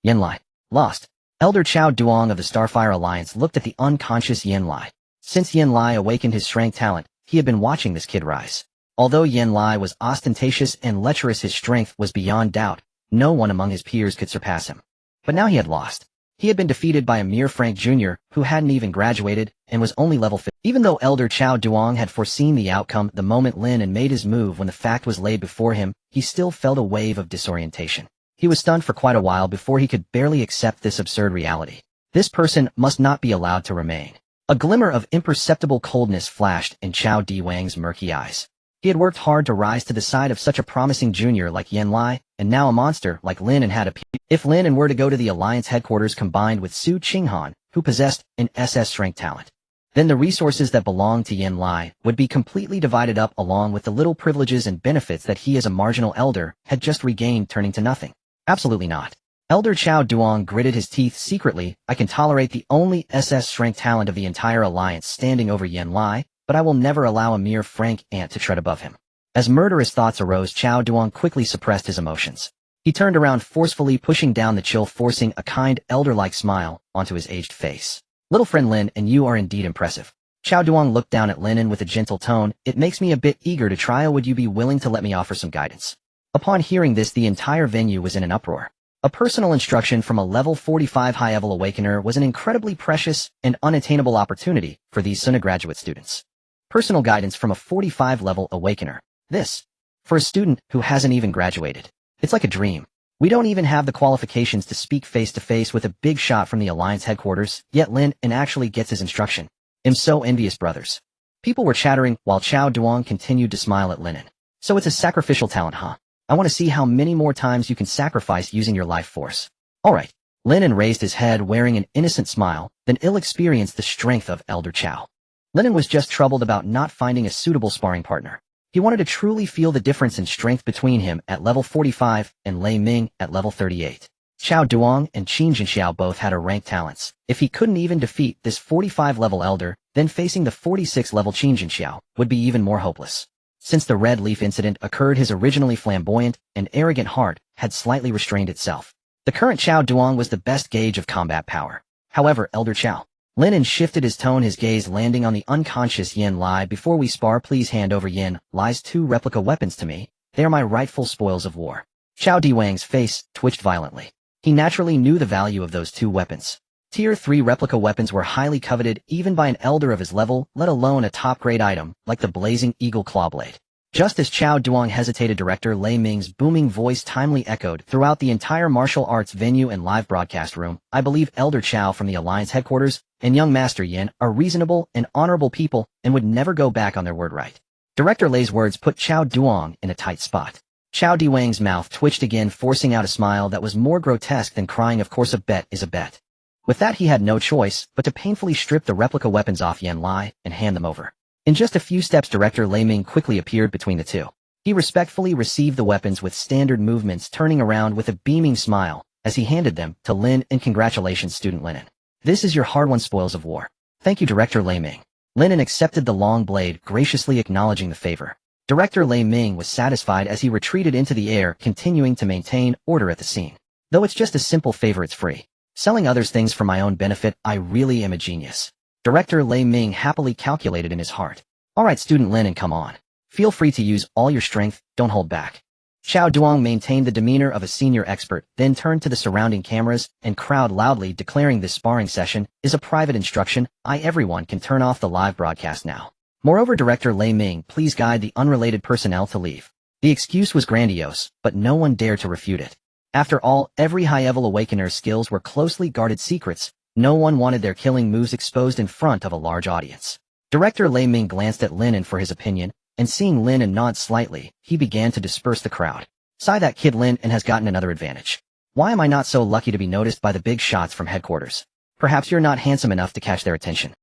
Yan-Lai. Lost. Elder Chao Duong of the Starfire Alliance looked at the unconscious Yan-Lai. Since Yan-Lai awakened his strength talent, he had been watching this kid rise. Although Yan-Lai was ostentatious and lecherous, his strength was beyond doubt. No one among his peers could surpass him. But now he had lost. He had been defeated by a mere Frank Jr., who hadn't even graduated and was only level 50. Even though Elder Chao Duong had foreseen the outcome the moment Lin An made his move, when the fact was laid before him, he still felt a wave of disorientation. He was stunned for quite a while before he could barely accept this absurd reality. This person must not be allowed to remain. A glimmer of imperceptible coldness flashed in Chao Diwang's murky eyes. He had worked hard to rise to the side of such a promising junior like Yan-Lai, and now a monster like Lin An had appeared. If Lin An were to go to the Alliance headquarters combined with Su Qinghan, who possessed an SS Rank talent, Then the resources that belonged to Yin Lai would be completely divided up along with the little privileges and benefits that he as a marginal elder had just regained, turning to nothing. Absolutely not. Elder Chao Duong gritted his teeth secretly. I can tolerate the only SS Rank talent of the entire alliance standing over Yin Lai, but I will never allow a mere Frank ant to tread above him. As murderous thoughts arose, Chao Duong quickly suppressed his emotions. He turned around forcefully, pushing down the chill, forcing a kind, elder-like smile onto his aged face. Little friend Lin An, you are indeed impressive. Chao Duong looked down at Lin An with a gentle tone. It makes me a bit eager to try. Would you be willing to let me offer some guidance? Upon hearing this, the entire venue was in an uproar. A personal instruction from a level 45 high-level awakener was an incredibly precious and unattainable opportunity for these Suna graduate students. Personal guidance from a 45-level awakener. This, for a student who hasn't even graduated. It's like a dream. We don't even have the qualifications to speak face-to-face with a big shot from the Alliance headquarters, yet Lin An actually gets his instruction. I'm so envious, brothers. People were chattering while Chao Duong continued to smile at Lin An. So it's a sacrificial talent, huh? I want to see how many more times you can sacrifice using your life force. Alright. Lin An raised his head wearing an innocent smile, then experienced the strength of Elder Chao. Lin An was just troubled about not finding a suitable sparring partner. He wanted to truly feel the difference in strength between him at level 45 and Lei Ming at level 38. Chao Duong and Qin Jinxiao both had a rank talents. If he couldn't even defeat this 45-level elder, then facing the 46-level Qin Jinxiao would be even more hopeless. Since the Red Leaf incident occurred, his originally flamboyant and arrogant heart had slightly restrained itself. The current Chao Duong was the best gauge of combat power. However, Elder Chao. Lin An shifted his tone, his gaze landing on the unconscious Yin Lai. Before we spar, please hand over Yin Lai's 2 replica weapons to me. They are my rightful spoils of war. Chao Diwang's face twitched violently. He naturally knew the value of those 2 weapons. Tier 3 replica weapons were highly coveted even by an elder of his level, let alone a top-grade item like the Blazing Eagle Clawblade. Just as Chao Duong hesitated, Director Lei Ming's booming voice timely echoed throughout the entire martial arts venue and live broadcast room. I believe Elder Chao from the Alliance headquarters and young Master Yin are reasonable and honorable people and would never go back on their word. Right. Director Lei's words put Chao Duong in a tight spot. Chao Diwang's mouth twitched again, forcing out a smile that was more grotesque than crying. Of course, a bet is a bet. With that, he had no choice but to painfully strip the replica weapons off Yin Lai and hand them over. In just a few steps, Director Lei Ming quickly appeared between the 2. He respectfully received the weapons with standard movements, turning around with a beaming smile as he handed them to Lin An. Congratulations, student Lin An. This is your hard-won spoils of war. Thank you, Director Lei Ming. Lin An accepted the long blade, graciously acknowledging the favor. Director Lei Ming was satisfied as he retreated into the air, continuing to maintain order at the scene. Though it's just a simple favor, it's free. Selling others things for my own benefit, I really am a genius. Director Lei Ming happily calculated in his heart. Alright, student Lin An, come on. Feel free to use all your strength, don't hold back. Chao Duong maintained the demeanor of a senior expert, then turned to the surrounding cameras and crowd loudly, declaring this sparring session is a private instruction. Everyone can turn off the live broadcast now. Moreover, Director Lei Ming, please guide the unrelated personnel to leave. The excuse was grandiose, but no one dared to refute it. After all, every high-level awakener's skills were closely guarded secrets. No one wanted their killing moves exposed in front of a large audience. Director Lei Ming glanced at Lin An for his opinion, and seeing Lin An nod slightly, he began to disperse the crowd. Sigh, that kid Lin An has gotten another advantage. Why am I not so lucky to be noticed by the big shots from headquarters? Perhaps you're not handsome enough to catch their attention.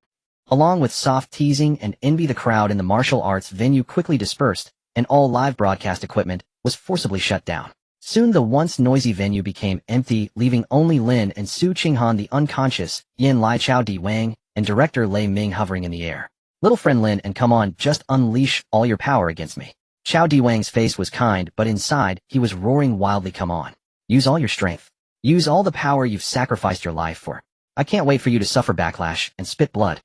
Along with soft teasing and envy, the crowd in the martial arts venue quickly dispersed, and all live broadcast equipment was forcibly shut down. Soon the once noisy venue became empty, leaving only Lin and Su Qinghan, the unconscious Yin Lai, Chao Diwang, and Director Lei Ming hovering in the air. Little friend Lin An, come on, just unleash all your power against me. Chao Diwang's face was kind, but inside, he was roaring wildly. Come on. Use all your strength. Use all the power you've sacrificed your life for. I can't wait for you to suffer backlash and spit blood.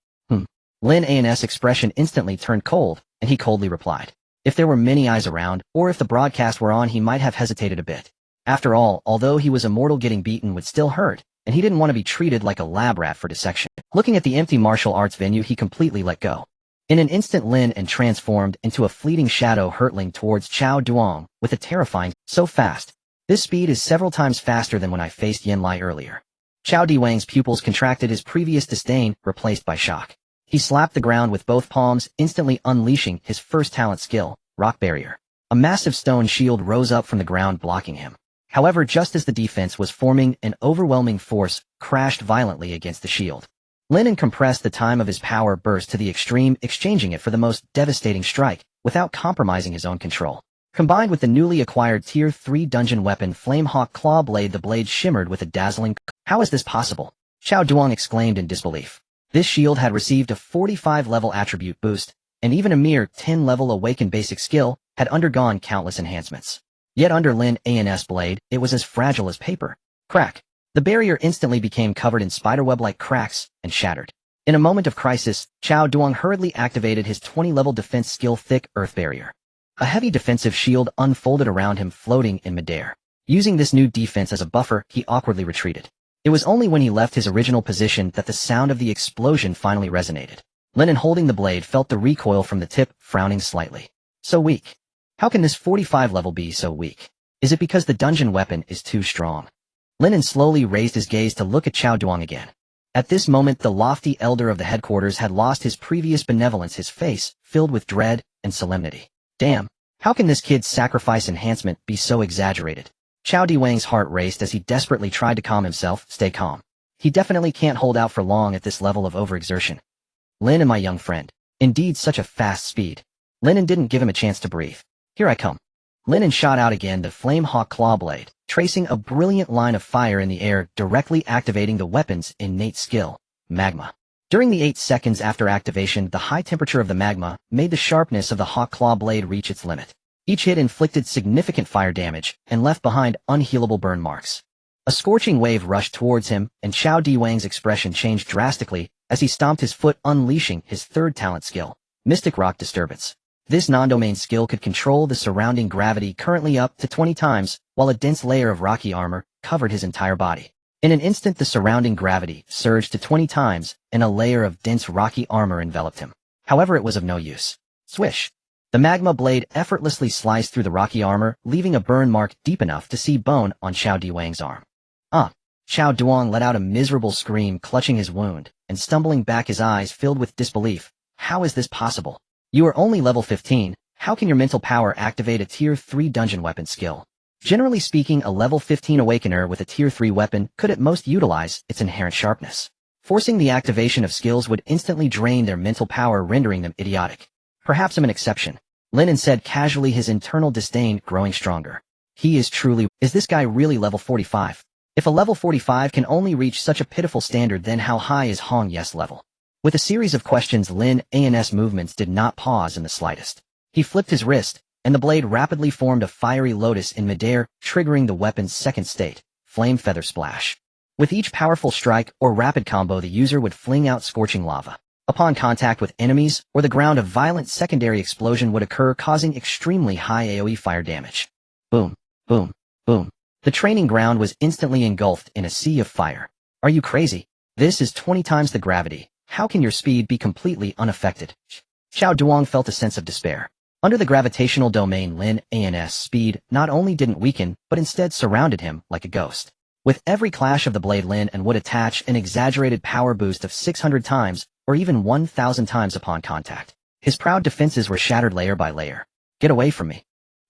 Lin An's expression instantly turned cold, and he coldly replied. If there were many eyes around, or if the broadcast were on, he might have hesitated a bit. After all, although he was immortal, getting beaten would still hurt, and he didn't want to be treated like a lab rat for dissection. Looking at the empty martial arts venue, he completely let go. In an instant, Lin An transformed into a fleeting shadow, hurtling towards Chao Duong with a terrifying, so fast. This speed is several times faster than when I faced Yin Lai earlier. Chao Diwang's pupils contracted, his previous disdain replaced by shock. He slapped the ground with both palms, instantly unleashing his first talent skill, Rock Barrier. A massive stone shield rose up from the ground, blocking him. However, just as the defense was forming, an overwhelming force crashed violently against the shield. Lin An compressed the time of his power burst to the extreme, exchanging it for the most devastating strike, without compromising his own control. Combined with the newly acquired Tier 3 dungeon weapon Flamehawk Claw Blade, the blade shimmered with a dazzling. How is this possible? Xiao Duong exclaimed in disbelief. This shield had received a 45-level attribute boost, and even a mere 10-level awaken basic skill had undergone countless enhancements. Yet under Lin An's blade, it was as fragile as paper. Crack. The barrier instantly became covered in spiderweb-like cracks and shattered. In a moment of crisis, Xiao Duong hurriedly activated his 20-level defense skill Thick Earth Barrier. A heavy defensive shield unfolded around him, floating in midair. Using this new defense as a buffer, he awkwardly retreated. It was only when he left his original position that the sound of the explosion finally resonated. Lin An, holding the blade, felt the recoil from the tip, frowning slightly. So weak. How can this 45 level be so weak? Is it because the dungeon weapon is too strong? Lin An slowly raised his gaze to look at Xiao Duong again. At this moment, the lofty elder of the headquarters had lost his previous benevolence, his face filled with dread and solemnity. Damn, how can this kid's sacrifice enhancement be so exaggerated? Xiao Diwang's heart raced as he desperately tried to calm himself. Stay calm. He definitely can't hold out for long at this level of overexertion. Lin An, my young friend. Indeed, such a fast speed. Lin An didn't give him a chance to breathe. Here I come. Lin An shot out again the Flamehawk Claw Blade, tracing a brilliant line of fire in the air, directly activating the weapon's innate skill, magma. During the 8 seconds after activation, the high temperature of the magma made the sharpness of the Hawk Claw Blade reach its limit. Each hit inflicted significant fire damage and left behind unhealable burn marks. A scorching wave rushed towards him, and Xiao Diwang's expression changed drastically as he stomped his foot, unleashing his third talent skill, Mystic Rock Disturbance. This non-domain skill could control the surrounding gravity, currently up to 20 times, while a dense layer of rocky armor covered his entire body. In an instant, the surrounding gravity surged to 20 times, and a layer of dense rocky armor enveloped him. However, it was of no use. Swish! The magma blade effortlessly sliced through the rocky armor, leaving a burn mark deep enough to see bone on Xiao Diwang's arm. Xiao Duong let out a miserable scream, clutching his wound, and stumbling back, his eyes filled with disbelief. How is this possible? You are only level 15, how can your mental power activate a Tier 3 dungeon weapon skill? Generally speaking, a level 15 awakener with a Tier 3 weapon could at most utilize its inherent sharpness. Forcing the activation of skills would instantly drain their mental power, rendering them idiotic. Perhaps I'm an exception. Lin An said casually, his internal disdain growing stronger. Is this guy really level 45? If a level 45 can only reach such a pitiful standard, then how high is Hong Yes level? With a series of questions, Lin An's movements did not pause in the slightest. He flipped his wrist, and the blade rapidly formed a fiery lotus in midair, triggering the weapon's second state, Flame Feather Splash. With each powerful strike or rapid combo, the user would fling out scorching lava. Upon contact with enemies or the ground, a violent secondary explosion would occur, causing extremely high AoE fire damage. Boom, boom, boom. The training ground was instantly engulfed in a sea of fire. Are you crazy? This is 20 times the gravity. How can your speed be completely unaffected? Xiao Duong felt a sense of despair. Under the gravitational domain, Lin An's speed not only didn't weaken, but instead surrounded him like a ghost. With every clash of the blade, Lin An would attach an exaggerated power boost of 600 times, or even 1,000 times upon contact. His proud defenses were shattered layer by layer. Get away from me.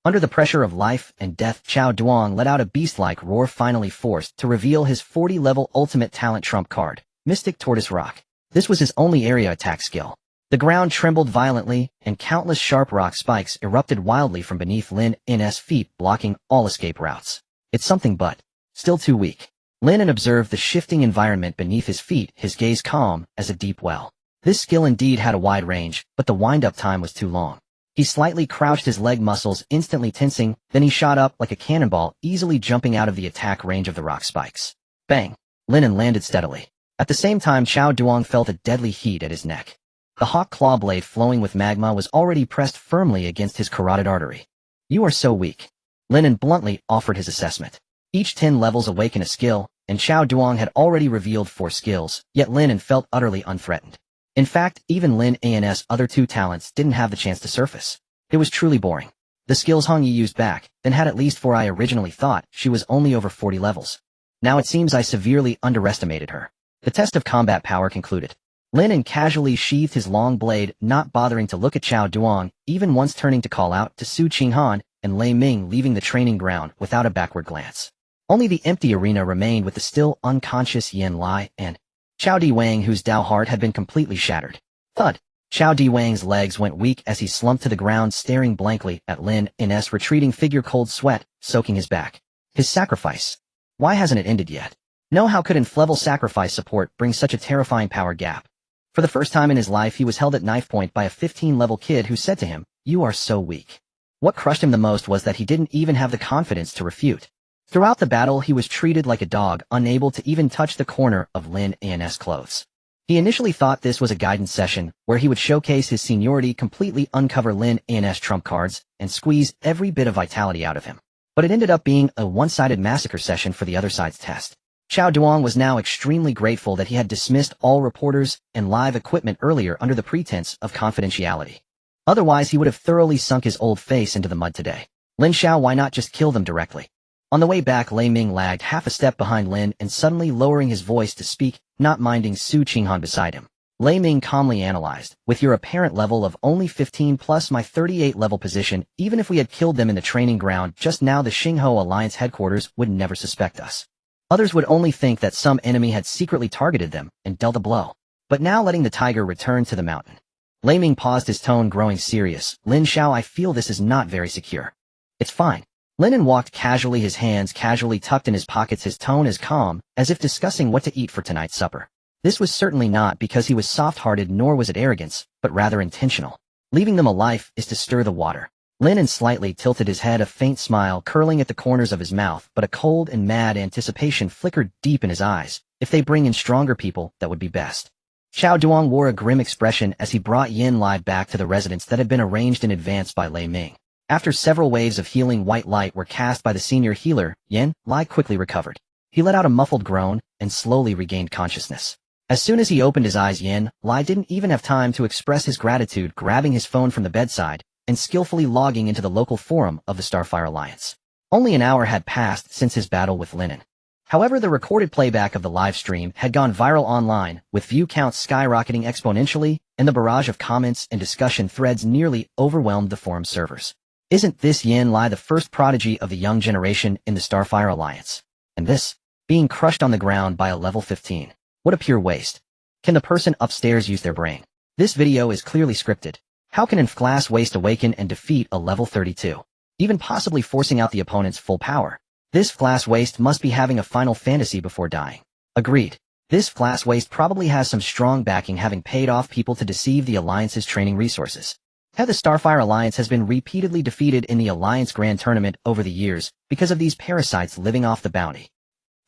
Under the pressure of life and death, Xiao Duong let out a beast-like roar, finally forced to reveal his 40-level ultimate talent trump card, Mystic Tortoise Rock. This was his only area attack skill. The ground trembled violently, and countless sharp rock spikes erupted wildly from beneath Lin An's feet, blocking all escape routes. It's something but still too weak. Lin An observed the shifting environment beneath his feet, his gaze calm as a deep well. This skill indeed had a wide range, but the wind-up time was too long. He slightly crouched, his leg muscles instantly tensing, then he shot up like a cannonball, easily jumping out of the attack range of the rock spikes. Bang! Lin An landed steadily. At the same time, Xiao Duong felt a deadly heat at his neck. The hawk claw blade, flowing with magma, was already pressed firmly against his carotid artery. You are so weak. Lin An bluntly offered his assessment. Each 10 levels awaken a skill, and Xiao Duong had already revealed 4 skills, yet Lin An felt utterly unthreatened. In fact, even Lin An's other 2 talents didn't have the chance to surface. It was truly boring. The skills Hong Yi used back, then had at least 4. I originally thought she was only over 40 levels. Now it seems I severely underestimated her. The test of combat power concluded. Lin An casually sheathed his long blade, not bothering to look at Xiao Duong, even once turning to call out to Su Qinghan and Lei Ming, leaving the training ground without a backward glance. Only the empty arena remained with the still unconscious Yen Lai and Chao Di Wang, whose Dao heart had been completely shattered. Thud. Chao Di Wang's legs went weak as he slumped to the ground, staring blankly at Lin An's retreating figure, cold sweat soaking his back. His sacrifice. Why hasn't it ended yet? No, how could level sacrifice support bring such a terrifying power gap? For the first time in his life, he was held at knife point by a 15-level kid who said to him, "You are so weak." What crushed him the most was that he didn't even have the confidence to refute. Throughout the battle, he was treated like a dog, unable to even touch the corner of Lin An's clothes. He initially thought this was a guidance session, where he would showcase his seniority, completely uncover Lin An's trump cards, and squeeze every bit of vitality out of him. But it ended up being a one-sided massacre session for the other side's test. Chao Duong was now extremely grateful that he had dismissed all reporters and live equipment earlier under the pretense of confidentiality. Otherwise, he would have thoroughly sunk his old face into the mud today. Lin Xiao, why not just kill them directly? On the way back, Lei Ming lagged half a step behind Lin and suddenly lowering his voice to speak, not minding Su Qinghan beside him. Lei Ming calmly analyzed, "With your apparent level of only 15 plus my 38 level position, even if we had killed them in the training ground just now, the Xingho Alliance headquarters would never suspect us. Others would only think that some enemy had secretly targeted them and dealt a blow. But now letting the tiger return to the mountain." Lei Ming paused, his tone growing serious. "Lin Xiao, I feel this is not very secure." "It's fine." Lin An walked casually, his hands casually tucked in his pockets, his tone as calm as if discussing what to eat for tonight's supper. This was certainly not because he was soft-hearted, nor was it arrogance, but rather intentional. Leaving them alive is to stir the water. Lin An slightly tilted his head, a faint smile curling at the corners of his mouth, but a cold and mad anticipation flickered deep in his eyes. If they bring in stronger people, that would be best. Chao Duong wore a grim expression as he brought Yin Lai back to the residence that had been arranged in advance by Lei Ming. After several waves of healing white light were cast by the senior healer, Yin Lai quickly recovered. He let out a muffled groan and slowly regained consciousness. As soon as he opened his eyes, Yin Lai didn't even have time to express his gratitude, grabbing his phone from the bedside and skillfully logging into the local forum of the Starfire Alliance. Only an hour had passed since his battle with Lin An. However, the recorded playback of the live stream had gone viral online, with view counts skyrocketing exponentially, and the barrage of comments and discussion threads nearly overwhelmed the forum servers. Isn't this Yin Lai the first prodigy of the young generation in the Starfire Alliance? And this, being crushed on the ground by a level 15. What a pure waste. Can the person upstairs use their brain? This video is clearly scripted. How can class waste awaken and defeat a level 32? Even possibly forcing out the opponent's full power. This class waste must be having a final fantasy before dying. Agreed. This class waste probably has some strong backing, having paid off people to deceive the Alliance's training resources. The Starfire Alliance has been repeatedly defeated in the Alliance Grand Tournament over the years because of these parasites living off the bounty.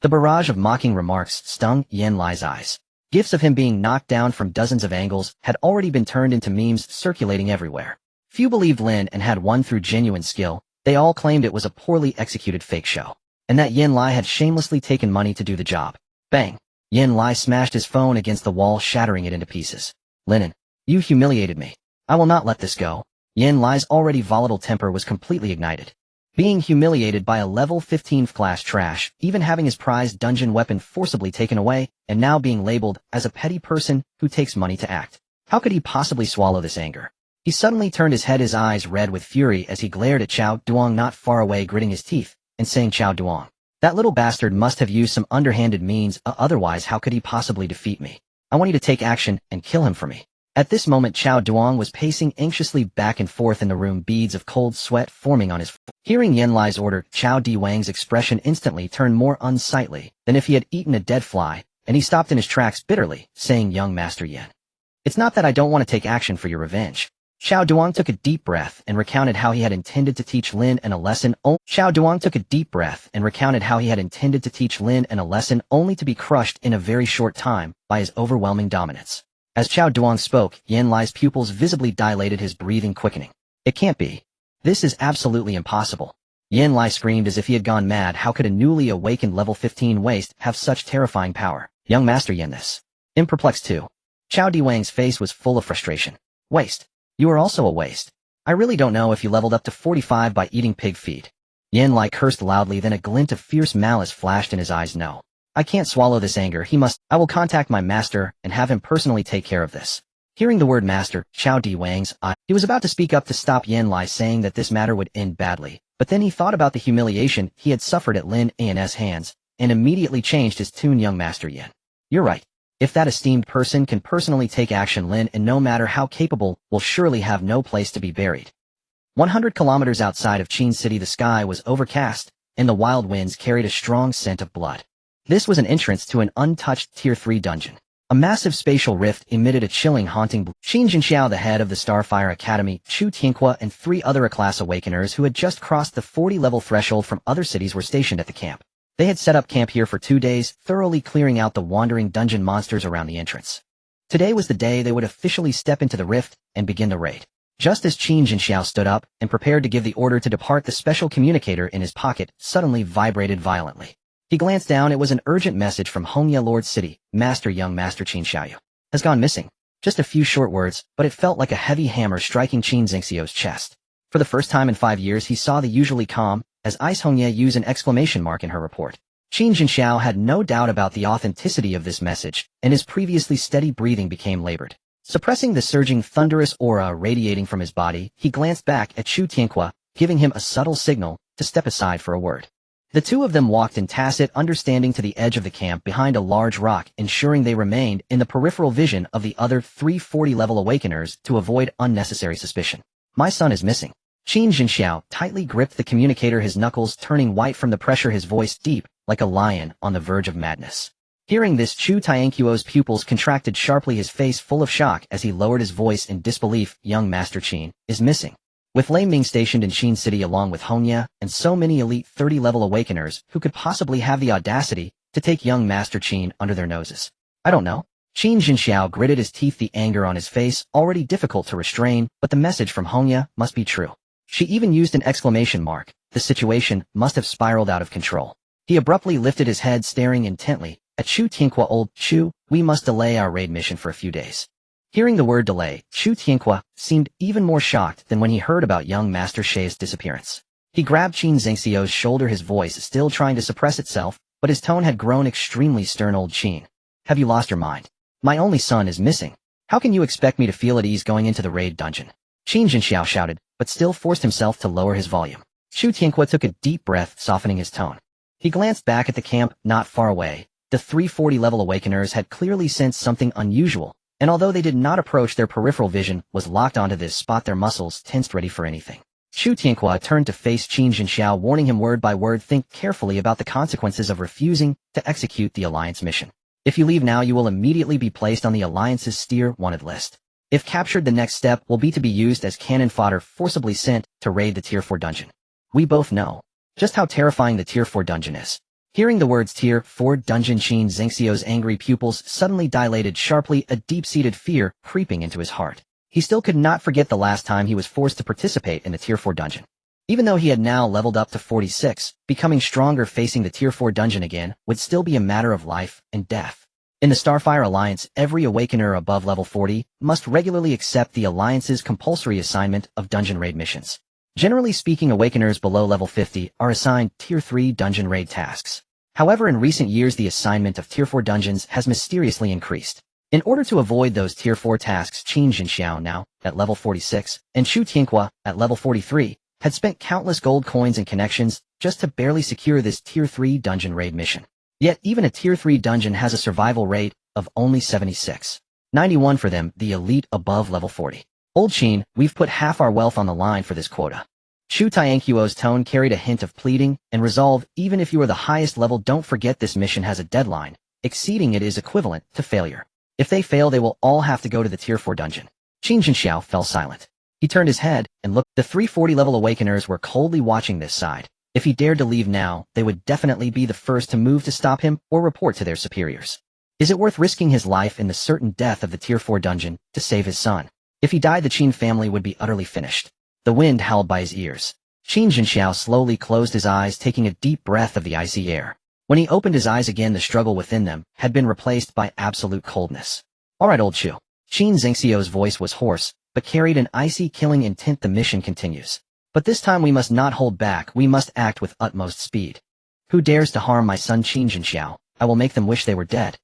The barrage of mocking remarks stung Yin Lai's eyes. Gifs of him being knocked down from dozens of angles had already been turned into memes circulating everywhere. Few believed Lin and had won through genuine skill. They all claimed it was a poorly executed fake show, and that Yin Lai had shamelessly taken money to do the job. Bang! Yin Lai smashed his phone against the wall, shattering it into pieces. "Lin An, you humiliated me. I will not let this go." Yin Lai's already volatile temper was completely ignited. Being humiliated by a level 15 class trash, even having his prized dungeon weapon forcibly taken away, and now being labeled as a petty person who takes money to act. How could he possibly swallow this anger? He suddenly turned his head, his eyes red with fury as he glared at Chao Duong not far away, gritting his teeth and saying, "Chao Duong, that little bastard must have used some underhanded means, otherwise how could he possibly defeat me? I want you to take action and kill him for me." At this moment, Chao Duong was pacing anxiously back and forth in the room, beads of cold sweat forming on his forehead. Hearing Yin Lai's order, Chao Di Wang's expression instantly turned more unsightly than if he had eaten a dead fly, and he stopped in his tracks bitterly, saying, "Young Master Yin, it's not that I don't want to take action for your revenge." Chao Duong took a deep breath and recounted how he had intended to teach Lin An a lesson. Chao Duong took a deep breath and recounted how he had intended to teach Lin An a lesson, only to be crushed in a very short time by his overwhelming dominance. As Chao Duong spoke, Yin Lai's pupils visibly dilated, his breathing quickening. "It can't be. This is absolutely impossible." Yin Lai screamed as if he had gone mad. How could a newly awakened level 15 waste have such terrifying power? "Young Master Yin, this." In perplexed too. Chao Di Wang's face was full of frustration. "Waste. You are also a waste. I really don't know if you leveled up to 45 by eating pig feed." Yin Lai cursed loudly, then a glint of fierce malice flashed in his eyes. "No. I can't swallow this anger. I will contact my master and have him personally take care of this." Hearing the word master, Chao Di Wang's eye. He was about to speak up to stop Yin Lai, saying that this matter would end badly, but then he thought about the humiliation he had suffered at Lin An's hands, and immediately changed his tune. "Young Master Yin. You're right. If that esteemed person can personally take action, Lin An, no matter how capable, will surely have no place to be buried. 100 kilometers outside of Qin City, the sky was overcast, and the wild winds carried a strong scent of blood. This was an entrance to an untouched Tier 3 dungeon. A massive spatial rift emitted a chilling, haunting blue. Qin Jinxiao, the head of the Starfire Academy, Chu Tianqua, and 3 other A-class awakeners who had just crossed the 40-level threshold from other cities were stationed at the camp. They had set up camp here for 2 days, thoroughly clearing out the wandering dungeon monsters around the entrance. Today was the day they would officially step into the rift and begin the raid. Just as Qin Jinxiao stood up and prepared to give the order to depart, the special communicator in his pocket suddenly vibrated violently. He glanced down. It was an urgent message from Hongya Lord City. Young Master Qin Xiaoyu has gone missing. Just a few short words, but it felt like a heavy hammer striking Qin Jinxiao's chest. For the first time in 5 years, he saw the usually calm, as Ice Hongya use an exclamation mark in her report. Qin Jinxiao had no doubt about the authenticity of this message, and his previously steady breathing became labored. Suppressing the surging, thunderous aura radiating from his body, he glanced back at Chu Tianqua, giving him a subtle signal to step aside for a word. The two of them walked in tacit understanding to the edge of the camp behind a large rock, ensuring they remained in the peripheral vision of the other 3 40-level awakeners to avoid unnecessary suspicion. My son is missing. Qin Jinxiao tightly gripped the communicator, his knuckles turning white from the pressure, his voice deep, like a lion on the verge of madness. Hearing this, Chu Tianquo's pupils contracted sharply, his face full of shock as he lowered his voice in disbelief. Young Master Qin is missing. With Lei Ming stationed in Qin City along with Hongya and so many elite 30-level awakeners who could possibly have the audacity to take young Master Qin under their noses. I don't know. Qin Jinxiao gritted his teeth, the anger on his face already difficult to restrain, but the message from Hongya must be true. She even used an exclamation mark. The situation must have spiraled out of control. He abruptly lifted his head, staring intently at Chu Tianqua. Old Chu, we must delay our raid mission for a few days. Hearing the word delay, Chu Tianqua seemed even more shocked than when he heard about young Master Shei's disappearance. He grabbed Qin Jinxiao's shoulder, his voice still trying to suppress itself, but his tone had grown extremely stern. Old Qin, have you lost your mind? My only son is missing. How can you expect me to feel at ease going into the raid dungeon? Qin Jinxiao shouted, but still forced himself to lower his volume. Chu Tianqua took a deep breath, softening his tone. He glanced back at the camp not far away. The 3 40-level awakeners had clearly sensed something unusual, and although they did not approach, their peripheral vision was locked onto this spot, their muscles tensed, ready for anything. Chu Tianqua turned to face Qin Jinxiao, warning him word by word, think carefully about the consequences of refusing to execute the Alliance mission. If you leave now, you will immediately be placed on the Alliance's Steer Wanted list. If captured, the next step will be to be used as cannon fodder, forcibly sent to raid the Tier 4 dungeon. We both know just how terrifying the Tier 4 dungeon is. Hearing the words Tier 4 dungeon, Qin Jinxiao's angry pupils suddenly dilated sharply, a deep-seated fear creeping into his heart. He still could not forget the last time he was forced to participate in the Tier 4 dungeon. Even though he had now leveled up to 46, becoming stronger, facing the Tier 4 dungeon again would still be a matter of life and death. In the Starfire Alliance, every Awakener above level 40 must regularly accept the Alliance's compulsory assignment of dungeon raid missions. Generally speaking, Awakeners below level 50 are assigned Tier 3 dungeon raid tasks. However, in recent years, the assignment of Tier 4 dungeons has mysteriously increased. In order to avoid those Tier 4 tasks, Qin Jinxiao, now at level 46, and Chu Tianqua, at level 43, had spent countless gold coins and connections just to barely secure this Tier 3 dungeon raid mission. Yet even a Tier 3 dungeon has a survival rate of only 76. 91 for them, the elite above level 40. Old Qin, we've put half our wealth on the line for this quota. Chu Tianquo's tone carried a hint of pleading and resolve. Even if you are the highest level, don't forget this mission has a deadline. Exceeding it is equivalent to failure. If they fail, they will all have to go to the Tier 4 dungeon. Qin Jinxiao fell silent. He turned his head and looked. The 3 40-level Awakeners were coldly watching this side. If he dared to leave now, they would definitely be the first to move to stop him or report to their superiors. Is it worth risking his life in the certain death of the Tier 4 dungeon to save his son? If he died, the Qin family would be utterly finished. The wind howled by his ears. Qin Jinxiao slowly closed his eyes, taking a deep breath of the icy air. When he opened his eyes again, the struggle within them had been replaced by absolute coldness. All right, old Chu. Qin Jinxiao's voice was hoarse, but carried an icy, killing intent. The mission continues. But this time we must not hold back. We must act with utmost speed. Who dares to harm my son Qin Jinxiao? I will make them wish they were dead.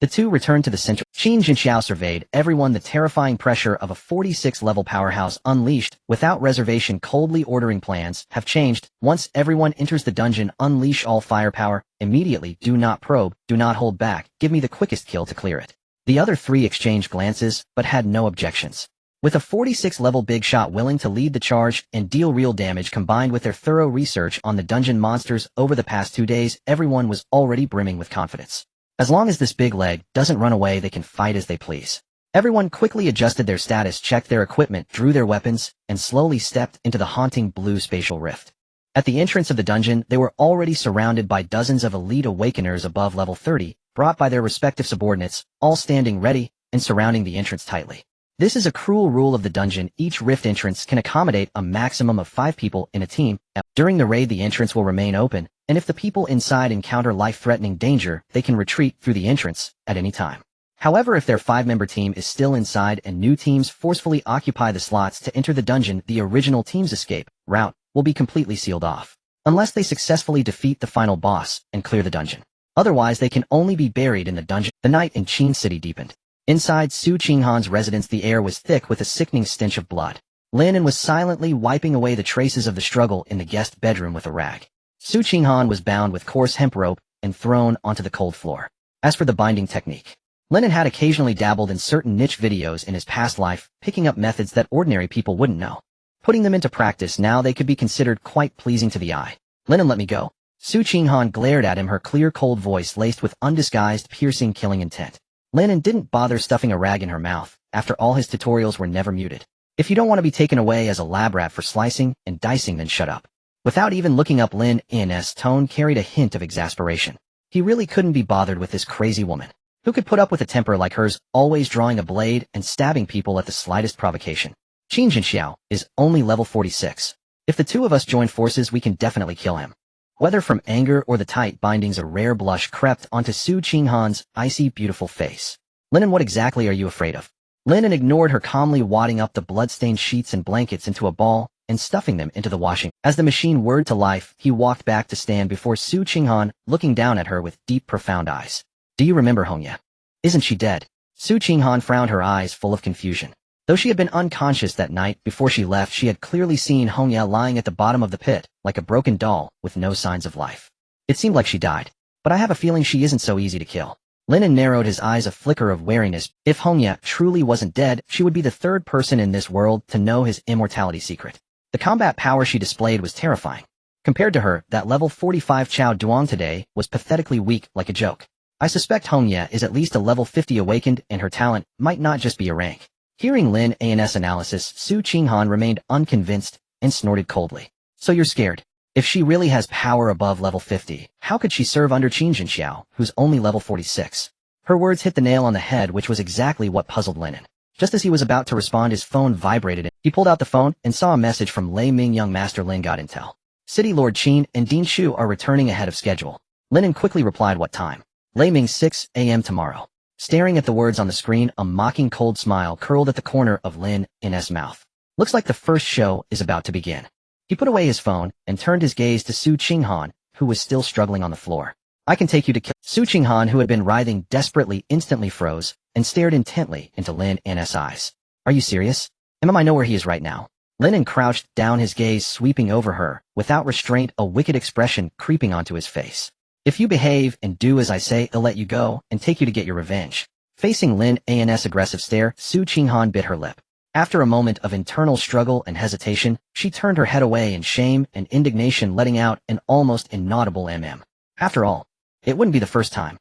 The two returned to the central. Qin Jinxiao surveyed everyone. The terrifying pressure of a 46-level powerhouse unleashed, without reservation. Coldly ordering plans have changed. Once everyone enters the dungeon, unleash all firepower, immediately. Do not probe, do not hold back, give me the quickest kill to clear it. The other three exchanged glances, but had no objections. With a 46-level big shot willing to lead the charge and deal real damage combined with their thorough research on the dungeon monsters over the past 2 days, everyone was already brimming with confidence. As long as this big leg doesn't run away, they can fight as they please. Everyone quickly adjusted their status, checked their equipment, drew their weapons, and slowly stepped into the haunting blue spatial rift. At the entrance of the dungeon, they were already surrounded by dozens of elite awakeners above level 30, brought by their respective subordinates, all standing ready and surrounding the entrance tightly. This is a cruel rule of the dungeon. Each rift entrance can accommodate a maximum of 5 people in a team. During the raid, the entrance will remain open, and if the people inside encounter life-threatening danger, they can retreat through the entrance at any time. However, if their 5-member team is still inside and new teams forcefully occupy the slots to enter the dungeon, the original team's escape route will be completely sealed off, unless they successfully defeat the final boss and clear the dungeon. Otherwise, they can only be buried in the dungeon. The night in Qin City deepened. Inside Su Qinghan's residence, the air was thick with a sickening stench of blood. Lin An was silently wiping away the traces of the struggle in the guest bedroom with a rag. Su Qinghan was bound with coarse hemp rope and thrown onto the cold floor. As for the binding technique, Lin An had occasionally dabbled in certain niche videos in his past life, picking up methods that ordinary people wouldn't know. Putting them into practice now, they could be considered quite pleasing to the eye. Lin An, let me go. Su Qinghan glared at him, her clear cold voice laced with undisguised piercing killing intent. Lin An didn't bother stuffing a rag in her mouth. After all, his tutorials were never muted. If you don't want to be taken away as a lab rat for slicing and dicing, then shut up. Without even looking up, Lin An's tone carried a hint of exasperation. He really couldn't be bothered with this crazy woman. Who could put up with a temper like hers, always drawing a blade and stabbing people at the slightest provocation? Qin Jinxiao is only level 46. If the two of us join forces, we can definitely kill him. Whether from anger or the tight bindings, a rare blush crept onto Su Qinghan's icy, beautiful face. Lin An, what exactly are you afraid of? Lin An ignored her, calmly wadding up the blood-stained sheets and blankets into a ball and stuffing them into the washing. As the machine whirred to life, he walked back to stand before Su Qinghan, looking down at her with deep, profound eyes. Do you remember Hongya? Isn't she dead? Su Qinghan frowned, her eyes full of confusion. Though she had been unconscious that night before she left, she had clearly seen Hongya lying at the bottom of the pit, like a broken doll, with no signs of life. It seemed like she died. But I have a feeling she isn't so easy to kill. Lin An narrowed his eyes, a flicker of wariness. If Hongya truly wasn't dead, she would be the third person in this world to know his immortality secret. The combat power she displayed was terrifying. Compared to her, that level 45 Chao Duong today was pathetically weak, like a joke. I suspect Hongya is at least a level 50 awakened, and her talent might not just be a rank. Hearing Lin An's analysis, Su Qinghan remained unconvinced and snorted coldly. So you're scared? If she really has power above level 50, how could she serve under Qin Jinxiao, who's only level 46? Her words hit the nail on the head, which was exactly what puzzled Lin An. Just as he was about to respond, his phone vibrated and he pulled out the phone and saw a message from Lei Ming. Young Master Lin got intel. City Lord Qin and Dean Shu are returning ahead of schedule. Lin An quickly replied, what time? Lei Ming, 6 a.m. tomorrow. Staring at the words on the screen, a mocking cold smile curled at the corner of Lin An's mouth. Looks like the first show is about to begin. He put away his phone and turned his gaze to Su Qinghan, who was still struggling on the floor. I can take you to kill. Su Qinghan, who had been writhing desperately, instantly froze and stared intently into Lin An's eyes. Are you serious? I know where he is right now. Lin An crouched down, his gaze sweeping over her, without restraint, a wicked expression creeping onto his face. If you behave and do as I say, I'll let you go and take you to get your revenge. Facing Lin An's aggressive stare, Su Qinghan bit her lip. After a moment of internal struggle and hesitation, she turned her head away in shame and indignation, letting out an almost inaudible mm. After all, it wouldn't be the first time.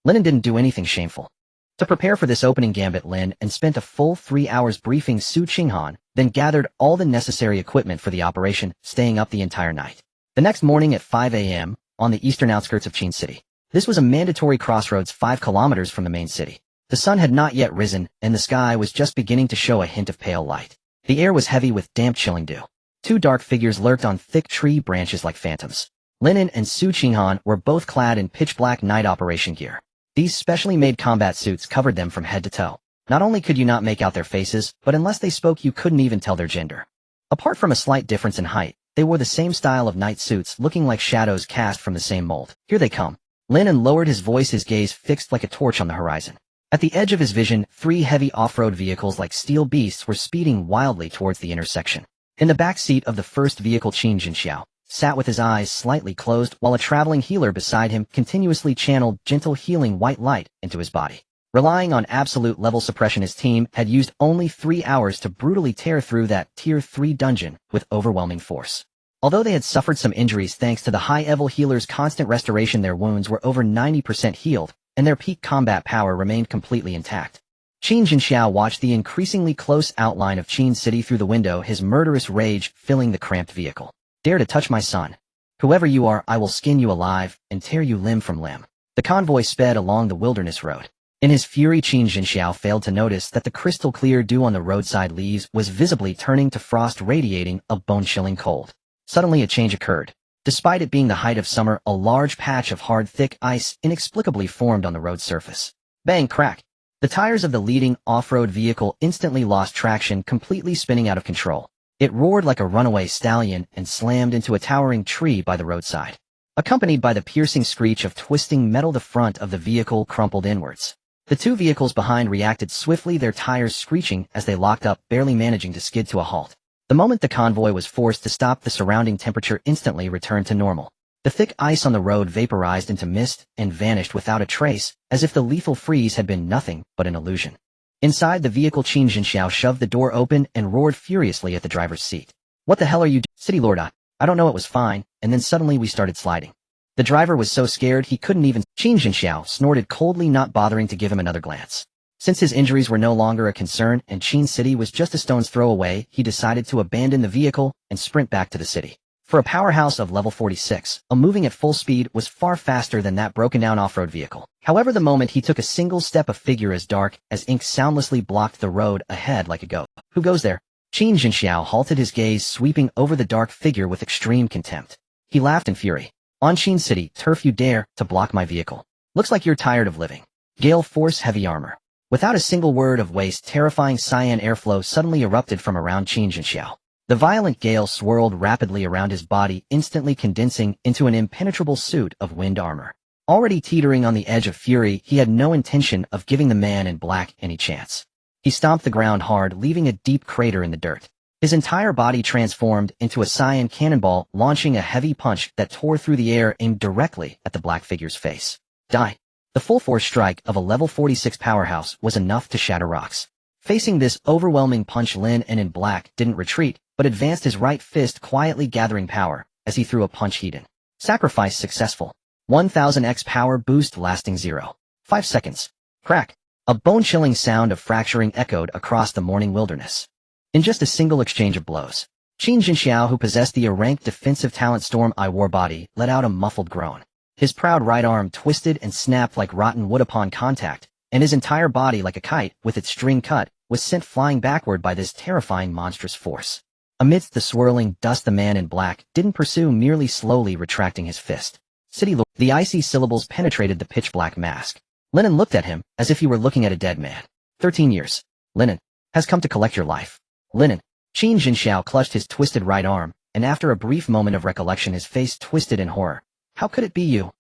Lin An didn't do anything shameful. To prepare for this opening gambit, Lin An spent a full 3 hours briefing Su Qinghan, then gathered all the necessary equipment for the operation, staying up the entire night. The next morning at 5 a.m., on the eastern outskirts of Qin City. This was a mandatory crossroads 5 kilometers from the main city. The sun had not yet risen, and the sky was just beginning to show a hint of pale light. The air was heavy with damp, chilling dew. 2 dark figures lurked on thick tree branches like phantoms. Lin An and Su Qinghan were both clad in pitch-black night operation gear. These specially made combat suits covered them from head to toe. Not only could you not make out their faces, but unless they spoke you couldn't even tell their gender. Apart from a slight difference in height, they wore the same style of night suits, looking like shadows cast from the same mold. Here they come. Lin An lowered his voice, his gaze fixed like a torch on the horizon. At the edge of his vision, 3 heavy off-road vehicles like steel beasts were speeding wildly towards the intersection. In the back seat of the first vehicle, Qin Jinxiao sat with his eyes slightly closed while a traveling healer beside him continuously channeled gentle healing white light into his body. Relying on absolute level suppression, his team had used only 3 hours to brutally tear through that Tier 3 dungeon with overwhelming force. Although they had suffered some injuries thanks to the high-level healer's constant restoration, their wounds were over 90% healed, and their peak combat power remained completely intact. Qin Jinxiao watched the increasingly close outline of Qin City through the window, his murderous rage filling the cramped vehicle. Dare to touch my son. Whoever you are, I will skin you alive and tear you limb from limb. The convoy sped along the wilderness road. In his fury, Qin Jinxiao failed to notice that the crystal-clear dew on the roadside leaves was visibly turning to frost, radiating a bone-chilling cold. Suddenly a change occurred. Despite it being the height of summer, a large patch of hard, thick ice inexplicably formed on the road surface. Bang, crack! The tires of the leading off-road vehicle instantly lost traction, completely spinning out of control. It roared like a runaway stallion and slammed into a towering tree by the roadside. Accompanied by the piercing screech of twisting metal, the front of the vehicle crumpled inwards. The 2 vehicles behind reacted swiftly, their tires screeching as they locked up, barely managing to skid to a halt. The moment the convoy was forced to stop, the surrounding temperature instantly returned to normal. The thick ice on the road vaporized into mist and vanished without a trace, as if the lethal freeze had been nothing but an illusion. Inside the vehicle, Qin Jinxiao shoved the door open and roared furiously at the driver's seat. What the hell are you doing? City Lord, I don't know, it was fine, and then suddenly we started sliding. The driver was so scared he couldn't even— Qin Jinxiao snorted coldly, not bothering to give him another glance. Since his injuries were no longer a concern and Qin City was just a stone's throw away, he decided to abandon the vehicle and sprint back to the city. For a powerhouse of level 46, moving at full speed was far faster than that broken-down off-road vehicle. However, the moment he took a single step, a figure as dark as ink soundlessly blocked the road ahead like a ghost. Who goes there? Qin Jinxiao halted, his gaze sweeping over the dark figure with extreme contempt. He laughed in fury. On Qin City turf, you dare to block my vehicle. Looks like you're tired of living. Gale Force heavy armor. Without a single word of waste, terrifying cyan airflow suddenly erupted from around Qin Jinxiao. The violent gale swirled rapidly around his body, instantly condensing into an impenetrable suit of wind armor. Already teetering on the edge of fury, he had no intention of giving the man in black any chance. He stomped the ground hard, leaving a deep crater in the dirt. His entire body transformed into a cyan cannonball, launching a heavy punch that tore through the air, aimed directly at the black figure's face. Die. The full-force strike of a level 46 powerhouse was enough to shatter rocks. Facing this overwhelming punch, Lin An in black didn't retreat, but advanced his right fist, quietly gathering power as he threw a punch heat. Sacrifice successful. 1000x power boost lasting 0.5 seconds. Crack. A bone-chilling sound of fracturing echoed across the morning wilderness. In just a single exchange of blows, Qin Jinxiao, who possessed the A-rank defensive talent Storm Iwar Body, let out a muffled groan. His proud right arm twisted and snapped like rotten wood upon contact, and his entire body, like a kite with its string cut, was sent flying backward by this terrifying monstrous force. Amidst the swirling dust, the man in black didn't pursue, merely slowly retracting his fist. City Lord. The icy syllables penetrated the pitch-black mask. Lin An looked at him as if he were looking at a dead man. 13 years. Lin An has come to collect your life. Lin An. Qin Jinxiao clutched his twisted right arm, and after a brief moment of recollection, his face twisted in horror. How could it be you?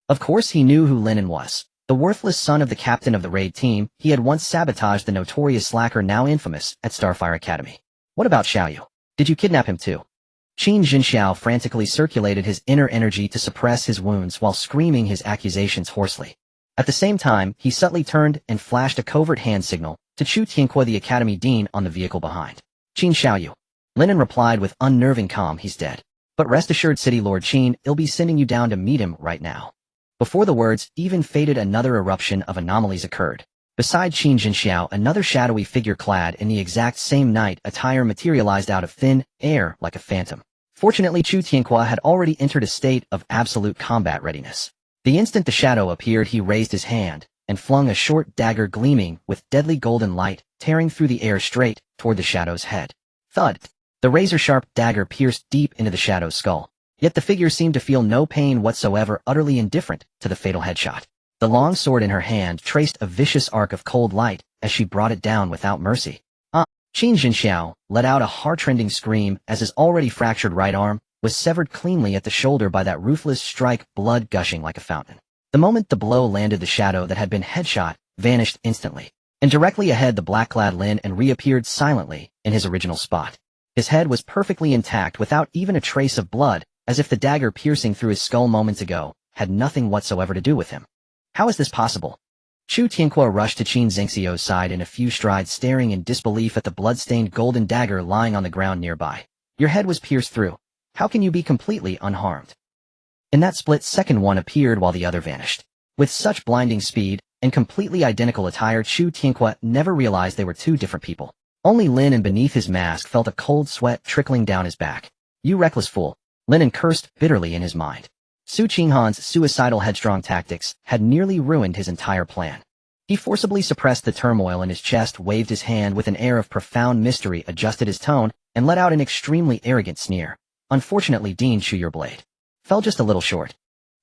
Of course he knew who Lin An was. The worthless son of the captain of the raid team. He had once sabotaged the notorious slacker now infamous at Starfire Academy. What about Xiaoyu? Did you kidnap him too? Qin Jinxiao frantically circulated his inner energy to suppress his wounds while screaming his accusations hoarsely. At the same time, he subtly turned and flashed a covert hand signal to Chu Tianqua, the academy dean, on the vehicle behind. Qin Xiaoyu. Lin An replied with unnerving calm, he's dead. But rest assured, City Lord Qin, I'll be sending you down to meet him right now. Before the words even faded, another eruption of anomalies occurred. Beside Qin Jinxiao, another shadowy figure clad in the exact same night attire materialized out of thin air like a phantom. Fortunately, Chu Tianqua had already entered a state of absolute combat readiness. The instant the shadow appeared, he raised his hand and flung a short dagger gleaming with deadly golden light, tearing through the air straight toward the shadow's head. Thud! The razor-sharp dagger pierced deep into the shadow's skull. Yet the figure seemed to feel no pain whatsoever, utterly indifferent to the fatal headshot. The long sword in her hand traced a vicious arc of cold light as she brought it down without mercy. Qin Jinxiao let out a heart-rending scream as his already fractured right arm was severed cleanly at the shoulder by that ruthless strike, blood gushing like a fountain. The moment the blow landed, the shadow that had been headshot vanished instantly. And directly ahead, the black-clad Lin An reappeared silently in his original spot. His head was perfectly intact without even a trace of blood, as if the dagger piercing through his skull moments ago had nothing whatsoever to do with him. How is this possible? Chu Tianque rushed to Qin Zhengxiu's side in a few strides, staring in disbelief at the blood-stained golden dagger lying on the ground nearby. Your head was pierced through. How can you be completely unharmed? In that split second, one appeared while the other vanished. With such blinding speed and completely identical attire, Chu Tianque never realized they were two different people. Only Lin An beneath his mask felt a cold sweat trickling down his back. You reckless fool, Lin An cursed bitterly in his mind. Su Qinghan's suicidal headstrong tactics had nearly ruined his entire plan. He forcibly suppressed the turmoil in his chest, waved his hand with an air of profound mystery, adjusted his tone, and let out an extremely arrogant sneer. Unfortunately, Dean Shu, your blade fell just a little short.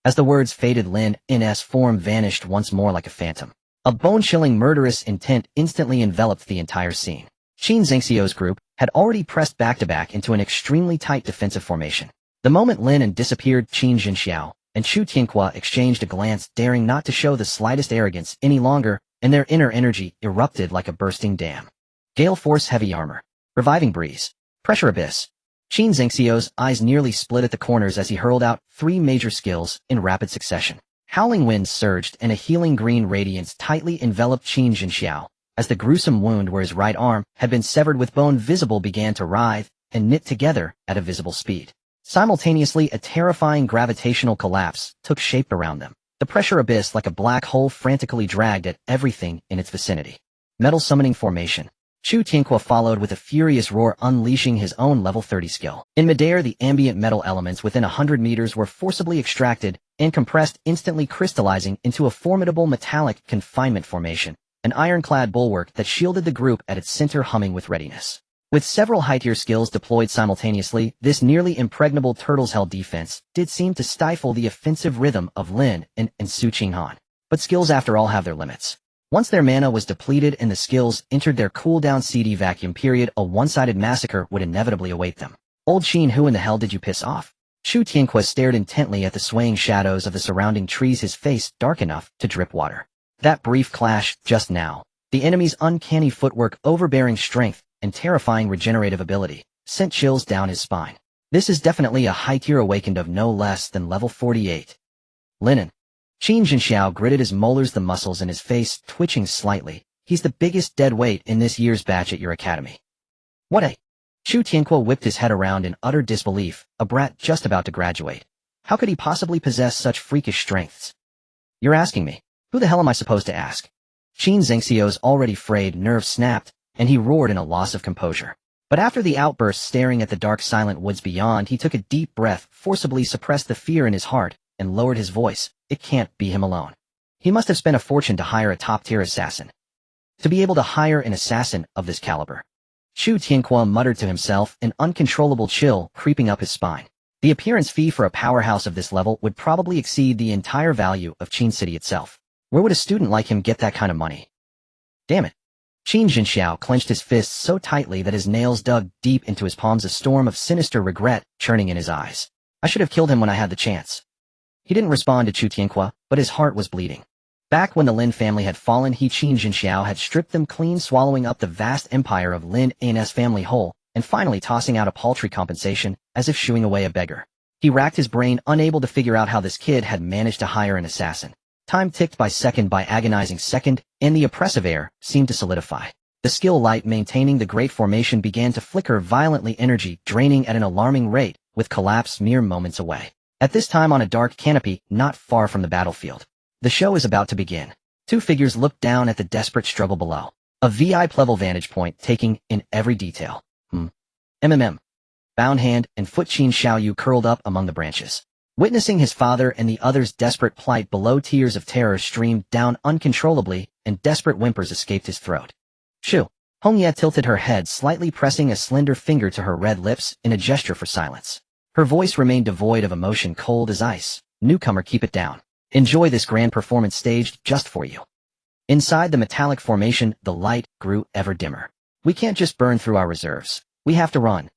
As the words faded, Lin An's form vanished once more like a phantom. A bone-chilling murderous intent instantly enveloped the entire scene. Qin Zhengxiu's group had already pressed back-to-back into an extremely tight defensive formation. The moment Lin An disappeared, Qin Zhenxiao and Chu Tianque exchanged a glance, daring not to show the slightest arrogance any longer, and their inner energy erupted like a bursting dam. Gale Force Heavy Armor. Reviving Breeze. Pressure Abyss. Qin Zhengxiu's eyes nearly split at the corners as he hurled out 3 major skills in rapid succession. Howling winds surged, and a healing green radiance tightly enveloped Qin Zhenxiao, as the gruesome wound where his right arm had been severed with bone visible began to writhe and knit together at a visible speed. Simultaneously, a terrifying gravitational collapse took shape around them. The pressure abyss, like a black hole, frantically dragged at everything in its vicinity. Metal Summoning Formation. Chu Tianque followed with a furious roar, unleashing his own level 30 skill. In midair, the ambient metal elements within 100 meters were forcibly extracted and compressed, instantly crystallizing into a formidable metallic confinement formation, an ironclad bulwark that shielded the group at its center, humming with readiness. With several high-tier skills deployed simultaneously, this nearly impregnable turtle's hell defense did seem to stifle the offensive rhythm of Lin An and Su Qinghan. But skills, after all, have their limits. Once their mana was depleted and the skills entered their cooldown CD vacuum period, a one-sided massacre would inevitably await them. Old Qin, who in the hell did you piss off? Chu Tianque stared intently at the swaying shadows of the surrounding trees, his face dark enough to drip water. That brief clash just now, the enemy's uncanny footwork, overbearing strength, and terrifying regenerative ability, sent chills down his spine. This is definitely a high-tier awakened of no less than level 48. Lin An. Qin Zhenxiao gritted his molars, the muscles in his face twitching slightly. He's the biggest dead weight in this year's batch at your academy. What a... Chu Tianque whipped his head around in utter disbelief, a brat just about to graduate. How could he possibly possess such freakish strengths? You're asking me. Who the hell am I supposed to ask? Qin Zhengxiu's already frayed nerves snapped, and he roared in a loss of composure. But after the outburst, staring at the dark silent woods beyond, he took a deep breath, forcibly suppressed the fear in his heart, and lowered his voice. It can't be him alone. He must have spent a fortune to hire a top-tier assassin. To be able to hire an assassin of this caliber. Chu Tianque muttered to himself, an uncontrollable chill creeping up his spine. The appearance fee for a powerhouse of this level would probably exceed the entire value of Qin City itself. Where would a student like him get that kind of money? Damn it. Qin Zhenxiao clenched his fists so tightly that his nails dug deep into his palms, a storm of sinister regret churning in his eyes. I should have killed him when I had the chance. He didn't respond to Chu Tianque, but his heart was bleeding. Back when the Lin family had fallen, Qin Zhenxiao had stripped them clean, swallowing up the vast empire of Lin An's family whole, and finally tossing out a paltry compensation, as if shooing away a beggar. He racked his brain, unable to figure out how this kid had managed to hire an assassin. Time ticked by agonizing second, and the oppressive air seemed to solidify. The skill light maintaining the great formation began to flicker violently, energy draining at an alarming rate, with collapse mere moments away. At this time, on a dark canopy, not far from the battlefield. The show is about to begin. Two figures looked down at the desperate struggle below. A VIP-level vantage point taking in every detail. Bound hand and foot, Qin Xiaoyu curled up among the branches. Witnessing his father and the other's desperate plight below, tears of terror streamed down uncontrollably, and desperate whimpers escaped his throat. Shoo! Hongye tilted her head, slightly pressing a slender finger to her red lips in a gesture for silence. Her voice remained devoid of emotion, cold as ice. Newcomer, keep it down. Enjoy this grand performance staged just for you. Inside the metallic formation, the light grew ever dimmer. We can't just burn through our reserves. We have to run.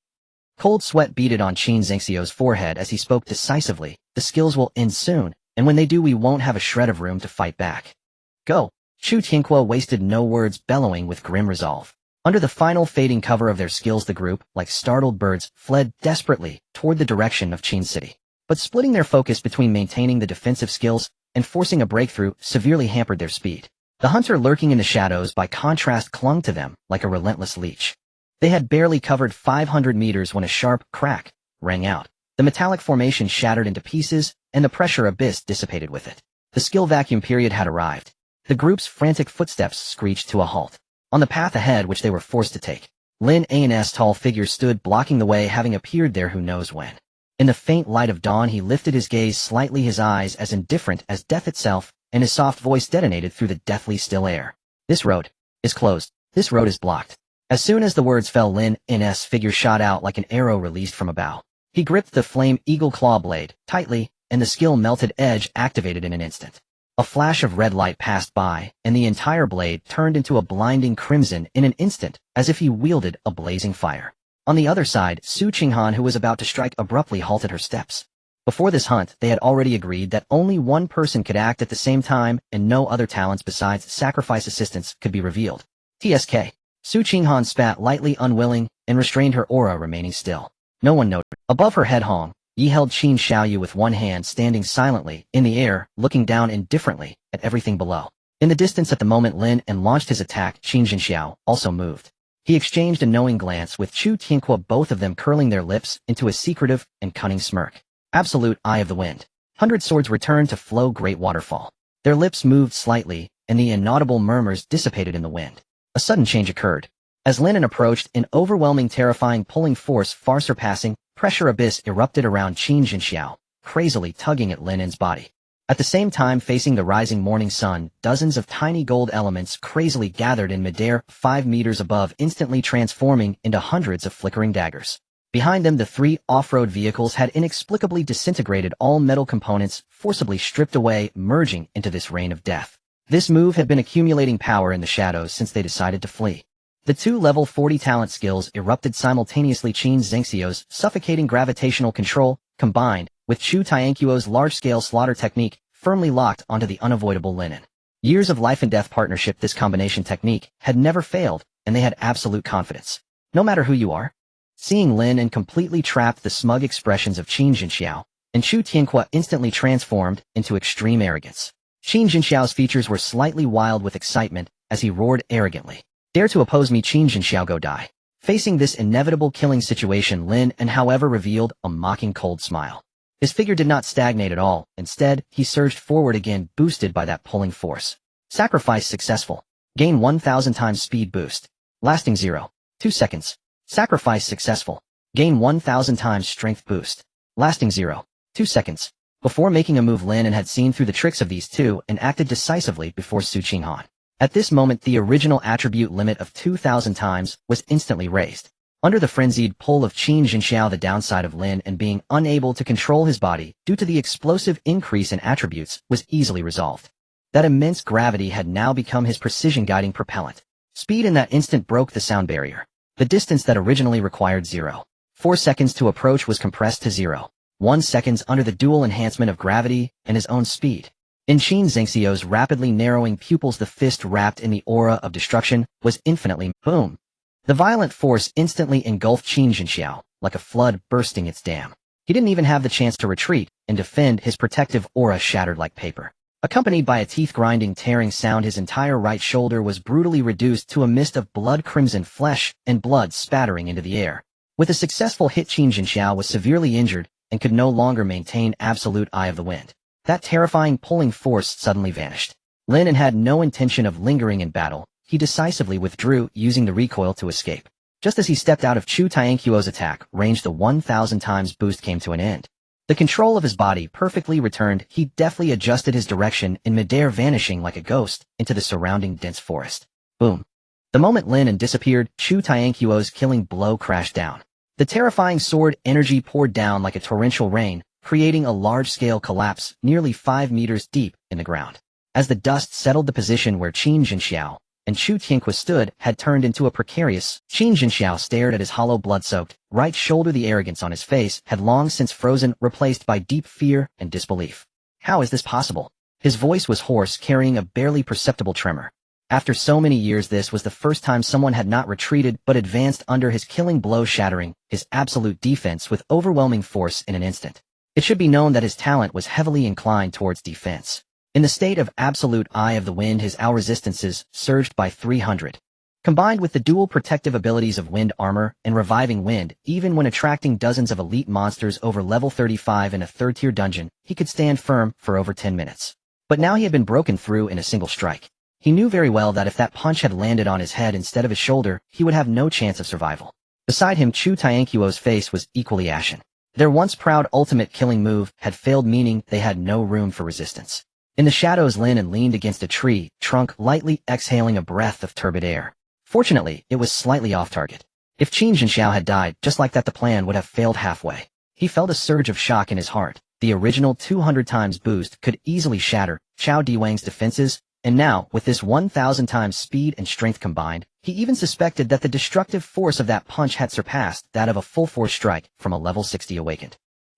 Cold sweat beaded on Qin Zhengxiu's forehead as he spoke decisively. The skills will end soon, and when they do we won't have a shred of room to fight back. Go! Chu Tianque wasted no words, bellowing with grim resolve. Under the final fading cover of their skills, the group, like startled birds, fled desperately toward the direction of Qin City. But splitting their focus between maintaining the defensive skills and forcing a breakthrough severely hampered their speed. The hunter lurking in the shadows, by contrast, clung to them like a relentless leech. They had barely covered 500 meters when a sharp crack rang out. The metallic formation shattered into pieces, and the pressure abyss dissipated with it. The skill vacuum period had arrived. The group's frantic footsteps screeched to a halt. On the path ahead which they were forced to take, Lin An's tall figure stood blocking the way, having appeared there who knows when. In the faint light of dawn he lifted his gaze slightly, his eyes as indifferent as death itself, and his soft voice detonated through the deathly still air. This road is closed. This road is blocked. As soon as the words fell, Lin An's figure shot out like an arrow released from a bow. He gripped the flame eagle claw blade tightly, and the skill melted edge activated in an instant. A flash of red light passed by, and the entire blade turned into a blinding crimson in an instant, as if he wielded a blazing fire. On the other side, Su Qinghan, who was about to strike, abruptly halted her steps. Before this hunt, they had already agreed that only one person could act at the same time, and no other talents besides sacrifice assistance could be revealed. TSK. Su Qinghan spat lightly, unwilling, and restrained her aura, remaining still. No one noted. Above her head, Hong Yi held Qin Xiaoyu with one hand, standing silently in the air, looking down indifferently at everything below. In the distance at the moment Lin An launched his attack, Qin Jinxiao also moved. He exchanged a knowing glance with Chu Tianque, both of them curling their lips into a secretive and cunning smirk. Absolute eye of the wind. 100 swords returned to flow, great waterfall. Their lips moved slightly, and the inaudible murmurs dissipated in the wind. A sudden change occurred. As Lin An approached, an overwhelming, terrifying pulling force far surpassing pressure abyss erupted around Qin Jinxiao, crazily tugging at Lin An's body. At the same time, facing the rising morning sun, dozens of tiny gold elements crazily gathered in midair 5 meters above, instantly transforming into hundreds of flickering daggers. Behind them, the 3 off-road vehicles had inexplicably disintegrated, all metal components forcibly stripped away, merging into this rain of death. This move had been accumulating power in the shadows since they decided to flee. The 2 level 40 talent skills erupted simultaneously. Qin Zhengxiu's suffocating gravitational control, combined with Chu Tianquo's large-scale slaughter technique, firmly locked onto the unavoidable Lin An. Years of life and death partnership, this combination technique had never failed, and they had absolute confidence. No matter who you are. Seeing Lin An completely trapped, the smug expressions of Qin Jinxiao and Chu Tianque instantly transformed into extreme arrogance. Qin Jinxiao's features were slightly wild with excitement as he roared arrogantly. Dare to oppose me, Qin Jinxiao, go die. Facing this inevitable killing situation, Lin An, however, revealed a mocking cold smile. His figure did not stagnate at all. Instead, he surged forward again, boosted by that pulling force. Sacrifice successful. Gain 1000 times speed boost. Lasting 0.2 seconds. Sacrifice successful. Gain 1000 times strength boost. Lasting 0.2 seconds. Before making a move, Lin An had seen through the tricks of these two and acted decisively before Su Qinghan. At this moment, the original attribute limit of 2000 times was instantly raised. Under the frenzied pull of Qin Jinxiao, the downside of Lin An being unable to control his body due to the explosive increase in attributes was easily resolved. That immense gravity had now become his precision-guiding propellant. Speed in that instant broke the sound barrier. The distance that originally required 0.4 seconds to approach was compressed to 0.1 seconds under the dual enhancement of gravity and his own speed. In Qin Zhengxiu's rapidly narrowing pupils, the fist wrapped in the aura of destruction was infinitely boom. The violent force instantly engulfed Qin Jinxiao, like a flood bursting its dam. He didn't even have the chance to retreat and defend. His protective aura shattered like paper. Accompanied by a teeth-grinding, tearing sound, his entire right shoulder was brutally reduced to a mist of blood-crimson flesh and blood spattering into the air. With a successful hit, Qin Jinxiao was severely injured and could no longer maintain absolute eye of the wind. That terrifying pulling force suddenly vanished. Lin An had no intention of lingering in battle. He decisively withdrew, using the recoil to escape. Just as he stepped out of Chu Tianquo's attack range, the 1000 times boost came to an end. The control of his body perfectly returned. He deftly adjusted his direction in midair, vanishing like a ghost into the surrounding dense forest. Boom. The moment Lin An disappeared, Chu Tianquo's killing blow crashed down. The terrifying sword energy poured down like a torrential rain, creating a large-scale collapse nearly 5 meters deep in the ground. As the dust settled, the position where Qin Jinxiao and Chu Tianque stood had turned into a precarious. Qin Jinxiao stared at his hollow, blood-soaked right shoulder. The arrogance on his face had long since frozen, replaced by deep fear and disbelief. How is this possible? His voice was hoarse, carrying a barely perceptible tremor. After so many years, this was the first time someone had not retreated but advanced under his killing blow, shattering his absolute defense with overwhelming force in an instant. It should be known that his talent was heavily inclined towards defense. In the state of absolute eye of the wind, his AoE resistances surged by 300. Combined with the dual protective abilities of wind armor and reviving wind, even when attracting dozens of elite monsters over level 35 in a third-tier dungeon, he could stand firm for over 10 minutes. But now he had been broken through in a single strike. He knew very well that if that punch had landed on his head instead of his shoulder, he would have no chance of survival. Beside him, Chu Tianquo's face was equally ashen. Their once proud ultimate killing move had failed, meaning they had no room for resistance. In the shadows, Lin An leaned against a tree trunk, lightly exhaling a breath of turbid air. Fortunately, it was slightly off target. If Qin Jinxiao had died just like that, the plan would have failed halfway. He felt a surge of shock in his heart. The original 200 times boost could easily shatter Chao Diwang's defenses, and now, with this 1,000 times speed and strength combined, he even suspected that the destructive force of that punch had surpassed that of a full-force strike from a level 60 awakened.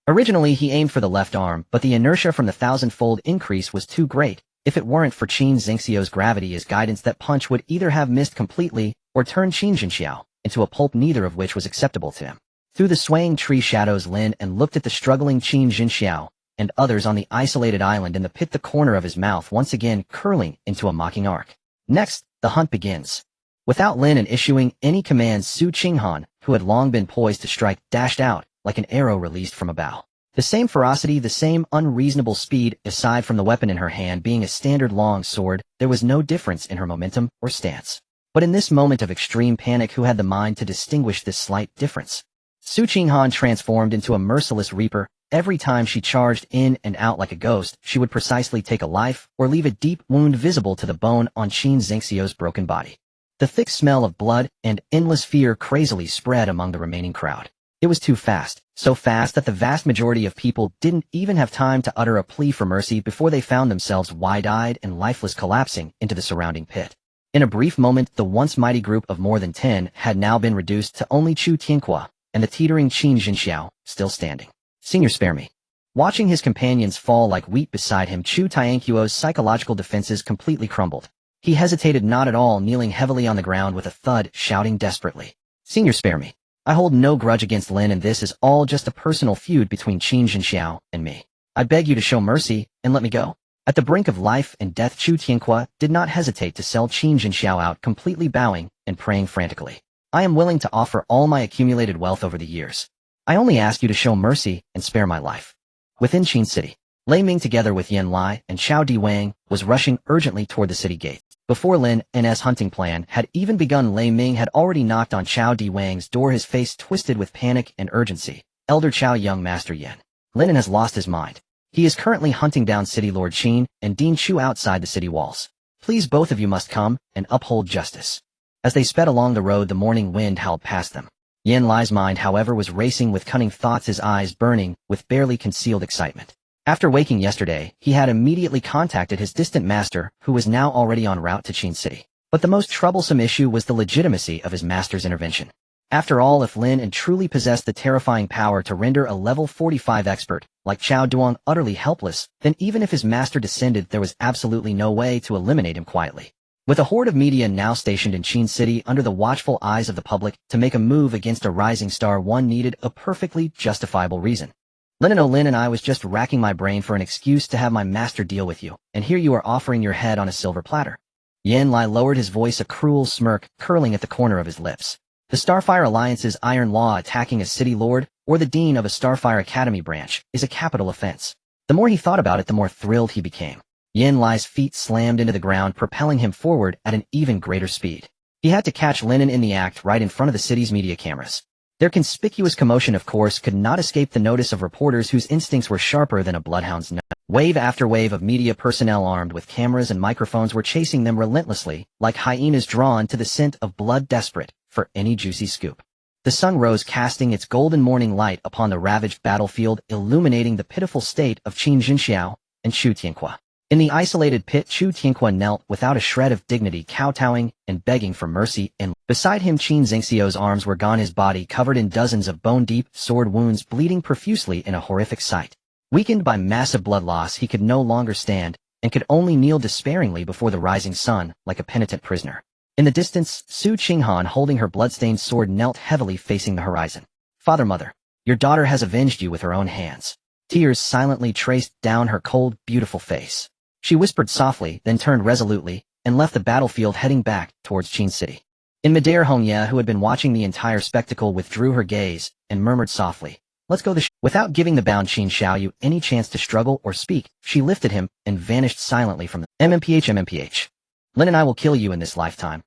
Originally, he aimed for the left arm, but the inertia from the 1,000-fold increase was too great. If it weren't for Qin Jinxiao's gravity as guidance, that punch would either have missed completely or turned Qin Jinxiao into a pulp, neither of which was acceptable to him. Through the swaying tree shadows, Lin An looked at the struggling Qin Jinxiao and others on the isolated island in the pit, the corner of his mouth once again curling into a mocking arc. Next, the hunt begins. Without Lin An issuing any commands, Su Qinghan, who had long been poised to strike, dashed out like an arrow released from a bow. The same ferocity, the same unreasonable speed. Aside from the weapon in her hand being a standard long sword, there was no difference in her momentum or stance. But in this moment of extreme panic, who had the mind to distinguish this slight difference? Su Qinghan transformed into a merciless reaper. Every time she charged in and out like a ghost, she would precisely take a life or leave a deep wound visible to the bone on Qin Jinxiao's broken body. The thick smell of blood and endless fear crazily spread among the remaining crowd. It was too fast, so fast that the vast majority of people didn't even have time to utter a plea for mercy before they found themselves wide-eyed and lifeless, collapsing into the surrounding pit. In a brief moment, the once mighty group of more than 10 had now been reduced to only Chu Tianqua and the teetering Qin Jinxiao still standing. "Senior, spare me." Watching his companions fall like wheat beside him, Chu Tianquo's psychological defenses completely crumbled. He hesitated not at all, kneeling heavily on the ground with a thud, shouting desperately, "Senior, spare me. I hold no grudge against Lin, and this is all just a personal feud between Qin Jinxiao and me. I beg you to show mercy and let me go." At the brink of life and death, Chu Tianqua did not hesitate to sell Qin Jinxiao out, completely bowing and praying frantically. "I am willing to offer all my accumulated wealth over the years. I only ask you to show mercy and spare my life." Within Qin City, Lei Ming, together with Yan Lai and Chao Diwang, was rushing urgently toward the city gate. Before Lin An's hunting plan had even begun, Lei Ming had already knocked on Chao Diwang's door, his face twisted with panic and urgency. "Elder Chao, young Master Yan. Lin An has lost his mind. He is currently hunting down City Lord Qin and Dean Chu outside the city walls. Please, both of you must come and uphold justice." As they sped along the road, the morning wind howled past them. Yan Lai's mind, however, was racing with cunning thoughts, his eyes burning with barely concealed excitement. After waking yesterday, he had immediately contacted his distant master, who was now already en route to Qin City. But the most troublesome issue was the legitimacy of his master's intervention. After all, if Lin An truly possessed the terrifying power to render a level 45 expert like Chao Duong utterly helpless, then even if his master descended, there was absolutely no way to eliminate him quietly. With a horde of media now stationed in Qin City under the watchful eyes of the public, to make a move against a rising star, one needed a perfectly justifiable reason. "Lin An, I was just racking my brain for an excuse to have my master deal with you, and here you are offering your head on a silver platter." Yan Lai lowered his voice, a cruel smirk curling at the corner of his lips. The Starfire Alliance's iron law, attacking a city lord or the dean of a Starfire Academy branch, is a capital offense. The more he thought about it, the more thrilled he became. Yan Lai's feet slammed into the ground, propelling him forward at an even greater speed. He had to catch Lin An in the act, right in front of the city's media cameras. Their conspicuous commotion, of course, could not escape the notice of reporters whose instincts were sharper than a bloodhound's nose. Wave after wave of media personnel armed with cameras and microphones were chasing them relentlessly, like hyenas drawn to the scent of blood, desperate for any juicy scoop. The sun rose, casting its golden morning light upon the ravaged battlefield, illuminating the pitiful state of Qin Jinxiao and Chu Tianqua. In the isolated pit, Chu Tianqua knelt without a shred of dignity, kowtowing and begging for mercy, and beside him Qin Jinxiao's arms were gone, his body covered in dozens of bone-deep sword wounds, bleeding profusely in a horrific sight. Weakened by massive blood loss, he could no longer stand, and could only kneel despairingly before the rising sun, like a penitent prisoner. In the distance, Su Qinghan, holding her blood-stained sword, knelt heavily facing the horizon. Father, mother, your daughter has avenged you with her own hands. Tears silently traced down her cold, beautiful face. She whispered softly, then turned resolutely, and left the battlefield, heading back towards Qin City. In midair, Hongye, who had been watching the entire spectacle, withdrew her gaze, and murmured softly, "Let's go." Without giving the bound Qin Xiaoyu any chance to struggle or speak, she lifted him and vanished silently from the MMPH. Lin and I will kill you in this lifetime.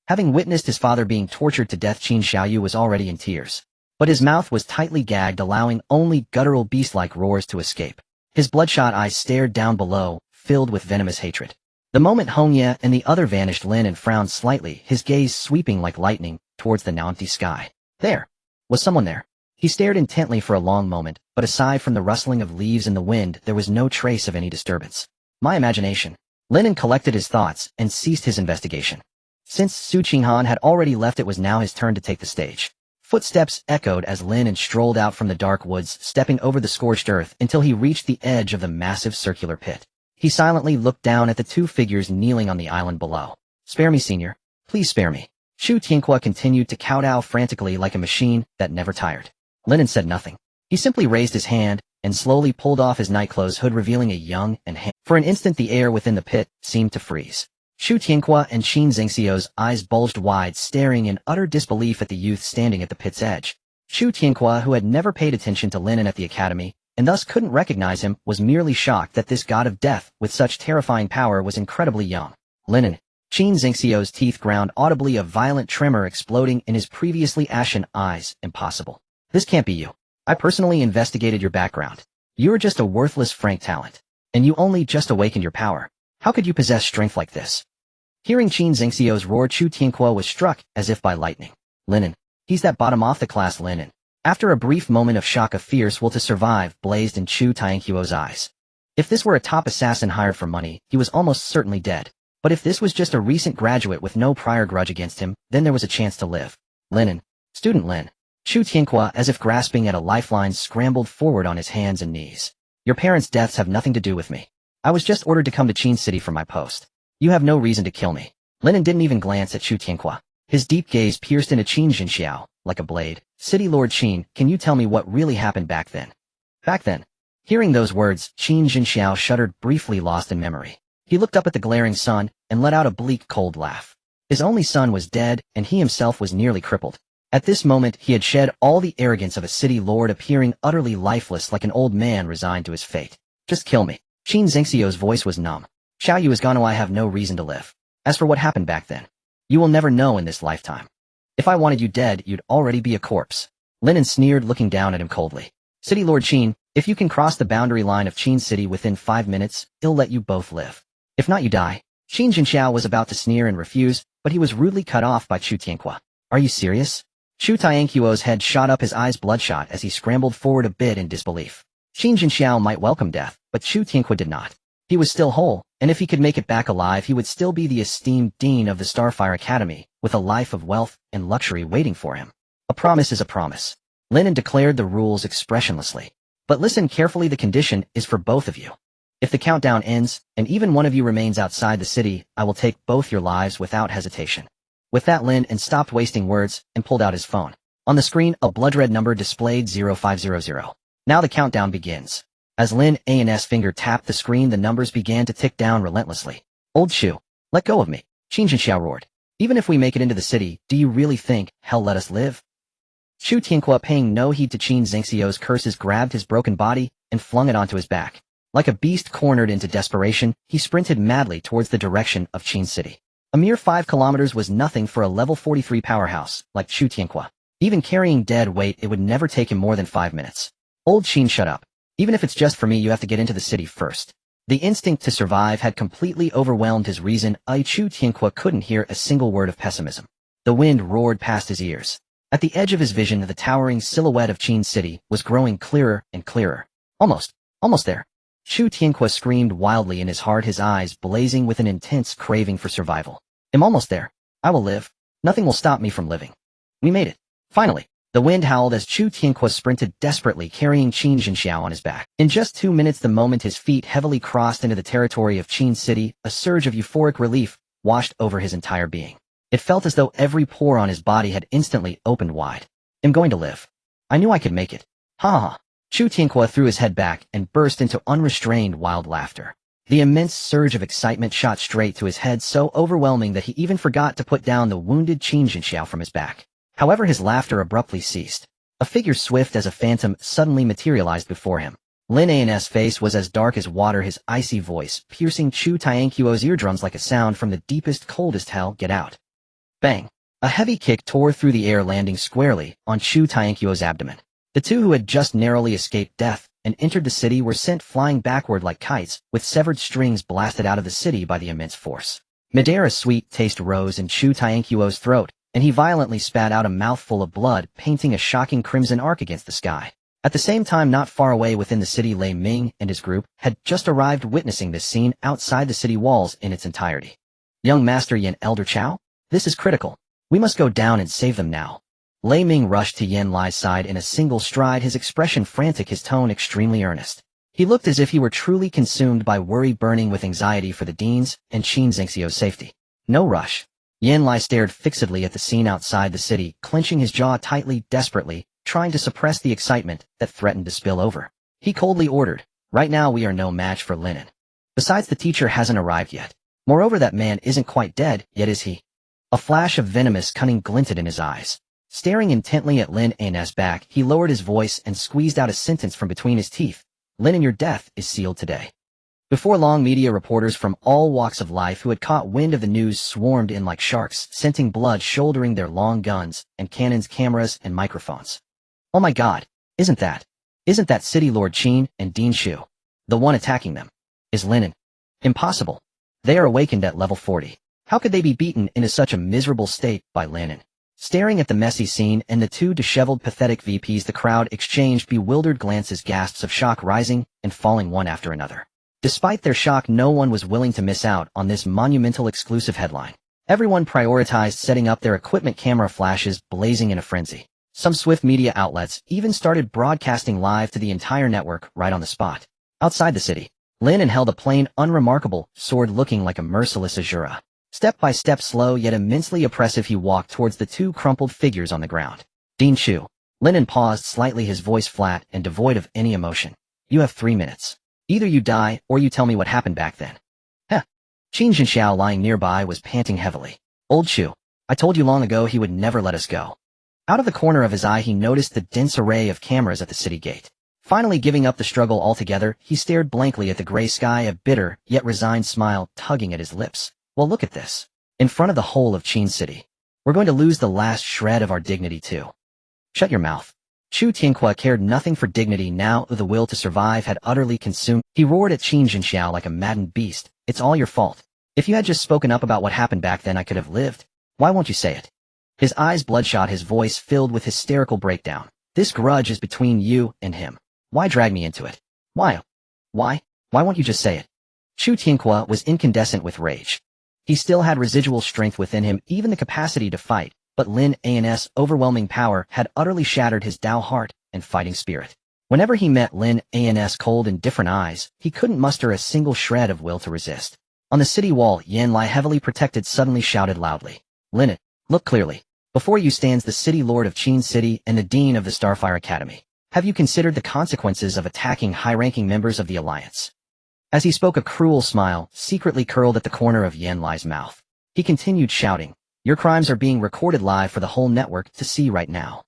Having witnessed his father being tortured to death, Qin Xiaoyu was already in tears. But his mouth was tightly gagged, allowing only guttural beast-like roars to escape. His bloodshot eyes stared down below, filled with venomous hatred. The moment Hongye and the other vanished, Lin An frowned slightly, his gaze sweeping like lightning towards the now empty sky. There. Was someone there? He stared intently for a long moment, but aside from the rustling of leaves in the wind, there was no trace of any disturbance. My imagination. Lin An collected his thoughts and ceased his investigation. Since Su Qinghan had already left, it was now his turn to take the stage. Footsteps echoed as Lin An strolled out from the dark woods, stepping over the scorched earth until he reached the edge of the massive circular pit. He silently looked down at the two figures kneeling on the island below. "Spare me, senior. Please spare me." Shu Tianqua continued to kowtow frantically like a machine that never tired. Lin An said nothing. He simply raised his hand and slowly pulled off his nightclothes hood, revealing a young and handsome. For an instant, the air within the pit seemed to freeze. Shu Tianqua and Qin Zhengxiu's eyes bulged wide, staring in utter disbelief at the youth standing at the pit's edge. Shu Tianqua, who had never paid attention to Lin An at the academy, and thus couldn't recognize him, was merely shocked that this god of death, with such terrifying power, was incredibly young. Lin An. Qin Zhengxiu's teeth ground audibly, a violent tremor exploding in his previously ashen eyes. Impossible. This can't be you. I personally investigated your background. You're just a worthless Frank talent. And you only just awakened your power. How could you possess strength like this? Hearing Qin Zhengxiu's roar, Shu Tianqua was struck as if by lightning. Lin An. He's that bottom off the class Lin An. After a brief moment of shock, a fierce will to survive blazed in Shu Tianquo's eyes. If this were a top assassin hired for money, he was almost certainly dead. But if this was just a recent graduate with no prior grudge against him, then there was a chance to live. Lin An. Student Lin. Shu Tianqua, as if grasping at a lifeline, scrambled forward on his hands and knees. Your parents' deaths have nothing to do with me. I was just ordered to come to Qin City from my post. You have no reason to kill me. Lin An didn't even glance at Shu Tianqua. His deep gaze pierced into Qin Zhenxiao like a blade. City Lord Qin, can you tell me what really happened back then? Back then. Hearing those words, Qin Zhenxiao shuddered, briefly lost in memory. He looked up at the glaring sun and let out a bleak, cold laugh. His only son was dead, and he himself was nearly crippled. At this moment, he had shed all the arrogance of a city lord, appearing utterly lifeless like an old man resigned to his fate. Just kill me. Qin Zhengxiu's voice was numb. Xiaoyu is gone. I have no reason to live. As for what happened back then, you will never know in this lifetime. If I wanted you dead, you'd already be a corpse. Lin An sneered, looking down at him coldly. City Lord Qin, if you can cross the boundary line of Qin City within 5 minutes, I'll let you both live. If not, you die. Qin Zhenxiao was about to sneer and refuse, but he was rudely cut off by Shu Tianqua. Are you serious? Shu Tianquo's head shot up, his eyes bloodshot as he scrambled forward a bit in disbelief. Qin Zhenxiao might welcome death, but Shu Tianqua did not. He was still whole, and if he could make it back alive, he would still be the esteemed dean of the Starfire Academy, with a life of wealth and luxury waiting for him. A promise is a promise. Lin An declared the rules expressionlessly. But listen carefully, the condition is for both of you. If the countdown ends, and even one of you remains outside the city, I will take both your lives without hesitation. With that, Lin An stopped wasting words and pulled out his phone. On the screen, a blood-red number displayed 0500. Now the countdown begins. As Lin An's finger tapped the screen, the numbers began to tick down relentlessly. Old Shu, let go of me, Qin Zhenxiao roared. Even if we make it into the city, do you really think hell let us live? Shu Tianqua, paying no heed to Qin Zhengxiu's curses, grabbed his broken body and flung it onto his back. Like a beast cornered into desperation, he sprinted madly towards the direction of Qin City. A mere 5 kilometers was nothing for a level 43 powerhouse like Shu Tianqua. Even carrying dead weight, it would never take him more than 5 minutes. Old Qin, shut up. Even if it's just for me, you have to get into the city first. The instinct to survive had completely overwhelmed his reason. Shu Tianqua couldn't hear a single word of pessimism. The wind roared past his ears. At the edge of his vision, the towering silhouette of Qin City was growing clearer and clearer. Almost there. Shu Tianqua screamed wildly in his heart, his eyes blazing with an intense craving for survival. I'm almost there. I will live. Nothing will stop me from living. We made it. Finally. The wind howled as Chu Tianque sprinted desperately, carrying Qin Jinxiao on his back. In just 2 minutes, the moment his feet heavily crossed into the territory of Qin City, a surge of euphoric relief washed over his entire being. It felt as though every pore on his body had instantly opened wide. I'm going to live. I knew I could make it. Ha ha. Chu Tianque threw his head back and burst into unrestrained wild laughter. The immense surge of excitement shot straight to his head, so overwhelming that he even forgot to put down the wounded Qin Jinxiao from his back. However, his laughter abruptly ceased. A figure swift as a phantom suddenly materialized before him. Lin An's face was as dark as water, his icy voice piercing Chu Tianquo's eardrums like a sound from the deepest, coldest hell. Get out. Bang. A heavy kick tore through the air, landing squarely on Chu Tianquo's abdomen. The two who had just narrowly escaped death and entered the city were sent flying backward like kites, with severed strings blasted out of the city by the immense force. Midair, a sweet taste rose in Chu Tianquo's throat, and he violently spat out a mouthful of blood, painting a shocking crimson arc against the sky. At the same time, not far away within the city, Lei Ming and his group had just arrived, witnessing this scene outside the city walls in its entirety. Young Master Yan, Elder Chao? This is critical. We must go down and save them now. Lei Ming rushed to Yan Lai's side in a single stride, his expression frantic, his tone extremely earnest. He looked as if he were truly consumed by worry, burning with anxiety for the Dean's and Qin Zhengxiu's safety. No rush. Yan Lai stared fixedly at the scene outside the city, clenching his jaw tightly, desperately, trying to suppress the excitement that threatened to spill over. He coldly ordered, "Right now we are no match for Lin An. Besides, the teacher hasn't arrived yet. Moreover, that man isn't quite dead, yet is he?" A flash of venomous cunning glinted in his eyes. Staring intently at Lin An's back, he lowered his voice and squeezed out a sentence from between his teeth. "Lin An, your death is sealed today." Before long, media reporters from all walks of life who had caught wind of the news swarmed in like sharks, scenting blood, shouldering their long guns and cannons, cameras, and microphones. "Oh my God, isn't that City Lord Qin and Dean Shu? The one attacking them is Lin An. Impossible. They are awakened at level 40. How could they be beaten into such a miserable state by Lin An?" Staring at the messy scene and the two disheveled, pathetic VPs, the crowd exchanged bewildered glances, gasps of shock rising and falling one after another. Despite their shock, no one was willing to miss out on this monumental exclusive headline. Everyone prioritized setting up their equipment, camera flashes blazing in a frenzy. Some swift media outlets even started broadcasting live to the entire network right on the spot. Outside the city, Lin An held a plain, unremarkable sword looking like a merciless Azura. Step by step, slow yet immensely oppressive, he walked towards the two crumpled figures on the ground. "Dean Shu." Lin An paused slightly, his voice flat and devoid of any emotion. "You have 3 minutes. Either you die or you tell me what happened back then." Heh. Qin Jinxiao, lying nearby, was panting heavily. "Old Shu, I told you long ago he would never let us go." Out of the corner of his eye, he noticed the dense array of cameras at the city gate. Finally giving up the struggle altogether, he stared blankly at the gray sky, a bitter yet resigned smile tugging at his lips. "Well, look at this. In front of the whole of Qin City. We're going to lose the last shred of our dignity too." "Shut your mouth." Chu Tianque cared nothing for dignity now the will to survive had utterly consumed. He roared at Qin Jinxiao like a maddened beast. "It's all your fault. If you had just spoken up about what happened back then, I could have lived. Why won't you say it?" His eyes bloodshot, his voice filled with hysterical breakdown. "This grudge is between you and him. Why drag me into it? Why won't you just say it?" Chu Tianque was incandescent with rage. He still had residual strength within him, even the capacity to fight, but Lin An's overwhelming power had utterly shattered his Dao heart and fighting spirit. Whenever he met Lin An's cold, indifferent eyes, he couldn't muster a single shred of will to resist. On the city wall, Yan Lai, heavily protected, suddenly shouted loudly, "Lin An, look clearly. Before you stands the City Lord of Qin City and the Dean of the Starfire Academy. Have you considered the consequences of attacking high-ranking members of the Alliance?" As he spoke, a cruel smile secretly curled at the corner of Yan Lai's mouth. He continued shouting, "Your crimes are being recorded live for the whole network to see right now.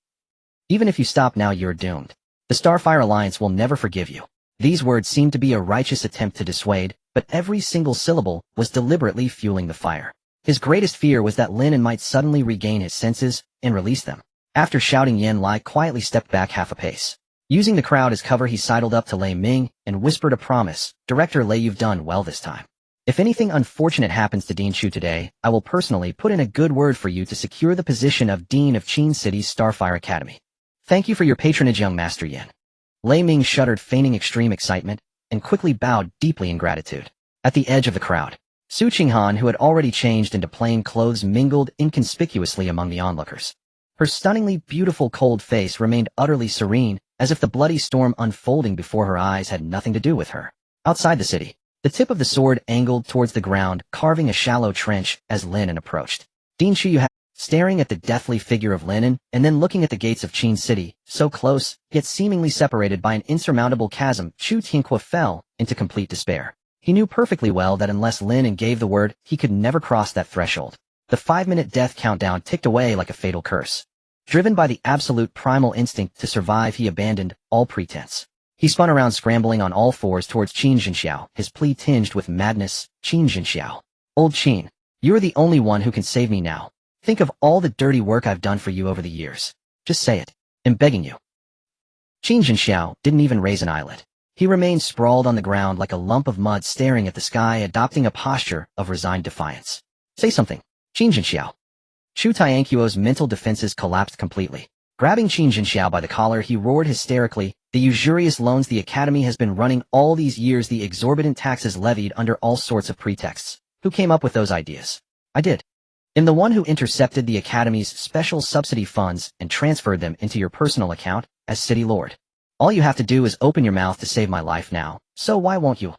Even if you stop now, you're doomed. The Starfire Alliance will never forgive you." These words seemed to be a righteous attempt to dissuade, but every single syllable was deliberately fueling the fire. His greatest fear was that Lin An might suddenly regain his senses and release them. After shouting, Yan Lai quietly stepped back half a pace. Using the crowd as cover, he sidled up to Lei Ming and whispered a promise. "Director Lei, you've done well this time. If anything unfortunate happens to Dean Shu today, I will personally put in a good word for you to secure the position of Dean of Qin City's Starfire Academy. Thank you for your patronage, young Master Yan." Lei Ming shuddered, feigning extreme excitement, and quickly bowed deeply in gratitude. At the edge of the crowd, Su Qinghan, who had already changed into plain clothes, mingled inconspicuously among the onlookers. Her stunningly beautiful cold face remained utterly serene, as if the bloody storm unfolding before her eyes had nothing to do with her. Outside the city, the tip of the sword angled towards the ground, carving a shallow trench as Lin An approached. Dean Chu staring at the deathly figure of Lin An, and then looking at the gates of Qin City, so close, yet seemingly separated by an insurmountable chasm, Chu Tianhua fell into complete despair. He knew perfectly well that unless Lin An gave the word, he could never cross that threshold. The 5-minute death countdown ticked away like a fatal curse. Driven by the absolute primal instinct to survive, he abandoned all pretense. He spun around, scrambling on all fours towards Qin Jinxiao, his plea tinged with madness. Qin Jinxiao. Old Qin, you are the only one who can save me now. Think of all the dirty work I've done for you over the years. Just say it. I'm begging you. Qin Jinxiao didn't even raise an eyelid. He remained sprawled on the ground like a lump of mud, staring at the sky, adopting a posture of resigned defiance. Say something. Qin Jinxiao. Chu Tianhuo's mental defenses collapsed completely. Grabbing Qin Jinxiao by the collar, he roared hysterically, "The usurious loans the Academy has been running all these years, the exorbitant taxes levied under all sorts of pretexts. Who came up with those ideas? I did. I'm the one who intercepted the Academy's special subsidy funds and transferred them into your personal account as City Lord. All you have to do is open your mouth to save my life now, so why won't you?"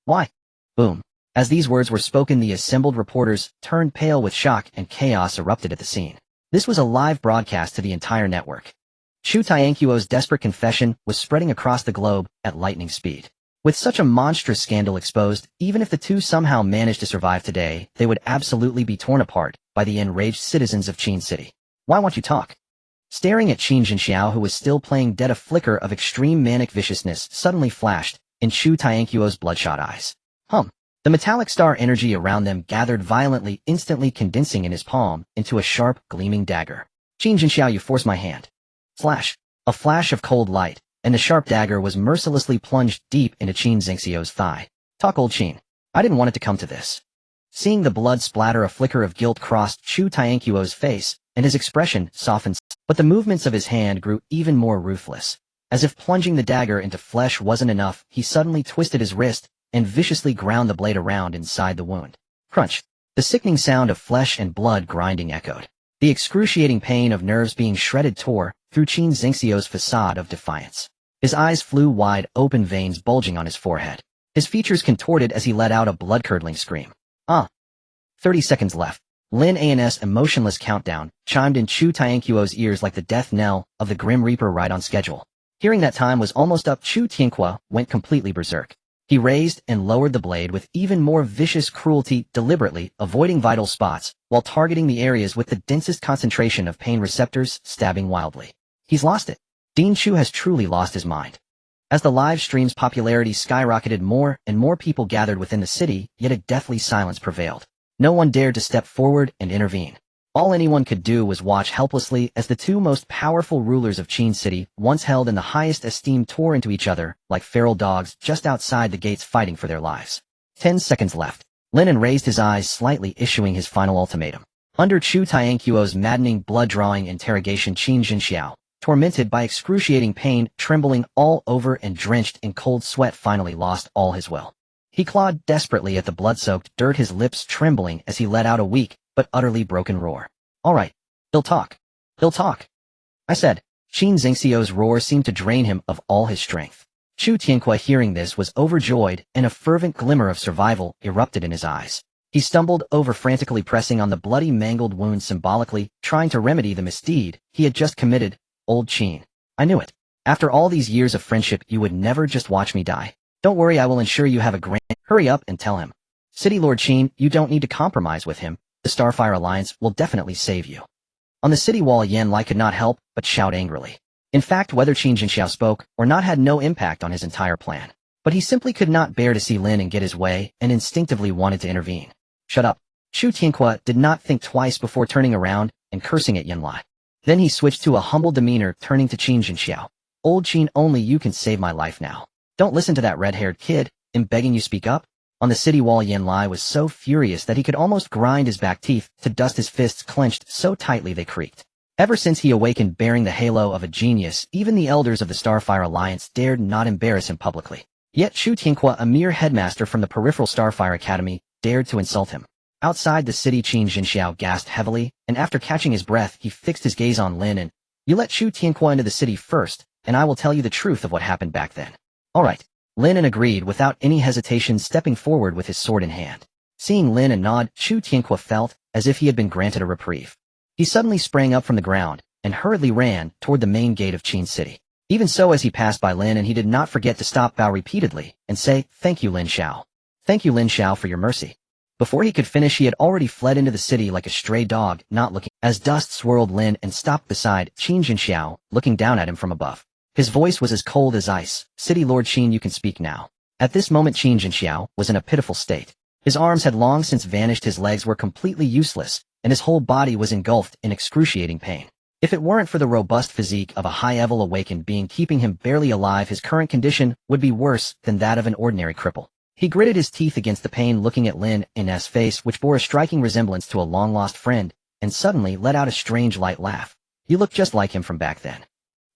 Why? Boom. As these words were spoken, the assembled reporters turned pale with shock, and chaos erupted at the scene. This was a live broadcast to the entire network. Chu Tianhuo's desperate confession was spreading across the globe at lightning speed. With such a monstrous scandal exposed, even if the two somehow managed to survive today, they would absolutely be torn apart by the enraged citizens of Qin City. Why won't you talk? Staring at Qin Jinxiao, who was still playing dead, a flicker of extreme manic viciousness suddenly flashed in Chu Tianhuo's bloodshot eyes. The metallic star energy around them gathered violently, instantly condensing in his palm into a sharp, gleaming dagger. "Qin Jinxiao, you force my hand." Flash. A flash of cold light, and the sharp dagger was mercilessly plunged deep into Qin Jinxiao's thigh. "Talk, old Qin. I didn't want it to come to this." Seeing the blood splatter, a flicker of guilt crossed Chu Tianhuo's face, and his expression softened, but the movements of his hand grew even more ruthless. As if plunging the dagger into flesh wasn't enough, he suddenly twisted his wrist and viciously ground the blade around inside the wound. Crunch. The sickening sound of flesh and blood grinding echoed. The excruciating pain of nerves being shredded tore through Qin Jinxiao's facade of defiance. His eyes flew wide open, veins bulging on his forehead. His features contorted as he let out a blood-curdling scream. 30 seconds left. Lin An's emotionless countdown chimed in Chu Tianhuo's ears like the death knell of the Grim Reaper, right on schedule. Hearing that time was almost up, Chu Tianhua went completely berserk. He raised and lowered the blade with even more vicious cruelty, deliberately avoiding vital spots while targeting the areas with the densest concentration of pain receptors, stabbing wildly. He's lost it. Dean Chu has truly lost his mind. As the live stream's popularity skyrocketed, more and more people gathered within the city, yet a deathly silence prevailed. No one dared to step forward and intervene. All anyone could do was watch helplessly as the two most powerful rulers of Qin City, once held in the highest esteem, tore into each other like feral dogs just outside the gates, fighting for their lives. 10 seconds left. Lin An raised his eyes slightly, issuing his final ultimatum. Under Chu Tianhuo's maddening, blood-drawing interrogation, Qin Jinxiao, tormented by excruciating pain, trembling all over and drenched in cold sweat, finally lost all his will. He clawed desperately at the blood-soaked dirt, his lips trembling as he let out a weak but utterly broken roar. "All right. He'll talk. He'll talk," I said. Qin Jinxiao's roar seemed to drain him of all his strength. Chu Tianhua, hearing this, was overjoyed, and a fervent glimmer of survival erupted in his eyes. He stumbled over, frantically pressing on the bloody, mangled wound, symbolically trying to remedy the misdeed he had just committed. "Old Qin, I knew it. After all these years of friendship, you would never just watch me die. Don't worry, I will ensure you have a grand—" "Hurry up and tell him. City Lord Qin, you don't need to compromise with him. The Starfire Alliance will definitely save you." On the city wall, Yan Lai could not help but shout angrily. In fact, whether Qin Jinxiao spoke or not had no impact on his entire plan. But he simply could not bear to see Lin An get his way, and instinctively wanted to intervene. "Shut up." Chu Tianhua did not think twice before turning around and cursing at Yan Lai. Then he switched to a humble demeanor, turning to Qin Jinxiao. "Old Qin, only you can save my life now. Don't listen to that red-haired kid. I'm begging you, speak up." On the city wall, Yan Lai was so furious that he could almost grind his back teeth to dust, his fists clenched so tightly they creaked. Ever since he awakened bearing the halo of a genius, even the elders of the Starfire Alliance dared not embarrass him publicly. Yet Chu Tianhua, a mere headmaster from the peripheral Starfire Academy, dared to insult him. Outside the city, Qin Jinxiao gasped heavily, and after catching his breath, he fixed his gaze on Lin An. You let Chu Tianqua into the city first, and I will tell you the truth of what happened back then. All right. Lin An agreed without any hesitation, stepping forward with his sword in hand. Seeing Lin An nod, Chu Tianqua felt as if he had been granted a reprieve. He suddenly sprang up from the ground and hurriedly ran toward the main gate of Qin City. Even so, as he passed by Lin An, he did not forget to stop, bow repeatedly, and say, "Thank you, Lin Xiao. Thank you, Lin Xiao, for your mercy." Before he could finish, he had already fled into the city like a stray dog, not looking. As dust swirled, Lin An stopped beside Qin Jinxiao, looking down at him from above. His voice was as cold as ice. "City Lord Qin, you can speak now." At this moment, Qin Jinxiao was in a pitiful state. His arms had long since vanished, his legs were completely useless, and his whole body was engulfed in excruciating pain. If it weren't for the robust physique of a high-level awakened being keeping him barely alive, his current condition would be worse than that of an ordinary cripple. He gritted his teeth against the pain, looking at Lin An's face, which bore a striking resemblance to a long-lost friend, and suddenly let out a strange light laugh. "You look just like him from back then."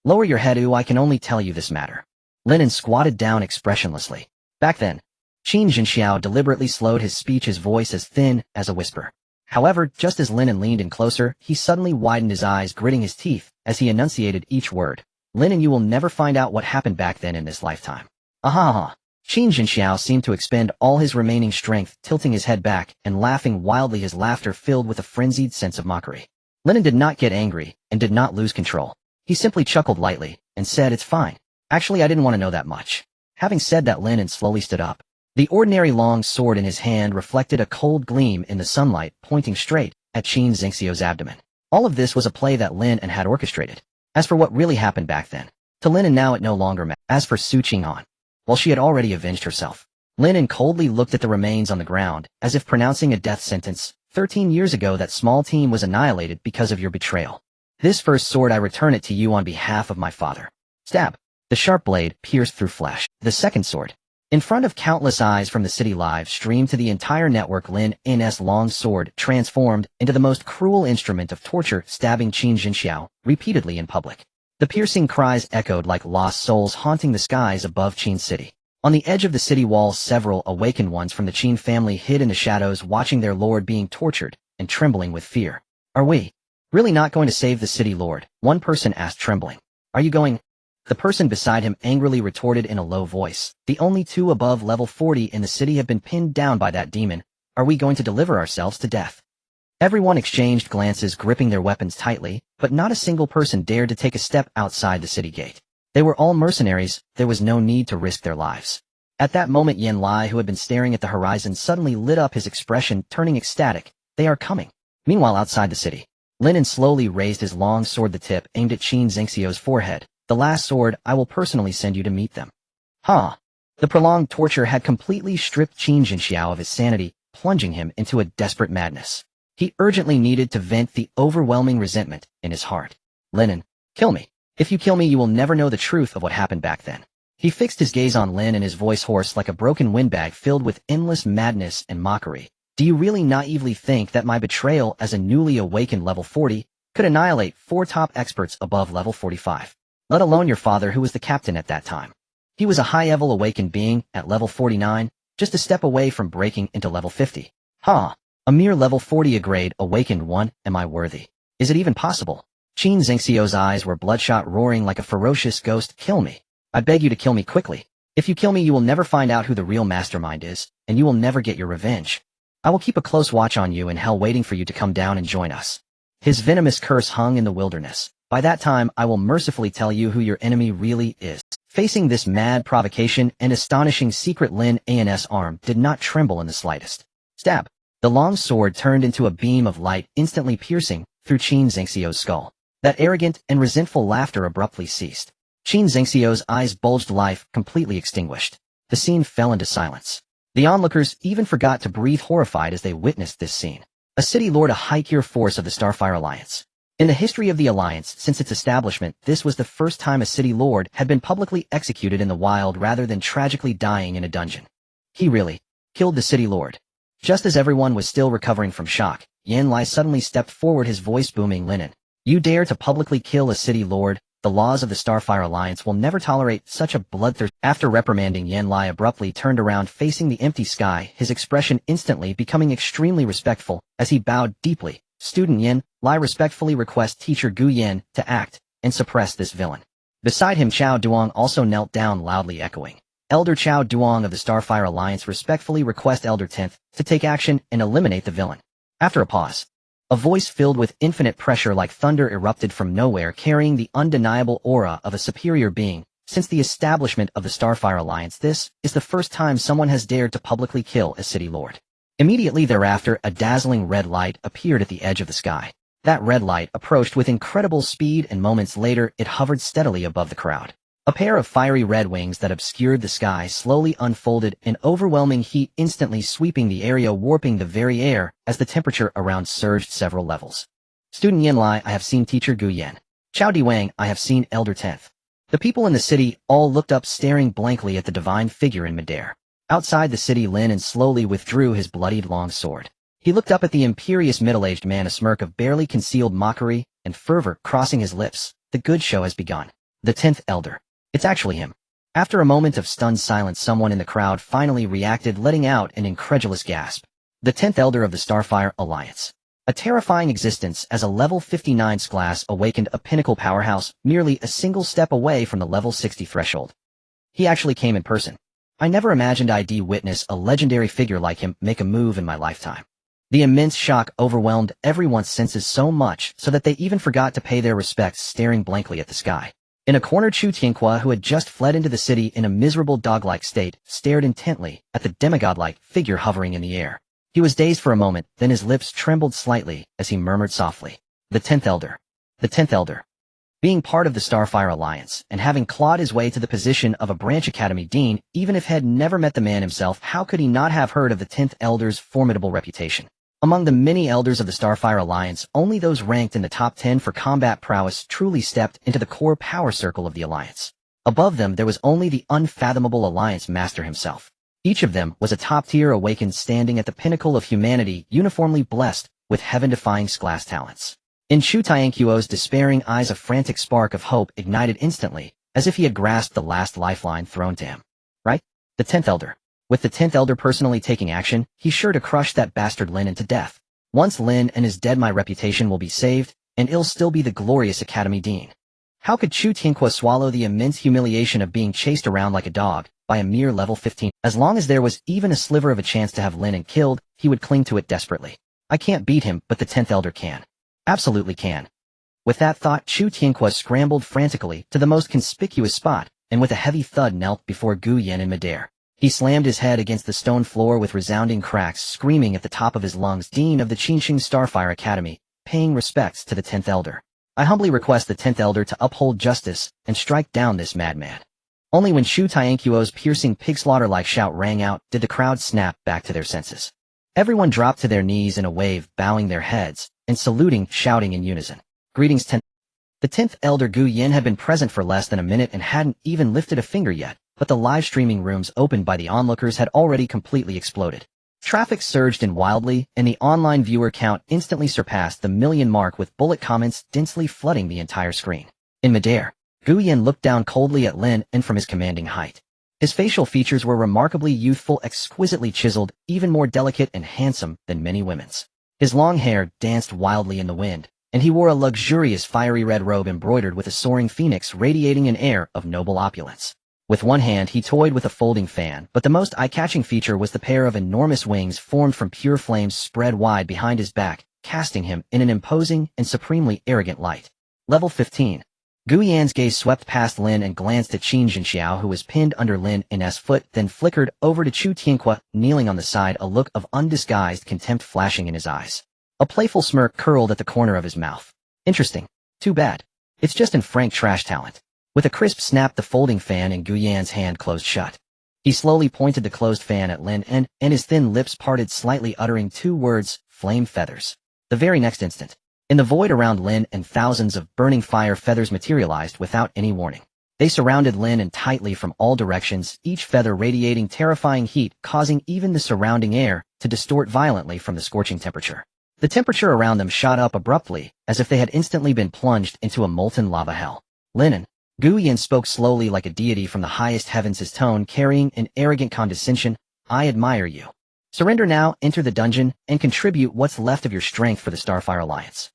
"Lower your head, I can only tell you this matter." Lin An squatted down expressionlessly. "Back then." Qin Jinxiao deliberately slowed his speech, his voice as thin as a whisper. However, just as Lin An leaned in closer, he suddenly widened his eyes, gritting his teeth as he enunciated each word. "Lin An, you will never find out what happened back then in this lifetime." "Aha!" Qin Jinxiao seemed to expend all his remaining strength, tilting his head back and laughing wildly, his laughter filled with a frenzied sense of mockery. Lin An did not get angry and did not lose control. He simply chuckled lightly and said, "It's fine. Actually, I didn't want to know that much." Having said that, Lin An slowly stood up. The ordinary long sword in his hand reflected a cold gleam in the sunlight, pointing straight at Qin Jinxiao's abdomen. All of this was a play that Lin An had orchestrated. As for what really happened back then, to Lin An now it no longer mattered. As for Su Qing'an, well, she had already avenged herself. Lin An coldly looked at the remains on the ground, as if pronouncing a death sentence. 13 years ago, that small team was annihilated because of your betrayal. This first sword, I return it to you on behalf of my father. Stab. The sharp blade pierced through flesh. The second sword. In front of countless eyes from the city, live streamed to the entire network, Lin An's long sword transformed into the most cruel instrument of torture, stabbing Qin Jinxiao repeatedly in public. The piercing cries echoed like lost souls haunting the skies above Qin City. On the edge of the city walls, several awakened ones from the Qin family hid in the shadows, watching their lord being tortured and trembling with fear. "Are we really not going to save the city lord?" one person asked, trembling. "Are you going?" The person beside him angrily retorted in a low voice. "The only two above level 40 in the city have been pinned down by that demon. Are we going to deliver ourselves to death?" Everyone exchanged glances, gripping their weapons tightly, but not a single person dared to take a step outside the city gate. They were all mercenaries. There was no need to risk their lives. At that moment, Yan Lai, who had been staring at the horizon, suddenly lit up, his expression turning ecstatic. "They are coming." Meanwhile, outside the city, Lin An slowly raised his long sword, the tip aimed at Qin Jinxiao's forehead. "The last sword, I will personally send you to meet them." Ha! The prolonged torture had completely stripped Qin Jinxiao of his sanity, plunging him into a desperate madness. He urgently needed to vent the overwhelming resentment in his heart. "Lin An, kill me. If you kill me, you will never know the truth of what happened back then." He fixed his gaze on Lin An, his voice hoarse like a broken windbag, filled with endless madness and mockery. "Do you really naively think that my betrayal as a newly awakened level 40 could annihilate 4 top experts above level 45? Let alone your father, who was the captain at that time. He was a high-level awakened being at level 49, just a step away from breaking into level 50. Ha! A mere level 40 grade awakened one, am I worthy? Is it even possible?" Qin Jinxiao's eyes were bloodshot, roaring like a ferocious ghost. "Kill me. I beg you to kill me quickly. If you kill me, you will never find out who the real mastermind is, and you will never get your revenge. I will keep a close watch on you in hell, waiting for you to come down and join us." His venomous curse hung in the wilderness. "By that time, I will mercifully tell you who your enemy really is." Facing this mad provocation and astonishing secret, Lin An's arm did not tremble in the slightest. Stab! The long sword turned into a beam of light, instantly piercing through Qin Jinxiao's skull. That arrogant and resentful laughter abruptly ceased. Qin Jinxiao's eyes bulged, life completely extinguished. The scene fell into silence. The onlookers even forgot to breathe, horrified as they witnessed this scene. A city lord, a high-tier force of the Starfire Alliance. In the history of the Alliance since its establishment, this was the first time a city lord had been publicly executed in the wild rather than tragically dying in a dungeon. He really killed the city lord. Just as everyone was still recovering from shock, Yan Lai suddenly stepped forward, his voice booming. "Lin An, you dare to publicly kill a city lord? The laws of the Starfire Alliance will never tolerate such a bloodthirst. After reprimanding Yen, Lai abruptly turned around facing the empty sky, his expression instantly becoming extremely respectful. As he bowed deeply, Student Yen, Lai respectfully requests Teacher Gu Yen to act and suppress this villain. Beside him, Chao Duong also knelt down, loudly echoing. Elder Chao Duong of the Starfire Alliance respectfully requests Elder 10th to take action and eliminate the villain. After a pause, a voice filled with infinite pressure like thunder erupted from nowhere, carrying the undeniable aura of a superior being. Since the establishment of the Starfire Alliance, this is the first time someone has dared to publicly kill a city lord. Immediately thereafter, a dazzling red light appeared at the edge of the sky. That red light approached with incredible speed, and moments later it hovered steadily above the crowd. A pair of fiery red wings that obscured the sky slowly unfolded, an overwhelming heat instantly sweeping the area, warping the very air as the temperature around surged several levels. Student Yen Lai, I have seen Teacher Gu Yen. Chao Diwang, I have seen Elder 10th. The people in the city all looked up, staring blankly at the divine figure in midair. Outside the city, Lin An slowly withdrew his bloodied long sword. He looked up at the imperious middle-aged man, a smirk of barely concealed mockery and fervor crossing his lips. The good show has begun. The 10th Elder. It's actually him. After a moment of stunned silence, someone in the crowd finally reacted, letting out an incredulous gasp. The 10th Elder of the Starfire Alliance. A terrifying existence as a level 59 class awakened, a pinnacle powerhouse, merely a single step away from the level 60 threshold. He actually came in person. I never imagined I'd witness a legendary figure like him make a move in my lifetime. The immense shock overwhelmed everyone's senses so much so that they even forgot to pay their respects, staring blankly at the sky. In a corner, Chu Tianhua, who had just fled into the city in a miserable dog-like state, stared intently at the demigod-like figure hovering in the air. He was dazed for a moment, then his lips trembled slightly as he murmured softly, "The 10th Elder. The 10th Elder." Being part of the Starfire Alliance, and having clawed his way to the position of a branch academy dean, even if he had never met the man himself, how could he not have heard of the 10th Elder's formidable reputation? Among the many elders of the Starfire Alliance, only those ranked in the top 10 for combat prowess truly stepped into the core power circle of the Alliance. Above them, there was only the unfathomable Alliance Master himself. Each of them was a top-tier awakened, standing at the pinnacle of humanity, uniformly blessed with heaven-defying class talents. In Chu Tianhuo's despairing eyes, a frantic spark of hope ignited instantly, as if he had grasped the last lifeline thrown to him. Right? The 10th Elder. With the 10th Elder personally taking action, he's sure to crush that bastard Lin An to death. Once Lin An is dead, my reputation will be saved, and it'll still be the glorious Academy Dean. How could Chu Tianhua swallow the immense humiliation of being chased around like a dog by a mere level 15? As long as there was even a sliver of a chance to have Lin An killed, he would cling to it desperately. I can't beat him, but the 10th Elder can. Absolutely can. With that thought, Chu Tianhua scrambled frantically to the most conspicuous spot, and with a heavy thud knelt before Gu Yen in midair. He slammed his head against the stone floor with resounding cracks, screaming at the top of his lungs, "Dean of the Qingxing Starfire Academy, paying respects to the 10th Elder. I humbly request the 10th Elder to uphold justice and strike down this madman." Only when Chu Tianhuo's piercing pig-slaughter-like shout rang out did the crowd snap back to their senses. Everyone dropped to their knees in a wave, bowing their heads and saluting, shouting in unison, "Greetings, 10th." The 10th Elder Gu Yen had been present for less than a minute and hadn't even lifted a finger yet, but the live streaming rooms opened by the onlookers had already completely exploded. Traffic surged in wildly, and the online viewer count instantly surpassed the million mark, with bullet comments densely flooding the entire screen. In midair, Gu Yen looked down coldly at Lin An from his commanding height. His facial features were remarkably youthful, exquisitely chiseled, even more delicate and handsome than many women's. His long hair danced wildly in the wind, and he wore a luxurious fiery red robe embroidered with a soaring phoenix, radiating an air of noble opulence. With one hand he toyed with a folding fan, but the most eye-catching feature was the pair of enormous wings formed from pure flames spread wide behind his back, casting him in an imposing and supremely arrogant light. Level 15. Gu Yan's gaze swept past Lin and glanced at Qin Jinxiao, who was pinned under Lin An's foot, then flickered over to Chu Tianhua, kneeling on the side, a look of undisguised contempt flashing in his eyes. A playful smirk curled at the corner of his mouth. Interesting. Too bad. It's just in frank trash talent. With a crisp snap, the folding fan in Gu Yan's hand closed shut. He slowly pointed the closed fan at Lin An, and his thin lips parted slightly, uttering two words, "Flame feathers." The very next instant, in the void around Lin An, thousands of burning fire feathers materialized without any warning. They surrounded Lin An tightly from all directions, each feather radiating terrifying heat, causing even the surrounding air to distort violently from the scorching temperature. The temperature around them shot up abruptly, as if they had instantly been plunged into a molten lava hell. Lin An. Gu Yan spoke slowly like a deity from the highest heavens, his tone carrying an arrogant condescension. I admire you. Surrender now, enter the dungeon, and contribute what's left of your strength for the Starfire Alliance.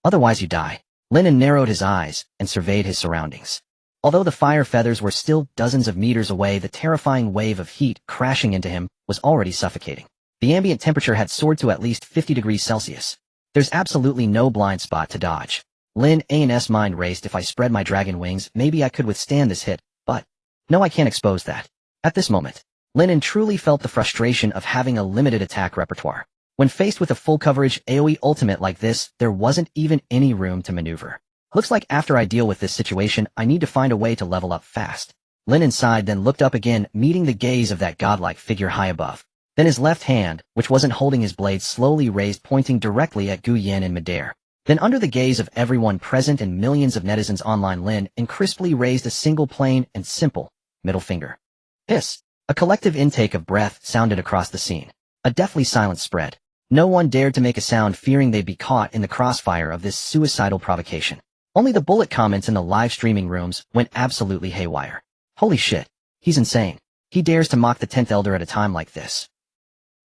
Otherwise you die. Lin An narrowed his eyes and surveyed his surroundings. Although the fire feathers were still dozens of meters away, the terrifying wave of heat crashing into him was already suffocating. The ambient temperature had soared to at least 50 degrees Celsius. There's absolutely no blind spot to dodge. Lin An's mind raced. If I spread my dragon wings, maybe I could withstand this hit, but no, I can't expose that. At this moment, Lin An truly felt the frustration of having a limited attack repertoire. When faced with a full coverage AoE ultimate like this, there wasn't even any room to maneuver. Looks like after I deal with this situation, I need to find a way to level up fast. Lin An sighed, then looked up again, meeting the gaze of that godlike figure high above. Then his left hand, which wasn't holding his blade, slowly raised, pointing directly at Gu Yan in midair. Then under the gaze of everyone present and millions of netizens online, Lin An crisply raised a single plain and simple middle finger. Hiss! A collective intake of breath sounded across the scene. A deathly silence spread. No one dared to make a sound, fearing they'd be caught in the crossfire of this suicidal provocation. Only the bullet comments in the live streaming rooms went absolutely haywire. Holy shit, he's insane. He dares to mock the 10th Elder at a time like this.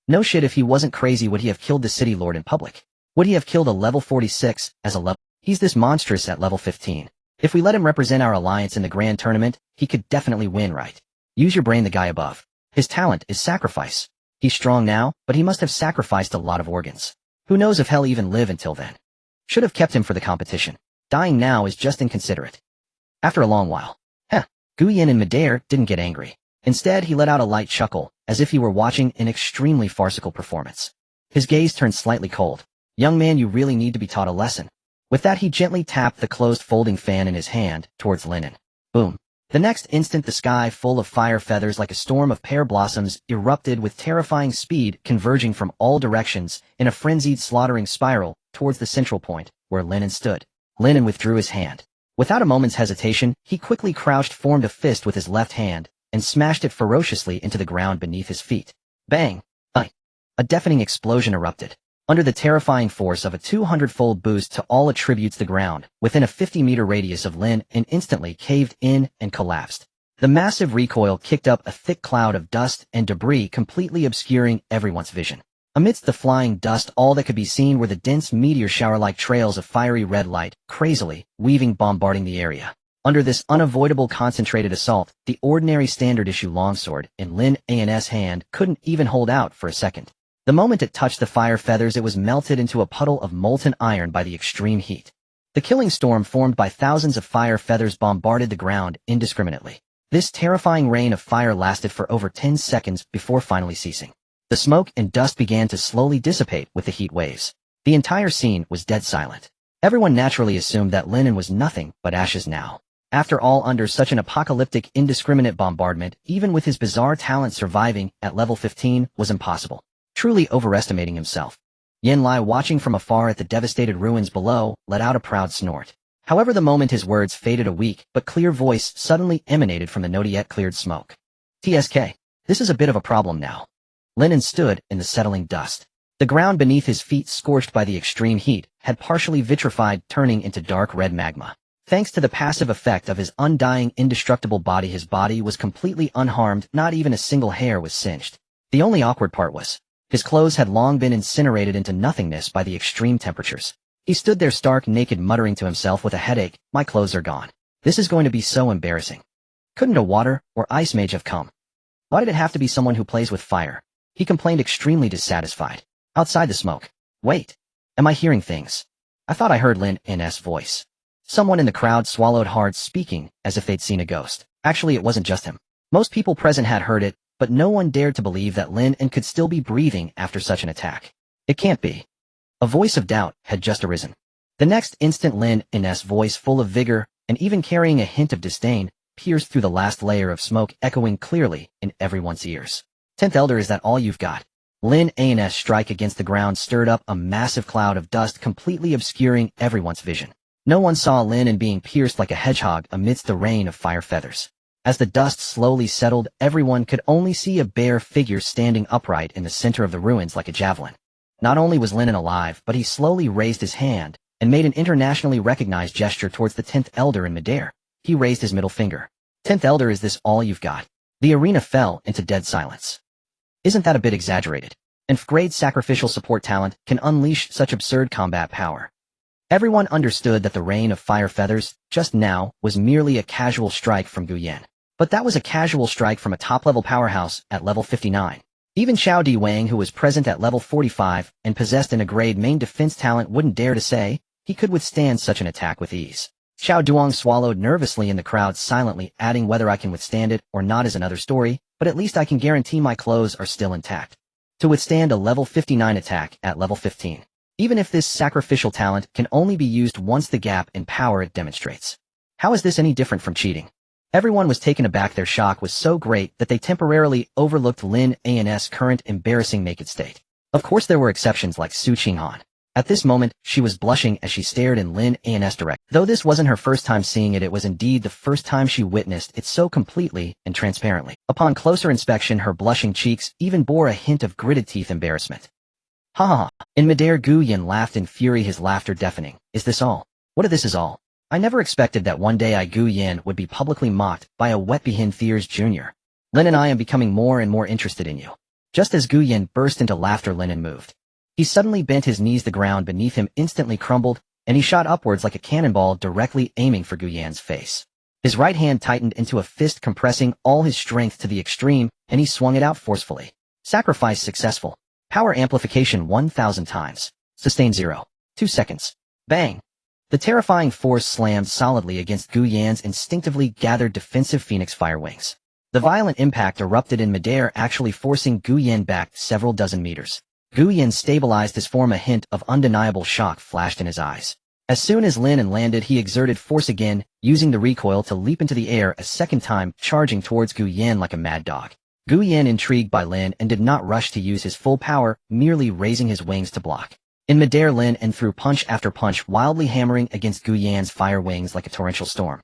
No shit, if he wasn't crazy, would he have killed the City Lord in public? Would he have killed a level 46 as a level? He's this monstrous at level 15. If we let him represent our alliance in the grand tournament, he could definitely win, right? Use your brain, the guy above. His talent is sacrifice. He's strong now, but he must have sacrificed a lot of organs. Who knows if he'll even live until then. Should have kept him for the competition. Dying now is just inconsiderate. After a long while. Gu Yan in midair didn't get angry. Instead, he let out a light chuckle, as if he were watching an extremely farcical performance. His gaze turned slightly cold. Young man, you really need to be taught a lesson. With that, he gently tapped the closed folding fan in his hand towards Lin An. Boom. The next instant, the sky, full of fire feathers like a storm of pear blossoms, erupted with terrifying speed, converging from all directions in a frenzied slaughtering spiral towards the central point, where Lin An stood. Lin An withdrew his hand. Without a moment's hesitation, he quickly crouched, formed a fist with his left hand, and smashed it ferociously into the ground beneath his feet. Bang! A deafening explosion erupted. Under the terrifying force of a 200-fold boost to all attributes, the ground, within a 50-meter radius of Lin An, instantly caved in and collapsed. The massive recoil kicked up a thick cloud of dust and debris, completely obscuring everyone's vision. Amidst the flying dust, all that could be seen were the dense meteor shower-like trails of fiery red light, crazily, weaving, bombarding the area. Under this unavoidable concentrated assault, the ordinary standard-issue longsword in Lin An's hand couldn't even hold out for a second. The moment it touched the fire feathers, it was melted into a puddle of molten iron by the extreme heat. The killing storm formed by thousands of fire feathers bombarded the ground indiscriminately. This terrifying rain of fire lasted for over 10 seconds before finally ceasing. The smoke and dust began to slowly dissipate with the heat waves. The entire scene was dead silent. Everyone naturally assumed that Lin An was nothing but ashes now. After all, under such an apocalyptic, indiscriminate bombardment, even with his bizarre talent, surviving at level 15 was impossible. Truly overestimating himself. Yen Lai, watching from afar at the devastated ruins below, let out a proud snort. However, the moment his words faded, a weak but clear voice suddenly emanated from the not yet cleared smoke. TSK, this is a bit of a problem now. Lin An stood in the settling dust. The ground beneath his feet, scorched by the extreme heat, had partially vitrified, turning into dark red magma. Thanks to the passive effect of his undying indestructible body, his body was completely unharmed, not even a single hair was singed. The only awkward part was, his clothes had long been incinerated into nothingness by the extreme temperatures. He stood there stark naked, muttering to himself with a headache, my clothes are gone. This is going to be so embarrassing. Couldn't a water or ice mage have come? Why did it have to be someone who plays with fire? He complained, extremely dissatisfied. Outside the smoke. Wait. Am I hearing things? I thought I heard Lin An's voice. Someone in the crowd swallowed hard, speaking as if they'd seen a ghost. Actually, it wasn't just him. Most people present had heard it, but no one dared to believe that Lin An could still be breathing after such an attack. It can't be. A voice of doubt had just arisen. The next instant, Lin An's voice, full of vigor and even carrying a hint of disdain, pierced through the last layer of smoke, echoing clearly in everyone's ears. 10th Elder, is that all you've got? Lin An's strike against the ground stirred up a massive cloud of dust, completely obscuring everyone's vision. No one saw Lin An being pierced like a hedgehog amidst the rain of fire feathers. As the dust slowly settled, everyone could only see a bare figure standing upright in the center of the ruins like a javelin. Not only was Lin An alive, but he slowly raised his hand and made an internationally recognized gesture towards the 10th Elder in midair. he raised his middle finger. 10th Elder, is this all you've got? The arena fell into dead silence. Isn't that a bit exaggerated? An F-grade sacrificial support talent can unleash such absurd combat power. Everyone understood that the rain of fire feathers, just now, was merely a casual strike from Gu Yan. But that was a casual strike from a top-level powerhouse at level 59. Even Xiao Di Wang, who was present at level 45 and possessed an A-grade main defense talent, wouldn't dare to say he could withstand such an attack with ease. Xiao Duong swallowed nervously in the crowd, silently adding, whether I can withstand it or not is another story, but at least I can guarantee my clothes are still intact. To withstand a level 59 attack at level 15. Even if this sacrificial talent can only be used once, the gap in power it demonstrates. How is this any different from cheating? Everyone was taken aback. Their shock was so great that they temporarily overlooked Lin An's current embarrassing naked state. Of course there were exceptions like Su Qinghan. At this moment, she was blushing as she stared in Lin An's direction. Though this wasn't her first time seeing it, it was indeed the first time she witnessed it so completely and transparently. Upon closer inspection, her blushing cheeks even bore a hint of gritted teeth embarrassment. Ha ha ha. In midair, Gu Yan laughed in fury, his laughter deafening. Is this all? What if this is all? I never expected that one day I, Gu Yan, would be publicly mocked by a wet-behind Thiers Jr. Lin and I am becoming more and more interested in you. Just as Gu Yan burst into laughter, Lin An moved. He suddenly bent his knees. The ground beneath him instantly crumbled, and he shot upwards like a cannonball, directly aiming for Gu Yan's face. His right hand tightened into a fist, compressing all his strength to the extreme, and he swung it out forcefully. Sacrifice successful. Power amplification 1,000 times. Sustain 0. 2 seconds. Bang! The terrifying force slammed solidly against Gu Yan's instinctively gathered defensive phoenix fire wings. The violent impact erupted in midair, actually forcing Gu Yan back several dozen meters. Gu Yan stabilized his form. A hint of undeniable shock flashed in his eyes. As soon as Lin An landed, he exerted force again, using the recoil to leap into the air a second time, charging towards Gu Yan like a mad dog. Gu Yan, intrigued by Lin An, did not rush to use his full power, merely raising his wings to block. In midair, Lin An threw punch after punch, wildly hammering against Gu Yan's fire wings like a torrential storm.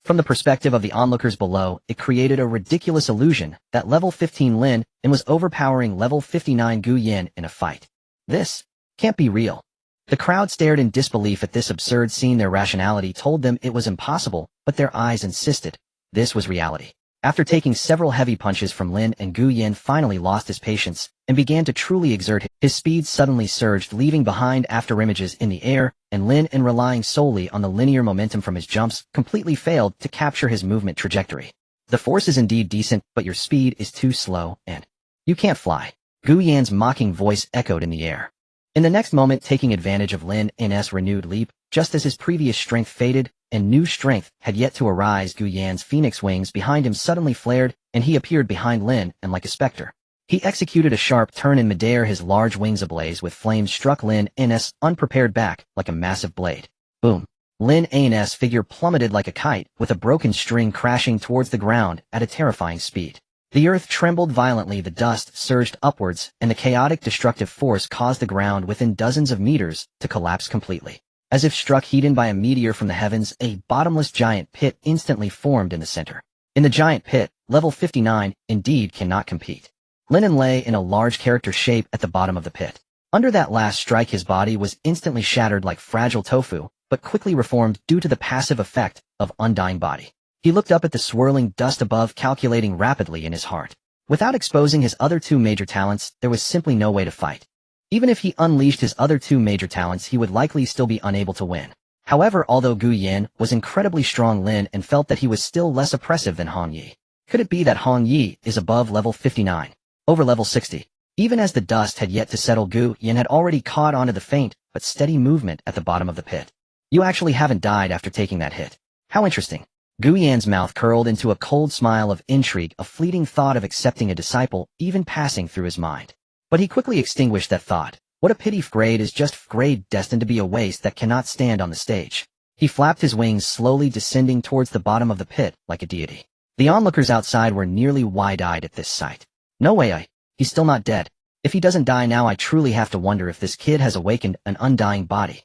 From the perspective of the onlookers below, it created a ridiculous illusion that level 15 Lin An was overpowering level 59 Gu Yan in a fight. This can't be real. The crowd stared in disbelief at this absurd scene. Their rationality told them it was impossible, but their eyes insisted this was reality. After taking several heavy punches from Lin An, Gu Yan finally lost his patience and began to truly exert his speed. Suddenly surged, leaving behind afterimages in the air, and Lin An, relying solely on the linear momentum from his jumps, completely failed to capture his movement trajectory. The force is indeed decent, but your speed is too slow, and you can't fly. Gu Yan's mocking voice echoed in the air. In the next moment, taking advantage of Lin An's renewed leap, just as his previous strength faded, and new strength had yet to arise, Gu Yan's phoenix wings behind him suddenly flared, and he appeared behind Lin An like a specter. He executed a sharp turn in midair. His large wings ablaze with flames struck Lin An's unprepared back like a massive blade. Boom! Lin An's figure plummeted like a kite, with a broken string crashing towards the ground at a terrifying speed. The earth trembled violently, the dust surged upwards, and the chaotic destructive force caused the ground within dozens of meters to collapse completely. As if struck heat by a meteor from the heavens, a bottomless giant pit instantly formed in the center. In the giant pit, level 59 indeed cannot compete. Lin An lay in a large character shape at the bottom of the pit. Under that last strike, his body was instantly shattered like fragile tofu, but quickly reformed due to the passive effect of undying body. He looked up at the swirling dust above, calculating rapidly in his heart. Without exposing his other two major talents, there was simply no way to fight. Even if he unleashed his other two major talents, he would likely still be unable to win. However, although Gu Yan was incredibly strong, Lin An felt that he was still less oppressive than Hong Yi. Could it be that Hong Yi is above level 59? Over level 60. Even as the dust had yet to settle, Gu Yan had already caught onto the faint but steady movement at the bottom of the pit. You actually haven't died after taking that hit. How interesting. Gu Yan's mouth curled into a cold smile of intrigue, a fleeting thought of accepting a disciple even passing through his mind. But he quickly extinguished that thought. What a pity, F-grade is just F-grade, destined to be a waste that cannot stand on the stage. He flapped his wings, slowly descending towards the bottom of the pit like a deity. The onlookers outside were nearly wide-eyed at this sight. No way, he's still not dead. If he doesn't die now, I truly have to wonder if this kid has awakened an undying body.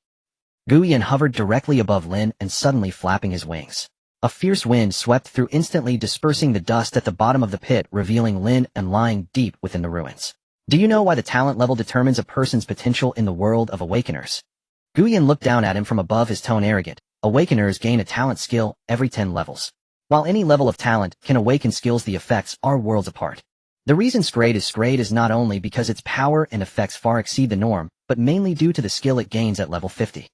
Gu Yan hovered directly above Lin An, suddenly flapping his wings. A fierce wind swept through, instantly dispersing the dust at the bottom of the pit, revealing Lin An lying deep within the ruins. Do you know why the talent level determines a person's potential in the world of awakeners? Gu Yan looked down at him from above, his tone arrogant. awakeners gain a talent skill every 10 levels. While any level of talent can awaken skills, the effects are worlds apart. The reason Scrade is not only because its power and effects far exceed the norm, but mainly due to the skill it gains at level 50.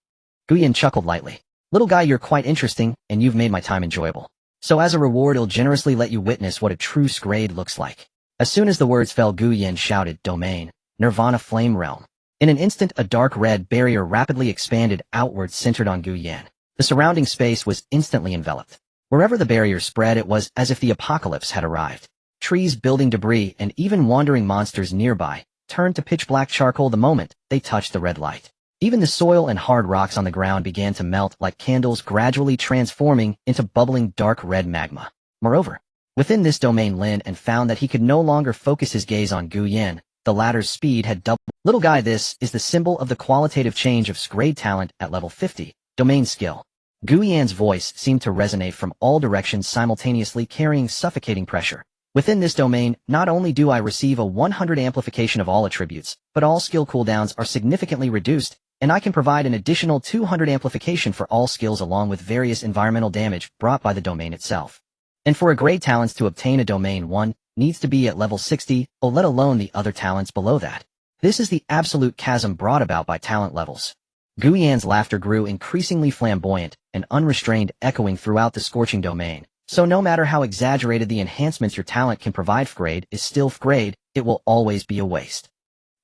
Guyan chuckled lightly. Little guy, you're quite interesting, and you've made my time enjoyable. So as a reward, I'll generously let you witness what a true Scrade looks like. As soon as the words fell, Guyan shouted, Domain, Nirvana Flame Realm. In an instant, a dark red barrier rapidly expanded outwards, centered on Guyan. The surrounding space was instantly enveloped. Wherever the barrier spread, it was as if the apocalypse had arrived. Trees, building debris, and even wandering monsters nearby turned to pitch-black charcoal the moment they touched the red light. Even the soil and hard rocks on the ground began to melt like candles, gradually transforming into bubbling dark red magma. Moreover, within this domain, Lin An found that he could no longer focus his gaze on Guyan. The latter's speed had doubled. Little guy, this is the symbol of the qualitative change of Scrade talent at level 50, domain skill. Guyan's voice seemed to resonate from all directions, simultaneously carrying suffocating pressure. Within this domain, not only do I receive a 100 amplification of all attributes, but all skill cooldowns are significantly reduced, and I can provide an additional 200 amplification for all skills along with various environmental damage brought by the domain itself. And for a grade talents to obtain a domain 1, needs to be at level 60, or let alone the other talents below that. This is the absolute chasm brought about by talent levels. Guyan's laughter grew increasingly flamboyant and unrestrained, echoing throughout the scorching domain. So no matter how exaggerated the enhancements your talent can provide, Fgrade is still Fgrade, it will always be a waste.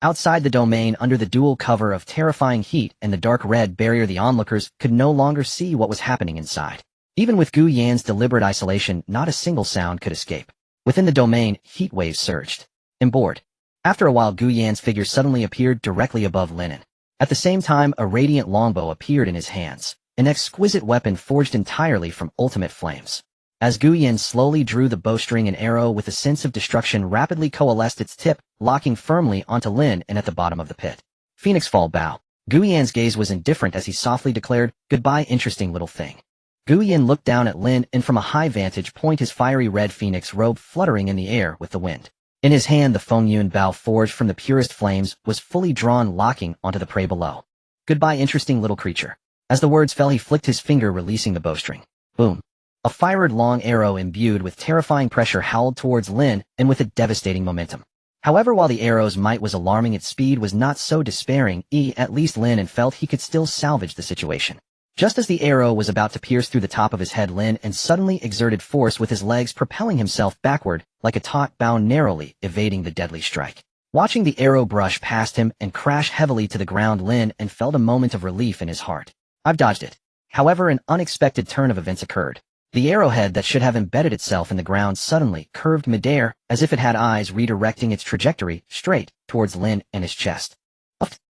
Outside the domain, under the dual cover of terrifying heat and the dark red barrier, the onlookers could no longer see what was happening inside. Even with Guyan's deliberate isolation, not a single sound could escape. Within the domain, heat waves surged. Embored. After a while, Guyan's figure suddenly appeared directly above Lin An. At the same time, a radiant longbow appeared in his hands, an exquisite weapon forged entirely from ultimate flames. As Guyan slowly drew the bowstring, an arrow with a sense of destruction rapidly coalesced its tip, locking firmly onto Lin An at the bottom of the pit. Phoenix Fall Bow. Guyan's gaze was indifferent as he softly declared, Goodbye, interesting little thing. Guyan looked down at Lin An from a high vantage point, his fiery red phoenix robe fluttering in the air with the wind. In his hand, the Fengyun bow forged from the purest flames was fully drawn, locking onto the prey below. Goodbye, interesting little creature. As the words fell, he flicked his finger, releasing the bowstring. Boom. A fired long arrow imbued with terrifying pressure howled towards Lin An with a devastating momentum. However, while the arrow's might was alarming, its speed was not so despairing. At least Lin An felt he could still salvage the situation. Just as the arrow was about to pierce through the top of his head, Lin An suddenly exerted force with his legs, propelling himself backward like a taut bow, narrowly evading the deadly strike. Watching the arrow brush past him and crash heavily to the ground, Lin An felt a moment of relief in his heart. I've dodged it. However, an unexpected turn of events occurred. The arrowhead that should have embedded itself in the ground suddenly curved midair, as if it had eyes, redirecting its trajectory straight towards Lin An's chest.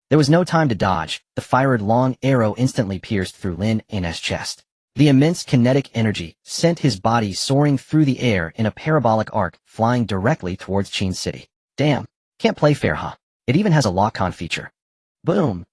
There was no time to dodge. The fired long arrow instantly pierced through Lin An's chest. The immense kinetic energy sent his body soaring through the air in a parabolic arc, flying directly towards Qin City. Damn. Can't play fair, huh? It even has a lock-on feature. Boom.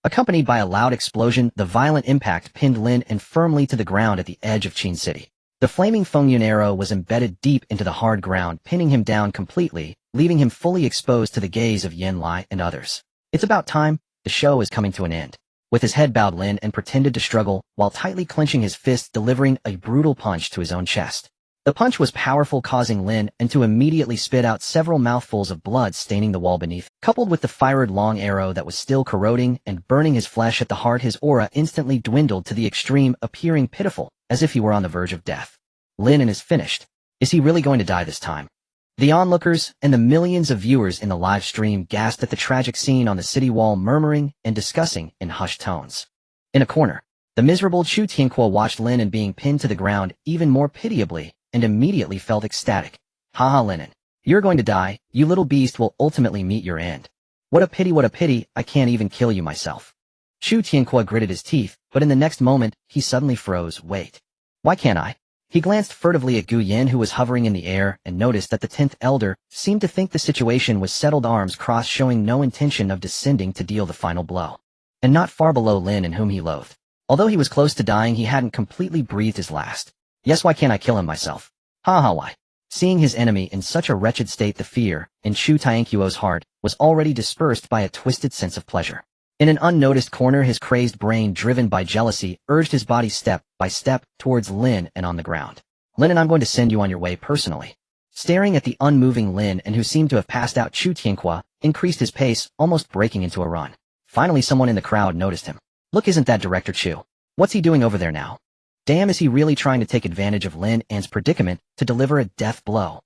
Accompanied by a loud explosion, the violent impact pinned Lin An firmly to the ground at the edge of Qin City. The flaming Fengyun arrow was embedded deep into the hard ground, pinning him down completely, leaving him fully exposed to the gaze of Yen Lai and others. It's about time. The show is coming to an end. With his head bowed, Lin An pretended to struggle, while tightly clenching his fist, delivering a brutal punch to his own chest. The punch was powerful, causing Lin An to immediately spit out several mouthfuls of blood, staining the wall beneath. Coupled with the fired long arrow that was still corroding and burning his flesh at the heart, his aura instantly dwindled to the extreme, appearing pitiful, as if he were on the verge of death. Lin An is finished. Is he really going to die this time? The onlookers and the millions of viewers in the live stream gasped at the tragic scene on the city wall, murmuring and discussing in hushed tones. In a corner, the miserable Chu Tianque watched Lin An being pinned to the ground even more pitiably, and immediately felt ecstatic. Haha, Lin An. You're going to die. You little beast will ultimately meet your end. What a pity, I can't even kill you myself. Chu Tianque gritted his teeth, but in the next moment, he suddenly froze. Wait. Why can't I? He glanced furtively at Guyan, who was hovering in the air, and noticed that the 10th elder seemed to think the situation was settled, arms crossed, showing no intention of descending to deal the final blow. And not far below Lin An, whom he loathed. Although he was close to dying, he hadn't completely breathed his last. Yes, why can't I kill him myself? Haha, why? Seeing his enemy in such a wretched state, the fear in Chu Tianquo's heart was already dispersed by a twisted sense of pleasure. In an unnoticed corner, his crazed brain, driven by jealousy, urged his body step by step towards Lin An on the ground. Lin An, I'm going to send you on your way personally. Staring at the unmoving Lin An, who seemed to have passed out, Chu Tianhua increased his pace, almost breaking into a run. Finally, someone in the crowd noticed him. Look, isn't that Director Chu? What's he doing over there now? Damn, is he really trying to take advantage of Lin An's predicament to deliver a death blow?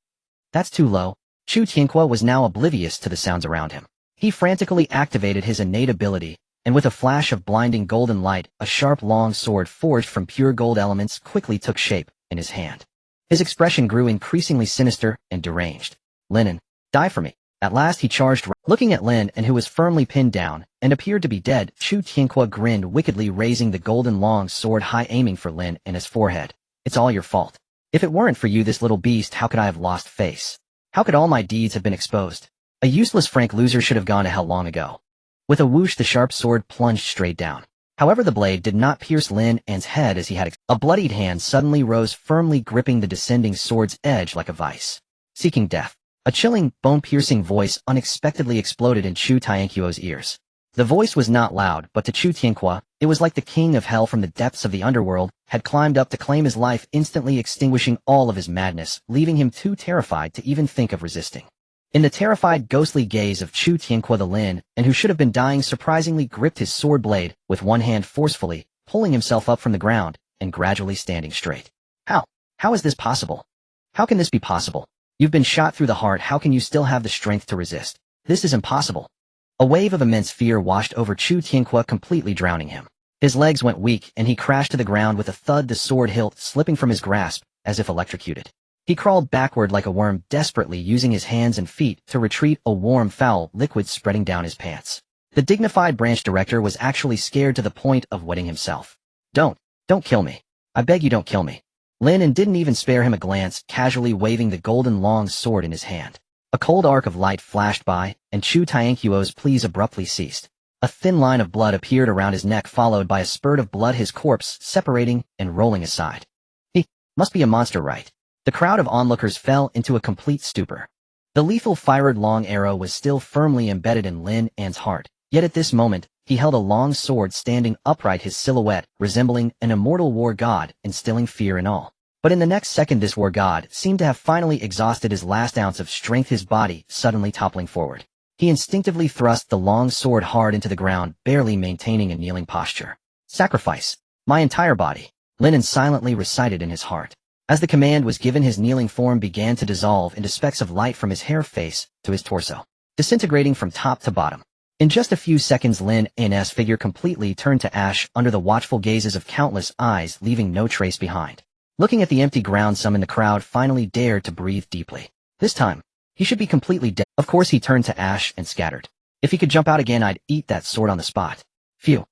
That's too low. Chu Tianhua was now oblivious to the sounds around him. He frantically activated his innate ability, and with a flash of blinding golden light, a sharp long sword forged from pure gold elements quickly took shape in his hand. His expression grew increasingly sinister and deranged. Lin An, die for me. At last he charged. Looking at Lin An, who was firmly pinned down and appeared to be dead, Chu Tianhua grinned wickedly, raising the golden long sword high, aiming for Lin An's forehead. It's all your fault. If it weren't for you, this little beast, how could I have lost face? How could all my deeds have been exposed? A useless frank loser should have gone to hell long ago. With a whoosh, the sharp sword plunged straight down. However, the blade did not pierce Lin An's head as he had expected. A bloodied hand suddenly rose, firmly gripping the descending sword's edge like a vice. Seeking death. A chilling, bone-piercing voice unexpectedly exploded in Chu Tianhua's ears. The voice was not loud, but to Chu Tianhua, it was like the king of hell from the depths of the underworld had climbed up to claim his life, instantly extinguishing all of his madness, leaving him too terrified to even think of resisting. In the terrified, ghostly gaze of Chu Tianhua, the Lin An, who should have been dying, surprisingly gripped his sword blade with one hand, forcefully pulling himself up from the ground and gradually standing straight. How is this possible? How can this be possible? You've been shot through the heart. How can you still have the strength to resist? This is impossible. A wave of immense fear washed over Chu Tianhua, completely drowning him. His legs went weak, and he crashed to the ground with a thud, the sword hilt slipping from his grasp, as if electrocuted. He crawled backward like a worm, desperately using his hands and feet to retreat, a warm, foul liquid spreading down his pants. The dignified branch director was actually scared to the point of wetting himself. Don't kill me. I beg you, don't kill me. Lin An didn't even spare him a glance, casually waving the golden long sword in his hand. A cold arc of light flashed by, and Chu Tianhua's pleas abruptly ceased. A thin line of blood appeared around his neck, followed by a spurt of blood, his corpse separating and rolling aside. He must be a monster, right? The crowd of onlookers fell into a complete stupor. The lethal fired long arrow was still firmly embedded in Lin An's heart, yet at this moment, he held a long sword standing upright, his silhouette resembling an immortal war god, instilling fear in all. But in the next second, this war god seemed to have finally exhausted his last ounce of strength, his body suddenly toppling forward. He instinctively thrust the long sword hard into the ground, barely maintaining a kneeling posture. Sacrifice my entire body, Lin An silently recited in his heart. As the command was given, his kneeling form began to dissolve into specks of light from his hair, face to his torso, disintegrating from top to bottom. In just a few seconds, Lin An's figure completely turned to ash under the watchful gazes of countless eyes, leaving no trace behind. Looking at the empty ground, some in the crowd finally dared to breathe deeply. This time, he should be completely dead. Of course, he turned to ash and scattered. If he could jump out again, I'd eat that sword on the spot. Phew.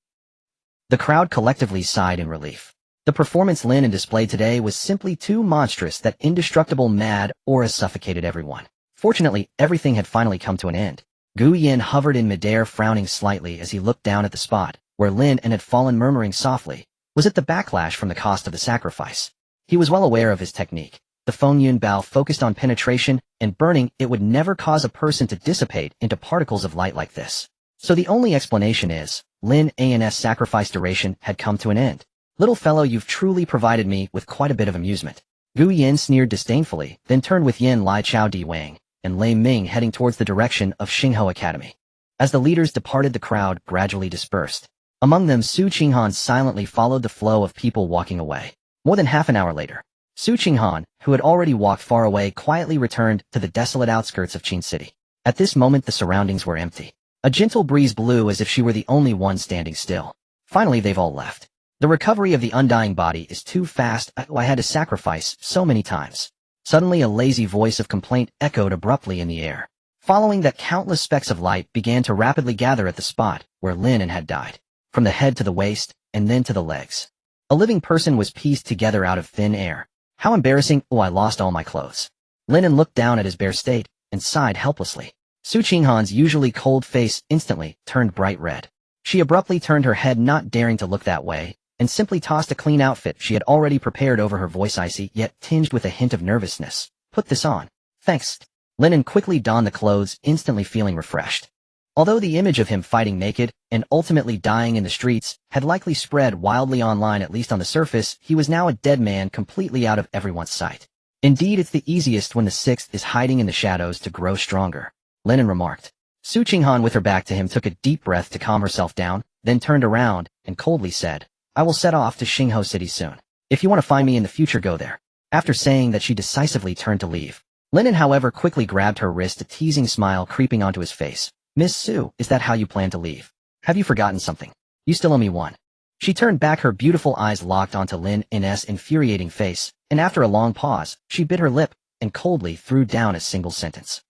The crowd collectively sighed in relief. The performance Lin An displayed today was simply too monstrous. That indestructible mad aura suffocated everyone. Fortunately, everything had finally come to an end. Gu Yin hovered in midair, frowning slightly as he looked down at the spot where Lin An had fallen, murmuring softly. Was it the backlash from the cost of the sacrifice? He was well aware of his technique. The Feng Yun Bao focused on penetration and burning. It would never cause a person to dissipate into particles of light like this. So the only explanation is, Lin An's sacrifice duration had come to an end. Little fellow, you've truly provided me with quite a bit of amusement. Gu Yin sneered disdainfully, then turned with Yin Lai Chao Di Wang and Lei Ming, heading towards the direction of Xingho Academy. As the leaders departed, the crowd gradually dispersed. Among them, Su Qinghan silently followed the flow of people walking away. More than half an hour later, Su Qinghan, who had already walked far away, quietly returned to the desolate outskirts of Qin City. At this moment, the surroundings were empty. A gentle breeze blew as if she were the only one standing still. Finally, they've all left. The recovery of the undying body is too fast. I had to sacrifice so many times. Suddenly, a lazy voice of complaint echoed abruptly in the air. Following that, countless specks of light began to rapidly gather at the spot where Lin An had died. From the head to the waist, and then to the legs. A living person was pieced together out of thin air. How embarrassing. Oh, I lost all my clothes. Lin An looked down at his bare state and sighed helplessly. Su Qinghan's usually cold face instantly turned bright red. She abruptly turned her head, not daring to look that way, and simply tossed a clean outfit she had already prepared over her, voice icy yet tinged with a hint of nervousness. Put this on. Thanks. Lin An quickly donned the clothes, instantly feeling refreshed. Although the image of him fighting naked and ultimately dying in the streets had likely spread wildly online, at least on the surface, he was now a dead man completely out of everyone's sight. Indeed, it's the easiest when the sixth is hiding in the shadows to grow stronger, Lin An remarked. Su Qinghan, with her back to him, took a deep breath to calm herself down, then turned around and coldly said, I will set off to Xingho City soon. If you want to find me in the future, go there. After saying that, she decisively turned to leave. Lin An, however, quickly grabbed her wrist, a teasing smile creeping onto his face. Miss Su, is that how you plan to leave? Have you forgotten something? You still owe me one. She turned back, her beautiful eyes locked onto Lin An's infuriating face, and after a long pause, she bit her lip and coldly threw down a single sentence.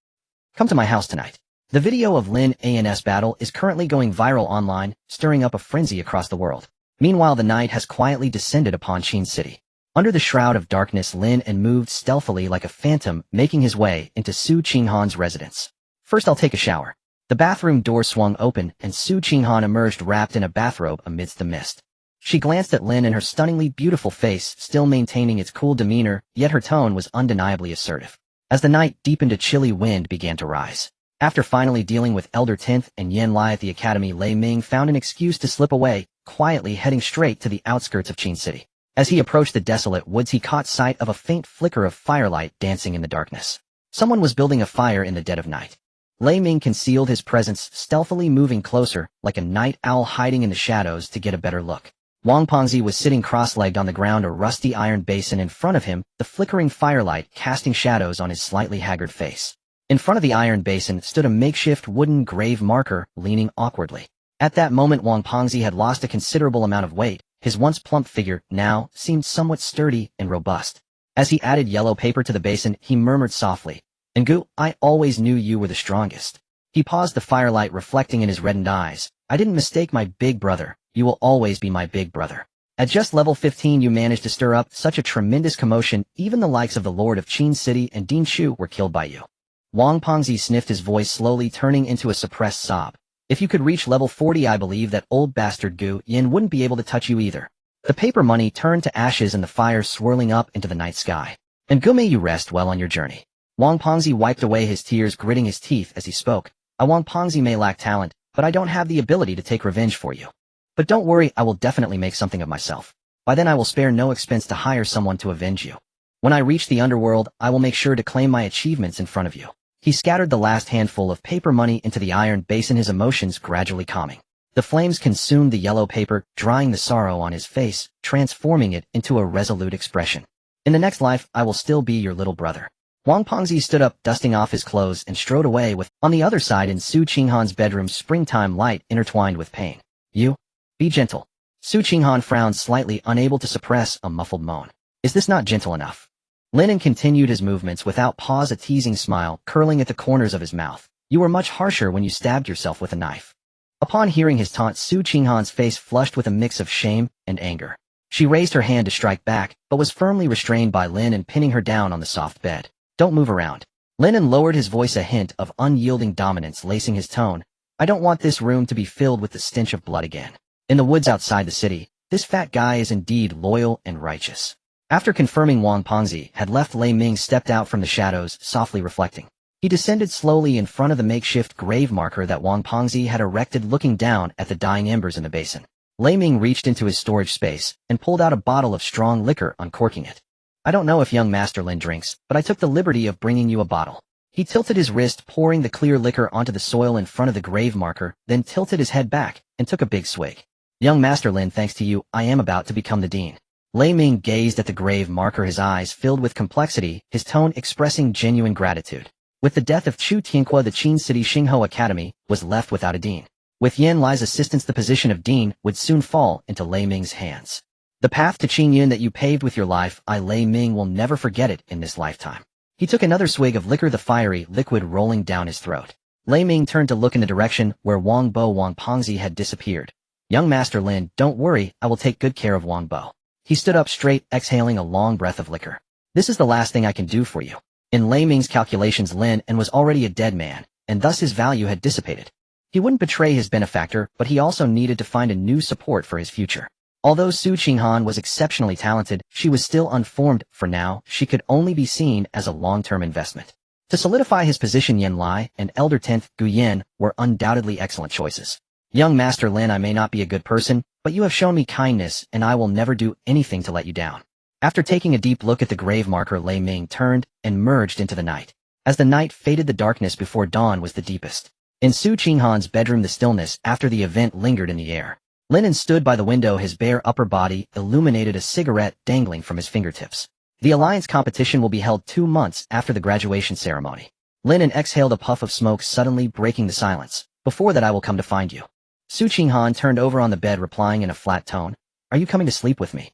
Come to my house tonight. The video of Lin An's battle is currently going viral online, stirring up a frenzy across the world. Meanwhile, the night has quietly descended upon Qin City. Under the shroud of darkness, Lin An moved stealthily like a phantom, making his way into Su Qinghan's residence. First, I'll take a shower. The bathroom door swung open, and Su Qinghan emerged wrapped in a bathrobe amidst the mist. She glanced at Lin and her stunningly beautiful face, still maintaining its cool demeanor, yet her tone was undeniably assertive. As the night deepened, a chilly wind began to rise. After finally dealing with Elder Tenth and Yan Lai at the academy, Lei Ming found an excuse to slip away, quietly heading straight to the outskirts of Qin City. As he approached the desolate woods, he caught sight of a faint flicker of firelight dancing in the darkness. Someone was building a fire in the dead of night. Lei Ming concealed his presence, stealthily moving closer, like a night owl hiding in the shadows to get a better look. Wang Pengzi was sitting cross-legged on the ground, a rusty iron basin in front of him, the flickering firelight casting shadows on his slightly haggard face. In front of the iron basin stood a makeshift wooden grave marker, leaning awkwardly. At that moment, Wang Pengzi had lost a considerable amount of weight. His once plump figure now seemed somewhat sturdy and robust. As he added yellow paper to the basin, he murmured softly, Ngu, I always knew you were the strongest. He paused, the firelight reflecting in his reddened eyes. I didn't mistake my big brother. You will always be my big brother. At just level 15, you managed to stir up such a tremendous commotion, even the likes of the Lord of Qin City and Ding Shu were killed by you. Wang Pengzi sniffed, his voice slowly turning into a suppressed sob. If you could reach level 40, I believe that old bastard Gu Yin wouldn't be able to touch you either. The paper money turned to ashes and the fire swirling up into the night sky. And Gu, may you rest well on your journey. Wang Pengzi wiped away his tears, gritting his teeth as he spoke. Wang Pengzi may lack talent, but I don't have the ability to take revenge for you. But don't worry, I will definitely make something of myself. By then I will spare no expense to hire someone to avenge you. When I reach the underworld, I will make sure to claim my achievements in front of you. He scattered the last handful of paper money into the iron basin, his emotions gradually calming. The flames consumed the yellow paper, drying the sorrow on his face, transforming it into a resolute expression. In the next life, I will still be your little brother. Wang Pengzi stood up, dusting off his clothes, and strode away with, on the other side in Su Qinghan's bedroom, springtime light intertwined with pain. You? Be gentle. Su Qinghan frowned slightly, unable to suppress a muffled moan. Is this not gentle enough? Lin An continued his movements without pause, a teasing smile curling at the corners of his mouth. You were much harsher when you stabbed yourself with a knife. Upon hearing his taunt, Su Qinghan's face flushed with a mix of shame and anger. She raised her hand to strike back, but was firmly restrained by Lin An, pinning her down on the soft bed. Don't move around. Lin An lowered his voice, a hint of unyielding dominance lacing his tone. I don't want this room to be filled with the stench of blood again. In the woods outside the city, this fat guy is indeed loyal and righteous. After confirming Wang Pengzi had left, Lei Ming stepped out from the shadows, softly reflecting. He descended slowly in front of the makeshift grave marker that Wang Pengzi had erected, looking down at the dying embers in the basin. Lei Ming reached into his storage space and pulled out a bottle of strong liquor, uncorking it. I don't know if young Master Lin drinks, but I took the liberty of bringing you a bottle. He tilted his wrist, pouring the clear liquor onto the soil in front of the grave marker, then tilted his head back and took a big swig. Young Master Lin, thanks to you, I am about to become the dean. Lei Ming gazed at the grave marker, his eyes filled with complexity, his tone expressing genuine gratitude. With the death of Chu Tianqua, the Qin City Xingho Academy was left without a dean. With Yan Lai's assistance, the position of dean would soon fall into Lei Ming's hands. The path to Qingyun that you paved with your life, Lei Ming will never forget it in this lifetime. He took another swig of liquor, the fiery liquid rolling down his throat. Lei Ming turned to look in the direction where Wang Pengzi had disappeared. Young Master Lin, don't worry, I will take good care of Wang Bo. He stood up straight, exhaling a long breath of liquor. This is the last thing I can do for you. In Lei Ming's calculations, Lin An was already a dead man, and thus his value had dissipated. He wouldn't betray his benefactor, but he also needed to find a new support for his future. Although Su Qinghan was exceptionally talented, she was still unformed. For now, she could only be seen as a long-term investment. To solidify his position, Yen Lai and Elder 10th Gu Yin were undoubtedly excellent choices. Young Master Lin, I may not be a good person, but you have shown me kindness, and I will never do anything to let you down. After taking a deep look at the grave marker, Lei Ming turned and merged into the night. As the night faded, the darkness before dawn was the deepest. In Su Qinghan's bedroom, the stillness after the event lingered in the air. Lin An stood by the window, his bare upper body illuminated, a cigarette dangling from his fingertips. The alliance competition will be held 2 months after the graduation ceremony. Lin An exhaled a puff of smoke, suddenly breaking the silence. Before that, I will come to find you. Su Qinghan turned over on the bed, replying in a flat tone, "Are you coming to sleep with me?"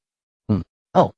Oh.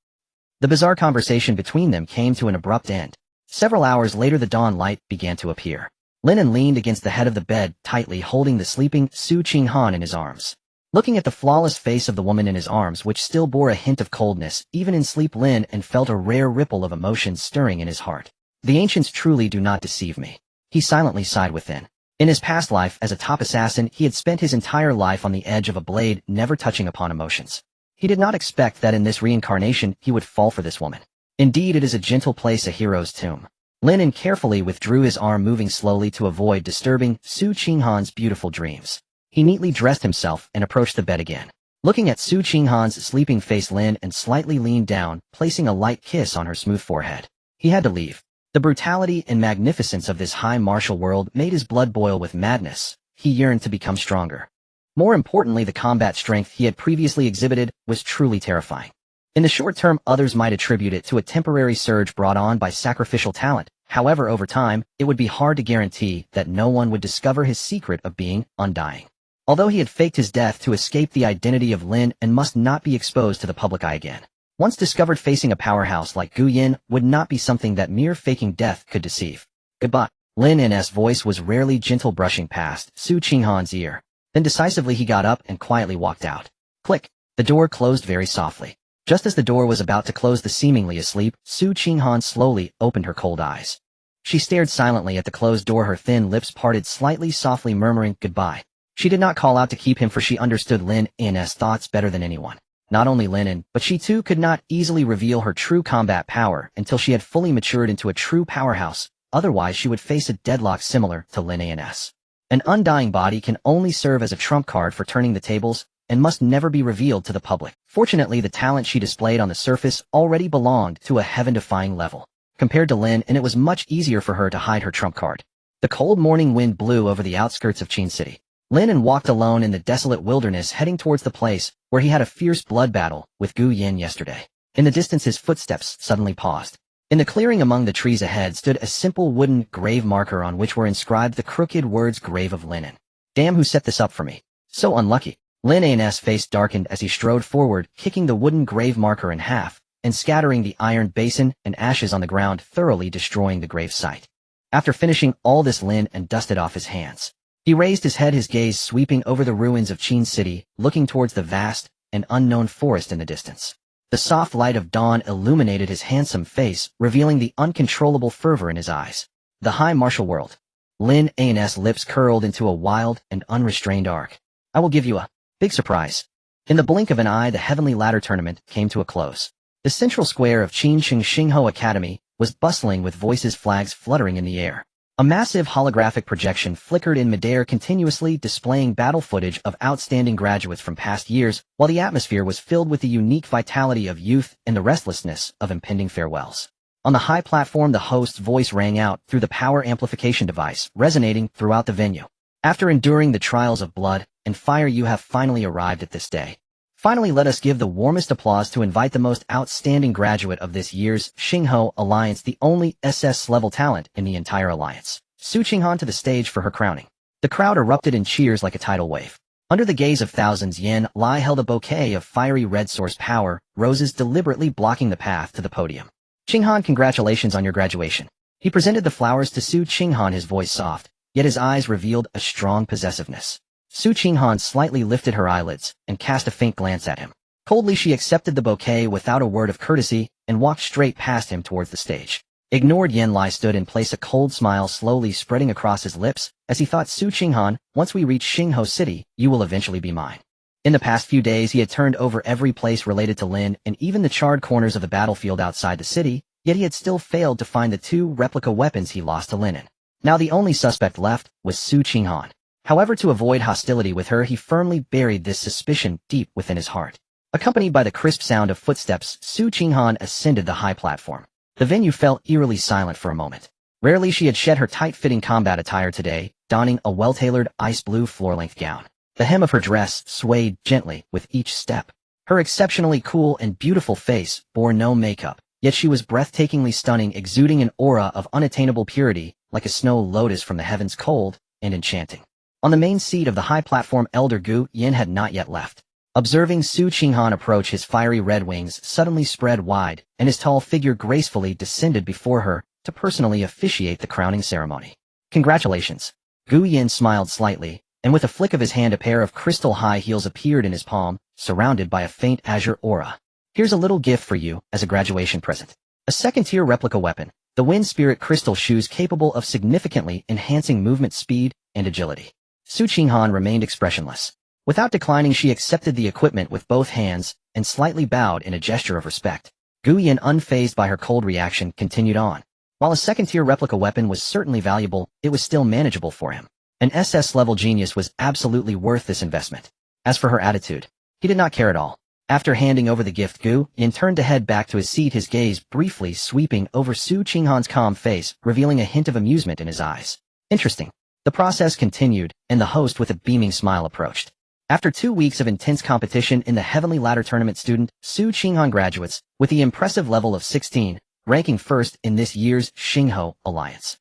The bizarre conversation between them came to an abrupt end. Several hours later, the dawn light began to appear. Lin An leaned against the head of the bed, tightly holding the sleeping Su Qinghan in his arms. Looking at the flawless face of the woman in his arms, which still bore a hint of coldness, even in sleep, Lin An felt a rare ripple of emotion stirring in his heart. The ancients truly do not deceive me. He silently sighed within. In his past life as a top assassin, he had spent his entire life on the edge of a blade, never touching upon emotions. He did not expect that in this reincarnation he would fall for this woman. Indeed, it is a gentle place, a hero's tomb. Lin An carefully withdrew his arm, moving slowly to avoid disturbing Su Qinghan's beautiful dreams. He neatly dressed himself and approached the bed again. Looking at Su Qinghan's sleeping face, Lin An slightly leaned down, placing a light kiss on her smooth forehead. He had to leave. The brutality and magnificence of this high martial world made his blood boil with madness. He yearned to become stronger. More importantly, the combat strength he had previously exhibited was truly terrifying. In the short term, others might attribute it to a temporary surge brought on by sacrificial talent. However, over time, it would be hard to guarantee that no one would discover his secret of being undying. Although he had faked his death to escape the identity of Lin and must not be exposed to the public eye again. Once discovered, facing a powerhouse like Gu Yin would not be something that mere faking death could deceive. Goodbye. Lin An's voice was rarely gentle, brushing past Su Qinghan's ear. Then decisively he got up and quietly walked out. Click. The door closed very softly. Just as the door was about to close, the seemingly asleep Su Qinghan slowly opened her cold eyes. She stared silently at the closed door, her thin lips parted slightly, softly murmuring goodbye. She did not call out to keep him, for she understood Lin An's thoughts better than anyone. Not only Lin An, but she too could not easily reveal her true combat power until she had fully matured into a true powerhouse, otherwise she would face a deadlock similar to Lin An's. An undying body can only serve as a trump card for turning the tables, and must never be revealed to the public. Fortunately, the talent she displayed on the surface already belonged to a heaven-defying level. Compared to Lin An, it was much easier for her to hide her trump card. The cold morning wind blew over the outskirts of Qin City. Lin An walked alone in the desolate wilderness, heading towards the place where he had a fierce blood battle with Gu Yin yesterday. In the distance, his footsteps suddenly paused. In the clearing among the trees ahead stood a simple wooden grave marker on which were inscribed the crooked words, "Grave of Lin An." Damn, who set this up for me? So unlucky. Lin An's face darkened as he strode forward, kicking the wooden grave marker in half, and scattering the iron basin and ashes on the ground, thoroughly destroying the grave site. After finishing all this, Lin An dusted off his hands. He raised his head, his gaze sweeping over the ruins of Qin City, looking towards the vast and unknown forest in the distance. The soft light of dawn illuminated his handsome face, revealing the uncontrollable fervor in his eyes. The high martial world. Lin An's lips curled into a wild and unrestrained arc. I will give you a big surprise. In the blink of an eye, the Heavenly Ladder tournament came to a close. The central square of Qin Xingho Academy was bustling with voices, flags fluttering in the air. A massive holographic projection flickered in midair, continuously displaying battle footage of outstanding graduates from past years, while the atmosphere was filled with the unique vitality of youth and the restlessness of impending farewells. On the high platform, the host's voice rang out through the power amplification device, resonating throughout the venue. After enduring the trials of blood and fire, you have finally arrived at this day. Finally, let us give the warmest applause to invite the most outstanding graduate of this year's Xingho Alliance, the only SS-level talent in the entire alliance, Su Qinghan, to the stage for her crowning. The crowd erupted in cheers like a tidal wave. Under the gaze of thousands, Yen Lai held a bouquet of fiery red source power, roses deliberately blocking the path to the podium. Qinghan, congratulations on your graduation. He presented the flowers to Su Qinghan, his voice soft, yet his eyes revealed a strong possessiveness. Su Qinghan slightly lifted her eyelids and cast a faint glance at him. Coldly, she accepted the bouquet without a word of courtesy and walked straight past him towards the stage. Ignored, Yen Lai stood in place, a cold smile slowly spreading across his lips as he thought, Su Qinghan, once we reach Xingho City, you will eventually be mine. In the past few days, he had turned over every place related to Lin and even the charred corners of the battlefield outside the city, yet he had still failed to find the 2 replica weapons he lost to Lin An. Now the only suspect left was Su Qinghan. However, to avoid hostility with her, he firmly buried this suspicion deep within his heart. Accompanied by the crisp sound of footsteps, Su Qinghan ascended the high platform. The venue fell eerily silent for a moment. Rarely she had shed her tight-fitting combat attire today, donning a well-tailored ice-blue floor-length gown. The hem of her dress swayed gently with each step. Her exceptionally cool and beautiful face bore no makeup, yet she was breathtakingly stunning, exuding an aura of unattainable purity, like a snow lotus from the heavens, cold and enchanting. On the main seat of the high platform, Elder Gu Yin had not yet left. Observing Su Qinghan approach, his fiery red wings suddenly spread wide, and his tall figure gracefully descended before her to personally officiate the crowning ceremony. Congratulations. Gu Yin smiled slightly, and with a flick of his hand a pair of crystal high heels appeared in his palm, surrounded by a faint azure aura. Here's a little gift for you as a graduation present. A second-tier replica weapon, the Wind Spirit crystal shoes capable of significantly enhancing movement speed and agility. Su Qinghan remained expressionless. Without declining, she accepted the equipment with both hands and slightly bowed in a gesture of respect. Gu Yin, unfazed by her cold reaction, continued on. While a second-tier replica weapon was certainly valuable, it was still manageable for him. An SS-level genius was absolutely worth this investment. As for her attitude, he did not care at all. After handing over the gift, Gu Yin turned to head back to his seat, his gaze briefly sweeping over Su Qinghan's calm face, revealing a hint of amusement in his eyes. Interesting. The process continued, and the host with a beaming smile approached. After 2 weeks of intense competition in the Heavenly Ladder Tournament, student Su Qinghan graduates with the impressive level of 16, ranking first in this year's Xingho Alliance.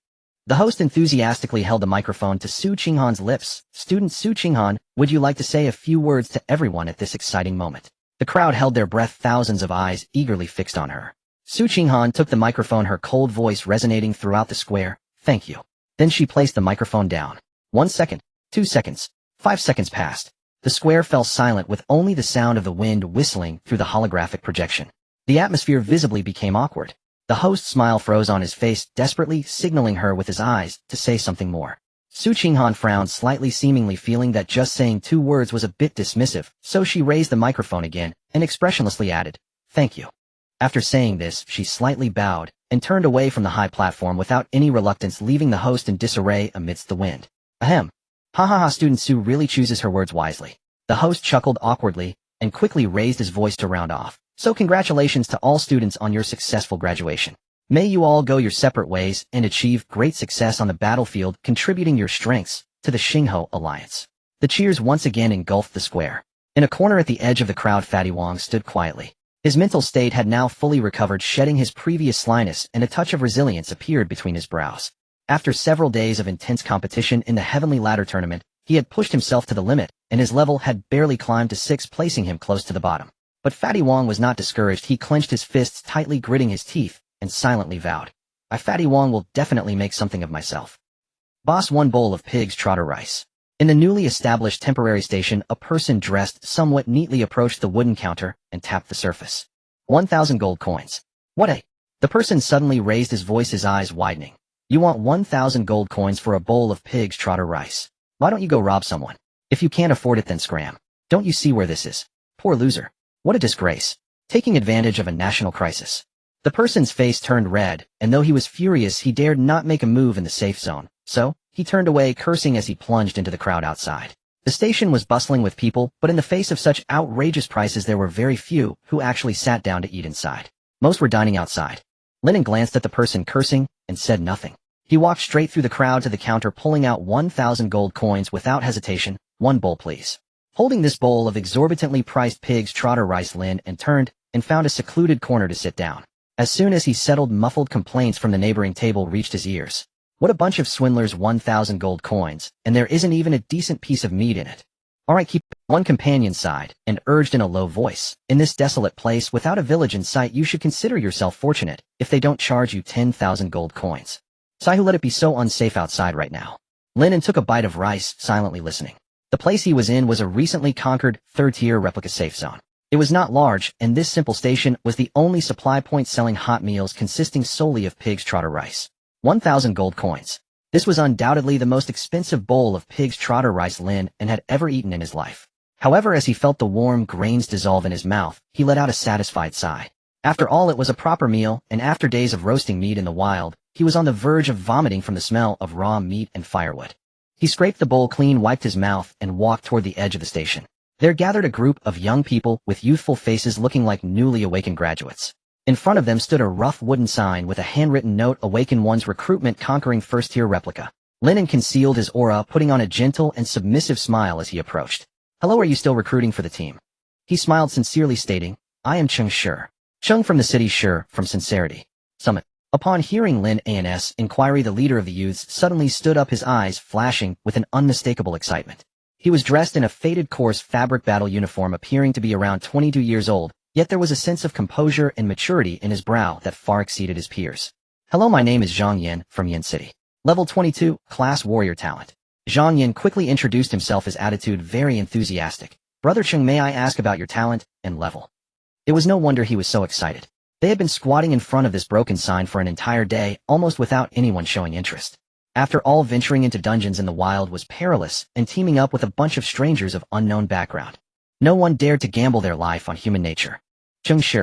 The host enthusiastically held the microphone to Su Qinghan's lips. Student Su Qinghan, would you like to say a few words to everyone at this exciting moment? The crowd held their breath, thousands of eyes eagerly fixed on her. Su Qinghan took the microphone, her cold voice resonating throughout the square. Thank you. Then she placed the microphone down. 1 second, 2 seconds, 5 seconds passed. The square fell silent with only the sound of the wind whistling through the holographic projection. The atmosphere visibly became awkward. The host's smile froze on his face, desperately signaling her with his eyes to say something more. Su Qinghan frowned slightly, seemingly feeling that just saying 2 words was a bit dismissive, so she raised the microphone again and expressionlessly added, "Thank you." After saying this, she slightly bowed and turned away from the high platform without any reluctance, leaving the host in disarray amidst the wind. Ahem. Ha ha ha, student Su really chooses her words wisely. The host chuckled awkwardly and quickly raised his voice to round off. So congratulations to all students on your successful graduation. May you all go your separate ways and achieve great success on the battlefield, contributing your strengths to the Xingho Alliance. The cheers once again engulfed the square. In a corner at the edge of the crowd, Fatty Wong stood quietly. His mental state had now fully recovered, shedding his previous slyness, and a touch of resilience appeared between his brows. After several days of intense competition in the Heavenly Ladder Tournament, he had pushed himself to the limit, and his level had barely climbed to 6, placing him close to the bottom. But Fatty Wong was not discouraged. He clenched his fists tightly, gritting his teeth, and silently vowed, "I, Fatty Wong, will definitely make something of myself." Boss, 1 bowl of pig's trotter rice. In the newly established temporary station, a person dressed somewhat neatly approached the wooden counter and tapped the surface. 1,000 gold coins. What a... The person suddenly raised his voice, his eyes widening. You want 1,000 gold coins for a bowl of pig's trotter rice? Why don't you go rob someone? If you can't afford it, then scram. Don't you see where this is? Poor loser. What a disgrace. Taking advantage of a national crisis. The person's face turned red, and though he was furious, he dared not make a move in the safe zone, so he turned away, cursing as he plunged into the crowd outside. The station was bustling with people, but in the face of such outrageous prices there were very few who actually sat down to eat inside. Most were dining outside. Lin An glanced at the person cursing and said nothing. He walked straight through the crowd to the counter, pulling out 1,000 gold coins without hesitation. 1 bowl, please. Holding this bowl of exorbitantly priced pig's trotter rice, Lin An turned and found a secluded corner to sit down. As soon as he settled, muffled complaints from the neighboring table reached his ears. What a bunch of swindlers, 1,000 gold coins, and there isn't even a decent piece of meat in it. Alright, keep. One companion sighed and urged in a low voice, in this desolate place without a village in sight, you should consider yourself fortunate if they don't charge you 10,000 gold coins. Sai, who let it be so unsafe outside right now? Lin An took a bite of rice, silently listening. The place he was in was a recently conquered 3rd-tier replica safe zone. It was not large, and this simple station was the only supply point selling hot meals consisting solely of pig's trotter rice. 1,000 gold coins. This was undoubtedly the most expensive bowl of pig's trotter rice Lin An had ever eaten in his life. However, as he felt the warm grains dissolve in his mouth, he let out a satisfied sigh. After all, it was a proper meal, and after days of roasting meat in the wild, he was on the verge of vomiting from the smell of raw meat and firewood. He scraped the bowl clean, wiped his mouth, and walked toward the edge of the station. There gathered a group of young people with youthful faces looking like newly awakened graduates. In front of them stood a rough wooden sign with a handwritten note, "Awaken one's recruitment, conquering first-tier replica." Lin An concealed his aura, putting on a gentle and submissive smile as he approached. "Hello, are you still recruiting for the team?" He smiled sincerely, stating, "I am Chung Shi. Chung from the city, Shi from Sincerity. Summit." Upon hearing Lin An's inquiry, the leader of the youths suddenly stood up, his eyes flashing with an unmistakable excitement. He was dressed in a faded coarse fabric battle uniform, appearing to be around 22 years old, yet there was a sense of composure and maturity in his brow that far exceeded his peers. "Hello, my name is Zhang Yan from Yin City. Level 22, Class Warrior Talent." Zhang Yan quickly introduced himself, his attitude very enthusiastic. "Brother Chung, may I ask about your talent and level?" It was no wonder he was so excited. They had been squatting in front of this broken sign for an entire day, almost without anyone showing interest. After all, venturing into dungeons in the wild was perilous, and teaming up with a bunch of strangers of unknown background. No one dared to gamble their life on human nature. "Chung Shi."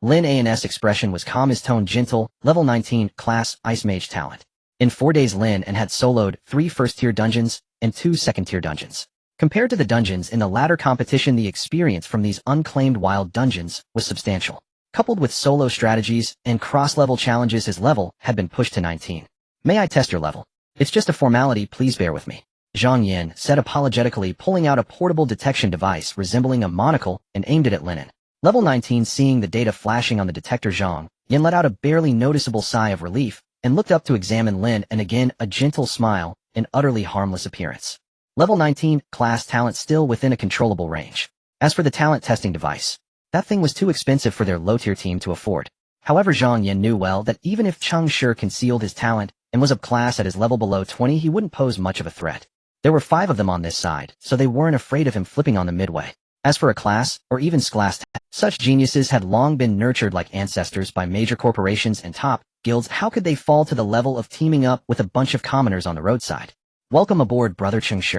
Lin An's expression was calm, his tone gentle. Level 19, Class Ice Mage Talent. In 4 days, Lin An had soloed 3 first-tier dungeons and 2 second-tier dungeons. Compared to the dungeons in the latter competition, the experience from these unclaimed wild dungeons was substantial. Coupled with solo strategies and cross-level challenges, his level had been pushed to 19. "May I test your level?" "It's just a formality, please bear with me," Zhang Yan said apologetically, pulling out a portable detection device resembling a monocle and aimed it at Lin An. Level 19. Seeing the data flashing on the detector, Zhang Yan let out a barely noticeable sigh of relief and looked up to examine Lin An again, a gentle smile, an utterly harmless appearance. Level 19, Class Talent, still within a controllable range. As for the talent testing device, that thing was too expensive for their low-tier team to afford. However, Zhang Yan knew well that even if Chung Shi concealed his talent and was of class at his level below 20, he wouldn't pose much of a threat. There were 5 of them on this side, so they weren't afraid of him flipping on them midway. As for a class, or even class, such geniuses had long been nurtured like ancestors by major corporations and top guilds. How could they fall to the level of teaming up with a bunch of commoners on the roadside? "Welcome aboard, Brother Chung Shi."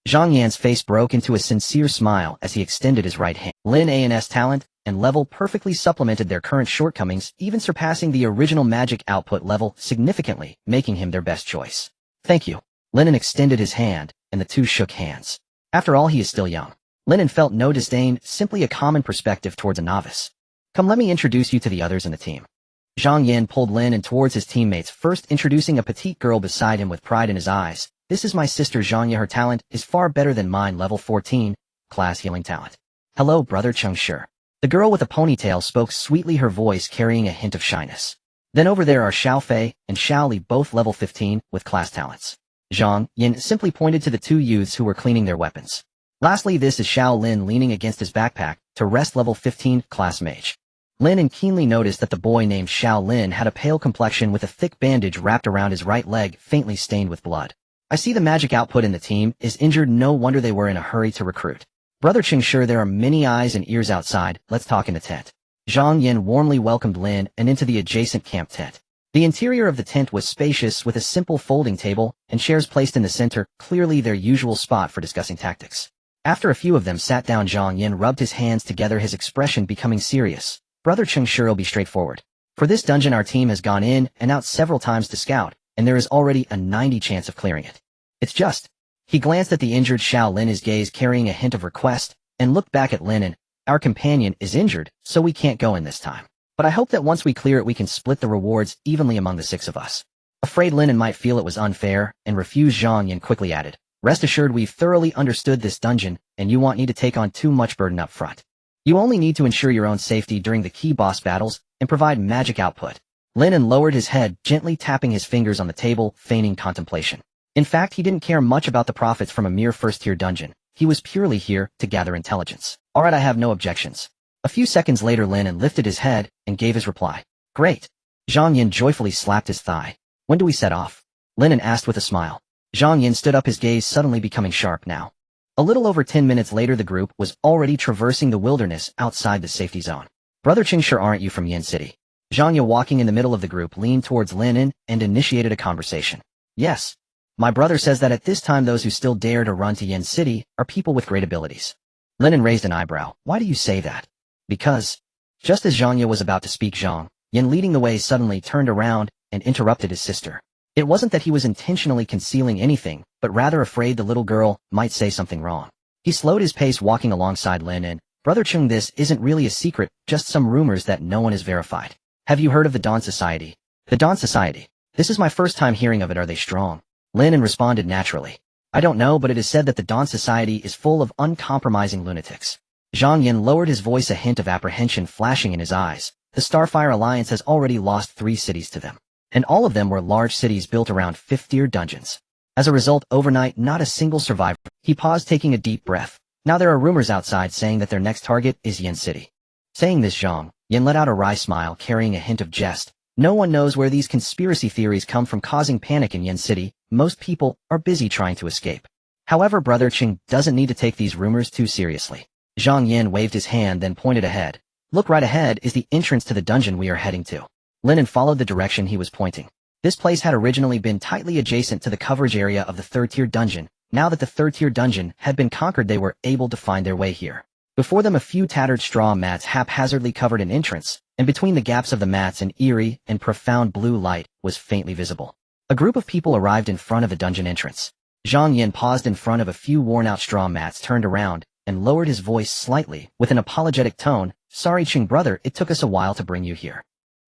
Zhang Yan's face broke into a sincere smile as he extended his right hand. Lin An's talent and level perfectly supplemented their current shortcomings, even surpassing the original magic output level significantly, making him their best choice. "Thank you." Lin An extended his hand, and the two shook hands. After all, he is still young. Lin An felt no disdain, simply a common perspective towards a novice. "Come, let me introduce you to the others in the team." Zhang Yan pulled Lin An towards his teammates, first introducing a petite girl beside him with pride in his eyes. "This is my sister Zhanya. Her talent is far better than mine. Level 14, Class Healing Talent." "Hello, Brother Chung Shi." The girl with a ponytail spoke sweetly, her voice carrying a hint of shyness. "Then over there are Xiao Fei and Xiao Li, both level 15, with class talents." Zhang Yan simply pointed to the 2 youths who were cleaning their weapons. "Lastly, this is Xiao Lin leaning against his backpack, to rest, level 15, Class Mage." Lin An keenly noticed that the boy named Xiao Lin had a pale complexion with a thick bandage wrapped around his right leg, faintly stained with blood. "I see the magic output in the team is injured. No wonder they were in a hurry to recruit. Brother Chung Shi, there are many eyes and ears outside. Let's talk in the tent." Zhang Yan warmly welcomed Lin An into the adjacent camp tent. The interior of the tent was spacious, with a simple folding table and chairs placed in the center, clearly their usual spot for discussing tactics. After a few of them sat down, Zhang Yan rubbed his hands together, his expression becoming serious. "Brother Chung Shi will be straightforward. For this dungeon, our team has gone in and out several times to scout, and there is already a 90 chance of clearing it. It's just..." He glanced at the injured Xiao Lin, his gaze carrying a hint of request, and looked back at Lin An. "Our companion is injured, so we can't go in this time. But I hope that once we clear it, we can split the rewards evenly among the 6 of us." Afraid Lin An might feel it was unfair and refuse, Zhang Yan quickly added, "Rest assured, we've thoroughly understood this dungeon, and you won't need to take on too much burden up front. You only need to ensure your own safety during the key boss battles and provide magic output." Lin An lowered his head, gently tapping his fingers on the table, feigning contemplation. In fact, he didn't care much about the profits from a mere first-tier dungeon. He was purely here to gather intelligence. "All right, I have no objections." A few seconds later, Lin An lifted his head and gave his reply. "Great." Zhang Yan joyfully slapped his thigh. "When do we set off?" Lin An asked with a smile. Zhang Yan stood up, his gaze suddenly becoming sharp now. A little over 10 minutes later, the group was already traversing the wilderness outside the safety zone. "Brother Chung Shi, aren't you from Yin City?" Zhang Yan, walking in the middle of the group, leaned towards Lin An and initiated a conversation. "Yes. My brother says that at this time those who still dare to run to Yin City are people with great abilities." Lin An raised an eyebrow. "Why do you say that?" "Because..." Just as Zhang Ye was about to speak, Zhang Yin leading the way suddenly turned around and interrupted his sister. It wasn't that he was intentionally concealing anything, but rather afraid the little girl might say something wrong. He slowed his pace walking alongside Lin An. Brother Chung, this isn't really a secret, just some rumors that no one has verified. Have you heard of the Dawn Society? The Dawn Society. This is my first time hearing of it. Are they strong? Lin An responded naturally. I don't know, but it is said that the Dawn Society is full of uncompromising lunatics. Zhang Yin lowered his voice, a hint of apprehension flashing in his eyes. The Starfire Alliance has already lost 3 cities to them, and all of them were large cities built around 5th-tier dungeons. As a result, overnight, not a single survivor. He paused, taking a deep breath. Now there are rumors outside saying that their next target is Yin City. Saying this, Zhang Yin let out a wry smile carrying a hint of jest. No one knows where these conspiracy theories come from causing panic in Yin City. Most people are busy trying to escape. However, Brother Ching doesn't need to take these rumors too seriously. Zhang Yin waved his hand, then pointed ahead. Look, right ahead is the entrance to the dungeon we are heading to. Lin An followed the direction he was pointing. This place had originally been tightly adjacent to the coverage area of the 3rd-tier dungeon. Now that the 3rd-tier dungeon had been conquered, they were able to find their way here. Before them, a few tattered straw mats haphazardly covered an entrance, and between the gaps of the mats an eerie and profound blue light was faintly visible. A group of people arrived in front of the dungeon entrance. Zhang Yin paused in front of a few worn-out straw mats, turned around, and lowered his voice slightly, with an apologetic tone. Sorry, Ching brother, it took us a while to bring you here.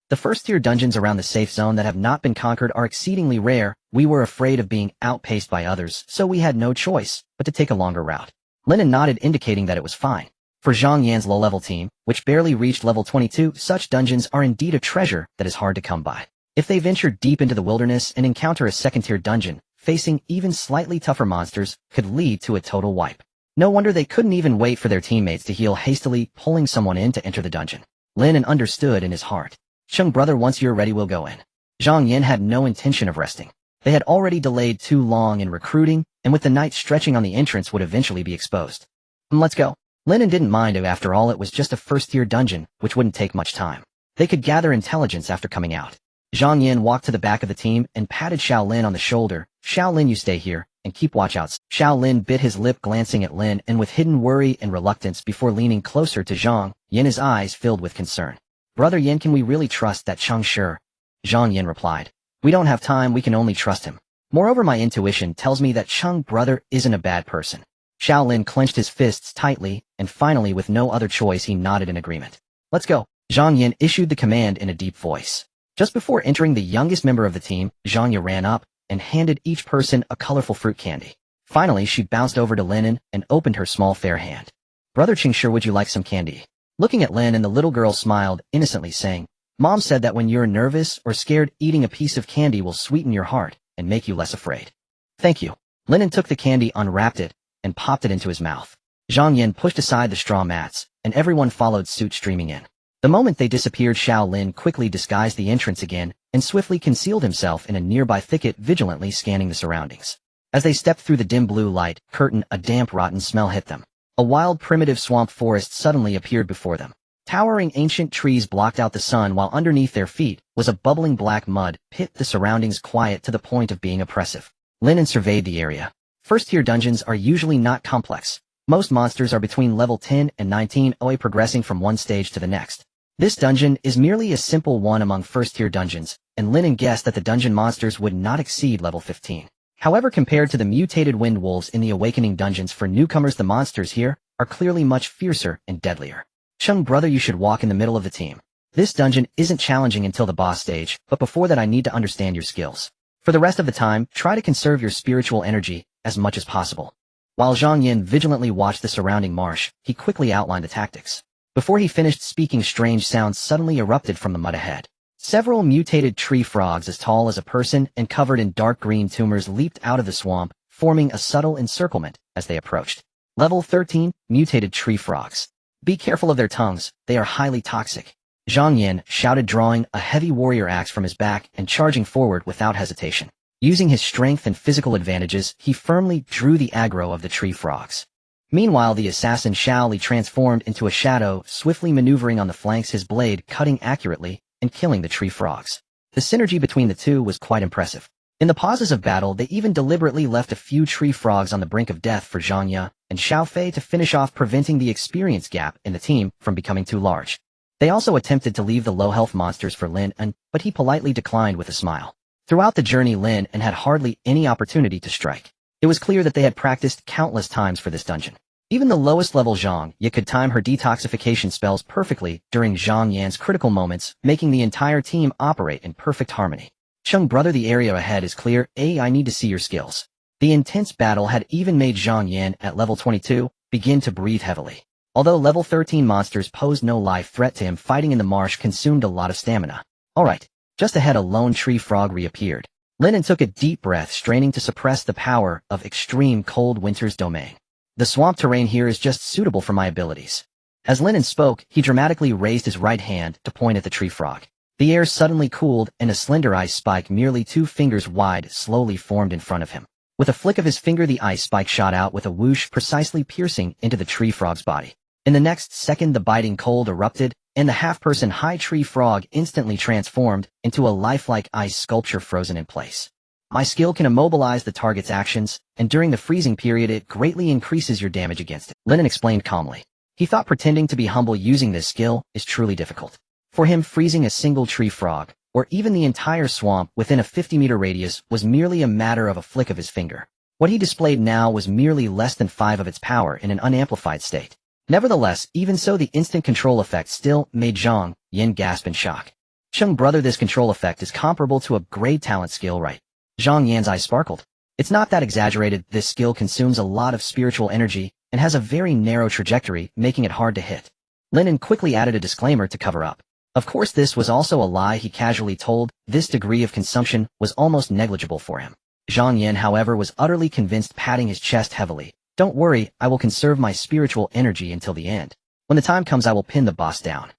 The 1st-tier dungeons around the safe zone that have not been conquered are exceedingly rare. We were afraid of being outpaced by others, so we had no choice but to take a longer route. Lin An nodded, indicating that it was fine. For Zhang Yan's low-level team, which barely reached level 22, such dungeons are indeed a treasure that is hard to come by. If they venture deep into the wilderness and encounter a 2nd-tier dungeon, facing even slightly tougher monsters could lead to a total wipe. No wonder they couldn't even wait for their teammates to heal, hastily pulling someone in to enter the dungeon. Lin An understood in his heart. Chung brother, once you're ready, we'll go in. Zhang Yin had no intention of resting. They had already delayed too long in recruiting, and with the night stretching on, the entrance would eventually be exposed. Let's go. Lin An didn't mind it. After all, it was just a 1st-tier dungeon, which wouldn't take much time. They could gather intelligence after coming out. Zhang Yin walked to the back of the team and patted Xiao Lin on the shoulder. Xiao Lin, you stay here and keep watch out. Xiao Lin bit his lip, glancing at Lin An with hidden worry and reluctance before leaning closer to Zhang Yin, his eyes filled with concern. Brother Yin, can we really trust that Chung? Sure. Zhang Yin replied. We don't have time, we can only trust him. Moreover, my intuition tells me that Chung brother isn't a bad person. Xiao Lin clenched his fists tightly, and finally, with no other choice, he nodded in agreement. Let's go. Zhang Yin issued the command in a deep voice. Just before entering, the youngest member of the team, Zhang Ye, ran up and handed each person a colorful fruit candy. Finally, she bounced over to Lin An and opened her small fair hand. Brother Ching, sure, would you like some candy? Looking at Lin An, the little girl smiled innocently, saying, Mom said that when you're nervous or scared, eating a piece of candy will sweeten your heart and make you less afraid. Thank you. Lin An took the candy, unwrapped it, and popped it into his mouth. Zhang Yin pushed aside the straw mats, and everyone followed suit, streaming in. The moment they disappeared, Xiao Lin quickly disguised the entrance again and swiftly concealed himself in a nearby thicket, vigilantly scanning the surroundings. As they stepped through the dim blue light curtain, a damp, rotten smell hit them. A wild, primitive swamp forest suddenly appeared before them. Towering ancient trees blocked out the sun, while underneath their feet was a bubbling black mud pit, the surroundings quiet to the point of being oppressive. Lin An surveyed the area. 1st-tier dungeons are usually not complex. Most monsters are between level 10 and 19, progressing from one stage to the next. This dungeon is merely a simple one among 1st-tier dungeons, and Lin An guessed that the dungeon monsters would not exceed level 15. However, compared to the mutated wind wolves in the awakening dungeons, for newcomers, the monsters here are clearly much fiercer and deadlier. Chung brother, you should walk in the middle of the team. This dungeon isn't challenging until the boss stage, but before that I need to understand your skills. For the rest of the time, try to conserve your spiritual energy as much as possible. While Zhang Yin vigilantly watched the surrounding marsh, he quickly outlined the tactics. Before he finished speaking, strange sounds suddenly erupted from the mud ahead. Several mutated tree frogs as tall as a person and covered in dark green tumors leaped out of the swamp, forming a subtle encirclement as they approached. Level 13, mutated tree frogs. Be careful of their tongues, they are highly toxic. Zhang Yin shouted, drawing a heavy warrior axe from his back and charging forward without hesitation. Using his strength and physical advantages, he firmly drew the aggro of the tree frogs. Meanwhile, the assassin Xiao Li transformed into a shadow, swiftly maneuvering on the flanks, his blade cutting accurately and killing the tree frogs. The synergy between the two was quite impressive. In the pauses of battle, they even deliberately left a few tree frogs on the brink of death for Zhang Ye and Xiao Fei to finish off, preventing the experience gap in the team from becoming too large. They also attempted to leave the low-health monsters for Lin An, but he politely declined with a smile. Throughout the journey, Lin An had hardly any opportunity to strike. It was clear that they had practiced countless times for this dungeon. Even the lowest level Zhang Ye could time her detoxification spells perfectly during Zhang Yan's critical moments, making the entire team operate in perfect harmony. Chung brother, the area ahead is clear. I need to see your skills. The intense battle had even made Zhang Yan at level 22 begin to breathe heavily. Although level 13 monsters posed no life threat to him, fighting in the marsh consumed a lot of stamina. Alright, just ahead a lone tree frog reappeared. Lin An took a deep breath, straining to suppress the power of extreme cold winter's domain. The swamp terrain here is just suitable for my abilities. As Lin An spoke, he dramatically raised his right hand to point at the tree frog. The air suddenly cooled, and a slender ice spike merely 2 fingers wide slowly formed in front of him. With a flick of his finger, the ice spike shot out with a whoosh, precisely piercing into the tree frog's body. In the next second, the biting cold erupted, and the half-person high tree frog instantly transformed into a lifelike ice sculpture frozen in place. My skill can immobilize the target's actions, and during the freezing period it greatly increases your damage against it, Lin An explained calmly. He thought pretending to be humble using this skill is truly difficult. For him, freezing a single tree frog, or even the entire swamp within a 50-meter radius, was merely a matter of a flick of his finger. What he displayed now was merely less than 5 of its power in an unamplified state. Nevertheless, even so, the instant control effect still made Zhang Yan gasp in shock. Chung brother, this control effect is comparable to a grade talent skill, right? Zhang Yan's eyes sparkled. It's not that exaggerated. This skill consumes a lot of spiritual energy and has a very narrow trajectory, making it hard to hit. Lin An quickly added a disclaimer to cover up. Of course, this was also a lie. He casually told this degree of consumption was almost negligible for him. Zhang Yan, however, was utterly convinced, patting his chest heavily. Don't worry, I will conserve my spiritual energy until the end. When the time comes, I will pin the boss down.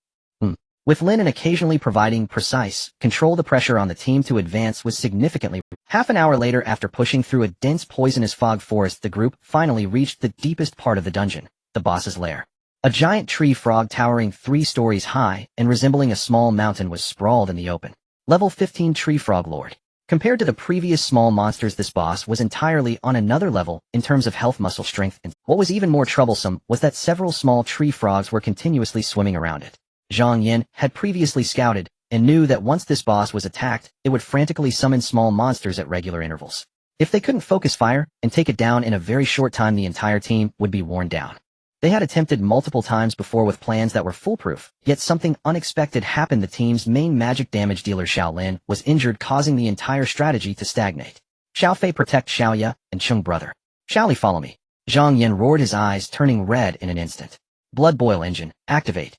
With Lin An occasionally providing precise control, the pressure on the team to advance was significantly. Half an hour later, after pushing through a dense poisonous fog forest, the group finally reached the deepest part of the dungeon, the boss's lair. A giant tree frog towering 3 stories high and resembling a small mountain was sprawled in the open. Level 15 Tree Frog Lord. Compared to the previous small monsters, this boss was entirely on another level in terms of health, muscle strength, and what was even more troublesome was that several small tree frogs were continuously swimming around it. Zhang Yan had previously scouted and knew that once this boss was attacked, it would frantically summon small monsters at regular intervals. If they couldn't focus fire and take it down in a very short time, the entire team would be worn down. They had attempted multiple times before with plans that were foolproof, yet something unexpected happened. The team's main magic damage dealer Xiao Lin was injured, causing the entire strategy to stagnate. Xiao Fei, protect Xiao Ya and Chung brother. Xiao Li, follow me. Zhang Yan roared, his eyes turning red in an instant. Blood boil engine, activate.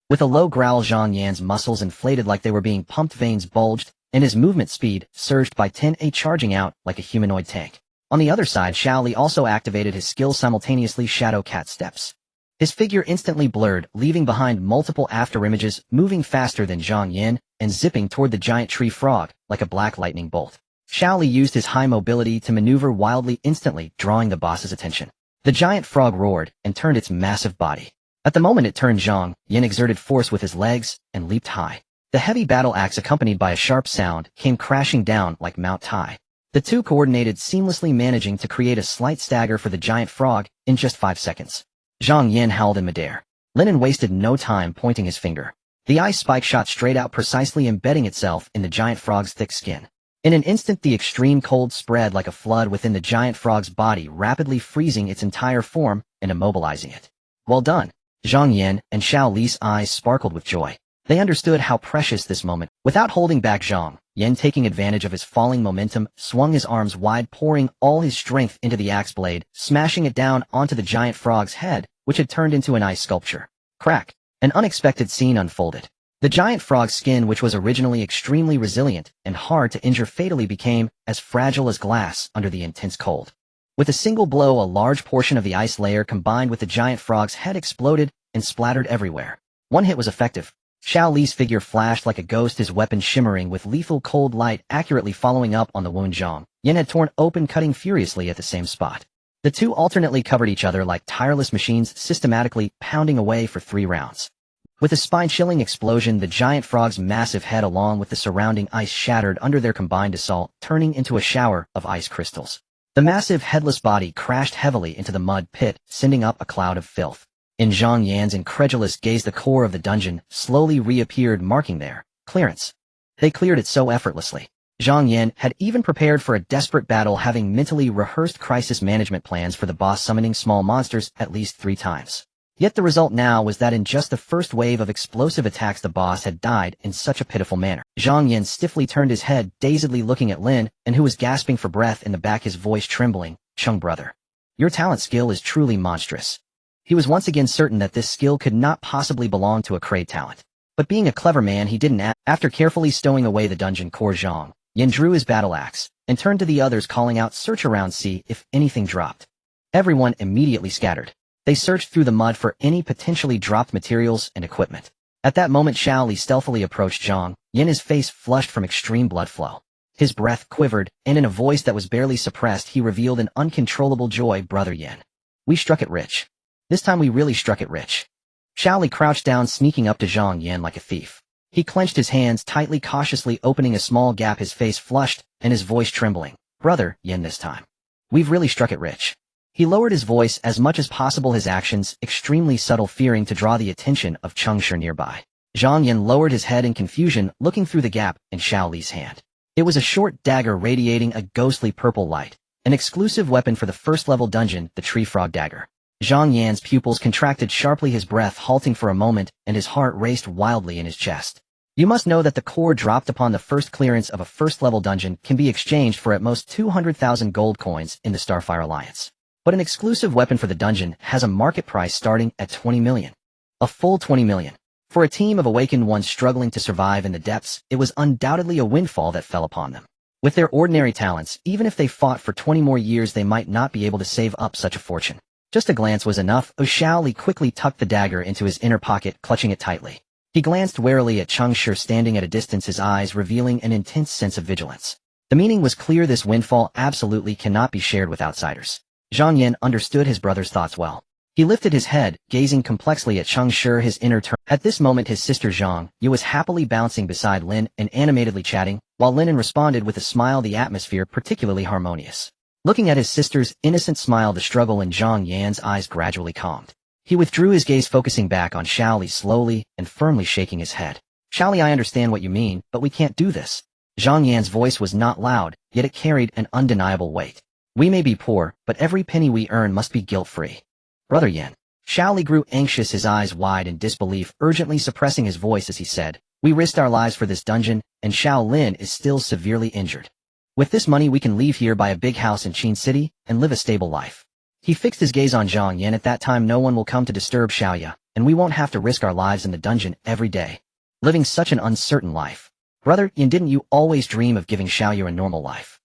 With a low growl, Zhang Yan's muscles inflated like they were being pumped, veins bulged, and his movement speed surged by 10, charging out like a humanoid tank. On the other side, Xiao Li also activated his skill simultaneously, Shadow Cat Steps. His figure instantly blurred, leaving behind multiple afterimages, moving faster than Zhang Yan and zipping toward the giant tree frog like a black lightning bolt. Xiao Li used his high mobility to maneuver wildly, instantly drawing the boss's attention. The giant frog roared and turned its massive body. At the moment it turned, Zhang Yan exerted force with his legs and leaped high. The heavy battle axe, accompanied by a sharp sound, came crashing down like Mount Tai. The two coordinated seamlessly, managing to create a slight stagger for the giant frog in just 5 seconds. Zhang Yan howled in midair. Lin An wasted no time pointing his finger. The ice spike shot straight out, precisely embedding itself in the giant frog's thick skin. In an instant, the extreme cold spread like a flood within the giant frog's body, rapidly freezing its entire form and immobilizing it. Well done. Zhang Yan and Xiao Li's eyes sparkled with joy. They understood how precious this moment. Without holding back, Zhang Yan, taking advantage of his falling momentum, swung his arms wide, pouring all his strength into the axe blade, smashing it down onto the giant frog's head, which had turned into an ice sculpture. Crack! An unexpected scene unfolded. The giant frog's skin, which was originally extremely resilient and hard to injure, fatally became as fragile as glass under the intense cold. With a single blow, a large portion of the ice layer combined with the giant frog's head exploded and splattered everywhere. One hit was effective. Xiao Li's figure flashed like a ghost, his weapon shimmering with lethal cold light, accurately following up on the wound Zhang Yan had torn open, cutting furiously at the same spot. The two alternately covered each other like tireless machines, systematically pounding away for 3 rounds. With a spine-chilling explosion, the giant frog's massive head along with the surrounding ice shattered under their combined assault, turning into a shower of ice crystals. The massive headless body crashed heavily into the mud pit, sending up a cloud of filth. In Zhang Yan's incredulous gaze, the core of the dungeon slowly reappeared, marking their clearance. They cleared it so effortlessly. Zhang Yan had even prepared for a desperate battle, having mentally rehearsed crisis management plans for the boss, summoning small monsters at least 3 times. Yet the result now was that in just the first wave of explosive attacks the boss had died in such a pitiful manner. Zhang Yan stiffly turned his head, dazedly looking at Lin, and who was gasping for breath in the back, his voice trembling. "Chung brother, your talent skill is truly monstrous." He was once again certain that this skill could not possibly belong to a Kraid talent. But being a clever man, he didn't ask. After carefully stowing away the dungeon core, Zhang Yan drew his battle axe and turned to the others, calling out, "Search around, see if anything dropped." Everyone immediately scattered. They searched through the mud for any potentially dropped materials and equipment. At that moment, Xiao Li stealthily approached Zhang Yan, his face flushed from extreme blood flow. His breath quivered, and in a voice that was barely suppressed, he revealed in uncontrollable joy, "Brother Yan, we struck it rich. This time we really struck it rich." Xiao Li crouched down, sneaking up to Zhang Yan like a thief. He clenched his hands tightly, cautiously opening a small gap, his face flushed and his voice trembling. "Brother Yan, this time we've really struck it rich." He lowered his voice as much as possible, his actions extremely subtle, fearing to draw the attention of Cheng Shi nearby. Zhang Yan lowered his head in confusion, looking through the gap in Xiao Li's hand. It was a short dagger radiating a ghostly purple light, an exclusive weapon for the first-level dungeon, the Tree Frog Dagger. Zhang Yan's pupils contracted sharply, his breath halting for a moment, and his heart raced wildly in his chest. You must know that the core dropped upon the first clearance of a first-level dungeon can be exchanged for at most 200,000 gold coins in the Starfire Alliance. But an exclusive weapon for the dungeon has a market price starting at 20 million. A full 20 million. For a team of awakened ones struggling to survive in the depths, it was undoubtedly a windfall that fell upon them. With their ordinary talents, even if they fought for 20 more years, they might not be able to save up such a fortune. Just a glance was enough. Xiao Li quickly tucked the dagger into his inner pocket, clutching it tightly. He glanced warily at Cheng Shi standing at a distance, his eyes revealing an intense sense of vigilance. The meaning was clear: this windfall absolutely cannot be shared with outsiders. Zhang Yan understood his brother's thoughts well. He lifted his head, gazing complexly at Cheng Shi, his inner turn. At this moment, his sister Zhang Yu was happily bouncing beside Lin and animatedly chatting, while Lin An responded with a smile, the atmosphere particularly harmonious. Looking at his sister's innocent smile, the struggle in Zhang Yan's eyes gradually calmed. He withdrew his gaze, focusing back on Xiao Li, slowly and firmly shaking his head. "Xiao Li, I understand what you mean, but we can't do this." Zhang Yan's voice was not loud, yet it carried an undeniable weight. "We may be poor, but every penny we earn must be guilt-free." "Brother Yan." Xiao Li grew anxious, his eyes wide in disbelief, urgently suppressing his voice as he said, "We risked our lives for this dungeon, and Xiao Lin is still severely injured. With this money we can leave here, buy a big house in Qin City, and live a stable life." He fixed his gaze on Zhang Yan. "At that time no one will come to disturb Xiaoya, and we won't have to risk our lives in the dungeon every day, living such an uncertain life. Brother Yan, didn't you always dream of giving Xiaoya a normal life?"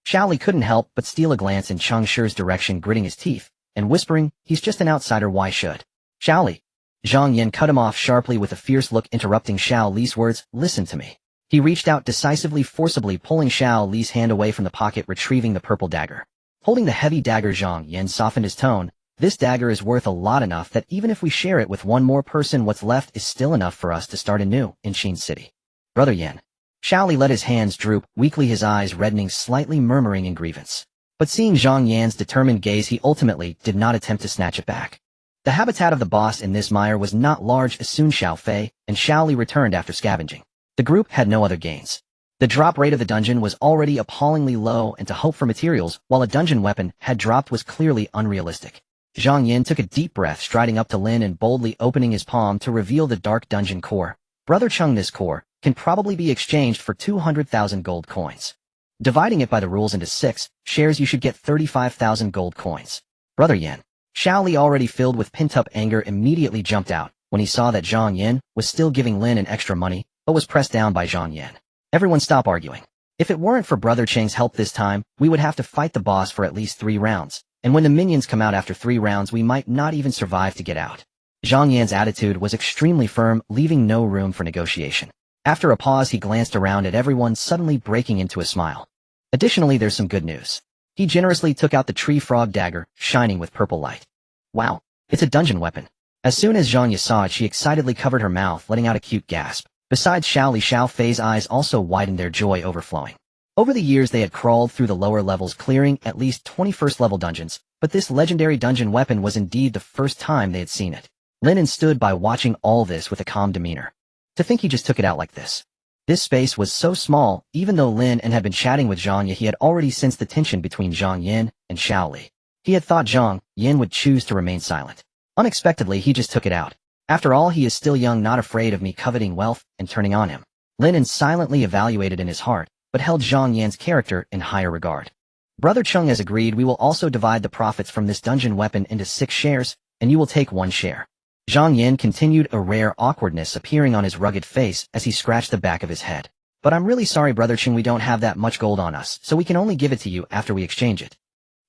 Xiao Li couldn't help but steal a glance in Cheng Shi's direction, gritting his teeth and whispering, "He's just an outsider, why should?" "Xiao Li." Zhang Yan cut him off sharply with a fierce look, interrupting Xiao Li's words. "Listen to me." He reached out decisively, forcibly pulling Xiao Li's hand away from the pocket, retrieving the purple dagger. Holding the heavy dagger, Zhang Yan softened his tone. "This dagger is worth a lot, enough that even if we share it with one more person, what's left is still enough for us to start anew in Qin City." "Brother Yan." Xiao Li let his hands droop, weakly, his eyes reddening, slightly murmuring in grievance. But seeing Zhang Yan's determined gaze, he ultimately did not attempt to snatch it back. The habitat of the boss in this mire was not large. As soon Xiao Fei and Xiao Li returned after scavenging, the group had no other gains. The drop rate of the dungeon was already appallingly low, and to hope for materials while a dungeon weapon had dropped was clearly unrealistic. Zhang Yan took a deep breath, striding up to Lin and boldly opening his palm to reveal the dark dungeon core. "Brother Cheng, this core can probably be exchanged for 200,000 gold coins. Dividing it by the rules into 6 shares, you should get 35,000 gold coins." "Brother Yan." Xiao Li, already filled with pent-up anger, immediately jumped out when he saw that Zhang Yan was still giving Lin an extra money, but was pressed down by Zhang Yan. "Everyone stop arguing. If it weren't for Brother Cheng's help this time, we would have to fight the boss for at least 3 rounds, and when the minions come out after 3 rounds, we might not even survive to get out." Zhang Yan's attitude was extremely firm, leaving no room for negotiation. After a pause, he glanced around at everyone, suddenly breaking into a smile. "Additionally, there's some good news." He generously took out the Tree Frog Dagger, shining with purple light. "Wow, it's a dungeon weapon." As soon as Zhang Yan saw it, she excitedly covered her mouth, letting out a cute gasp. Besides Xiao Li, Xiao Fei's eyes also widened, their joy overflowing. Over the years they had crawled through the lower levels, clearing at least 21st level dungeons, but this legendary dungeon weapon was indeed the first time they had seen it. Lin An stood by watching all this with a calm demeanor. To think he just took it out like this. This space was so small, even though Lin An had been chatting with Zhang Ye, he had already sensed the tension between Zhang Yin and Xiao Li. He had thought Zhang Yin would choose to remain silent. Unexpectedly, he just took it out. After all, he is still young, not afraid of me coveting wealth and turning on him. Lin An silently evaluated in his heart, but held Zhang Yan's character in higher regard. Brother Chung has agreed we will also divide the profits from this dungeon weapon into 6 shares, and you will take 1 share. Zhang Yin continued, a rare awkwardness appearing on his rugged face as he scratched the back of his head. But I'm really sorry, Brother Chung, we don't have that much gold on us, so we can only give it to you after we exchange it.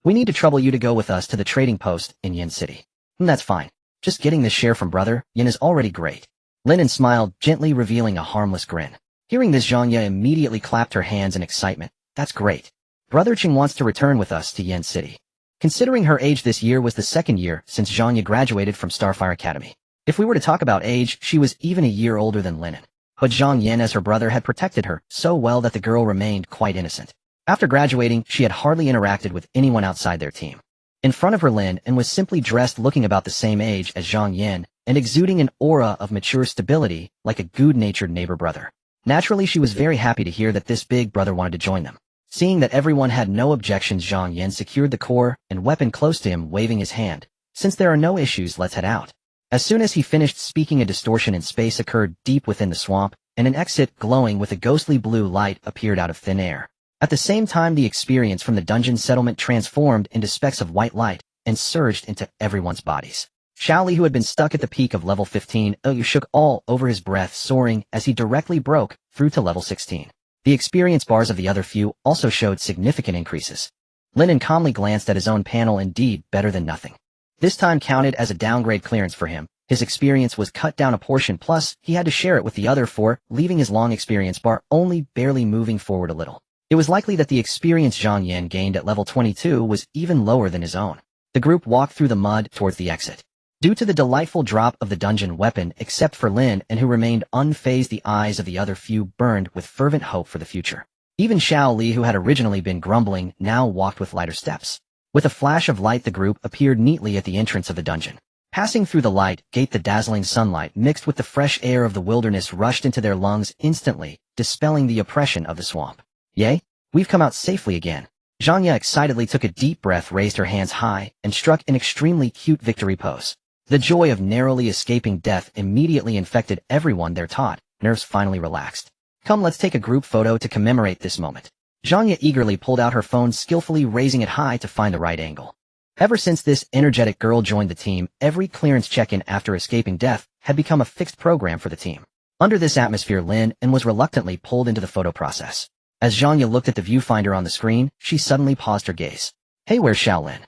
We need to trouble you to go with us to the trading post in Yin City. That's fine. Just getting this share from Brother Yin is already great. Lin An smiled, gently revealing a harmless grin. Hearing this, Zhang Ye immediately clapped her hands in excitement. That's great. Brother Chung wants to return with us to Yin City. Considering her age, this year was the 2nd year since Zhang Ye graduated from Starfire Academy. If we were to talk about age, she was even a year older than Lin An. But Zhang Yin, as her brother, had protected her so well that the girl remained quite innocent. After graduating, she had hardly interacted with anyone outside their team. In front of her, Lin An was simply dressed, looking about the same age as Zhang Yin, and exuding an aura of mature stability like a good-natured neighbor brother. Naturally, she was very happy to hear that this big brother wanted to join them. Seeing that everyone had no objections, Zhang Yin secured the core and weapon close to him, waving his hand. Since there are no issues, let's head out. As soon as he finished speaking, a distortion in space occurred deep within the swamp, and an exit glowing with a ghostly blue light appeared out of thin air. At the same time, the experience from the dungeon settlement transformed into specks of white light and surged into everyone's bodies. Xiao Li, who had been stuck at the peak of level 15, shook all over, his breath soaring as he directly broke through to level 16. The experience bars of the other few also showed significant increases. Lin An calmly glanced at his own panel. Indeed, better than nothing. This time counted as a downgrade clearance for him. His experience was cut down a portion, plus he had to share it with the other 4, leaving his long experience bar only barely moving forward a little. It was likely that the experience Zhang Yin gained at level 22 was even lower than his own. The group walked through the mud towards the exit. Due to the delightful drop of the dungeon weapon, except for Lin An, who remained unfazed, the eyes of the other few burned with fervent hope for the future. Even Xiao Li, who had originally been grumbling, now walked with lighter steps. With a flash of light, the group appeared neatly at the entrance of the dungeon. Passing through the light gate, the dazzling sunlight mixed with the fresh air of the wilderness rushed into their lungs instantly, dispelling the oppression of the swamp. Yay! We've come out safely again. Zhang Ye excitedly took a deep breath, raised her hands high, and struck an extremely cute victory pose. The joy of narrowly escaping death immediately infected everyone there. Taut nerves finally relaxed. Come, let's take a group photo to commemorate this moment. Zhang Ye eagerly pulled out her phone, skillfully raising it high to find the right angle. Ever since this energetic girl joined the team, every clearance check-in after escaping death had become a fixed program for the team. Under this atmosphere, Lin An was reluctantly pulled into the photo process. As Zhang Ye looked at the viewfinder on the screen, she suddenly paused her gaze. Hey, where's Xiao Lin?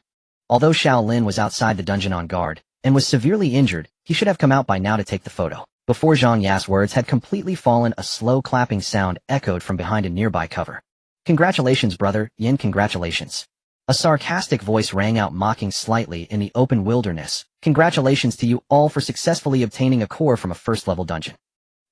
Although Xiao Lin was outside the dungeon on guard and was severely injured, he should have come out by now to take the photo. Before Zhang Ye's words had completely fallen, a slow clapping sound echoed from behind a nearby cover. Congratulations, Brother Yin, congratulations. A sarcastic voice rang out, mocking slightly in the open wilderness. Congratulations to you all for successfully obtaining a core from a first-level dungeon.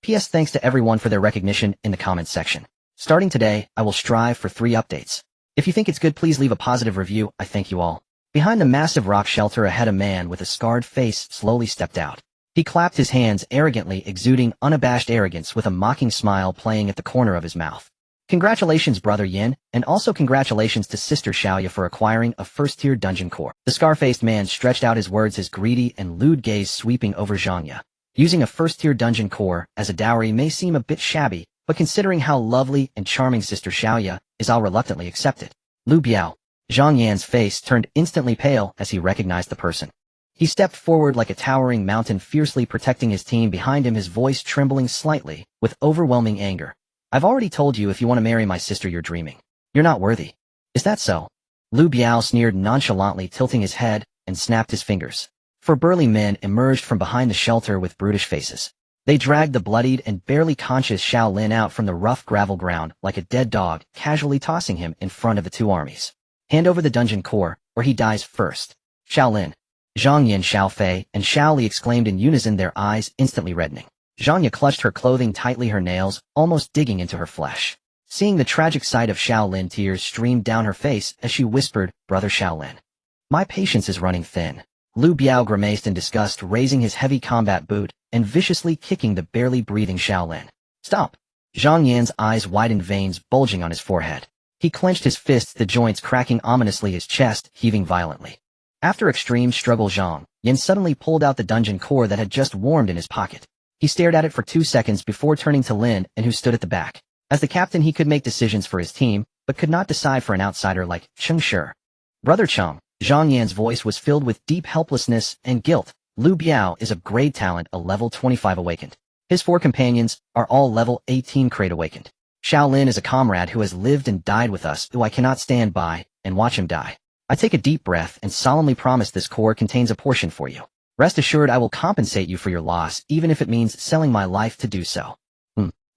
P.S. Thanks to everyone for their recognition in the comments section. Starting today, I will strive for 3 updates. If you think it's good, please leave a positive review. I thank you all. Behind the massive rock shelter ahead, a man with a scarred face slowly stepped out. He clapped his hands arrogantly, exuding unabashed arrogance with a mocking smile playing at the corner of his mouth. Congratulations, Brother Yin, and also congratulations to Sister Xiaoya for acquiring a first-tier dungeon core. The scar-faced man stretched out his words, his greedy and lewd gaze sweeping over Zhang Ye. Using a first-tier dungeon core as a dowry may seem a bit shabby, but considering how lovely and charming Sister Xiaoya is, I'll reluctantly accept it. Lu Biao. Zhang Yan's face turned instantly pale as he recognized the person. He stepped forward like a towering mountain, fiercely protecting his team behind him, his voice trembling slightly with overwhelming anger. I've already told you, if you want to marry my sister, you're dreaming. You're not worthy. Is that so? Lu Biao sneered nonchalantly, tilting his head, and snapped his fingers. 4 burly men emerged from behind the shelter with brutish faces. They dragged the bloodied and barely conscious Xiao Lin out from the rough gravel ground like a dead dog, casually tossing him in front of the 2 armies. Hand over the dungeon core, or he dies first. Xiao Lin. Zhang Yin, Xiao Fei, and Xiao Li exclaimed in unison, their eyes instantly reddening. Zhang Ye clutched her clothing tightly, her nails almost digging into her flesh. Seeing the tragic sight of Xiao Lin, tears streamed down her face as she whispered, Brother Xiao Lin. My patience is running thin. Lu Biao grimaced in disgust, raising his heavy combat boot and viciously kicking the barely breathing Shaolin. Stop! Zhang Yan's eyes widened, veins bulging on his forehead. He clenched his fists, the joints cracking ominously, his chest heaving violently. After extreme struggle, Zhang Yan suddenly pulled out the dungeon core that had just warmed in his pocket. He stared at it for 2 seconds before turning to Lin An, who stood at the back. As the captain, he could make decisions for his team, but could not decide for an outsider like Cheng Shi. Brother Cheng, Zhang Yan's voice was filled with deep helplessness and guilt. Lu Biao is a grade talent, a level 25 awakened. His 4 companions are all level 18 grade awakened. Shaolin is a comrade who has lived and died with us, who I cannot stand by and watch him die. I take a deep breath and solemnly promise this core contains a portion for you. Rest assured I will compensate you for your loss, even if it means selling my life to do so.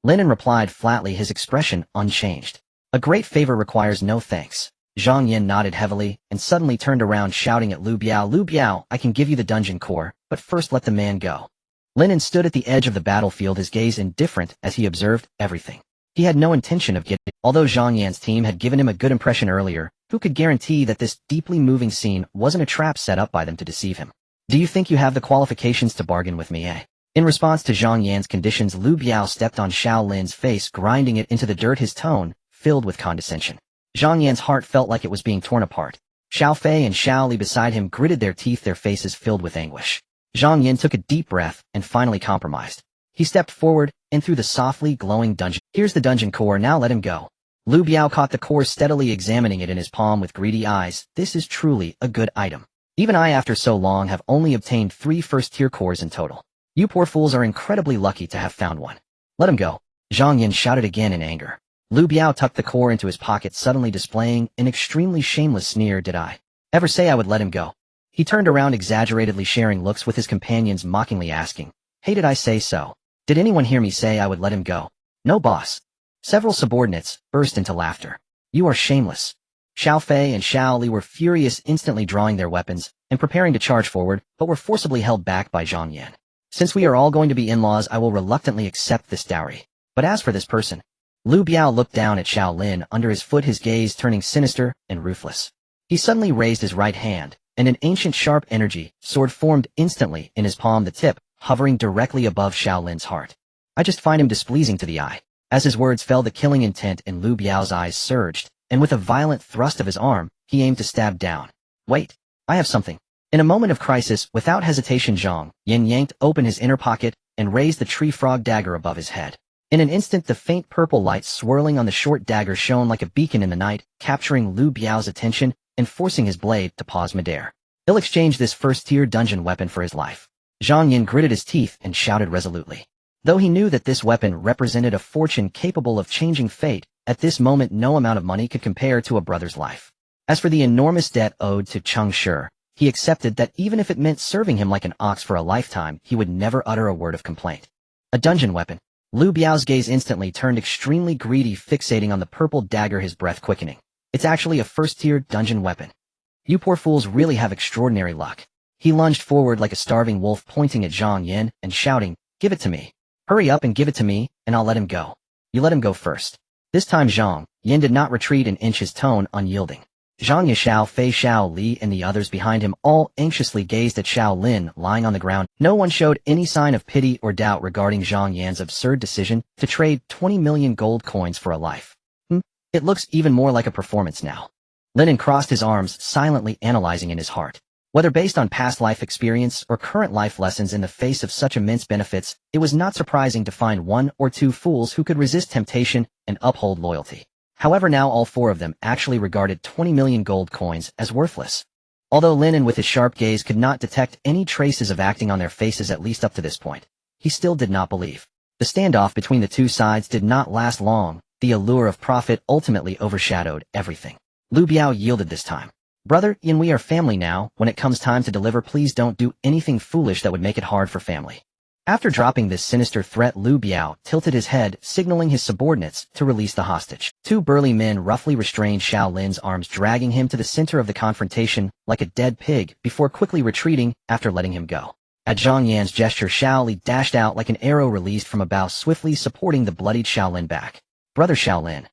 Lin An replied flatly, his expression unchanged. A great favor requires no thanks. Zhang Yan nodded heavily and suddenly turned around, shouting at Lu Biao, Lu Biao, I can give you the dungeon core, but first let the man go. Lin An stood at the edge of the battlefield, his gaze indifferent as he observed everything. He had no intention of getting it. Although Zhang Yan's team had given him a good impression earlier, who could guarantee that this deeply moving scene wasn't a trap set up by them to deceive him? Do you think you have the qualifications to bargain with me, eh? In response to Zhang Yan's conditions, Lu Biao stepped on Shaolin's face, grinding it into the dirt, his tone filled with condescension. Zhang Yan's heart felt like it was being torn apart. Xiao Fei and Xiao Li beside him gritted their teeth, their faces filled with anguish. Zhang Yan took a deep breath and finally compromised. He stepped forward and through the softly glowing dungeon. Here's the dungeon core, now let him go. Lu Biao caught the core, steadily examining it in his palm with greedy eyes. This is truly a good item. Even I, after so long, have only obtained 3 first-tier cores in total. You poor fools are incredibly lucky to have found one. Let him go. Zhang Yan shouted again in anger. Lu Biao tucked the core into his pocket, suddenly displaying an extremely shameless sneer. Did I ever say I would let him go? He turned around, exaggeratedly sharing looks with his companions, mockingly asking, Hey, did I say so? Did anyone hear me say I would let him go? No, boss. Several subordinates burst into laughter. You are shameless. Xiao Fei and Xiao Li were furious, instantly drawing their weapons and preparing to charge forward, but were forcibly held back by Zhang Yan. Since we are all going to be in-laws, I will reluctantly accept this dowry. But as for this person, Lu Biao looked down at Shaolin under his foot, his gaze turning sinister and ruthless. He suddenly raised his right hand, and an ancient sharp energy sword formed instantly in his palm, the tip hovering directly above Shaolin's heart. I just find him displeasing to the eye. As his words fell, the killing intent in Lu Biao's eyes surged, and with a violent thrust of his arm, he aimed to stab down. Wait, I have something. In a moment of crisis, without hesitation, Zhang Yan yanked open his inner pocket and raised the tree frog dagger above his head. In an instant, the faint purple light swirling on the short dagger shone like a beacon in the night, capturing Lu Biao's attention and forcing his blade to pause midair. He'll exchange this first-tier dungeon weapon for his life. Zhang Yan gritted his teeth and shouted resolutely. Though he knew that this weapon represented a fortune capable of changing fate, at this moment no amount of money could compare to a brother's life. As for the enormous debt owed to Cheng Shi, he accepted that even if it meant serving him like an ox for a lifetime, he would never utter a word of complaint. A dungeon weapon. Lu Biao's gaze instantly turned extremely greedy, fixating on the purple dagger, his breath quickening. It's actually a first-tier dungeon weapon. You poor fools really have extraordinary luck. He lunged forward like a starving wolf, pointing at Zhang Yan and shouting, Give it to me. Hurry up and give it to me, and I'll let him go. You let him go first. This time Zhang Yan did not retreat an inch, his tone unyielding. Zhang Yan, Xiao Fei, Xiao Li, and the others behind him all anxiously gazed at Shaolin lying on the ground. No one showed any sign of pity or doubt regarding Zhang Yan's absurd decision to trade 20 million gold coins for a life. It looks even more like a performance now. Lin An crossed his arms, silently analyzing in his heart. Whether based on past life experience or current life lessons, in the face of such immense benefits, it was not surprising to find 1 or 2 fools who could resist temptation and uphold loyalty. However, now all 4 of them actually regarded 20 million gold coins as worthless. Although Lin An with his sharp gaze could not detect any traces of acting on their faces, at least up to this point, he still did not believe. The standoff between the 2 sides did not last long. The allure of profit ultimately overshadowed everything. Lu Biao yielded this time. Brother Yan, we are family now. When it comes time to deliver, please don't do anything foolish that would make it hard for family. After dropping this sinister threat, Lu Biao tilted his head, signaling his subordinates to release the hostage. 2 burly men roughly restrained Shaolin's arms, dragging him to the center of the confrontation like a dead pig before quickly retreating after letting him go. At Zhang Yan's gesture, Xiao Li dashed out like an arrow released from a bow, swiftly supporting the bloodied Shaolin back. Brother Shaolin.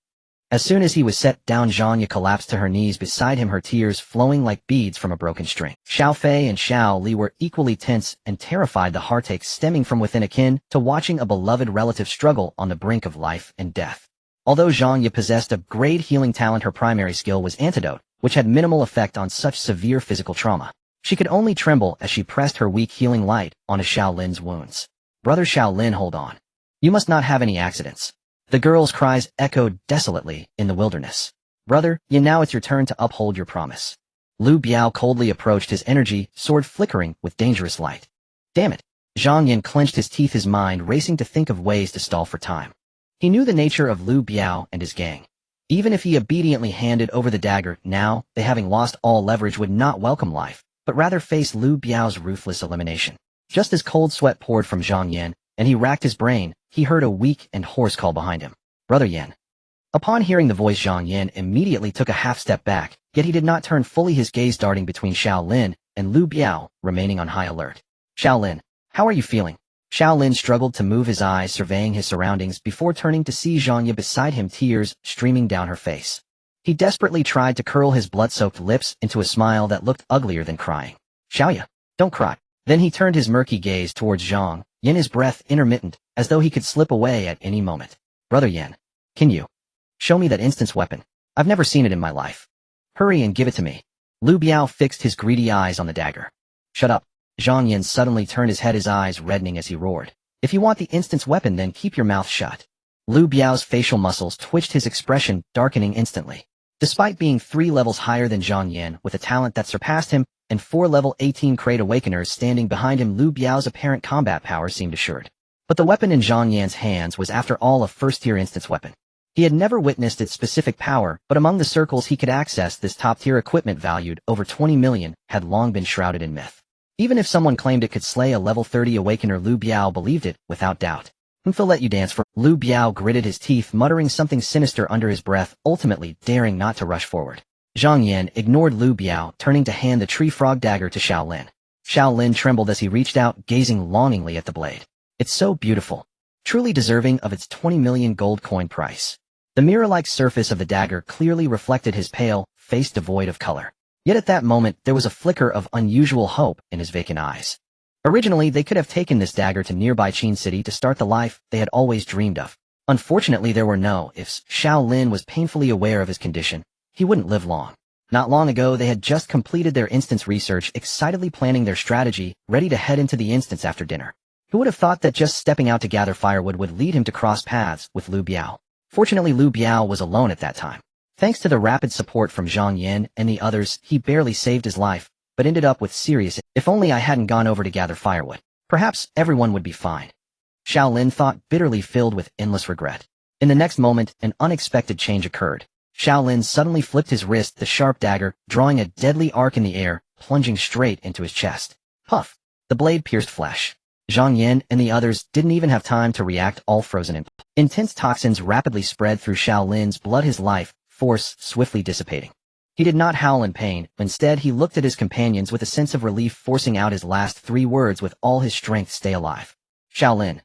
As soon as he was set down, Zhang Ye collapsed to her knees beside him, her tears flowing like beads from a broken string. Xiao Fei and Xiao Li were equally tense and terrified, the heartache stemming from within akin to watching a beloved relative struggle on the brink of life and death. Although Zhang Ye possessed a great healing talent, her primary skill was antidote, which had minimal effect on such severe physical trauma. She could only tremble as she pressed her weak healing light onto Xiaolin's wounds. "Brother Xiaolin, hold on. You must not have any accidents." The girl's cries echoed desolately in the wilderness. "Brother, now it's your turn to uphold your promise." Lu Biao coldly approached, his energy sword flickering with dangerous light. Damn it! Zhang Yin clenched his teeth, his mind racing to think of ways to stall for time. He knew the nature of Lu Biao and his gang. Even if he obediently handed over the dagger, now, they having lost all leverage would not welcome life, but rather face Lu Biao's ruthless elimination. Just as cold sweat poured from Zhang Yin, and he racked his brain, he heard a weak and hoarse call behind him. "Brother Yin." Upon hearing the voice, Zhang Yin immediately took a half-step back, yet he did not turn fully, his gaze darting between Xiaolin and Lu Biao, remaining on high alert. "Xiaolin, how are you feeling?" Xiaolin struggled to move, his eyes surveying his surroundings before turning to see Zhang Ye beside him, tears streaming down her face. He desperately tried to curl his blood-soaked lips into a smile that looked uglier than crying. "Xiaoye, don't cry." Then he turned his murky gaze towards Zhang Yin, his breath intermittent, as though he could slip away at any moment. "Brother Yin, can you show me that instance weapon? I've never seen it in my life. Hurry and give it to me." Lu Biao fixed his greedy eyes on the dagger. "Shut up." Zhang Yin suddenly turned his head, his eyes reddening as he roared. "If you want the instance weapon, then keep your mouth shut." Lu Biao's facial muscles twitched, his expression darkening instantly. Despite being 3 levels higher than Zhang Yin, with a talent that surpassed him, and 4 level 18 Crate Awakeners standing behind him, Lu Biao's apparent combat power seemed assured. But the weapon in Zhang Yan's hands was after all a first-tier instance weapon. He had never witnessed its specific power, but among the circles he could access, this top-tier equipment valued over 20 million had long been shrouded in myth. Even if someone claimed it could slay a level 30 Awakener, Lu Biao believed it without doubt. "I'll let you dance for—" Lu Biao gritted his teeth, muttering something sinister under his breath, ultimately daring not to rush forward. Zhang Yin ignored Lu Biao, turning to hand the tree frog dagger to Xiaolin. Xiaolin trembled as he reached out, gazing longingly at the blade. "It's so beautiful. Truly deserving of its 20 million gold coin price." The mirror-like surface of the dagger clearly reflected his pale face, devoid of color. Yet at that moment there was a flicker of unusual hope in his vacant eyes. Originally, they could have taken this dagger to nearby Qin City to start the life they had always dreamed of. Unfortunately, there were no ifs. Xiaolin was painfully aware of his condition. He wouldn't live long. Not long ago, they had just completed their instance research, excitedly planning their strategy, ready to head into the instance after dinner. Who would have thought that just stepping out to gather firewood would lead him to cross paths with Lu Biao? Fortunately, Lu Biao was alone at that time. Thanks to the rapid support from Zhang Yin and the others, he barely saved his life, but ended up with serious— "If only I hadn't gone over to gather firewood. Perhaps everyone would be fine." Xiaolin thought, bitterly filled with endless regret. In the next moment, an unexpected change occurred. Xiaolin suddenly flipped his wrist, the sharp dagger, drawing a deadly arc in the air, plunging straight into his chest. Puff! The blade pierced flesh. Zhang Yin and the others didn't even have time to react, all frozen in. Intense toxins rapidly spread through Xiaolin's blood, his life force swiftly dissipating. He did not howl in pain. Instead, he looked at his companions with a sense of relief, forcing out his last 3 words with all his strength: "Stay alive." "Xiaolin.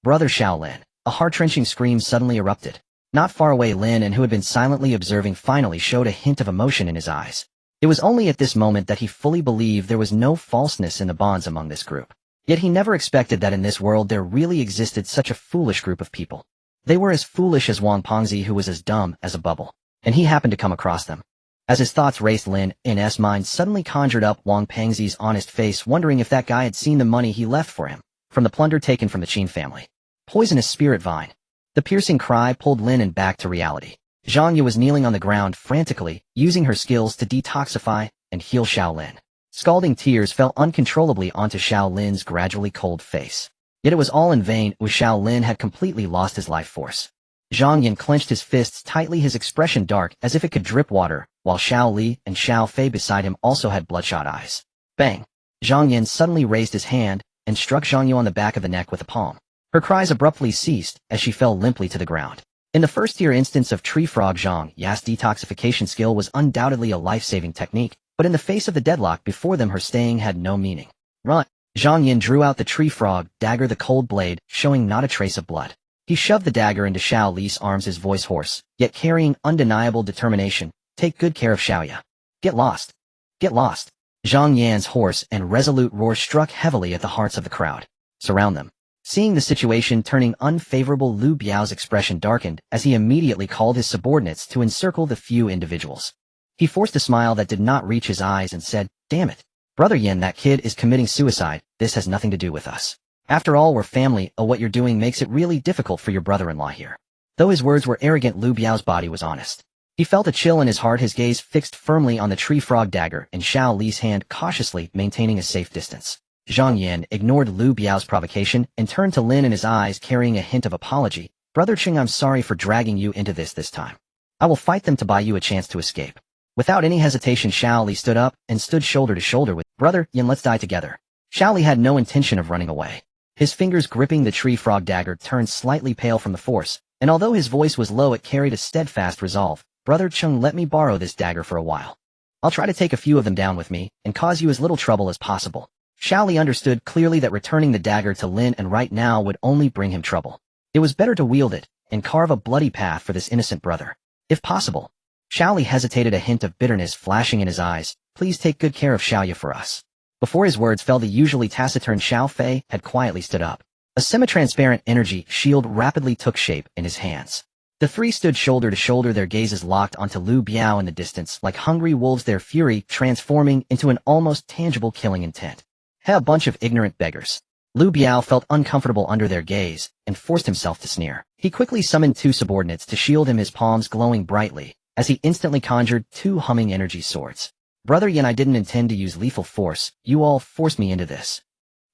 Brother Xiaolin." A heart-wrenching scream suddenly erupted. Not far away, Lin An, who had been silently observing, finally showed a hint of emotion in his eyes. It was only at this moment that he fully believed there was no falseness in the bonds among this group. Yet he never expected that in this world there really existed such a foolish group of people. They were as foolish as Wang Pengzi, who was as dumb as a bubble. And he happened to come across them. As his thoughts raced, Lin An's mind suddenly conjured up Wang Pengzi's honest face, wondering if that guy had seen the money he left for him, from the plunder taken from the Qin family. Poisonous spirit vine. The piercing cry pulled Lin An back to reality. Zhang Ye was kneeling on the ground frantically, using her skills to detoxify and heal Xiaolin. Scalding tears fell uncontrollably onto Xiaolin's gradually cold face. Yet it was all in vain, as Xiaolin had completely lost his life force. Zhang Yin clenched his fists tightly, his expression dark as if it could drip water, while Xiao Li and Xiao Fei beside him also had bloodshot eyes. Bang! Zhang Yin suddenly raised his hand and struck Zhang Yu on the back of the neck with a palm. Her cries abruptly ceased as she fell limply to the ground. In the first-tier instance of Tree Frog, Zhang Ya's detoxification skill was undoubtedly a life-saving technique, but in the face of the deadlock before them, her staying had no meaning. Run! Zhang Yin drew out the Tree Frog dagger, the cold blade, showing not a trace of blood. He He shoved the dagger into Xiao Li's arms, his voice hoarse, yet carrying undeniable determination. Take good care of Xiaoya. Get lost. Get lost. Zhang Yan's hoarse and resolute roar struck heavily at the hearts of the crowd. Surround them. Seeing the situation turning unfavorable, Lu Biao's expression darkened as he immediately called his subordinates to encircle the few individuals. He forced a smile that did not reach his eyes and said, Damn it. Brother Yin, that kid is committing suicide. This has nothing to do with us. After all, we're family. What you're doing makes it really difficult for your brother-in-law here. Though his words were arrogant, Lu Biao's body was honest. He felt a chill in his heart, his gaze fixed firmly on the tree frog dagger in Xiao Li's hand, cautiously maintaining a safe distance. Zhang Yan ignored Lu Biao's provocation and turned to Lin An, his eyes carrying a hint of apology. Brother Cheng, I'm sorry for dragging you into this time. I will fight them to buy you a chance to escape. Without any hesitation, Xiao Li stood up and stood shoulder to shoulder with Brother Yin. Let's die together. Xiao Li had no intention of running away. His fingers gripping the tree frog dagger turned slightly pale from the force, and although his voice was low, it carried a steadfast resolve. Brother Cheng, let me borrow this dagger for a while. I'll try to take a few of them down with me and cause you as little trouble as possible. Xiao Li understood clearly that returning the dagger to Lin An right now would only bring him trouble. It was better to wield it and carve a bloody path for this innocent brother, if possible. Xiao Li hesitated, a hint of bitterness flashing in his eyes. Please take good care of Xiaoya for us. Before his words fell, the usually taciturn Xiao Fei had quietly stood up. A semi-transparent energy shield rapidly took shape in his hands. The three stood shoulder to shoulder, their gazes locked onto Lu Biao in the distance like hungry wolves, their fury transforming into an almost tangible killing intent. A bunch of ignorant beggars. Lu Biao felt uncomfortable under their gaze and forced himself to sneer. He quickly summoned two subordinates to shield him, his palms glowing brightly, as he instantly conjured two humming energy swords. Brother Yin, I didn't intend to use lethal force. You all forced me into this.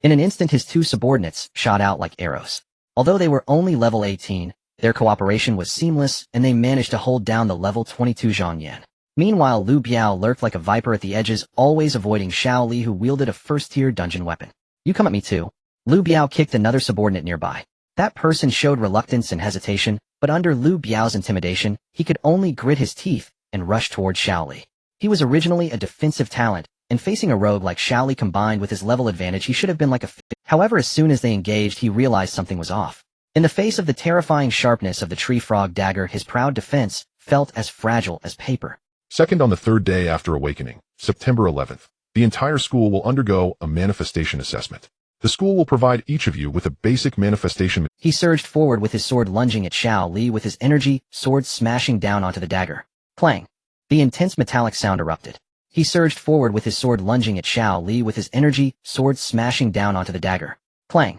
In an instant, his two subordinates shot out like arrows. Although they were only level 18, their cooperation was seamless, and they managed to hold down the level 22 Zhang Yan. Meanwhile, Lu Biao lurked like a viper at the edges, always avoiding Xiao Li, who wielded a first-tier dungeon weapon. You come at me too. Lu Biao kicked another subordinate nearby. That person showed reluctance and hesitation, but under Lu Biao's intimidation, he could only grit his teeth and rush toward Xiao Li. He was originally a defensive talent, and facing a rogue like Xiao Li combined with his level advantage, he should have been like a However, as soon as they engaged, he realized something was off. In the face of the terrifying sharpness of the tree frog dagger, his proud defense felt as fragile as paper. Second, on the third day after awakening, September 11th, the entire school will undergo a manifestation assessment. The school will provide each of you with a basic manifestation. He surged forward with his sword, lunging at Xiao Li with his energy, sword smashing down onto the dagger. Clang. The intense metallic sound erupted. He surged forward with his sword, lunging at Xiao Li with his energy, sword smashing down onto the dagger. Clang.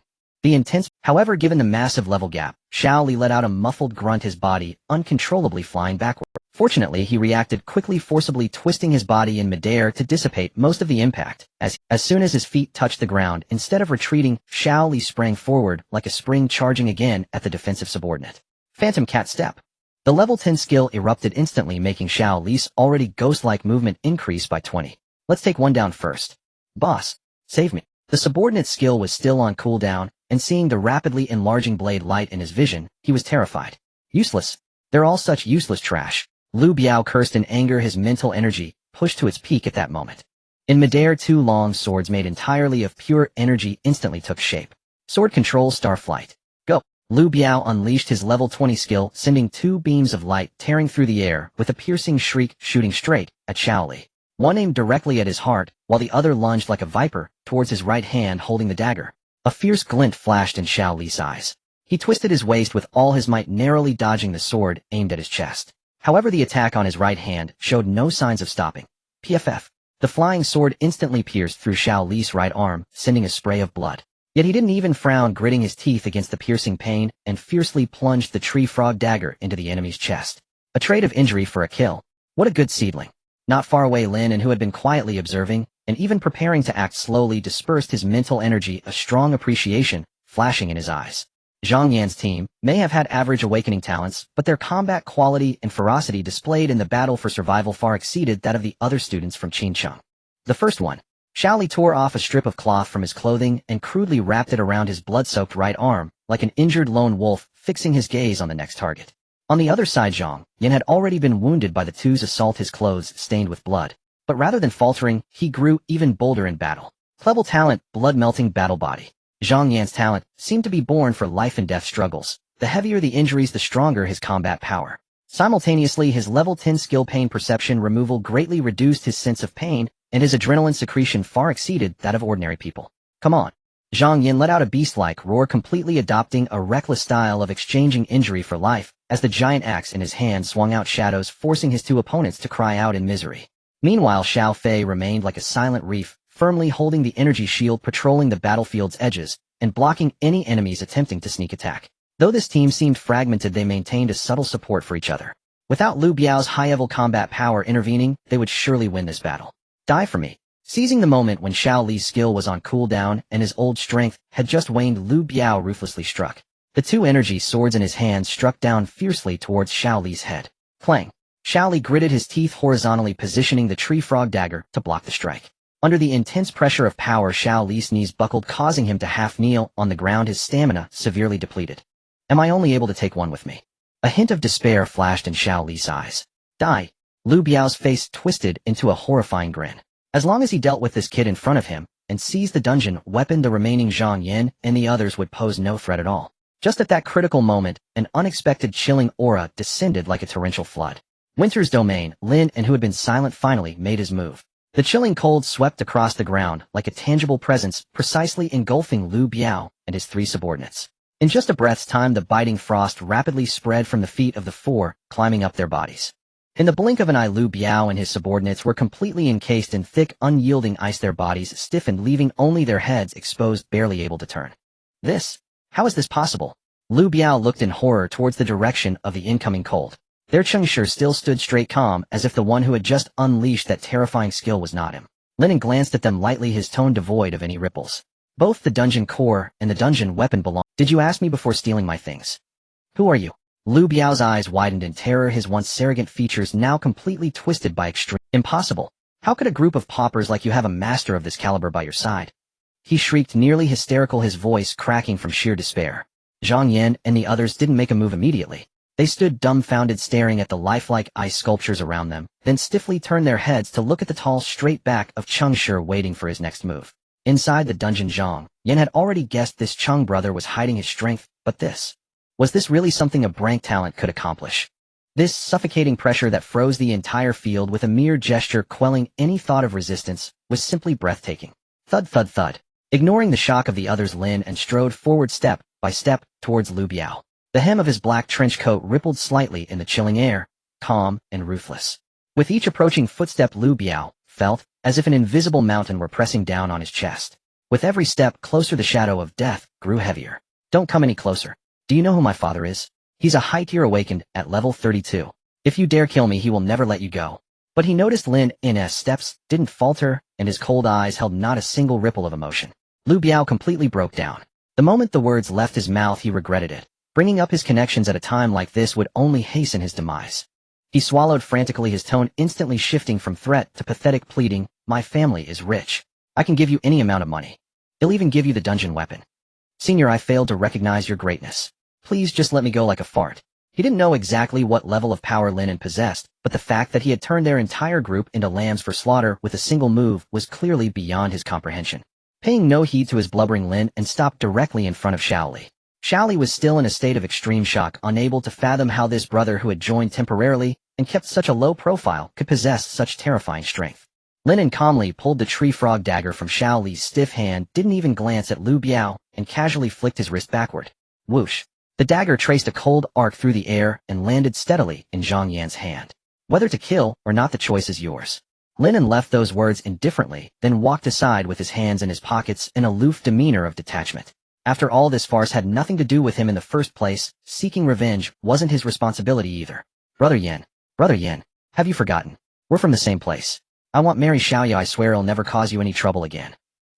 However, given the massive level gap, Xiao Li let out a muffled grunt, his body uncontrollably flying backward. Fortunately, he reacted quickly, forcibly twisting his body in midair to dissipate most of the impact. As soon as his feet touched the ground, instead of retreating, Xiao Li sprang forward like a spring, charging again at the defensive subordinate. Phantom Cat Step. The level 10 skill erupted instantly, making Xiao Li's already ghost-like movement increase by 20. Let's take one down first. Boss, save me. The subordinate's skill was still on cooldown, and seeing the rapidly enlarging blade light in his vision, he was terrified. Useless. They're all such useless trash. Lu Biao cursed in anger, his mental energy pushed to its peak at that moment. In midair, two long swords made entirely of pure energy instantly took shape. Sword control, Starflight. Go. Lu Biao unleashed his level 20 skill, sending two beams of light tearing through the air with a piercing shriek, shooting straight at Xiao Li. One aimed directly at his heart, while the other lunged like a viper towards his right hand holding the dagger. A fierce glint flashed in Xiao Li's eyes. He twisted his waist with all his might, narrowly dodging the sword aimed at his chest. However, the attack on his right hand showed no signs of stopping. PFF. The flying sword instantly pierced through Xiao Li's right arm, sending a spray of blood. Yet he didn't even frown, gritting his teeth against the piercing pain, and fiercely plunged the tree frog dagger into the enemy's chest. A trade of injury for a kill. What a good seedling. Not far away, Lin An, who had been quietly observing, and even preparing to act slowly, dispersed his mental energy, a strong appreciation flashing in his eyes. Zhang Yan's team may have had average awakening talents, but their combat quality and ferocity displayed in the battle for survival far exceeded that of the other students from Qincheng. The first one. Xiao Li tore off a strip of cloth from his clothing and crudely wrapped it around his blood-soaked right arm, like an injured lone wolf, fixing his gaze on the next target. On the other side, Zhang Yan had already been wounded by the two's assault, his clothes stained with blood. But rather than faltering, he grew even bolder in battle. Level talent, blood-melting battle body. Zhang Yan's talent seemed to be born for life-and-death struggles, The heavier the injuries, the stronger his combat power. Simultaneously, his level 10 skill pain perception removal greatly reduced his sense of pain, and his adrenaline secretion far exceeded that of ordinary people. Come on. Zhang Yin let out a beast-like roar, completely adopting a reckless style of exchanging injury for life, as the giant axe in his hand swung out shadows, forcing his two opponents to cry out in misery. Meanwhile, Xiao Fei remained like a silent reef, firmly holding the energy shield, patrolling the battlefield's edges, and blocking any enemies attempting to sneak attack. Though this team seemed fragmented, they maintained a subtle support for each other. Without Lu Biao's high-level combat power intervening, they would surely win this battle. Die for me. Seizing the moment when Xiao Li's skill was on cooldown and his old strength had just waned, Lu Biao ruthlessly struck. The two energy swords in his hand struck down fiercely towards Xiao Li's head. Clang! Xiao Li gritted his teeth horizontally, positioning the tree frog dagger to block the strike. Under the intense pressure of power, Xiao Li's knees buckled, causing him to half-kneel on the ground, his stamina severely depleted. Am I only able to take one with me? A hint of despair flashed in Xiao Li's eyes. Die! Lu Biao's face twisted into a horrifying grin. As long as he dealt with this kid in front of him and seized the dungeon weapon, the remaining Zhang Yin and the others would pose no threat at all. Just at that critical moment, an unexpected chilling aura descended like a torrential flood. Winter's domain, Lin An, who had been silent, finally made his move. The chilling cold swept across the ground like a tangible presence, precisely engulfing Lu Biao and his three subordinates. In just a breath's time, the biting frost rapidly spread from the feet of the four, climbing up their bodies. In the blink of an eye, Lu Biao and his subordinates were completely encased in thick, unyielding ice, their bodies stiffened, leaving only their heads exposed, barely able to turn. How is this possible? Lu Biao looked in horror towards the direction of the incoming cold. Their Chengshi still stood straight, calm, as if the one who had just unleashed that terrifying skill was not him. Lin An glanced at them lightly, his tone devoid of any ripples. Both the dungeon core and the dungeon weapon belong. Did you ask me before stealing my things? Who are you? Lu Biao's eyes widened in terror, his once arrogant features now completely twisted by extreme. Impossible. How could a group of paupers like you have a master of this caliber by your side? He shrieked, nearly hysterical, his voice cracking from sheer despair. Zhang Yin and the others didn't make a move immediately. They stood dumbfounded, staring at the lifelike ice sculptures around them, then stiffly turned their heads to look at the tall, straight back of Chengshi, waiting for his next move. Inside the dungeon, Zhang Yin had already guessed this Cheng brother was hiding his strength, but was this really something a brank talent could accomplish? This suffocating pressure that froze the entire field with a mere gesture, quelling any thought of resistance, was simply breathtaking. Thud, thud, thud. Ignoring the shock of the others, Lin An strode forward step by step towards Lu Biao. The hem of his black trench coat rippled slightly in the chilling air, calm and ruthless. With each approaching footstep, Lu Biao felt as if an invisible mountain were pressing down on his chest. With every step closer, the shadow of death grew heavier. Don't come any closer. Do you know who my father is? He's a high-tier awakened at level 32. If you dare kill me, he will never let you go. But he noticed Lin An's steps didn't falter, and his cold eyes held not a single ripple of emotion. Lu Biao completely broke down. The moment the words left his mouth, he regretted it. Bringing up his connections at a time like this would only hasten his demise. He swallowed frantically, his tone instantly shifting from threat to pathetic pleading. My family is rich. I can give you any amount of money. He'll even give you the dungeon weapon. Senior, I failed to recognize your greatness. Please just let me go like a fart. He didn't know exactly what level of power Lin An possessed, but the fact that he had turned their entire group into lambs for slaughter with a single move was clearly beyond his comprehension. Paying no heed to his blubbering, Lin An stopped directly in front of Xiao Li. Xiao Li was still in a state of extreme shock, unable to fathom how this brother who had joined temporarily and kept such a low profile could possess such terrifying strength. Lin An calmly pulled the tree frog dagger from Xiao Li's stiff hand, didn't even glance at Lu Biao, and casually flicked his wrist backward. Whoosh. The dagger traced a cold arc through the air and landed steadily in Zhang Yan's hand. Whether to kill or not, the choice is yours. Lin An left those words indifferently, then walked aside with his hands in his pockets, an aloof demeanor of detachment. After all, this farce had nothing to do with him in the first place. Seeking revenge wasn't his responsibility either. Brother Yin, have you forgotten? We're from the same place. I want Mary Xiaoya. I swear I'll never cause you any trouble again.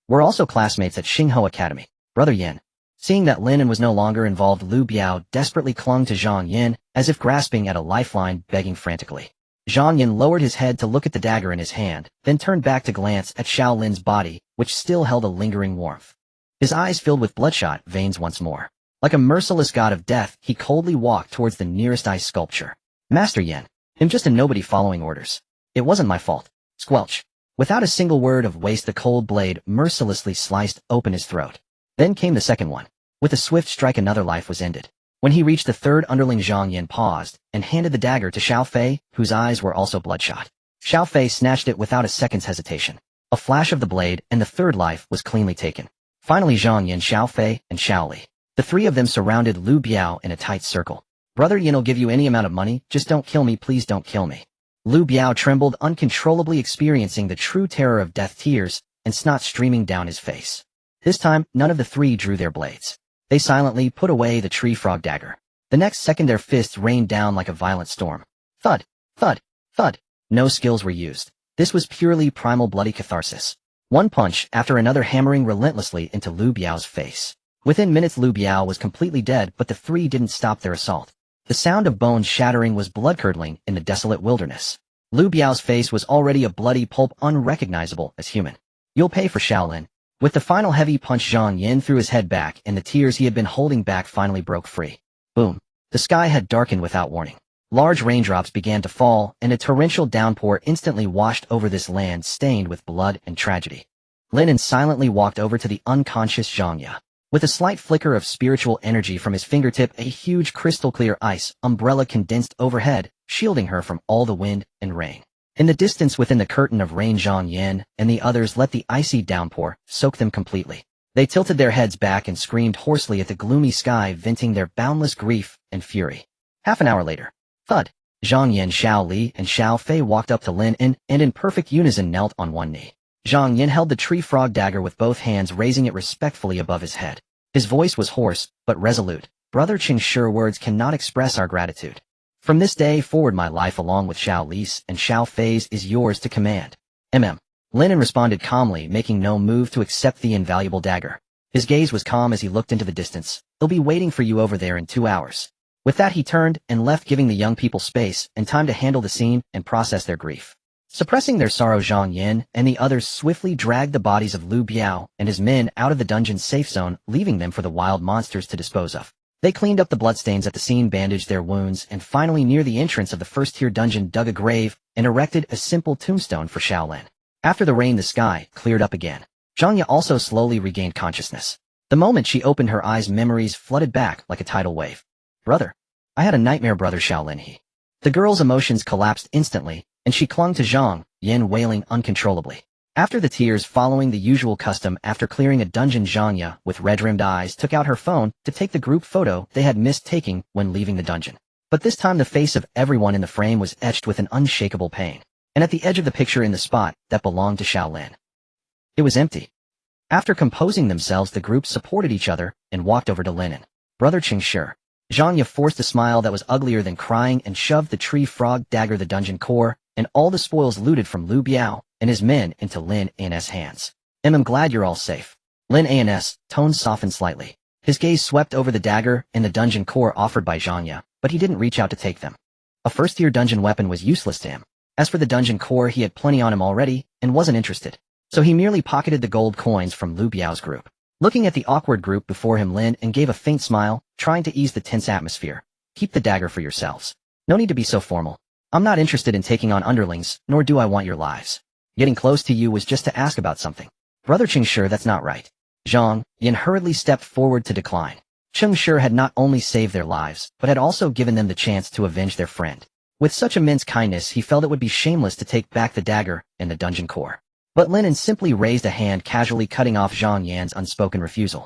We're also classmates at Xingho Academy. Brother Yin. Seeing that Lin An was no longer involved, Lu Biao desperately clung to Zhang Yin, as if grasping at a lifeline, begging frantically. Zhang Yin lowered his head to look at the dagger in his hand, then turned back to glance at Xiao Lin's body, which still held a lingering warmth. His eyes filled with bloodshot veins once more. Like a merciless god of death, he coldly walked towards the nearest ice sculpture. Master Yin. I'm just a nobody following orders. It wasn't my fault. Squelch. Without a single word of waste, the cold blade mercilessly sliced open his throat. Then came the second one. With a swift strike, another life was ended. When he reached the third underling, Zhang Yin paused and handed the dagger to Xiao Fei, whose eyes were also bloodshot. Xiao Fei snatched it without a second's hesitation. A flash of the blade, and the third life was cleanly taken. Finally, Zhang Yin, Xiao Fei, and Xiao Li. The three of them surrounded Lu Biao in a tight circle. "Brother Yin'll give you any amount of money, just don't kill me, please don't kill me." Lu Biao trembled, uncontrollably experiencing the true terror of death, tears and snot streaming down his face. This time, none of the three drew their blades. They silently put away the tree frog dagger. The next second their fists rained down like a violent storm. Thud, thud, thud. No skills were used. This was purely primal bloody catharsis. One punch after another hammering relentlessly into Lu Biao's face. Within minutes Lu Biao was completely dead, but the three didn't stop their assault. The sound of bones shattering was blood-curdling in the desolate wilderness. Lu Biao's face was already a bloody pulp, unrecognizable as human. "You'll pay for Shaolin." With the final heavy punch, Zhang Yin threw his head back, and the tears he had been holding back finally broke free. Boom. The sky had darkened without warning. Large raindrops began to fall, and a torrential downpour instantly washed over this land stained with blood and tragedy. Lin An silently walked over to the unconscious Zhang Ye. With a slight flicker of spiritual energy from his fingertip, a huge crystal-clear ice umbrella condensed overhead, shielding her from all the wind and rain. In the distance within the curtain of rain, Zhang Yin and the others let the icy downpour soak them completely. They tilted their heads back and screamed hoarsely at the gloomy sky, venting their boundless grief and fury. Half an hour later, thud, Zhang Yin, Xiao Li, and Xiao Fei walked up to Lin An and in perfect unison knelt on one knee. Zhang Yin held the tree frog dagger with both hands, raising it respectfully above his head. His voice was hoarse, but resolute. "Brother Qingshi, words cannot express our gratitude. From this day forward, my life along with Xiao Li's and Xiao Fei's is yours to command." Lin An responded calmly, making no move to accept the invaluable dagger. His gaze was calm as he looked into the distance. "They'll be waiting for you over there in 2 hours." With that, he turned and left, giving the young people space and time to handle the scene and process their grief. Suppressing their sorrow, Zhang Yin and the others swiftly dragged the bodies of Lu Biao and his men out of the dungeon's safe zone, leaving them for the wild monsters to dispose of. They cleaned up the bloodstains at the scene, bandaged their wounds, and finally near the entrance of the first-tier dungeon dug a grave and erected a simple tombstone for Shaolin. After the rain, the sky cleared up again. Zhang Ye also slowly regained consciousness. The moment she opened her eyes, memories flooded back like a tidal wave. "Brother, I had a nightmare, brother Shaolin." The girl's emotions collapsed instantly, and she clung to Zhang Yin, wailing uncontrollably. After the tears, following the usual custom after clearing a dungeon, Zhang Ye, with red-rimmed eyes, took out her phone to take the group photo they had missed taking when leaving the dungeon. But this time the face of everyone in the frame was etched with an unshakable pain, and at the edge of the picture, in the spot that belonged to Shaolin, it was empty. After composing themselves, the group supported each other and walked over to Lin An. "Brother Qingshi." Zhang Ye forced a smile that was uglier than crying and shoved the tree frog dagger, the dungeon core, and all the spoils looted from Lu Biao and his men into Lin An's hands. "I'm glad you're all safe." Lin An's tone softened slightly. His gaze swept over the dagger and the dungeon core offered by Zhang Ye, but he didn't reach out to take them. A first-tier dungeon weapon was useless to him. As for the dungeon core, he had plenty on him already and wasn't interested. So he merely pocketed the gold coins from Lu Biao's group. Looking at the awkward group before him, Lin An gave a faint smile, trying to ease the tense atmosphere. "Keep the dagger for yourselves. No need to be so formal. I'm not interested in taking on underlings, nor do I want your lives. Getting close to you was just to ask about something." "Brother Qingshi, that's not right." Zhang Yin hurriedly stepped forward to decline. Qingshi had not only saved their lives, but had also given them the chance to avenge their friend. With such immense kindness, he felt it would be shameless to take back the dagger and the dungeon core. But Lin An simply raised a hand, casually cutting off Zhang Yan's unspoken refusal.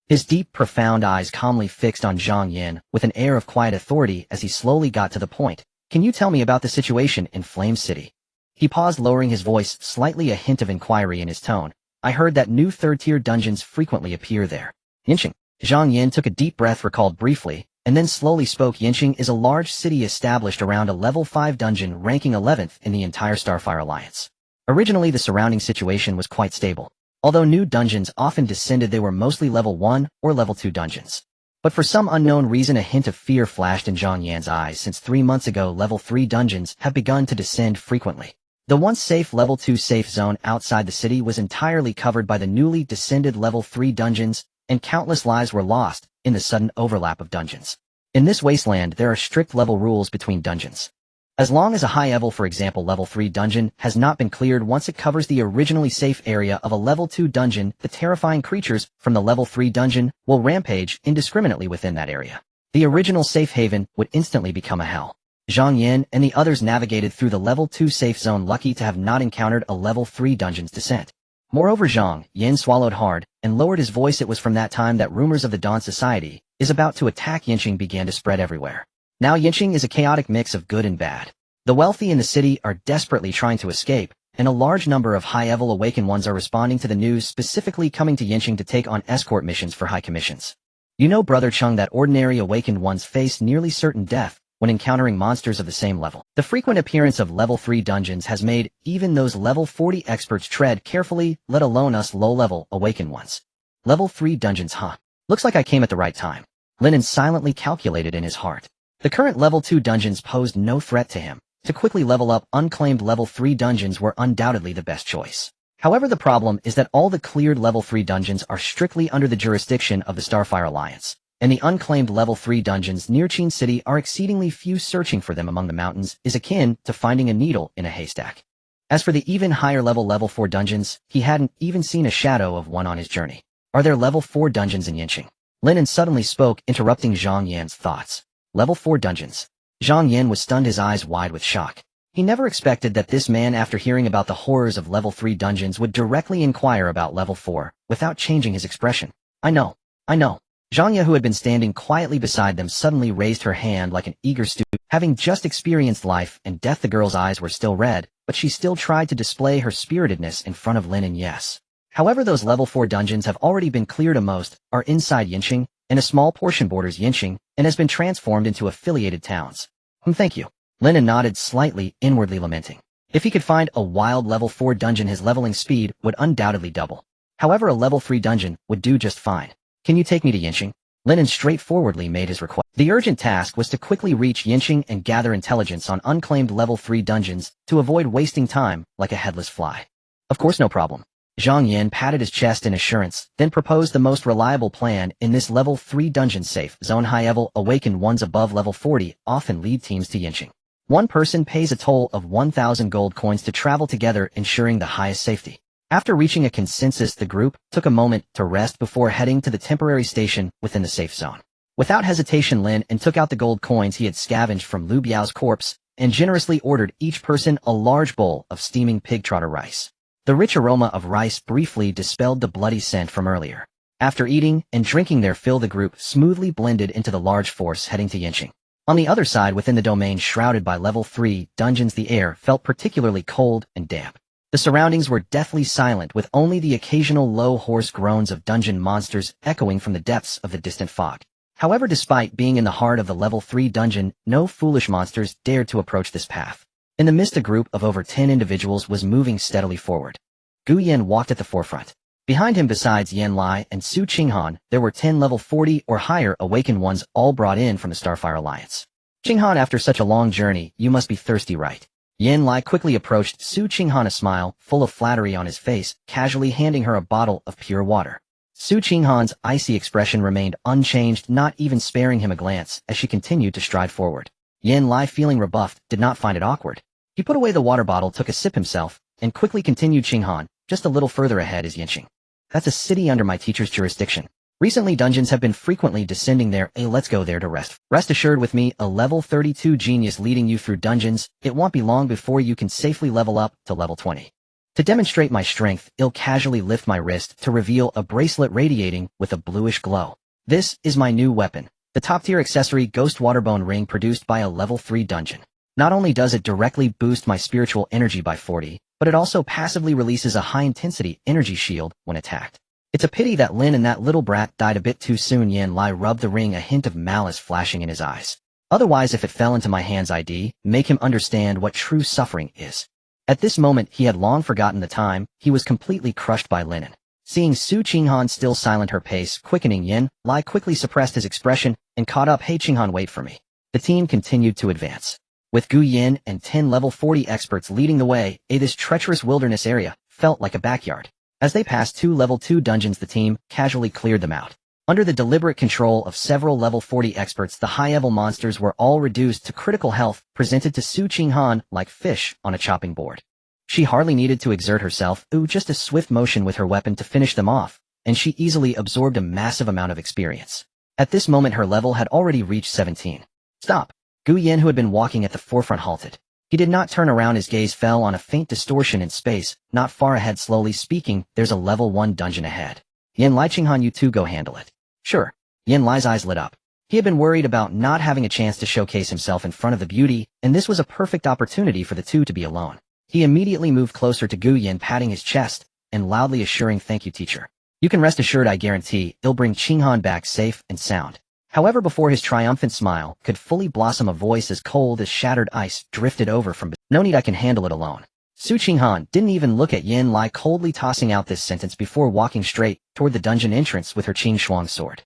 His deep, profound eyes calmly fixed on Zhang Yan with an air of quiet authority as he slowly got to the point. "Can you tell me about the situation in Flame City?" He paused, lowering his voice, slightly a hint of inquiry in his tone. "I heard that new third-tier dungeons frequently appear there." "Yinqing." Zhang Yan took a deep breath, recalled briefly, and then slowly spoke. "Yinqing is a large city established around a level 5 dungeon, ranking 11th in the entire Starfire Alliance. Originally, the surrounding situation was quite stable. Although new dungeons often descended, they were mostly level 1 or level 2 dungeons. But for some unknown reason, a hint of fear flashed in Zhang Yan's eyes. Since 3 months ago, level 3 dungeons have begun to descend frequently. The once safe level 2 safe zone outside the city was entirely covered by the newly descended level 3 dungeons, and countless lives were lost in the sudden overlap of dungeons. In this wasteland, there are strict level rules between dungeons. As long as a high level, for example level 3 dungeon, has not been cleared once it covers the originally safe area of a level 2 dungeon, the terrifying creatures from the level 3 dungeon will rampage indiscriminately within that area. The original safe haven would instantly become a hell. Zhang Yin and the others navigated through the level 2 safe zone, lucky to have not encountered a level 3 dungeon's descent. Moreover, Zhang Yin swallowed hard and lowered his voice. It was from that time that rumors of the Dawn Society is about to attack Yinqing began to spread everywhere. Now Yinqing is a chaotic mix of good and bad. The wealthy in the city are desperately trying to escape, and a large number of high-level awakened ones are responding to the news, specifically coming to Yinqing to take on escort missions for high commissions. You know, Brother Chung, that ordinary awakened ones face nearly certain death when encountering monsters of the same level. The frequent appearance of level 3 dungeons has made even those level 40 experts tread carefully, let alone us low-level awakened ones. Level 3 dungeons, huh? Looks like I came at the right time. Lin An silently calculated in his heart. The current level 2 dungeons posed no threat to him. To quickly level up, unclaimed level 3 dungeons were undoubtedly the best choice. However, the problem is that all the cleared level 3 dungeons are strictly under the jurisdiction of the Starfire Alliance, and the unclaimed level 3 dungeons near Qin City are exceedingly few. Searching for them among the mountains is akin to finding a needle in a haystack. As for the even higher level 4 dungeons, he hadn't even seen a shadow of one on his journey. Are there level 4 dungeons in Yinqing? Lin An suddenly spoke, interrupting Zhang Yan's thoughts. Level 4 dungeons. Zhang Yan was stunned, his eyes wide with shock. He never expected that this man, after hearing about the horrors of level 3 dungeons, would directly inquire about level 4, without changing his expression. I know. Zhang Yan, who had been standing quietly beside them, suddenly raised her hand like an eager student. Having just experienced life and death, the girl's eyes were still red, but she still tried to display her spiritedness in front of Lin An. Yes. However, those level 4 dungeons have already been cleared. Most are inside Yinqing, and a small portion borders Yinqing, and has been transformed into affiliated towns. Thank you. Lin An nodded slightly, inwardly lamenting. If he could find a wild level 4 dungeon, his leveling speed would undoubtedly double. However, a level 3 dungeon would do just fine. Can you take me to Yinqing? Lin An straightforwardly made his request. The urgent task was to quickly reach Yinqing and gather intelligence on unclaimed level 3 dungeons to avoid wasting time like a headless fly. Of course, no problem. Zhang Yan patted his chest in assurance, then proposed the most reliable plan in this level 3 dungeon safe zone. High-level awakened ones above level 40 often lead teams to Yinqing. One person pays a toll of 1,000 gold coins to travel together, ensuring the highest safety. After reaching a consensus, the group took a moment to rest before heading to the temporary station within the safe zone. Without hesitation, Lin An took out the gold coins he had scavenged from Lu Biao's corpse and generously ordered each person a large bowl of steaming pig trotter rice. The rich aroma of rice briefly dispelled the bloody scent from earlier. After eating and drinking their fill, the group smoothly blended into the large force heading to Yinqing. On the other side, within the domain shrouded by level 3 dungeons, the air felt particularly cold and damp. The surroundings were deathly silent, with only the occasional low hoarse groans of dungeon monsters echoing from the depths of the distant fog. However, despite being in the heart of the level 3 dungeon, no foolish monsters dared to approach this path. In the midst, a group of over 10 individuals was moving steadily forward. Gu Yan walked at the forefront. Behind him, besides Yan Lai and Su Qinghan, there were 10 level 40 or higher awakened ones, all brought in from the Starfire Alliance. Qinghan, after such a long journey, you must be thirsty, right? Yan Lai quickly approached Su Qinghan, a smile full of flattery on his face, casually handing her a bottle of pure water. Su Qinghan's icy expression remained unchanged, not even sparing him a glance as she continued to stride forward. Yan Lai, feeling rebuffed, did not find it awkward. He put away the water bottle, took a sip himself, and quickly continued. Qinghan, just a little further ahead is Yinqing. That's a city under my teacher's jurisdiction. Recently, dungeons have been frequently descending there. Let's go there to rest. Rest assured, with me, a level 32 genius leading you through dungeons, it won't be long before you can safely level up to level 20. To demonstrate my strength, I'll casually lift my wrist to reveal a bracelet radiating with a bluish glow. This is my new weapon, the top-tier accessory Ghost Waterbone Ring produced by a level 3 dungeon. Not only does it directly boost my spiritual energy by 40, but it also passively releases a high-intensity energy shield when attacked. It's a pity that Lin and that little brat died a bit too soon. Yan Lai rubbed the ring, a hint of malice flashing in his eyes. Otherwise, if it fell into my hands, I'd make him understand what true suffering is. At this moment, he had long forgotten the time he was completely crushed by Lin An. Seeing Su Qinghan still silent, her pace quickening, Yan Lai quickly suppressed his expression and caught up. Hey Qinghan, wait for me. The team continued to advance. With Gu Yin and 10 level 40 experts leading the way, this treacherous wilderness area felt like a backyard. As they passed 2 level 2 dungeons, the team casually cleared them out. Under the deliberate control of several level 40 experts, the high-level monsters were all reduced to critical health, presented to Su Qinghan like fish on a chopping board. She hardly needed to exert herself, just a swift motion with her weapon to finish them off, and she easily absorbed a massive amount of experience. At this moment her level had already reached 17. Stop. Gu Yin, who had been walking at the forefront, halted. He did not turn around. His gaze fell on a faint distortion in space, not far ahead. Slowly speaking, there's a level 1 dungeon ahead. Yin Lai, Qinghan, you two go handle it. Sure. Yin Lai's eyes lit up. He had been worried about not having a chance to showcase himself in front of the beauty, and this was a perfect opportunity for the two to be alone. He immediately moved closer to Gu Yin, patting his chest and loudly assuring, "Thank you, teacher. You can rest assured I guarantee it'll bring Qinghan back safe and sound." However, before his triumphant smile could fully blossom, a voice as cold as shattered ice drifted over from "No need, I can handle it alone." Su Qinghan didn't even look at Yin Lai, coldly tossing out this sentence before walking straight toward the dungeon entrance with her Qing Shuang sword.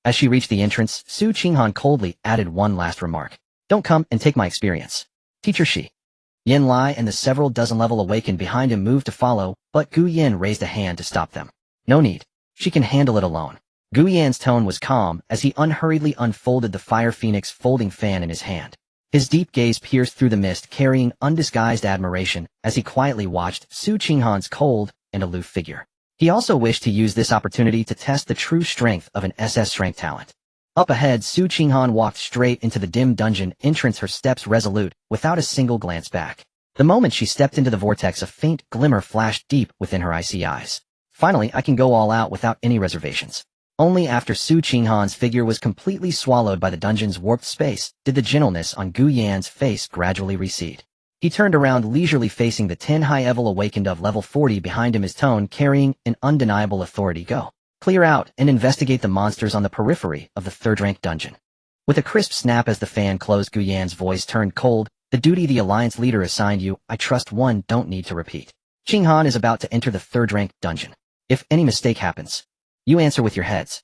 As she reached the entrance, Su Qinghan coldly added one last remark. "Don't come and take my experience. Teacher Shi." Yin Lai and the several dozen level awakened behind him moved to follow, but Gu Yin raised a hand to stop them. "No need. She can handle it alone." Gu Yan's tone was calm as he unhurriedly unfolded the Fire Phoenix folding fan in his hand. His deep gaze pierced through the mist, carrying undisguised admiration as he quietly watched Su Qinghan's cold and aloof figure. He also wished to use this opportunity to test the true strength of an SS Rank talent. Up ahead, Su Qinghan walked straight into the dim dungeon entrance, her steps resolute, without a single glance back. The moment she stepped into the vortex, a faint glimmer flashed deep within her icy eyes. Finally, I can go all out without any reservations. Only after Su Qinghan's figure was completely swallowed by the dungeon's warped space did the gentleness on Gu Yan's face gradually recede. He turned around leisurely, facing the 10 high-level awakened of level 40 behind him, his tone carrying an undeniable authority. "Go. Clear out and investigate the monsters on the periphery of the third-rank dungeon." With a crisp snap as the fan closed, Gu Yan's voice turned cold. "The duty the Alliance leader assigned you, I trust one don't need to repeat. Qinghan is about to enter the third-rank dungeon. If any mistake happens, you answer with your heads."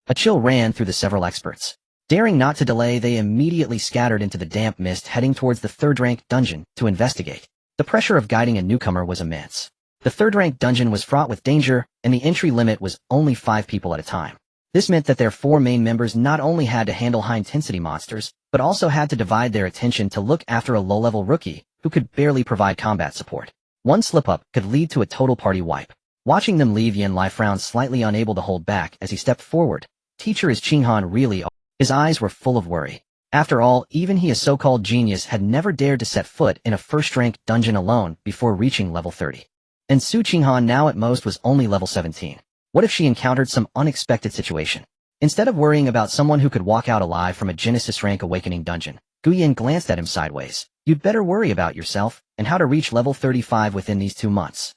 A chill ran through the several experts. Daring not to delay, they immediately scattered into the damp mist, heading towards the third-rank dungeon to investigate. The pressure of guiding a newcomer was immense. The third-rank dungeon was fraught with danger, and the entry limit was only 5 people at a time. This meant that their 4 main members not only had to handle high-intensity monsters, but also had to divide their attention to look after a low-level rookie who could barely provide combat support. One slip-up could lead to a total party wipe. Watching them leave, Yin Lai frowned slightly, unable to hold back as he stepped forward. "Teacher, is Qinghan really?" His eyes were full of worry. After all, even he, a so-called genius, had never dared to set foot in a first-rank dungeon alone before reaching level 30. And Su Qinghan now at most was only level 17. What if she encountered some unexpected situation? Instead of worrying about someone who could walk out alive from a Genesis rank awakening dungeon, Gu Yin glanced at him sideways. "You'd better worry about yourself and how to reach level 35 within these 2 months.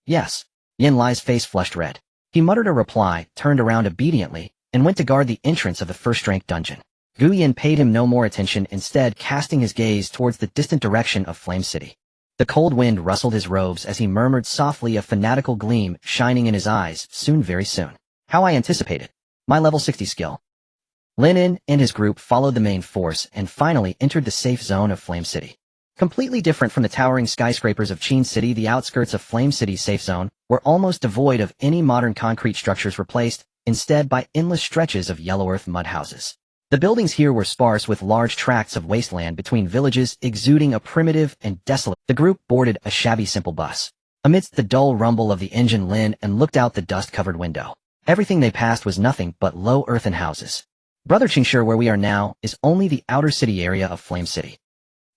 "Yes." Yin Lai's face flushed red. He muttered a reply, turned around obediently, and went to guard the entrance of the first-rank dungeon. Gu Yin paid him no more attention, instead casting his gaze towards the distant direction of Flame City. The cold wind rustled his robes as he murmured softly, a fanatical gleam shining in his eyes. "Soon, very soon. How I anticipated. My level 60 skill." Lin An and his group followed the main force and finally entered the safe zone of Flame City. Completely different from the towering skyscrapers of Qin City, the outskirts of Flame City's safe zone were almost devoid of any modern concrete structures, replaced instead by endless stretches of yellow earth mud houses. The buildings here were sparse, with large tracts of wasteland between villages exuding a primitive and desolate. The group boarded a shabby simple bus. Amidst the dull rumble of the engine, Lin and looked out the dust-covered window. Everything they passed was nothing but low earthen houses. "Brother Qingshi, where we are now is only the outer city area of Flame City."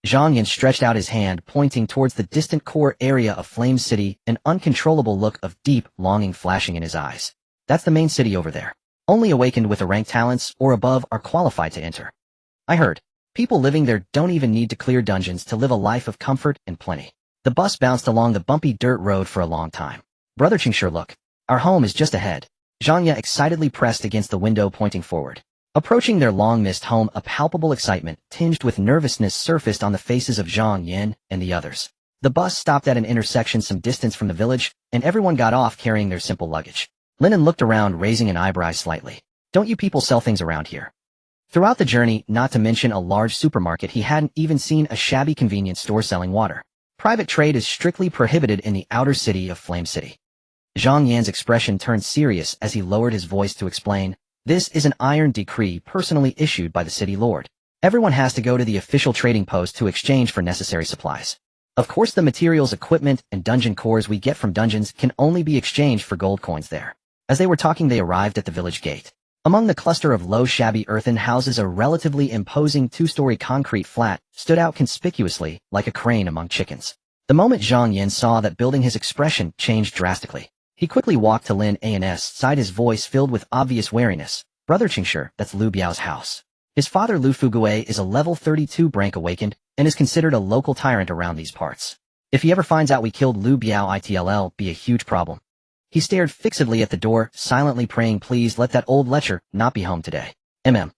Zhang Yan stretched out his hand, pointing towards the distant core area of Flame City, an uncontrollable look of deep longing flashing in his eyes. "That's the main city over there. Only awakened with a rank talents or above are qualified to enter. I heard people living there don't even need to clear dungeons to live a life of comfort and plenty." The bus bounced along the bumpy dirt road for a long time. "Brother Qingshi, look. Our home is just ahead." Zhang Yan excitedly pressed against the window, pointing forward. Approaching their long-missed home, a palpable excitement tinged with nervousness surfaced on the faces of Zhang Yan and the others. The bus stopped at an intersection some distance from the village, and everyone got off carrying their simple luggage. Lin An looked around, raising an eyebrow slightly. "Don't you people sell things around here?" Throughout the journey, not to mention a large supermarket, he hadn't even seen a shabby convenience store selling water. Private trade is strictly prohibited in the outer city of Flame City. Zhang Yan's expression turned serious as he lowered his voice to explain, "This is an iron decree personally issued by the city lord. Everyone has to go to the official trading post to exchange for necessary supplies. Of course, the materials, equipment, and dungeon cores we get from dungeons can only be exchanged for gold coins there." As they were talking, they arrived at the village gate. Among the cluster of low shabby earthen houses, a relatively imposing two-story concrete flat stood out conspicuously like a crane among chickens. The moment Zhang Yin saw that building, his expression changed drastically. He quickly walked to Lin An's side, his voice filled with obvious wariness. "Brother Qingshi, that's Lu Biao's house. His father Lu Fugui is a level 32 rank awakened and is considered a local tyrant around these parts. If he ever finds out we killed Lu Biao, it'll be a huge problem." He stared fixedly at the door, silently praying, "Please let that old lecher not be home today." Lin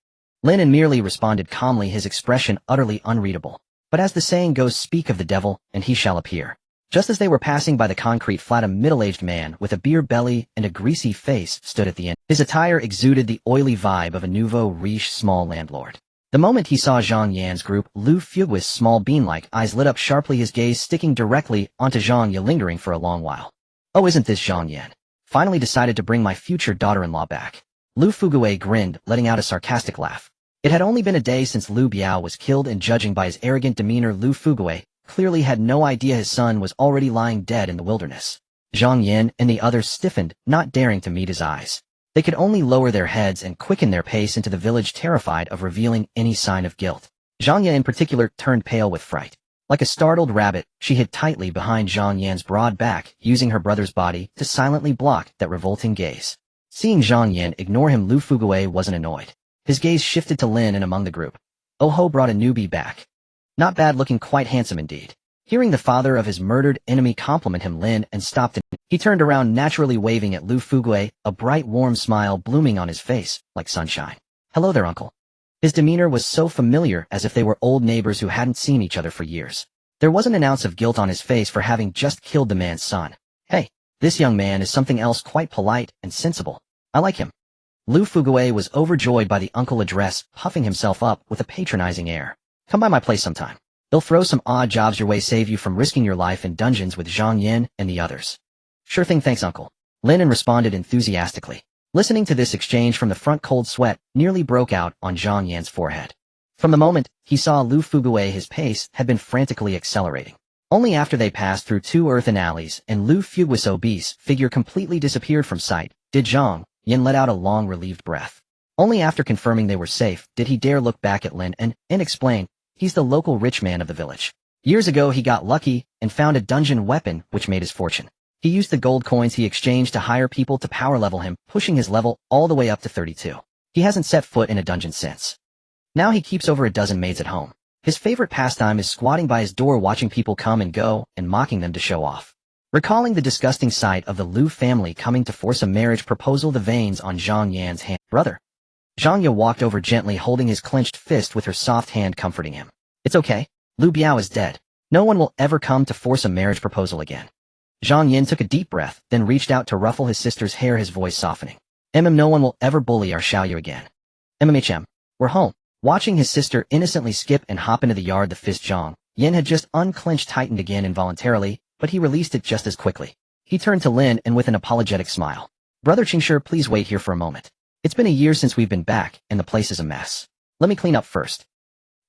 An merely responded calmly, his expression utterly unreadable. But as the saying goes, speak of the devil, and he shall appear. Just as they were passing by the concrete flat, a middle-aged man with a beer belly and a greasy face stood at the end. His attire exuded the oily vibe of a nouveau riche small landlord. The moment he saw Zhang Yan's group, Lu Fugui's small bean-like eyes lit up sharply, his gaze sticking directly onto Zhang Yan, lingering for a long while. "Oh, isn't this Zhang Yan? Finally decided to bring my future daughter-in-law back." Lu Fugui grinned, letting out a sarcastic laugh. It had only been a day since Lu Biao was killed, and judging by his arrogant demeanor, Lu Fugui clearly had no idea his son was already lying dead in the wilderness. Zhang Yan and the others stiffened, not daring to meet his eyes. They could only lower their heads and quicken their pace into the village, terrified of revealing any sign of guilt. Zhang Yan in particular turned pale with fright. Like a startled rabbit, she hid tightly behind Zhang Yan's broad back, using her brother's body to silently block that revolting gaze. Seeing Zhang Yan ignore him, Lu Fugui wasn't annoyed. His gaze shifted to Lin An among the group. "Oh ho, brought a newbie back. Not bad looking, quite handsome indeed." Hearing the father of his murdered enemy compliment him, Lin An stopped and he turned around, naturally waving at Lu Fugui, a bright warm smile blooming on his face, like sunshine. "Hello there, uncle." His demeanor was so familiar, as if they were old neighbors who hadn't seen each other for years. There wasn't an ounce of guilt on his face for having just killed the man's son. "Hey, this young man is something else, quite polite and sensible. I like him." Lu Fugui was overjoyed by the uncle address, puffing himself up with a patronizing air. "Come by my place sometime. They'll throw some odd jobs your way, save you from risking your life in dungeons with Zhang Yin and the others." "Sure thing, thanks, uncle." Lin An responded enthusiastically. Listening to this exchange from the front, cold sweat nearly broke out on Zhang Yan's forehead. From the moment he saw Lu Fugui, his pace had been frantically accelerating. Only after they passed through two earthen alleys and Lu Fugui's obese figure completely disappeared from sight did Zhang Yan let out a long, relieved breath. Only after confirming they were safe did he dare look back at Lin An and explain, "He's the local rich man of the village. Years ago he got lucky and found a dungeon weapon which made his fortune. He used the gold coins he exchanged to hire people to power level him, pushing his level all the way up to 32. He hasn't set foot in a dungeon since. Now he keeps over a dozen maids at home. His favorite pastime is squatting by his door, watching people come and go and mocking them to show off." Recalling the disgusting sight of the Lu family coming to force a marriage proposal, the veins on Zhang Yan's hand. "Brother." Zhang Yan walked over gently, holding his clenched fist with her soft hand, comforting him. "It's okay. Lu Biao is dead. No one will ever come to force a marriage proposal again." Zhang Yan took a deep breath, then reached out to ruffle his sister's hair, his voice softening. No one will ever bully our Xiaoyu again. We're home." Watching his sister innocently skip and hop into the yard, the fist Zhang Yan had just unclenched tightened again involuntarily, but he released it just as quickly. He turned to Lin and with an apologetic smile. "Brother Qingshi, please wait here for a moment. It's been a year since we've been back, and the place is a mess. Let me clean up first."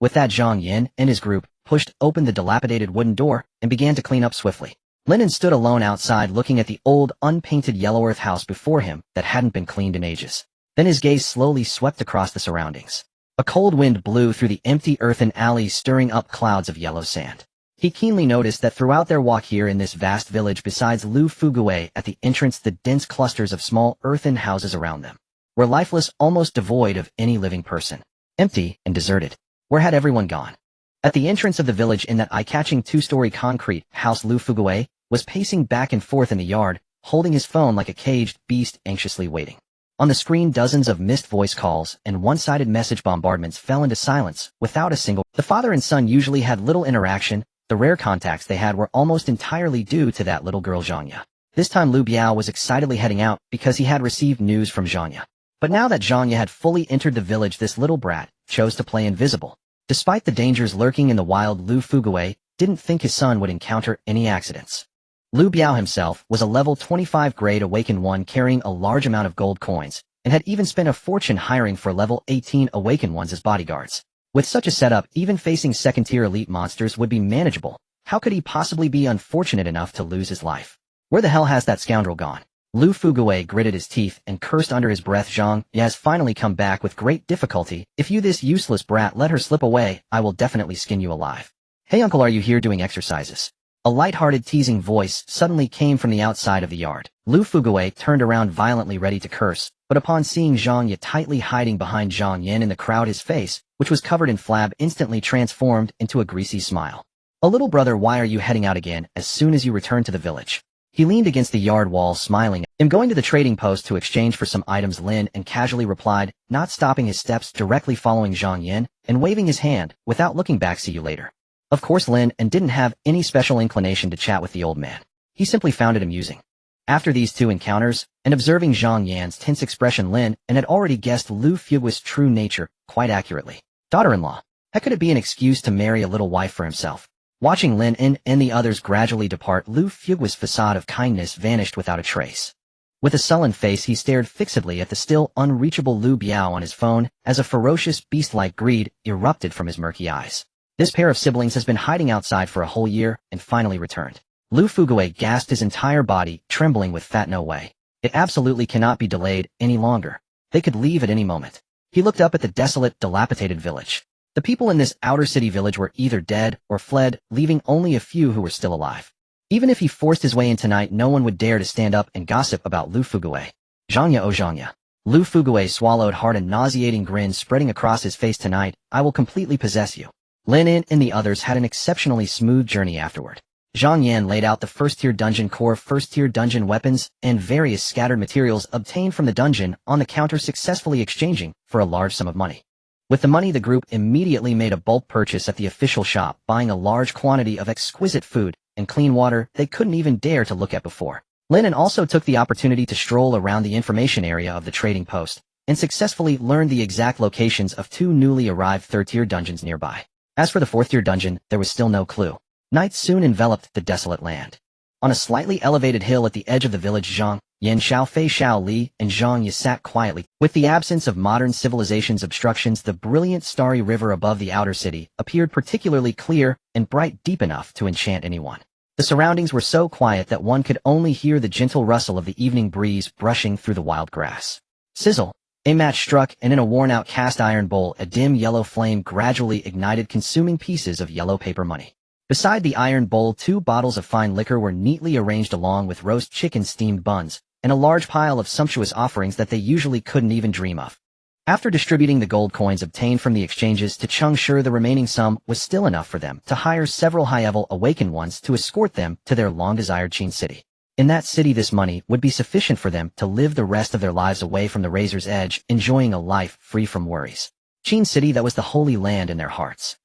With that, Zhang Yan and his group pushed open the dilapidated wooden door and began to clean up swiftly. Lin An stood alone outside, looking at the old, unpainted yellow earth house before him that hadn't been cleaned in ages. Then his gaze slowly swept across the surroundings. A cold wind blew through the empty earthen alleys, stirring up clouds of yellow sand. He keenly noticed that throughout their walk here in this vast village, besides Lu Fugui at the entrance, the dense clusters of small earthen houses around them were lifeless, almost devoid of any living person. Empty and deserted. Where had everyone gone? At the entrance of the village, in that eye-catching two-story concrete house, Lu Fugui was pacing back and forth in the yard, holding his phone like a caged beast, anxiously waiting. On the screen, dozens of missed voice calls and one-sided message bombardments fell into silence without a single. The father and son usually had little interaction. The rare contacts they had were almost entirely due to that little girl Zhangya. This time Lu Biao was excitedly heading out because he had received news from Zhangya. But now that Zhangya had fully entered the village, this little brat chose to play invisible. Despite the dangers lurking in the wild, Lu Fugui didn't think his son would encounter any accidents. Lu Biao himself was a level 25 grade awakened one, carrying a large amount of gold coins, and had even spent a fortune hiring for level 18 awakened ones as bodyguards. With such a setup, even facing second-tier elite monsters would be manageable. How could he possibly be unfortunate enough to lose his life? Where the hell has that scoundrel gone? Lu Fugui gritted his teeth and cursed under his breath. Zhang Ye has finally come back with great difficulty. If you this useless brat let her slip away, I will definitely skin you alive. Hey uncle, are you here doing exercises? A light-hearted teasing voice suddenly came from the outside of the yard. Lu Fugui turned around violently ready to curse, but upon seeing Zhang Ye tightly hiding behind Zhang Yan in the crowd, his face, which was covered in flab, instantly transformed into a greasy smile. A little brother, why are you heading out again as soon as you return to the village? He leaned against the yard wall smiling. I'm going to the trading post to exchange for some items, Lin An casually replied, not stopping his steps, directly following Zhang Yan and waving his hand without looking back. See you later. Of course, Lin An didn't have any special inclination to chat with the old man. He simply found it amusing. After these two encounters, and observing Zhang Yan's tense expression, Lin An had already guessed Lu Fugui's true nature quite accurately. Daughter-in-law. How could it be an excuse to marry a little wife for himself? Watching Lin An and the others gradually depart, Lu Fugui's facade of kindness vanished without a trace. With a sullen face, he stared fixedly at the still unreachable Lu Biao on his phone as a ferocious beast-like greed erupted from his murky eyes. This pair of siblings has been hiding outside for a whole year and finally returned. Lu Fugui gasped, his entire body trembling with fat. No way. It absolutely cannot be delayed any longer. They could leave at any moment. He looked up at the desolate, dilapidated village. The people in this outer city village were either dead or fled, leaving only a few who were still alive. Even if he forced his way in tonight, no one would dare to stand up and gossip about Lu Fugui. Zhang Ye, oh Zhang Ye. Lu Fugui swallowed hard, a nauseating grin spreading across his face. Tonight, I will completely possess you. Lin An and the others had an exceptionally smooth journey afterward. Zhang Yan laid out the first-tier dungeon core, first-tier dungeon weapons, and various scattered materials obtained from the dungeon on the counter, successfully exchanging for a large sum of money. With the money, the group immediately made a bulk purchase at the official shop, buying a large quantity of exquisite food and clean water they couldn't even dare to look at before. Lin An also took the opportunity to stroll around the information area of the trading post and successfully learned the exact locations of two newly arrived third-tier dungeons nearby. As for the fourth-tier dungeon, there was still no clue. Night soon enveloped the desolate land. On a slightly elevated hill at the edge of the village, Zhang Yan, Xiao Fei, Xiao Li, and Zhang Ye sat quietly. With the absence of modern civilization's obstructions, the brilliant starry river above the outer city appeared particularly clear and bright, deep enough to enchant anyone. The surroundings were so quiet that one could only hear the gentle rustle of the evening breeze brushing through the wild grass. Sizzle. A match struck, and in a worn-out cast-iron bowl, a dim yellow flame gradually ignited, consuming pieces of yellow paper money. Beside the iron bowl, 2 bottles of fine liquor were neatly arranged along with roast chicken, steamed buns, and a large pile of sumptuous offerings that they usually couldn't even dream of. After distributing the gold coins obtained from the exchanges to Cheng Shi, the remaining sum was still enough for them to hire several high-level awakened ones to escort them to their long-desired Qin city. In that city, this money would be sufficient for them to live the rest of their lives away from the razor's edge, enjoying a life free from worries. Qin city, that was the holy land in their hearts.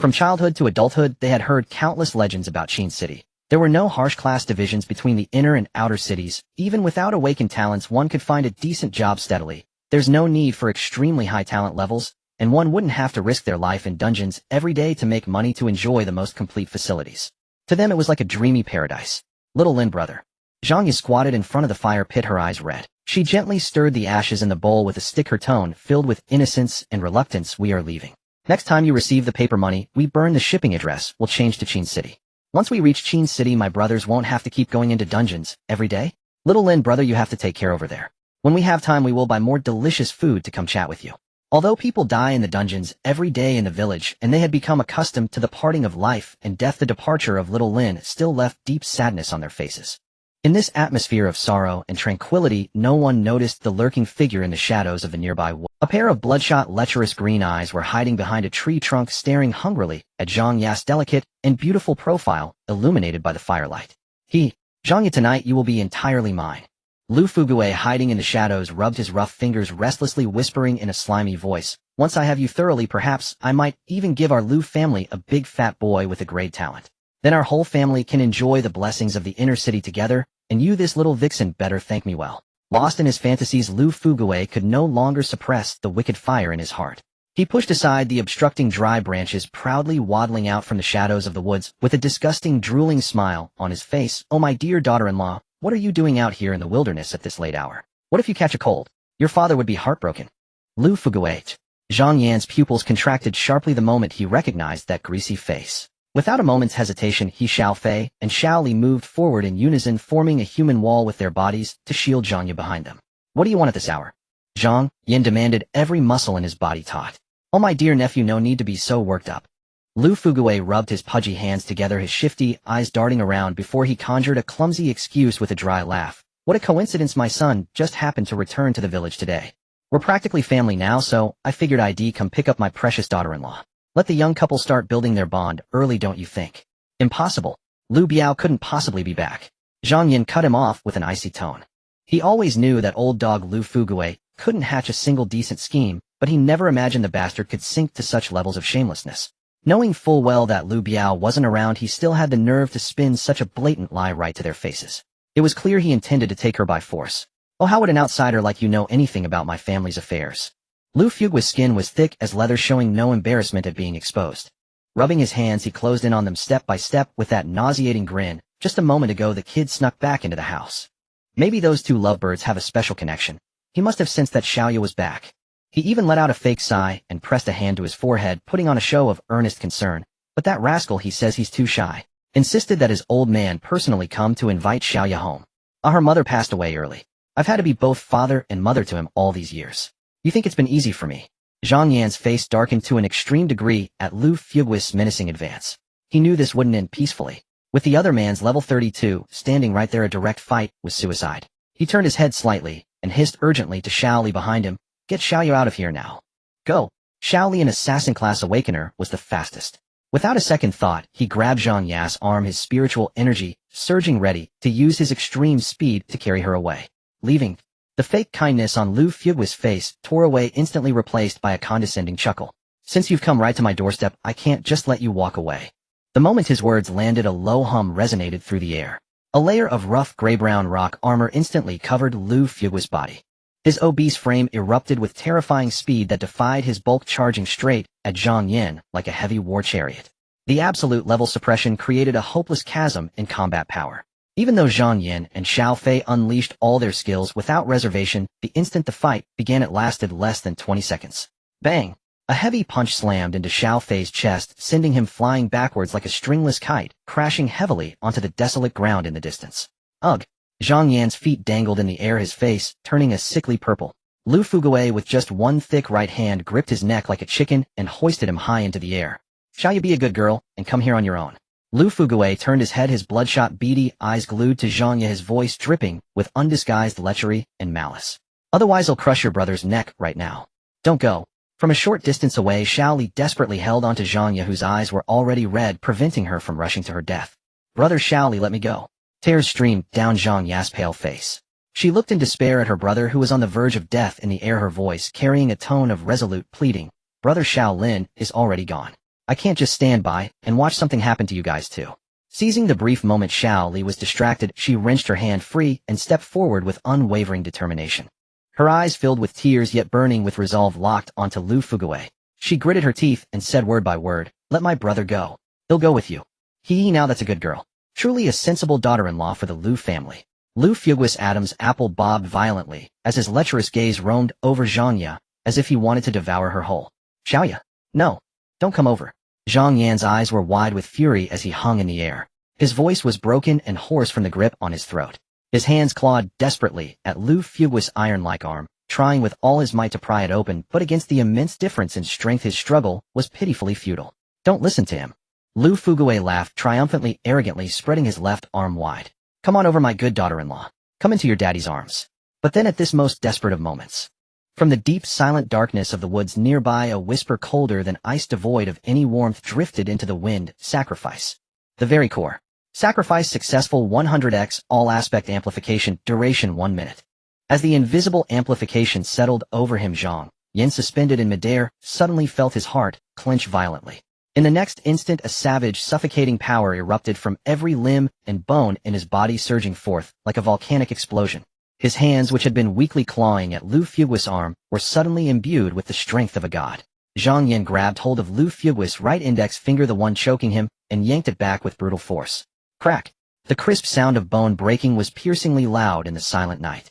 From childhood to adulthood, they had heard countless legends about Qin city. There were no harsh class divisions between the inner and outer cities. Even without awakened talents, one could find a decent job steadily. There's no need for extremely high talent levels, and one wouldn't have to risk their life in dungeons every day to make money to enjoy the most complete facilities. To them, it was like a dreamy paradise. Little Lin, brother. Zhang Ye squatted in front of the fire pit, her eyes red. She gently stirred the ashes in the bowl with a stick, her tone filled with innocence and reluctance. We are leaving. Next time you receive the paper money, we burn the shipping address. We'll change to Qin city. Once we reach Qin city, my brothers won't have to keep going into dungeons every day. Little Lin, brother, you have to take care over there. When we have time, we will buy more delicious food to come chat with you. Although people die in the dungeons every day in the village, and they had become accustomed to the parting of life and death, the departure of little Lin still left deep sadness on their faces. In this atmosphere of sorrow and tranquility, no one noticed the lurking figure in the shadows of the nearby wood. A pair of bloodshot, lecherous green eyes were hiding behind a tree trunk, staring hungrily at Zhang Ye's delicate and beautiful profile, illuminated by the firelight. Zhang Ye, tonight you will be entirely mine. Lu Fugui, hiding in the shadows, rubbed his rough fingers restlessly, whispering in a slimy voice, once I have you thoroughly, perhaps I might even give our Lu family a big fat boy with a great talent. Then our whole family can enjoy the blessings of the inner city together, and you, this little vixen, better thank me well. Lost in his fantasies, Lu Fugui could no longer suppress the wicked fire in his heart. He pushed aside the obstructing dry branches, proudly waddling out from the shadows of the woods with a disgusting, drooling smile on his face. Oh, my dear daughter-in-law, what are you doing out here in the wilderness at this late hour? What if you catch a cold? Your father would be heartbroken. Lu Fugui. Zhang Yan's pupils contracted sharply the moment he recognized that greasy face. Without a moment's hesitation, Xiao Fei and Xiao Li moved forward in unison, forming a human wall with their bodies to shield Zhang Ye behind them. What do you want at this hour? Zhang Yin demanded, every muscle in his body taut. Oh my dear nephew, no need to be so worked up. Lu Fuguei rubbed his pudgy hands together, his shifty eyes darting around before he conjured a clumsy excuse with a dry laugh. What a coincidence, my son just happened to return to the village today. We're practically family now, so I figured I'd come pick up my precious daughter-in-law. Let the young couple start building their bond early, don't you think? Impossible. Lu Biao couldn't possibly be back. Zhang Yin cut him off with an icy tone. He always knew that old dog Lu Fuguei couldn't hatch a single decent scheme, but he never imagined the bastard could sink to such levels of shamelessness. Knowing full well that Lu Biao wasn't around, he still had the nerve to spin such a blatant lie right to their faces. It was clear he intended to take her by force. Oh, how would an outsider like you know anything about my family's affairs? Lu Fugui's skin was thick as leather, showing no embarrassment at being exposed. Rubbing his hands, he closed in on them step by step with that nauseating grin. Just a moment ago, the kid snuck back into the house. Maybe those two lovebirds have a special connection. He must have sensed that Xiaoya was back. He even let out a fake sigh and pressed a hand to his forehead, putting on a show of earnest concern. But that rascal, he says he's too shy. Insisted that his old man personally come to invite Xiaoya home. Her mother passed away early. I've had to be both father and mother to him all these years. You think it's been easy for me? Zhang Yan's face darkened to an extreme degree at Lu Fugui's menacing advance. He knew this wouldn't end peacefully. With the other man's level 32 standing right there, a direct fight was suicide. He turned his head slightly and hissed urgently to Xiao Li behind him, get Xiaoya out of here now. Go. Xiao Li, an assassin-class awakener, was the fastest. Without a second thought, he grabbed Zhang Ya's arm, his spiritual energy surging ready to use his extreme speed to carry her away. Leaving. The fake kindness on Lu Fugui's face tore away, instantly replaced by a condescending chuckle. Since you've come right to my doorstep, I can't just let you walk away. The moment his words landed, a low hum resonated through the air. A layer of rough gray-brown rock armor instantly covered Lu Fugui's body. His obese frame erupted with terrifying speed that defied his bulk, charging straight at Zhang Yin like a heavy war chariot. The absolute level suppression created a hopeless chasm in combat power. Even though Zhang Yin and Xiao Fei unleashed all their skills without reservation, the instant the fight began, it lasted less than 20 seconds. Bang! A heavy punch slammed into Xiao Fei's chest, sending him flying backwards like a stringless kite, crashing heavily onto the desolate ground in the distance. Ugh! Zhang Yan's feet dangled in the air, his face turning a sickly purple. Lu Fuguei, with just one thick right hand, gripped his neck like a chicken and hoisted him high into the air. Shall you be a good girl and come here on your own? Lu Fuguei turned his head, his bloodshot, beady eyes glued to Zhang Ye, his voice dripping with undisguised lechery and malice. Otherwise I'll crush your brother's neck right now. Don't go. From a short distance away, Xiao Li desperately held onto Zhang Ye, whose eyes were already red, preventing her from rushing to her death. Brother Xiao Li, let me go. Tears streamed down Zhang Ye's pale face. She looked in despair at her brother, who was on the verge of death, in the air, her voice carrying a tone of resolute pleading. Brother Xiao Lin is already gone. I can't just stand by and watch something happen to you guys too. Seizing the brief moment Xiao Li was distracted, she wrenched her hand free and stepped forward with unwavering determination. Her eyes filled with tears, yet burning with resolve, locked onto Lu Fuguei. She gritted her teeth and said word by word, let my brother go. He'll go with you. Now that's a good girl. Truly a sensible daughter-in-law for the Lu family. Lu Fugui's Adam's apple bobbed violently as his lecherous gaze roamed over Zhang Ye, as if he wanted to devour her whole. Xiaoya. No. Don't come over. Zhang Yan's eyes were wide with fury as he hung in the air. His voice was broken and hoarse from the grip on his throat. His hands clawed desperately at Lu Fugui's iron-like arm, trying with all his might to pry it open, but against the immense difference in strength, his struggle was pitifully futile. Don't listen to him. Lu Fuguei laughed triumphantly, arrogantly, spreading his left arm wide. Come on over, my good daughter-in-law. Come into your daddy's arms. But then, at this most desperate of moments, from the deep, silent darkness of the woods nearby, a whisper colder than ice, devoid of any warmth, drifted into the wind. Sacrifice. The very core. Sacrifice successful. 100x all aspect amplification, duration 1 minute. As the invisible amplification settled over him, Zhang Yin, suspended in midair, suddenly felt his heart clench violently. In the next instant, a savage, suffocating power erupted from every limb and bone in his body, surging forth like a volcanic explosion. His hands, which had been weakly clawing at Lu Fugui's arm, were suddenly imbued with the strength of a god. Zhang Yin grabbed hold of Lu Fugui's right index finger, the one choking him, and yanked it back with brutal force. Crack! The crisp sound of bone breaking was piercingly loud in the silent night.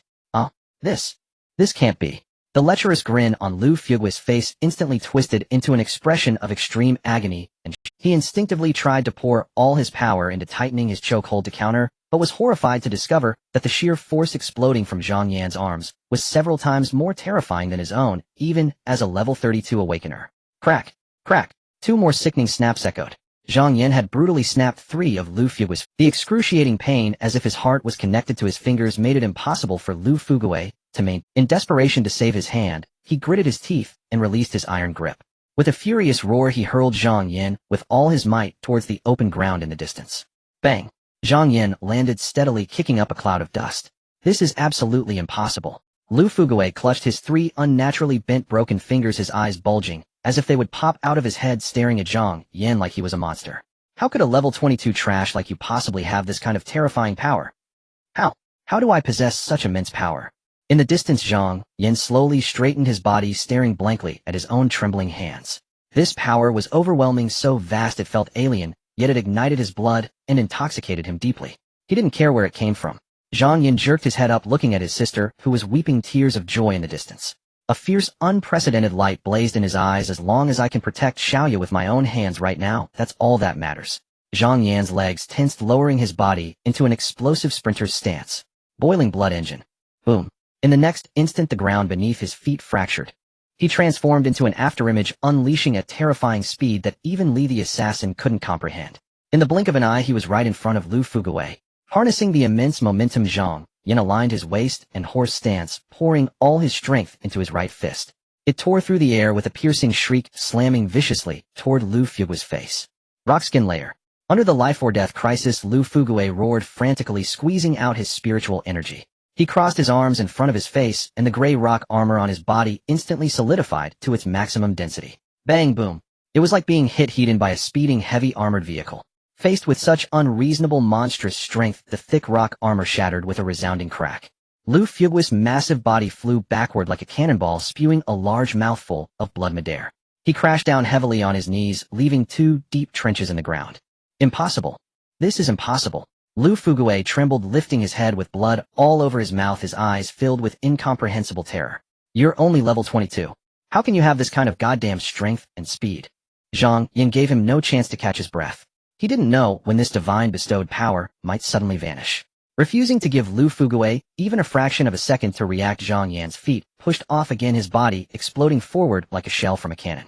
This can't be. The lecherous grin on Lu Fugui's face instantly twisted into an expression of extreme agony, and he instinctively tried to pour all his power into tightening his chokehold to counter, but was horrified to discover that the sheer force exploding from Zhang Yan's arms was several times more terrifying than his own, even as a level 32 awakener. Crack! Crack! 2 more sickening snaps echoed. Zhang Yan had brutally snapped 3 of Lu Fugui's. The excruciating pain as if his heart was connected to his fingers made it impossible for Lu Fugue to maintain. In desperation to save his hand, he gritted his teeth and released his iron grip. With a furious roar he hurled Zhang Yan with all his might towards the open ground in the distance. Bang! Zhang Yan landed steadily, kicking up a cloud of dust. This is absolutely impossible. Lu Fugue clutched his 3 unnaturally bent broken fingers, his eyes bulging, as if they would pop out of his head, staring at Zhang Yan like he was a monster. How could a level 22 trash like you possibly have this kind of terrifying power? How do I possess such immense power? In the distance Zhang Yan slowly straightened his body, staring blankly at his own trembling hands. This power was overwhelming, so vast it felt alien, yet it ignited his blood and intoxicated him deeply. He didn't care where it came from. Zhang Yan jerked his head up, looking at his sister, who was weeping tears of joy in the distance. A fierce, unprecedented light blazed in his eyes. As long as I can protect Xiaoyu with my own hands right now, that's all that matters. Zhang Yan's legs tensed, lowering his body into an explosive sprinter's stance. Boiling blood engine. Boom. In the next instant the ground beneath his feet fractured. He transformed into an afterimage, unleashing a terrifying speed that even Li the assassin couldn't comprehend. In the blink of an eye he was right in front of Lu Fugue. Harnessing the immense momentum, Zhang Yan aligned his waist and horse stance, pouring all his strength into his right fist. It tore through the air with a piercing shriek, slamming viciously toward Lu Fugue's face. Rockskin layer. Under the life-or-death crisis, Lu Fugue roared frantically, squeezing out his spiritual energy. He crossed his arms in front of his face, and the gray rock armor on his body instantly solidified to its maximum density. Bang boom. It was like being hit head-on by a speeding heavy armored vehicle. Faced with such unreasonable monstrous strength, the thick rock armor shattered with a resounding crack. Lu Fugue's massive body flew backward like a cannonball, spewing a large mouthful of blood midair. He crashed down heavily on his knees, leaving 2 deep trenches in the ground. Impossible. This is impossible. Lu Fugue trembled, lifting his head with blood all over his mouth, his eyes filled with incomprehensible terror. You're only level 22. How can you have this kind of goddamn strength and speed? Zhang Yan gave him no chance to catch his breath. He didn't know when this divine bestowed power might suddenly vanish. Refusing to give Lu Fugue even a fraction of a second to react, Zhang Yan's feet pushed off again, his body exploding forward like a shell from a cannon.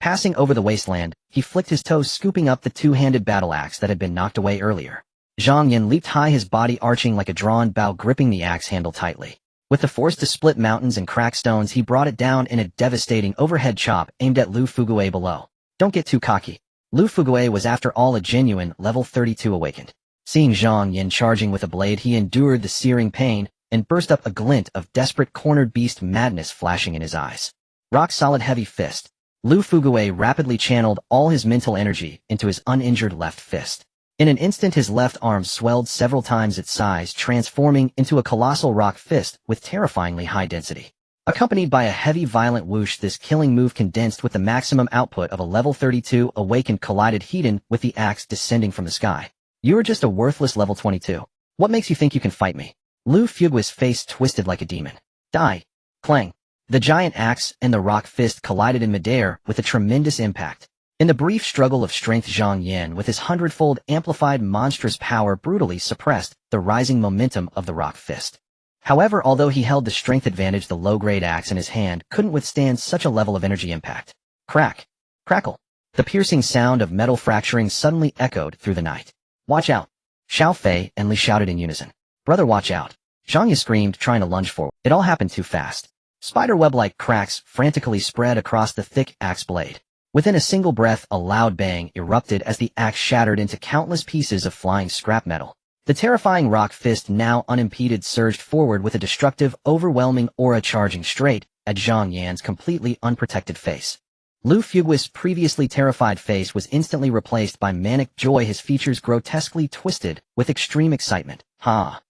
Passing over the wasteland, he flicked his toes, scooping up the 2-handed battle axe that had been knocked away earlier. Zhang Yan leaped high, his body arching like a drawn bow, gripping the axe handle tightly. With the force to split mountains and crack stones, he brought it down in a devastating overhead chop aimed at Lu Fugue below. Don't get too cocky. Lu Fugue was after all a genuine level 32 awakened. Seeing Zhang Yan charging with a blade, he endured the searing pain and burst up, a glint of desperate cornered beast madness flashing in his eyes. Rock-solid heavy fist. Lu Fugue rapidly channeled all his mental energy into his uninjured left fist. In an instant his left arm swelled several times its size, transforming into a colossal rock fist with terrifyingly high density. Accompanied by a heavy violent whoosh, this killing move condensed with the maximum output of a level 32 awakened collided head-on with the axe descending from the sky. You're just a worthless level 22. What makes you think you can fight me? Lu Fugue's face twisted like a demon. Die. Clang. The giant axe and the rock fist collided in midair with a tremendous impact. In the brief struggle of strength, Zhang Yan, with his 100-fold amplified monstrous power, brutally suppressed the rising momentum of the rock fist. However, although he held the strength advantage, the low-grade axe in his hand couldn't withstand such a level of energy impact. Crack. Crackle. The piercing sound of metal fracturing suddenly echoed through the night. Watch out. Xiao Fei and Li shouted in unison. Brother, watch out. Zhang Yan screamed, trying to lunge forward. It all happened too fast. Spiderweb-like cracks frantically spread across the thick axe blade. Within a single breath, a loud bang erupted as the axe shattered into countless pieces of flying scrap metal. The terrifying rock fist, now unimpeded, surged forward with a destructive, overwhelming aura, charging straight at Zhang Yan's completely unprotected face. Lu Fugue's previously terrified face was instantly replaced by manic joy, his features grotesquely twisted with extreme excitement. Ha!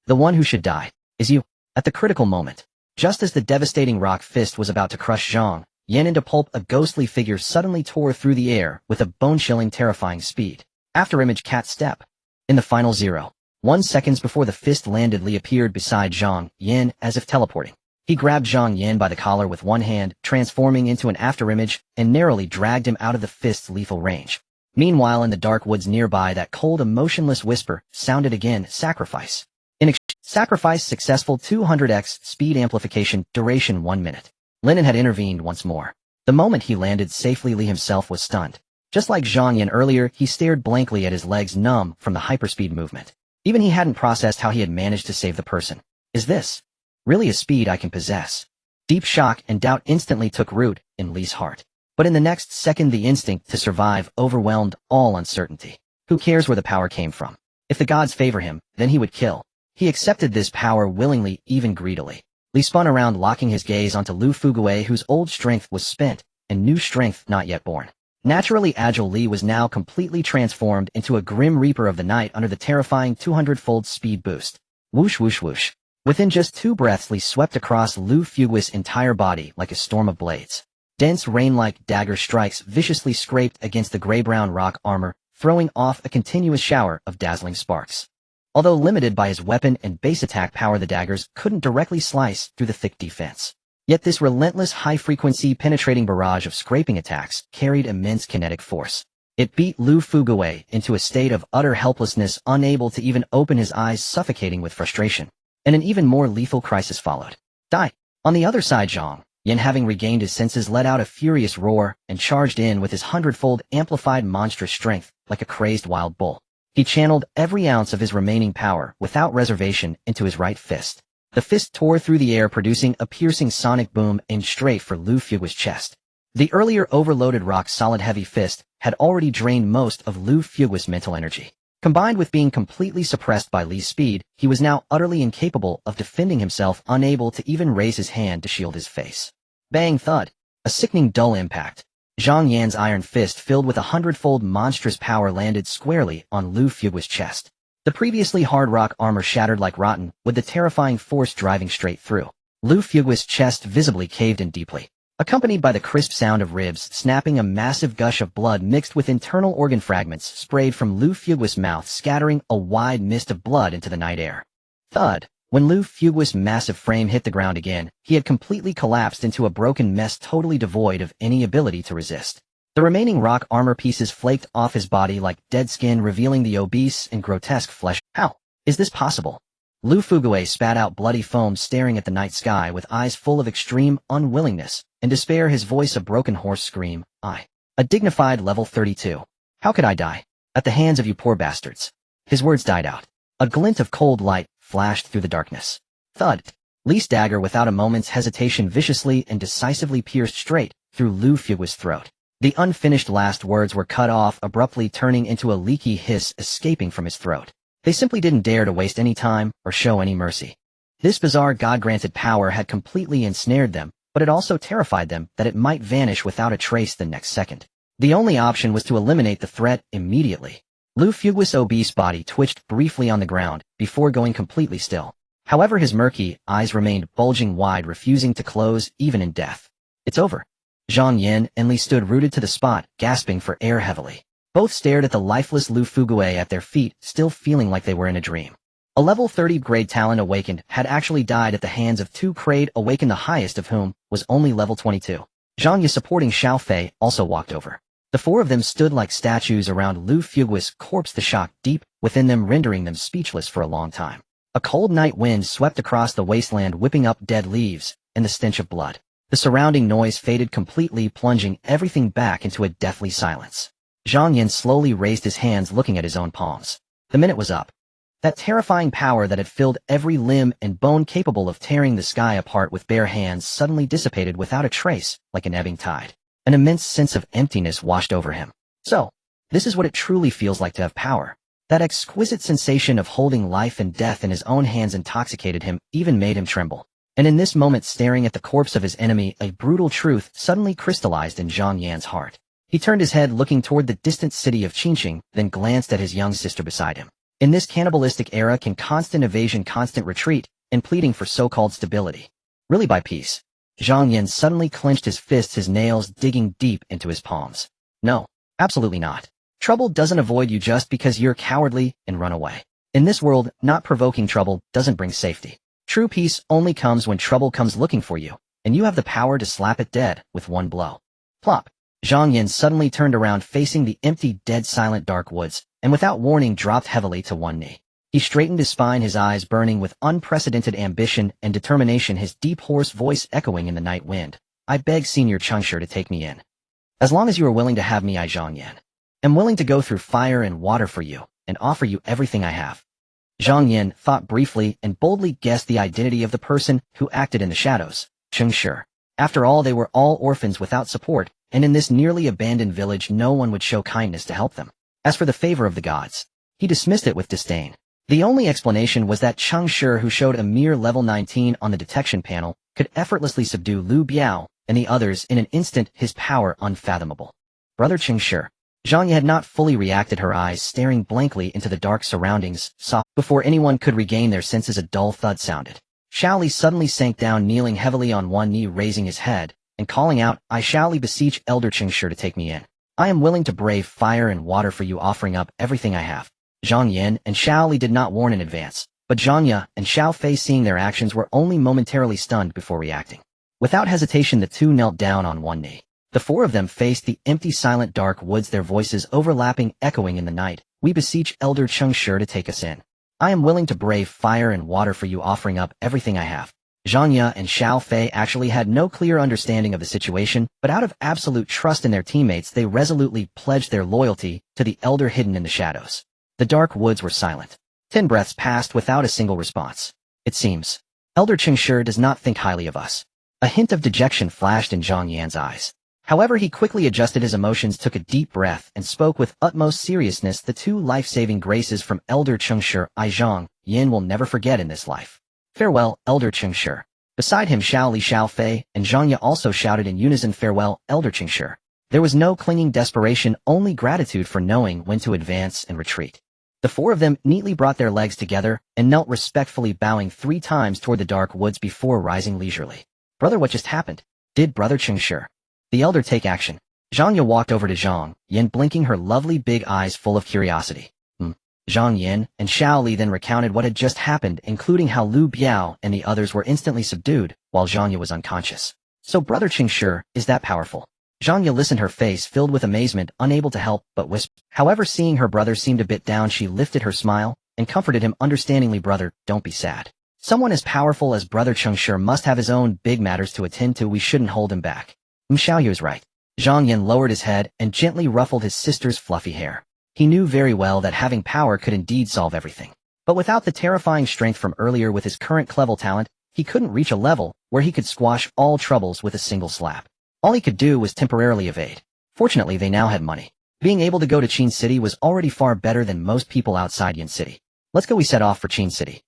The one who should die is you. At the critical moment, just as the devastating rock fist was about to crush Zhang Yan into pulp, a ghostly figure suddenly tore through the air with a bone-chilling, terrifying speed. Afterimage cat step. In the final 0.1 seconds before the fist landed, Li appeared beside Zhang Yan as if teleporting. He grabbed Zhang Yan by the collar with one hand, transforming into an afterimage, and narrowly dragged him out of the fist's lethal range. Meanwhile, in the dark woods nearby, that cold, emotionless whisper sounded again, sacrifice. Sacrifice successful 200x speed amplification, duration 1 minute. Lin An had intervened once more. The moment he landed safely, Li himself was stunned. Just like Zhang Yan earlier, he stared blankly at his legs numb from the hyperspeed movement. Even he hadn't processed how he had managed to save the person. Is this really a speed I can possess? Deep shock and doubt instantly took root in Li's heart. But in the next second, the instinct to survive overwhelmed all uncertainty. Who cares where the power came from? If the gods favor him, then he would kill. He accepted this power willingly, even greedily. Li spun around, locking his gaze onto Lu Fugui, whose old strength was spent, and new strength not yet born. Naturally agile Li was now completely transformed into a grim reaper of the night under the terrifying 200-fold speed boost. Whoosh whoosh whoosh. Within just 2 breaths, Li swept across Lu Fugui's entire body like a storm of blades. Dense rain-like dagger strikes viciously scraped against the gray-brown rock armor, throwing off a continuous shower of dazzling sparks. Although limited by his weapon and base attack power, the daggers couldn't directly slice through the thick defense. Yet this relentless high-frequency penetrating barrage of scraping attacks carried immense kinetic force. It beat Lu Fugui into a state of utter helplessness, unable to even open his eyes, suffocating with frustration. And an even more lethal crisis followed. Die! On the other side, Zhang Yan, having regained his senses, let out a furious roar and charged in with his 100-fold amplified monstrous strength like a crazed wild bull. He channeled every ounce of his remaining power without reservation into his right fist. The fist tore through the air, producing a piercing sonic boom aimed straight for Lu Fugui's chest. The earlier overloaded rock-solid heavy fist had already drained most of Lu Fugui's mental energy. Combined with being completely suppressed by Li's speed, he was now utterly incapable of defending himself, unable to even raise his hand to shield his face. Bang thud. A sickening dull impact. Zhang Yan's iron fist, filled with 100-fold monstrous power, landed squarely on Lu Fugui's chest. The previously hard rock armor shattered like rotten, with the terrifying force driving straight through. Lu Fugui's chest visibly caved in deeply, accompanied by the crisp sound of ribs snapping. A massive gush of blood mixed with internal organ fragments sprayed from Lu Fugui's mouth, scattering a wide mist of blood into the night air. Thud. When Lu Fugui's massive frame hit the ground again, he had completely collapsed into a broken mess, totally devoid of any ability to resist. The remaining rock armor pieces flaked off his body like dead skin, revealing the obese and grotesque flesh. How is this possible? Lu Fugui spat out bloody foam, staring at the night sky with eyes full of extreme unwillingness and despair, his voice a broken hoarse scream. A dignified level 32. How could I die? At the hands of you poor bastards. His words died out. A glint of cold light flashed through the darkness. Thud. Li's dagger, without a moment's hesitation, viciously and decisively pierced straight through Lu Fugui's throat. The unfinished last words were cut off abruptly, turning into a leaky hiss escaping from his throat. They simply didn't dare to waste any time or show any mercy. This bizarre god-granted power had completely ensnared them, but it also terrified them that it might vanish without a trace the next second. The only option was to eliminate the threat immediately. Lu Fugui's obese body twitched briefly on the ground before going completely still. However, his murky eyes remained bulging wide, refusing to close even in death. It's over. Zhang Yan and Li stood rooted to the spot, gasping for air heavily. Both stared at the lifeless Lu Fugui at their feet, still feeling like they were in a dream. A level 30 grade talent awakened had actually died at the hands of 2 grade awakened, the highest of whom was only level 22. Zhang Yan, supporting Xiao Fei, also walked over. The 4 of them stood like statues around Lu Fugui's corpse, the shock deep within them, rendering them speechless for a long time. A cold night wind swept across the wasteland, whipping up dead leaves and the stench of blood. The surrounding noise faded completely, plunging everything back into a deathly silence. Zhang Yan slowly raised his hands, looking at his own palms. The minute was up. That terrifying power that had filled every limb and bone, capable of tearing the sky apart with bare hands, suddenly dissipated without a trace, like an ebbing tide. An immense sense of emptiness washed over him. So, this is what it truly feels like to have power. That exquisite sensation of holding life and death in his own hands intoxicated him, even made him tremble. And in this moment, staring at the corpse of his enemy, a brutal truth suddenly crystallized in Zhang Yan's heart. He turned his head, looking toward the distant city of Qingqing, then glanced at his young sister beside him. In this cannibalistic era, can constant evasion, constant retreat, and pleading for so-called stability really buy peace? Zhang Yan suddenly clenched his fists, his nails digging deep into his palms. No, absolutely not. Trouble doesn't avoid you just because you're cowardly and run away. In this world, not provoking trouble doesn't bring safety. True peace only comes when trouble comes looking for you, and you have the power to slap it dead with one blow. Plop. Zhang Yin suddenly turned around facing the empty, dead silent dark woods, and without warning dropped heavily to one knee. He straightened his spine, his eyes burning with unprecedented ambition and determination, his deep hoarse voice echoing in the night wind. I beg Senior Chengshi to take me in. As long as you are willing to have me, I Zhang Yin am willing to go through fire and water for you, and offer you everything I have. Zhang Yin thought briefly and boldly guessed the identity of the person who acted in the shadows, Chengshi. After all, they were all orphans without support, and in this nearly abandoned village no one would show kindness to help them. As for the favor of the gods, he dismissed it with disdain. The only explanation was that Chengshi, who showed a mere level 19 on the detection panel, could effortlessly subdue Liu Biao and the others in an instant, his power unfathomable. Brother Chengshi. Zhang Yi had not fully reacted, her eyes staring blankly into the dark surroundings, saw. Before anyone could regain their senses, a dull thud sounded. Shaoli suddenly sank down, kneeling heavily on one knee, raising his head, and calling out, I Shaoli beseech Elder Chengshi to take me in. I am willing to brave fire and water for you, offering up everything I have. Zhang Yin and Shaoli did not warn in advance, but Zhang Yi and Xiao Fei, seeing their actions, were only momentarily stunned before reacting. Without hesitation, the two knelt down on one knee. The four of them faced the empty, silent, dark woods, their voices overlapping, echoing in the night. We beseech Elder Chengshi to take us in. I am willing to brave fire and water for you, offering up everything I have. Zhang Yi and Xiao Fei actually had no clear understanding of the situation, but out of absolute trust in their teammates, they resolutely pledged their loyalty to the elder hidden in the shadows. The dark woods were silent. 10 breaths passed without a single response. It seems Elder Chengshi does not think highly of us. A hint of dejection flashed in Zhang Yan's eyes. However, he quickly adjusted his emotions, took a deep breath, and spoke with utmost seriousness. The two life-saving graces from Elder Chengshi I Zhang Yin will never forget in this life. Farewell, Elder Chengshi. Beside him, Shaoli, Xiao Fei, and Zhang Yi also shouted in unison, Farewell, Elder Chengshi. There was no clinging desperation, only gratitude for knowing when to advance and retreat. The four of them neatly brought their legs together and knelt respectfully, bowing 3 times toward the dark woods before rising leisurely. Brother, what just happened? Did Brother Chengshi, the elder, take action? Zhang Yi walked over to Zhang Yin, blinking her lovely big eyes full of curiosity. Zhang Yin and Shaoli then recounted what had just happened, including how Liu Biao and the others were instantly subdued, while Zhang Yi was unconscious. So Brother Chengshi is that powerful? Zhang Yi listened, her face filled with amazement, unable to help but whisper. However, seeing her brother seemed a bit down, she lifted her smile and comforted him understandingly. Brother, don't be sad. Someone as powerful as Brother Chengshi must have his own big matters to attend to. We shouldn't hold him back. Xiaoyu is right. Zhang Yin lowered his head and gently ruffled his sister's fluffy hair. He knew very well that having power could indeed solve everything. But without the terrifying strength from earlier, with his current level talent, he couldn't reach a level where he could squash all troubles with a single slap. All he could do was temporarily evade. Fortunately, they now had money. Being able to go to Qin City was already far better than most people outside Yin City. Let's go, we set off for Qin City.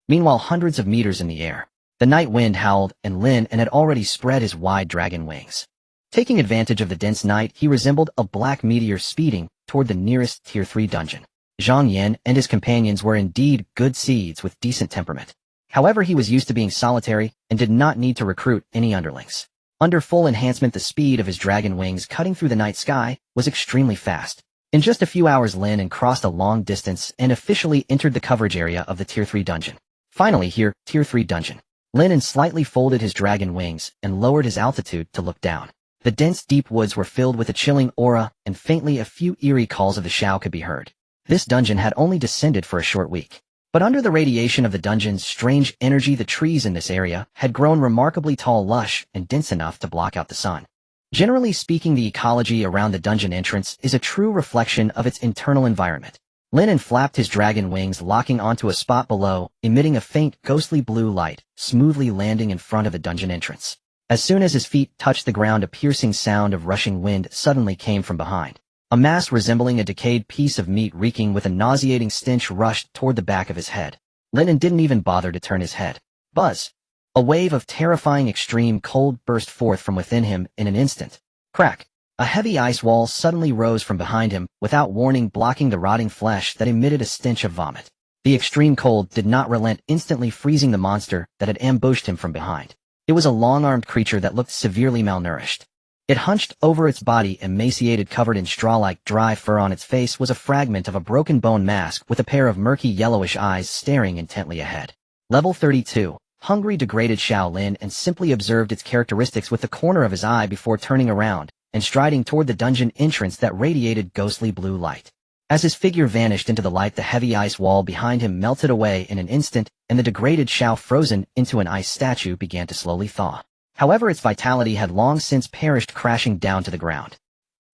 Meanwhile, hundreds of meters in the air, the night wind howled, and Lin An had already spread his wide dragon wings. Taking advantage of the dense night, he resembled a black meteor speeding toward the nearest Tier 3 dungeon. Zhang Yin and his companions were indeed good seeds with decent temperament. However, he was used to being solitary and did not need to recruit any underlings. Under full enhancement, the speed of his dragon wings cutting through the night sky was extremely fast. In just a few hours, Lin An crossed a long distance and officially entered the coverage area of the Tier 3 dungeon. Finally here, Tier 3 dungeon. Lin An slightly folded his dragon wings and lowered his altitude to look down. The dense, deep woods were filled with a chilling aura, and faintly a few eerie calls of the Shao could be heard. This dungeon had only descended for a short week. But under the radiation of the dungeon's strange energy, the trees in this area had grown remarkably tall, lush, and dense enough to block out the sun. Generally speaking, the ecology around the dungeon entrance is a true reflection of its internal environment. Lin An flapped his dragon wings, locking onto a spot below, emitting a faint, ghostly blue light, smoothly landing in front of the dungeon entrance. As soon as his feet touched the ground, a piercing sound of rushing wind suddenly came from behind. A mass resembling a decayed piece of meat reeking with a nauseating stench rushed toward the back of his head. Lin An didn't even bother to turn his head. Buzz! A wave of terrifying extreme cold burst forth from within him in an instant. Crack! A heavy ice wall suddenly rose from behind him, without warning, blocking the rotting flesh that emitted a stench of vomit. The extreme cold did not relent, instantly freezing the monster that had ambushed him from behind. It was a long-armed creature that looked severely malnourished. It hunched over, its body emaciated, covered in straw-like dry fur. On its face was a fragment of a broken bone mask with a pair of murky yellowish eyes staring intently ahead. Level 32. Hungry degraded Lin An simply observed its characteristics with the corner of his eye before turning around and striding toward the dungeon entrance that radiated ghostly blue light. As his figure vanished into the light, the heavy ice wall behind him melted away in an instant, and the degraded frozen into an ice statue began to slowly thaw. However, its vitality had long since perished, crashing down to the ground.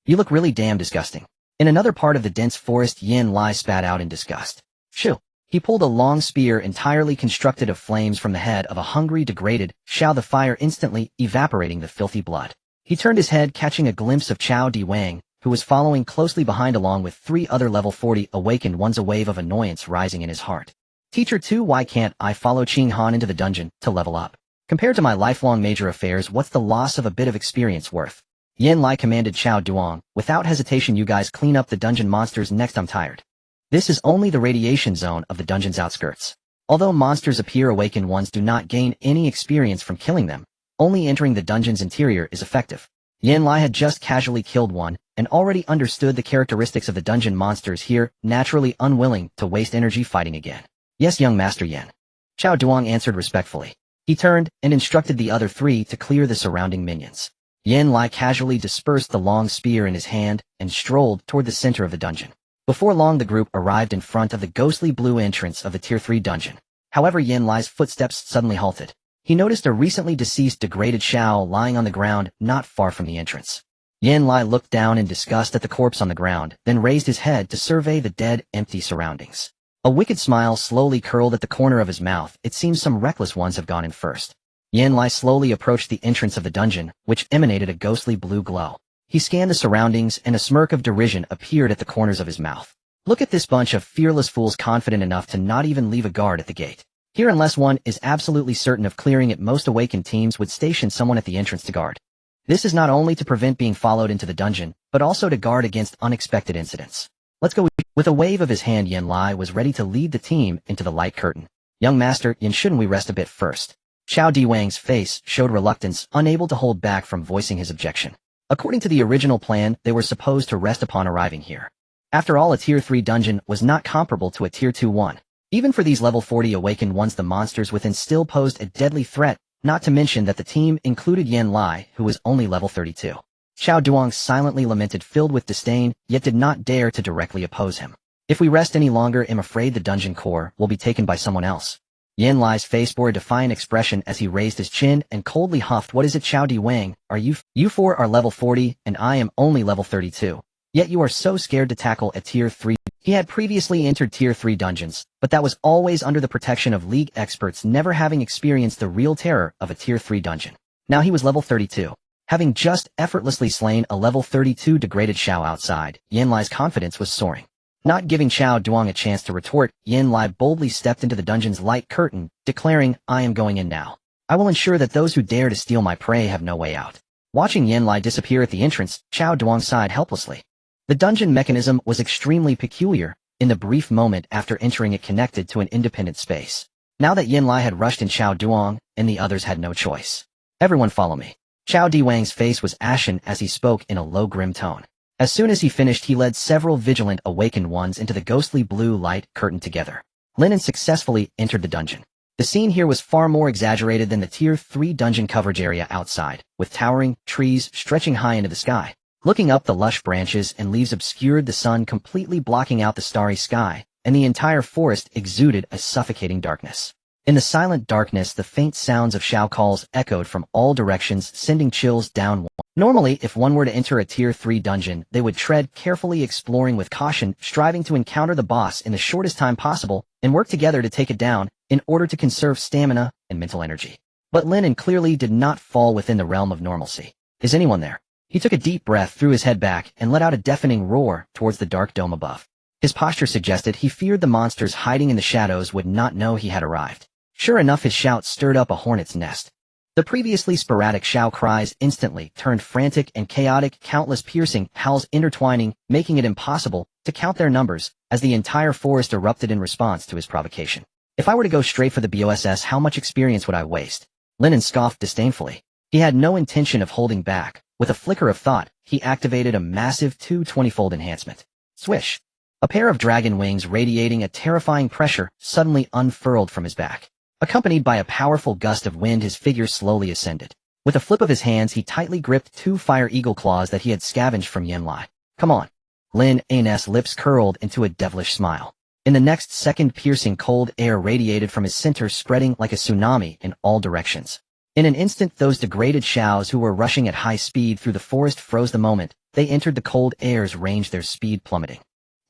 You look really damn disgusting. In another part of the dense forest, Yin Lai spat out in disgust. Shoo! He pulled a long spear entirely constructed of flames from the head of a hungry, degraded the fire instantly evaporating the filthy blood. He turned his head, catching a glimpse of Chao Di Wang, who was following closely behind along with 3 other level 40 awakened ones, a wave of annoyance rising in his heart. Teacher 2, why can't I follow Qing Han into the dungeon to level up? Compared to my lifelong major affairs, what's the loss of a bit of experience worth? Yin Lai commanded Chao Duong. Without hesitation, you guys clean up the dungeon monsters next, I'm tired. This is only the radiation zone of the dungeon's outskirts. Although monsters appear, awakened ones do not gain any experience from killing them. Only entering the dungeon's interior is effective. Yin Lai had just casually killed one, and already understood the characteristics of the dungeon monsters here, naturally unwilling to waste energy fighting again. Yes, young Master Yin. Chao Duong answered respectfully. He turned and instructed the other 3 to clear the surrounding minions. Yin Lai casually dispersed the long spear in his hand and strolled toward the center of the dungeon. Before long, the group arrived in front of the ghostly blue entrance of the Tier 3 dungeon. However, Yin Lai's footsteps suddenly halted. He noticed a recently deceased degraded Shao lying on the ground not far from the entrance. Yin Lai looked down in disgust at the corpse on the ground, then raised his head to survey the dead, empty surroundings. A wicked smile slowly curled at the corner of his mouth. It seems some reckless ones have gone in first. Yin Lai slowly approached the entrance of the dungeon, which emanated a ghostly blue glow. He scanned the surroundings, and a smirk of derision appeared at the corners of his mouth. Look at this bunch of fearless fools, confident enough to not even leave a guard at the gate. Here, unless one is absolutely certain of clearing it, most awakened teams would station someone at the entrance to guard. This is not only to prevent being followed into the dungeon, but also to guard against unexpected incidents. Let's go. With a wave of his hand, Yin Lai was ready to lead the team into the light curtain. Young Master Yin, shouldn't we rest a bit first? Chao Di Wang's face showed reluctance, unable to hold back from voicing his objection. According to the original plan, they were supposed to rest upon arriving here. After all, a Tier 3 dungeon was not comparable to a Tier 2 one. Even for these level 40 awakened ones, the monsters within still posed a deadly threat, not to mention that the team included Yin Lai, who was only level 32. Chao Duong silently lamented, filled with disdain, yet did not dare to directly oppose him. If we rest any longer, I'm afraid the dungeon core will be taken by someone else. Yin Lai's face bore a defiant expression as he raised his chin and coldly huffed. What is it, Chao Di Wang? Are you 4 are level 40, and I am only level 32. Yet you are so scared to tackle a Tier 3. He had previously entered Tier 3 dungeons, but that was always under the protection of League experts, never having experienced the real terror of a Tier 3 dungeon. Now he was level 32. Having just effortlessly slain a level 32 degraded Shao outside, Yin Lai's confidence was soaring. Not giving Chao Duong a chance to retort, Yin Lai boldly stepped into the dungeon's light curtain, declaring, I am going in now. I will ensure that those who dare to steal my prey have no way out. Watching Yin Lai disappear at the entrance, Chao Duong sighed helplessly. The dungeon mechanism was extremely peculiar. In the brief moment after entering, it connected to an independent space. Now that Yin Lai had rushed in, Chao Duong and the others had no choice. Everyone follow me. Chao Di Wang's face was ashen as he spoke in a low, grim tone. As soon as he finished, he led several vigilant awakened ones into the ghostly blue light curtain together. Lin An successfully entered the dungeon. The scene here was far more exaggerated than the Tier 3 dungeon coverage area outside, with towering trees stretching high into the sky. Looking up, the lush branches and leaves obscured the sun, completely blocking out the starry sky, and the entire forest exuded a suffocating darkness. In the silent darkness, the faint sounds of Shao calls echoed from all directions, sending chills down. Normally, if one were to enter a Tier 3 dungeon, they would tread carefully, exploring with caution, striving to encounter the boss in the shortest time possible, and work together to take it down, in order to conserve stamina and mental energy. But Lin An clearly did not fall within the realm of normalcy. Is anyone there? He took a deep breath, threw his head back, and let out a deafening roar towards the dark dome above. His posture suggested he feared the monsters hiding in the shadows would not know he had arrived. Sure enough, his shout stirred up a hornet's nest. The previously sporadic Shao cries instantly turned frantic and chaotic, countless piercing howls intertwining, making it impossible to count their numbers, as the entire forest erupted in response to his provocation. If I were to go straight for the BOSS, how much experience would I waste? Lin An scoffed disdainfully. He had no intention of holding back. With a flicker of thought, he activated a massive 220-fold enhancement. Swish! A pair of dragon wings radiating a terrifying pressure suddenly unfurled from his back. Accompanied by a powerful gust of wind, his figure slowly ascended. With a flip of his hands, he tightly gripped 2 fire eagle claws that he had scavenged from Yenlai. Come on. Lin An's lips curled into a devilish smile. In the next second, piercing cold air radiated from his center, spreading like a tsunami in all directions. In an instant, those degraded Shaos who were rushing at high speed through the forest froze. The moment they entered the cold air's range, their speed plummeting.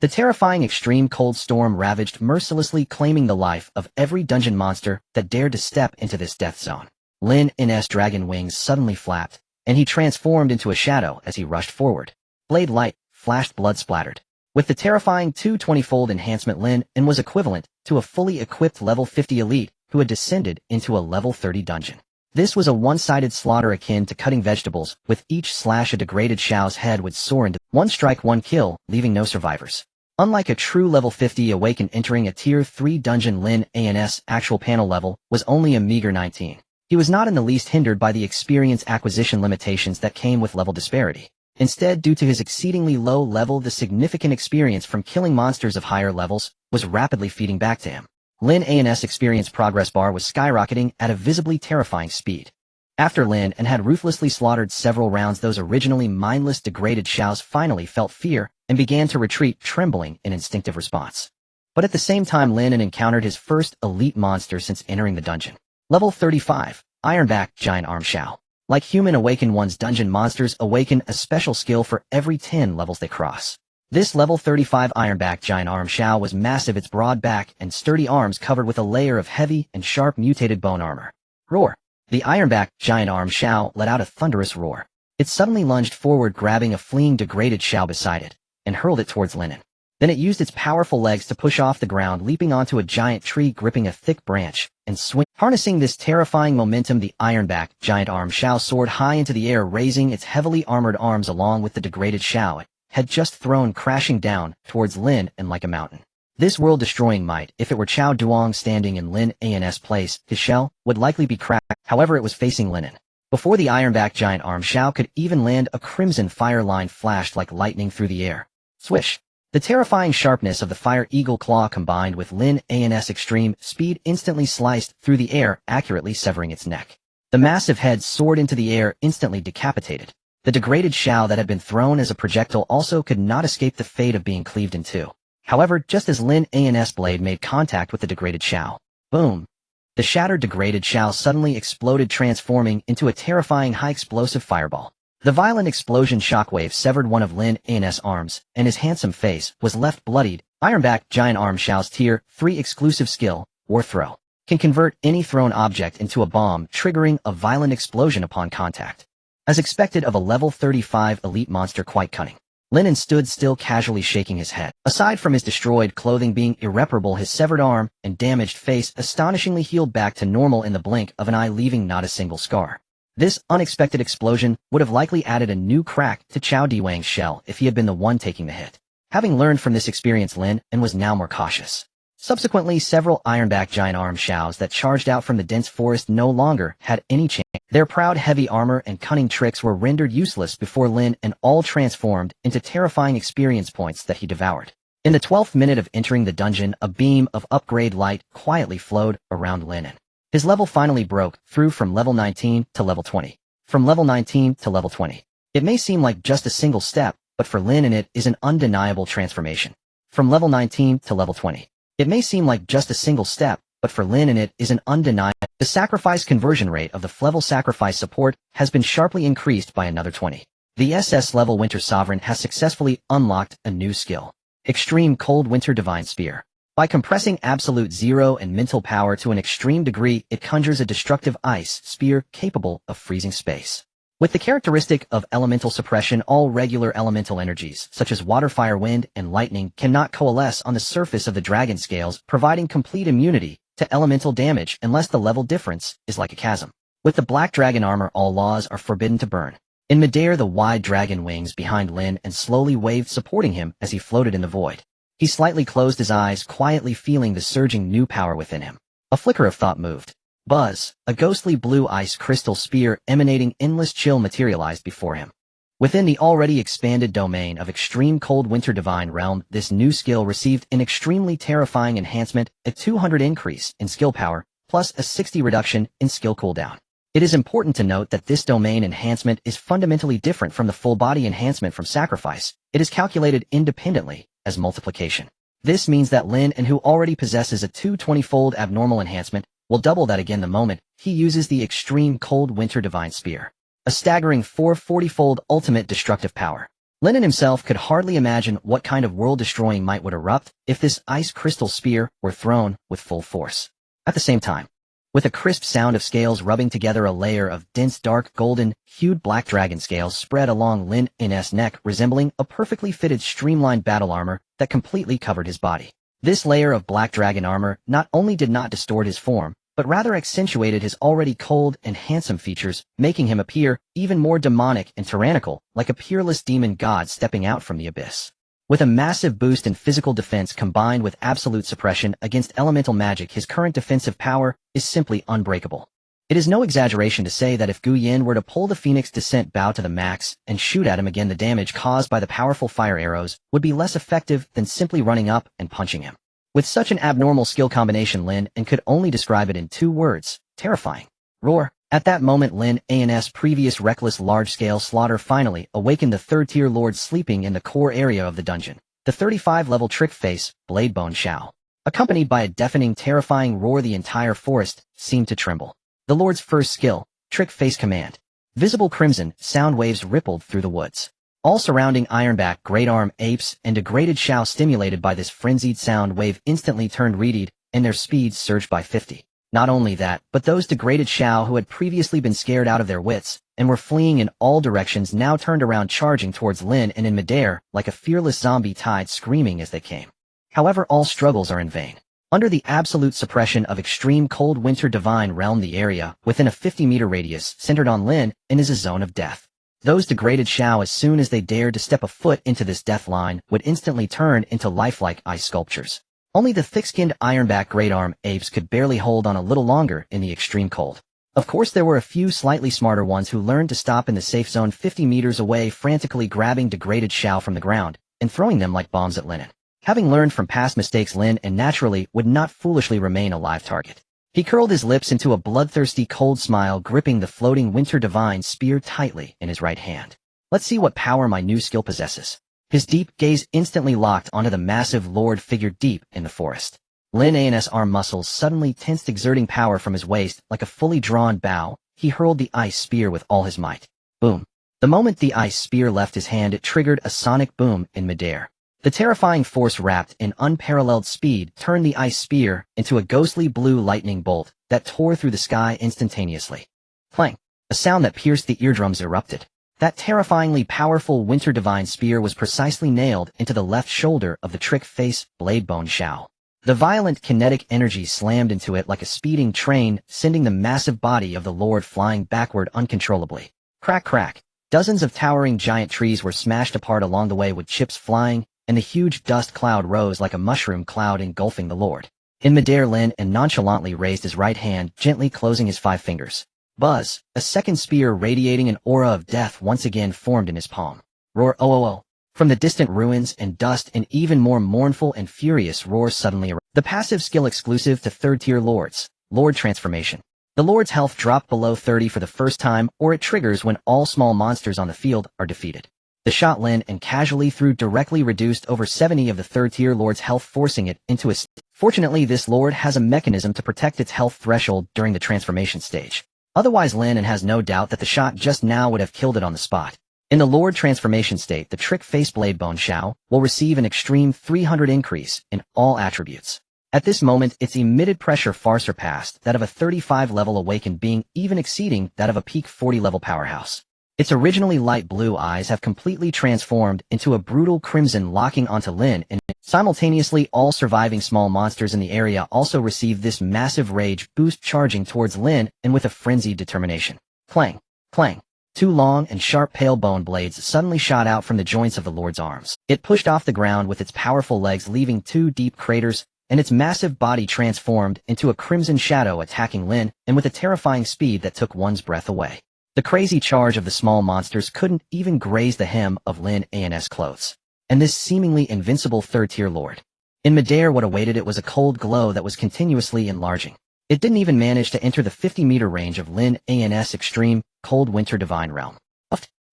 The terrifying extreme cold storm ravaged, mercilessly claiming the life of every dungeon monster that dared to step into this death zone. Lin An's dragon wings suddenly flapped, and he transformed into a shadow as he rushed forward. Blade light flashed, blood splattered. With the terrifying 220-fold enhancement, Lin An was equivalent to a fully equipped level 50 elite who had descended into a level 30 dungeon. This was a one-sided slaughter akin to cutting vegetables. With each slash, a degraded Shao's head would soar into one strike, one kill, leaving no survivors. Unlike a true level 50 awaken entering a tier 3 dungeon, Lin An's actual panel level was only a meager 19. He was not in the least hindered by the experience acquisition limitations that came with level disparity. Instead, due to his exceedingly low level, the significant experience from killing monsters of higher levels was rapidly feeding back to him. Lin An's experience progress bar was skyrocketing at a visibly terrifying speed. After Lin An had ruthlessly slaughtered several rounds, those originally mindless degraded Shaos finally felt fear and began to retreat, trembling in instinctive response. But at the same time, Lin An encountered his first elite monster since entering the dungeon. Level 35, Ironback Giant Arm Shao. Like human awaken one's dungeon monsters awaken a special skill for every 10 levels they cross. This level 35 Ironback Giant Arm Shao was massive, its broad back and sturdy arms covered with a layer of heavy and sharp mutated bone armor. Roar! The Ironback Giant Arm Shao let out a thunderous roar. It suddenly lunged forward, grabbing a fleeing degraded Shao beside it, and hurled it towards Lin An. Then it used its powerful legs to push off the ground, leaping onto a giant tree, gripping a thick branch, and swing. Harnessing this terrifying momentum, the Ironback Giant Arm Shao soared high into the air, raising its heavily armored arms along with the degraded Shao it had just thrown crashing down towards Lin An like a mountain. This world-destroying might, if it were Chao Duong standing in Lin An's place, his shell would likely be cracked. However, it was facing Lin An. Before the Ironback Giant Arm Shao could even land, a crimson fire line flashed like lightning through the air. Swish! The terrifying sharpness of the Fire Eagle Claw combined with Lin An's extreme speed instantly sliced through the air, accurately severing its neck. The massive head soared into the air, instantly decapitated. The degraded Shao that had been thrown as a projectile also could not escape the fate of being cleaved in two. However, just as Lin An's blade made contact with the degraded Shao, boom! The shattered degraded Shao suddenly exploded, transforming into a terrifying high-explosive fireball. The violent explosion shockwave severed one of Lin An's arms, and his handsome face was left bloodied. Ironback Giant Arm Shao's Tier 3 exclusive skill, War Throw, can convert any thrown object into a bomb, triggering a violent explosion upon contact. As expected of a level 35 elite monster, quite cunning. Lin An stood still, casually shaking his head. Aside from his destroyed clothing being irreparable, his severed arm and damaged face astonishingly healed back to normal in the blink of an eye, leaving not a single scar. This unexpected explosion would have likely added a new crack to Chao Diwang's shell if he had been the one taking the hit. Having learned from this experience, Lin An was now more cautious. Subsequently, several Ironback Giant Arm Shaos that charged out from the dense forest no longer had any chance. Their proud heavy armor and cunning tricks were rendered useless before Lin An all transformed into terrifying experience points that he devoured. In the 12th minute of entering the dungeon, a beam of upgrade light quietly flowed around Lin An. His level finally broke through from level 19 to level 20. From level 19 to level 20. It may seem like just a single step, but for Lin An it is an undeniable transformation. From level 19 to level 20. It may seem like just a single step, but for Lin An it is an undeniable. The sacrifice conversion rate of the level Sacrifice Support has been sharply increased by another 20. The SS level Winter Sovereign has successfully unlocked a new skill. Extreme Cold Winter Divine Spear. By compressing absolute zero and mental power to an extreme degree, it conjures a destructive ice spear capable of freezing space. With the characteristic of elemental suppression, all regular elemental energies, such as water, fire, wind, and lightning, cannot coalesce on the surface of the dragon scales, providing complete immunity to elemental damage unless the level difference is like a chasm. With the black dragon armor, all laws are forbidden to burn. In midair, the wide dragon wings behind Lin An slowly waved, supporting him as he floated in the void. He slightly closed his eyes, quietly feeling the surging new power within him. A flicker of thought moved. Buzz, a ghostly blue ice crystal spear emanating endless chill materialized before him. Within the already expanded domain of Extreme Cold Winter Divine Realm, this new skill received an extremely terrifying enhancement, a 200 increase in skill power, plus a 60 reduction in skill cooldown. It is important to note that this domain enhancement is fundamentally different from the full body enhancement from Sacrifice. It is calculated independently as multiplication. This means that Lin An, who already possesses a 220-fold abnormal enhancement, will double that again the moment he uses the extreme cold winter divine spear. A staggering 440-fold ultimate destructive power. Lin An himself could hardly imagine what kind of world-destroying might would erupt if this ice crystal spear were thrown with full force. At the same time, with a crisp sound of scales rubbing together, a layer of dense dark golden-hued black dragon scales spread along Lin An's neck, resembling a perfectly fitted streamlined battle armor that completely covered his body. This layer of black dragon armor not only did not distort his form, but rather accentuated his already cold and handsome features, making him appear even more demonic and tyrannical, like a peerless demon god stepping out from the abyss. With a massive boost in physical defense combined with absolute suppression against elemental magic, his current defensive power is simply unbreakable. It is no exaggeration to say that if Gu Yin were to pull the Phoenix Descent bow to the max and shoot at him again, the damage caused by the powerful fire arrows would be less effective than simply running up and punching him. With such an abnormal skill combination, Lin An could only describe it in 2 words: terrifying. Roar. At that moment, Lin An's previous reckless large-scale slaughter finally awakened the third-tier lord sleeping in the core area of the dungeon. The 35-level trick face, Bladebone Shao. Accompanied by a deafening, terrifying roar, the entire forest seemed to tremble. The lord's first skill, Trick Face Command. Visible crimson sound waves rippled through the woods. All surrounding Ironback, Great Arm, Apes, and degraded Shao, stimulated by this frenzied sound wave, instantly turned reedied, and their speeds surged by 50. Not only that, but those degraded Shao who had previously been scared out of their wits and were fleeing in all directions now turned around, charging towards Lin An in midair like a fearless zombie tide, screaming as they came. However, all struggles are in vain. Under the absolute suppression of extreme cold winter divine realm, the area within a 50-meter radius centered on Lin An is a zone of death. Those degraded Shao, as soon as they dared to step a foot into this death line, would instantly turn into lifelike ice sculptures. Only the thick-skinned Ironback Great Arm Apes could barely hold on a little longer in the extreme cold. Of course, there were a few slightly smarter ones who learned to stop in the safe zone 50 meters away, frantically grabbing degraded Shao from the ground and throwing them like bombs at Lin An. Having learned from past mistakes, Lin An naturally would not foolishly remain a live target. He curled his lips into a bloodthirsty cold smile, gripping the floating Winter Divine spear tightly in his right hand. Let's see what power my new skill possesses. His deep gaze instantly locked onto the massive lord figure deep in the forest. Lin An's arm muscles suddenly tensed, exerting power from his waist like a fully drawn bow. He hurled the ice spear with all his might. Boom. The moment the ice spear left his hand, it triggered a sonic boom in midair. The terrifying force, wrapped in unparalleled speed, turned the ice spear into a ghostly blue lightning bolt that tore through the sky instantaneously. Clang! A sound that pierced the eardrums erupted. That terrifyingly powerful Winter Divine spear was precisely nailed into the left shoulder of the trick face Bladebone Shao. The violent kinetic energy slammed into it like a speeding train, sending the massive body of the lord flying backward uncontrollably. Crack, crack! Dozens of towering giant trees were smashed apart along the way, with chips flying, and the huge dust cloud rose like a mushroom cloud, engulfing the lord. In midair, Lin An nonchalantly raised his right hand, gently closing his 5 fingers. Buzz! A second spear radiating an aura of death once again formed in his palm. Roar! Oh, oh, oh! From the distant ruins and dust, an even more mournful and furious roar suddenly erupted. The passive skill exclusive to third-tier lords, Lord Transformation. The lord's health dropped below 30 for the first time, or it triggers when all small monsters on the field are defeated. The shot Lin An casually threw directly reduced over 70 of the third-tier lord's health, forcing it into a... Fortunately, this lord has a mechanism to protect its health threshold during the transformation stage. Otherwise, Lin An has no doubt that the shot just now would have killed it on the spot. In the lord transformation state, the trick face Bladebone Shao will receive an extreme 300 increase in all attributes. At this moment, its emitted pressure far surpassed that of a 35-level awakened being, even exceeding that of a peak 40-level powerhouse. Its originally light blue eyes have completely transformed into a brutal crimson, locking onto Lin An. Simultaneously, all surviving small monsters in the area also receive this massive rage boost, charging towards Lin An with a frenzied determination. Clang! Clang! 2 long and sharp pale bone blades suddenly shot out from the joints of the lord's arms. It pushed off the ground with its powerful legs, leaving 2 deep craters, and its massive body transformed into a crimson shadow, attacking Lin An with a terrifying speed that took one's breath away. The crazy charge of the small monsters couldn't even graze the hem of Lin An's clothes. And this seemingly invincible third-tier lord. In midair, what awaited it was a cold glow that was continuously enlarging. It didn't even manage to enter the 50-meter range of Lin An's extreme, cold winter divine realm.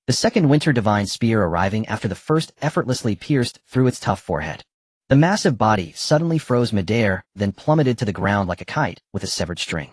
The second winter divine spear arriving after the first effortlessly pierced through its tough forehead. The massive body suddenly froze midair, then plummeted to the ground like a kite with a severed string.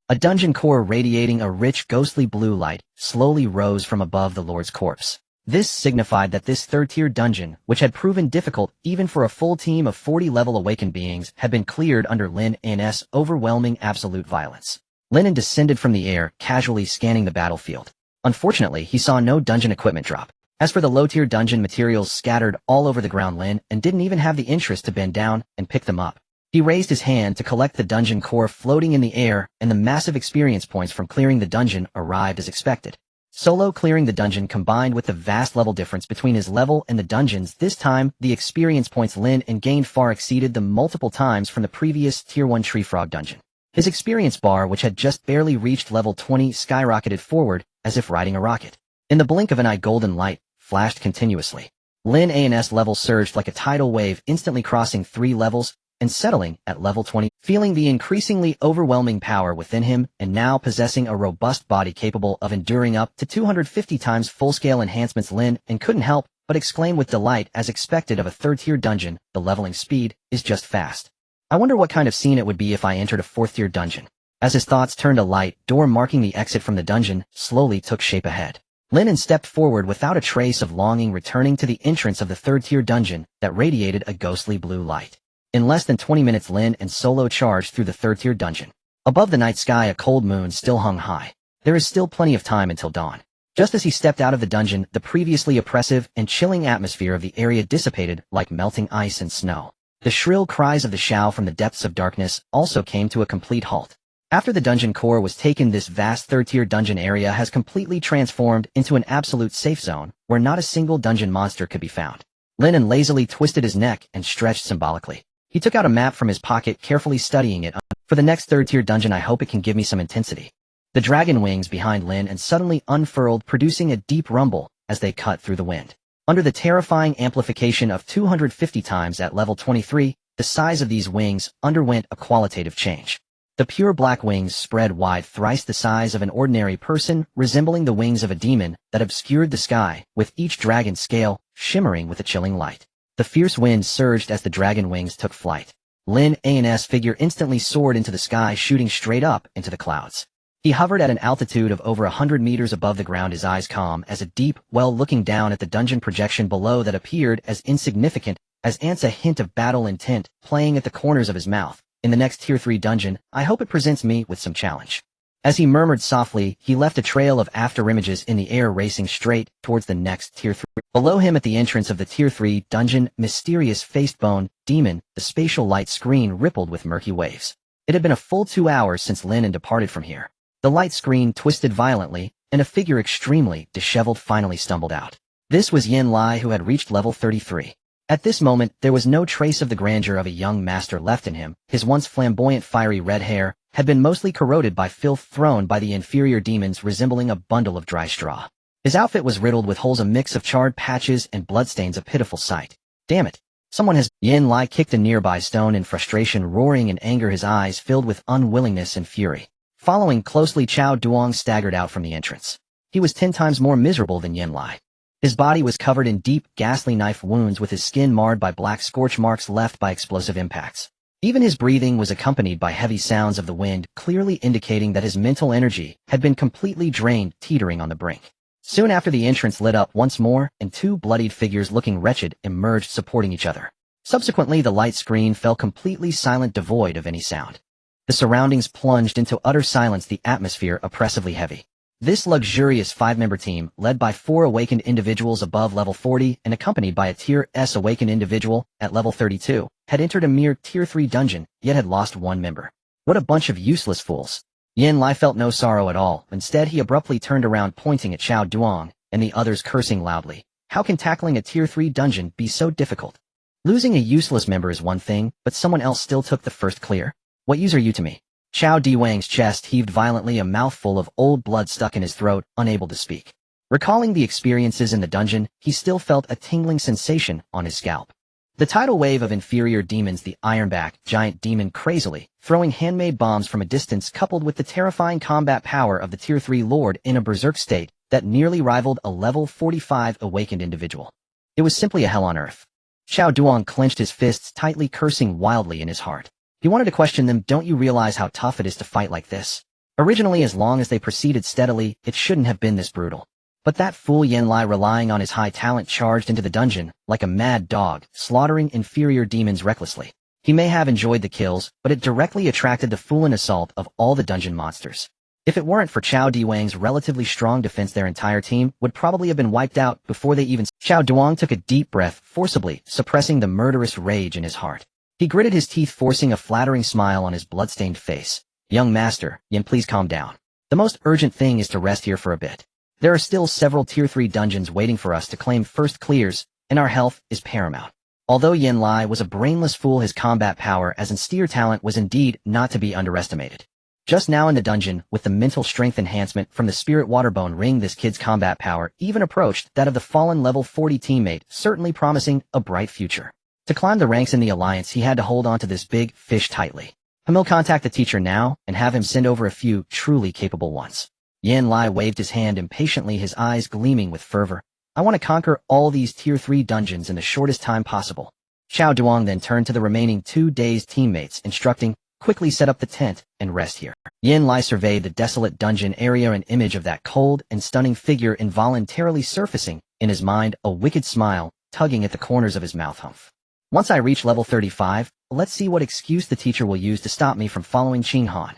A dungeon core radiating a rich ghostly blue light slowly rose from above the Lord's corpse. This signified that this third-tier dungeon, which had proven difficult even for a full team of 40-level awakened beings, had been cleared under Lin An's overwhelming absolute violence. Lin An descended from the air, casually scanning the battlefield. Unfortunately, he saw no dungeon equipment drop. As for the low-tier dungeon materials scattered all over the ground, Lin An didn't even have the interest to bend down and pick them up. He raised his hand to collect the dungeon core floating in the air, and the massive experience points from clearing the dungeon arrived as expected. Solo clearing the dungeon combined with the vast level difference between his level and the dungeons, this time, the experience points Lin An gained far exceeded them multiple times from the previous Tier 1 Tree Frog dungeon. His experience bar, which had just barely reached level 20, skyrocketed forward, as if riding a rocket. In the blink of an eye, golden light flashed continuously. Lin An's level surged like a tidal wave, instantly crossing 3 levels, and settling at level 20, feeling the increasingly overwhelming power within him and now possessing a robust body capable of enduring up to 250 times full-scale enhancements. Lin An couldn't help but exclaim with delight, as expected of a third-tier dungeon, the leveling speed is just fast. I wonder what kind of scene it would be if I entered a fourth-tier dungeon. As his thoughts turned, a light door marking the exit from the dungeon slowly took shape ahead. Lin An stepped forward without a trace of longing, returning to the entrance of the third-tier dungeon that radiated a ghostly blue light. In less than 20 minutes, Lin An solo charged through the third-tier dungeon. Above the night sky, a cold moon still hung high. There is still plenty of time until dawn. Just as he stepped out of the dungeon, the previously oppressive and chilling atmosphere of the area dissipated like melting ice and snow. The shrill cries of the Shao from the depths of darkness also came to a complete halt. After the dungeon core was taken, this vast third-tier dungeon area has completely transformed into an absolute safe zone, where not a single dungeon monster could be found. Lin An lazily twisted his neck and stretched symbolically. He took out a map from his pocket, carefully studying it. For the next third-tier dungeon, I hope it can give me some intensity. The dragon wings behind Lin An suddenly unfurled, producing a deep rumble as they cut through the wind. Under the terrifying amplification of 250 times at level 23, the size of these wings underwent a qualitative change. The pure black wings spread wide, thrice the size of an ordinary person, resembling the wings of a demon that obscured the sky, with each dragon scale shimmering with a chilling light. The fierce wind surged as the dragon wings took flight. Lin An's figure instantly soared into the sky, shooting straight up into the clouds. He hovered at an altitude of over 100 meters above the ground, his eyes calm as a deep well, looking down at the dungeon projection below that appeared as insignificant as ants, a hint of battle intent playing at the corners of his mouth. In the next Tier 3 dungeon, I hope it presents me with some challenge. As he murmured softly, he left a trail of afterimages in the air, racing straight towards the next Tier 3. Below him at the entrance of the Tier 3 dungeon, mysterious-faced bone demon, the spatial light screen rippled with murky waves. It had been a full 2 hours since Lin An departed from here. The light screen twisted violently, and a figure extremely disheveled finally stumbled out. This was Yin Lai, who had reached level 33. At this moment, there was no trace of the grandeur of a young master left in him. His once flamboyant fiery red hair had been mostly corroded by filth thrown by the inferior demons, resembling a bundle of dry straw. His outfit was riddled with holes, a mix of charred patches and bloodstains, a pitiful sight. Damn it! Someone has— Yin Lai kicked a nearby stone in frustration, roaring in anger, his eyes filled with unwillingness and fury. Following closely, Chao Duong staggered out from the entrance. He was 10 times more miserable than Yin Lai. His body was covered in deep, ghastly knife wounds, with his skin marred by black scorch marks left by explosive impacts. Even his breathing was accompanied by heavy sounds of the wind, clearly indicating that his mental energy had been completely drained, teetering on the brink. Soon after, the entrance lit up once more, and 2 bloodied figures looking wretched emerged, supporting each other. Subsequently, the light screen fell completely silent, devoid of any sound. The surroundings plunged into utter silence, the atmosphere oppressively heavy. This luxurious 5-member team, led by 4 awakened individuals above level 40 and accompanied by a Tier S awakened individual at level 32, had entered a mere Tier 3 dungeon, yet had lost 1 member. What a bunch of useless fools. Yin Lai felt no sorrow at all. Instead, he abruptly turned around, pointing at Chao Duong and the others, cursing loudly. How can tackling a Tier 3 dungeon be so difficult? Losing a useless member is one thing, but someone else still took the first clear. What use are you to me? Chao Diwang's chest heaved violently, a mouthful of old blood stuck in his throat, unable to speak. Recalling the experiences in the dungeon, he still felt a tingling sensation on his scalp. The tidal wave of inferior demons, the Ironback giant demon crazily, throwing handmade bombs from a distance coupled with the terrifying combat power of the Tier 3 Lord in a berserk state that nearly rivaled a level 45 awakened individual. It was simply a hell on earth. Xiao Duong clenched his fists tightly, cursing wildly in his heart. He wanted to question them. Don't you realize how tough it is to fight like this? Originally, as long as they proceeded steadily, it shouldn't have been this brutal. But that fool Yen Lai, relying on his high talent, charged into the dungeon like a mad dog, slaughtering inferior demons recklessly. He may have enjoyed the kills, but it directly attracted the fool and assault of all the dungeon monsters. If it weren't for Xiao Diwang's relatively strong defense, their entire team would probably have been wiped out before they even... Xiao Duong took a deep breath, forcibly suppressing the murderous rage in his heart. He gritted his teeth, forcing a flattering smile on his blood-stained face. Young master, Yen, please calm down. The most urgent thing is to rest here for a bit. There are still several Tier 3 dungeons waiting for us to claim first clears, and our health is paramount. Although Yen Lai was a brainless fool, his combat power as an steer talent was indeed not to be underestimated. Just now in the dungeon, with the mental strength enhancement from the Spirit Waterbone ring, this kid's combat power even approached that of the fallen level 40 teammate, certainly promising a bright future. To climb the ranks in the Alliance, he had to hold on to this big fish tightly. He'll contact the teacher now and have him send over a few truly capable ones. Yen Lai waved his hand impatiently, his eyes gleaming with fervor. I want to conquer all these Tier 3 dungeons in the shortest time possible. Xiao Duong then turned to the remaining 2 dazed teammates, instructing, quickly set up the tent and rest here. Yen Lai surveyed the desolate dungeon area, an image of that cold and stunning figure involuntarily surfacing in his mind, a wicked smile tugging at the corners of his mouth. Humph. Once I reach level 35, let's see what excuse the teacher will use to stop me from following Qing Han.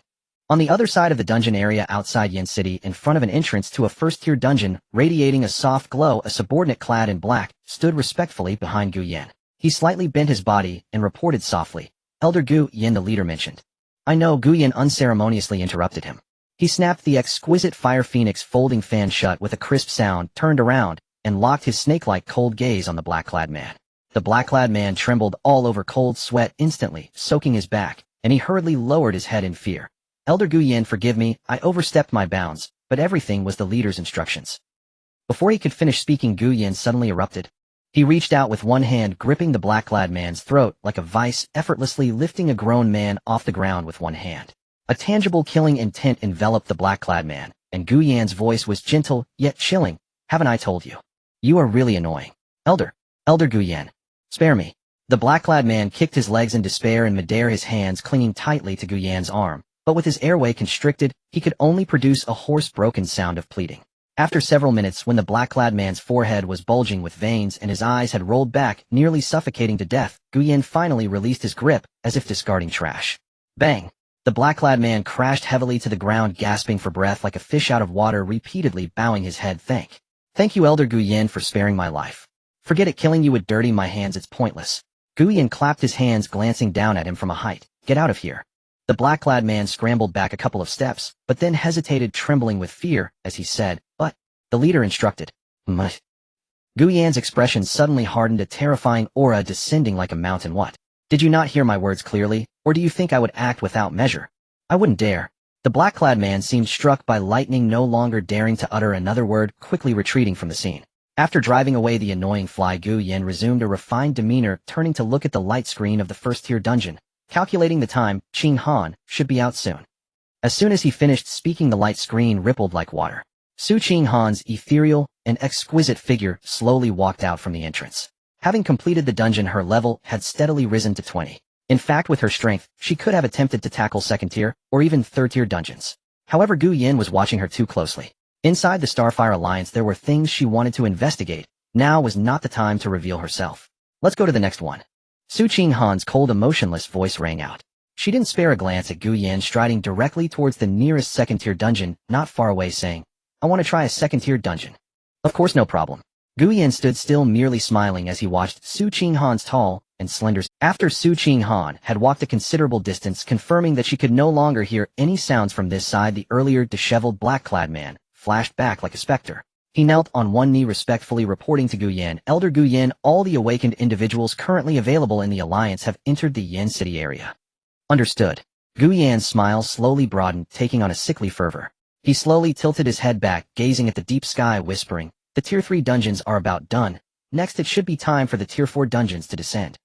On the other side of the dungeon area outside Yen City, in front of an entrance to a first-tier dungeon, radiating a soft glow, a subordinate clad in black stood respectfully behind Gu Yen. He slightly bent his body and reported softly, Elder Gu Yen, the leader mentioned. I know. Gu Yen unceremoniously interrupted him. He snapped the exquisite Fire Phoenix folding fan shut with a crisp sound, turned around, and locked his snake-like cold gaze on the black-clad man. The black-clad man trembled all over, cold sweat instantly soaking his back, and he hurriedly lowered his head in fear. Elder Gu Yen, forgive me, I overstepped my bounds, but everything was the leader's instructions. Before he could finish speaking, Gu Yen suddenly erupted. He reached out with one hand, gripping the black-clad man's throat like a vice, effortlessly lifting a grown man off the ground with one hand. A tangible killing intent enveloped the black-clad man, and Gu Yan's voice was gentle, yet chilling. Haven't I told you? You are really annoying. Elder Gu Yen. Spare me. The black-clad man kicked his legs in despair in midair, his hands clinging tightly to Gu Yan's arm. But with his airway constricted, he could only produce a hoarse, broken sound of pleading. After several minutes, when the black-clad man's forehead was bulging with veins and his eyes had rolled back, nearly suffocating to death, Gu Yen finally released his grip, as if discarding trash. Bang! The black-clad man crashed heavily to the ground, gasping for breath like a fish out of water, repeatedly bowing his head. Thank you, Elder Gu Yen, for sparing my life. Forget it, killing you would dirty my hands, it's pointless. Gu Yen clapped his hands, glancing down at him from a height. Get out of here. The black-clad man scrambled back a couple of steps, but then hesitated, trembling with fear, as he said, but the leader instructed. Muh. Gu Yan's expression suddenly hardened, a terrifying aura descending like a mountain. What? Did you not hear my words clearly, or do you think I would act without measure? I wouldn't dare. The black-clad man seemed struck by lightning, no longer daring to utter another word, quickly retreating from the scene. After driving away the annoying fly, Gu Yen resumed a refined demeanor, turning to look at the light screen of the first-tier dungeon. Calculating the time, Qing Han should be out soon. As soon as he finished speaking, the light screen rippled like water. Su Qing Han's ethereal and exquisite figure slowly walked out from the entrance. Having completed the dungeon, her level had steadily risen to 20. In fact, with her strength, she could have attempted to tackle second-tier or even third-tier dungeons. However, Gu Yen was watching her too closely. Inside the Starfire Alliance, there were things she wanted to investigate. Now was not the time to reveal herself. Let's go to the next one. Su Qing Han's cold, emotionless voice rang out. She didn't spare a glance at Gu Yen, striding directly towards the nearest second-tier dungeon, not far away, saying, I want to try a second-tier dungeon. Of course, no problem. Gu Yen stood still, merely smiling as he watched Su Qing Han's tall and slender. After Su Qing Han had walked a considerable distance, confirming that she could no longer hear any sounds from this side, the earlier disheveled black-clad man flashed back like a specter. He knelt on one knee, respectfully reporting to Gu Yen, Elder Gu Yen, all the awakened individuals currently available in the Alliance have entered the Yen City area. Understood. Gu Yan's smile slowly broadened, taking on a sickly fervor. He slowly tilted his head back, gazing at the deep sky, whispering, the Tier 3 dungeons are about done. Next, it should be time for the Tier 4 dungeons to descend.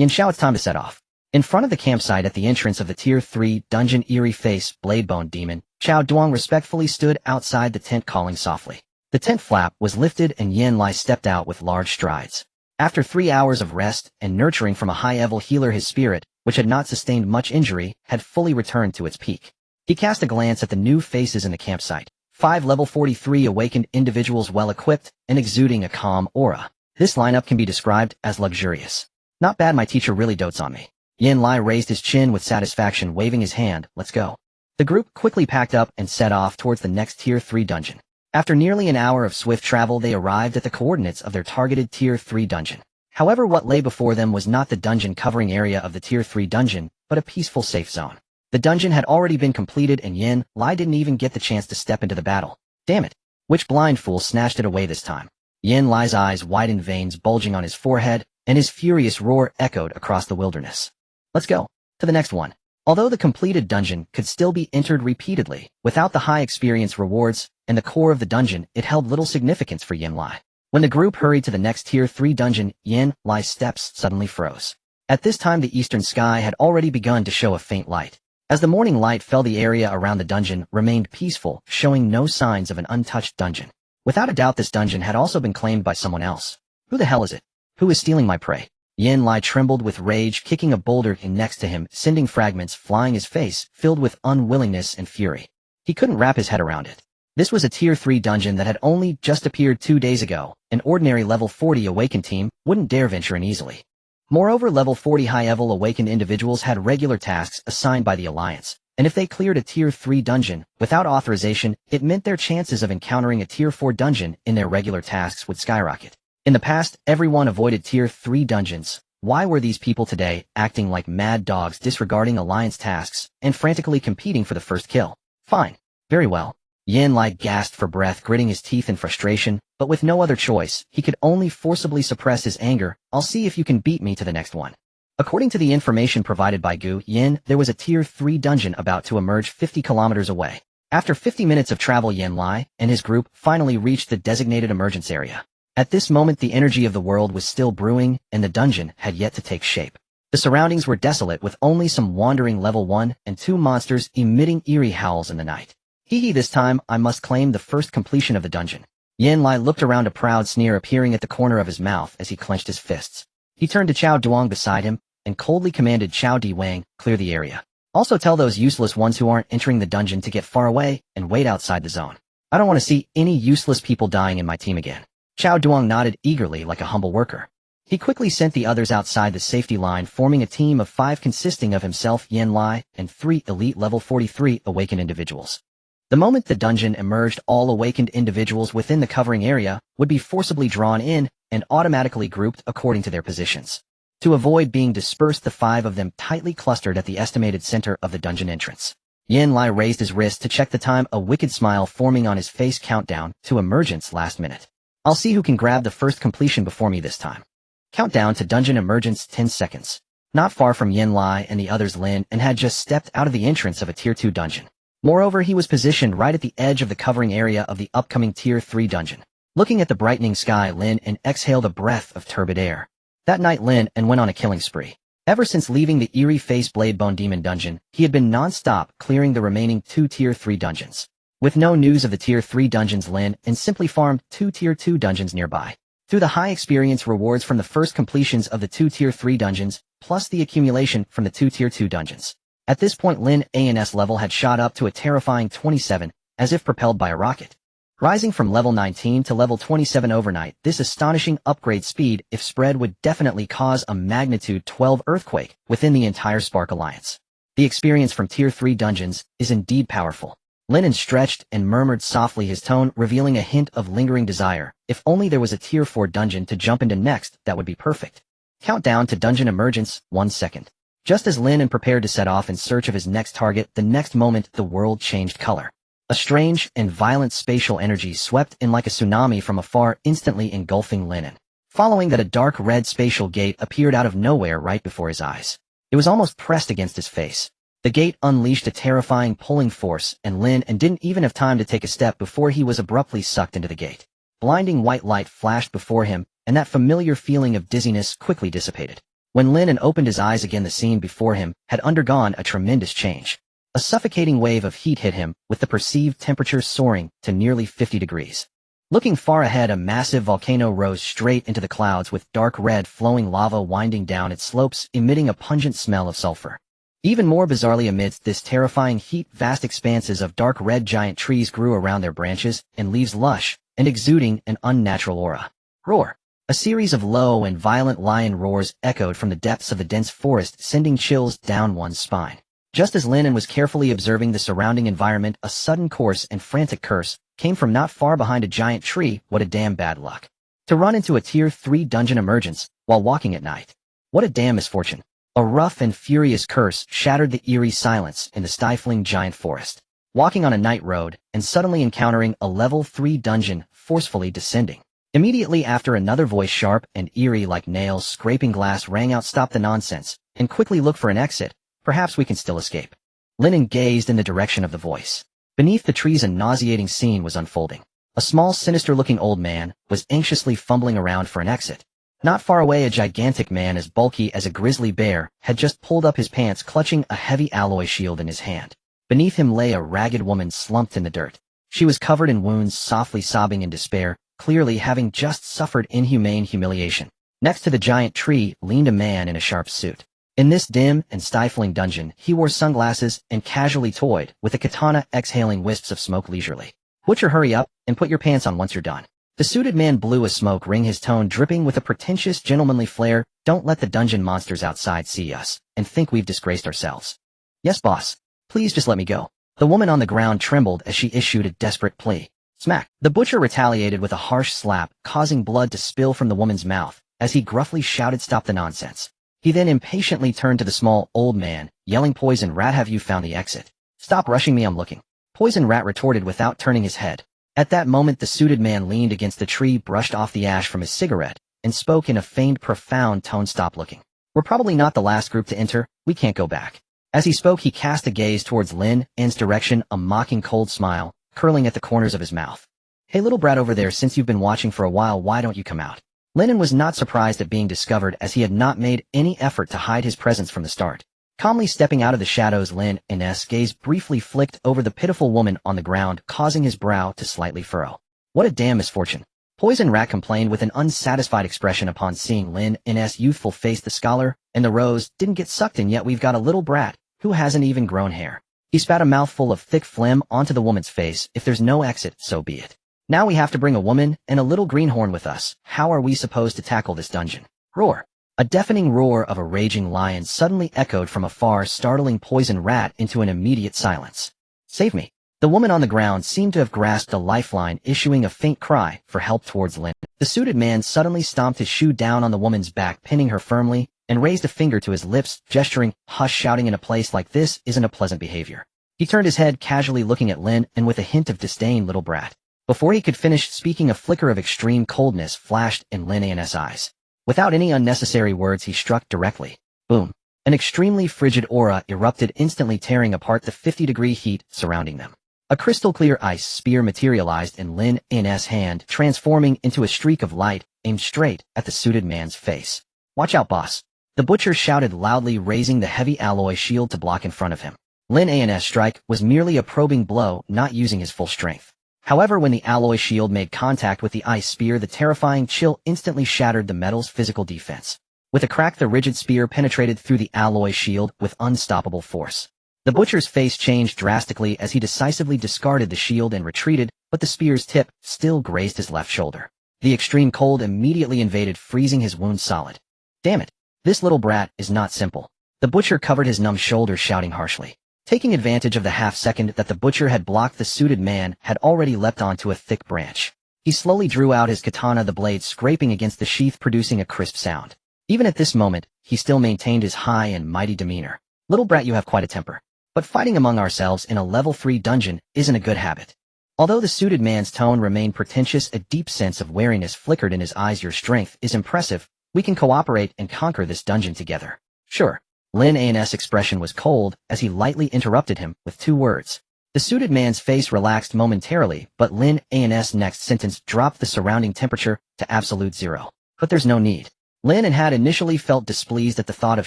Yin Xiao, it's time to set off. In front of the campsite at the entrance of the Tier 3 dungeon Eerie Face Bladebone Demon, Chao Duong respectfully stood outside the tent calling softly. The tent flap was lifted and Yin Lai stepped out with large strides. After 3 hours of rest and nurturing from a high-level healer, his spirit, which had not sustained much injury, had fully returned to its peak. He cast a glance at the new faces in the campsite. 5 level 43 awakened individuals well-equipped and exuding a calm aura. This lineup can be described as luxurious. Not bad, my teacher really dotes on me. Yin Lai raised his chin with satisfaction, waving his hand. Let's go. The group quickly packed up and set off towards the next Tier 3 dungeon. After nearly an hour of swift travel, they arrived at the coordinates of their targeted Tier 3 dungeon. However, what lay before them was not the dungeon covering area of the Tier 3 dungeon, but a peaceful safe zone. The dungeon had already been completed and Yin Lai didn't even get the chance to step into the battle. Damn it. Which blind fool snatched it away this time? Yin Lai's eyes widened, veins bulging on his forehead, and his furious roar echoed across the wilderness. Let's go. To the next one. Although the completed dungeon could still be entered repeatedly, without the high experience rewards and the core of the dungeon, it held little significance for Yin Lai. When the group hurried to the next Tier 3 dungeon, Yin Lai's steps suddenly froze. At this time, the eastern sky had already begun to show a faint light. As the morning light fell, the area around the dungeon remained peaceful, showing no signs of an untouched dungeon. Without a doubt, this dungeon had also been claimed by someone else. Who the hell is it? Who is stealing my prey? Yin Lai trembled with rage, kicking a boulder in next to him, sending fragments flying, his face filled with unwillingness and fury. He couldn't wrap his head around it. This was a Tier 3 dungeon that had only just appeared 2 days ago. An ordinary level 40 awakened team wouldn't dare venture in easily. Moreover, level 40 high-level awakened individuals had regular tasks assigned by the Alliance, and if they cleared a Tier 3 dungeon without authorization, it meant their chances of encountering a Tier 4 dungeon in their regular tasks would skyrocket. In the past, everyone avoided Tier 3 dungeons. Why were these people today acting like mad dogs, disregarding Alliance tasks and frantically competing for the first kill? Fine. Very well. Yin Lai gasped for breath, gritting his teeth in frustration, but with no other choice, he could only forcibly suppress his anger. I'll see if you can beat me to the next one. According to the information provided by Gu Yin, there was a Tier 3 dungeon about to emerge 50 kilometers away. After 50 minutes of travel, Yin Lai and his group finally reached the designated emergence area. At this moment, the energy of the world was still brewing, and the dungeon had yet to take shape. The surroundings were desolate, with only some wandering level 1 and 2 monsters emitting eerie howls in the night. Hee, this time I must claim the first completion of the dungeon. Yin Lai looked around, a proud sneer appearing at the corner of his mouth as he clenched his fists. He turned to Chao Duong beside him and coldly commanded Chao Di Wang, clear the area. Also tell those useless ones who aren't entering the dungeon to get far away and wait outside the zone. I don't want to see any useless people dying in my team again. Chao Duong nodded eagerly like a humble worker. He quickly sent the others outside the safety line, forming a team of 5 consisting of himself, Yin Lai, and 3 elite level 43 awakened individuals. The moment the dungeon emerged, all awakened individuals within the covering area would be forcibly drawn in and automatically grouped according to their positions. To avoid being dispersed, the 5 of them tightly clustered at the estimated center of the dungeon entrance. Yin Lai raised his wrist to check the time, a wicked smile forming on his face. Countdown to emergence last minute. I'll see who can grab the first completion before me this time. Countdown to dungeon emergence 10 seconds. Not far from Yin Lai and the others, Lin An had just stepped out of the entrance of a Tier 2 dungeon. Moreover, he was positioned right at the edge of the covering area of the upcoming Tier 3 dungeon. Looking at the brightening sky, Lin An exhaled a breath of turbid air. That night, Lin An went on a killing spree. Ever since leaving the Eerie Face Bladebone Demon dungeon, he had been non-stop clearing the remaining 2 Tier 3 dungeons. With no news of the Tier 3 dungeons, Lin An simply farmed 2 Tier 2 dungeons nearby. Through the high experience rewards from the first completions of the 2 Tier 3 dungeons, plus the accumulation from the 2 Tier 2 dungeons. At this point, Lin An's level had shot up to a terrifying 27, as if propelled by a rocket. Rising from level 19 to level 27 overnight, this astonishing upgrade speed, if spread, would definitely cause a magnitude 12 earthquake within the entire Spark Alliance. The experience from Tier 3 dungeons is indeed powerful. Lin An stretched and murmured softly, his tone revealing a hint of lingering desire. If only there was a Tier 4 dungeon to jump into next, that would be perfect. Countdown to dungeon emergence, 1 second. Just as Lin An prepared to set off in search of his next target, the next moment the world changed color. A strange and violent spatial energy swept in like a tsunami from afar, instantly engulfing Lin An. Following that, a dark red spatial gate appeared out of nowhere right before his eyes. It was almost pressed against his face. The gate unleashed a terrifying pulling force, and Lin An didn't even have time to take a step before he was abruptly sucked into the gate. Blinding white light flashed before him, and that familiar feeling of dizziness quickly dissipated. When Lin An opened his eyes again, the scene before him had undergone a tremendous change. A suffocating wave of heat hit him, with the perceived temperature soaring to nearly 50 degrees. Looking far ahead, a massive volcano rose straight into the clouds with dark red flowing lava winding down its slopes, emitting a pungent smell of sulfur. Even more bizarrely, amidst this terrifying heat, vast expanses of dark red giant trees grew around their branches and leaves, lush and exuding an unnatural aura. Roar! A series of low and violent lion roars echoed from the depths of the dense forest, sending chills down one's spine. Just as Lin An was carefully observing the surrounding environment, a sudden coarse and frantic curse came from not far behind a giant tree. What a damn bad luck. To run into a Tier 3 dungeon emergence while walking at night. What a damn misfortune. A rough and furious curse shattered the eerie silence in the stifling giant forest. Walking on a night road and suddenly encountering a level 3 dungeon forcefully descending. Immediately after, another voice, sharp and eerie like nails scraping glass, rang out. Stop the nonsense and quickly look for an exit. Perhaps we can still escape. Lin An gazed in the direction of the voice. Beneath the trees, a nauseating scene was unfolding. A small, sinister-looking old man was anxiously fumbling around for an exit. Not far away, a gigantic man as bulky as a grizzly bear had just pulled up his pants, clutching a heavy alloy shield in his hand. Beneath him lay a ragged woman slumped in the dirt. She was covered in wounds, softly sobbing in despair, clearly having just suffered inhumane humiliation. Next to the giant tree leaned a man in a sharp suit. In this dim and stifling dungeon, he wore sunglasses and casually toyed with a katana, exhaling wisps of smoke leisurely. Butcher, hurry up and put your pants on once you're done. The suited man blew a smoke ring, his tone dripping with a pretentious, gentlemanly flair. Don't let the dungeon monsters outside see us and think we've disgraced ourselves. Yes, boss. Please just let me go. The woman on the ground trembled as she issued a desperate plea. Smack! The butcher retaliated with a harsh slap, causing blood to spill from the woman's mouth as he gruffly shouted, stop the nonsense. He then impatiently turned to the small, old man, yelling, Poison Rat, have you found the exit? Stop rushing me, I'm looking. Poison Rat retorted without turning his head. At that moment, the suited man leaned against the tree, brushed off the ash from his cigarette, and spoke in a feigned, profound tone. Stop looking. We're probably not the last group to enter, we can't go back. As he spoke, he cast a gaze towards Lin An's direction, a mocking cold smile curling at the corners of his mouth. Hey little brat over there, since you've been watching for a while, why don't you come out? Lin An was not surprised at being discovered, as he had not made any effort to hide his presence from the start. Calmly stepping out of the shadows, Lin An's gaze briefly flicked over the pitiful woman on the ground, causing his brow to slightly furrow. What a damn misfortune. Poison Rat complained with an unsatisfied expression upon seeing Lin An's youthful face. The scholar and the rose didn't get sucked in yet. We've got a little brat who hasn't even grown hair. He spat a mouthful of thick phlegm onto the woman's face. If there's no exit, so be it. Now we have to bring a woman and a little greenhorn with us. How are we supposed to tackle this dungeon? Roar! A deafening roar of a raging lion suddenly echoed from afar, startling Poison Rat into an immediate silence. Save me! The woman on the ground seemed to have grasped a lifeline, issuing a faint cry for help towards Lin. The suited man suddenly stomped his shoe down on the woman's back, pinning her firmly, and raised a finger to his lips, gesturing, hush, shouting, in a place like this isn't a pleasant behavior. He turned his head, casually looking at Lin An with a hint of disdain. Little brat. Before he could finish speaking, a flicker of extreme coldness flashed in Lin An's eyes. Without any unnecessary words, he struck directly. Boom. An extremely frigid aura erupted, instantly tearing apart the 50-degree heat surrounding them. A crystal-clear ice spear materialized in Lin An's hand, transforming into a streak of light aimed straight at the suited man's face. Watch out, boss. The butcher shouted loudly, raising the heavy alloy shield to block in front of him. Lin An's strike was merely a probing blow, not using his full strength. However, when the alloy shield made contact with the ice spear, the terrifying chill instantly shattered the metal's physical defense. With a crack, the rigid spear penetrated through the alloy shield with unstoppable force. The butcher's face changed drastically as he decisively discarded the shield and retreated, but the spear's tip still grazed his left shoulder. The extreme cold immediately invaded, freezing his wound solid. Damn it! This little brat is not simple. The butcher covered his numb shoulder, shouting harshly. Taking advantage of the half-second that the butcher had blocked, the suited man had already leapt onto a thick branch. He slowly drew out his katana, the blade scraping against the sheath, producing a crisp sound. Even at this moment, he still maintained his high and mighty demeanor. Little brat, you have quite a temper. But fighting among ourselves in a level 3 dungeon isn't a good habit. Although the suited man's tone remained pretentious, a deep sense of wariness flickered in his eyes. Your strength is impressive. We can cooperate and conquer this dungeon together. Sure. Lin An's expression was cold as he lightly interrupted him with 2 words. The suited man's face relaxed momentarily, but Lin An's next sentence dropped the surrounding temperature to absolute 0. But there's no need. Lin An had initially felt displeased at the thought of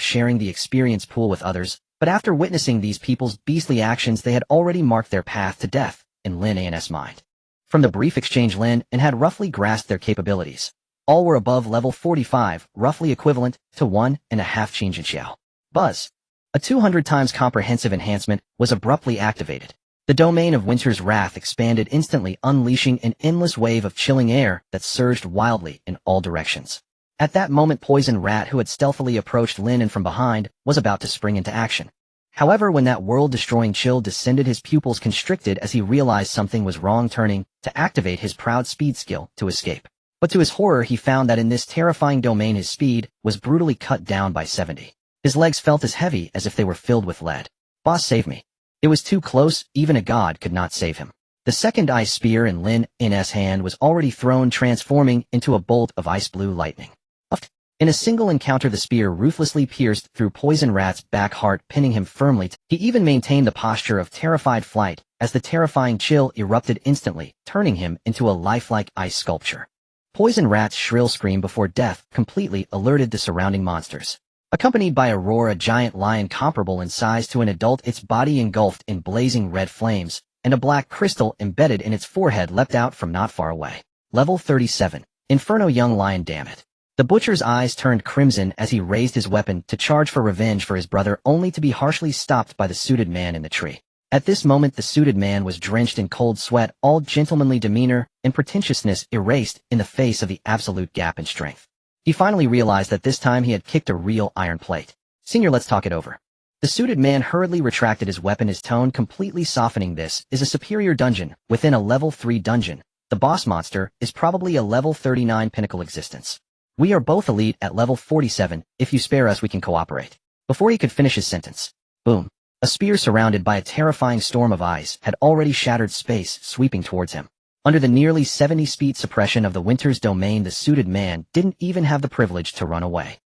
sharing the experience pool with others, but after witnessing these people's beastly actions they had already marked their path to death in Lin An's mind. From the brief exchange Lin An had roughly grasped their capabilities. All were above level 45, roughly equivalent to 1.5 change in Xiao. Buzz. A 200 times comprehensive enhancement was abruptly activated. The domain of Winter's wrath expanded instantly, unleashing an endless wave of chilling air that surged wildly in all directions. At that moment Poison Rat, who had stealthily approached Lin An from behind, was about to spring into action. However, when that world-destroying chill descended, his pupils constricted as he realized something was wrong, turning to activate his proud speed skill to escape. But to his horror he found that in this terrifying domain his speed was brutally cut down by 70. His legs felt as heavy as if they were filled with lead. Boss, save me. It was too close, even a god could not save him. The second ice spear in Lin An's hand was already thrown, transforming into a bolt of ice blue lightning. In a single encounter the spear ruthlessly pierced through Poison Rat's back heart, pinning him firmly. He even maintained the posture of terrified flight as the terrifying chill erupted instantly, turning him into a lifelike ice sculpture. Poison Rat's shrill scream before death completely alerted the surrounding monsters. Accompanied by a roar, a giant lion comparable in size to an adult, its body engulfed in blazing red flames, and a black crystal embedded in its forehead leapt out from not far away. Level 37. Inferno Young Lion, damn it. The butcher's eyes turned crimson as he raised his weapon to charge for revenge for his brother, only to be harshly stopped by the suited man in the tree. At this moment the suited man was drenched in cold sweat, all gentlemanly demeanor and pretentiousness erased in the face of the absolute gap in strength. He finally realized that this time he had kicked a real iron plate. Senior, let's talk it over. The suited man hurriedly retracted his weapon, his tone completely softening. This is a superior dungeon within a level 3 dungeon. The boss monster is probably a level 39 pinnacle existence. We are both elite at level 47, if you spare us we can cooperate. Before he could finish his sentence, boom. A spear surrounded by a terrifying storm of ice had already shattered space, sweeping towards him. Under the nearly 70 speed suppression of the Winter's domain the suited man didn't even have the privilege to run away.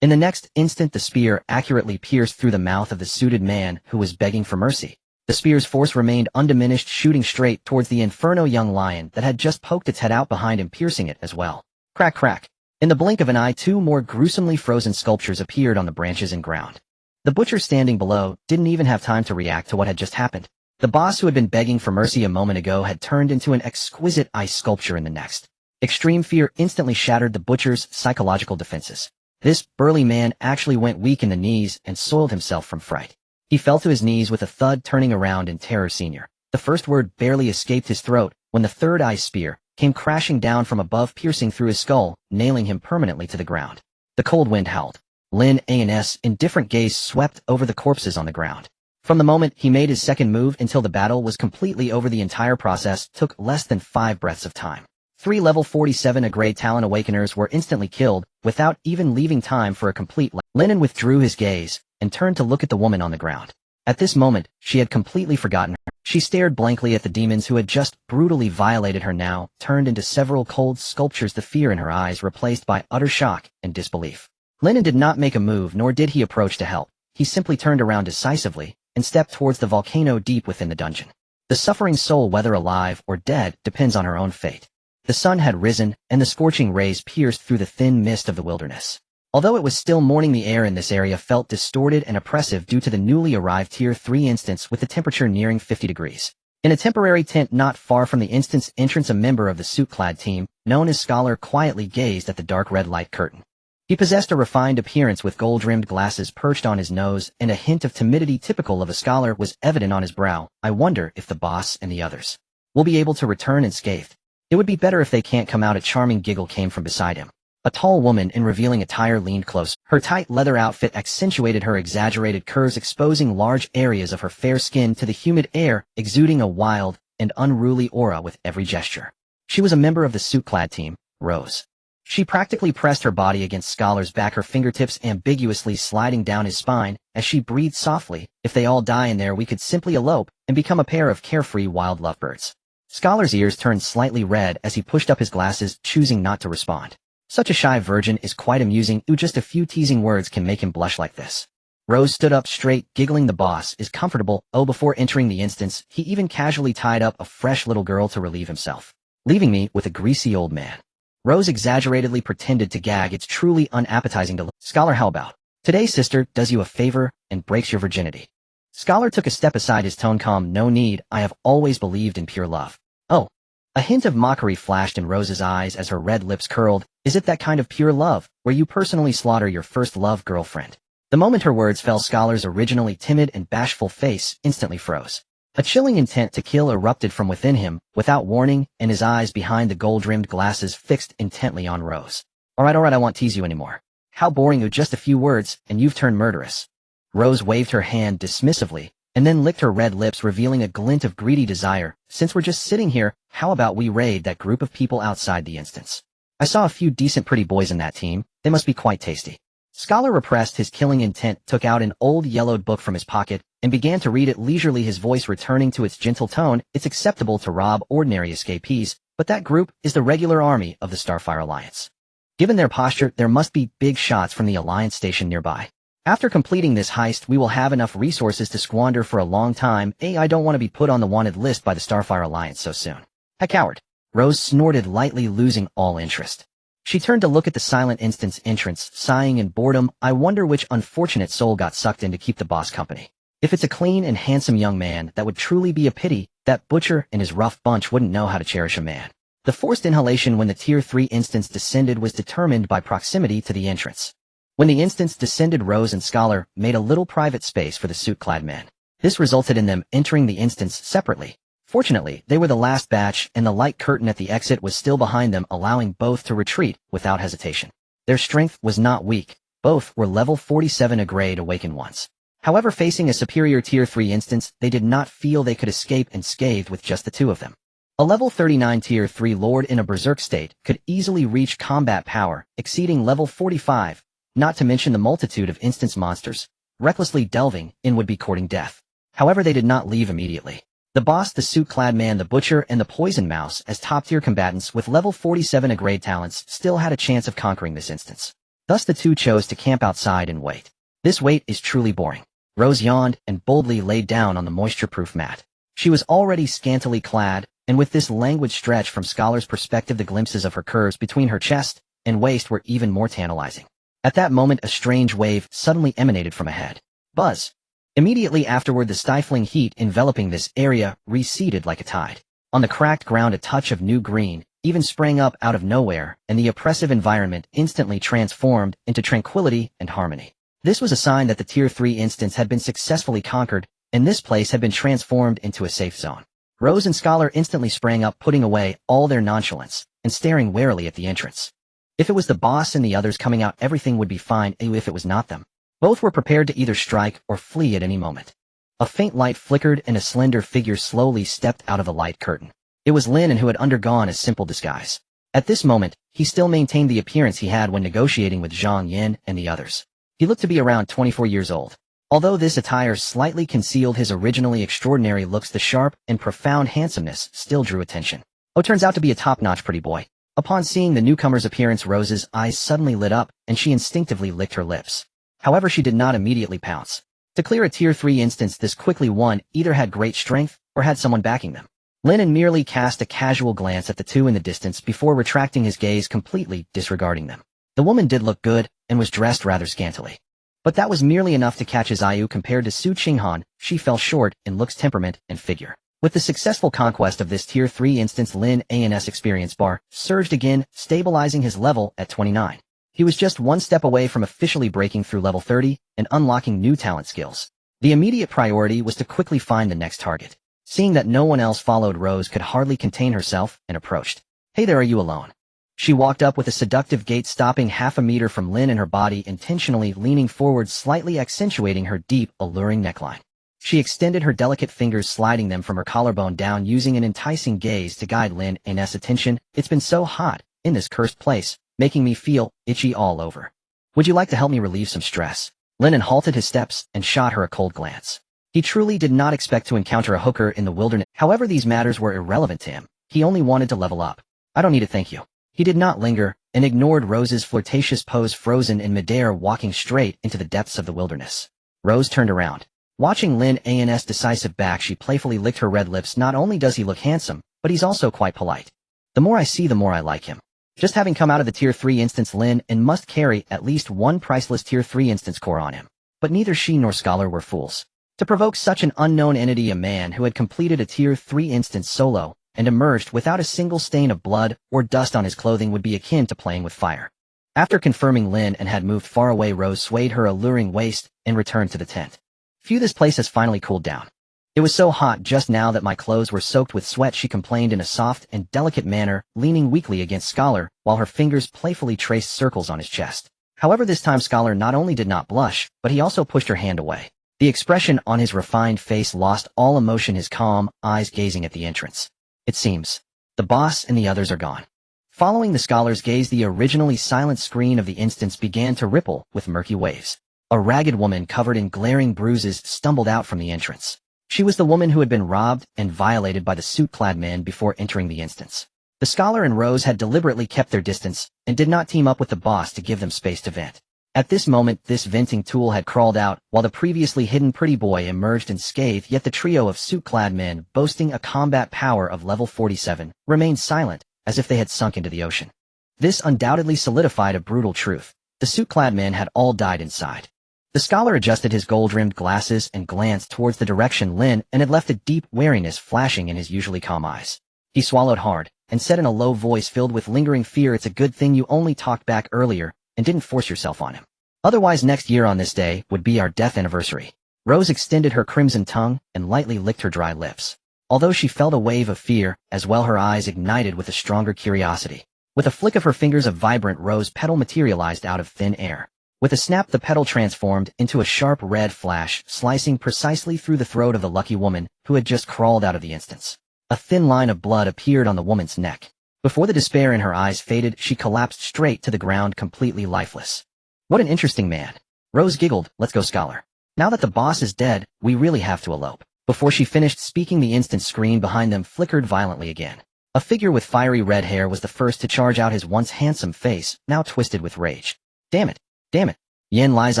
In the next instant the spear accurately pierced through the mouth of the suited man who was begging for mercy. The spear's force remained undiminished, shooting straight towards the Inferno Young Lion that had just poked its head out behind him, piercing it as well. Crack crack. In the blink of an eye 2 more gruesomely frozen sculptures appeared on the branches and ground. The butcher standing below didn't even have time to react to what had just happened. The boss who had been begging for mercy a moment ago had turned into an exquisite ice sculpture in the next. Extreme fear instantly shattered the butcher's psychological defenses. This burly man actually went weak in the knees and soiled himself from fright. He fell to his knees with a thud, turning around in terror. Senior. The first word barely escaped his throat when the third ice spear came crashing down from above, piercing through his skull, nailing him permanently to the ground. The cold wind howled. Lin An's indifferent gaze swept over the corpses on the ground. From the moment he made his second move until the battle was completely over, the entire process took less than 5 breaths of time. 3 level 47 Grey Talon Awakeners were instantly killed, without even leaving time for a complete Lin An withdrew his gaze and turned to look at the woman on the ground. At this moment, she had completely forgotten her. She stared blankly at the demons who had just brutally violated her, now turned into several cold sculptures, the fear in her eyes replaced by utter shock and disbelief. Lin An did not make a move, nor did he approach to help. He simply turned around decisively and stepped towards the volcano deep within the dungeon. The suffering soul, whether alive or dead, depends on her own fate. The sun had risen, and the scorching rays pierced through the thin mist of the wilderness. Although it was still morning, the air in this area felt distorted and oppressive due to the newly arrived Tier 3 instance, with the temperature nearing 50 degrees. In a temporary tent not far from the instant's entrance, a member of the suit-clad team, known as Scholar, quietly gazed at the dark red light curtain. He possessed a refined appearance with gold-rimmed glasses perched on his nose, and a hint of timidity typical of a scholar was evident on his brow. I wonder if the boss and the others will be able to return unscathed. It would be better if they can't come out. A charming giggle came from beside him. A tall woman in revealing attire leaned close. Her tight leather outfit accentuated her exaggerated curves, exposing large areas of her fair skin to the humid air, exuding a wild and unruly aura with every gesture. She was a member of the suit-clad team, Rose. She practically pressed her body against Scholar's back, her fingertips ambiguously sliding down his spine, as she breathed softly. If they all die in there, we could simply elope and become a pair of carefree wild lovebirds. Scholar's ears turned slightly red as he pushed up his glasses, choosing not to respond. Such a shy virgin is quite amusing. Just a few teasing words can make him blush like this. Rose stood up straight, giggling. The boss is comfortable. Oh, before entering the instance, he even casually tied up a fresh little girl to relieve himself, leaving me with a greasy old man. Rose exaggeratedly pretended to gag. It's truly unappetizing to look. Scholar, how about? Today sister does you a favor and breaks your virginity. Scholar took a step aside, his tone calm. No need, I have always believed in pure love. Oh. A hint of mockery flashed in Rose's eyes as her red lips curled. Is it that kind of pure love, where you personally slaughter your first love girlfriend? The moment her words fell, Scholar's originally timid and bashful face instantly froze. A chilling intent to kill erupted from within him, without warning, and his eyes behind the gold-rimmed glasses fixed intently on Rose. Alright, I won't tease you anymore. How boring, just a few words, and you've turned murderous. Rose waved her hand dismissively, and then licked her red lips, revealing a glint of greedy desire. Since we're just sitting here, how about we raid that group of people outside the instance? I saw a few decent pretty boys in that team. They must be quite tasty. Scholar repressed his killing intent, took out an old yellowed book from his pocket, and began to read it leisurely, his voice returning to its gentle tone. It's acceptable to rob ordinary escapees, but that group is the regular army of the Starfire Alliance. Given their posture, there must be big shots from the Alliance station nearby. After completing this heist, we will have enough resources to squander for a long time. I don't want to be put on the wanted list by the Starfire Alliance so soon. A coward. Rose snorted lightly, losing all interest. She turned to look at the silent instance entrance, sighing in boredom. I wonder which unfortunate soul got sucked in to keep the boss company. If it's a clean and handsome young man, that would truly be a pity. That butcher and his rough bunch wouldn't know how to cherish a man. The forced inhalation when the Tier 3 instance descended was determined by proximity to the entrance. When the instance descended, Rose and Scholar made a little private space for the suit-clad men. This resulted in them entering the instance separately. Fortunately, they were the last batch, and the light curtain at the exit was still behind them, allowing both to retreat without hesitation. Their strength was not weak. Both were level 47 a grade awakened ones. However, facing a superior Tier 3 instance, they did not feel they could escape unscathed with just the two of them. A level 39 Tier 3 lord in a berserk state could easily reach combat power, exceeding level 45, not to mention the multitude of instance monsters, recklessly delving in would be courting death. However, they did not leave immediately. The boss, the suit-clad man, the butcher, and the poison mouse, as top-tier combatants with level 47 a grade talents, still had a chance of conquering this instance. Thus the two chose to camp outside and wait. This wait is truly boring. Rose yawned and boldly laid down on the moisture-proof mat. She was already scantily clad, and with this languid stretch from Scholar's perspective, the glimpses of her curves between her chest and waist were even more tantalizing. At that moment, a strange wave suddenly emanated from ahead. Buzz. Immediately afterward, the stifling heat enveloping this area receded like a tide. On the cracked ground, a touch of new green even sprang up out of nowhere, and the oppressive environment instantly transformed into tranquility and harmony. This was a sign that the Tier 3 instance had been successfully conquered, and this place had been transformed into a safe zone. Rose and Scholar instantly sprang up, putting away all their nonchalance, and staring warily at the entrance. If it was the boss and the others coming out, everything would be fine. If it was not them, both were prepared to either strike or flee at any moment. A faint light flickered and a slender figure slowly stepped out of the light curtain. It was Lin An, who had undergone a simple disguise. At this moment, he still maintained the appearance he had when negotiating with Zhang Yin and the others. He looked to be around 24 years old. Although this attire slightly concealed his originally extraordinary looks, the sharp and profound handsomeness still drew attention. Oh, turns out to be a top-notch pretty boy. Upon seeing the newcomer's appearance, Rose's eyes suddenly lit up, and she instinctively licked her lips. However, she did not immediately pounce. To clear a Tier 3 instance this quickly, one either had great strength or had someone backing them. Lin An merely cast a casual glance at the two in the distance before retracting his gaze, completely disregarding them. The woman did look good and was dressed rather scantily. But that was merely enough to catch his eye. Compared to Su Qinghan, she fell short in looks, temperament, and figure. With the successful conquest of this Tier 3 instance, Lin An's experience bar surged again, stabilizing his level at 29. He was just one step away from officially breaking through level 30 and unlocking new talent skills. The immediate priority was to quickly find the next target. Seeing that no one else followed, Rose could hardly contain herself and approached. Hey there, are you alone? She walked up with a seductive gait, stopping half a meter from Lin and her body, intentionally leaning forward, slightly accentuating her deep, alluring neckline. She extended her delicate fingers, sliding them from her collarbone down, using an enticing gaze to guide Lin An's attention. It's been so hot in this cursed place, making me feel itchy all over. Would you like to help me relieve some stress? Lin An halted his steps and shot her a cold glance. He truly did not expect to encounter a hooker in the wilderness. However, these matters were irrelevant to him. He only wanted to level up. I don't need a thank you. He did not linger and ignored Rose's flirtatious pose, frozen in midair, walking straight into the depths of the wilderness. Rose turned around. Watching Lin An's decisive back, she playfully licked her red lips. Not only does he look handsome, but he's also quite polite. The more I see, the more I like him. Just having come out of the Tier 3 instance, Lin An must carry at least one priceless Tier 3 instance core on him. But neither she nor Scholar were fools. To provoke such an unknown entity, a man who had completed a Tier 3 instance solo and emerged without a single stain of blood or dust on his clothing would be akin to playing with fire. After confirming Lin An had moved far away, Rose swayed her alluring waist and returned to the tent. Phew, this place has finally cooled down. It was so hot just now that my clothes were soaked with sweat, she complained in a soft and delicate manner, leaning weakly against Scholar, while her fingers playfully traced circles on his chest. However, this time Scholar not only did not blush, but he also pushed her hand away. The expression on his refined face lost all emotion, his calm eyes gazing at the entrance. It seems the boss and the others are gone. Following the Scholar's gaze, the originally silent screen of the instance began to ripple with murky waves. A ragged woman covered in glaring bruises stumbled out from the entrance. She was the woman who had been robbed and violated by the suit-clad man before entering the instance. The Scholar and Rose had deliberately kept their distance and did not team up with the boss to give them space to vent. At this moment, this venting tool had crawled out, while the previously hidden pretty boy emerged unscathed, yet the trio of suit-clad men, boasting a combat power of level 47, remained silent, as if they had sunk into the ocean. This undoubtedly solidified a brutal truth. The suit-clad men had all died inside. The Scholar adjusted his gold-rimmed glasses and glanced towards the direction Lin An had left, a deep wariness flashing in his usually calm eyes. He swallowed hard and said in a low voice filled with lingering fear, "It's a good thing you only talked back earlier and didn't force yourself on him. Otherwise, next year on this day would be our death anniversary." Rose extended her crimson tongue and lightly licked her dry lips. Although she felt a wave of fear, as well her eyes ignited with a stronger curiosity. With a flick of her fingers, a vibrant rose petal materialized out of thin air. With a snap, the petal transformed into a sharp red flash, slicing precisely through the throat of the lucky woman who had just crawled out of the instance. A thin line of blood appeared on the woman's neck. Before the despair in her eyes faded, she collapsed straight to the ground, completely lifeless. "What an interesting man." Rose giggled. "Let's go, Scholar. Now that the boss is dead, we really have to elope." Before she finished speaking, the instant screen behind them flickered violently again. A figure with fiery red hair was the first to charge out, his once handsome face now twisted with rage. Damn it. Damn it. Yen Lai's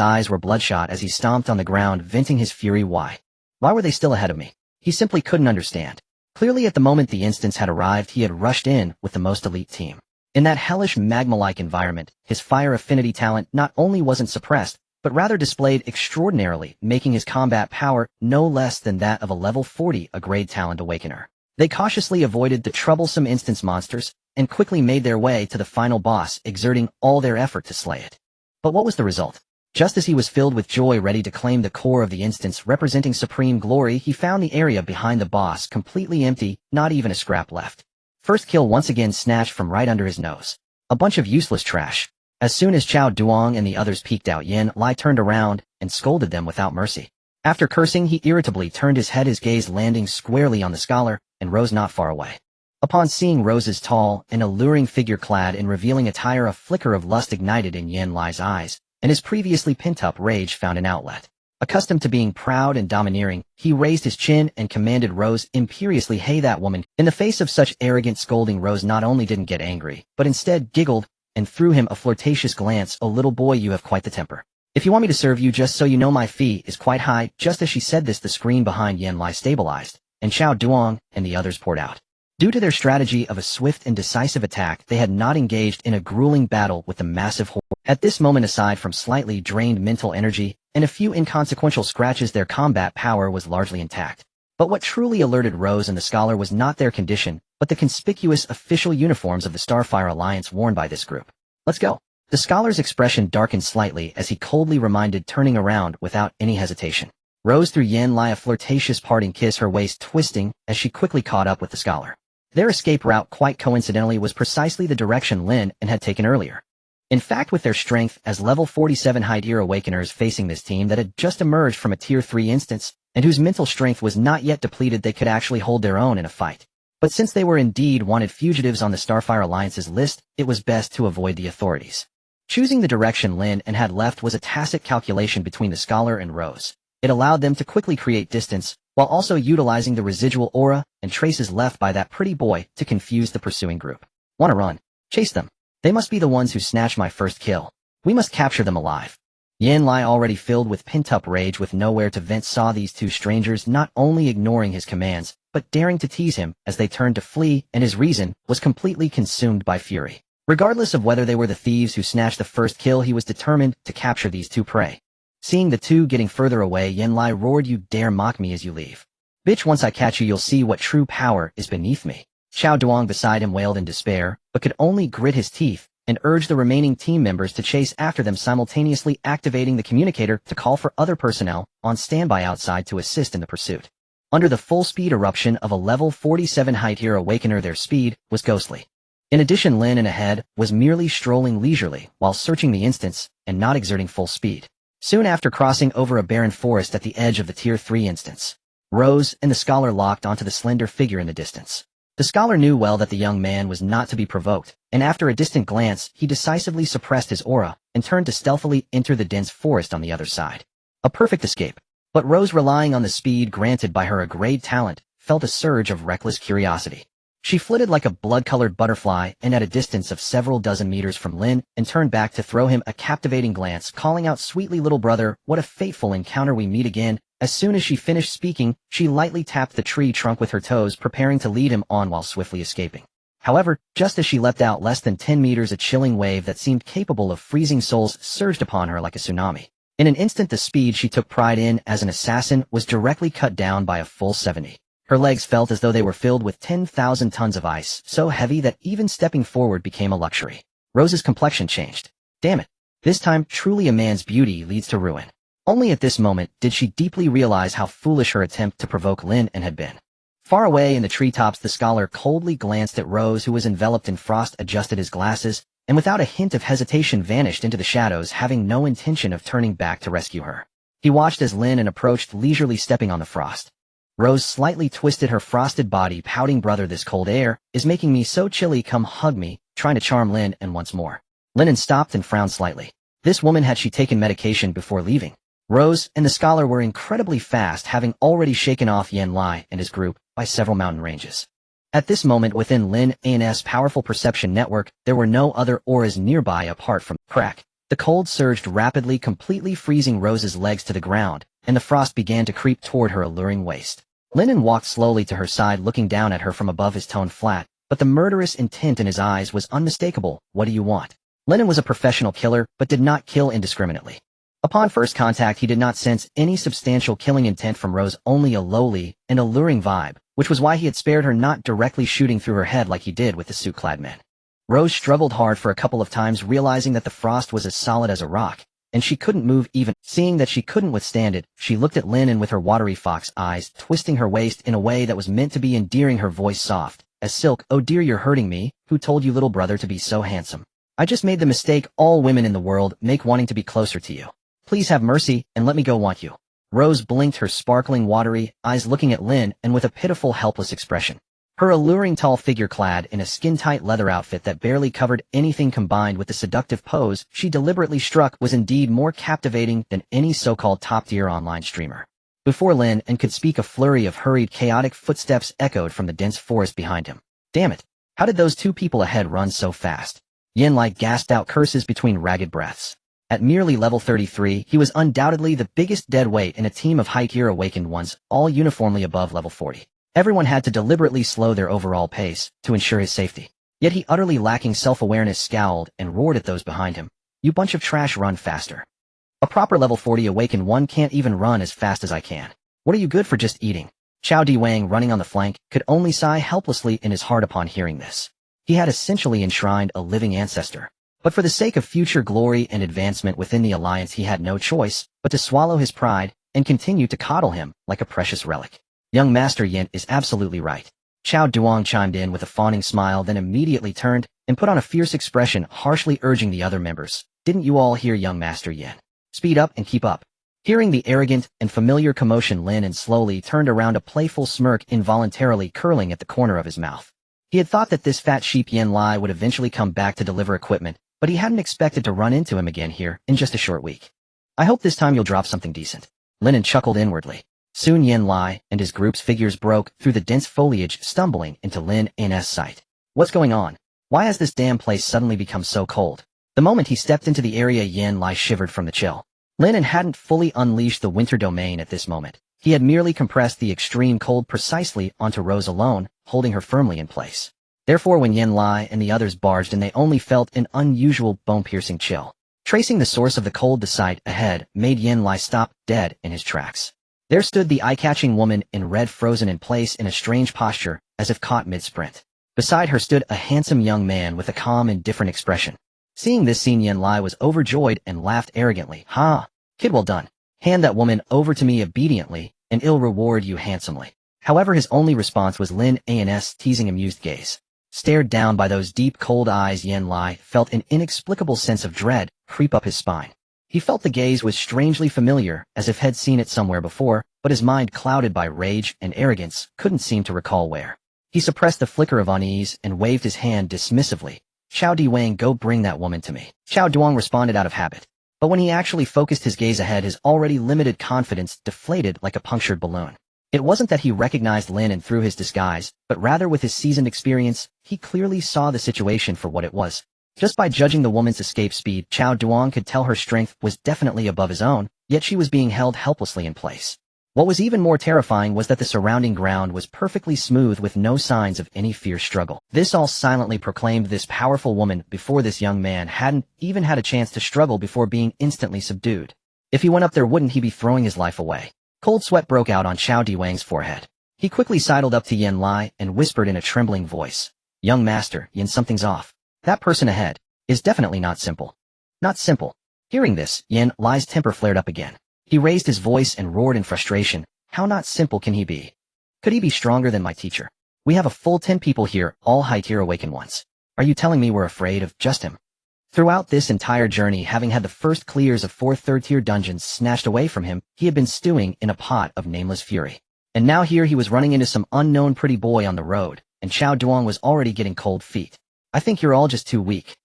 eyes were bloodshot as he stomped on the ground, venting his fury. Why were they still ahead of me? He simply couldn't understand. Clearly at the moment the instance had arrived, he had rushed in with the most elite team. In that hellish magma-like environment, his fire affinity talent not only wasn't suppressed, but rather displayed extraordinarily, making his combat power no less than that of a level 40, a grade talent awakener. They cautiously avoided the troublesome instance monsters and quickly made their way to the final boss, exerting all their effort to slay it. But what was the result? Just as he was filled with joy, ready to claim the core of the instance representing supreme glory, he found the area behind the boss completely empty, not even a scrap left. First kill once again snatched from right under his nose. A bunch of useless trash. As soon as Chao Duong and the others peeked out, Yen Lai turned around and scolded them without mercy. After cursing, he irritably turned his head, his gaze landing squarely on the Scholar and Rose not far away. Upon seeing Rose's tall and alluring figure clad in revealing attire, a flicker of lust ignited in Yen Lai's eyes, and his previously pent-up rage found an outlet. Accustomed to being proud and domineering, he raised his chin and commanded Rose imperiously, "Hey, that woman." In the face of such arrogant scolding, Rose not only didn't get angry, but instead giggled and threw him a flirtatious glance. "Oh, little boy, you have quite the temper. If you want me to serve you, just so you know, my fee is quite high." Just as she said this, the screen behind Yen Lai stabilized, and Chao Duong and the others poured out. Due to their strategy of a swift and decisive attack, they had not engaged in a grueling battle with the massive horde. At this moment, aside from slightly drained mental energy and a few inconsequential scratches, their combat power was largely intact. But what truly alerted Rose and the Scholar was not their condition, but the conspicuous official uniforms of the Starfire Alliance worn by this group. "Let's go." The Scholar's expression darkened slightly as he coldly reminded, turning around without any hesitation. Rose threw Yen Lai a flirtatious parting kiss, her waist twisting as she quickly caught up with the Scholar. Their escape route, quite coincidentally, was precisely the direction Lin An had taken earlier. In fact, with their strength as level 47 high-tier awakeners facing this team that had just emerged from a tier 3 instance, and whose mental strength was not yet depleted, they could actually hold their own in a fight. But since they were indeed wanted fugitives on the Starfire Alliance's list, it was best to avoid the authorities. Choosing the direction Lin An had left was a tacit calculation between the Scholar and Rose. It allowed them to quickly create distance, while also utilizing the residual aura and traces left by that pretty boy to confuse the pursuing group. "Wanna run? Chase them. They must be the ones who snatched my first kill. We must capture them alive." Yen Lai, already filled with pent-up rage with nowhere to vent, saw these two strangers not only ignoring his commands, but daring to tease him as they turned to flee, and his reason was completely consumed by fury. Regardless of whether they were the thieves who snatched the first kill, he was determined to capture these two prey. Seeing the two getting further away, Yen Lai roared, "You dare mock me as you leave. Bitch, once I catch you, you'll see what true power is beneath me." Xiao Duong beside him wailed in despair, but could only grit his teeth and urge the remaining team members to chase after them, simultaneously activating the communicator to call for other personnel on standby outside to assist in the pursuit. Under the full-speed eruption of a level 47 height-tier awakener, their speed was ghostly. In addition, Lin An ahead was merely strolling leisurely while searching the instance and not exerting full speed. Soon after crossing over a barren forest at the edge of the Tier 3 instance, Rose and the scholar locked onto the slender figure in the distance. The scholar knew well that the young man was not to be provoked, and after a distant glance, he decisively suppressed his aura and turned to stealthily enter the dense forest on the other side. A perfect escape. But Rose, relying on the speed granted by her grade talent, felt a surge of reckless curiosity. She flitted like a blood-colored butterfly and at a distance of several dozen meters from Lin and turned back to throw him a captivating glance, calling out, "Sweetly little brother, what a fateful encounter, we meet again." As soon as she finished speaking, she lightly tapped the tree trunk with her toes, preparing to lead him on while swiftly escaping. However, just as she leapt out less than 10 meters, a chilling wave that seemed capable of freezing souls surged upon her like a tsunami. In an instant, the speed she took pride in as an assassin was directly cut down by a full 70. Her legs felt as though they were filled with 10,000 tons of ice, so heavy that even stepping forward became a luxury. Rose's complexion changed. Damn it. This time, truly a man's beauty leads to ruin. Only at this moment did she deeply realize how foolish her attempt to provoke Lin An had been. Far away in the treetops, the scholar coldly glanced at Rose, who was enveloped in frost, adjusted his glasses, and without a hint of hesitation vanished into the shadows, having no intention of turning back to rescue her. He watched as Lin An approached, leisurely stepping on the frost. Rose slightly twisted her frosted body, pouting, "Brother, this cold air is making me so chilly, come hug me," trying to charm Lin An once more. Lin An stopped and frowned slightly. This woman, had she taken medication before leaving? Rose and the scholar were incredibly fast, having already shaken off Yen Lai and his group by several mountain ranges. At this moment, within Lin An's powerful perception network, there were no other auras nearby apart from crack. The cold surged rapidly, completely freezing Rose's legs to the ground, and the frost began to creep toward her alluring waist. Lin An walked slowly to her side, looking down at her from above, his tone flat, but the murderous intent in his eyes was unmistakable. "What do you want?" Lin An was a professional killer, but did not kill indiscriminately. Upon first contact, he did not sense any substantial killing intent from Rose, only a lowly and alluring vibe, which was why he had spared her, not directly shooting through her head like he did with the suit-clad men. Rose struggled hard for a couple of times, realizing that the frost was as solid as a rock, and she couldn't move even. Seeing that she couldn't withstand it, she looked at Lin An with her watery fox eyes, twisting her waist in a way that was meant to be endearing, her voice soft as silk. "Oh dear, you're hurting me. Who told you, little brother, to be so handsome? I just made the mistake all women in the world make, wanting to be closer to you. Please have mercy and let me go, want you." Rose blinked her sparkling watery eyes, looking at Lin An with a pitiful, helpless expression. Her alluring tall figure, clad in a skin-tight leather outfit that barely covered anything, combined with the seductive pose she deliberately struck, was indeed more captivating than any so-called top-tier online streamer. Before Lin An could speak, a flurry of hurried, chaotic footsteps echoed from the dense forest behind him. Damn it! How did those two people ahead run so fast? Yen Lai gasped out curses between ragged breaths. At merely level 33, he was undoubtedly the biggest dead weight in a team of high-tier awakened ones, all uniformly above level 40. Everyone had to deliberately slow their overall pace to ensure his safety. Yet he, utterly lacking self-awareness, scowled and roared at those behind him. "You bunch of trash, run faster. A proper level 40 awakened one can't even run as fast as I can. What are you good for, just eating?" Chao Di Wang, running on the flank, could only sigh helplessly in his heart upon hearing this. He had essentially enshrined a living ancestor. But for the sake of future glory and advancement within the alliance, he had no choice but to swallow his pride and continue to coddle him like a precious relic. "Young Master Yin is absolutely right." Chao Duong chimed in with a fawning smile, then immediately turned and put on a fierce expression, harshly urging the other members. "Didn't you all hear young Master Yin? Speed up and keep up." Hearing the arrogant and familiar commotion, Lin An slowly turned around, a playful smirk involuntarily curling at the corner of his mouth. He had thought that this fat sheep Yen Lai would eventually come back to deliver equipment, but he hadn't expected to run into him again here in just a short week. "I hope this time you'll drop something decent." Lin An chuckled inwardly. Soon Yen Lai and his group's figures broke through the dense foliage, stumbling into Lin An's sight. "What's going on? Why has this damn place suddenly become so cold?" The moment he stepped into the area, Yen Lai shivered from the chill. Lin An hadn't fully unleashed the winter domain at this moment. He had merely compressed the extreme cold precisely onto Rose alone, holding her firmly in place. Therefore when Yin Lai and the others barged in, they only felt an unusual bone-piercing chill. Tracing the source of the cold, the sight ahead made Yin Lai stop dead in his tracks. There stood the eye-catching woman in red, frozen in place in a strange posture, as if caught mid-sprint. Beside her stood a handsome young man with a calm and different expression. Seeing this scene, Yin Lai was overjoyed and laughed arrogantly. "Ha! Kid, well done. Hand that woman over to me obediently, and I'll reward you handsomely." However, his only response was Lin An's teasing amused gaze. Stared down by those deep, cold eyes, Yin Lai felt an inexplicable sense of dread creep up his spine. He felt the gaze was strangely familiar, as if he'd seen it somewhere before, but his mind, clouded by rage and arrogance, couldn't seem to recall where. He suppressed the flicker of unease and waved his hand dismissively. "Xiao Diwang, go bring that woman to me." Xiao Duang responded out of habit. But when he actually focused his gaze ahead, his already limited confidence deflated like a punctured balloon. It wasn't that he recognized Lin An through his disguise, but rather with his seasoned experience, he clearly saw the situation for what it was. Just by judging the woman's escape speed, Xiao Duang could tell her strength was definitely above his own, yet she was being held helplessly in place. What was even more terrifying was that the surrounding ground was perfectly smooth with no signs of any fierce struggle. This all silently proclaimed this powerful woman before this young man hadn't even had a chance to struggle before being instantly subdued. If he went up there, wouldn't he be throwing his life away? Cold sweat broke out on Xiao Diwang's forehead. He quickly sidled up to Yin Lai and whispered in a trembling voice, "Young master, Yin, something's off. That person ahead is definitely not simple." Not simple. Hearing this, Yin Lai's temper flared up again. He raised his voice and roared in frustration. "How not simple can he be? Could he be stronger than my teacher? We have a full 10 people here, all high-tier awakened ones. Are you telling me we're afraid of just him?" Throughout this entire journey, having had the first clears of 4 third-tier dungeons snatched away from him, he had been stewing in a pot of nameless fury. And now here he was running into some unknown pretty boy on the road, and Xiao Duang was already getting cold feet. "I think you're all just too weak.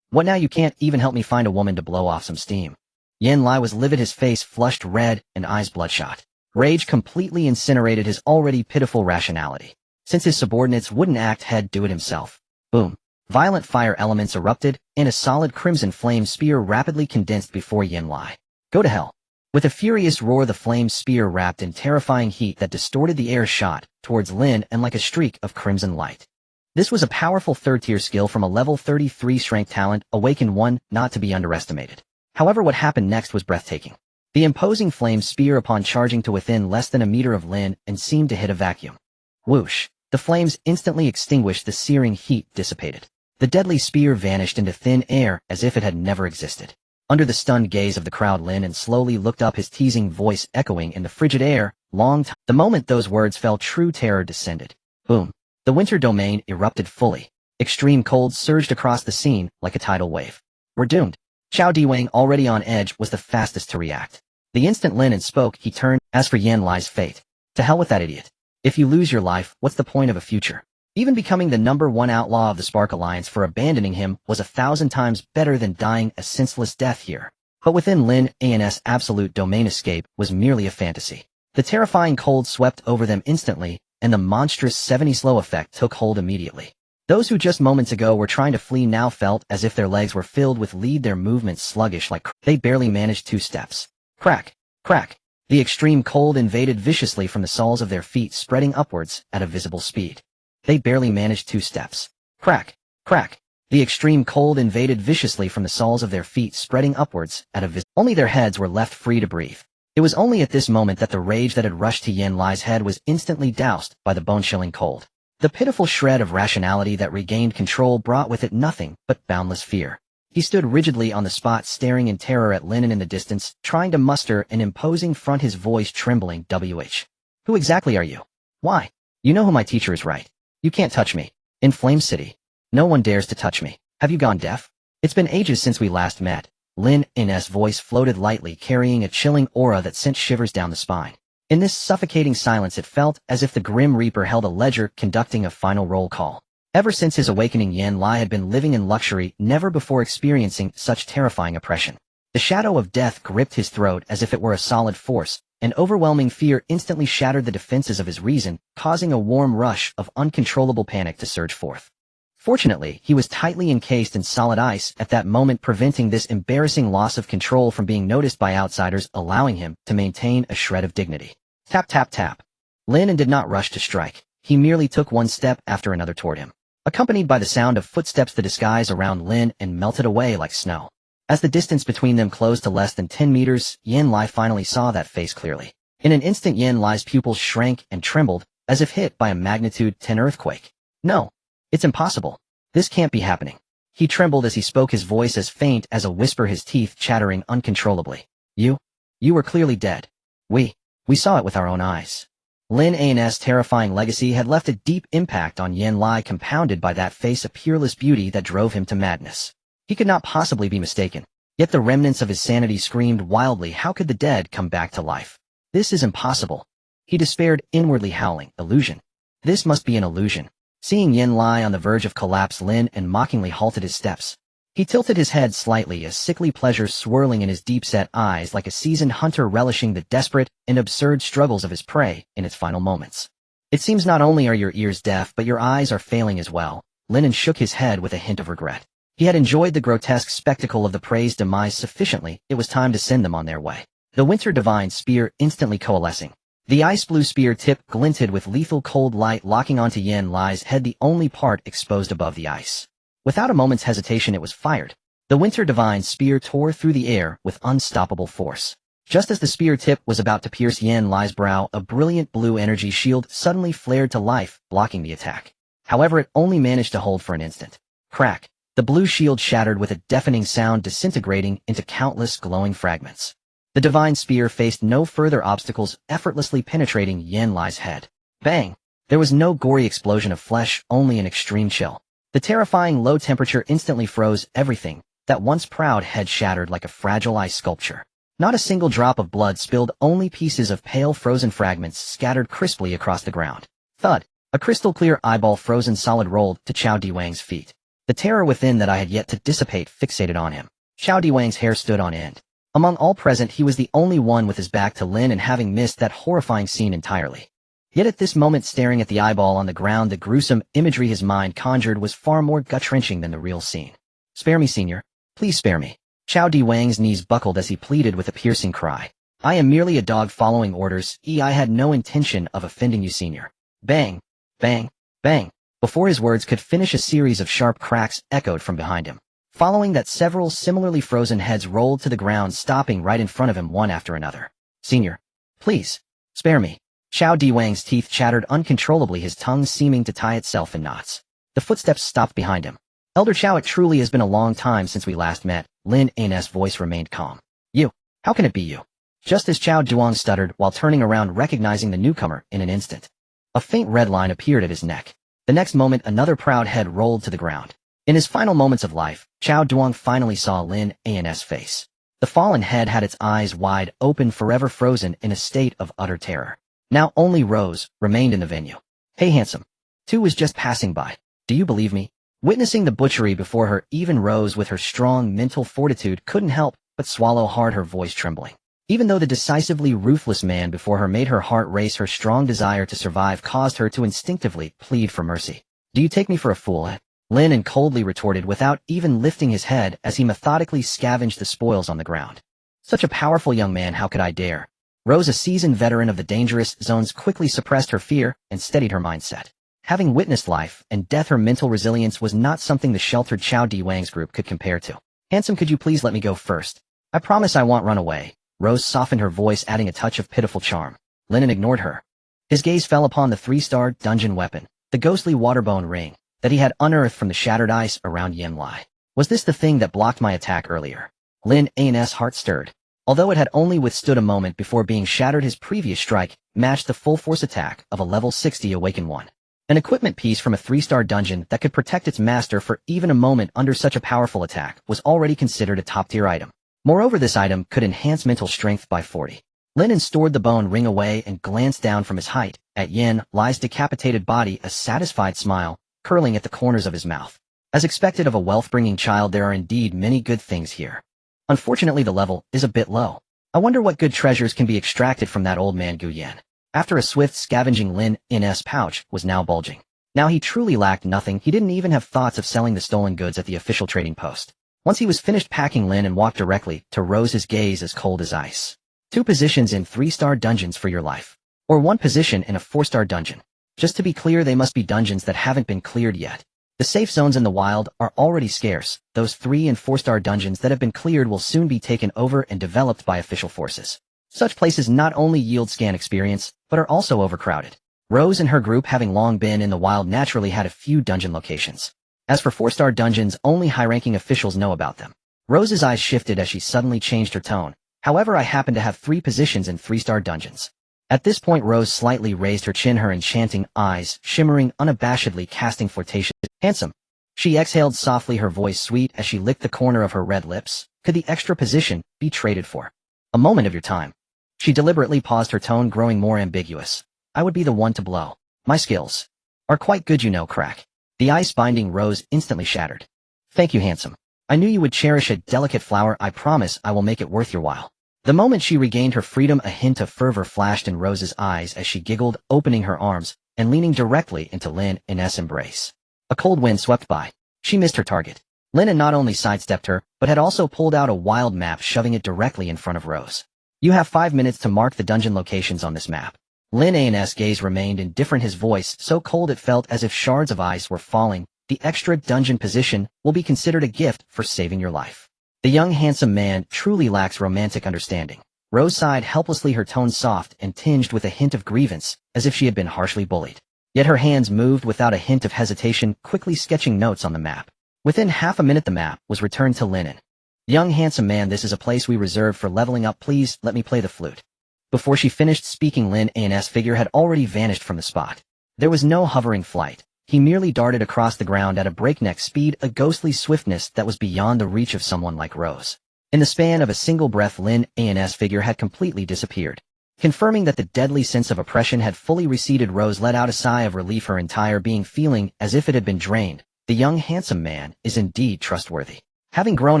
What now, you can't even help me find a woman to blow off some steam?" Yin Lai was livid, his face flushed red and eyes bloodshot. Rage completely incinerated his already pitiful rationality. Since his subordinates wouldn't act, he'd do it himself. Boom. Violent fire elements erupted, and a solid crimson flame spear rapidly condensed before Yin Lai. "Go to hell." With a furious roar, the flame spear wrapped in terrifying heat that distorted the air shot towards Lin An like a streak of crimson light. This was a powerful third-tier skill from a level 33 strength talent, Awaken 1, not to be underestimated. However, what happened next was breathtaking. The imposing flame spear, upon charging to within less than a meter of Lin An, seemed to hit a vacuum. Whoosh! The flames instantly extinguished, the searing heat dissipated. The deadly spear vanished into thin air as if it had never existed. Under the stunned gaze of the crowd, Lin An slowly looked up, his teasing voice echoing in the frigid air. The moment those words fell, true terror descended. Boom. The winter domain erupted fully. Extreme cold surged across the scene like a tidal wave. "We're doomed." Xiao Diwang, already on edge, was the fastest to react. The instant Lin An spoke, he turned. "As for Yin Lai's fate, to hell with that idiot. If you lose your life, what's the point of a future? Even becoming the #1 outlaw of the Spark Alliance for abandoning him was 1,000 times better than dying a senseless death here." But within Lin An's absolute domain, escape was merely a fantasy. The terrifying cold swept over them instantly, and the monstrous 70 slow effect took hold immediately. Those who just moments ago were trying to flee now felt as if their legs were filled with lead, their movements sluggish like they barely managed 2 steps. Crack, crack. The extreme cold invaded viciously from the soles of their feet, spreading upwards at a visible speed. They barely managed 2 steps. Crack, crack. The extreme cold invaded viciously from the soles of their feet, spreading upwards at a only their heads were left free to breathe. It was only at this moment that the rage that had rushed to Yin Lai's head was instantly doused by the bone-chilling cold. The pitiful shred of rationality that regained control brought with it nothing but boundless fear. He stood rigidly on the spot, staring in terror at Lin An in the distance, trying to muster an imposing front, his voice trembling. "WH. Who exactly are you? Why? You know who my teacher is, right? You can't touch me. In Flame City, no one dares to touch me. Have you gone deaf? It's been ages since we last met." Lin An's voice floated lightly, carrying a chilling aura that sent shivers down the spine. In this suffocating silence, it felt as if the Grim Reaper held a ledger, conducting a final roll call. Ever since his awakening, Yin Lai had been living in luxury, never before experiencing such terrifying oppression. The shadow of death gripped his throat as if it were a solid force. An overwhelming fear instantly shattered the defenses of his reason, causing a warm rush of uncontrollable panic to surge forth. Fortunately, he was tightly encased in solid ice at that moment, preventing this embarrassing loss of control from being noticed by outsiders, allowing him to maintain a shred of dignity. Tap, tap, tap. Lin An did not rush to strike. He merely took one step after another toward him. accompanied by the sound of footsteps. The disguise around Lin and melted away like snow. As the distance between them closed to less than 10 meters, Yin Lai finally saw that face clearly. In an instant, Yin Lai's pupils shrank and trembled, as if hit by a magnitude 10 earthquake. No. It's impossible. This can't be happening. He trembled as he spoke, his voice as faint as a whisper, his teeth chattering uncontrollably. You were clearly dead. We saw it with our own eyes. Lin An's terrifying legacy had left a deep impact on Yin Lai, compounded by that face of peerless beauty that drove him to madness. He could not possibly be mistaken. Yet the remnants of his sanity screamed wildly, how could the dead come back to life? This is impossible. He despaired, inwardly howling, illusion. This must be an illusion. Seeing Yin Lai on the verge of collapse, Lin An mockingly halted his steps. He tilted his head slightly, a sickly pleasure swirling in his deep-set eyes, like a seasoned hunter relishing the desperate and absurd struggles of his prey in its final moments. It seems not only are your ears deaf, but your eyes are failing as well. Lin An shook his head with a hint of regret. He had enjoyed the grotesque spectacle of the prey's demise sufficiently. It was time to send them on their way. The Winter Divine Spear instantly coalescing. The ice-blue spear tip glinted with lethal cold light, locking onto Yin Lai's head, the only part exposed above the ice. Without a moment's hesitation, it was fired. The Winter Divine Spear tore through the air with unstoppable force. Just as the spear tip was about to pierce Yin Lai's brow, a brilliant blue energy shield suddenly flared to life, blocking the attack. However, it only managed to hold for an instant. Crack! The blue shield shattered with a deafening sound, disintegrating into countless glowing fragments. The divine spear faced no further obstacles, effortlessly penetrating Yin Lai's head. Bang! There was no gory explosion of flesh, only an extreme chill. The terrifying low temperature instantly froze everything. That once proud head shattered like a fragile ice sculpture. Not a single drop of blood spilled, only pieces of pale frozen fragments scattered crisply across the ground. Thud! A crystal-clear eyeball, frozen solid, rolled to Chao Diwang's feet. The terror within that I had yet to dissipate fixated on him. Chao Diwang's hair stood on end. Among all present, he was the only one with his back to Lin, and having missed that horrifying scene entirely. Yet at this moment, staring at the eyeball on the ground, the gruesome imagery his mind conjured was far more gut-wrenching than the real scene. Spare me, Senior. Please spare me. Chao Diwang's knees buckled as he pleaded with a piercing cry. I am merely a dog following orders. I had no intention of offending you, Senior. Bang! Bang! Bang! Before his words could finish, a series of sharp cracks echoed from behind him. Following that, several similarly frozen heads rolled to the ground, stopping right in front of him one after another. Senior, please, spare me. Chao Diwang's teeth chattered uncontrollably, his tongue seeming to tie itself in knots. The footsteps stopped behind him. Elder Chao, it truly has been a long time since we last met. Lin An's voice remained calm. You? How can it be you? Just as Chao Diwang stuttered while turning around, recognizing the newcomer in an instant. A faint red line appeared at his neck. The next moment, another proud head rolled to the ground. In his final moments of life, Chao Diwang finally saw Lin An's face. The fallen head had its eyes wide open, forever frozen in a state of utter terror. Now only Rose remained in the venue. Hey, handsome. Tu was just passing by. Do you believe me? Witnessing the butchery before her, even Rose, with her strong mental fortitude, couldn't help but swallow hard, her voice trembling. Even though the decisively ruthless man before her made her heart race, her strong desire to survive caused her to instinctively plead for mercy. Do you take me for a fool? Lin An coldly retorted without even lifting his head as he methodically scavenged the spoils on the ground. Such a powerful young man, how could I dare? Rose, a seasoned veteran of the dangerous zones, quickly suppressed her fear and steadied her mindset. Having witnessed life and death, her mental resilience was not something the sheltered Chao Diwang's group could compare to. Handsome, could you please let me go first? I promise I won't run away. Rose softened her voice, adding a touch of pitiful charm. Lin An ignored her. His gaze fell upon the 3-star dungeon weapon, the ghostly waterbone ring, that he had unearthed from the shattered ice around Yin Lai. Was this the thing that blocked my attack earlier? Lin An's heart stirred. Although it had only withstood a moment before being shattered, his previous strike matched the full force attack of a level 60 awaken one. An equipment piece from a 3-star dungeon that could protect its master for even a moment under such a powerful attack was already considered a top-tier item. Moreover, this item could enhance mental strength by 40. Lin An stored the bone ring away and glanced down from his height at Yin Lai's decapitated body, a satisfied smile curling at the corners of his mouth. As expected of a wealth-bringing child, there are indeed many good things here. Unfortunately, the level is a bit low. I wonder what good treasures can be extracted from that old man Gu Yan. After a swift scavenging, Lin An's pouch was now bulging. Now he truly lacked nothing. He didn't even have thoughts of selling the stolen goods at the official trading post. Once he was finished packing, Lin An walked directly to Rose, his gaze as cold as ice. 2 positions in 3-star dungeons for your life. Or 1 position in a 4-star dungeon. Just to be clear, they must be dungeons that haven't been cleared yet. The safe zones in the wild are already scarce. Those 3- and 4-star dungeons that have been cleared will soon be taken over and developed by official forces. Such places not only yield scan experience, but are also overcrowded. Rose and her group, having long been in the wild, naturally had a few dungeon locations. As for 4-star dungeons, only high-ranking officials know about them. Rose's eyes shifted as she suddenly changed her tone. However, I happen to have 3 positions in 3-star dungeons. At this point, Rose slightly raised her chin, her enchanting eyes shimmering unabashedly, casting flirtatious. Handsome. She exhaled softly, her voice sweet as she licked the corner of her red lips. Could the extra position be traded for a moment of your time? She deliberately paused, her tone growing more ambiguous. I would be the one to blow. My skills are quite good, you know, crack. The ice binding Rose instantly shattered. Thank you, handsome. I knew you would cherish a delicate flower. I promise I will make it worth your while. The moment she regained her freedom, a hint of fervor flashed in Rose's eyes as she giggled, opening her arms and leaning directly into Lin An's embrace. A cold wind swept by. She missed her target. Lin An not only sidestepped her, but had also pulled out a wild map, shoving it directly in front of Rose. You have 5 minutes to mark the dungeon locations on this map. Lin An's gaze remained indifferent, his voice so cold it felt as if shards of ice were falling. The extra dungeon position will be considered a gift for saving your life. The young handsome man truly lacks romantic understanding. Rose sighed helplessly, her tone soft and tinged with a hint of grievance, as if she had been harshly bullied. Yet her hands moved without a hint of hesitation, quickly sketching notes on the map. Within half a minute the map was returned to Lin An. Young handsome man, this is a place we reserved for leveling up. Please let me play the flute. Before she finished speaking, Lin An's figure had already vanished from the spot. There was no hovering flight. He merely darted across the ground at a breakneck speed, a ghostly swiftness that was beyond the reach of someone like Rose. In the span of a single breath, Lin An's figure had completely disappeared. Confirming that the deadly sense of oppression had fully receded, Rose let out a sigh of relief, her entire being feeling as if it had been drained. The young handsome man is indeed trustworthy. Having grown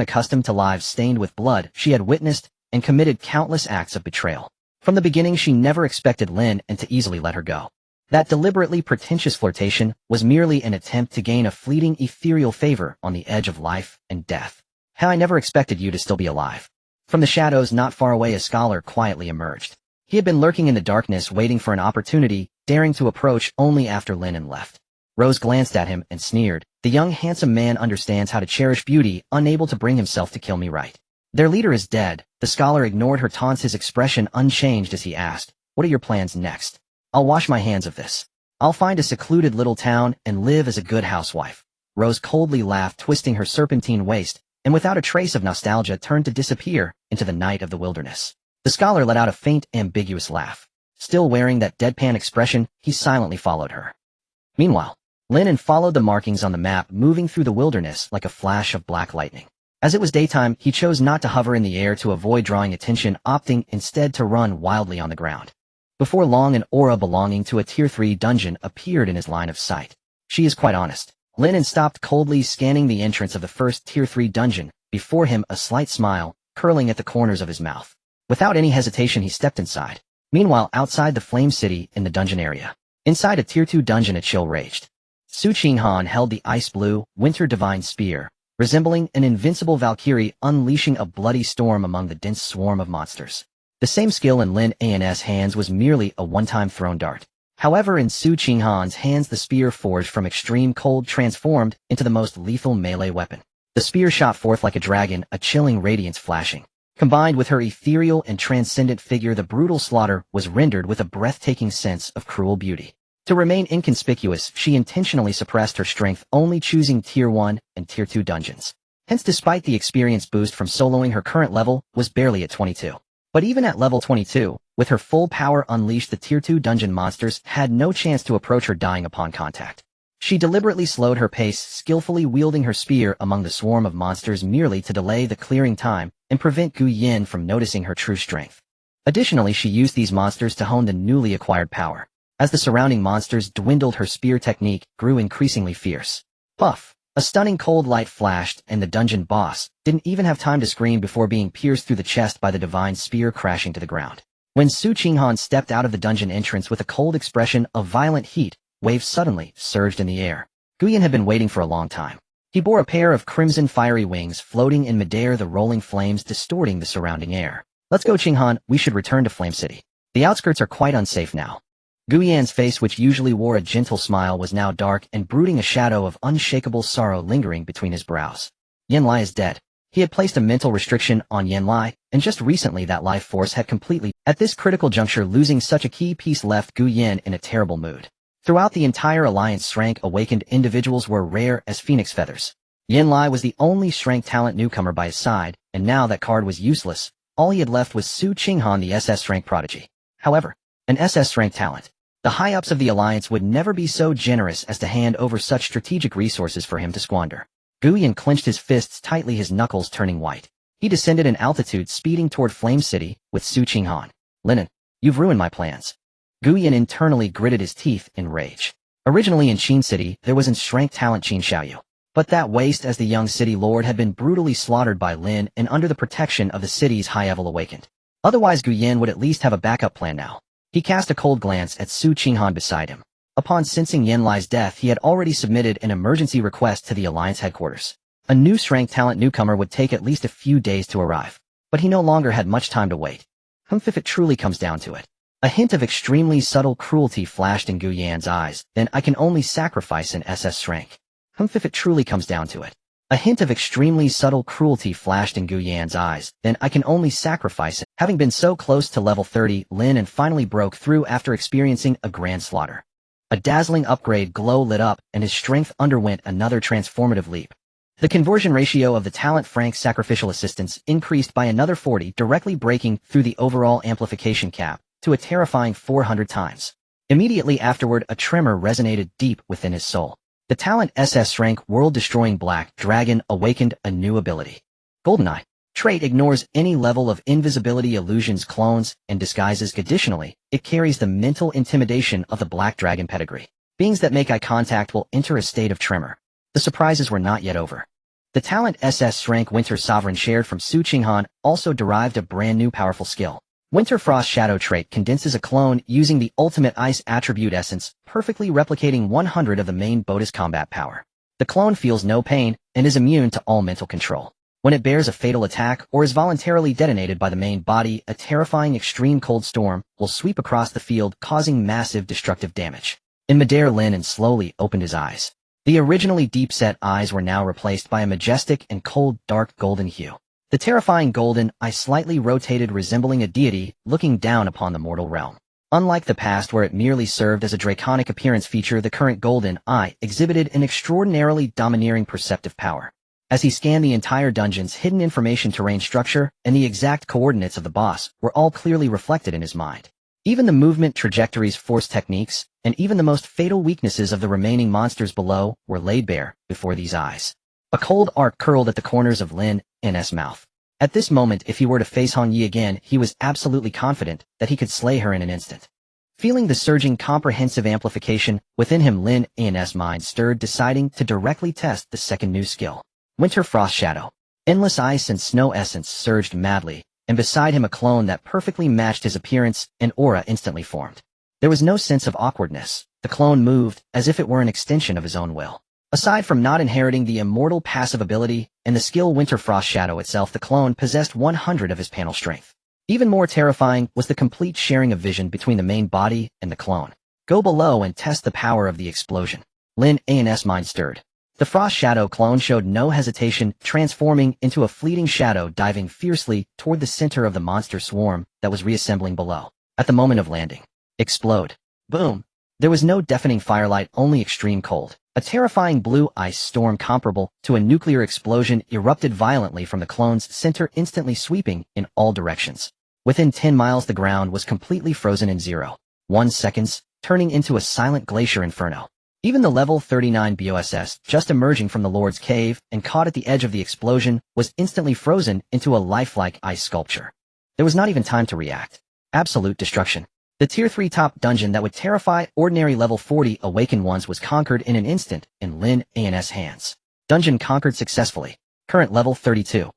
accustomed to lives stained with blood, she had witnessed and committed countless acts of betrayal. From the beginning, she never expected Lin An to easily let her go. That deliberately pretentious flirtation was merely an attempt to gain a fleeting ethereal favor on the edge of life and death. How I never expected you to still be alive. From the shadows not far away, a scholar quietly emerged. He had been lurking in the darkness, waiting for an opportunity, daring to approach only after Lin An left. Rose glanced at him and sneered. The young handsome man understands how to cherish beauty, unable to bring himself to kill me, right? Their leader is dead. The scholar ignored her taunts, his expression unchanged as he asked, what are your plans next? I'll wash my hands of this. I'll find a secluded little town and live as a good housewife. Rose coldly laughed, twisting her serpentine waist, and without a trace of nostalgia turned to disappear into the night of the wilderness. The scholar let out a faint, ambiguous laugh. Still wearing that deadpan expression, he silently followed her. Meanwhile, Lin An followed the markings on the map, moving through the wilderness like a flash of black lightning. As it was daytime, he chose not to hover in the air to avoid drawing attention, opting instead to run wildly on the ground. Before long, an aura belonging to a Tier 3 dungeon appeared in his line of sight. She is quite honest. Lin An stopped, coldly scanning the entrance of the first Tier 3 dungeon. Before him, a slight smile curling at the corners of his mouth. Without any hesitation, he stepped inside. Meanwhile, outside the Flame City in the dungeon area, inside a Tier 2 dungeon, a chill raged. Su Qinghan held the ice-blue, winter divine spear, resembling an invincible Valkyrie unleashing a bloody storm among the dense swarm of monsters. The same skill in Lin An's hands was merely a one-time thrown dart. However, in Su Qinghan's hands, the spear forged from extreme cold transformed into the most lethal melee weapon. The spear shot forth like a dragon, a chilling radiance flashing. Combined with her ethereal and transcendent figure, the brutal slaughter was rendered with a breathtaking sense of cruel beauty. To remain inconspicuous, she intentionally suppressed her strength, only choosing Tier 1 and Tier 2 dungeons. Hence, despite the experience boost from soloing, her current level was barely at 22. But even at level 22, with her full power unleashed, the Tier 2 dungeon monsters had no chance to approach her, dying upon contact. She deliberately slowed her pace, skillfully wielding her spear among the swarm of monsters merely to delay the clearing time and prevent Gu Yin from noticing her true strength. Additionally, she used these monsters to hone the newly acquired power. As the surrounding monsters dwindled, her spear technique grew increasingly fierce. Puff! A stunning cold light flashed, and the dungeon boss didn't even have time to scream before being pierced through the chest by the divine spear, crashing to the ground. When Su Qinghan stepped out of the dungeon entrance with a cold expression of violent heat, waves suddenly surged in the air. Guyan had been waiting for a long time. He bore a pair of crimson fiery wings floating in midair, the rolling flames distorting the surrounding air. Let's go, Qinghan, we should return to Flame City. The outskirts are quite unsafe now. Gu Yan's face, which usually wore a gentle smile, was now dark and brooding, a shadow of unshakable sorrow lingering between his brows. Yanlai is dead. He had placed a mental restriction on Yanlai, and just recently that life force had completely. At this critical juncture, losing such a key piece left Gu Yan in a terrible mood. Throughout the entire alliance, rank awakened individuals were rare as phoenix feathers. Yanlai was the only strength talent newcomer by his side, and now that card was useless. All he had left was Su Qinghan, the SS rank prodigy. However, an SS rank talent. The high-ups of the alliance would never be so generous as to hand over such strategic resources for him to squander. Gu Yan clenched his fists tightly, his knuckles turning white. He descended in altitude, speeding toward Flame City with Su Qinghan. Lin An, you've ruined my plans. Gu Yan internally gritted his teeth in rage. Originally in Qin City, there was in strength talent Qin Xiaoyu. But that waste as the young city lord had been brutally slaughtered by Lin and under the protection of the city's high-level awakened. Otherwise Gu Yan would at least have a backup plan now. He cast a cold glance at Su Qinghan beside him. Upon sensing Yanlai's death, he had already submitted an emergency request to the Alliance headquarters. A new strength talent newcomer would take at least a few days to arrive. But he no longer had much time to wait. If it truly comes down to it. A hint of extremely subtle cruelty flashed in Gu Yan's eyes. Then I can only sacrifice an SS rank. If it truly comes down to it. A hint of extremely subtle cruelty flashed in Gu Yan's eyes. Then I can only sacrifice it. Having been so close to level 30, Lin An finally broke through after experiencing a grand slaughter. A dazzling upgrade glow lit up, and his strength underwent another transformative leap. The conversion ratio of the talent Frank's sacrificial assistance increased by another 40, directly breaking through the overall amplification cap to a terrifying 400 times. Immediately afterward, a tremor resonated deep within his soul. The talent SS rank world-destroying Black Dragon awakened a new ability. Goldeneye. Trait ignores any level of invisibility, illusions, clones, and disguises. Additionally, it carries the mental intimidation of the Black Dragon pedigree. Beings that make eye contact will enter a state of tremor. The surprises were not yet over. The talent SS rank Winter Sovereign shared from Su Qinghan also derived a brand new powerful skill. Winter Frost Shadow trait condenses a clone using the ultimate ice attribute essence, perfectly replicating 100 of the main Botus combat power. The clone feels no pain and is immune to all mental control. When it bears a fatal attack or is voluntarily detonated by the main body, a terrifying extreme cold storm will sweep across the field, causing massive destructive damage. In midair, Lin An slowly opened his eyes. The originally deep-set eyes were now replaced by a majestic and cold, dark golden hue. The terrifying golden eye slightly rotated, resembling a deity looking down upon the mortal realm. Unlike the past, where it merely served as a draconic appearance feature, the current golden eye exhibited an extraordinarily domineering perceptive power. As he scanned the entire dungeon's hidden information, terrain structure, and the exact coordinates of the boss were all clearly reflected in his mind. Even the movement trajectories, force techniques, and even the most fatal weaknesses of the remaining monsters below were laid bare before these eyes. A cold arc curled at the corners of Lin An's mouth. At this moment, if he were to face Han Yi again, he was absolutely confident that he could slay her in an instant. Feeling the surging comprehensive amplification within him, Lin An's mind stirred, deciding to directly test the second new skill. Winter Frost Shadow. Endless ice and snow essence surged madly, and beside him a clone that perfectly matched his appearance and aura instantly formed. There was no sense of awkwardness. The clone moved as if it were an extension of his own will. Aside from not inheriting the immortal passive ability and the skill Winter Frost Shadow itself, the clone possessed 100 of his panel strength. Even more terrifying was the complete sharing of vision between the main body and the clone. Go below and test the power of the explosion. Lin An's mind stirred. The Frost Shadow clone showed no hesitation, transforming into a fleeting shadow, diving fiercely toward the center of the monster swarm that was reassembling below. At the moment of landing, explode. Boom. There was no deafening firelight, only extreme cold. A terrifying blue ice storm comparable to a nuclear explosion erupted violently from the clone's center, instantly sweeping in all directions. Within 10 miles, the ground was completely frozen in 0.1 seconds, turning into a silent glacier inferno. Even the level 39 BOSS, just emerging from the Lord's Cave and caught at the edge of the explosion, was instantly frozen into a lifelike ice sculpture. There was not even time to react. Absolute destruction. The Tier 3 top dungeon that would terrify ordinary level 40 awakened ones was conquered in an instant in Lin An's hands. Dungeon conquered successfully. Current level 32.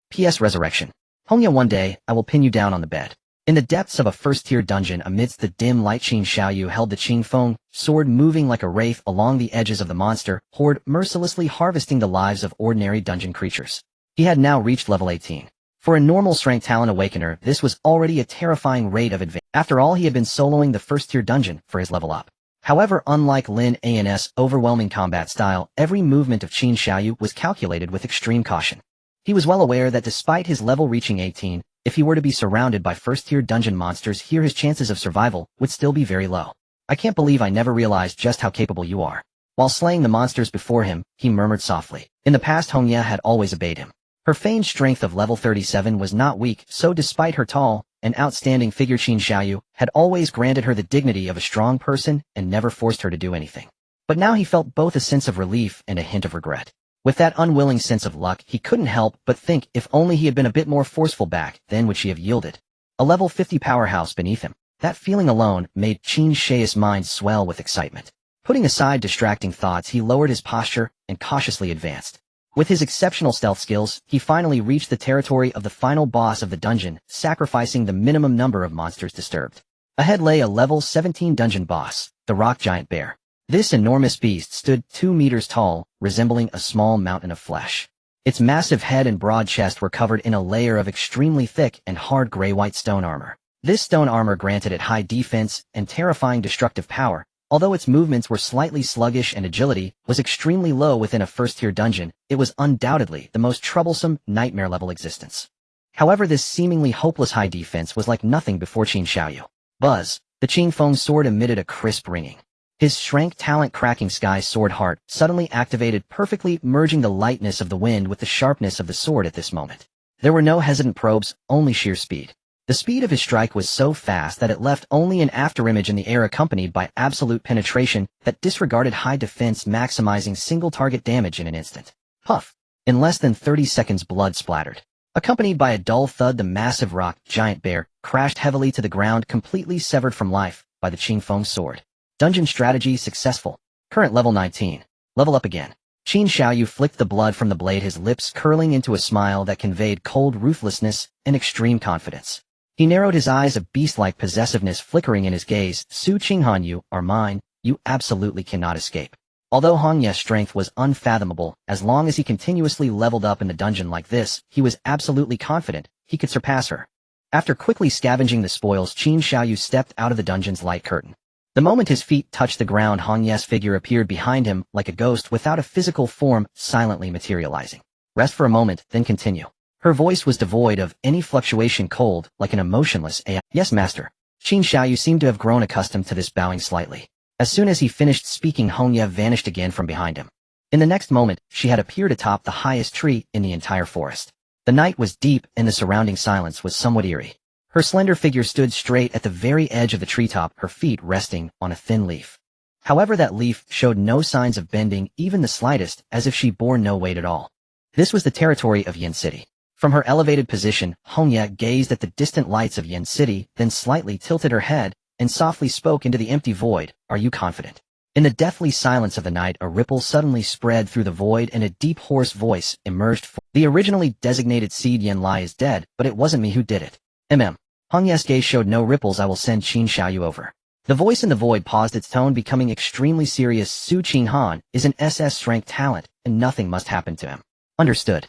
PS Resurrection. Hongya, one day, I will pin you down on the bed. In the depths of a first-tier dungeon amidst the dim light, Qin Xiaoyu held the Qingfeng sword, moving like a wraith along the edges of the monster horde, mercilessly harvesting the lives of ordinary dungeon creatures. He had now reached level 18. For a normal strength talent awakener, this was already a terrifying rate of advance. After all, he had been soloing the first-tier dungeon for his level up. However, unlike Lin An's overwhelming combat style, every movement of Qin Xiaoyu was calculated with extreme caution. He was well aware that despite his level reaching 18, if he were to be surrounded by first-tier dungeon monsters here, his chances of survival would still be very low. I can't believe I never realized just how capable you are. While slaying the monsters before him, he murmured softly. In the past, Hongya had always obeyed him. Her feigned strength of level 37 was not weak, so despite her tall and outstanding figure, Qin Xiaoyu had always granted her the dignity of a strong person and never forced her to do anything. But now he felt both a sense of relief and a hint of regret. With that unwilling sense of luck, he couldn't help but think if only he had been a bit more forceful back, then would she have yielded. A level 50 powerhouse beneath him. That feeling alone made Qin Xiaoyu's mind swell with excitement. Putting aside distracting thoughts, he lowered his posture and cautiously advanced. With his exceptional stealth skills, he finally reached the territory of the final boss of the dungeon, sacrificing the minimum number of monsters disturbed. Ahead lay a level 17 dungeon boss, the rock giant bear. This enormous beast stood 2 meters tall, resembling a small mountain of flesh. Its massive head and broad chest were covered in a layer of extremely thick and hard gray-white stone armor. This stone armor granted it high defense and terrifying destructive power. Although its movements were slightly sluggish and agility was extremely low within a first-tier dungeon, it was undoubtedly the most troublesome nightmare-level existence. However, this seemingly hopeless high defense was like nothing before Qin Xiaoyu. Buzz! The Qin Feng sword emitted a crisp ringing. His Shrank talent cracking sky sword heart suddenly activated perfectly, merging the lightness of the wind with the sharpness of the sword at this moment. There were no hesitant probes, only sheer speed. The speed of his strike was so fast that it left only an afterimage in the air accompanied by absolute penetration that disregarded high defense, maximizing single target damage in an instant. Puff! In less than 30 seconds, blood splattered. Accompanied by a dull thud, the massive rock giant bear crashed heavily to the ground, completely severed from life by the Qin Feng sword. Dungeon strategy successful. Current level 19. Level up again. Qin Xiaoyu flicked the blood from the blade, his lips curling into a smile that conveyed cold ruthlessness and extreme confidence. He narrowed his eyes, a beast-like possessiveness flickering in his gaze. Su Qinghan, you are mine, you absolutely cannot escape. Although Hongya's strength was unfathomable, as long as he continuously leveled up in the dungeon like this, he was absolutely confident he could surpass her. After quickly scavenging the spoils, Qin Xiaoyu stepped out of the dungeon's light curtain. The moment his feet touched the ground, Hongya's figure appeared behind him like a ghost without a physical form, silently materializing. Rest for a moment, then continue. Her voice was devoid of any fluctuation, cold, like an emotionless AI. Yes, master. Qin Xiaoyu seemed to have grown accustomed to this, bowing slightly. As soon as he finished speaking, Hongya vanished again from behind him. In the next moment, she had appeared atop the highest tree in the entire forest. The night was deep and the surrounding silence was somewhat eerie. Her slender figure stood straight at the very edge of the treetop, her feet resting on a thin leaf. However, that leaf showed no signs of bending, even the slightest, as if she bore no weight at all. This was the territory of Yin City. From her elevated position, Hongya gazed at the distant lights of Yin City, then slightly tilted her head and softly spoke into the empty void. Are you confident? In the deathly silence of the night, a ripple suddenly spread through the void and a deep, hoarse voice emerged. The originally designated seed Yin Lai is dead, but it wasn't me who did it. Hongya's gaze showed no ripples. I will send Qin Xiaoyu over. The voice in the void paused, its tone becoming extremely serious. Su Qinghan is an SS Rank talent, and nothing must happen to him. Understood.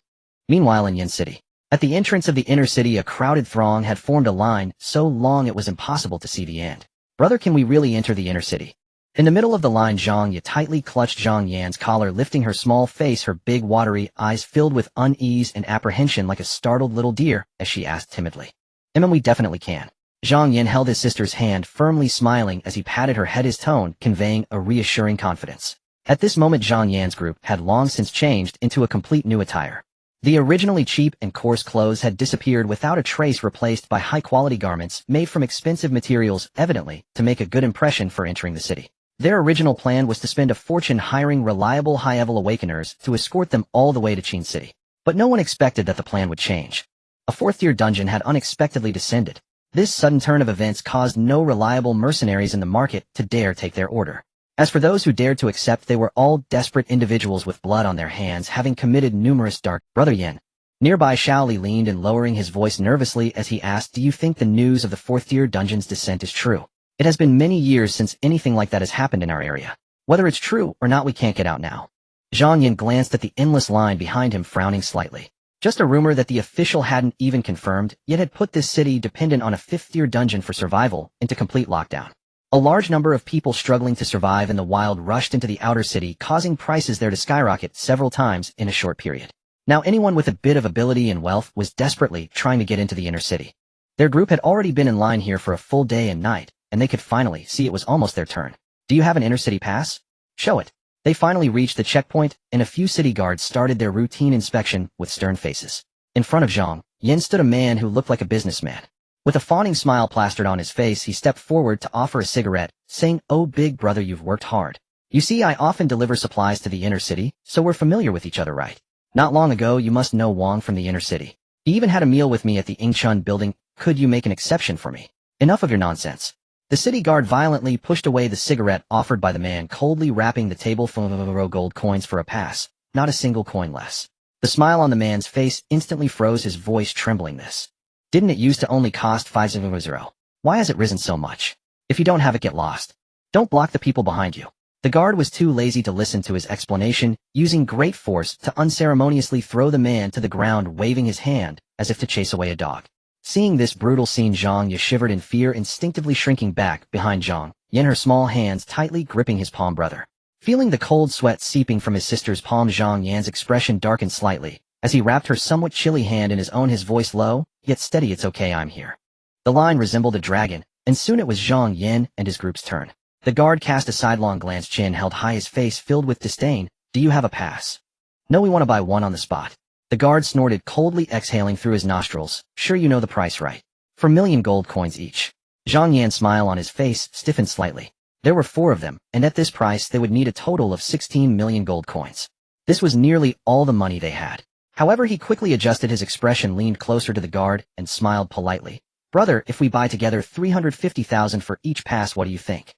Meanwhile, in Yin City, at the entrance of the inner city, a crowded throng had formed a line so long it was impossible to see the end. Brother, can we really enter the inner city? In the middle of the line, Zhang Yi tightly clutched Zhang Yan's collar, lifting her small face, her big watery eyes filled with unease and apprehension like a startled little deer, as she asked timidly. We definitely can. Zhang Yan held his sister's hand, firmly smiling as he patted her head, his tone conveying a reassuring confidence. At this moment, Zhang Yan's group had long since changed into a complete new attire. The originally cheap and coarse clothes had disappeared without a trace, replaced by high-quality garments made from expensive materials, evidently to make a good impression for entering the city. Their original plan was to spend a fortune hiring reliable high-level awakeners to escort them all the way to Qin City. But no one expected that the plan would change. A fourth-tier dungeon had unexpectedly descended. This sudden turn of events caused no reliable mercenaries in the market to dare take their order. As for those who dared to accept, they were all desperate individuals with blood on their hands, having committed numerous dark. Brother Yin. Nearby, Shaoli leaned in, lowering his voice nervously as he asked, do you think the news of the fourth-tier dungeon's descent is true? It has been many years since anything like that has happened in our area. Whether it's true or not, we can't get out now. Zhang Yin glanced at the endless line behind him, frowning slightly. Just a rumor that the official hadn't even confirmed, yet had put this city dependent on a 5th-tier dungeon for survival into complete lockdown. A large number of people struggling to survive in the wild rushed into the outer city, causing prices there to skyrocket several times in a short period. Now anyone with a bit of ability and wealth was desperately trying to get into the inner city. Their group had already been in line here for a full day and night, and they could finally see it was almost their turn. Do you have an inner city pass? Show it. They finally reached the checkpoint, and a few city guards started their routine inspection with stern faces. In front of Zhang Yan stood a man who looked like a businessman. With a fawning smile plastered on his face, he stepped forward to offer a cigarette, saying, "Oh, big brother, you've worked hard. You see, I often deliver supplies to the inner city, so we're familiar with each other, right? Not long ago, you must know Wang from the inner city. He even had a meal with me at the Ingchun building. Could you make an exception for me? Enough of your nonsense." The city guard violently pushed away the cigarette offered by the man, coldly rapping the table full of gold coins for a pass, not a single coin less. The smile on the man's face instantly froze, his voice trembling. This. Didn't it used to only cost 500? Why has it risen so much? If you don't have it, get lost. Don't block the people behind you. The guard was too lazy to listen to his explanation, using great force to unceremoniously throw the man to the ground, waving his hand as if to chase away a dog. Seeing this brutal scene, Zhang Yan shivered in fear, instinctively shrinking back behind Zhang Yan, her small hands tightly gripping his palm. Brother. Feeling the cold sweat seeping from his sister's palm, Zhang Yan's expression darkened slightly as he wrapped her somewhat chilly hand in his own, his voice low, yet steady. "It's okay, I'm here." The line resembled a dragon, and soon it was Zhang Yan and his group's turn. The guard cast a sidelong glance, chin held high, his face filled with disdain. "Do you have a pass?" "No, we want to buy one on the spot." The guard snorted, coldly exhaling through his nostrils. "Sure, you know the price, right? For 1,000,000 gold coins each." Zhang Yan's smile on his face stiffened slightly. There were 4 of them, and at this price they would need a total of 16 million gold coins. This was nearly all the money they had. However, he quickly adjusted his expression, leaned closer to the guard, and smiled politely. "Brother, if we buy together 350,000 for each pass, what do you think?"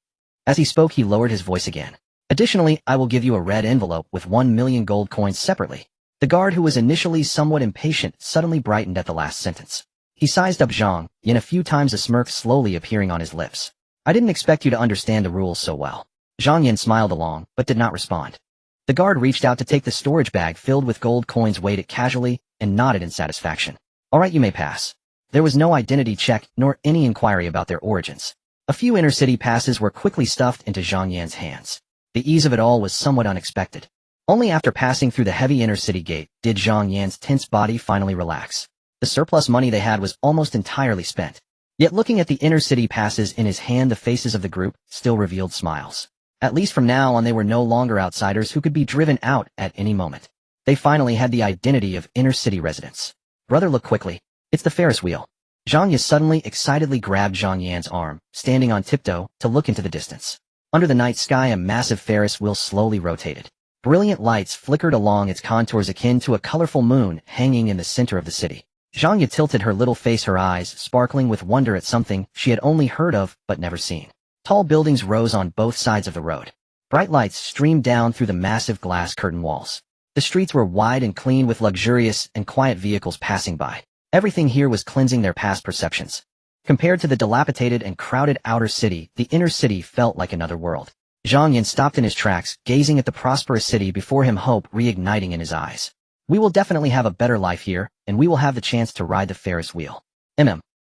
As he spoke, he lowered his voice again. "Additionally, I will give you a red envelope with 1,000,000 gold coins separately." The guard, who was initially somewhat impatient, suddenly brightened at the last sentence. He sized up Zhang Yan a few times, a smirk slowly appearing on his lips. "I didn't expect you to understand the rules so well." Zhang Yan smiled along, but did not respond. The guard reached out to take the storage bag filled with gold coins, weighed it casually, and nodded in satisfaction. "All right, you may pass." There was no identity check, nor any inquiry about their origins. A few inner-city passes were quickly stuffed into Zhang Yan's hands. The ease of it all was somewhat unexpected. Only after passing through the heavy inner-city gate did Zhang Yan's tense body finally relax. The surplus money they had was almost entirely spent. Yet looking at the inner-city passes in his hand, the faces of the group still revealed smiles. At least from now on, they were no longer outsiders who could be driven out at any moment. They finally had the identity of inner-city residents. "Brother, look quickly. It's the Ferris wheel." Zhang Yan suddenly excitedly grabbed Zhang Yan's arm, standing on tiptoe to look into the distance. Under the night sky, a massive Ferris wheel slowly rotated. Brilliant lights flickered along its contours, akin to a colorful moon hanging in the center of the city. Zhang Yan tilted her little face, her eyes sparkling with wonder at something she had only heard of but never seen. Tall buildings rose on both sides of the road. Bright lights streamed down through the massive glass curtain walls. The streets were wide and clean, with luxurious and quiet vehicles passing by. Everything here was cleansing their past perceptions. Compared to the dilapidated and crowded outer city, the inner city felt like another world. Zhang Yan stopped in his tracks, gazing at the prosperous city before him, hope reigniting in his eyes. "We will definitely have a better life here, and we will have the chance to ride the Ferris wheel."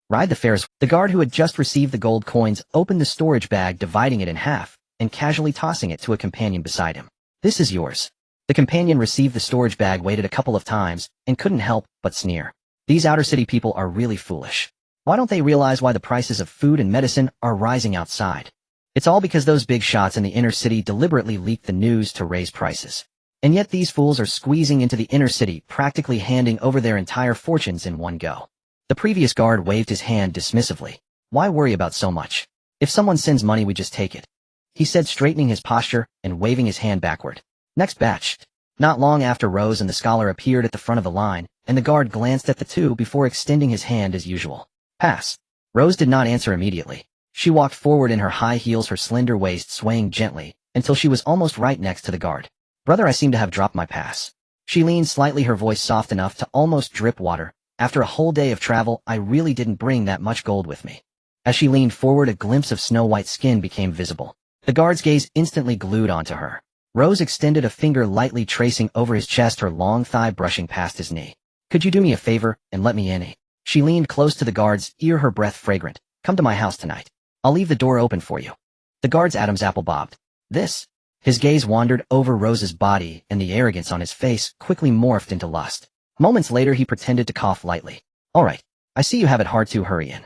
Ride the Ferris. The guard, who had just received the gold coins, opened the storage bag, dividing it in half, and casually tossing it to a companion beside him. "This is yours." The companion received the storage bag, waited a couple of times, and couldn't help but sneer. These outer city people are really foolish. Why don't they realize why the prices of food and medicine are rising outside? It's all because those big shots in the inner city deliberately leaked the news to raise prices. And yet these fools are squeezing into the inner city, practically handing over their entire fortunes in one go. The previous guard waved his hand dismissively. "Why worry about so much? If someone sends money, we just take it," he said, straightening his posture and waving his hand backward. "Next batch." Not long after, Rose and the scholar appeared at the front of the line, and the guard glanced at the two before extending his hand as usual. "Pass." Rose did not answer immediately. She walked forward in her high heels, her slender waist swaying gently, until she was almost right next to the guard. "Brother, I seem to have dropped my pass." She leaned slightly, her voice soft enough to almost drip water. "After a whole day of travel, I really didn't bring that much gold with me." As she leaned forward, a glimpse of snow-white skin became visible. The guard's gaze instantly glued onto her. Rose extended a finger, lightly tracing over his chest, her long thigh brushing past his knee. Could you do me a favor and let me in? She leaned close to the guard's ear, her breath fragrant. Come to my house tonight. I'll leave the door open for you. The guard's Adam's apple bobbed. This? His gaze wandered over Rose's body, and the arrogance on his face quickly morphed into lust. Moments later he pretended to cough lightly. All right. I see you have it hard to hurry in.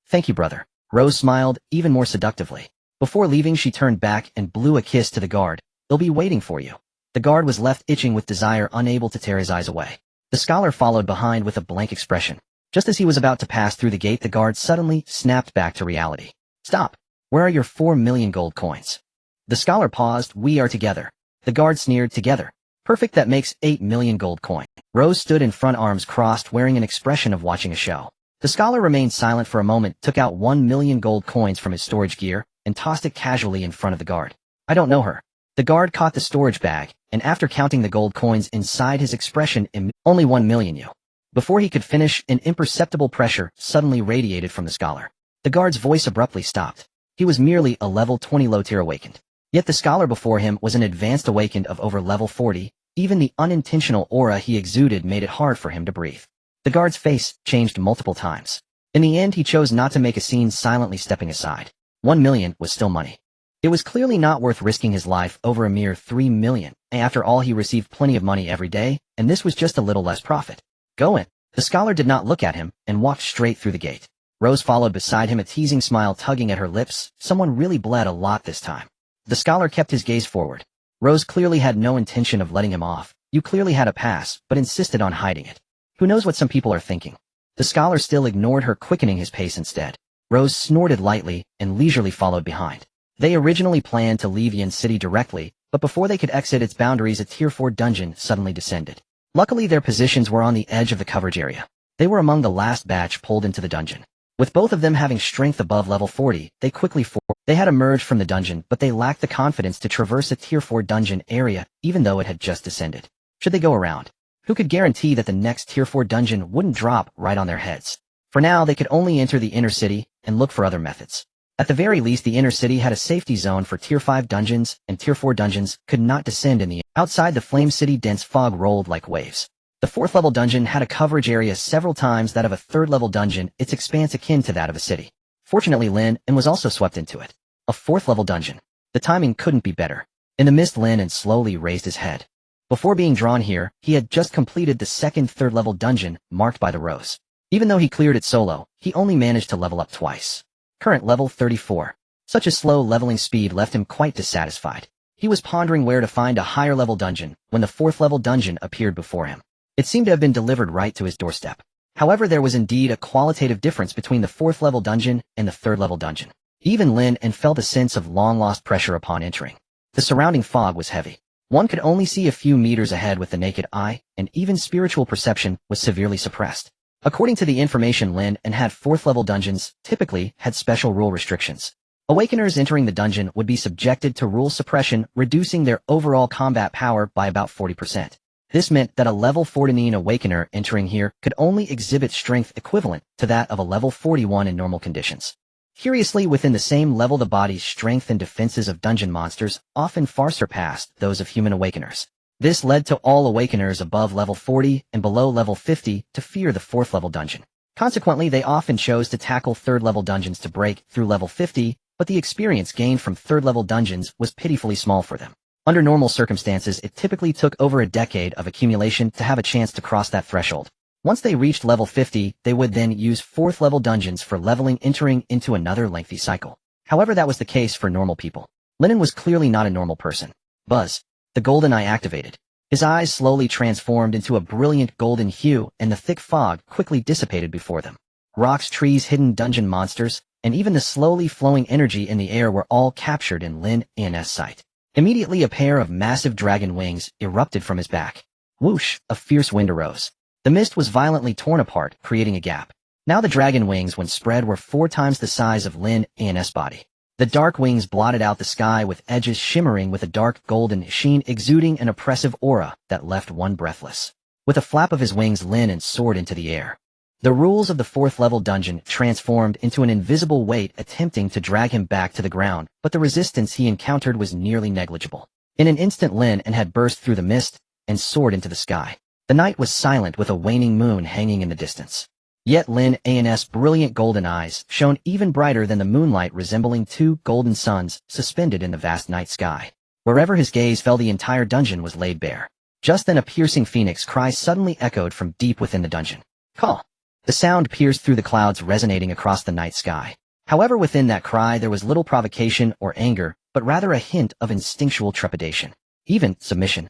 Thank you, brother. Rose smiled, even more seductively. Before leaving she turned back and blew a kiss to the guard. They'll be waiting for you. The guard was left itching with desire, unable to tear his eyes away. The scholar followed behind with a blank expression. Just as he was about to pass through the gate, the guard suddenly snapped back to reality. Stop! Where are your 4 million gold coins? The scholar paused. We are together. The guard sneered. Together. Perfect, that makes 8 million gold coin. Rose stood in front, arms crossed, wearing an expression of watching a show. The scholar remained silent for a moment, took out 1 million gold coins from his storage gear, and tossed it casually in front of the guard. I don't know her. The guard caught the storage bag, and after counting the gold coins inside, his expression only 1 million you. Before he could finish, an imperceptible pressure suddenly radiated from the scholar. The guard's voice abruptly stopped. He was merely a level 20 low-tier awakened. Yet the scholar before him was an advanced awakened of over level 40. Even the unintentional aura he exuded made it hard for him to breathe. The guard's face changed multiple times. In the end, he chose not to make a scene, silently stepping aside. 1 million was still money. It was clearly not worth risking his life over a mere 3 million. After all, he received plenty of money every day, and this was just a little less profit. Go in. The scholar did not look at him and walked straight through the gate. Rose followed beside him, a teasing smile tugging at her lips. Someone really bled a lot this time. The scholar kept his gaze forward. Rose clearly had no intention of letting him off. You clearly had a pass, but insisted on hiding it. Who knows what some people are thinking? The scholar still ignored her, quickening his pace instead. Rose snorted lightly and leisurely followed behind. They originally planned to leave Yin City directly, but before they could exit its boundaries, a Tier 4 dungeon suddenly descended. Luckily, their positions were on the edge of the coverage area. They were among the last batch pulled into the dungeon. With both of them having strength above level 40, they had emerged from the dungeon, but they lacked the confidence to traverse a Tier 4 dungeon area, even though it had just descended. Should they go around? Who could guarantee that the next Tier 4 dungeon wouldn't drop right on their heads? For now, they could only enter the inner city and look for other methods. At the very least, the inner city had a safety zone for Tier 5 dungeons, and Tier 4 dungeons could not descend in the air. Outside the Flame City, dense fog rolled like waves. The 4th level dungeon had a coverage area several times that of a 3rd level dungeon, its expanse akin to that of a city. Fortunately, Lin An was also swept into it. A 4th level dungeon. The timing couldn't be better. In the mist, Lin An slowly raised his head. Before being drawn here, he had just completed the second 3rd level dungeon, marked by the rose. Even though he cleared it solo, he only managed to level up twice. Current level 34. Such a slow leveling speed left him quite dissatisfied. He was pondering where to find a higher level dungeon when the 4th level dungeon appeared before him. It seemed to have been delivered right to his doorstep. However, there was indeed a qualitative difference between the 4th level dungeon and the 3rd level dungeon. Even Lin An felt a sense of long-lost pressure upon entering. The surrounding fog was heavy. One could only see a few meters ahead with the naked eye, and even spiritual perception was severely suppressed. According to the information Lin An had, 4th level dungeons typically had special rule restrictions. Awakeners entering the dungeon would be subjected to rule suppression, reducing their overall combat power by about 40%. This meant that a level 49 awakener entering here could only exhibit strength equivalent to that of a level 41 in normal conditions. Curiously, within the same level, the body's strength and defenses of dungeon monsters often far surpassed those of human awakeners. This led to all awakeners above level 40 and below level 50 to fear the 4th level dungeon. Consequently, they often chose to tackle 3rd level dungeons to break through level 50, but the experience gained from 3rd level dungeons was pitifully small for them. Under normal circumstances, it typically took over a decade of accumulation to have a chance to cross that threshold. Once they reached level 50, they would then use 4th level dungeons for leveling, entering into another lengthy cycle. However, that was the case for normal people. Lin An was clearly not a normal person. Buzz. The golden eye activated. His eyes slowly transformed into a brilliant golden hue, and the thick fog quickly dissipated before them. Rocks, trees, hidden dungeon monsters, and even the slowly flowing energy in the air were all captured in Lin An's sight. Immediately, a pair of massive dragon wings erupted from his back. Whoosh! A fierce wind arose. The mist was violently torn apart, creating a gap. Now the dragon wings, when spread, were 4 times the size of Lin An's body. The dark wings blotted out the sky, with edges shimmering with a dark golden sheen, exuding an oppressive aura that left one breathless. With a flap of his wings, Lin An soared into the air. The rules of the 4th level dungeon transformed into an invisible weight, attempting to drag him back to the ground, but the resistance he encountered was nearly negligible. In an instant, Lin An had burst through the mist and soared into the sky. The night was silent with a waning moon hanging in the distance. Yet Lin An's brilliant golden eyes shone even brighter than the moonlight, resembling two golden suns suspended in the vast night sky. Wherever his gaze fell, the entire dungeon was laid bare. Just then a piercing phoenix cry suddenly echoed from deep within the dungeon. Call! The sound pierced through the clouds, resonating across the night sky. However, within that cry there was little provocation or anger, but rather a hint of instinctual trepidation. Even submission.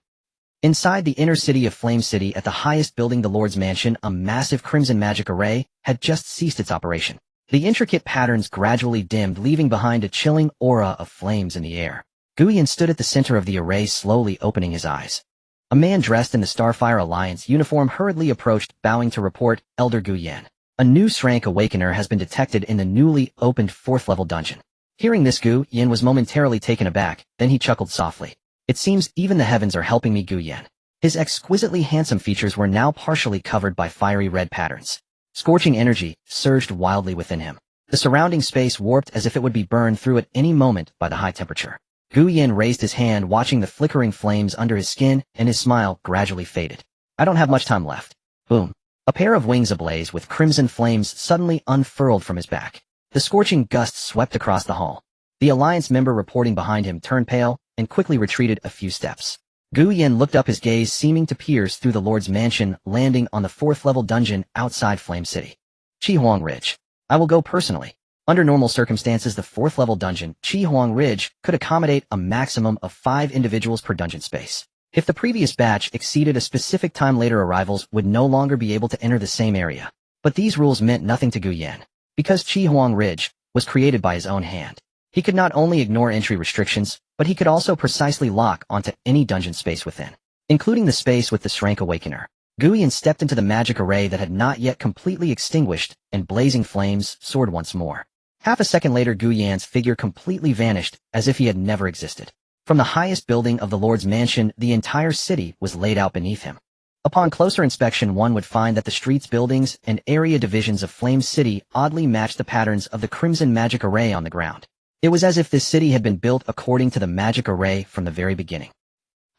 Inside the inner city of Flame City, at the highest building, the Lord's Mansion, a massive crimson magic array had just ceased its operation. The intricate patterns gradually dimmed, leaving behind a chilling aura of flames in the air. Guyan stood at the center of the array, slowly opening his eyes. A man dressed in the Starfire Alliance uniform hurriedly approached, bowing to report, Elder Guyan. A new rank awakener has been detected in the newly opened 4th level dungeon. Hearing this, Gu Yan was momentarily taken aback, then he chuckled softly. It seems even the heavens are helping me, Gu Yan. His exquisitely handsome features were now partially covered by fiery red patterns. Scorching energy surged wildly within him. The surrounding space warped as if it would be burned through at any moment by the high temperature. Gu Yan raised his hand, watching the flickering flames under his skin, and his smile gradually faded. I don't have much time left. Boom. A pair of wings ablaze with crimson flames suddenly unfurled from his back. The scorching gust swept across the hall. The Alliance member reporting behind him turned pale and quickly retreated a few steps. Gu Yan looked up, his gaze seeming to pierce through the Lord's Mansion, landing on the 4th level dungeon outside Flame City. Chihuang Ridge. I will go personally. Under normal circumstances, the 4th level dungeon, Chihuang Ridge, could accommodate a maximum of 5 individuals per dungeon space. If the previous batch exceeded a specific time, later arrivals would no longer be able to enter the same area. But these rules meant nothing to Gu Yan, because Chihuang Ridge was created by his own hand. He could not only ignore entry restrictions, but he could also precisely lock onto any dungeon space within, including the space with the Rank Awakener. Gu Yan stepped into the magic array that had not yet completely extinguished, and blazing flames soared once more. Half a second later, Gu Yan's figure completely vanished, as if he had never existed. From the highest building of the Lord's Mansion, the entire city was laid out beneath him. Upon closer inspection, one would find that the streets, buildings, and area divisions of Flame City oddly matched the patterns of the crimson magic array on the ground. It was as if this city had been built according to the magic array from the very beginning.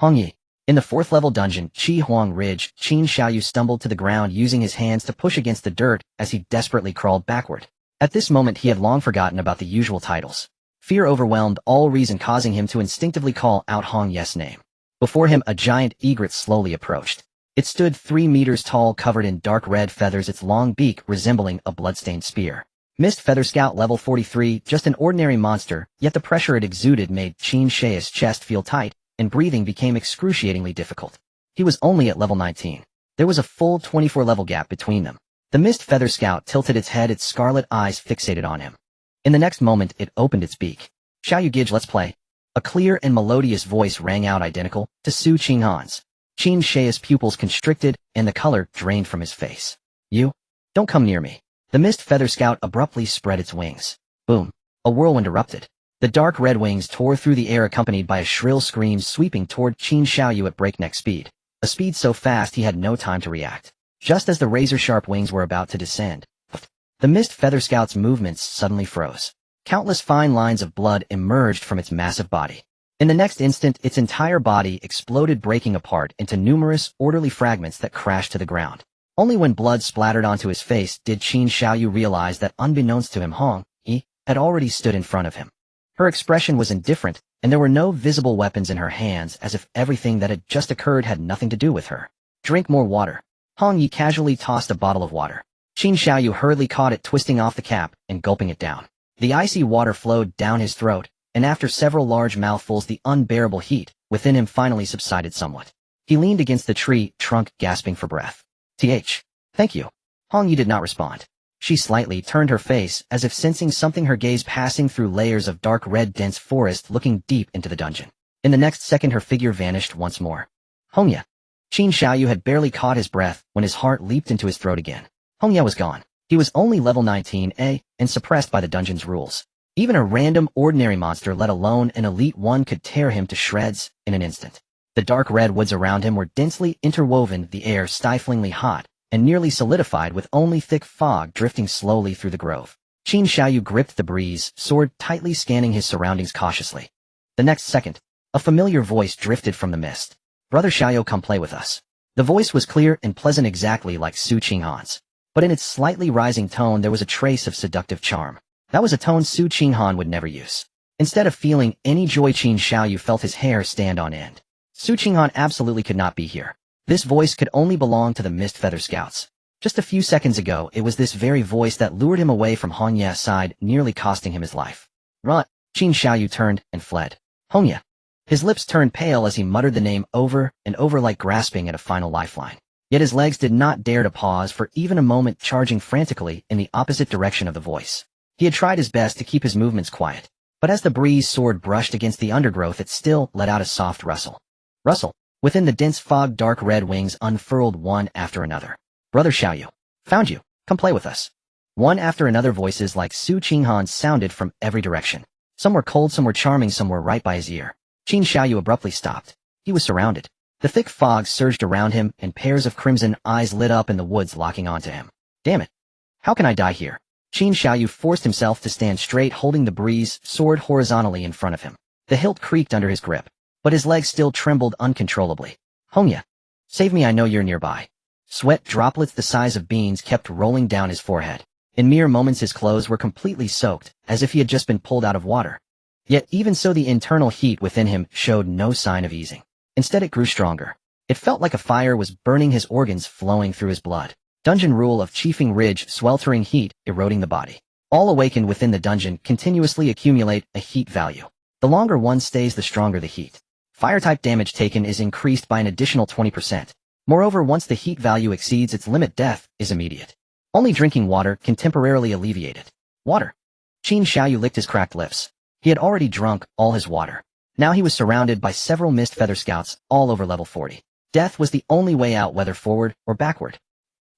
Hongyi. In the 4th level dungeon, Chihuang Ridge, Qin Xiaoyu stumbled to the ground, using his hands to push against the dirt as he desperately crawled backward. At this moment he had long forgotten about the usual titles. Fear overwhelmed all reason, causing him to instinctively call out Hongye's name. Before him a giant egret slowly approached. It stood 3 meters tall, covered in dark red feathers, its long beak resembling a bloodstained spear. Mist Feather Scout level 43, just an ordinary monster, yet the pressure it exuded made Qin Xiao's chest feel tight, and breathing became excruciatingly difficult. He was only at level 19. There was a full 24 level gap between them. The Mist Feather Scout tilted its head, its scarlet eyes fixated on him. In the next moment it opened its beak. Xiaoyu Gij, let's play. A clear and melodious voice rang out, identical to Su Qinghan's. Qin Xiao's pupils constricted, and the color drained from his face. You? Don't come near me. The Mist Feather Scout abruptly spread its wings. Boom. A whirlwind erupted. The dark red wings tore through the air, accompanied by a shrill scream, sweeping toward Qin Xiaoyu at breakneck speed. A speed so fast he had no time to react. Just as the razor-sharp wings were about to descend, the Mist Feather Scout's movements suddenly froze. Countless fine lines of blood emerged from its massive body. In the next instant, its entire body exploded, breaking apart into numerous, orderly fragments that crashed to the ground. Only when blood splattered onto his face did Qin Xiaoyu realize that, unbeknownst to him, Hongyi had already stood in front of him. Her expression was indifferent, and there were no visible weapons in her hands, as if everything that had just occurred had nothing to do with her. Drink more water. Hongyi casually tossed a bottle of water. Qin Xiaoyu hurriedly caught it, twisting off the cap and gulping it down. The icy water flowed down his throat, and after several large mouthfuls the unbearable heat within him finally subsided somewhat. He leaned against the tree trunk, gasping for breath. Thank you. Hongyi did not respond. She slightly turned her face, as if sensing something, her gaze passing through layers of dark red dense forest, looking deep into the dungeon. In the next second her figure vanished once more. Hongya. Qin Xiaoyu had barely caught his breath when his heart leaped into his throat again. Hongya was gone. He was only level 19A, and suppressed by the dungeon's rules. Even a random ordinary monster, let alone an elite one, could tear him to shreds in an instant. The dark red woods around him were densely interwoven, the air stiflingly hot, and nearly solidified, with only thick fog drifting slowly through the grove. Qin Xiaoyu gripped the breeze, sword tightly, scanning his surroundings cautiously. The next second, a familiar voice drifted from the mist. Brother Xiaoyu, come play with us. The voice was clear and pleasant exactly like Su Qinghan's. But in its slightly rising tone there was a trace of seductive charm. That was a tone Su Qinghan would never use. Instead of feeling any joy, Qin Xiaoyu felt his hair stand on end. Su Qinghan absolutely could not be here. This voice could only belong to the Mist Feather Scouts. Just a few seconds ago, it was this very voice that lured him away from Hongya's side, nearly costing him his life. Run! Qin Xiaoyu turned and fled. Hongya. His lips turned pale as he muttered the name over and over like grasping at a final lifeline. Yet his legs did not dare to pause for even a moment, charging frantically in the opposite direction of the voice. He had tried his best to keep his movements quiet, but as the breeze sword brushed against the undergrowth it still let out a soft rustle. Rustle. Within the dense fog, dark red wings unfurled one after another. Brother Xiaoyu. Found you. Come play with us. One after another voices like Su Qinghan sounded from every direction. Some were cold, some were charming, some were right by his ear. Qin Xiaoyu abruptly stopped. He was surrounded. The thick fog surged around him, and pairs of crimson eyes lit up in the woods locking onto him. Damn it. How can I die here? Qin Xiaoyu forced himself to stand straight, holding the breeze sword horizontally in front of him. The hilt creaked under his grip, but his legs still trembled uncontrollably. Hongya. Save me, I know you're nearby. Sweat droplets the size of beans kept rolling down his forehead. In mere moments his clothes were completely soaked, as if he had just been pulled out of water. Yet even so the internal heat within him showed no sign of easing. Instead it grew stronger. It felt like a fire was burning his organs, flowing through his blood. Dungeon rule of Chiefing Ridge, sweltering heat, eroding the body. All awakened within the dungeon continuously accumulate a heat value. The longer one stays, the stronger the heat. Fire-type damage taken is increased by an additional 20%. Moreover, once the heat value exceeds its limit, death is immediate. Only drinking water can temporarily alleviate it. Water. Qin Xiaoyu licked his cracked lips. He had already drunk all his water. Now he was surrounded by several Mist Feather Scouts, all over level 40. Death was the only way out, whether forward or backward.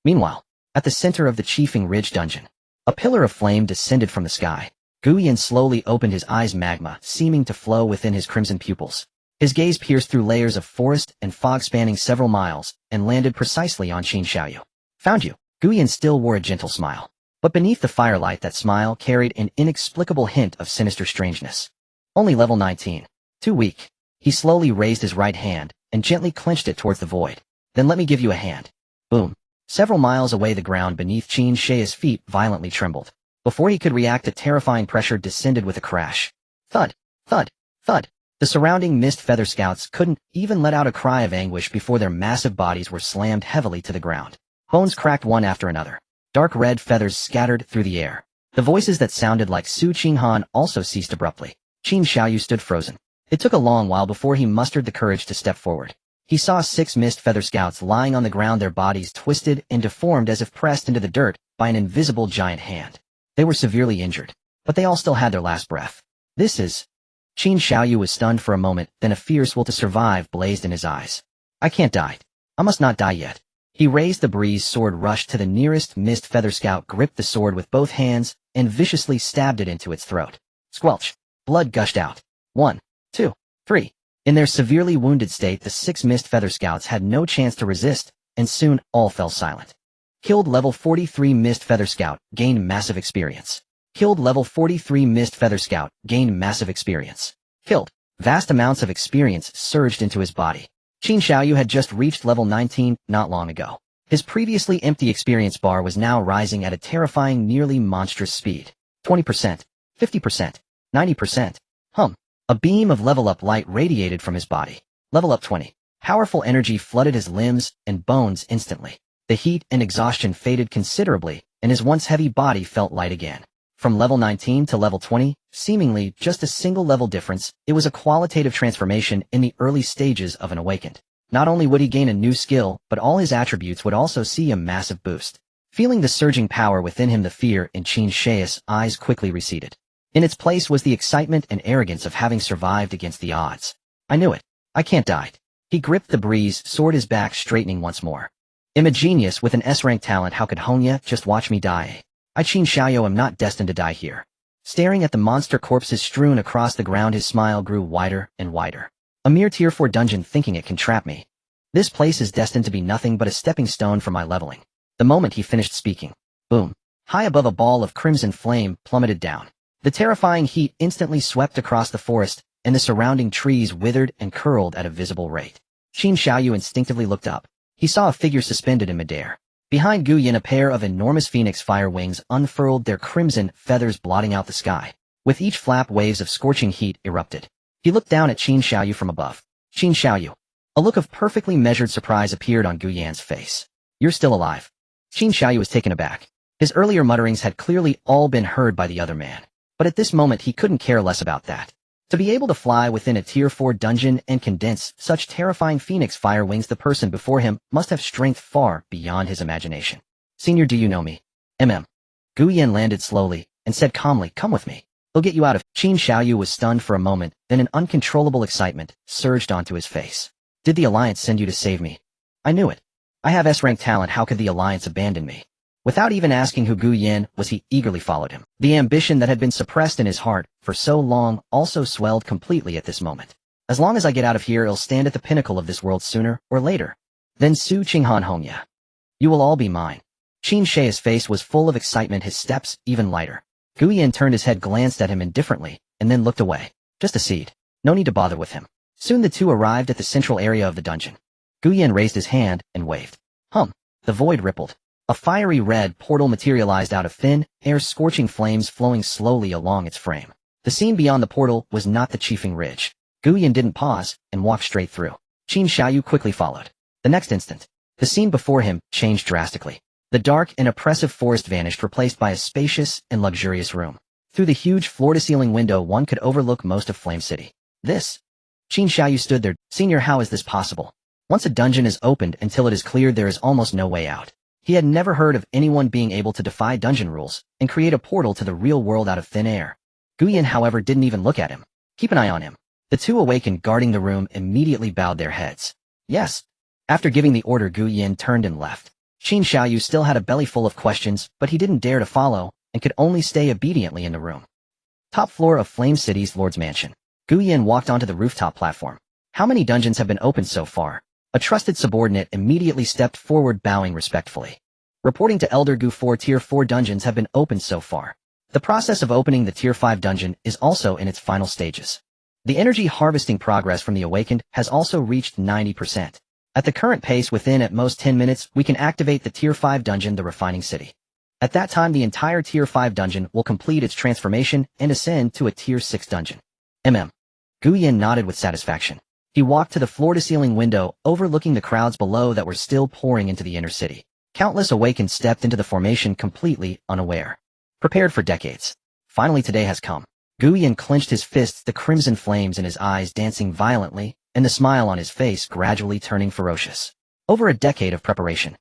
Meanwhile, at the center of the Chiefing Ridge dungeon, a pillar of flame descended from the sky. Guyan slowly opened his eyes, magma seeming to flow within his crimson pupils. His gaze pierced through layers of forest and fog spanning several miles, and landed precisely on Qin Xiaoyu. Found you. Guyan still wore a gentle smile. But beneath the firelight that smile carried an inexplicable hint of sinister strangeness. Only level 19. Too weak. He slowly raised his right hand, and gently clenched it towards the void. Then let me give you a hand. Boom. Several miles away the ground beneath Qin Xiaoyu's feet violently trembled. Before he could react, a terrifying pressure descended with a crash. Thud. Thud. Thud. The surrounding Mist Feather Scouts couldn't even let out a cry of anguish before their massive bodies were slammed heavily to the ground. Bones cracked one after another. Dark red feathers scattered through the air. The voices that sounded like Su Qinghan also ceased abruptly. Qin Xiaoyu stood frozen. It took a long while before he mustered the courage to step forward. He saw 6 Mist Feather Scouts lying on the ground, their bodies twisted and deformed as if pressed into the dirt by an invisible giant hand. They were severely injured, but they all still had their last breath. This is... Qin Xiaoyu was stunned for a moment, then a fierce will to survive blazed in his eyes. I can't die. I must not die yet. He raised the breeze sword, rushed to the nearest Mist Feather Scout, gripped the sword with both hands, and viciously stabbed it into its throat. Squelch. Blood gushed out. 1, 2, 3. In their severely wounded state, the 6 Mist Feather Scouts had no chance to resist, and soon all fell silent. Killed level 43 Mist Feather Scout, gained massive experience. Killed level 43 Mist Feather Scout, gained massive experience. Killed. Vast amounts of experience surged into his body. Qin Xiaoyu had just reached level 19 not long ago. His previously empty experience bar was now rising at a terrifying, nearly monstrous speed. 20%, 50%, 90%. A beam of level-up light radiated from his body. Level up 20. Powerful energy flooded his limbs and bones instantly. The heat and exhaustion faded considerably, and his once heavy body felt light again. From level 19 to level 20, seemingly just a single level difference, it was a qualitative transformation in the early stages of an awakened. Not only would he gain a new skill, but all his attributes would also see a massive boost. Feeling the surging power within him, the fear in Qin Xiaoyu's eyes quickly receded. In its place was the excitement and arrogance of having survived against the odds. I knew it. I can't die. He gripped the breeze sword, his back straightening once more. I'm a genius with an S-rank talent. How could Hongya just watch me die? I, Qin Xiaoyu, am not destined to die here. Staring at the monster corpses strewn across the ground, his smile grew wider and wider. A mere tier 4 dungeon, thinking it can trap me. This place is destined to be nothing but a stepping stone for my leveling. The moment he finished speaking, boom, high above, a ball of crimson flame plummeted down. The terrifying heat instantly swept across the forest, and the surrounding trees withered and curled at a visible rate. Qin Xiaoyu instinctively looked up. he saw a figure suspended in midair. Behind Gu Yin, a pair of enormous phoenix fire wings unfurled, their crimson feathers blotting out the sky. With each flap, waves of scorching heat erupted. He looked down at Qin Xiaoyu from above. Qin Xiaoyu. A look of perfectly measured surprise appeared on Gu Yan's face. You're still alive. Qin Xiaoyu was taken aback. His earlier mutterings had clearly all been heard by the other man. But at this moment he couldn't care less about that. To be able to fly within a Tier 4 dungeon and condense such terrifying phoenix fire wings, the person before him must have strength far beyond his imagination. Senior, do you know me? Gu Yan landed slowly and said calmly, come with me. He'll get you out of. Qin Xiaoyu was stunned for a moment, then an uncontrollable excitement surged onto his face. Did the Alliance send you to save me? I knew it. I have S-rank talent, how could the Alliance abandon me? Without even asking who Gu Yan was, he eagerly followed him. The ambition that had been suppressed in his heart for so long also swelled completely at this moment. As long as I get out of here, I'll stand at the pinnacle of this world sooner or later. Then Su Qinghan Hongya. You will all be mine. Qin Shi's face was full of excitement, his steps even lighter. Gu Yan turned his head, glanced at him indifferently, and then looked away. Just a seed. No need to bother with him. Soon the two arrived at the central area of the dungeon. Gu Yan raised his hand and waved. The void rippled. A fiery red portal materialized out of thin air, scorching flames flowing slowly along its frame. The scene beyond the portal was not the Chiefing Ridge. Gu Yan didn't pause and walked straight through. Qin Xiaoyu quickly followed. The next instant, the scene before him changed drastically. The dark and oppressive forest vanished, replaced by a spacious and luxurious room. Through the huge floor-to-ceiling window, one could overlook most of Flame City. This? Qin Xiaoyu stood there. Senior, how is this possible? Once a dungeon is opened, until it is cleared, there is almost no way out. He had never heard of anyone being able to defy dungeon rules and create a portal to the real world out of thin air. Gu Yan, however, didn't even look at him. Keep an eye on him. The two awakened guarding the room immediately bowed their heads. Yes. After giving the order, Gu Yan turned and left. Qin Xiaoyu still had a belly full of questions, but he didn't dare to follow and could only stay obediently in the room. Top floor of Flame City's Lord's Mansion. Gu Yan walked onto the rooftop platform. How many dungeons have been opened so far? A trusted subordinate immediately stepped forward, bowing respectfully. Reporting to Elder Gu, 4 Tier 4 dungeons have been opened so far. The process of opening the Tier 5 dungeon is also in its final stages. The energy harvesting progress from the Awakened has also reached 90%. At the current pace, within at most 10 minutes, we can activate the Tier 5 dungeon, the Refining City. At that time, the entire Tier 5 dungeon will complete its transformation and ascend to a Tier 6 dungeon. Gu Yan nodded with satisfaction. He walked to the floor-to-ceiling window, overlooking the crowds below that were still pouring into the inner city. Countless Awakened stepped into the formation completely unaware. Prepared for decades. Finally, today has come. Gu Yan clenched his fists, the crimson flames in his eyes dancing violently, and the smile on his face gradually turning ferocious. Over a decade of preparation.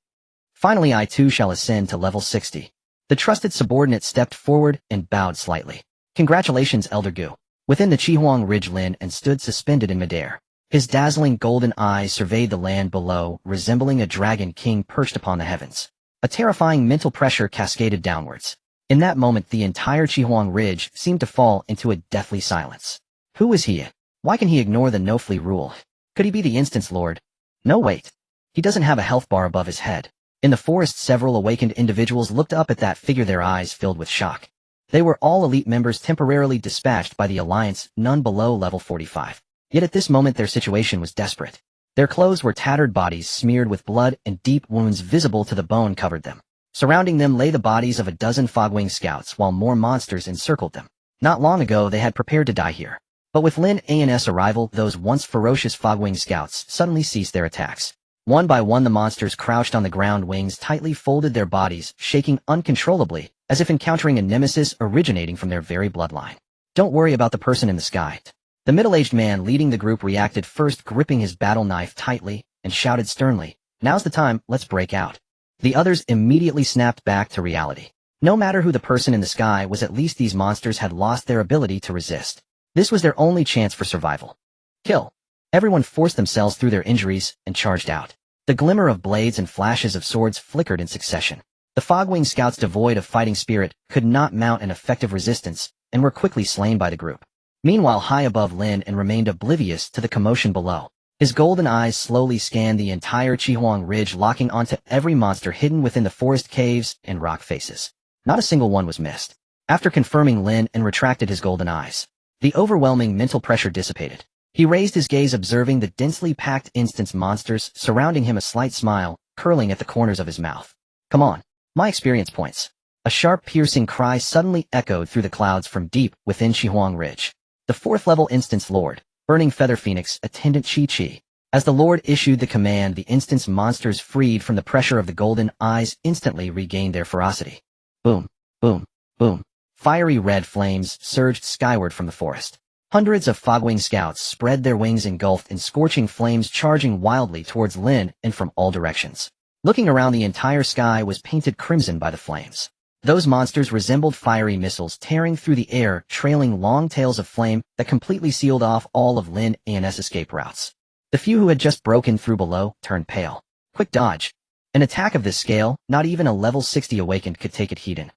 Finally, I too shall ascend to level 60. The trusted subordinate stepped forward and bowed slightly. Congratulations, Elder Gu. Within the Chihuang Ridge, Lin An stood suspended in midair. His dazzling golden eyes surveyed the land below, resembling a dragon king perched upon the heavens. A terrifying mental pressure cascaded downwards. In that moment, the entire Chihuang Ridge seemed to fall into a deathly silence. Who is he? Why can he ignore the no-flee rule? Could he be the Instance Lord? No, wait. He doesn't have a health bar above his head. In the forest, several awakened individuals looked up at that figure, their eyes filled with shock. They were all elite members temporarily dispatched by the Alliance, none below level 45. Yet at this moment their situation was desperate. Their clothes were tattered, bodies smeared with blood, and deep wounds visible to the bone covered them. Surrounding them lay the bodies of a dozen Fogwing scouts, while more monsters encircled them. Not long ago they had prepared to die here. But with Lin An's arrival, those once ferocious Fogwing scouts suddenly ceased their attacks. One by one the monsters crouched on the ground, wings tightly folded, their bodies shaking uncontrollably, as if encountering a nemesis originating from their very bloodline. Don't worry about the person in the sky. The middle-aged man leading the group reacted first, gripping his battle knife tightly, and shouted sternly, "Now's the time, let's break out." The others immediately snapped back to reality. No matter who the person in the sky was, at least these monsters had lost their ability to resist. This was their only chance for survival. Kill. Everyone forced themselves through their injuries and charged out. The glimmer of blades and flashes of swords flickered in succession. The Fogwing scouts, devoid of fighting spirit, could not mount an effective resistance, and were quickly slain by the group. Meanwhile, high above, Lin An remained oblivious to the commotion below. His golden eyes slowly scanned the entire Chihuang Ridge, locking onto every monster hidden within the forest caves and rock faces. Not a single one was missed. After confirming, Lin An retracted his golden eyes. The overwhelming mental pressure dissipated. He raised his gaze observing the densely packed instance monsters surrounding him, a slight smile curling at the corners of his mouth. Come on, my experience points. A sharp piercing cry suddenly echoed through the clouds from deep within Xihuang Ridge. The 4th level instance Lord, Burning Feather Phoenix, Attendant Chi. As the Lord issued the command, the instance monsters freed from the pressure of the golden eyes instantly regained their ferocity. Boom, boom, boom. Fiery red flames surged skyward from the forest. Hundreds of Fogwing scouts spread their wings engulfed in scorching flames, charging wildly towards Lin and from all directions. Looking around, the entire sky was painted crimson by the flames. Those monsters resembled fiery missiles tearing through the air, trailing long tails of flame that completely sealed off all of Lin An's escape routes. The few who had just broken through below turned pale. Quick dodge. An attack of this scale, not even a level 60 awakened could take it heed.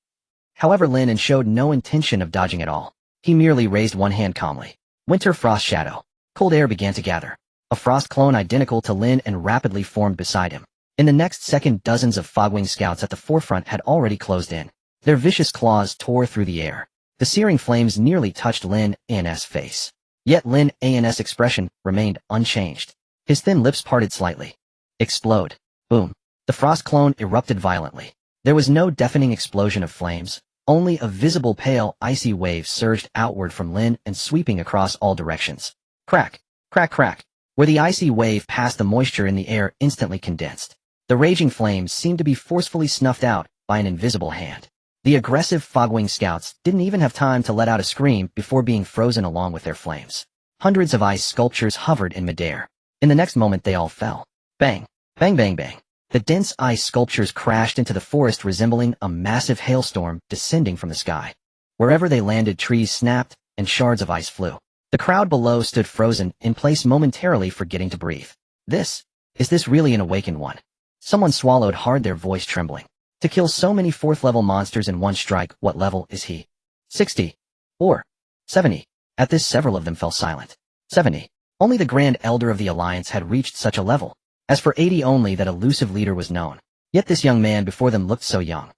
However, Lin An showed no intention of dodging at all. He merely raised one hand calmly. Winter Frost Shadow. Cold air began to gather. A frost clone identical to Lin An rapidly formed beside him. In the next second, dozens of Fogwing scouts at the forefront had already closed in. Their vicious claws tore through the air. The searing flames nearly touched Lin An's face. Yet Lin An's expression remained unchanged. His thin lips parted slightly. Explode. Boom. The frost clone erupted violently. There was no deafening explosion of flames. Only a visible pale, icy wave surged outward from Lin and sweeping across all directions. Crack. Crack crack. Where the icy wave passed, the moisture in the air instantly condensed. The raging flames seemed to be forcefully snuffed out by an invisible hand. The aggressive Fogwing scouts didn't even have time to let out a scream before being frozen along with their flames. Hundreds of ice sculptures hovered in midair. In the next moment, they all fell. Bang! Bang bang bang! The dense ice sculptures crashed into the forest, resembling a massive hailstorm descending from the sky. Wherever they landed, trees snapped and shards of ice flew. The crowd below stood frozen in place, momentarily forgetting to breathe. Is this really an awakened one? Someone swallowed hard, their voice trembling. To kill so many 4th level monsters in one strike, what level is he? 60. Or 70. At this, several of them fell silent. 70. Only the Grand Elder of the Alliance had reached such a level. As for 80, only that elusive leader was known. Yet this young man before them looked so young.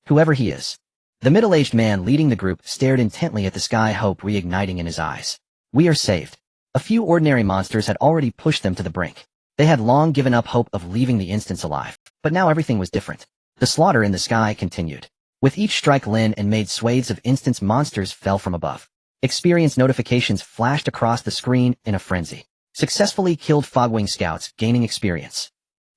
Whoever he is. The middle-aged man leading the group stared intently at the sky, hope reigniting in his eyes. We are saved. A few ordinary monsters had already pushed them to the brink. They had long given up hope of leaving the instance alive. But now everything was different. The slaughter in the sky continued. With each strike, Lin An made swathes of instance monsters fell from above. Experience notifications flashed across the screen in a frenzy. Successfully killed Fogwing scouts, gaining experience.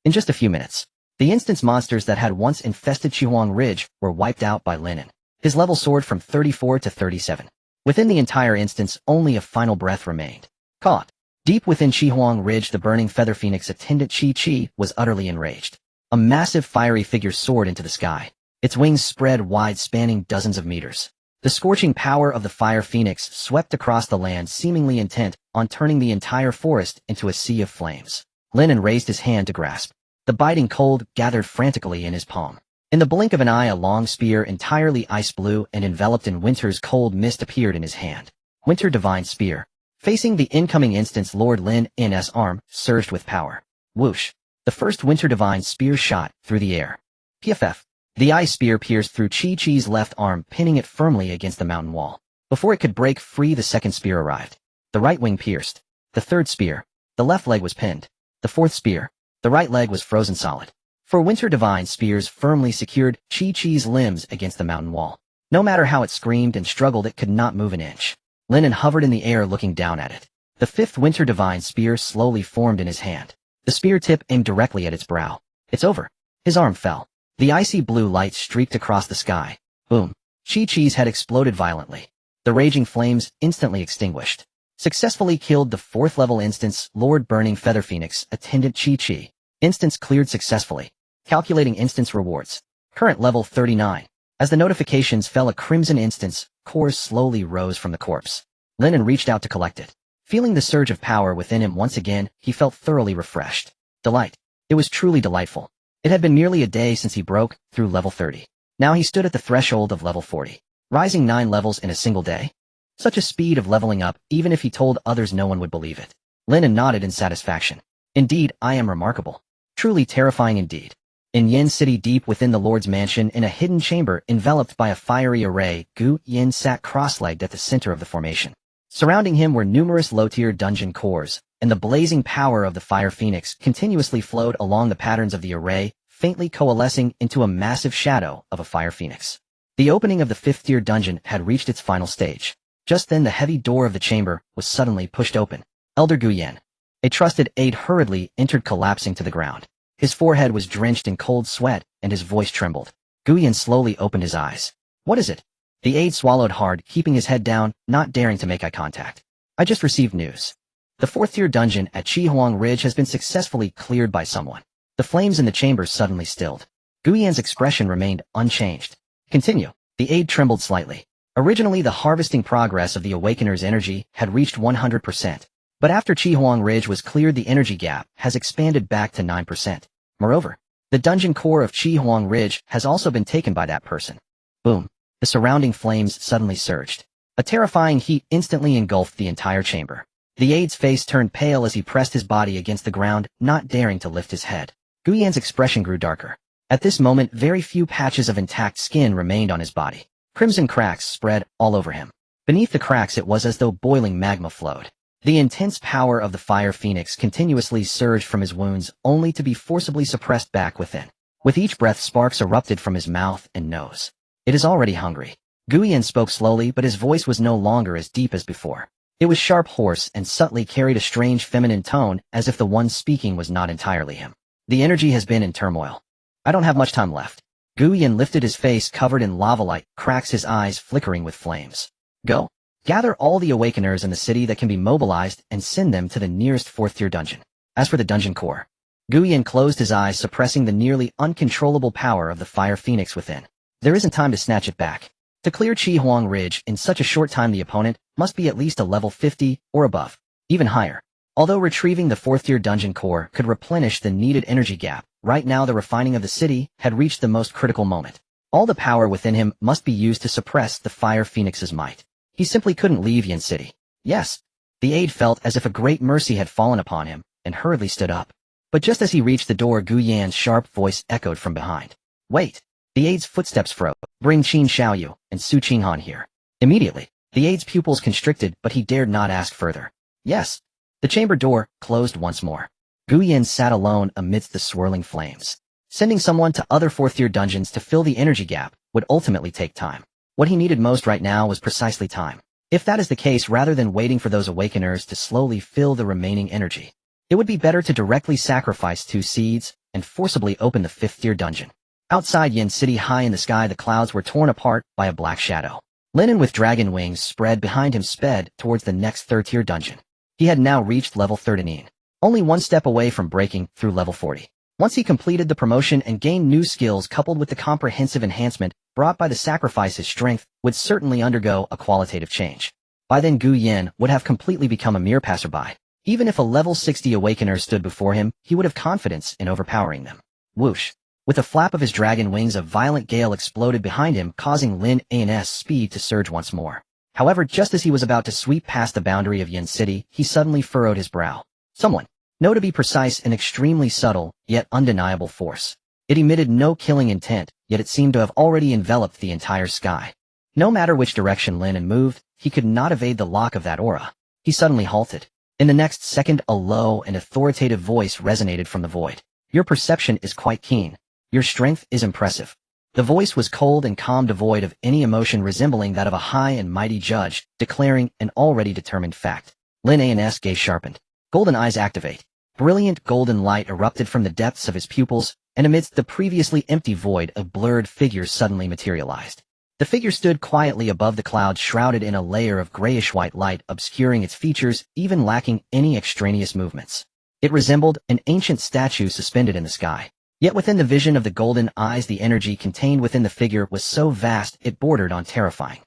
In just a few minutes, the instance monsters that had once infested Xihuang Ridge were wiped out by Lin An. His level soared from 34 to 37. Within the entire instance, only a final breath remained. Caught. Deep within Xihuang Ridge, the Burning Feather Phoenix Attendant Chi was utterly enraged. A massive fiery figure soared into the sky. Its wings spread wide, spanning dozens of meters. The scorching power of the Fire Phoenix swept across the land, seemingly intent on turning the entire forest into a sea of flames. Lin An raised his hand to grasp. The biting cold gathered frantically in his palm. In the blink of an eye, a long spear entirely ice blue and enveloped in winter's cold mist appeared in his hand. Winter Divine Spear. Facing the incoming instance, Lord Lin An's arm surged with power. Whoosh. The first Winter Divine Spear shot through the air. PFF. The ice spear pierced through Chi-Chi's left arm, pinning it firmly against the mountain wall. Before it could break free, the second spear arrived. The right wing pierced. The third spear. The left leg was pinned. The fourth spear. The right leg was frozen solid. For Winter Divine Spears firmly secured Chi-Chi's limbs against the mountain wall. No matter how it screamed and struggled, it could not move an inch. Lin An hovered in the air, looking down at it. The fifth Winter Divine Spear slowly formed in his hand. The spear tip aimed directly at its brow. It's over. His arm fell. The icy blue light streaked across the sky. Boom. Chi-Chi's head exploded violently. The raging flames instantly extinguished. Successfully killed the 4th level instance, Lord Burning Feather Phoenix, Attendant Chi-Chi. Instance cleared successfully. Calculating instance rewards. Current level 39. As the notifications fell, a crimson instance core slowly rose from the corpse. Lin An reached out to collect it. Feeling the surge of power within him once again, he felt thoroughly refreshed. Delight. It was truly delightful. It had been nearly a day since he broke through level 30. Now he stood at the threshold of level 40. Rising 9 levels in a single day? Such a speed of leveling up, even if he told others, no one would believe it. Lin An nodded in satisfaction. Indeed, I am remarkable. Truly terrifying indeed. In Yin City, deep within the Lord's mansion, in a hidden chamber enveloped by a fiery array, Gu Yin sat cross-legged at the center of the formation. Surrounding him were numerous low-tier dungeon cores, and the blazing power of the Fire Phoenix continuously flowed along the patterns of the array, faintly coalescing into a massive shadow of a Fire Phoenix. The opening of the 5th-tier dungeon had reached its final stage. Just then the heavy door of the chamber was suddenly pushed open. Elder Guyen, a trusted aide, hurriedly entered, collapsing to the ground. His forehead was drenched in cold sweat, and his voice trembled. Guyen slowly opened his eyes. "What is it?" The aide swallowed hard, keeping his head down, not daring to make eye contact. "I just received news. The 4th-tier dungeon at Chihuang Ridge has been successfully cleared by someone." The flames in the chamber suddenly stilled. Guyen's expression remained unchanged. "Continue." The aide trembled slightly. Originally, the harvesting progress of the Awakener's energy had reached 100%. But after Chihuang Ridge was cleared, the energy gap has expanded back to 9%. Moreover, the dungeon core of Chihuang Ridge has also been taken by that person. Boom. The surrounding flames suddenly surged. A terrifying heat instantly engulfed the entire chamber. The aide's face turned pale as he pressed his body against the ground, not daring to lift his head. Guyen's expression grew darker. At this moment, very few patches of intact skin remained on his body. Crimson cracks spread all over him. Beneath the cracks, it was as though boiling magma flowed. The intense power of the Fire Phoenix continuously surged from his wounds, only to be forcibly suppressed back within. With each breath, sparks erupted from his mouth and nose. "It is already hungry." Guyen spoke slowly, but his voice was no longer as deep as before. It was sharp, hoarse, and subtly carried a strange feminine tone, as if the one speaking was not entirely him. "The energy has been in turmoil. I don't have much time left." Guyen lifted his face covered in lava light, cracks, his eyes flickering with flames. "Go. Gather all the Awakeners in the city that can be mobilized and send them to the nearest 4th-tier dungeon." As for the dungeon core, Guyen closed his eyes, suppressing the nearly uncontrollable power of the Fire Phoenix within. There isn't time to snatch it back. To clear Chihuang Ridge in such a short time, the opponent must be at least a level 50 or above, even higher. Although retrieving the 4th-tier dungeon core could replenish the needed energy gap, right now the refining of the city had reached the most critical moment. All the power within him must be used to suppress the Fire Phoenix's might. He simply couldn't leave Yin City. Yes. The aide felt as if a great mercy had fallen upon him, and hurriedly stood up. But just as he reached the door, Guyen's sharp voice echoed from behind. "Wait." The aide's footsteps froze. "Bring Qin Xiaoyu and Su Qinghan here." Immediately, the aide's pupils constricted, but he dared not ask further. "Yes." The chamber door closed once more. Guyen sat alone amidst the swirling flames. Sending someone to other 4th-tier dungeons to fill the energy gap would ultimately take time. What he needed most right now was precisely time. If that is the case, rather than waiting for those Awakeners to slowly fill the remaining energy, it would be better to directly sacrifice 2 seeds and forcibly open the 5th-tier dungeon. Outside Yin City, high in the sky, the clouds were torn apart by a black shadow. Lin An, with dragon wings spread behind him, sped towards the next 3rd-tier dungeon. He had now reached level 39, only one step away from breaking through level 40. Once he completed the promotion and gained new skills, coupled with the comprehensive enhancement brought by the sacrifice, his strength would certainly undergo a qualitative change. By then, Guyen would have completely become a mere passerby. Even if a level 60 Awakener stood before him, he would have confidence in overpowering them. Whoosh! With a flap of his dragon wings, a violent gale exploded behind him, causing Lin An's speed to surge once more. However, just as he was about to sweep past the boundary of Yin City, he suddenly furrowed his brow. Someone. No, to be precise, an extremely subtle, yet undeniable force. It emitted no killing intent, yet it seemed to have already enveloped the entire sky. No matter which direction Lin An moved, he could not evade the lock of that aura. He suddenly halted. In the next second, a low and authoritative voice resonated from the void. "Your perception is quite keen. Your strength is impressive." The voice was cold and calm, devoid of any emotion, resembling that of a high and mighty judge, declaring an already determined fact. Lin An's gaze sharpened. Golden eyes activate. Brilliant golden light erupted from the depths of his pupils, and amidst the previously empty void, a blurred figure suddenly materialized. The figure stood quietly above the clouds, shrouded in a layer of grayish-white light, obscuring its features, even lacking any extraneous movements. It resembled an ancient statue suspended in the sky. Yet within the vision of the golden eyes, the energy contained within the figure was so vast it bordered on terrifying.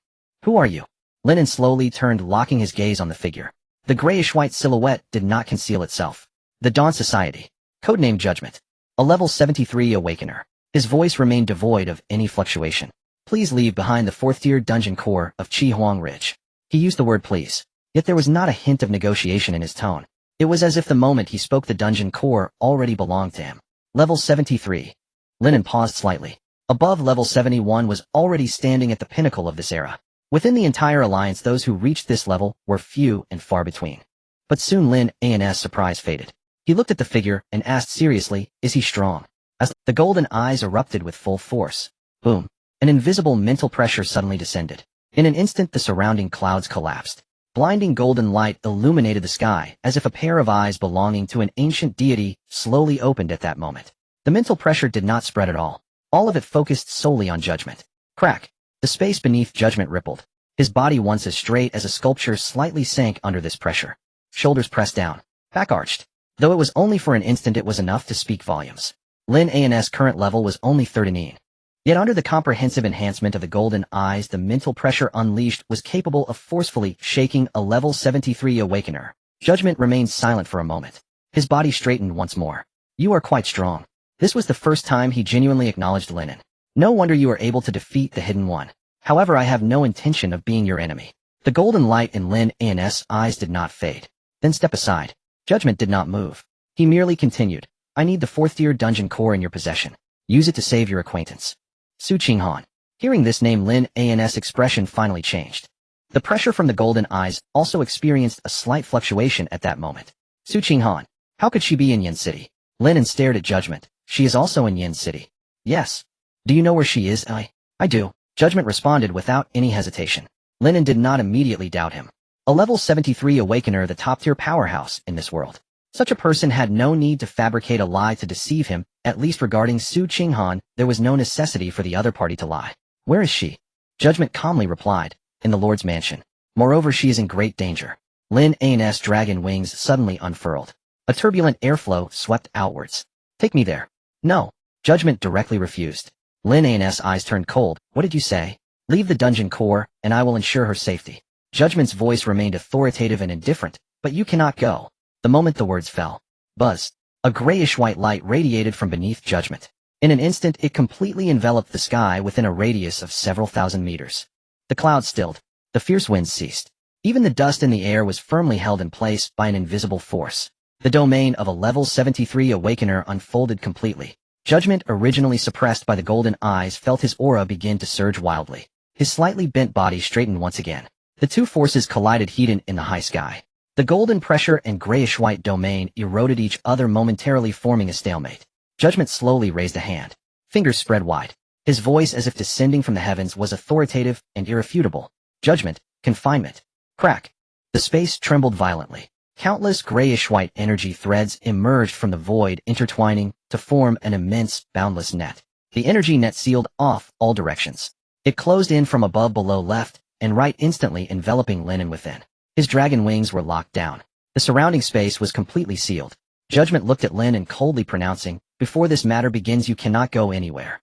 "Who are you?" Lin An slowly turned, locking his gaze on the figure. The grayish-white silhouette did not conceal itself. The Dawn Society. Codename Judgment. A level 73 Awakener. His voice remained devoid of any fluctuation. "Please leave behind the 4th-tier dungeon core of Chihuang Ridge." He used the word please, yet there was not a hint of negotiation in his tone. It was as if the moment he spoke, the dungeon core already belonged to him. Level 73. Lin An paused slightly. Above level 71 was already standing at the pinnacle of this era. Within the entire alliance, those who reached this level were few and far between. But soon Lin An's surprise faded. He looked at the figure and asked seriously, "Is he strong?" As the golden eyes erupted with full force. Boom. An invisible mental pressure suddenly descended. In an instant, the surrounding clouds collapsed. Blinding golden light illuminated the sky, as if a pair of eyes belonging to an ancient deity slowly opened at that moment. The mental pressure did not spread at all. All of it focused solely on Judgment. Crack. The space beneath Judgment rippled. His body, once as straight as a sculpture, slightly sank under this pressure. Shoulders pressed down. Back arched. Though it was only for an instant, it was enough to speak volumes. Lin An's current level was only 13. Yet under the comprehensive enhancement of the golden eyes, the mental pressure unleashed was capable of forcefully shaking a level 73 awakener. Judgment remained silent for a moment. His body straightened once more. "You are quite strong." This was the first time he genuinely acknowledged Lin An. "No wonder you were able to defeat the Hidden One. However, I have no intention of being your enemy." The golden light in Lin An's eyes did not fade. "Then step aside." Judgment did not move. He merely continued, "I need the 4th-tier dungeon core in your possession. Use it to save your acquaintance. Su Qinghan." Hearing this name, Lin An's expression finally changed. The pressure from the golden eyes also experienced a slight fluctuation at that moment. Su Qinghan. How could she be in Yin City? Lin An stared at Judgment. "She is also in Yin City." "Yes." "Do you know where she is?" I do." Judgment responded without any hesitation. Lin An did not immediately doubt him. A level 73 awakener, the top-tier powerhouse in this world. Such a person had no need to fabricate a lie to deceive him. At least regarding Su Qinghan, there was no necessity for the other party to lie. "Where is she?" Judgment calmly replied, "In the Lord's mansion. Moreover, she is in great danger." Lin An's dragon wings suddenly unfurled. A turbulent airflow swept outwards. "Take me there." "No." Judgment directly refused. Lin An's eyes turned cold. "What did you say?" "Leave the dungeon core, and I will ensure her safety." Judgment's voice remained authoritative and indifferent. "But you cannot go." The moment the words fell, buzz. A grayish-white light radiated from beneath Judgment. In an instant, it completely enveloped the sky within a radius of several thousand meters. The clouds stilled. The fierce winds ceased. Even the dust in the air was firmly held in place by an invisible force. The domain of a level 73 awakener unfolded completely. Judgment, originally suppressed by the golden eyes, felt his aura begin to surge wildly. His slightly bent body straightened once again. The two forces collided heated in the high sky. The golden pressure and grayish-white domain eroded each other, momentarily forming a stalemate. Judgment slowly raised a hand. Fingers spread wide. His voice, as if descending from the heavens, was authoritative and irrefutable. "Judgment, confinement." Crack. The space trembled violently. Countless grayish-white energy threads emerged from the void, intertwining to form an immense, boundless net. The energy net sealed off all directions. It closed in from above, below, left, and right, instantly enveloping Lin An within. His dragon wings were locked down. The surrounding space was completely sealed. Judgment looked at Lin An coldly, pronouncing, "Before this matter begins, you cannot go anywhere."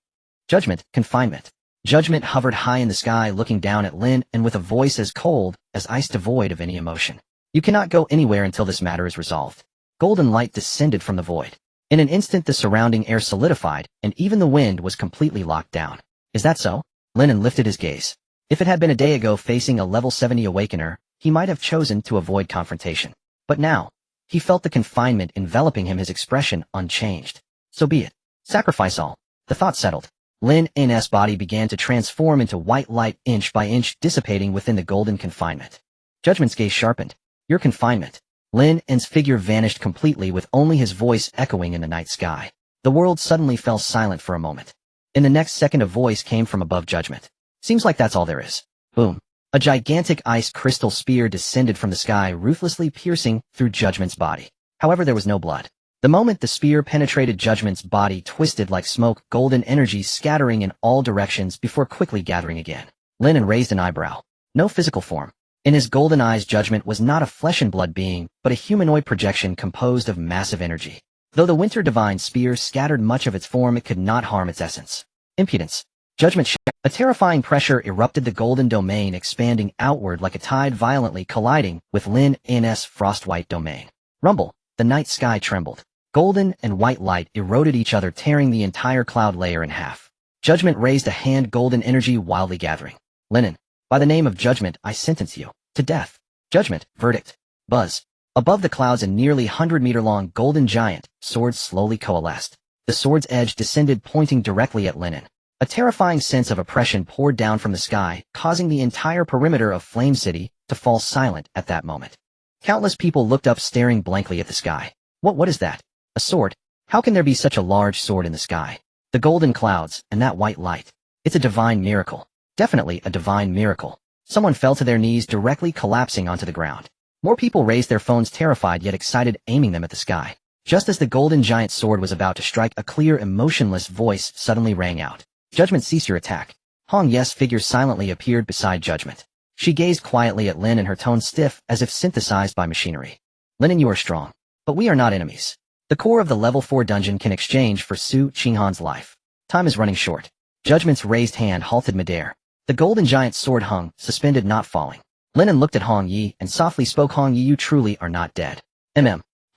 Judgment, confinement. Judgment hovered high in the sky, looking down at Lin An with a voice as cold as ice, devoid of any emotion. "You cannot go anywhere until this matter is resolved." Golden light descended from the void. In an instant, the surrounding air solidified, and even the wind was completely locked down. "Is that so?" Lin An lifted his gaze. If it had been a day ago, facing a level 70 awakener, he might have chosen to avoid confrontation. But now, he felt the confinement enveloping him, his expression unchanged. "So be it. Sacrifice all." The thought settled. Lin An's body began to transform into white light, inch by inch, dissipating within the golden confinement. Judgment's gaze sharpened. "Your confinement." Lin An's figure vanished completely, with only his voice echoing in the night sky. The world suddenly fell silent for a moment. In the next second, a voice came from above Judgment. "Seems like that's all there is." Boom. A gigantic ice crystal spear descended from the sky, ruthlessly piercing through Judgment's body. However, there was no blood. The moment the spear penetrated Judgment's body, twisted like smoke, golden energy scattering in all directions before quickly gathering again. Lin An raised an eyebrow. No physical form. In his golden eyes, Judgment was not a flesh and blood being, but a humanoid projection composed of massive energy. Though the Winter Divine spear scattered much of its form, it could not harm its essence. Impudence. Judgment. A terrifying pressure erupted the golden domain, expanding outward like a tide, violently colliding with Lin An's frost-white domain. Rumble. The night sky trembled. Golden and white light eroded each other, tearing the entire cloud layer in half. Judgment raised a hand, golden energy wildly gathering. "Lin An, by the name of Judgment, I sentence you to death." Judgment. Verdict. Buzz. Above the clouds, a nearly 100-meter-long golden giant sword slowly coalesced. The sword's edge descended, pointing directly at Lin An. A terrifying sense of oppression poured down from the sky, causing the entire perimeter of Flame City to fall silent at that moment. Countless people looked up staring blankly at the sky. What is that? A sword? How can there be such a large sword in the sky? The golden clouds, and that white light. It's a divine miracle. Definitely a divine miracle. Someone fell to their knees directly collapsing onto the ground. More people raised their phones terrified yet excited, aiming them at the sky. Just as the golden giant sword was about to strike, a clear, emotionless voice suddenly rang out. Judgment, cease your attack. Hong Ye's figure silently appeared beside Judgment. She gazed quietly at Lin, and her tone stiff as if synthesized by machinery. Lin An, you are strong. But we are not enemies. The core of the level 4 dungeon can exchange for Su Qinghan's life. Time is running short. Judgment's raised hand halted midair. The golden giant's sword hung, suspended, not falling. Lin An looked at Hong Ye and softly spoke, Hong Ye, you truly are not dead.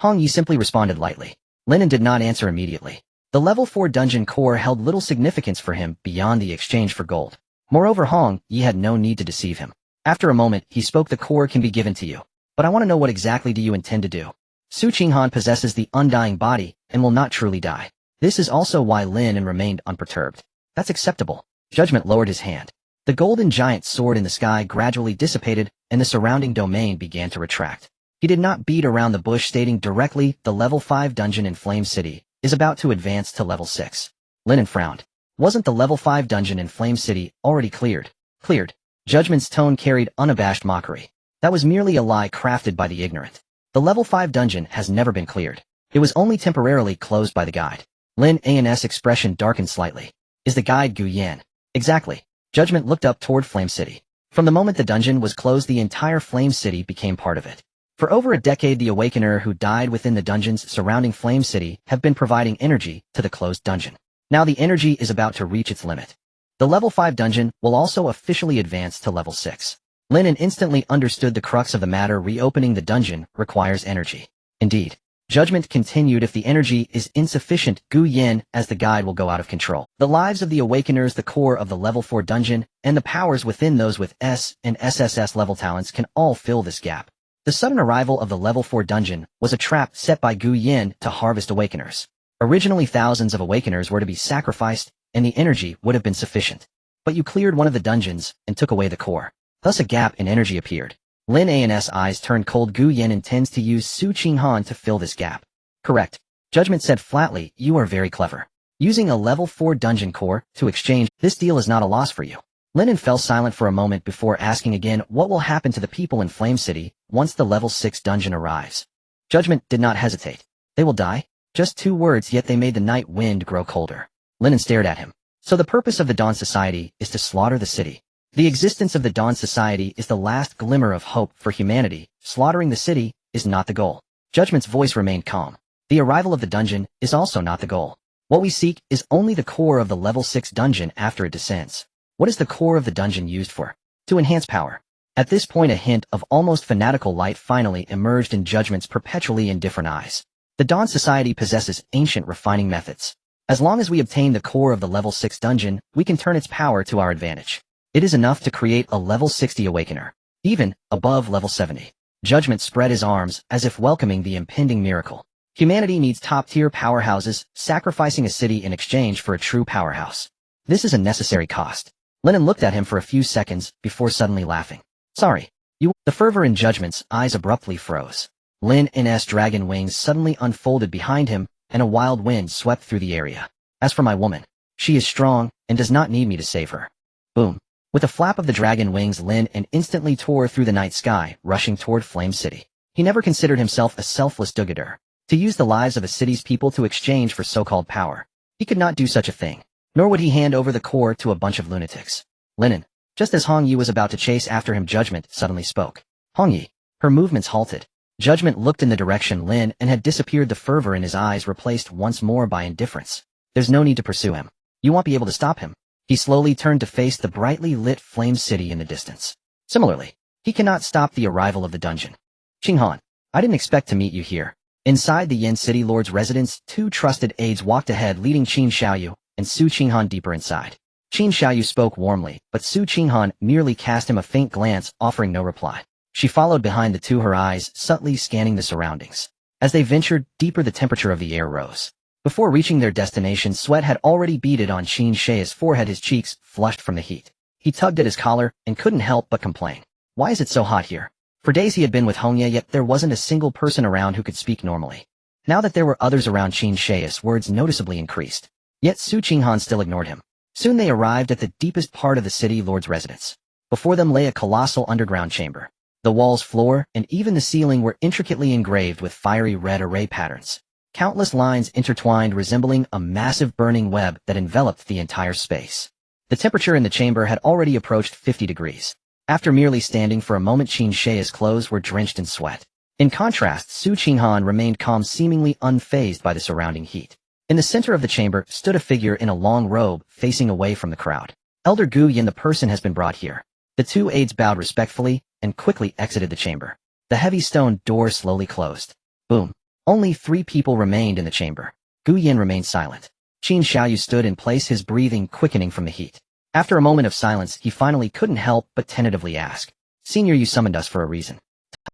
Hong Ye simply responded lightly. Lin An did not answer immediately. The level 4 dungeon core held little significance for him beyond the exchange for gold. Moreover, Hong Ye had no need to deceive him. After a moment, he spoke, the core can be given to you. But I want to know, what exactly do you intend to do? Su Qinghan possesses the undying body and will not truly die. This is also why Lin An remained unperturbed. That's acceptable. Judgment lowered his hand. The golden giant sword in the sky gradually dissipated, and the surrounding domain began to retract. He did not beat around the bush, stating directly, the level 5 dungeon in Flame City is about to advance to level 6. Lin An frowned. Wasn't the level 5 dungeon in Flame City already cleared? Cleared. Judgment's tone carried unabashed mockery. That was merely a lie crafted by the ignorant. The level 5 dungeon has never been cleared. It was only temporarily closed by the guide. Lin An's expression darkened slightly. Is the guide Gu Yan? Exactly. Judgment looked up toward Flame City. From the moment the dungeon was closed, the entire Flame City became part of it. For over a decade, the Awakener who died within the dungeons surrounding Flame City have been providing energy to the closed dungeon. Now the energy is about to reach its limit. The level 5 dungeon will also officially advance to level 6. Lin An instantly understood the crux of the matter. Reopening the dungeon requires energy. Indeed. Judgment continued, if the energy is insufficient, Gu Yan as the guide will go out of control. The lives of the Awakeners, the core of the level 4 dungeon, and the powers within those with S and SSS level talents can all fill this gap. The sudden arrival of the level 4 dungeon was a trap set by Gu Yan to harvest Awakeners. Originally, thousands of Awakeners were to be sacrificed, and the energy would have been sufficient. But you cleared one of the dungeons and took away the core. Thus a gap in energy appeared. Lin An's eyes turned cold. Gu Yan intends to use Su Qinghan to fill this gap. Correct. Judgment said flatly, you are very clever. Using a level 4 dungeon core to exchange, this deal is not a loss for you. Lin An fell silent for a moment before asking again, what will happen to the people in Flame City once the level 6 dungeon arrives? Judgment did not hesitate. They will die? Just 2 words, yet they made the night wind grow colder. Lin An stared at him. So the purpose of the Dawn Society is to slaughter the city. The existence of the Dawn Society is the last glimmer of hope for humanity. Slaughtering the city is not the goal. Judgment's voice remained calm. The arrival of the dungeon is also not the goal. What we seek is only the core of the level 6 dungeon after it descends. What is the core of the dungeon used for? To enhance power. At this point, a hint of almost fanatical light finally emerged in Judgment's perpetually indifferent eyes. The Dawn Society possesses ancient refining methods. As long as we obtain the core of the level 6 dungeon, we can turn its power to our advantage. It is enough to create a level 60 Awakener, even above level 70. Judgment spread his arms as if welcoming the impending miracle. Humanity needs top-tier powerhouses, sacrificing a city in exchange for a true powerhouse. This is a necessary cost. Lin An looked at him for a few seconds before suddenly laughing. Sorry, you. The fervor in Judgment's eyes abruptly froze. Lin An's dragon wings suddenly unfolded behind him, and a wild wind swept through the area. As for my woman, she is strong and does not need me to save her. Boom. With a flap of the dragon wings, Lin An instantly tore through the night sky, rushing toward Flame City. He never considered himself a selfless do-gooder. To use the lives of a city's people to exchange for so-called power. He could not do such a thing. Nor would he hand over the core to a bunch of lunatics. Lin An. Just as Hong Ye was about to chase after him, Judgment suddenly spoke. Hong Ye. Her movements halted. Judgment looked in the direction Lin An had disappeared, the fervor in his eyes replaced once more by indifference. There's no need to pursue him. You won't be able to stop him. He slowly turned to face the brightly lit Flame City in the distance. Similarly, he cannot stop the arrival of the dungeon. Qinghan, I didn't expect to meet you here. Inside the Yin City Lord's residence, 2 trusted aides walked ahead, leading Qin Xiaoyu and Su Qinghan deeper inside. Qin Xiaoyu spoke warmly, but Su Qinghan merely cast him a faint glance, offering no reply. She followed behind the 2, her eyes subtly scanning the surroundings. As they ventured deeper, the temperature of the air rose. Before reaching their destination, sweat had already beaded on Qin Shi's forehead, his cheeks flushed from the heat. He tugged at his collar and couldn't help but complain. Why is it so hot here? For days he had been with Hongya, yet there wasn't a single person around who could speak normally. Now that there were others around, Qin Shi's words noticeably increased. Yet Su Qinghan still ignored him. Soon they arrived at the deepest part of the city lord's residence. Before them lay a colossal underground chamber. The walls, floor, and even the ceiling were intricately engraved with fiery red array patterns. Countless lines intertwined, resembling a massive burning web that enveloped the entire space. The temperature in the chamber had already approached 50 degrees. After merely standing for a moment, Qin Shi's clothes were drenched in sweat. In contrast, Su Qinghan remained calm, seemingly unfazed by the surrounding heat. In the center of the chamber stood a figure in a long robe, facing away from the crowd. Elder Gu Yin, the person has been brought here. The two aides bowed respectfully and quickly exited the chamber. The heavy stone door slowly closed. Boom. Only 3 people remained in the chamber. Gu Yin remained silent. Qin Xiaoyu stood in place, his breathing quickening from the heat. After a moment of silence, he finally couldn't help but tentatively ask, "Senior, you summoned us for a reason."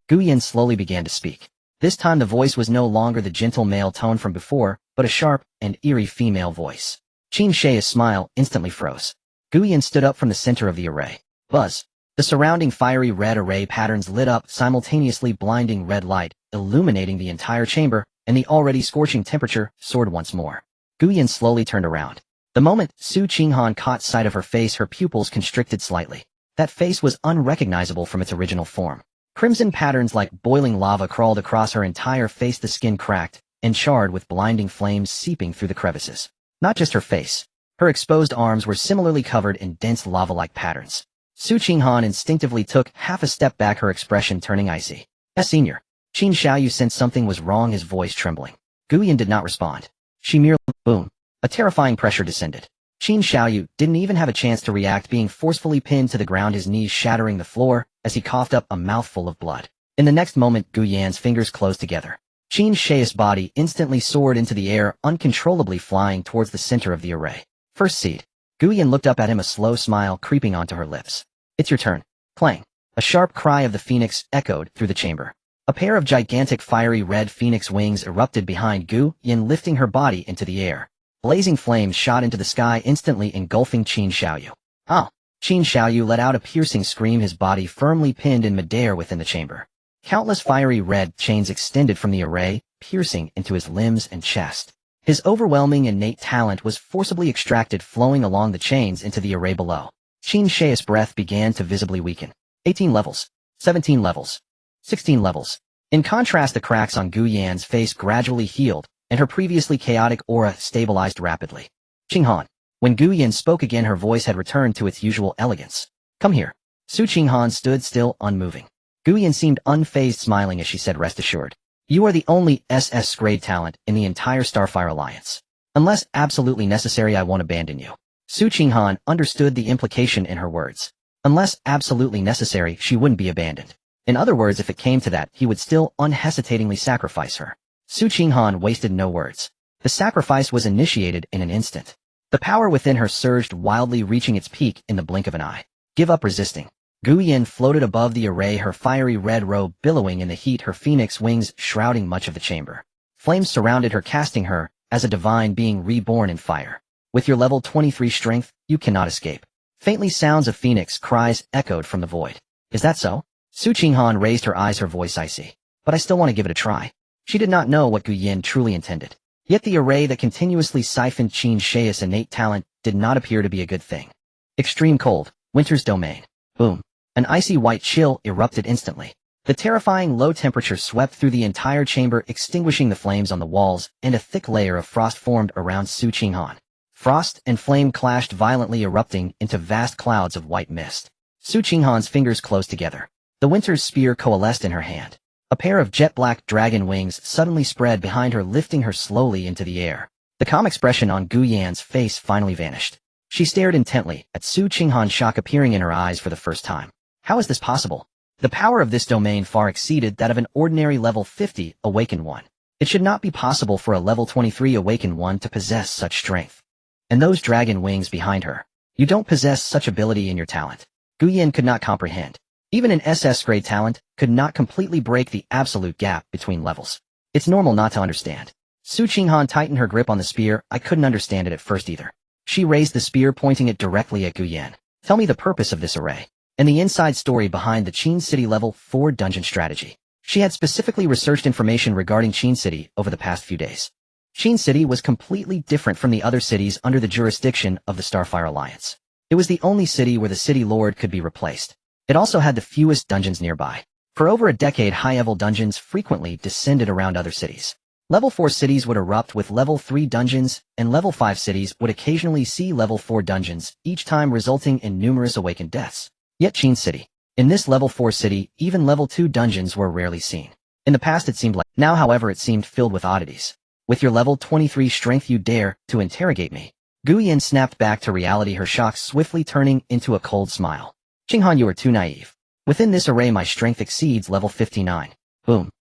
Gu Yin slowly began to speak. This time the voice was no longer the gentle male tone from before, but a sharp and eerie female voice. Qin Shi's smile instantly froze. Gu Yin stood up from the center of the array. Buzz. The surrounding fiery red array patterns lit up simultaneously, blinding red light, illuminating the entire chamber, and the already scorching temperature soared once more. Gu Yin slowly turned around. The moment Su Qinghan caught sight of her face, her pupils constricted slightly. That face was unrecognizable from its original form. Crimson patterns like boiling lava crawled across her entire face, the skin cracked and charred with blinding flames seeping through the crevices. Not just her face. Her exposed arms were similarly covered in dense lava-like patterns. Su Qinghan instinctively took half a step back, her expression turning icy. Senior. Qin Xiaoyu sensed something was wrong, his voice trembling. Gu Yin did not respond. She merely... Boom. A terrifying pressure descended. Qin Xiaoyu didn't even have a chance to react, being forcefully pinned to the ground, his knees shattering the floor as he coughed up a mouthful of blood. In the next moment, Gu Yan's fingers closed together. Qin Shi's body instantly soared into the air, uncontrollably flying towards the center of the array. First seed. Gu Yan looked up at him, a slow smile creeping onto her lips. It's your turn. Clang. A sharp cry of the phoenix echoed through the chamber. A pair of gigantic fiery red phoenix wings erupted behind Gu Yan, lifting her body into the air. Blazing flames shot into the sky, instantly engulfing Qin Xiaoyu. Ah! Qin Xiaoyu let out a piercing scream, his body firmly pinned in midair within the chamber. Countless fiery red chains extended from the array, piercing into his limbs and chest. His overwhelming innate talent was forcibly extracted, flowing along the chains into the array below. Qin Shi's breath began to visibly weaken. 18 levels. 17 levels. 16 levels. In contrast, the cracks on Gu Yan's face gradually healed, and her previously chaotic aura stabilized rapidly. Qinghan. When Gu Yan spoke again, her voice had returned to its usual elegance. Come here. Su Qinghan stood still, unmoving. Gu Yan seemed unfazed, smiling as she said, rest assured. You are the only SS grade talent in the entire Starfire Alliance. Unless absolutely necessary, I won't abandon you. Su Qinghan understood the implication in her words. Unless absolutely necessary, she wouldn't be abandoned. In other words, if it came to that, he would still unhesitatingly sacrifice her. Su Qinghan wasted no words. The sacrifice was initiated in an instant. The power within her surged wildly, reaching its peak in the blink of an eye. Give up resisting. Gu Yan floated above the array, her fiery red robe billowing in the heat, her phoenix wings shrouding much of the chamber. Flames surrounded her, casting her as a divine being reborn in fire. With your level 23 strength, you cannot escape. Faintly, sounds of phoenix cries echoed from the void. Is that so? Su Qinghan raised her eyes, her voice icy. But I still want to give it a try. She did not know what Gu Yan truly intended. Yet the array that continuously siphoned Qin Shi's innate talent did not appear to be a good thing. Extreme cold. Winter's domain. Boom. An icy white chill erupted instantly. The terrifying low temperature swept through the entire chamber, extinguishing the flames on the walls, and a thick layer of frost formed around Su Qinghan. Frost and flame clashed violently, erupting into vast clouds of white mist. Su Qinghan's fingers closed together. The winter's spear coalesced in her hand. A pair of jet-black dragon wings suddenly spread behind her, lifting her slowly into the air. The calm expression on Gu Yan's face finally vanished. She stared intently at Su Qinghan, shock appearing in her eyes for the first time. How is this possible? The power of this domain far exceeded that of an ordinary level 50 awakened one. It should not be possible for a level 23 awakened one to possess such strength. And those dragon wings behind her. You don't possess such ability in your talent. Gu Yan could not comprehend. Even an SS grade talent could not completely break the absolute gap between levels. It's normal not to understand. Su Qinghan tightened her grip on the spear. I couldn't understand it at first either. She raised the spear, pointing it directly at Gu Yan. Tell me the purpose of this array, and the inside story behind the Qin City level 4 dungeon strategy. She had specifically researched information regarding Qin City over the past few days. Qin City was completely different from the other cities under the jurisdiction of the Starfire Alliance. It was the only city where the city lord could be replaced. It also had the fewest dungeons nearby. For over a decade, high-level dungeons frequently descended around other cities. Level 4 cities would erupt with level 3 dungeons, and level 5 cities would occasionally see level 4 dungeons, each time resulting in numerous awakened deaths. Yet Qin City. In this level 4 city, even level 2 dungeons were rarely seen. In the past it seemed like. Now, however, it seemed filled with oddities. With your level 23 strength, you dare to interrogate me? Gu Yan snapped back to reality, her shock swiftly turning into a cold smile. Qinghan, you are too naive. Within this array, my strength exceeds level 59. Boom.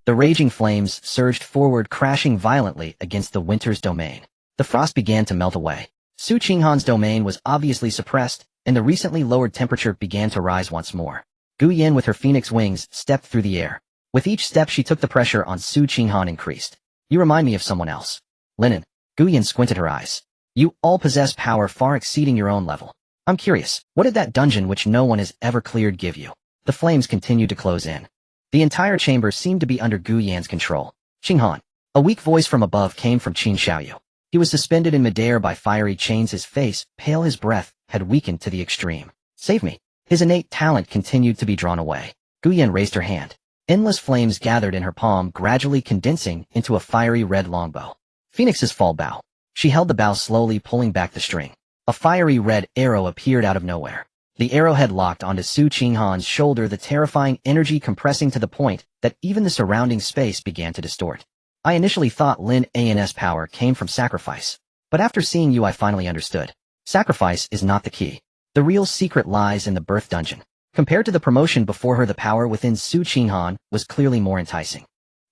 The raging flames surged forward, crashing violently against the winter's domain. The frost began to melt away. Su Qinghan's domain was obviously suppressed, and the recently lowered temperature began to rise once more. Gu Yan, with her phoenix wings, stepped through the air. With each step she took, the pressure on Su Qinghan increased. You remind me of someone else. Lin An. Gu Yan squinted her eyes. You all possess power far exceeding your own level. I'm curious, what did that dungeon which no one has ever cleared give you? The flames continued to close in. The entire chamber seemed to be under Gu Yan's control. Qinghan. A weak voice from above came from Qin Xiaoyu. He was suspended in midair by fiery chains. His face, pale, his breath, had weakened to the extreme. Save me. His innate talent continued to be drawn away. Gu Yan raised her hand. Endless flames gathered in her palm, gradually condensing into a fiery red longbow. Phoenix's fall bow. She held the bow, slowly pulling back the string. A fiery red arrow appeared out of nowhere. The arrowhead locked onto Su Qinghan's shoulder, the terrifying energy compressing to the point that even the surrounding space began to distort. I initially thought Lin An's power came from sacrifice, but after seeing you I finally understood. Sacrifice is not the key. The real secret lies in the birth dungeon. Compared to the promotion before her, the power within Su Qinghan was clearly more enticing.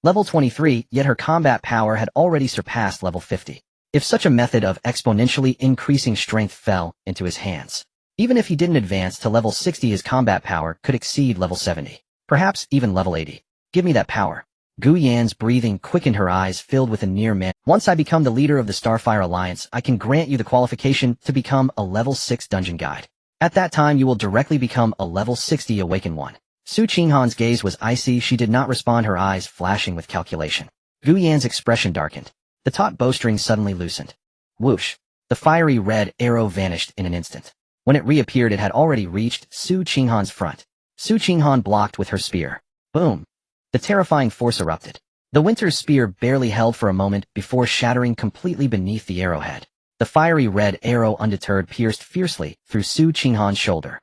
Level 23, yet her combat power had already surpassed level 50. If such a method of exponentially increasing strength fell into his hands, even if he didn't advance to level 60, his combat power could exceed level 70. Perhaps even level 80. Give me that power. Gu Yan's breathing quickened, her eyes filled with a near man. Once I become the leader of the Starfire Alliance, I can grant you the qualification to become a level 6 dungeon guide. At that time you will directly become a level 60 awakened one. Su Qinghan's gaze was icy. She did not respond, her eyes flashing with calculation. Gu Yan's expression darkened. The taut bowstring suddenly loosened. Whoosh. The fiery red arrow vanished in an instant. When it reappeared, it had already reached Su Qinghan's front. Su Qinghan blocked with her spear. Boom. The terrifying force erupted. The winter's spear barely held for a moment before shattering completely beneath the arrowhead. The fiery red arrow, undeterred, pierced fiercely through Su Qinghan's shoulder.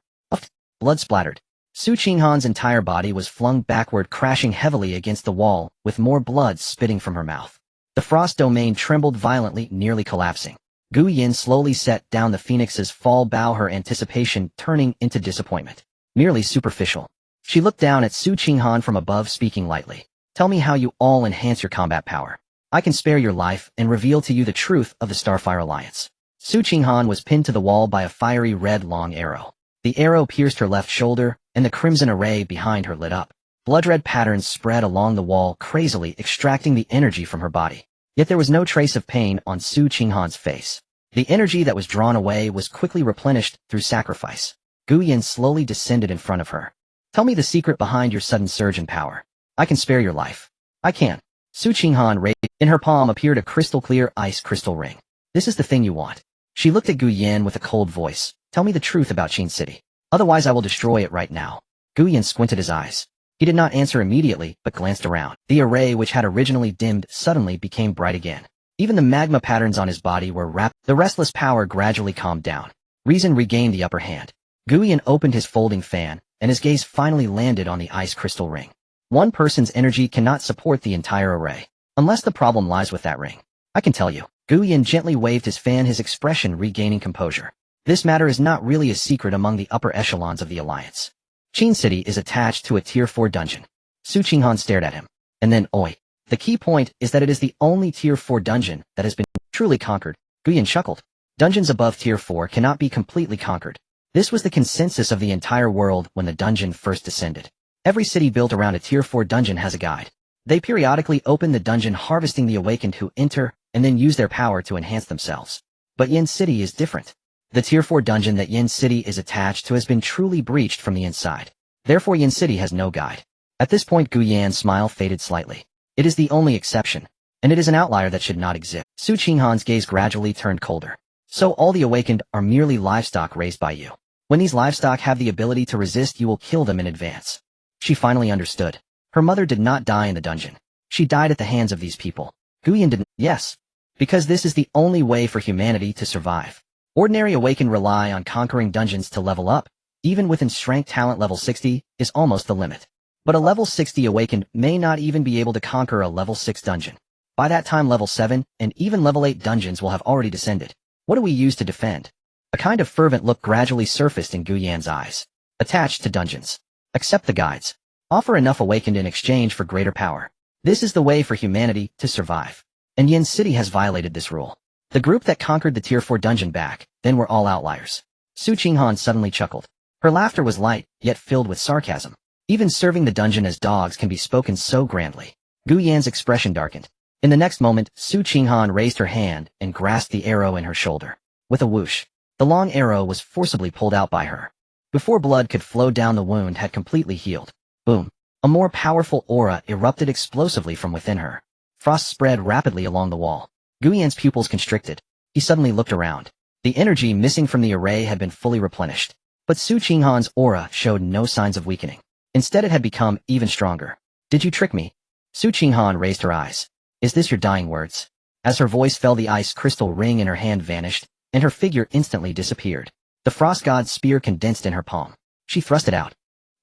Blood splattered. Su Qinghan's entire body was flung backward, crashing heavily against the wall, with more blood spitting from her mouth. The frost domain trembled violently, nearly collapsing. Gu Yan slowly set down the phoenix's fall bow, her anticipation turning into disappointment. Merely superficial. She looked down at Su Qinghan from above, speaking lightly. Tell me how you all enhance your combat power. I can spare your life and reveal to you the truth of the Starfire Alliance. Su Qinghan was pinned to the wall by a fiery red long arrow. The arrow pierced her left shoulder, and the crimson array behind her lit up. Blood-red patterns spread along the wall, crazily extracting the energy from her body. Yet there was no trace of pain on Su Qinghan's face. The energy that was drawn away was quickly replenished through sacrifice. Gu Yan slowly descended in front of her. Tell me the secret behind your sudden surge in power. I can spare your life. I can. Su Qinghan raised. In her palm appeared a crystal-clear ice crystal ring. This is the thing you want. She looked at Gu Yan with a cold voice. Tell me the truth about Qin City. Otherwise I will destroy it right now. Gu Yan squinted his eyes. He did not answer immediately, but glanced around. The array, which had originally dimmed, suddenly became bright again. Even the magma patterns on his body were wrapped. The restless power gradually calmed down. Reason regained the upper hand. Gu Yan opened his folding fan, and his gaze finally landed on the ice crystal ring. One person's energy cannot support the entire array, unless the problem lies with that ring. I can tell you. Gu Yan gently waved his fan, his expression regaining composure. This matter is not really a secret among the upper echelons of the Alliance. Qin City is attached to a Tier 4 dungeon. Su Qinghan stared at him. And then, oi. The key point is that it is the only Tier 4 dungeon that has been truly conquered. Gu Yan chuckled. Dungeons above Tier 4 cannot be completely conquered. This was the consensus of the entire world when the dungeon first descended. Every city built around a Tier 4 dungeon has a guide. They periodically open the dungeon, harvesting the awakened who enter and then use their power to enhance themselves. But Yin City is different. The Tier 4 dungeon that Yin City is attached to has been truly breached from the inside. Therefore Yin City has no guide. At this point Gu Yan's smile faded slightly. It is the only exception, and it is an outlier that should not exist. Su Qinghan's gaze gradually turned colder. So all the awakened are merely livestock raised by you. When these livestock have the ability to resist, you will kill them in advance. She finally understood. Her mother did not die in the dungeon. She died at the hands of these people. Gu Yan didn't. Yes. Because this is the only way for humanity to survive. Ordinary awakened rely on conquering dungeons to level up. Even within strength talent level 60 is almost the limit. But a level 60 awakened may not even be able to conquer a level 6 dungeon. By that time level 7 and even level 8 dungeons will have already descended. What do we use to defend? A kind of fervent look gradually surfaced in Gu Yan's eyes. Attached to dungeons. Accept the guides. Offer enough awakened in exchange for greater power. This is the way for humanity to survive. And Yin City has violated this rule. The group that conquered the Tier 4 dungeon back then were all outliers. Su Qinghan suddenly chuckled. Her laughter was light, yet filled with sarcasm. Even serving the dungeon as dogs can be spoken so grandly. Gu Yan's expression darkened. In the next moment, Su Qinghan raised her hand and grasped the arrow in her shoulder. With a whoosh, the long arrow was forcibly pulled out by her. Before blood could flow down, the wound had completely healed. Boom. A more powerful aura erupted explosively from within her. Frost spread rapidly along the wall. Gu Yan's pupils constricted. He suddenly looked around. The energy missing from the array had been fully replenished. But Su Qinghan's aura showed no signs of weakening. Instead, it had become even stronger. Did you trick me? Su Qinghan raised her eyes. Is this your dying words? As her voice fell, the ice crystal ring in her hand vanished, and her figure instantly disappeared. The frost god's spear condensed in her palm. She thrust it out.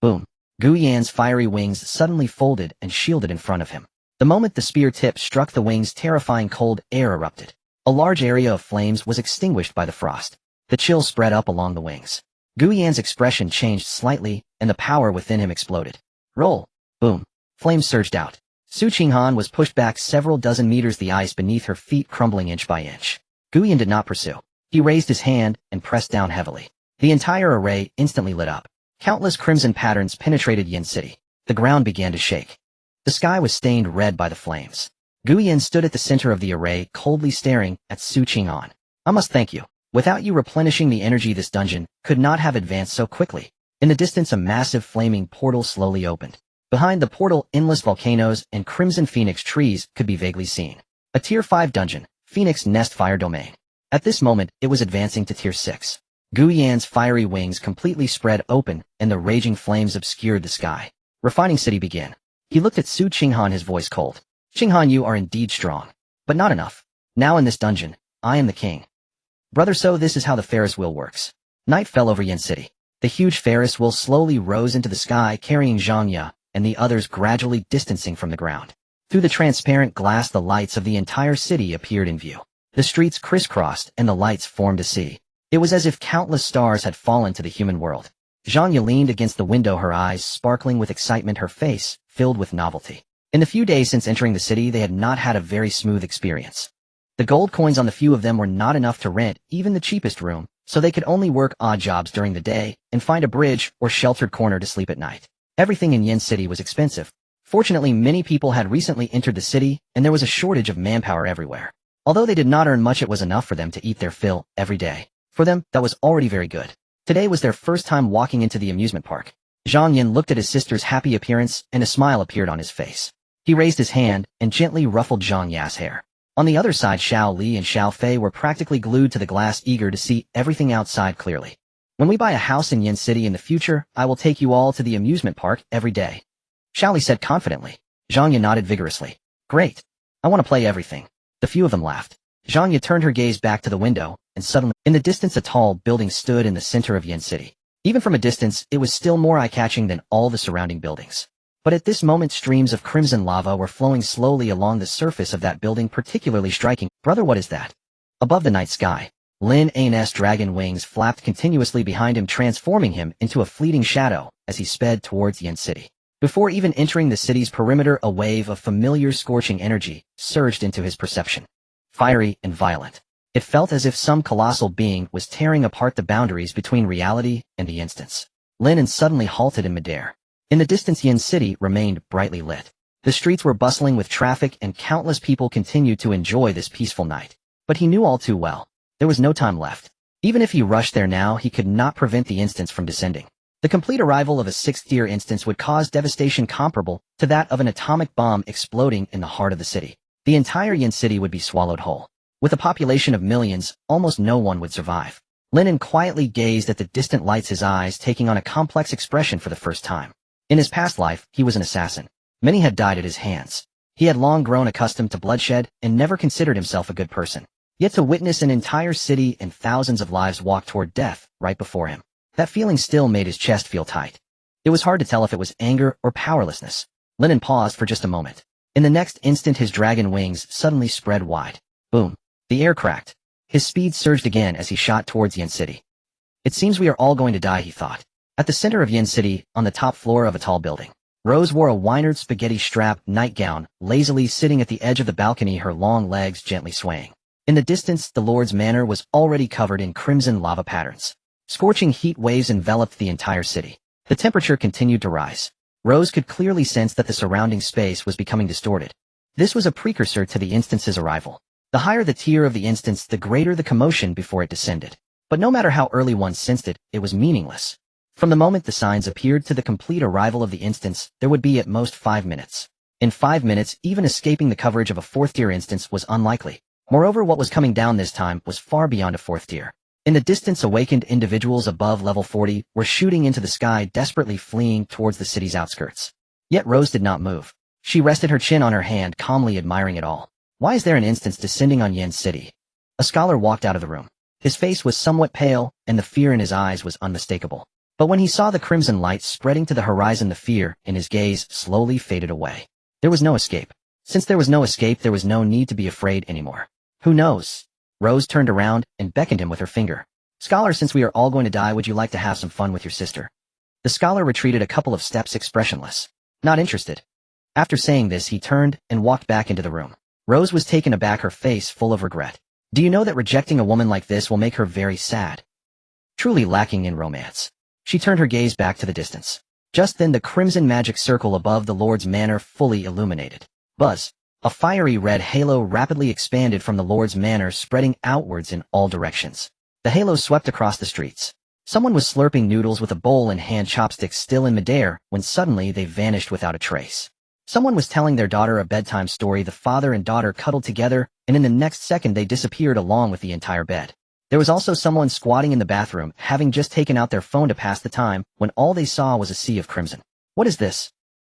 Boom. Gu Yan's fiery wings suddenly folded and shielded in front of him. The moment the spear tip struck the wings, terrifying cold air erupted. A large area of flames was extinguished by the frost. The chill spread up along the wings. Gu Yan's expression changed slightly, and the power within him exploded. Roll. Boom. Flames surged out. Su Qinghan was pushed back several dozen meters, the ice beneath her feet crumbling inch by inch. Gu Yan did not pursue. He raised his hand and pressed down heavily. The entire array instantly lit up. Countless crimson patterns penetrated Yin City. The ground began to shake. The sky was stained red by the flames. Gu Yan stood at the center of the array, coldly staring at Su Qinghan. I must thank you. Without you replenishing the energy, this dungeon could not have advanced so quickly. In the distance, a massive flaming portal slowly opened. Behind the portal, endless volcanoes and crimson phoenix trees could be vaguely seen. A Tier 5 dungeon, Phoenix Nest Fire Domain. At this moment, it was advancing to Tier 6. Gu Yan's fiery wings completely spread open, and the raging flames obscured the sky. Refining City began. He looked at Su Qinghan, his voice cold. Qinghan, you are indeed strong. But not enough. Now in this dungeon, I am the king. Brother, so this is how the Ferris wheel works. Night fell over Yin City. The huge Ferris wheel slowly rose into the sky, carrying Zhang Ya and the others gradually distancing from the ground. Through the transparent glass, the lights of the entire city appeared in view. The streets crisscrossed and the lights formed a sea. It was as if countless stars had fallen to the human world. Zhang Ya leaned against the window, her eyes sparkling with excitement, her face filled with novelty. In the few days since entering the city, they had not had a very smooth experience. The gold coins on the few of them were not enough to rent even the cheapest room, so they could only work odd jobs during the day and find a bridge or sheltered corner to sleep at night. Everything in Yin City was expensive. Fortunately, many people had recently entered the city, and there was a shortage of manpower everywhere. Although they did not earn much, it was enough for them to eat their fill every day. For them, that was already very good. Today was their first time walking into the amusement park. Zhang Yin looked at his sister's happy appearance, and a smile appeared on his face. He raised his hand and gently ruffled Zhang Ya's hair. On the other side, Xiao Li and Xiao Fei were practically glued to the glass, eager to see everything outside clearly. When we buy a house in Yin City in the future, I will take you all to the amusement park every day. Xiao Li said confidently. Zhang Ya nodded vigorously. Great. I want to play everything. The few of them laughed. Zhang Ya turned her gaze back to the window, and suddenly, in the distance, a tall building stood in the center of Yin City. Even from a distance, it was still more eye-catching than all the surrounding buildings. But at this moment, streams of crimson lava were flowing slowly along the surface of that building, particularly striking. Brother, what is that? Above the night sky, Lin An's dragon wings flapped continuously behind him, transforming him into a fleeting shadow as he sped towards Yin City. Before even entering the city's perimeter, a wave of familiar scorching energy surged into his perception. Fiery and violent. It felt as if some colossal being was tearing apart the boundaries between reality and the instance. Lin An suddenly halted in midair. In the distance, Yin City remained brightly lit. The streets were bustling with traffic and countless people continued to enjoy this peaceful night. But he knew all too well. There was no time left. Even if he rushed there now, he could not prevent the instance from descending. The complete arrival of a 6th-tier instance would cause devastation comparable to that of an atomic bomb exploding in the heart of the city. The entire Yin City would be swallowed whole. With a population of millions, almost no one would survive. Lin An quietly gazed at the distant lights, his eyes taking on a complex expression for the first time. In his past life, he was an assassin. Many had died at his hands. He had long grown accustomed to bloodshed and never considered himself a good person. Yet to witness an entire city and thousands of lives walk toward death right before him, that feeling still made his chest feel tight. It was hard to tell if it was anger or powerlessness. Lin An paused for just a moment. In the next instant, his dragon wings suddenly spread wide. Boom. The air cracked. His speed surged again as he shot towards Yin City. It seems we are all going to die, he thought. At the center of Yin City, on the top floor of a tall building, Rose wore a Weinert spaghetti-strapped nightgown, lazily sitting at the edge of the balcony, her long legs gently swaying. In the distance, the Lord's manor was already covered in crimson lava patterns. Scorching heat waves enveloped the entire city. The temperature continued to rise. Rose could clearly sense that the surrounding space was becoming distorted. This was a precursor to the instance's arrival. The higher the tier of the instance, the greater the commotion before it descended. But no matter how early one sensed it, it was meaningless. From the moment the signs appeared to the complete arrival of the instance, there would be at most 5 minutes. In 5 minutes, even escaping the coverage of a 4th-tier instance was unlikely. Moreover, what was coming down this time was far beyond a 4th tier. In the distance, awakened individuals above level 40 were shooting into the sky, desperately fleeing towards the city's outskirts. Yet Rose did not move. She rested her chin on her hand, calmly admiring it all. Why is there an instance descending on Yin City? A scholar walked out of the room. His face was somewhat pale, and the fear in his eyes was unmistakable. But when he saw the crimson light spreading to the horizon, the fear in his gaze slowly faded away. There was no escape. Since there was no escape, there was no need to be afraid anymore. Who knows? Rose turned around and beckoned him with her finger. Scholar, since we are all going to die, would you like to have some fun with your sister? The scholar retreated a couple of steps, expressionless. Not interested. After saying this, he turned and walked back into the room. Rose was taken aback, her face full of regret. Do you know that rejecting a woman like this will make her very sad? Truly lacking in romance. She turned her gaze back to the distance. Just then the crimson magic circle above the Lord's manor fully illuminated. Buzz. A fiery red halo rapidly expanded from the Lord's manor, spreading outwards in all directions. The halo swept across the streets. Someone was slurping noodles with a bowl in hand, chopsticks still in midair, when suddenly they vanished without a trace. Someone was telling their daughter a bedtime story. The father and daughter cuddled together, and in the next second they disappeared along with the entire bed. There was also someone squatting in the bathroom, having just taken out their phone to pass the time, when all they saw was a sea of crimson. What is this?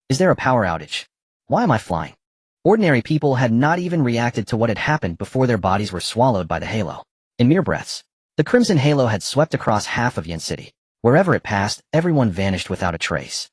Is there a power outage? Why am I flying? Ordinary people had not even reacted to what had happened before their bodies were swallowed by the halo. In mere breaths, the crimson halo had swept across half of Yin City. Wherever it passed, everyone vanished without a trace.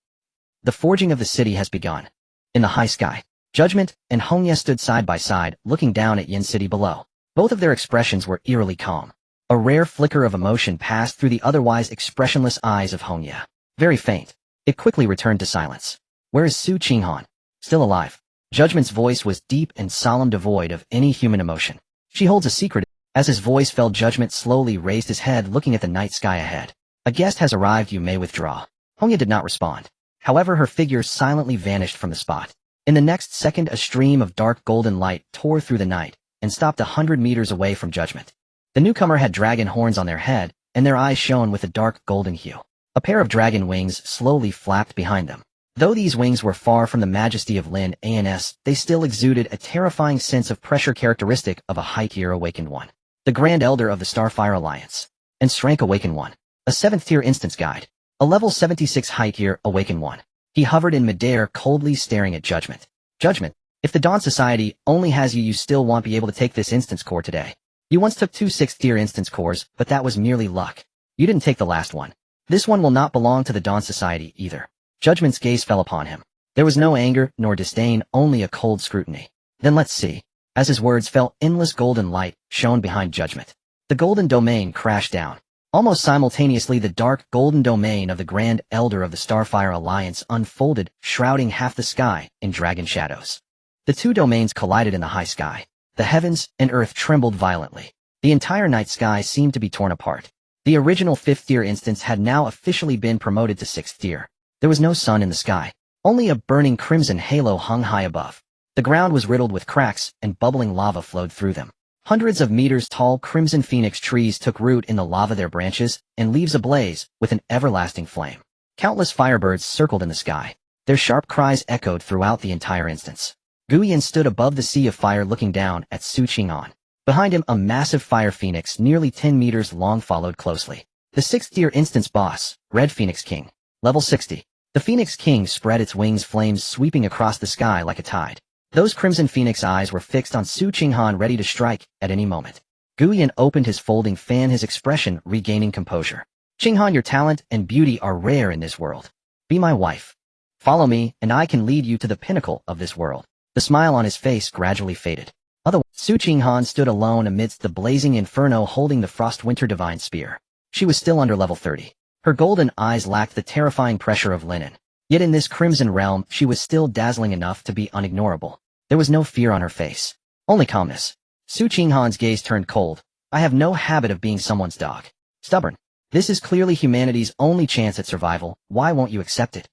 The forging of the city has begun. In the high sky, Judgment and Hongye stood side by side, looking down at Yin City below. Both of their expressions were eerily calm. A rare flicker of emotion passed through the otherwise expressionless eyes of Hongye. Very faint. It quickly returned to silence. Where is Su Qinghan? Still alive. Judgment's voice was deep and solemn, devoid of any human emotion. She holds a secret. As his voice fell, Judgment slowly raised his head, looking at the night sky ahead. A guest has arrived, you may withdraw. Hongye did not respond. However, her figure silently vanished from the spot. In the next second, a stream of dark golden light tore through the night and stopped 100 meters away from Judgment. The newcomer had dragon horns on their head, and their eyes shone with a dark golden hue. A pair of dragon wings slowly flapped behind them. Though these wings were far from the majesty of Lin An's, they still exuded a terrifying sense of pressure characteristic of a high-tier awakened one. The Grand Elder of the Starfire Alliance. And Rank Awakened One. A 7th-tier instance guide. A level 76 high-tier awakened one. He hovered in midair, coldly staring at Judgment. Judgment, if the Dawn Society only has you, you still won't be able to take this instance core today. You once took 2 6th-tier instance cores, but that was merely luck. You didn't take the last one. This one will not belong to the Dawn Society either. Judgment's gaze fell upon him. There was no anger nor disdain, only a cold scrutiny. Then let's see. As his words fell, endless golden light shone behind Judgment. The golden domain crashed down. Almost simultaneously, the dark golden domain of the Grand Elder of the Starfire Alliance unfolded, shrouding half the sky in dragon shadows. The two domains collided in the high sky. The heavens and earth trembled violently. The entire night sky seemed to be torn apart. The original 5th-tier instance had now officially been promoted to 6th tier. There was no sun in the sky, Only a burning crimson halo hung high above. The ground was riddled with cracks, and bubbling lava flowed through them. Hundreds of meters tall crimson phoenix trees took root in the lava, their branches and leaves ablaze with an everlasting flame. Countless firebirds circled in the sky. Their sharp cries echoed throughout the entire instance. Guyan stood above the sea of fire looking down at Su Qinghan. Behind him, a massive fire phoenix nearly 10 meters long followed closely. The 6th-tier instance boss, Red Phoenix King. Level 60. The Phoenix King spread its wings, flames sweeping across the sky like a tide. Those crimson phoenix eyes were fixed on Su Qinghan, ready to strike at any moment. Guyan opened his folding fan, his expression regaining composure. Qinghan, your talent and beauty are rare in this world. Be my wife. Follow me, and I can lead you to the pinnacle of this world. The smile on his face gradually faded. Otherwise, Su Qinghan stood alone amidst the blazing inferno, holding the Frostwinter Divine Spear. She was still under level 30. Her golden eyes lacked the terrifying pressure of Lin An. Yet in this crimson realm, she was still dazzling enough to be unignorable. There was no fear on her face, only calmness. Su Qinghan's gaze turned cold. I have no habit of being someone's dog. Stubborn. This is clearly humanity's only chance at survival. Why won't you accept it?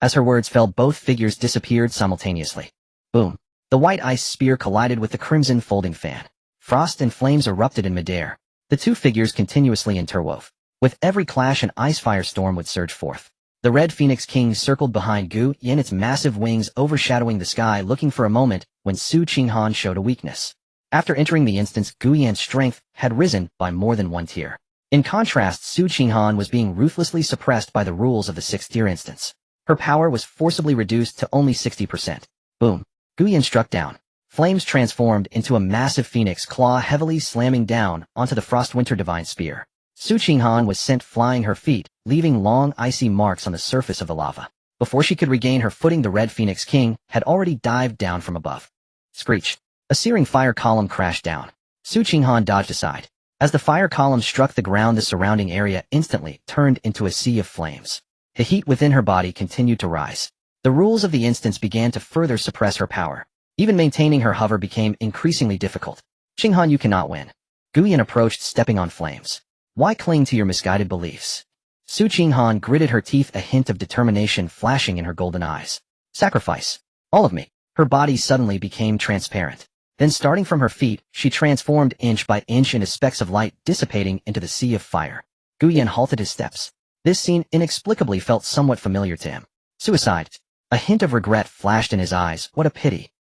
As her words fell, both figures disappeared simultaneously. Boom. The white ice spear collided with the crimson folding fan. Frost and flames erupted in midair. The two figures continuously interwove. With every clash, an ice firestorm would surge forth. The Red Phoenix King circled behind Gu Yan, its massive wings overshadowing the sky, looking for a moment when Su Qinghan showed a weakness. After entering the instance, Gu Yan's strength had risen by more than 1 tier. In contrast, Su Qinghan was being ruthlessly suppressed by the rules of the 6th-tier instance. Her power was forcibly reduced to only 60%. Boom. Gu Yan struck down. Flames transformed into a massive phoenix claw, heavily slamming down onto the Frostwinter Divine Spear. Su Qinghan was sent flying, her feet leaving long icy marks on the surface of the lava. Before she could regain her footing, the Red Phoenix King had already dived down from above. Screech. A searing fire column crashed down. Su Qinghan dodged aside. As the fire column struck the ground, the surrounding area instantly turned into a sea of flames. The heat within her body continued to rise. The rules of the instance began to further suppress her power. Even maintaining her hover became increasingly difficult. Qinghan, you cannot win. Gu Yan approached, stepping on flames. Why cling to your misguided beliefs? Su Qinghan gritted her teeth, a hint of determination flashing in her golden eyes. Sacrifice. All of me. Her body suddenly became transparent. Then, starting from her feet, she transformed inch by inch into specks of light, dissipating into the sea of fire. Gu Yan halted his steps. This scene inexplicably felt somewhat familiar to him. Suicide. A hint of regret flashed in his eyes. What a pity.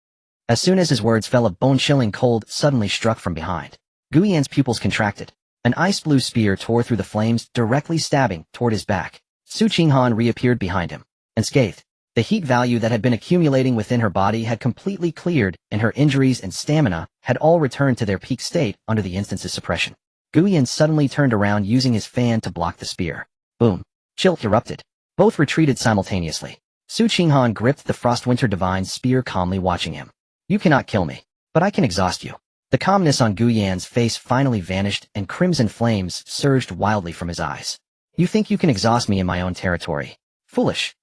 As soon as his words fell, a bone-chilling cold suddenly struck from behind. Gu Yan's pupils contracted. An ice-blue spear tore through the flames, directly stabbing toward his back. Su Qinghan reappeared behind him, unscathed. The heat value that had been accumulating within her body had completely cleared, and her injuries and stamina had all returned to their peak state under the instance's suppression. Gu Yan suddenly turned around, using his fan to block the spear. Boom. Chill erupted. Both retreated simultaneously. Su Qinghan gripped the Frostwinter Divine Spear, calmly watching him. You cannot kill me, but I can exhaust you. The calmness on Gu Yan's face finally vanished, and crimson flames surged wildly from his eyes. You think you can exhaust me in my own territory? Foolish.